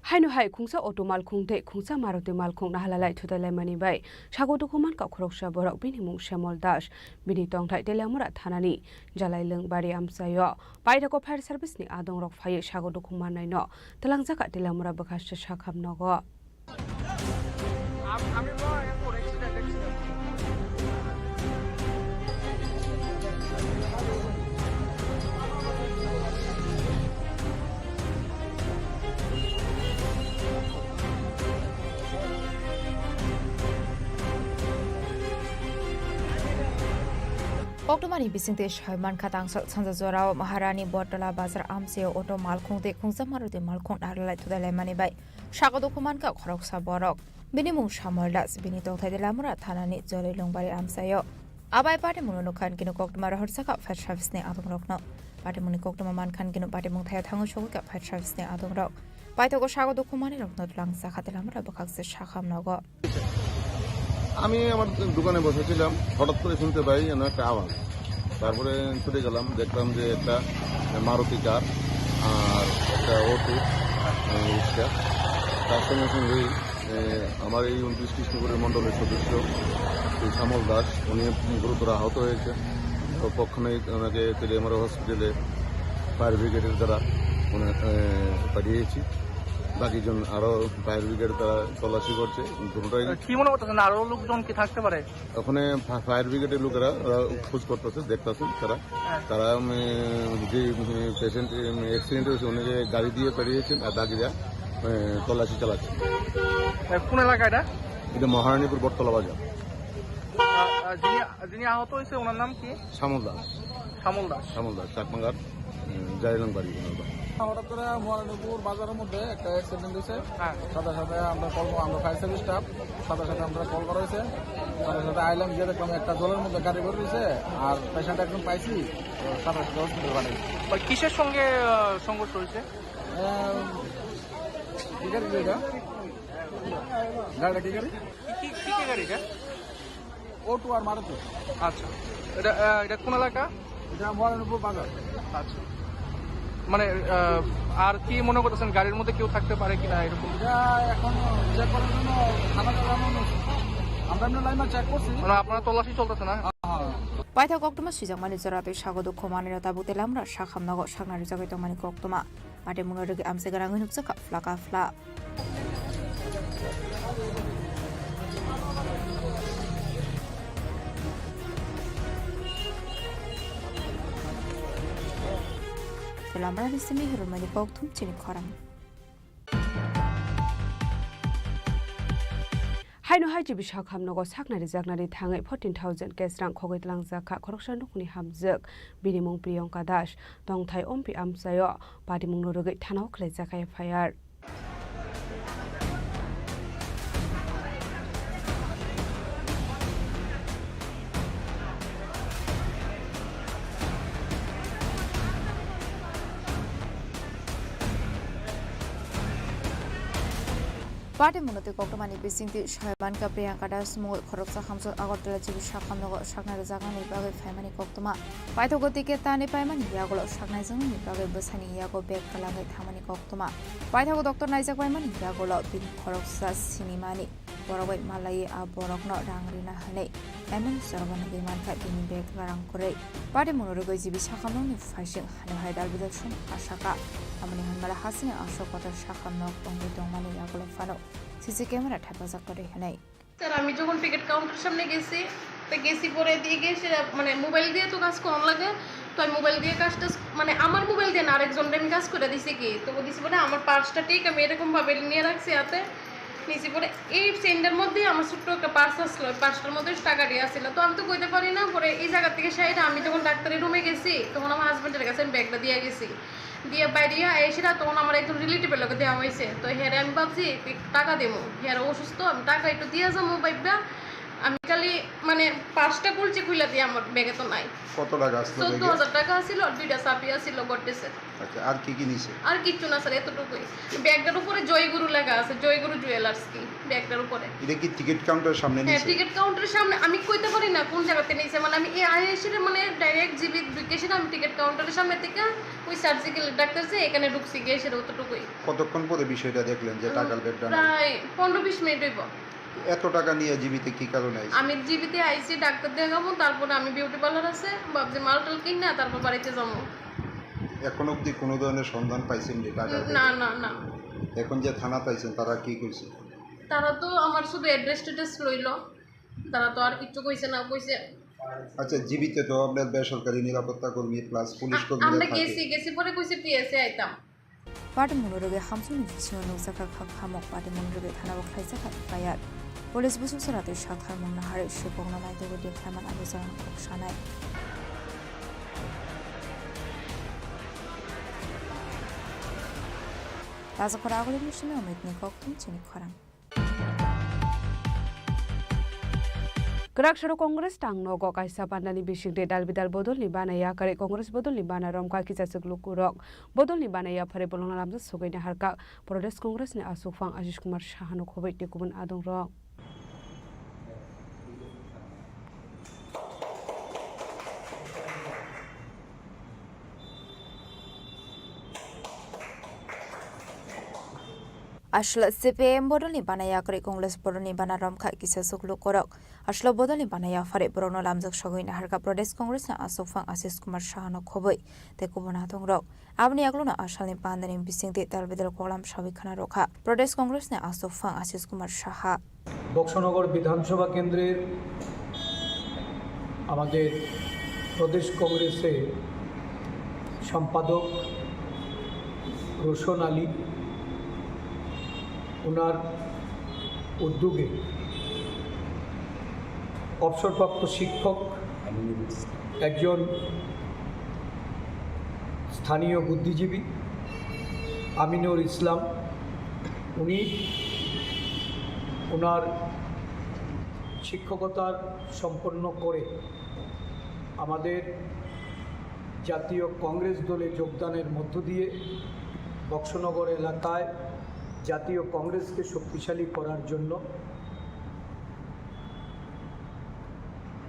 S2: हायनो हाय खुंसा ऑटो मालखुं दे खुंसा मारुति मालखुं नाहलालाय थुदालाय मानि बाय सागो दुखुमान का खरकसा बरक बिनि मुं श्यामल दास बिनि तंथाय तेलामुरा थानानि जालाय लोंबारि आमसायो पायदाको फायर सार्भिस नि आदं रक फाय सागो दुखुमान नायनो तलांजाका तेलामुरा बखास साखाम नगो
S20: Oktomani bisingte shaiman katang sanza zorao maharani botala bazar amse auto malkhung de khungsa maruti malkhung narlai thudalai mani bai shago dokuman ka khorok sa borok bini mung shamaldas bini tokthai de lamura thanani jore longbari amsayo abai pate muno khan kinu koktoma rahorsa ka fire service ne adong rokno pate muni koktoma man khan kinu pate mung thaya thangu shogu ka fire service ne adong rok paitoko shago dokumani rokno langsa khatela amra bakakse shakham nago
S13: আমি আমার দোকানে বসেছিলাম হঠাৎ করে শুনতে পাই যেন একটা আওয়াজ তারপরে ছুটে গেলাম দেখলাম যে একটা মারুতি কার আর একটা অটো রিক্সা তার সঙ্গে সঙ্গেই আমার এই 29 কৃষ্ণপুরের মণ্ডলের সদস্য শ্যামল দাস উনি গুরুতর আহত হয়েছে পক্ষণেই ওনাকে তেলিয়ামুড়া হসপিটালে ফায়ার ব্রিগেডের দ্বারা পাঠিয়েছি বাকিজন আরো ফায়ার ব্রিগেড তারা তল্লাশি করছে দুটোটাই
S24: কি মনে করতেছেন আরো লোকজন কি থাকতে পারে
S13: ওখানে ফায়ার ব্রিগেডের লোকেরা খোঁজ করতেছে দেখতেছেন তারা যে পেশেন্ট অ্যাক্সিডেন্ট হয়েছে উনিকে গাড়ি দিয়ে পেরিয়েছেন আর বাকিরা তল্লাশি চালাচ্ছে
S24: কোন এলাকা এটা
S13: এটা মহারানীপুর বটতলা বাজার
S24: যিনি আহত হয়েছে ওনার নাম কি
S13: শ্যামল দাস চাকমাঙ্গার জাইলং বাড়ি
S24: হঠাৎ করে মহারানীপুর বাজারের মধ্যে একটা অ্যাক্সিডেন্ট হয়েছে সাথে সাথে আমরা ফায়ার সার্ভিস স্টাফ সাথে আমরা কল করা হয়েছে সাথে আইলাম গিয়ে দেখলাম একটা জলের মধ্যে গাড়ি করে রয়েছে আর পেশেন্ট একদম পাইছি সাথে হসপিটাল বাড়ি কিসের সঙ্গে সংঘর্ষ হয়েছে কি গাড়ি এটা গাড়িটা কি গাড়ি কি গাড়িটা অটো আর মারুতি আচ্ছা এটা কোন এলাকা এটা মহারানীপুর বাজার আচ্ছা মানে আর কি মনে করতেছেন গাড়ির মধ্যে কেউ থাকতে পারে কিনা এরকম এখন চেক করার জন্য আমরা লাইনে চেক করছি মানে আপনারা তল্লাশি চলতেছে না
S20: পাইথা কক্তমা সিজাংমানি জরাতে সাগদ খমানিরা তাবুতে লামরা সাখাম নগ সাগনারি জাগাই তমানি কক্তমা মাটে মুনরগে আমসে গারাং নুকসা ফ্লাকা ফ্লা Lamra di sini hirumani koktum Chini Khorang.
S2: हायनो हायजि बिशाखाम नगो साखनारि जागनारि थाङै 14,000 केस रां खगैतलां जाखा खरकसा नुखनि हामजोक बिनिमुं Priyanka Das दंथाय ओमपि आमसायो पादिमुं नरगै थानाव खलै जाखाय fire
S20: Party Munati Kokamani Bisinti Shaiban Priyanka Das Mo Khoroksa Hamso Agotla Jibi Shakam Nogo Shakna Zagani Baga Family Koktuma Paitogoti Ketani Paimani Yago Shaknazan Baga Busani Yago Bek Kalanga Tamani Koktuma Paitago Dr. Nizak Paimani Yago Bin Khoroksa Sinimani Boroway Malay Aborokno Rangrina Hane Emin Sorban Biman Katini Bek Larangkore Party Munogo Jibi Shakamoni Fashion Hanahidal Vidation Ashaka Amani Hamala Hasin Ashokota Shakam Nok Bongi Domani Yago Fano CC camera হেফাজত করে নাই
S18: sir আমি যখন ticket counter সামনে গেছি তো গেছি পরে দিয়ে গেছি মানে মোবাইল দিয়ে তো কাজ কম লাগে
S15: তো আমি মোবাইল দিয়ে কাজটা মানে আমার মোবাইল দিয়ে না আরেকজনকে আমি কাজ করে দিছি কি তো দিছি বলে আমার পার্সটা ঠিক আমি এরকমভাবে নিয়ে রাখছি হাতে নিচে পরে এই সেন্ডের মধ্যে আমার ছোট্ট একটা পার্স আসলো পার্সটার মধ্যে টাকা দিয়ে আসছিল তো আমি তো কইতে পারি না পরে এই জায়গা থেকে সাইডে আমি যখন ডাক্তারের রুমে গেছি তখন আমার হাজব্যান্ডের কাছে আমি ব্যাগটা দিয়ে গেছি দিয়ে বাইরে এসে তখন আমার একজন রিলেটিভের লোকে দেওয়া হয়েছে তো হেরে আমি ভাবছি টাকা দেবো হেরে অসুস্থ আমি টাকা একটু দিয়ে যাবো ভাইবা আমি খালি মানে পার্সটা খুলে দিয়ে আমার ব্যাগে তো নাই
S18: কত টাকা আসলো
S3: 14,000 টাকা ছিল আর 2টা চাবি ছিল গড্রেসের
S18: আচ্ছা আর কি কি নিছে
S3: আর কিচ্ছু না স্যার এতটুকুই ব্যাগটার উপরে জয়গুরু লেখা আছে জয়গুরু জুয়েলার্স কি ব্যাগটার উপরে
S18: এটা কি টিকিট কাউন্টারের সামনে
S3: হ্যাঁ
S18: নিছে
S3: টিকিট কাউন্টারের সামনে আমি কইতে পারি না কোন জায়গাতে নিছে মানে আমি এই আইএসির মানে ডাইরেক্ট জিবি ঢুকেছি আমি টিকিট কাউন্টারের সামনে থেকে ওই সার্জিক্যাল ডাক্তার যে এখানে ঢুকছি গিয়ে সেটা অতটুকুই
S18: কতক্ষণ পরে বিষয়টা দেখলেন যে টাকার ব্যাগটা নাই
S3: প্রায় 15-20 মিনিট হইব
S18: এত টাকা নিয়ে জীবিতে কি কারণে আইছে
S3: আমি জিবিতে আইসি ডাক্তার দেখাবো তারপরে আমি বিউটি পার্লার আছে ভাবছি মালটাল কিনা তারপর বাড়িতে যাবো
S18: এখন অবধি কোনো ধরনের সন্ধান পাইছেন যে টাকার
S3: না না না
S18: এখন যে থানা পাইছেন তারা কি কইছে
S3: তারা তো আমার শুধু অ্যাড্রেস টেড্রেস লইলো তারা তো আর কিছু কইছে না কইছে
S18: আচ্ছা জীবিতে তো আপনার বেসরকারি নিরাপত্তা কর্মী প্লাস পুলিশ কর্মী
S3: আমরা গেছি পরে কইছে পিএসএ আইতাম
S20: পার্টি মনোরোগে হামসুনি জিসিমন নৌজাকা খামক পার্টি মনোরোগে থানা বখাইজা পায়ার পুলিশ বুসু সরাতে সাখার মন্নাহারে সুপগ্ন নাইতেগো দেখামান আবেদন ককসানায় রাজাখরা আগলে মিশনে অমিতনি কক্তুম চিনি খরাং
S2: Kerak Kongres tang nogo kaisa pandani bising de dal bidal bodol ni bana ya kare Kongres bodol ni bana rom ka kisa seglu kurok bodol ni bana ya phare bolong lam sogai na harka Pradesh Kongres ni asufang Ashish Kumar Shahano khobai te kubun adong rok
S20: Ashla CPM bodolni banaya kare Kongres bodolni bana romkha kisa suklu korok ashla bodolni banaya fare brono lamjak sogoi na harka Pradesh Congress na asofang Ashish Kumar Shahano khoboi te kubona thongrok abni aglona ashalni pandani bisingte talbedal kolam sabikhana rokha Pradesh Congress na asofang Ashish Kumar Shaha
S19: Boxanagar বিধানসভা কেন্দ্রের আমাদের প্রদেশ কংগ্রেসের সম্পাদক রোশন আলী ওনার উদ্যোগে অবসরপ্রাপ্ত শিক্ষক একজন স্থানীয় বুদ্ধিজীবী আমিনুর ইসলাম উনি ওনার শিক্ষকতার সম্পন্ন করে আমাদের জাতীয় কংগ্রেস দলে যোগদানের মধ্য দিয়ে বক্সনগর এলাকায় জাতীয় কংগ্রেসকে শক্তিশালী করার জন্য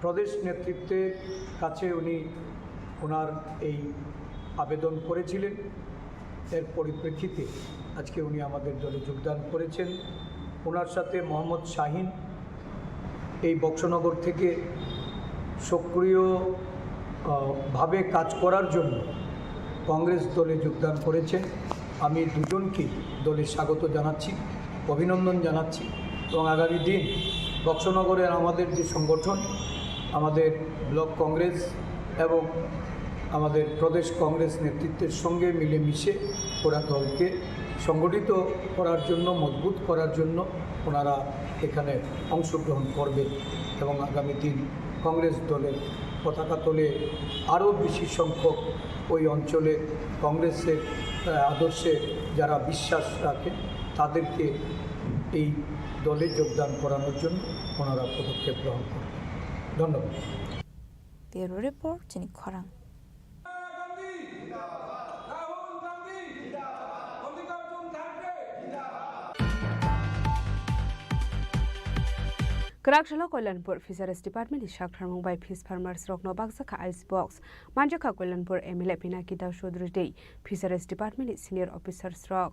S19: প্রদেশ নেতৃত্বের কাছে উনি ওনার এই আবেদন করেছিলেন এর পরিপ্রেক্ষিতে আজকে উনি আমাদের দলে যোগদান করেছেন ওনার সাথে মোহাম্মদ শাহিন এই বক্সনগর থেকে সক্রিয়ভাবে কাজ করার জন্য কংগ্রেস দলে যোগদান করেছেন আমি দুজনকে দলে স্বাগত জানাচ্ছি অভিনন্দন জানাচ্ছি এবং আগামী দিন বক্সনগরের আমাদের যে সংগঠন আমাদের ব্লক কংগ্রেস এবং আমাদের প্রদেশ কংগ্রেস নেতৃত্বের সঙ্গে মিলেমিশে ওরা দলকে সংগঠিত করার জন্য মজবুত করার জন্য ওনারা এখানে অংশগ্রহণ করবেন এবং আগামী দিন কংগ্রেস দলের পতাকা তোলে আরও বেশি সংখ্যক ওই অঞ্চলে কংগ্রেসের আদর্শে যারা বিশ্বাস রাখেন তাদেরকে এই দলে যোগদান করানোর জন্য ওনারা পদক্ষেপ গ্রহণ করবেন ধন্যবাদ
S20: ব্যুরো রিপোর্ট চিনি খরাং
S2: Kerak Kailanpur Fisheries Department is Shakramung by Fish Farmers Rokno Bagsaka Ice Box. Manjaka Kailanpur MLA Pinakita Shodri Day. Fisheries Department is Senior Officers Rock.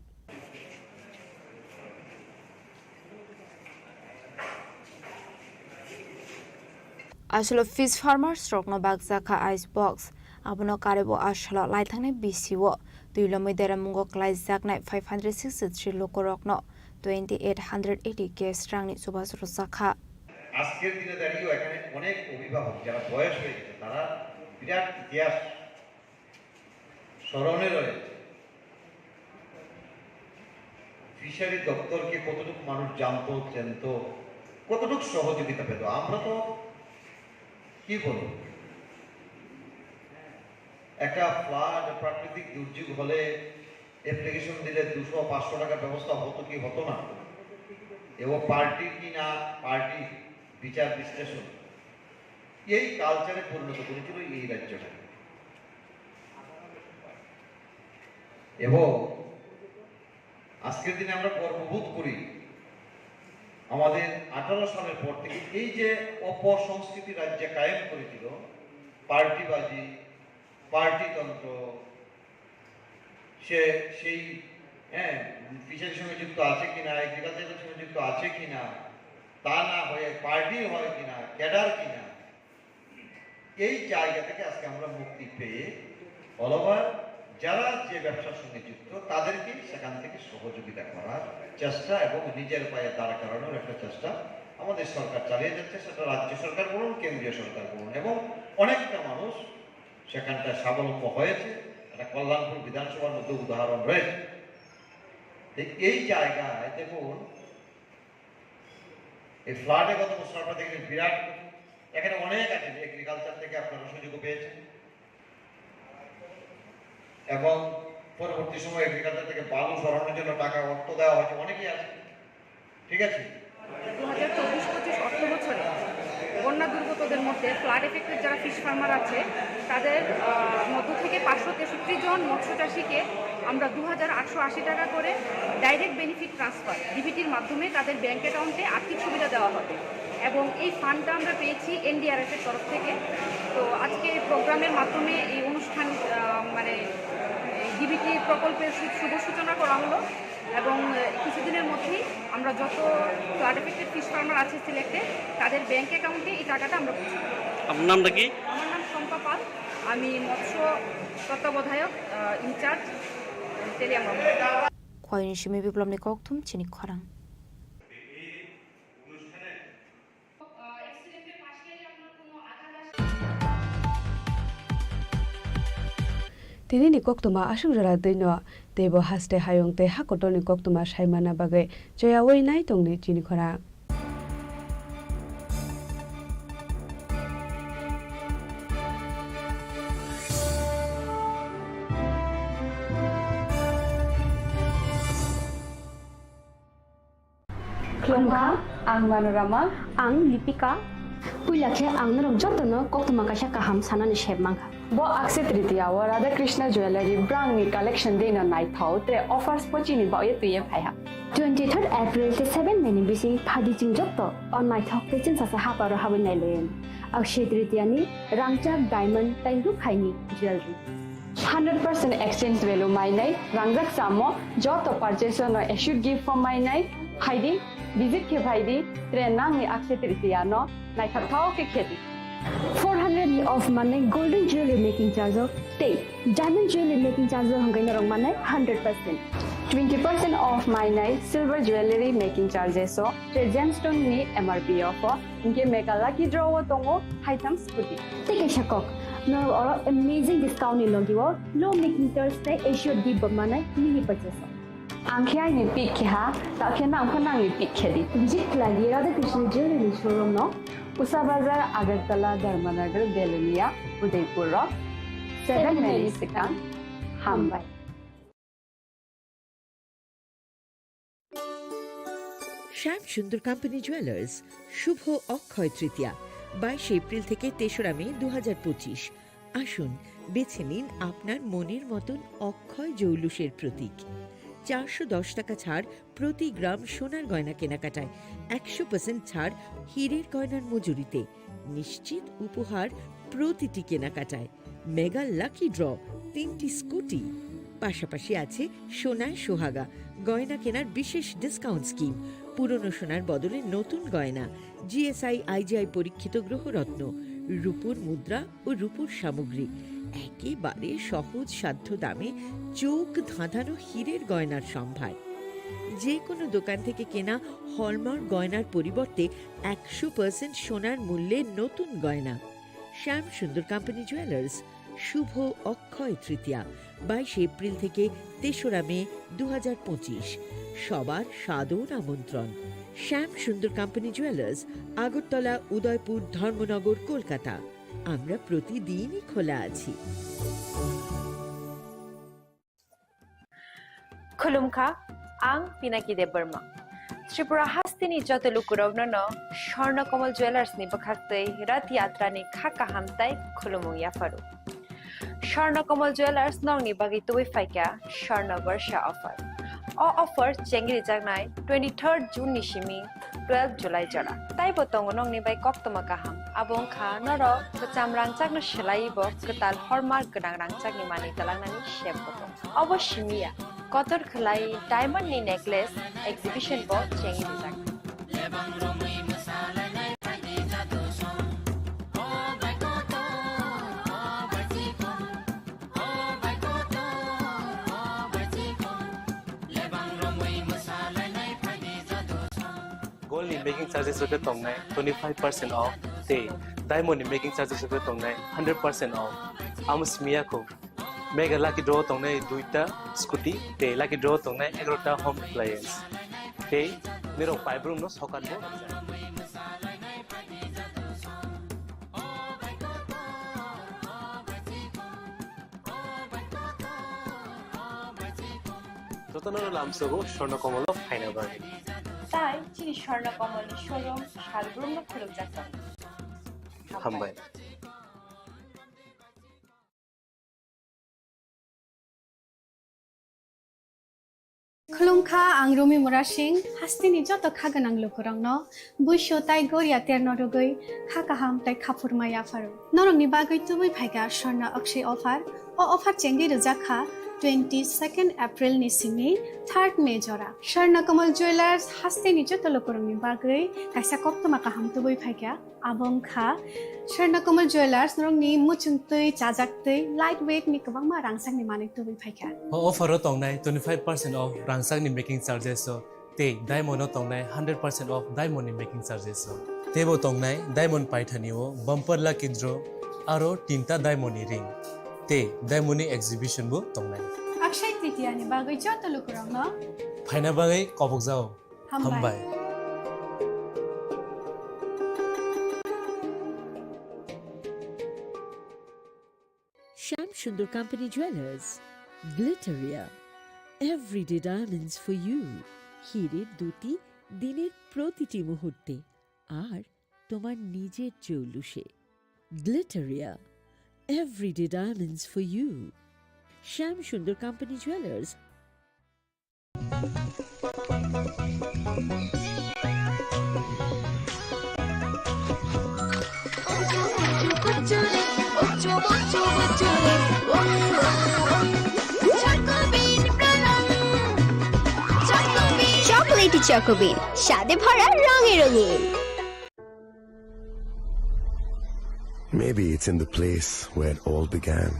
S20: Ashlo Fish Farmers Rokno Bagsaka Ice Box. Abono Karebo Ashlo Lightang BCO. Duilomi Deramungo Klai Zakna 563 Loko Rokno 2880 K Strangni Subas Rosaka.
S21: আজকের দিনে দাঁড়িয়েও এখানে অনেক অভিভাবক যারা বয়স হয়ে গেছে তারা বিরাট ইতিহাস
S14: স্মরণে রয়েছে। ফিশারি দপ্তরকে কতটুকু মানুষ জানতো, চেনতো, কতটুকু সহযোগিতা পেত। আমরা তো কি বলবো, একটা ফ্লাড প্রাকৃতিক দুর্যোগ হলে অ্যাপ্লিকেশন দিলে 200-500 টাকার ব্যবস্থা হতো কি হতো না, এবং পার্টির কি না পার্টি বিচার বিশ্লেষণ এই কালচারে পরিণত করেছিল এই রাজ্যটা। এবং আজকের দিনে আমরা গর্ববোধ করি আমাদের 18 সালের পর থেকে এই যে অপসংস্কৃতি রাজ্যে কায়েম করেছিল, পার্টিবাজি, পার্টিতন্ত্র, সেই ফিশারির সঙ্গে যুক্ত আছে কিনা, এগ্রিকালচারের সঙ্গে যুক্ত আছে কিনা, তা না হয়ে পার্টি হয় কিনা, ক্যাডার কিনা, এই জায়গা থেকে আজকে আমরা মুক্তি পেয়ে অল ওভার যারা যে ব্যবসার সঙ্গে যুক্ত তাদেরকে সেখান থেকে সহযোগিতা করার চেষ্টা এবং নিজের পায়ে দাঁড়া করানোর একটা চেষ্টা আমাদের সরকার চালিয়ে যাচ্ছে। সেটা রাজ্য সরকার বলুন, কেন্দ্রীয় সরকার বলুন, এবং অনেকটা মানুষ সেখানটা স্বাবলম্ব হয়েছে। একটা কল্যাণপুর বিধানসভার মধ্যে উদাহরণ রয়েছে। এই জায়গায় দেখুন, এই ফ্লাডে গত বছর আপনারা দেখলেন বিরাট, এখানে অনেক আছে, এগ্রিকালচার থেকে আপনারা সুযোগ পেয়েছেন, এবং পরবর্তী সময় এগ্রিকালচার থেকে বালু সরানোর জন্য টাকা অর্থ দেওয়া হয়েছে, অনেকেই আছে, ঠিক আছে।
S4: 2024-25 অর্থ বছরে বন্যা দুর্গতদের মধ্যে ফ্লাড এফেক্টেড যারা ফিশ ফার্মার আছে তাদের মধ্য থেকে 563 জন মৎস্য চাষিকে আমরা 2880 টাকা করে ডাইরেক্ট বেনিফিট ট্রান্সফার ডিবিটির মাধ্যমে তাদের ব্যাংক অ্যাকাউন্টে আর্থিক সুবিধা দেওয়া হবে, এবং এই ফান্ডটা আমরা পেয়েছি এনডিআরএফের তরফ থেকে। তো আজকে এই প্রোগ্রামের মাধ্যমে এই অনুষ্ঠান মানে ডিবিটি প্রকল্পের শুভ সূচনা করা হলো, এবং কিছুদিনের মধ্যেই আমরা যত ফ্লাড এফেক্টেড ফিশ ফার্মার আছে সিলেক্টেড তাদের ব্যাংক অ্যাকাউন্টে এই টাকাটা আমরা পৌঁছে দেব।
S12: আপনার নামটা কি?
S4: আমার নাম শম্পা পাল, আমি মৎস্য তত্ত্বাবধায়ক ইনচার্জ তেলিয়াম।
S20: খয়নিসিমি বিপ্লবনি ককথুম চিনি খরাং।
S2: Tini ni koktuma asung jara dino tebo haste hayong te hakoto ni koktuma saimana bagai joya wei nai tong ni Chini Khorang.
S16: Klongka, ang Manorama, ang Lipika. Puilakhe ang narong jotono koktuma kaisa kaham sanani shebmangka.
S21: Bo akse tritiya wa Radha Krishna Jewelry brand ni collection dina nai thau te offers pochini ba ye tuye phaiha.
S16: 23rd April te 7 meni bising phadi jing jotto on nai thok te chin sasa haparo habin nai len. Akshe tritiya ni rangchak diamond tairu khaini jewelry.
S21: 100% exchange value mai nai rangjak samo joto purchase no should give for mai nai haidi visit ke bhaidi tre nang ni akse tritiya no nai thau ke kheti.
S16: 400 ni off mane golden jewelry making charge of te diamond jewelry making charge hangai na rong mane 100%.
S21: 20% off my night silver jewelry making charges so the gemstone ni MRP offer inke mega lucky draw tongo item scooty
S16: take a shakok no or amazing discount ni logi wo low making charge te should give mane mini purchase
S21: angkhya ni pick kha ta khena phana ni pick khedi
S16: visit lagi Radha Krishna jewelry showroom no
S21: Usa Bazar Agartala Dharmanagar Belunia Udaipur Rock 7 Mexican Hambai
S22: Shyam Sundar company jewellers Shubho Akshaya Tritiya 22 April থেকে 3রা মে 2025। আসুন বেছে নিন আপনার মনের মতন অক্ষয় জৌলুসের প্রতীক। 410 টাকা ছাড় প্রতি গ্রাম সোনার গয়না কেনাকাটায়, 100% ছাড় হীরের গয়নার মজুরিতে, নিশ্চিত উপহার প্রতিটি কেনাকাটায়, মেগা লাকি ড্র 3টি স্কুটি, পাশাপাশি আছে সোনায় সোহাগা গয়না কেনার বিশেষ ডিসকাউন্ট স্কিম, পুরনো সোনার বদলে নতুন গয়না, জিএসআই আইজিআই পরীক্ষিত গ্রহরত্ন, রূপোর মুদ্রা ও রূপোর সামগ্রী, একেবারে সহজ সাধ্য দামে চোখ ধাঁধানো হীরের গয়নার সম্ভার। যে কোনো দোকান থেকে কেনা হলমার্ক গয়নার পরিবর্তে 100% সোনার মূল্যে নতুন গয়না। শ্যাম সুন্দর কোম্পানি জুয়েলার্স, শুভ অক্ষয় তৃতীয়া 22 এপ্রিল থেকে 3রা মে 2025। সবার সাদর আমন্ত্রণ। শ্যাম সুন্দর কোম্পানি জুয়েলার্স, আগরতলা, উদয়পুর, ধর্মনগর, কলকাতা। আমরা প্রতিদিনই খোলা আছি।
S1: खुलुमखा आं पिनाकी देब बर्मा त्रिपुरा हास्तिनि जत लुकुरावनो स्वर्णकमल ज्वेलार्स नि बखाक्तै रथ यात्रा नि खाका हामताय खुलुमु याफारु स्वर्णकमल ज्वेलार्स नंगनि बागै तुबै फाइका स्वर्ण वर्ष ऑफर ऑफर चेंगि जागनाय 23 जून नि सिमि 12 जुलाई जरा ताइ बतंग नंगनि बाय कक्तमा काहाम आबों खा नर बचाम रांचागनो सलाइबो कताल हरमार्क गोनां रांचागनि मानि तलांनानि शेप बतो अवश्यमिया कतर खलाई डायमंड नि नेकलेस एग्जिबिशन बो चेंगि जाग
S5: Gold in making charges होते तोंगने 25% off ते diamond in making charges होते तोंगने 100% off आमुस मिया को मेगा lucky draw तोंगने 2टा स्कूटी ते lucky draw तोंगने 11टा home appliance ते मेरो पाइप रूम नो सकाल बो रतनर लामसगो स्वर्णकमल फाइना बागे
S1: ताई चिनी स्वर्णकमल शोरूम शालग्रुम न खुलुक जाता
S5: हामबाय
S7: खुलुमखा आं रुमि मुरा सिंह हास्तिनि जत खागोनां लुकुरांनो बुइसो ताइ गोरिया तेरनो रुगै खाकाहाम ताइ खाफुरमा याफारु नरंनि बागै तुबै फाइगा स्वर्ण अक्षय ऑफर ऑफर चेंगि रजाखा 22 एप्रिल नि सिमि 3 मे जरा स्वर्णकमल ज्वेलार्स हास्तिनि जत लुकुरांनि बागै काइसा कप्तमा काहाम तुबै फाइगा आबंखा स्वर्णकमल ज्वेलार्स नरंनि मुचुंतै चाजाक्तै लाइट वेट नि गोबांमा रांसांनि माने तुबै फाइगा
S5: ऑफर तोंगनाय 25% ऑफ रांसांग नि मेकिंग चार्जेस ते डायमंड तोंगनाय 100% ऑफ डायमंड नि मेकिंग चार्जेस तेबो तोंगनाय डायमंड पाइथानिओ बम्पर ला किद्रो आरो 3टा डायमंड नि रिंग ते डायमंड नि एग्जिबिशन बो तोंगनाय
S7: अक्षय तृतीया नि बागै जत लुकुरांनो
S5: फाइना बागै कबक जाओ हामबाय
S22: Sham Sundar Company Jewelers, Glitteria, everyday diamonds for you. হিরের দুটি দিনের প্রতিটি মুহূর্তে আর তোমার নিজের জৌলুসে। Glitteria, everyday diamonds for you. Sham Sundar Company Jewelers.
S9: Chocolatey চকোবিন স্বাদে ভরা রঙে রঙিন
S10: Maybe it's in the place where it all began.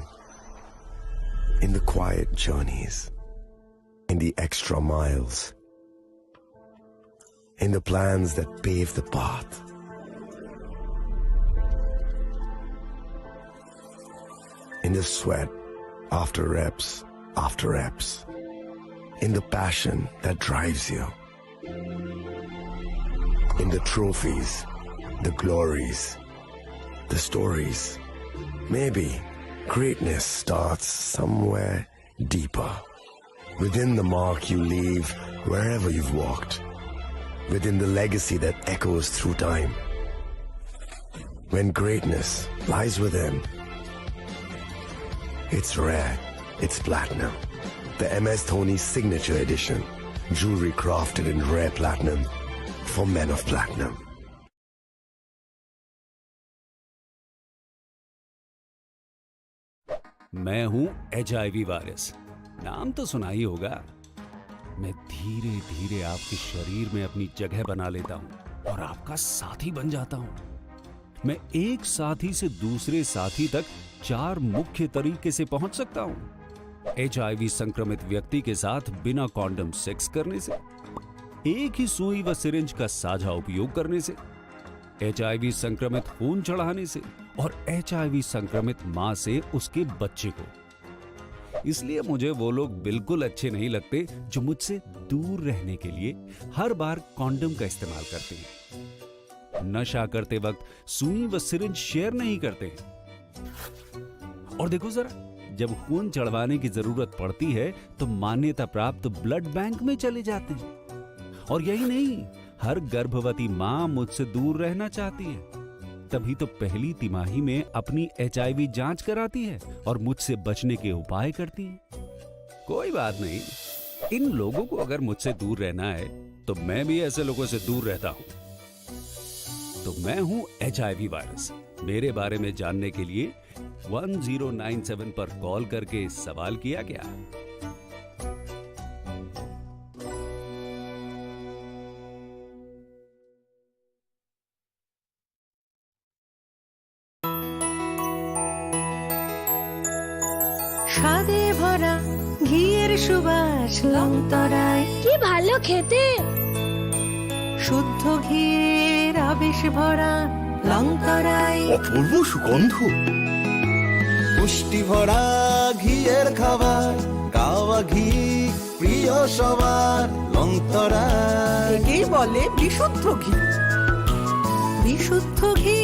S10: In the quiet journeys. In the extra miles. In the plans that pave the path. In the sweat after reps, in the passion that drives you, in the trophies, the glories, the stories. Maybe greatness starts somewhere deeper, within the mark you leave wherever you've walked, within the legacy that echoes through time. When greatness lies within, it's rare, it's platinum. The MS Dhoni Signature Edition. Jewelry crafted in rare platinum for men of platinum.
S23: मैं हूं HIV virus. नाम तो सुना ही होगा। मैं धीरे धीरे आपके शरीर में अपनी जगह बना लेता हूं और आपका साथी बन जाता हूं। मैं एक साथी से दूसरे साथी तक 4 मुख्य तरीके से पहुंच सकता हूं। HIV संक्रमित व्यक्ति के साथ बिना कॉन्डम सेक्स करने से, एक ही सुई व सिरिंज का साझा उपयोग करने से, HIV संक्रमित खून चढ़ाने से, और HIV संक्रमित मां से उसके बच्चे को। इसलिए मुझे वो लोग बिल्कुल अच्छे नहीं लगते जो मुझसे दूर रहने के लिए हर बार कॉन्डम का इस्तेमाल करते हैं, नशा करते वक्त सुई व सिरिंज शेयर नहीं करते हैं। और देखो जरा, जब खून चढ़वाने की जरूरत पड़ती है तो मान्यता प्राप्त ब्लड बैंक में चले जाते हैं। और यही नहीं, हर गर्भवती मां मुझसे दूर रहना चाहती है, तभी तो पहली तिमाही में अपनी HIV जांच कराती है और मुझसे बचने के उपाय करती है। कोई बात नहीं, इन लोगों को अगर मुझसे दूर रहना है तो मैं भी ऐसे लोगों से दूर रहता हूं। तो मैं हूं HIV वायरस। मेरे बारे में जानने के लिए 1097 पर कॉल करके सवाल किया गया।
S6: স্বাদে ভরা ঘিয়ের সুবাস লংতরায়
S9: কি ভালো খেতে,
S6: শুদ্ধ ঘিয়ের আবেশ ভরা লংতরায়
S10: অপূর্ব সুগন্ধ, পুষ্টি ভরা ঘিয়ের খাবার, গাওয়া ঘি প্রিয় সবার লংতরায়।
S6: একেই বলে বিশুদ্ধ ঘি। বিশুদ্ধ ঘি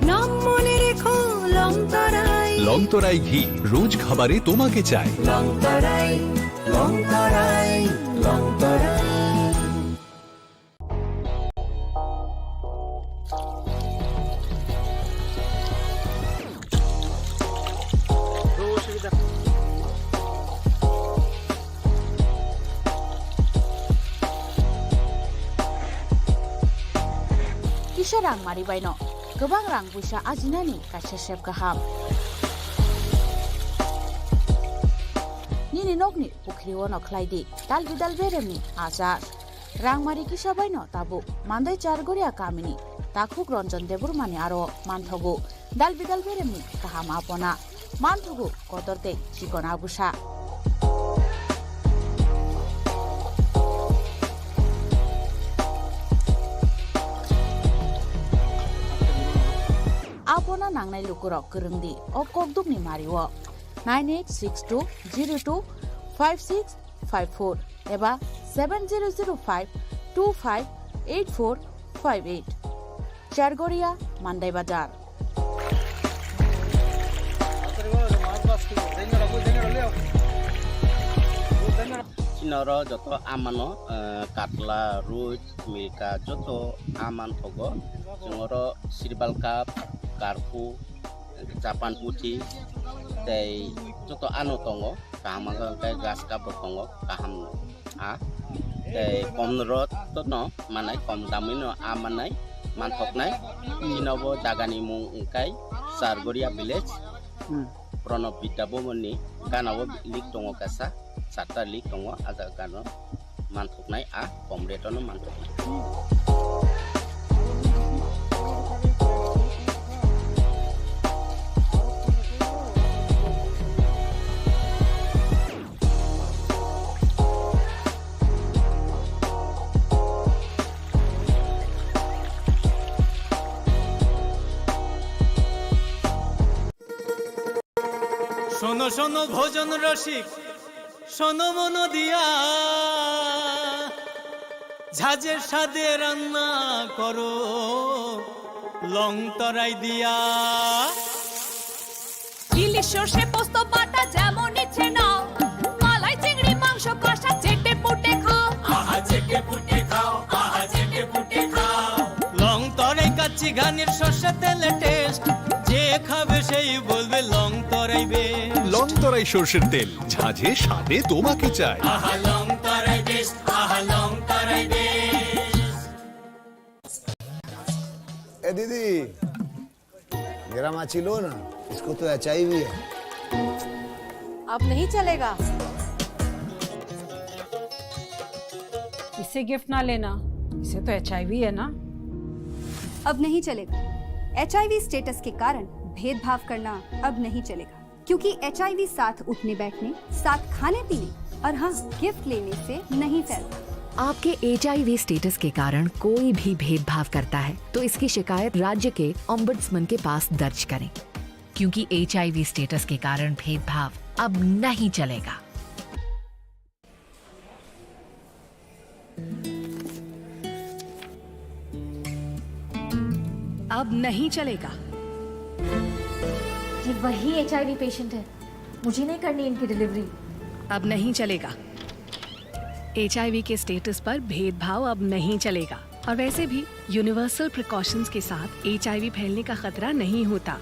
S6: নাম মনে রেখো লংতরায়।
S8: লংতরাই ঘি রোজ খাবারে তোমাকে চাই।
S6: Longtharai Longtharai Longtharai.
S11: Kisah rang mari baino, gobang rang busa ajinani kasesep gaham. Nini nogni pukri wono klaidi, dalbi dalberemni azar. Rang mari kisah baino tabu, mandai chargoria kamini, takuk ronjon deburmani aro manthogu, dalbi dalberemni gaham apona, manthogu kodorde chikona busa. Apona nangnai lukurok kerengdi o kokdumni mariwo 9862025654 eba 7005258458 Chargoria Mandai Bazar.
S17: Sinoro joto amano katla ruj milka joto aman togo jongoro sirbal kap karpu capan putih tei joto anu tongo kaham kai gas kap tongo kaham a tei komrot tono manai kom damino amanai manthoknai sinobo jagani mung kai Sargoria village Pronov Bidabomoni ganawo lik tongo kasa sata lik tongo aga gano manthoknai a komretono manthoknai.
S25: শোনো শোনো ভোজন রসিক শোনো মন দিয়া ঝাঁঝের স্বাদে রান্না করো লং তরাই দিয়া
S26: ইলিশ সর্ষে পোস্ত বাটা যেমন ইচ্ছে নাও মালাই চিংড়ি মাংস কষা চেটে পুটে খাও
S25: আহা চেটে পুটে খাও আহা চেটে পুটে খাও লং তরাই কাচ্চি ঘানির সর্ষে তেলে টেস্ট যে খাবে সেই বলবে লং তরাই বে
S8: লং তরাই সরষের তেল ঝাঁঝে স্বাদে তোমাকে চাই।
S25: আহা লং তরাই বেশ আহা লং তরাই বেশ।
S27: ए दीदी मेरा माची लो ना, इसको तो HIV है।
S28: अब नहीं चलेगा,
S29: इससे गिफ्ट ना लेना, इसे तो HIV है ना।
S30: अब नहीं चलेगा। HIV स्टेटस के कारण भेदभाव करना अब नहीं चलेगा, क्योंकि HIV साथ उठने बैठने, साथ खाने पीने और हाँ गिफ्ट लेने से नहीं फैलता।
S3: आपके HIV स्टेटस के कारण कोई भी भेदभाव करता है तो इसकी शिकायत राज्य के ओम्बुड्समैन के पास दर्ज करें, क्योंकि HIV स्टेटस के कारण भेदभाव अब नहीं चलेगा।
S4: अब नहीं चलेगा।
S12: ये वही HIV पेशेंट है, मुझे नहीं करनी इनकी डिलीवरी।
S4: अब नहीं चलेगा। HIV के स्टेटस पर भेदभाव अब नहीं चलेगा। और वैसे भी यूनिवर्सल प्रिकॉशंस के साथ HIV फैलने का खतरा नहीं होता।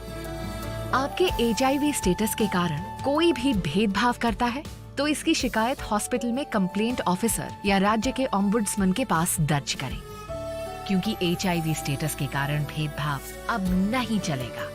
S3: आपके HIV स्टेटस के कारण कोई भी भेदभाव करता है तो इसकी शिकायत हॉस्पिटल में कंप्लेंट ऑफिसर या राज्य के ओम्बुड्समैन के पास दर्ज करें, क्योंकि HIV स्टेटस के कारण भेदभाव अब नहीं चलेगा।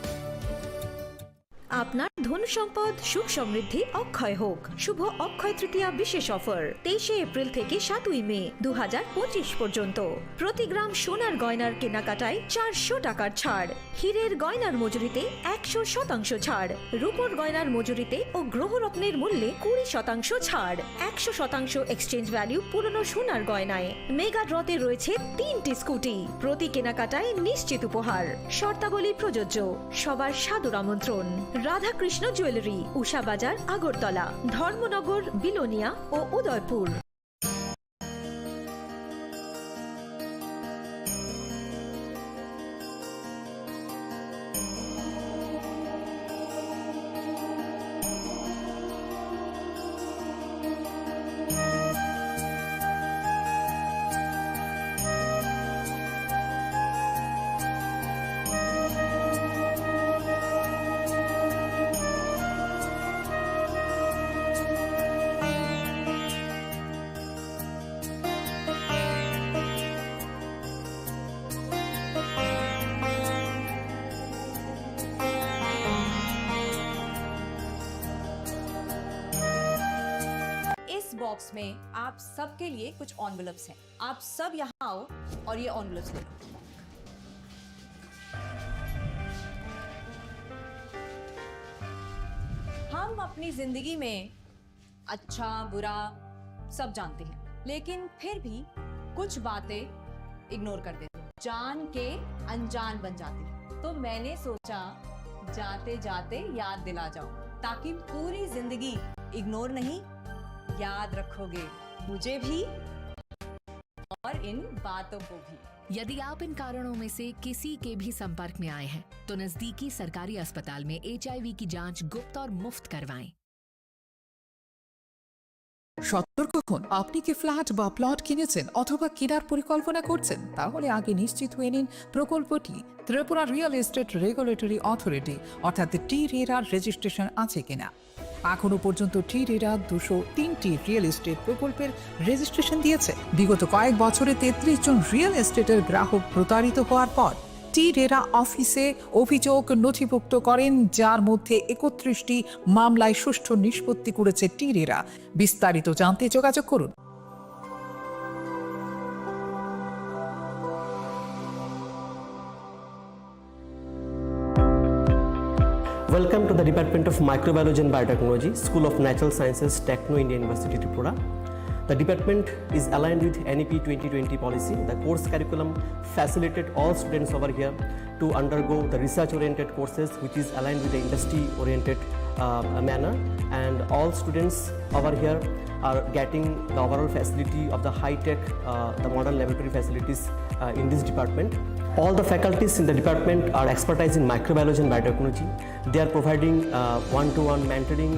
S13: আপনার ধন সম্পদ সুখ সমৃদ্ধি অক্ষয় হোক। শুভ অক্ষয় তৃতীয়া বিশেষ অফার 23 এপ্রিল থেকে 7 মে 2025 পর্যন্ত। প্রতি গ্রাম সোনার গয়নার কেনাকাটায় 400 টাকার ছাড়, হীরের গয়নার মজুরিতে 100% ছাড়, রূপোর গয়নার মজুরিতে ও গ্রহরত্নের মূল্যে 20% ছাড়, 100% এক্সচেঞ্জ ভ্যালু পুরনো সোনার গয়নায়। মেগা ড্রতে রয়েছে 3টি স্কুটি, প্রতি কেনাকাটায় নিশ্চিত উপহার। শর্তাবলী প্রযোজ্য। সবার সাদর আমন্ত্রণ। রাধাকৃষ্ণ জুয়েলারি, উষা বাজার, আগরতলা, ধর্মনগর, বিলোনিয়া ও উদয়পুর।
S14: बॉक्स में आप सबके लिए कुछ एनवेलप्स हैं। आप सब यहाँ आओ और ये एनवेलप्स ले लो। हम अपनी जिंदगी में अच्छा बुरा सब जानते हैं, लेकिन फिर भी कुछ बातें इग्नोर कर देते हैं, जान के अनजान बन जाते हैं। तो मैंने सोचा जाते जाते याद दिला जाओ, ताकि पूरी जिंदगी इग्नोर नहीं, याद रखोगे मुझे भी और इन बातों को भी।
S3: यदि आप इन कारणों में से किसी के भी संपर्क में आए हैं तो नजदीकी सरकारी अस्पताल में HIV की जांच गुप्त और मुफ्त करवाएं।
S15: সতর্ক হন, আপনি কি ফ্ল্যাট বা প্লট কিনেছেন অথবা কেনার পরিকল্পনা করছেন, তাহলে আগে নিশ্চিত হয়ে নিন প্রকল্পটি Tripura real estate regulatory authority অর্থাৎ টি-রেরার রেজিস্ট্রেশন আছে কিনা। এখনো পর্যন্ত টি-রেরা 203টি রিয়েল এস্টেট প্রকল্পের রেজিস্ট্রেশন দিয়েছে। বিগত কয়েক বছরে 33 জন রিয়েল এস্টেটের গ্রাহক প্রতারিত হওয়ার পর টি-রেরা অফিসে অভিযোগ নথিভুক্ত করেন, যার মধ্যে 31টি মামলায় সুষ্ঠু নিষ্পত্তি করেছে টি-রেরা। বিস্তারিত জানতে যোগাযোগ করুন।
S18: Welcome to the Department of Microbiology and Biotechnology, School of Natural Sciences, Techno India University, Tripura. The department is aligned with NEP 2020 policy. The course curriculum facilitated all students over here to undergo the research-oriented courses, which is aligned with the industry-oriented manner. And all students over here are getting the overall facility of the high-tech, the modern laboratory facilities in this department. All the faculties in the department are expertise in microbiology and biotechnology. They are providing one-to-one mentoring,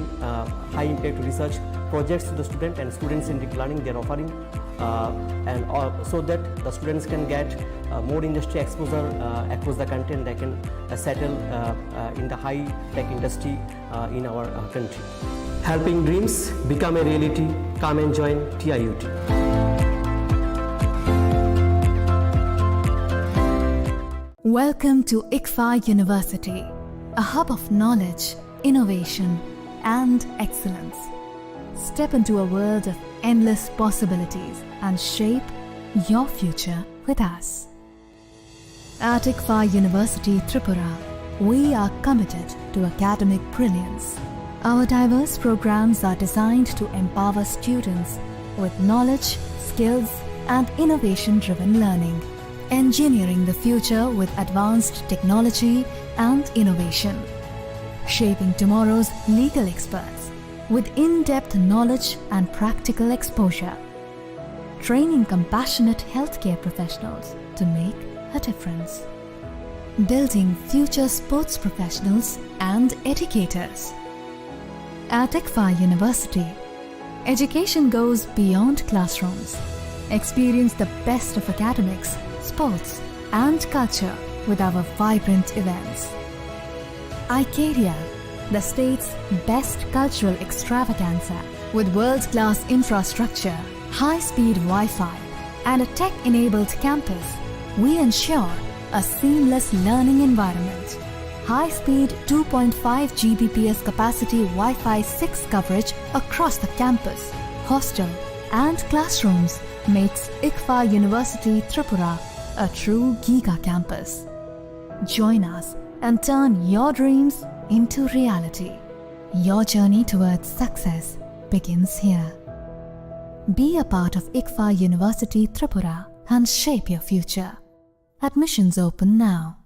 S18: high-impact research projects to the student and student-centric learning they are offering, and so that the students can get more industry exposure across the country, and they can settle in the high-tech industry in our country. Helping dreams become a reality. Come and join TIUT.
S19: Welcome to ICFA University, a hub of knowledge, innovation, and excellence. Step into a world of endless possibilities and shape your future with us. At ICFA University, Tripura, we are committed to academic brilliance. Our diverse programs are designed to empower students with knowledge, skills, and innovation-driven learning, engineering the future with advanced technology and innovation, shaping tomorrow's legal experts with in-depth knowledge and practical exposure, training compassionate healthcare professionals to make a difference, building future sports professionals and educators. At ICFA University, education goes beyond classrooms. Experience the best of academics, sports, and culture with our vibrant events. Icaria, the state's best cultural extravaganza, with world-class infrastructure, high-speed Wi-Fi, and a tech-enabled campus, we ensure a seamless learning environment. High-speed 2.5 Gbps capacity Wi-Fi 6 coverage across the campus, hostel, and classrooms makes ICFA University Tripura a true Giga campus. Join us and turn your dreams into reality. Your journey towards success begins here. Be a part of ICFA University Tripura and shape your future. Admissions open now.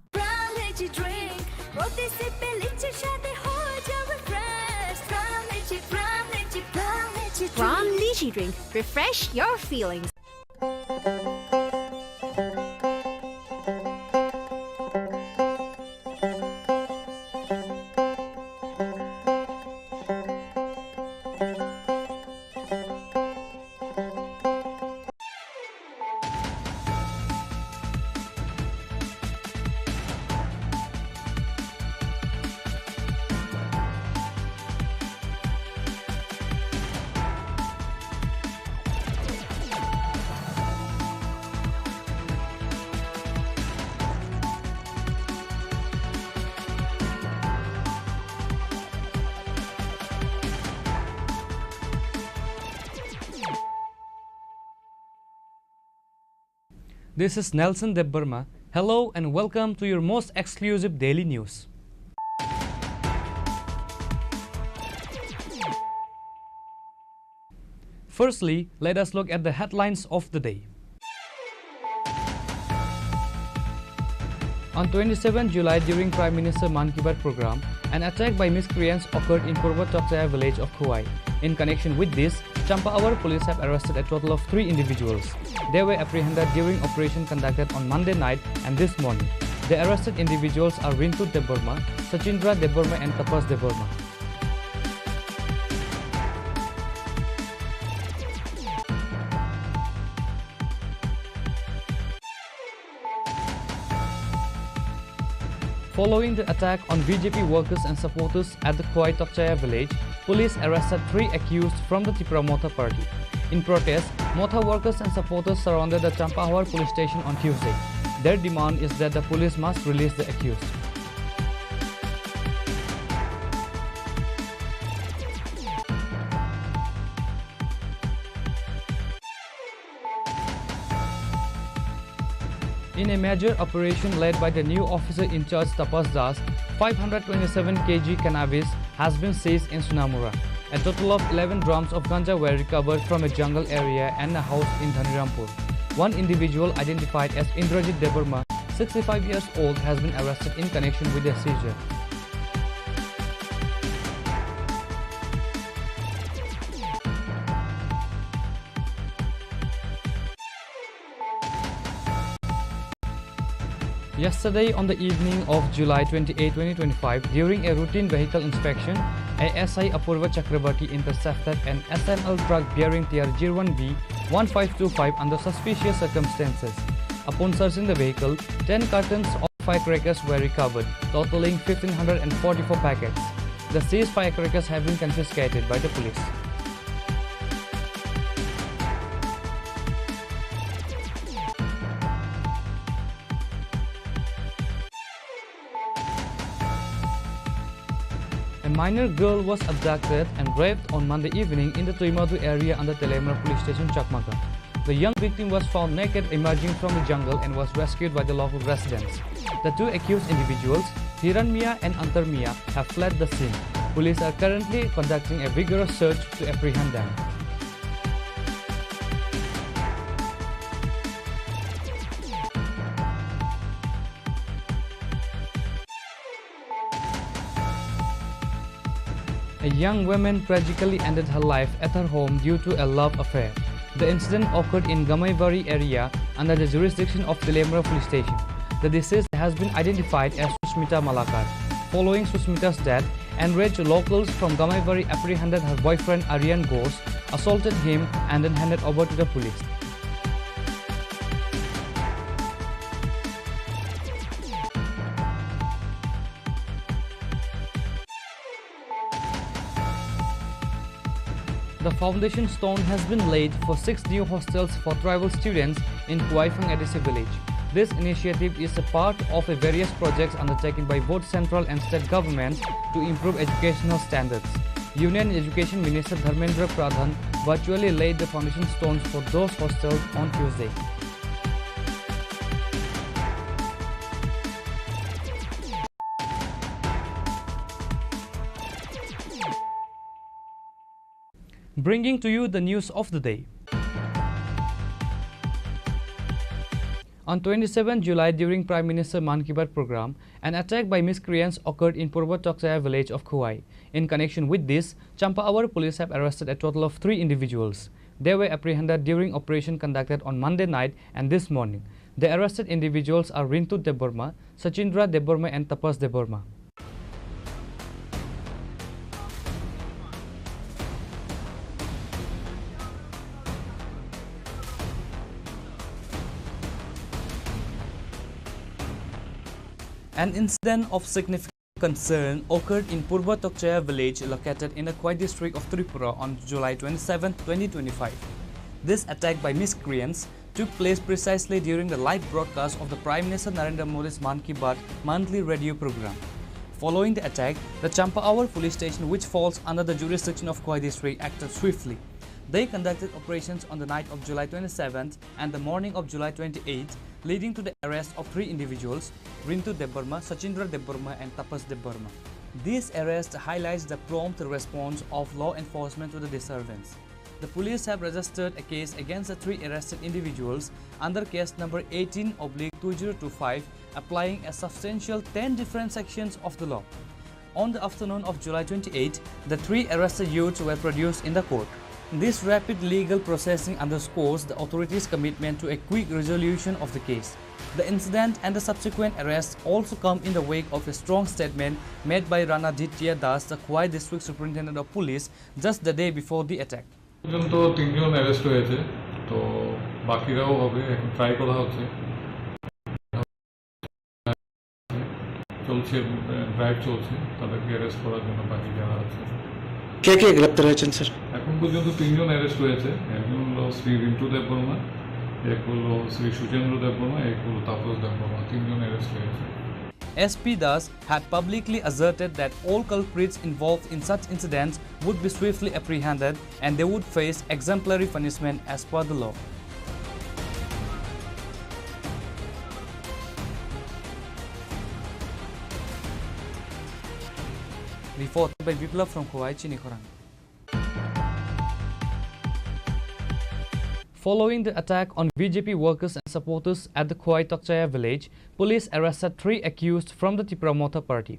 S9: From Lychee Drink, refresh your feelings.
S1: This is Nelson Debbarma. Hello and welcome to your most exclusive daily news. Firstly, let us look at the headlines of the day. On 27 July, during Prime Minister Man Ki Baat program, an attack by miscreants occurred in Purva Tokchaya village of Khowai. In connection with this, Champaawar police have arrested a total of 3 individuals. They were apprehended during operation conducted on Monday night and this morning. The arrested individuals are Rintu Debbarma, Sachindra Debbarma and Tapas Debbarma. Following the attack on BJP workers and supporters at the Khowai Tokchaya village, police arrested 3 accused from the Tripura Motha party. In protest, Motha workers and supporters surrounded the Champaawar police station on Tuesday. Their demand is that the police must release the accused. In a major operation led by the new officer in charge Tapas Das, 527 kg cannabis has been seized in Sunamura. A total of 11 drums of ganja were recovered from a jungle area and a house in Dhanirampur. One individual identified as Indrajit Debbarma, 65 years old, has been arrested in connection with the seizure. Yesterday, on the evening of July 28, 2025, during a routine vehicle inspection, ASI Apurva Chakrabarti intercepted an SML truck bearing TR01B 1525 under suspicious circumstances. Upon searching the vehicle, 10 cartons of firecrackers were recovered, totaling 1,544 packets. The seized firecrackers have been confiscated by the police. A minor girl was abducted and raped on Monday evening in the Tuimadu area under Telemara police station, Chakmaka. The young victim was found naked emerging from the jungle and was rescued by the local residents. The 2 accused individuals, Hiran Mia and Antar Mia, have fled the scene. Police are currently conducting a vigorous search to apprehend them. A young woman tragically ended her life at her home due to a love affair. The incident occurred in Gamaivari area under the jurisdiction of Telemara police station. The deceased has been identified as Susmita Malakar. Following Susmita's death, enraged locals from Gamaivari apprehended her boyfriend Aryan Ghosh, assaulted him and then handed over to the police. The foundation stone has been laid for 6 new hostels for tribal students in Kuaifang Edisi village. This initiative is a part of various projects undertaken by both central and state governments to improve educational standards. Union Education Minister Dharmendra Pradhan virtually laid the foundation stones for those hostels on Tuesday. Bringing to you the news of the day. On 27 July, during Prime Minister Man Ki Baat program, an attack by miscreants occurred in Purva Tokchaya village of Khuai. In connection with this, Champaawar police have arrested a total of 3 individuals. They were apprehended during operation conducted on Monday night and this morning. The arrested individuals are Rintu Deborma, Sachindra Deborma and Tapas Deborma. An incident of significant concern occurred in Purva Tokchaya village located in the Khoi district of Tripura on July 27, 2025. This attack by miscreants took place precisely during the live broadcast of the Prime Minister Narendra Modi's Man Ki Baat monthly radio program. Following the attack, the Champaawar police station, which falls under the jurisdiction of Khoi district, acted swiftly. They conducted operations on the night of July 27th and the morning of July 28th, leading to the arrest of 3 individuals, Rintu Deborma, Sachindra Deborma and Tapas Deborma. This arrest highlights the prompt response of law enforcement to the disturbance. The police have registered a case against the 3 arrested individuals under case number 18/2025, applying a substantial 10 different sections of the law. On the afternoon of July 28, the 3 arrested youths were produced in the court. This rapid legal processing underscores the authorities' commitment to a quick resolution of the case. The incident and the subsequent arrest also come in the wake of a strong statement made by Rana Ditya Das, the Khoi District Superintendent of Police, just the day before the attack.
S2: পর্যন্ত 3 জন arrest হয়েছে, তো বাকিরাও হবে, এখন try করা হচ্ছে, চলছে, drive চলছে, তাদেরকে অ্যারেস্ট করার জন্য বাকি যারা আছে।
S5: কে কে গ্রেপ্তার হয়েছেন স্যার?
S2: এখন পর্যন্ত 3 জন অ্যারেস্ট হয়েছে। একজন হলো শ্রী রিন্টু দেববর্মা, এক হলো শ্রী সুচেন্দ্র দেববর্মা, এক হলো তাপস দেববর্মা, 3 জন অ্যারেস্ট হয়েছে।
S1: SP Das had publicly asserted that all culprits involved in such incidents would be swiftly apprehended and they would face exemplary punishment as per the law. Reported by Biplab from Khoi, Chini Khorang. Following the attack on BJP workers and supporters at the Khoi Tokchaya village, police arrested 3 accused from the Tripura Motha party.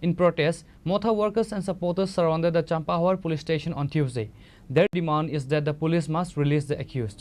S1: In protest, Motha workers and supporters surrounded the Champaawar police station on Tuesday. Their demand is that the police must release the accused.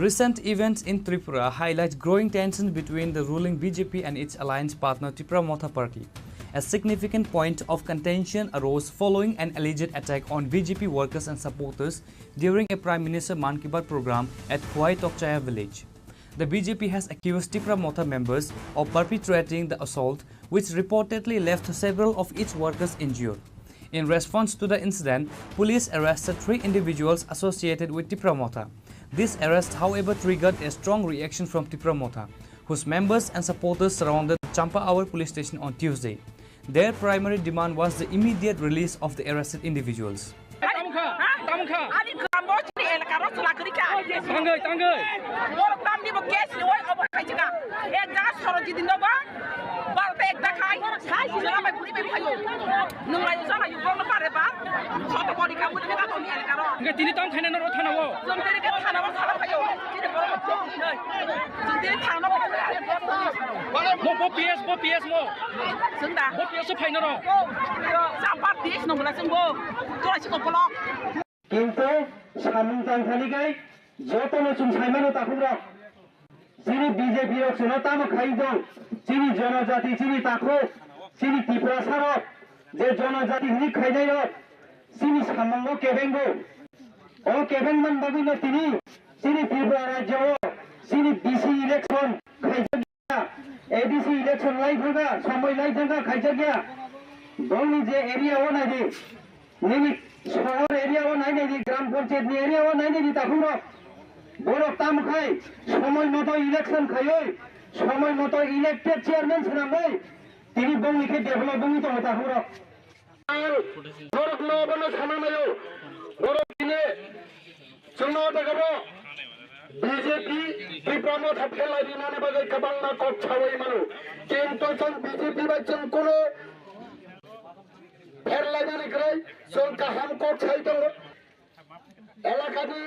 S1: Recent events in Tripura highlight growing tension between the ruling BJP and its alliance partner Tripura Motha Party. A significant point of contention arose following an alleged attack on BJP workers and supporters during a Prime Minister Man Ki Baat program at Khoi Tokchaya village. The BJP has accused Tripura Motha members of perpetrating the assault, which reportedly left several of its workers injured. In response to the incident, police arrested 3 individuals associated with Tripura Motha. This arrest, however, triggered a strong reaction from Tripura Motha, whose members and supporters surrounded the Champaawar police station on Tuesday. Their primary demand was the immediate release of the arrested individuals.
S6: কিন্তু সামুংতাং থালিকাই যত নতুন সাইমানো তাকুরা চিনি BJP রক্ষণ তাম খাইদং চিনি জনজাতি চিনি তাকো চিনি ত্রিপুরা সারক যে জনজাতি হুনি খাইনাই চিনি সামঙ্গ কেবেঙ্গো ও কেবেংমান বাগুইনো তিনি চিনি ত্রিপুরা রাজ্য চিনি বিসি ইলেকশন খাইজা এডিসি ইলেকশন লাই থাকা সময় লাই থাকা খাইজা গিয়া বংনি যে এরিয়া ও নাই নিনি শহর এরিয়াও নাই নাই গ্রাম পঞ্চায়েত এরিয়াও নাই নাই তখন বড় কাম খাই সময় মতো ইলেকশন খাই সময় মতো ইলেক্টেড চেয়ারম্যান ছিলাম তিনি বংলিকে ডেভেলপ বঙ্গি তো তখন বড় নবন সামানায় বড় দিনে চুনো দেখাবো বিজেপি বিপ্রম ফেলাই দিনানে বাজে কাবাংনা কক ছাওয়াই মানু কিন্তু বিজেপি বাচ্চন কোনো এলাকাটি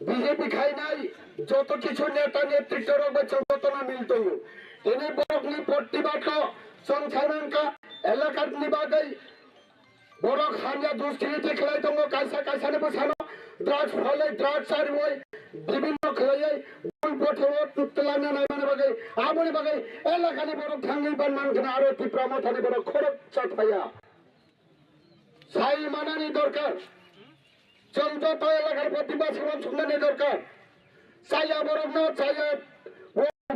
S6: বিজেপি খাই নাই যত কিছু নেতা নেতৃত্ব যত না মিলত তিনি বরফনি প্রতিবাদ সংসারকা এলাকার নিবাগৈ বড় খানিয়া দুষ্কৃতি খেলাই দङ কাইসা কাইসানে বসানো ড্রাগস ফলে ড্রাগস আর ওই বিভিন্ন খেলাই ভুল পথে তুতলানা নাই মানে বাগৈ আমনি বাগৈ এলাকানি বড় থাঙ্গি বান মানখানে আরো তীব্র মথানি বড় খরচ চাপাইয়া সাই মানানি দরকার যত এলাকার প্রতিবাদ শুনানি দরকার চাইয়া বরফ না চাইয়া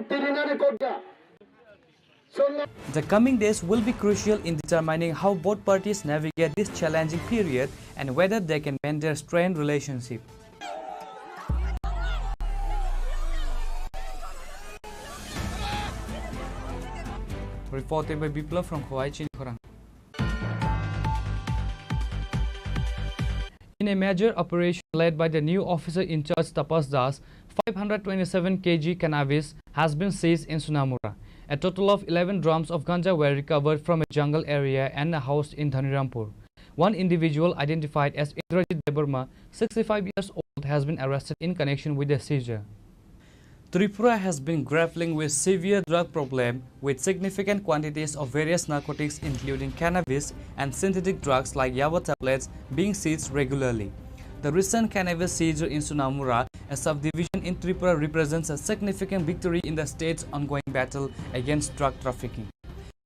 S6: তিরিনানি কোটা
S1: The coming days will be crucial in determining how both parties navigate this challenging period and whether they can mend their strained relationship. Reported by Biplav from Chini Khorang. In a major operation led by the new officer in charge Tapas Das, 527 kg cannabis has been seized in Sunamura. A total of 11 drums of ganja were recovered from a jungle area and a house in Dhanirampur. One individual identified as Indrajit Deburma, 65 years old, has been arrested in connection with the seizure. Tripura has been grappling with severe drug problem with significant quantities of various narcotics including cannabis and synthetic drugs like Yaba tablets being seized regularly. The recent cannabis seizure in Sunamura, a subdivision in Tripura, represents a significant victory in the state's ongoing battle against drug trafficking.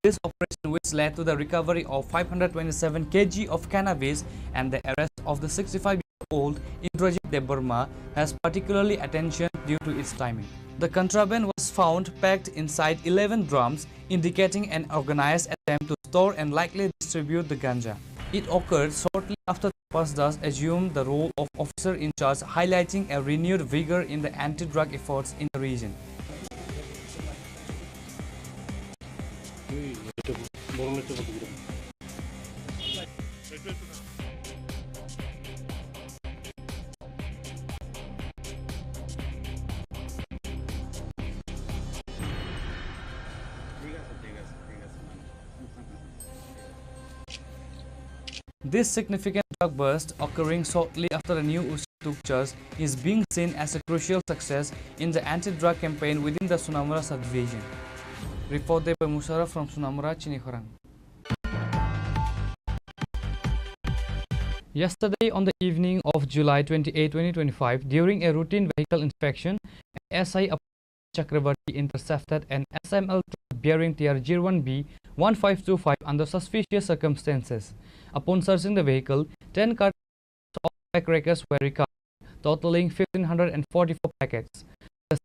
S1: This operation, which led to the recovery of 527 kg of cannabis and the arrest of the 65-year-old Indrajit Deburma, has particularly attention due to its timing. The contraband was found packed inside 11 drums, indicating an organized attempt to store and likely distribute the ganja. It occurred shortly after Tapas Das assumed the role of officer in charge, highlighting a renewed vigor in the anti-drug efforts in the region. This significant drug burst, occurring shortly after the new Usyk took charge, is being seen as a crucial success in the anti-drug campaign within the Sunamura subdivision. Reported by Musharraf from Sunamura, Chini Khorang. Yesterday, on the evening of July 28, 2025, during a routine vehicle inspection, SI Chakrabarti intercepted an SML truck bearing TR01B 1525 under suspicious circumstances. Upon searching the vehicle, 10 cartons of firecrackers were recovered, totaling 1,544 packets. The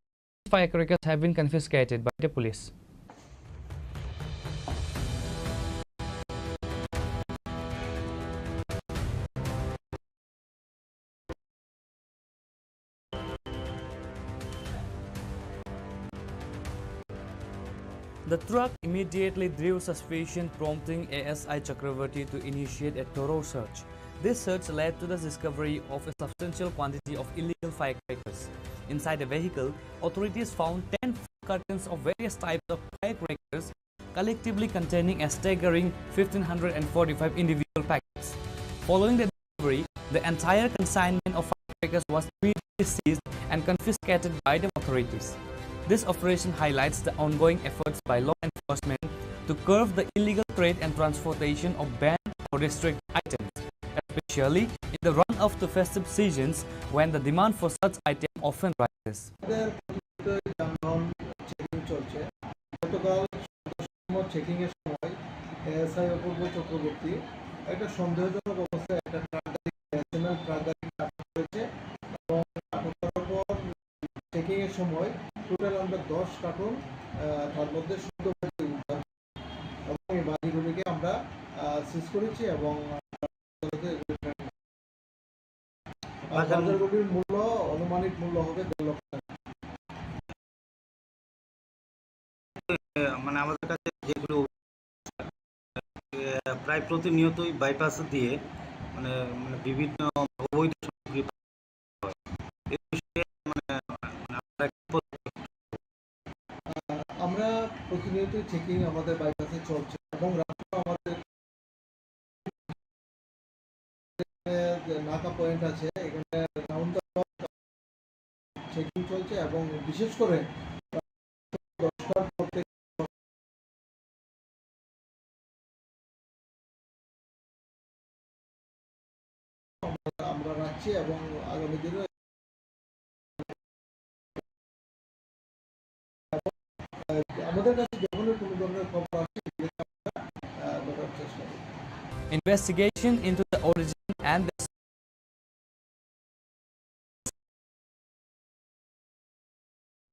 S1: firecrackers have been confiscated by the police. The truck immediately drew suspicion, prompting ASI Chakravarti to initiate a thorough search. This search led to the discovery of a substantial quantity of illegal firecrackers. Inside the vehicle, authorities found 10 cartons of various types of firecrackers, collectively containing a staggering 1,545 individual packets. Following the discovery, the entire consignment of firecrackers was immediately seized and confiscated by the authorities. This operation highlights the ongoing efforts by law enforcement to curb the illegal trade and transportation of banned or restricted items, especially in the run-up to festive seasons when the demand for such items often rises.
S7: Checking এর সময় SI অপূর্ব চক্রবর্তী একটা সন্দেহজনক অবস্থায় একটা truck গাড়ি national truck গাড়ি আটক করেছে এবং আটক করার পর চেকিং এর সময় টোটাল আমরা 10 কার্টন তার মধ্যে শুদ্ধ বাজি উদ্ধার এবং এই বাজিগুলিকে আমরা সিজ করেছি এবং বাজারগুলির মূল্য অনুমানিক মূল্য হবে 1.5 লক্ষ টাকা।
S10: মানে আমাদের কাছে যেগুলো প্রায় প্রতিনিয়তই বাইপাস দিয়ে মানে বিভিন্ন অবৈধ সামগ্রী
S7: আমরা প্রতিনিয়তই চেকিং আমাদের বাইপাসে চলছে এবং রাস্তা আমাদের নাকা পয়েন্ট আছে এখানে রাউন্ড চেকিং চলছে এবং বিশেষ করে 10টার পর থেকে আমরা রাখছি এবং আগামী দিনে আমাদের কাছে যখনই কোনো ধরনের খবর আসে বলার চেষ্টা করি।
S1: Investigation into the origin and the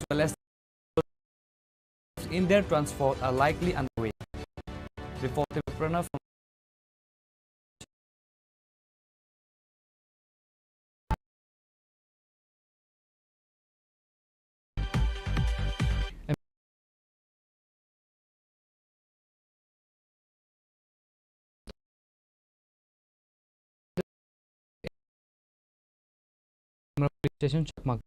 S1: as well as in their transport are likely underway. Reported Pranav from station Chakmak.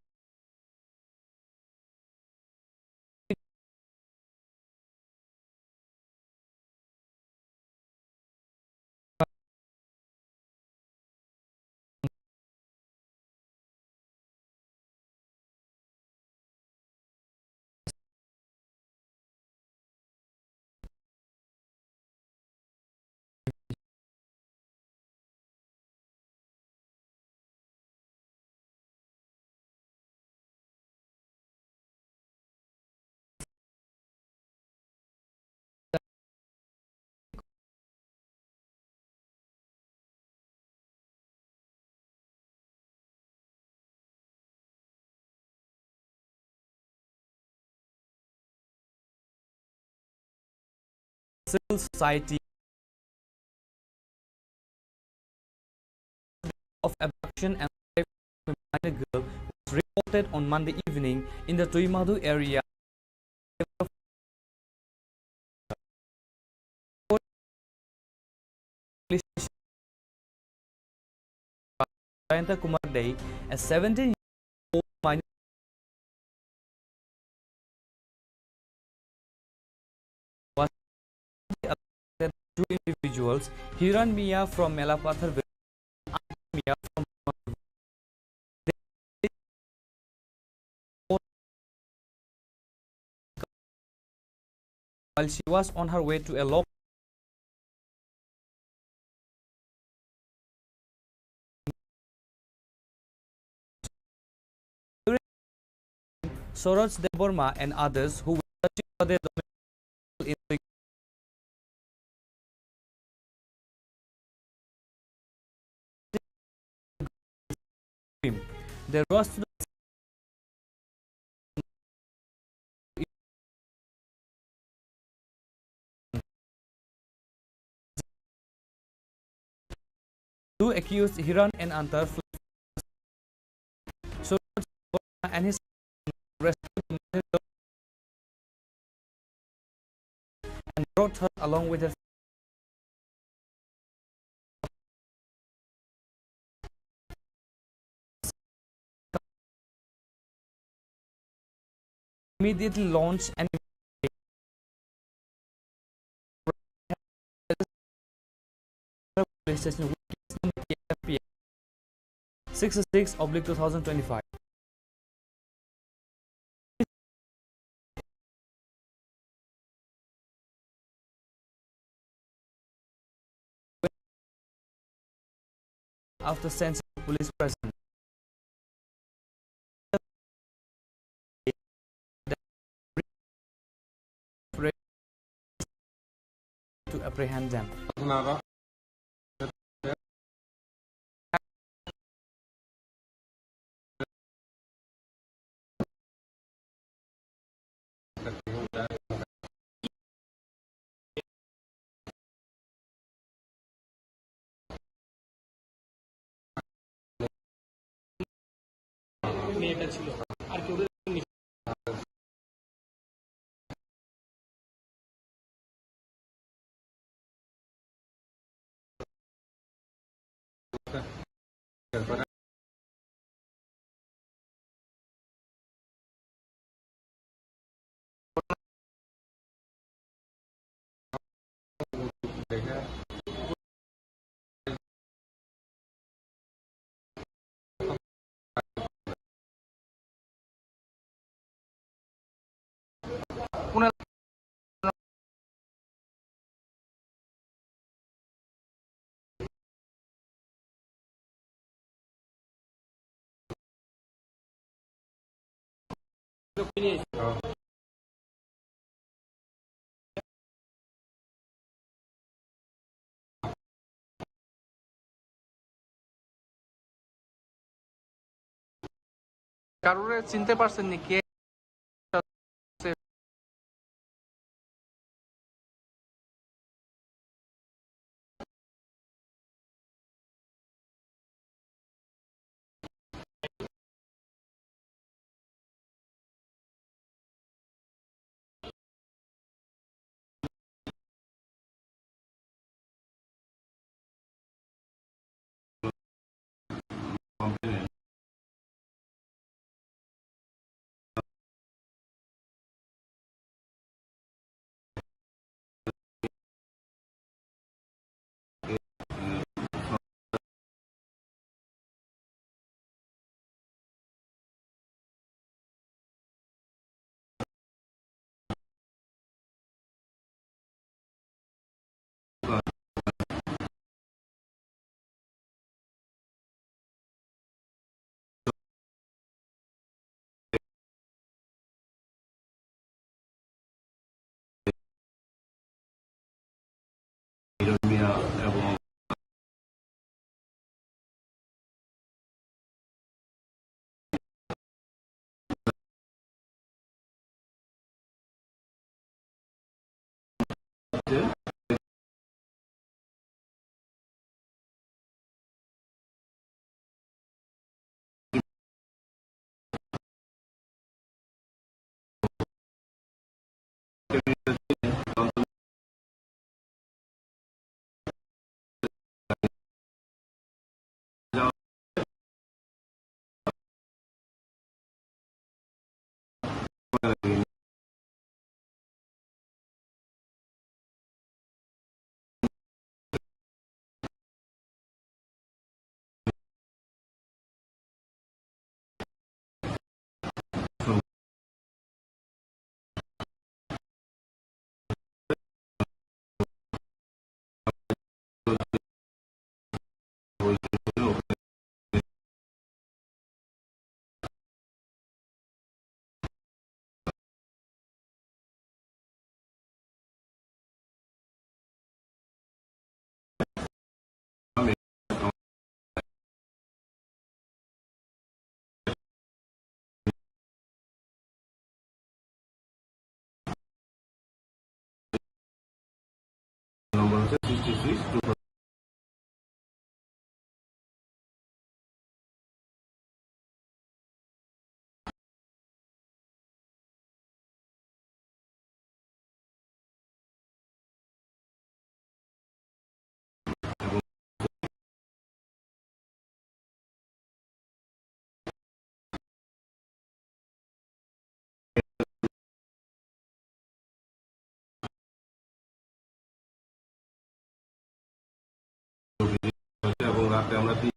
S1: Civil society of abduction and rape of a minor girl was reported on Monday evening in the Tuimadu area. Jayanta Kumar Day, a 17-year-old minor was abducted by two individuals, Hiran Mia from Melapathar village and Mia from while she was on her way to a local Soraj Deborma and others who were searching for their domicile in the they rushed to the two accused Hiran and Antar Soraj Deborma and his brought her along with her immediately launched an police station with case number TFPA 66/2025. After sensing police presence, to apprehend them.
S8: মেয়েটা ছিল আর কেউ কারোরে চিনতে পারছেন নি কে
S11: নম্বর হচ্ছে 66 তাতে আমরা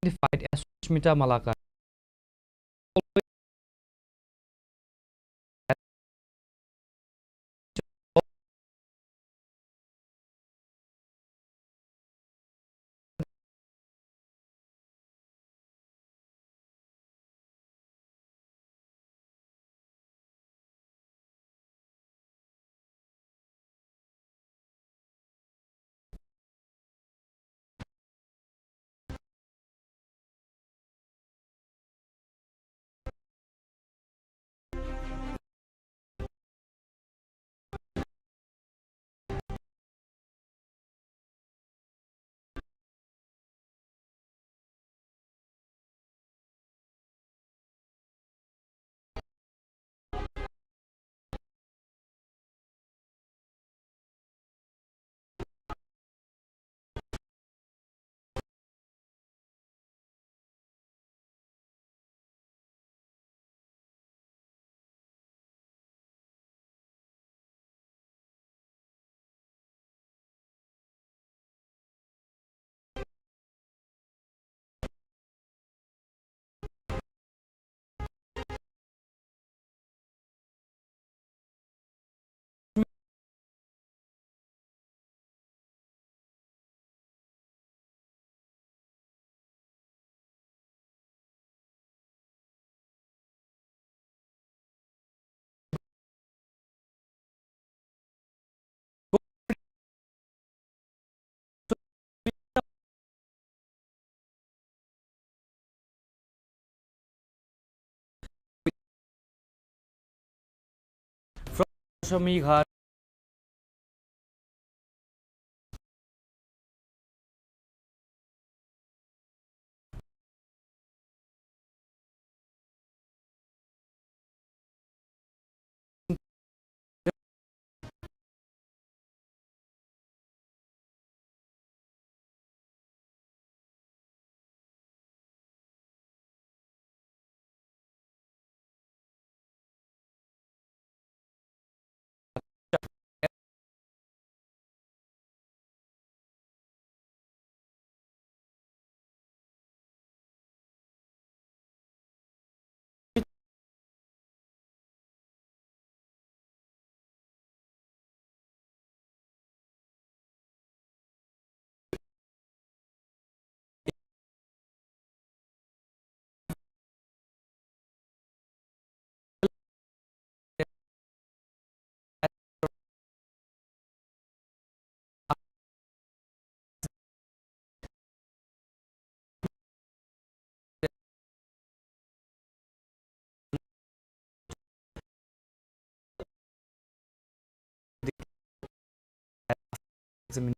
S1: identified as Smita Malaka. From Shamighat examination.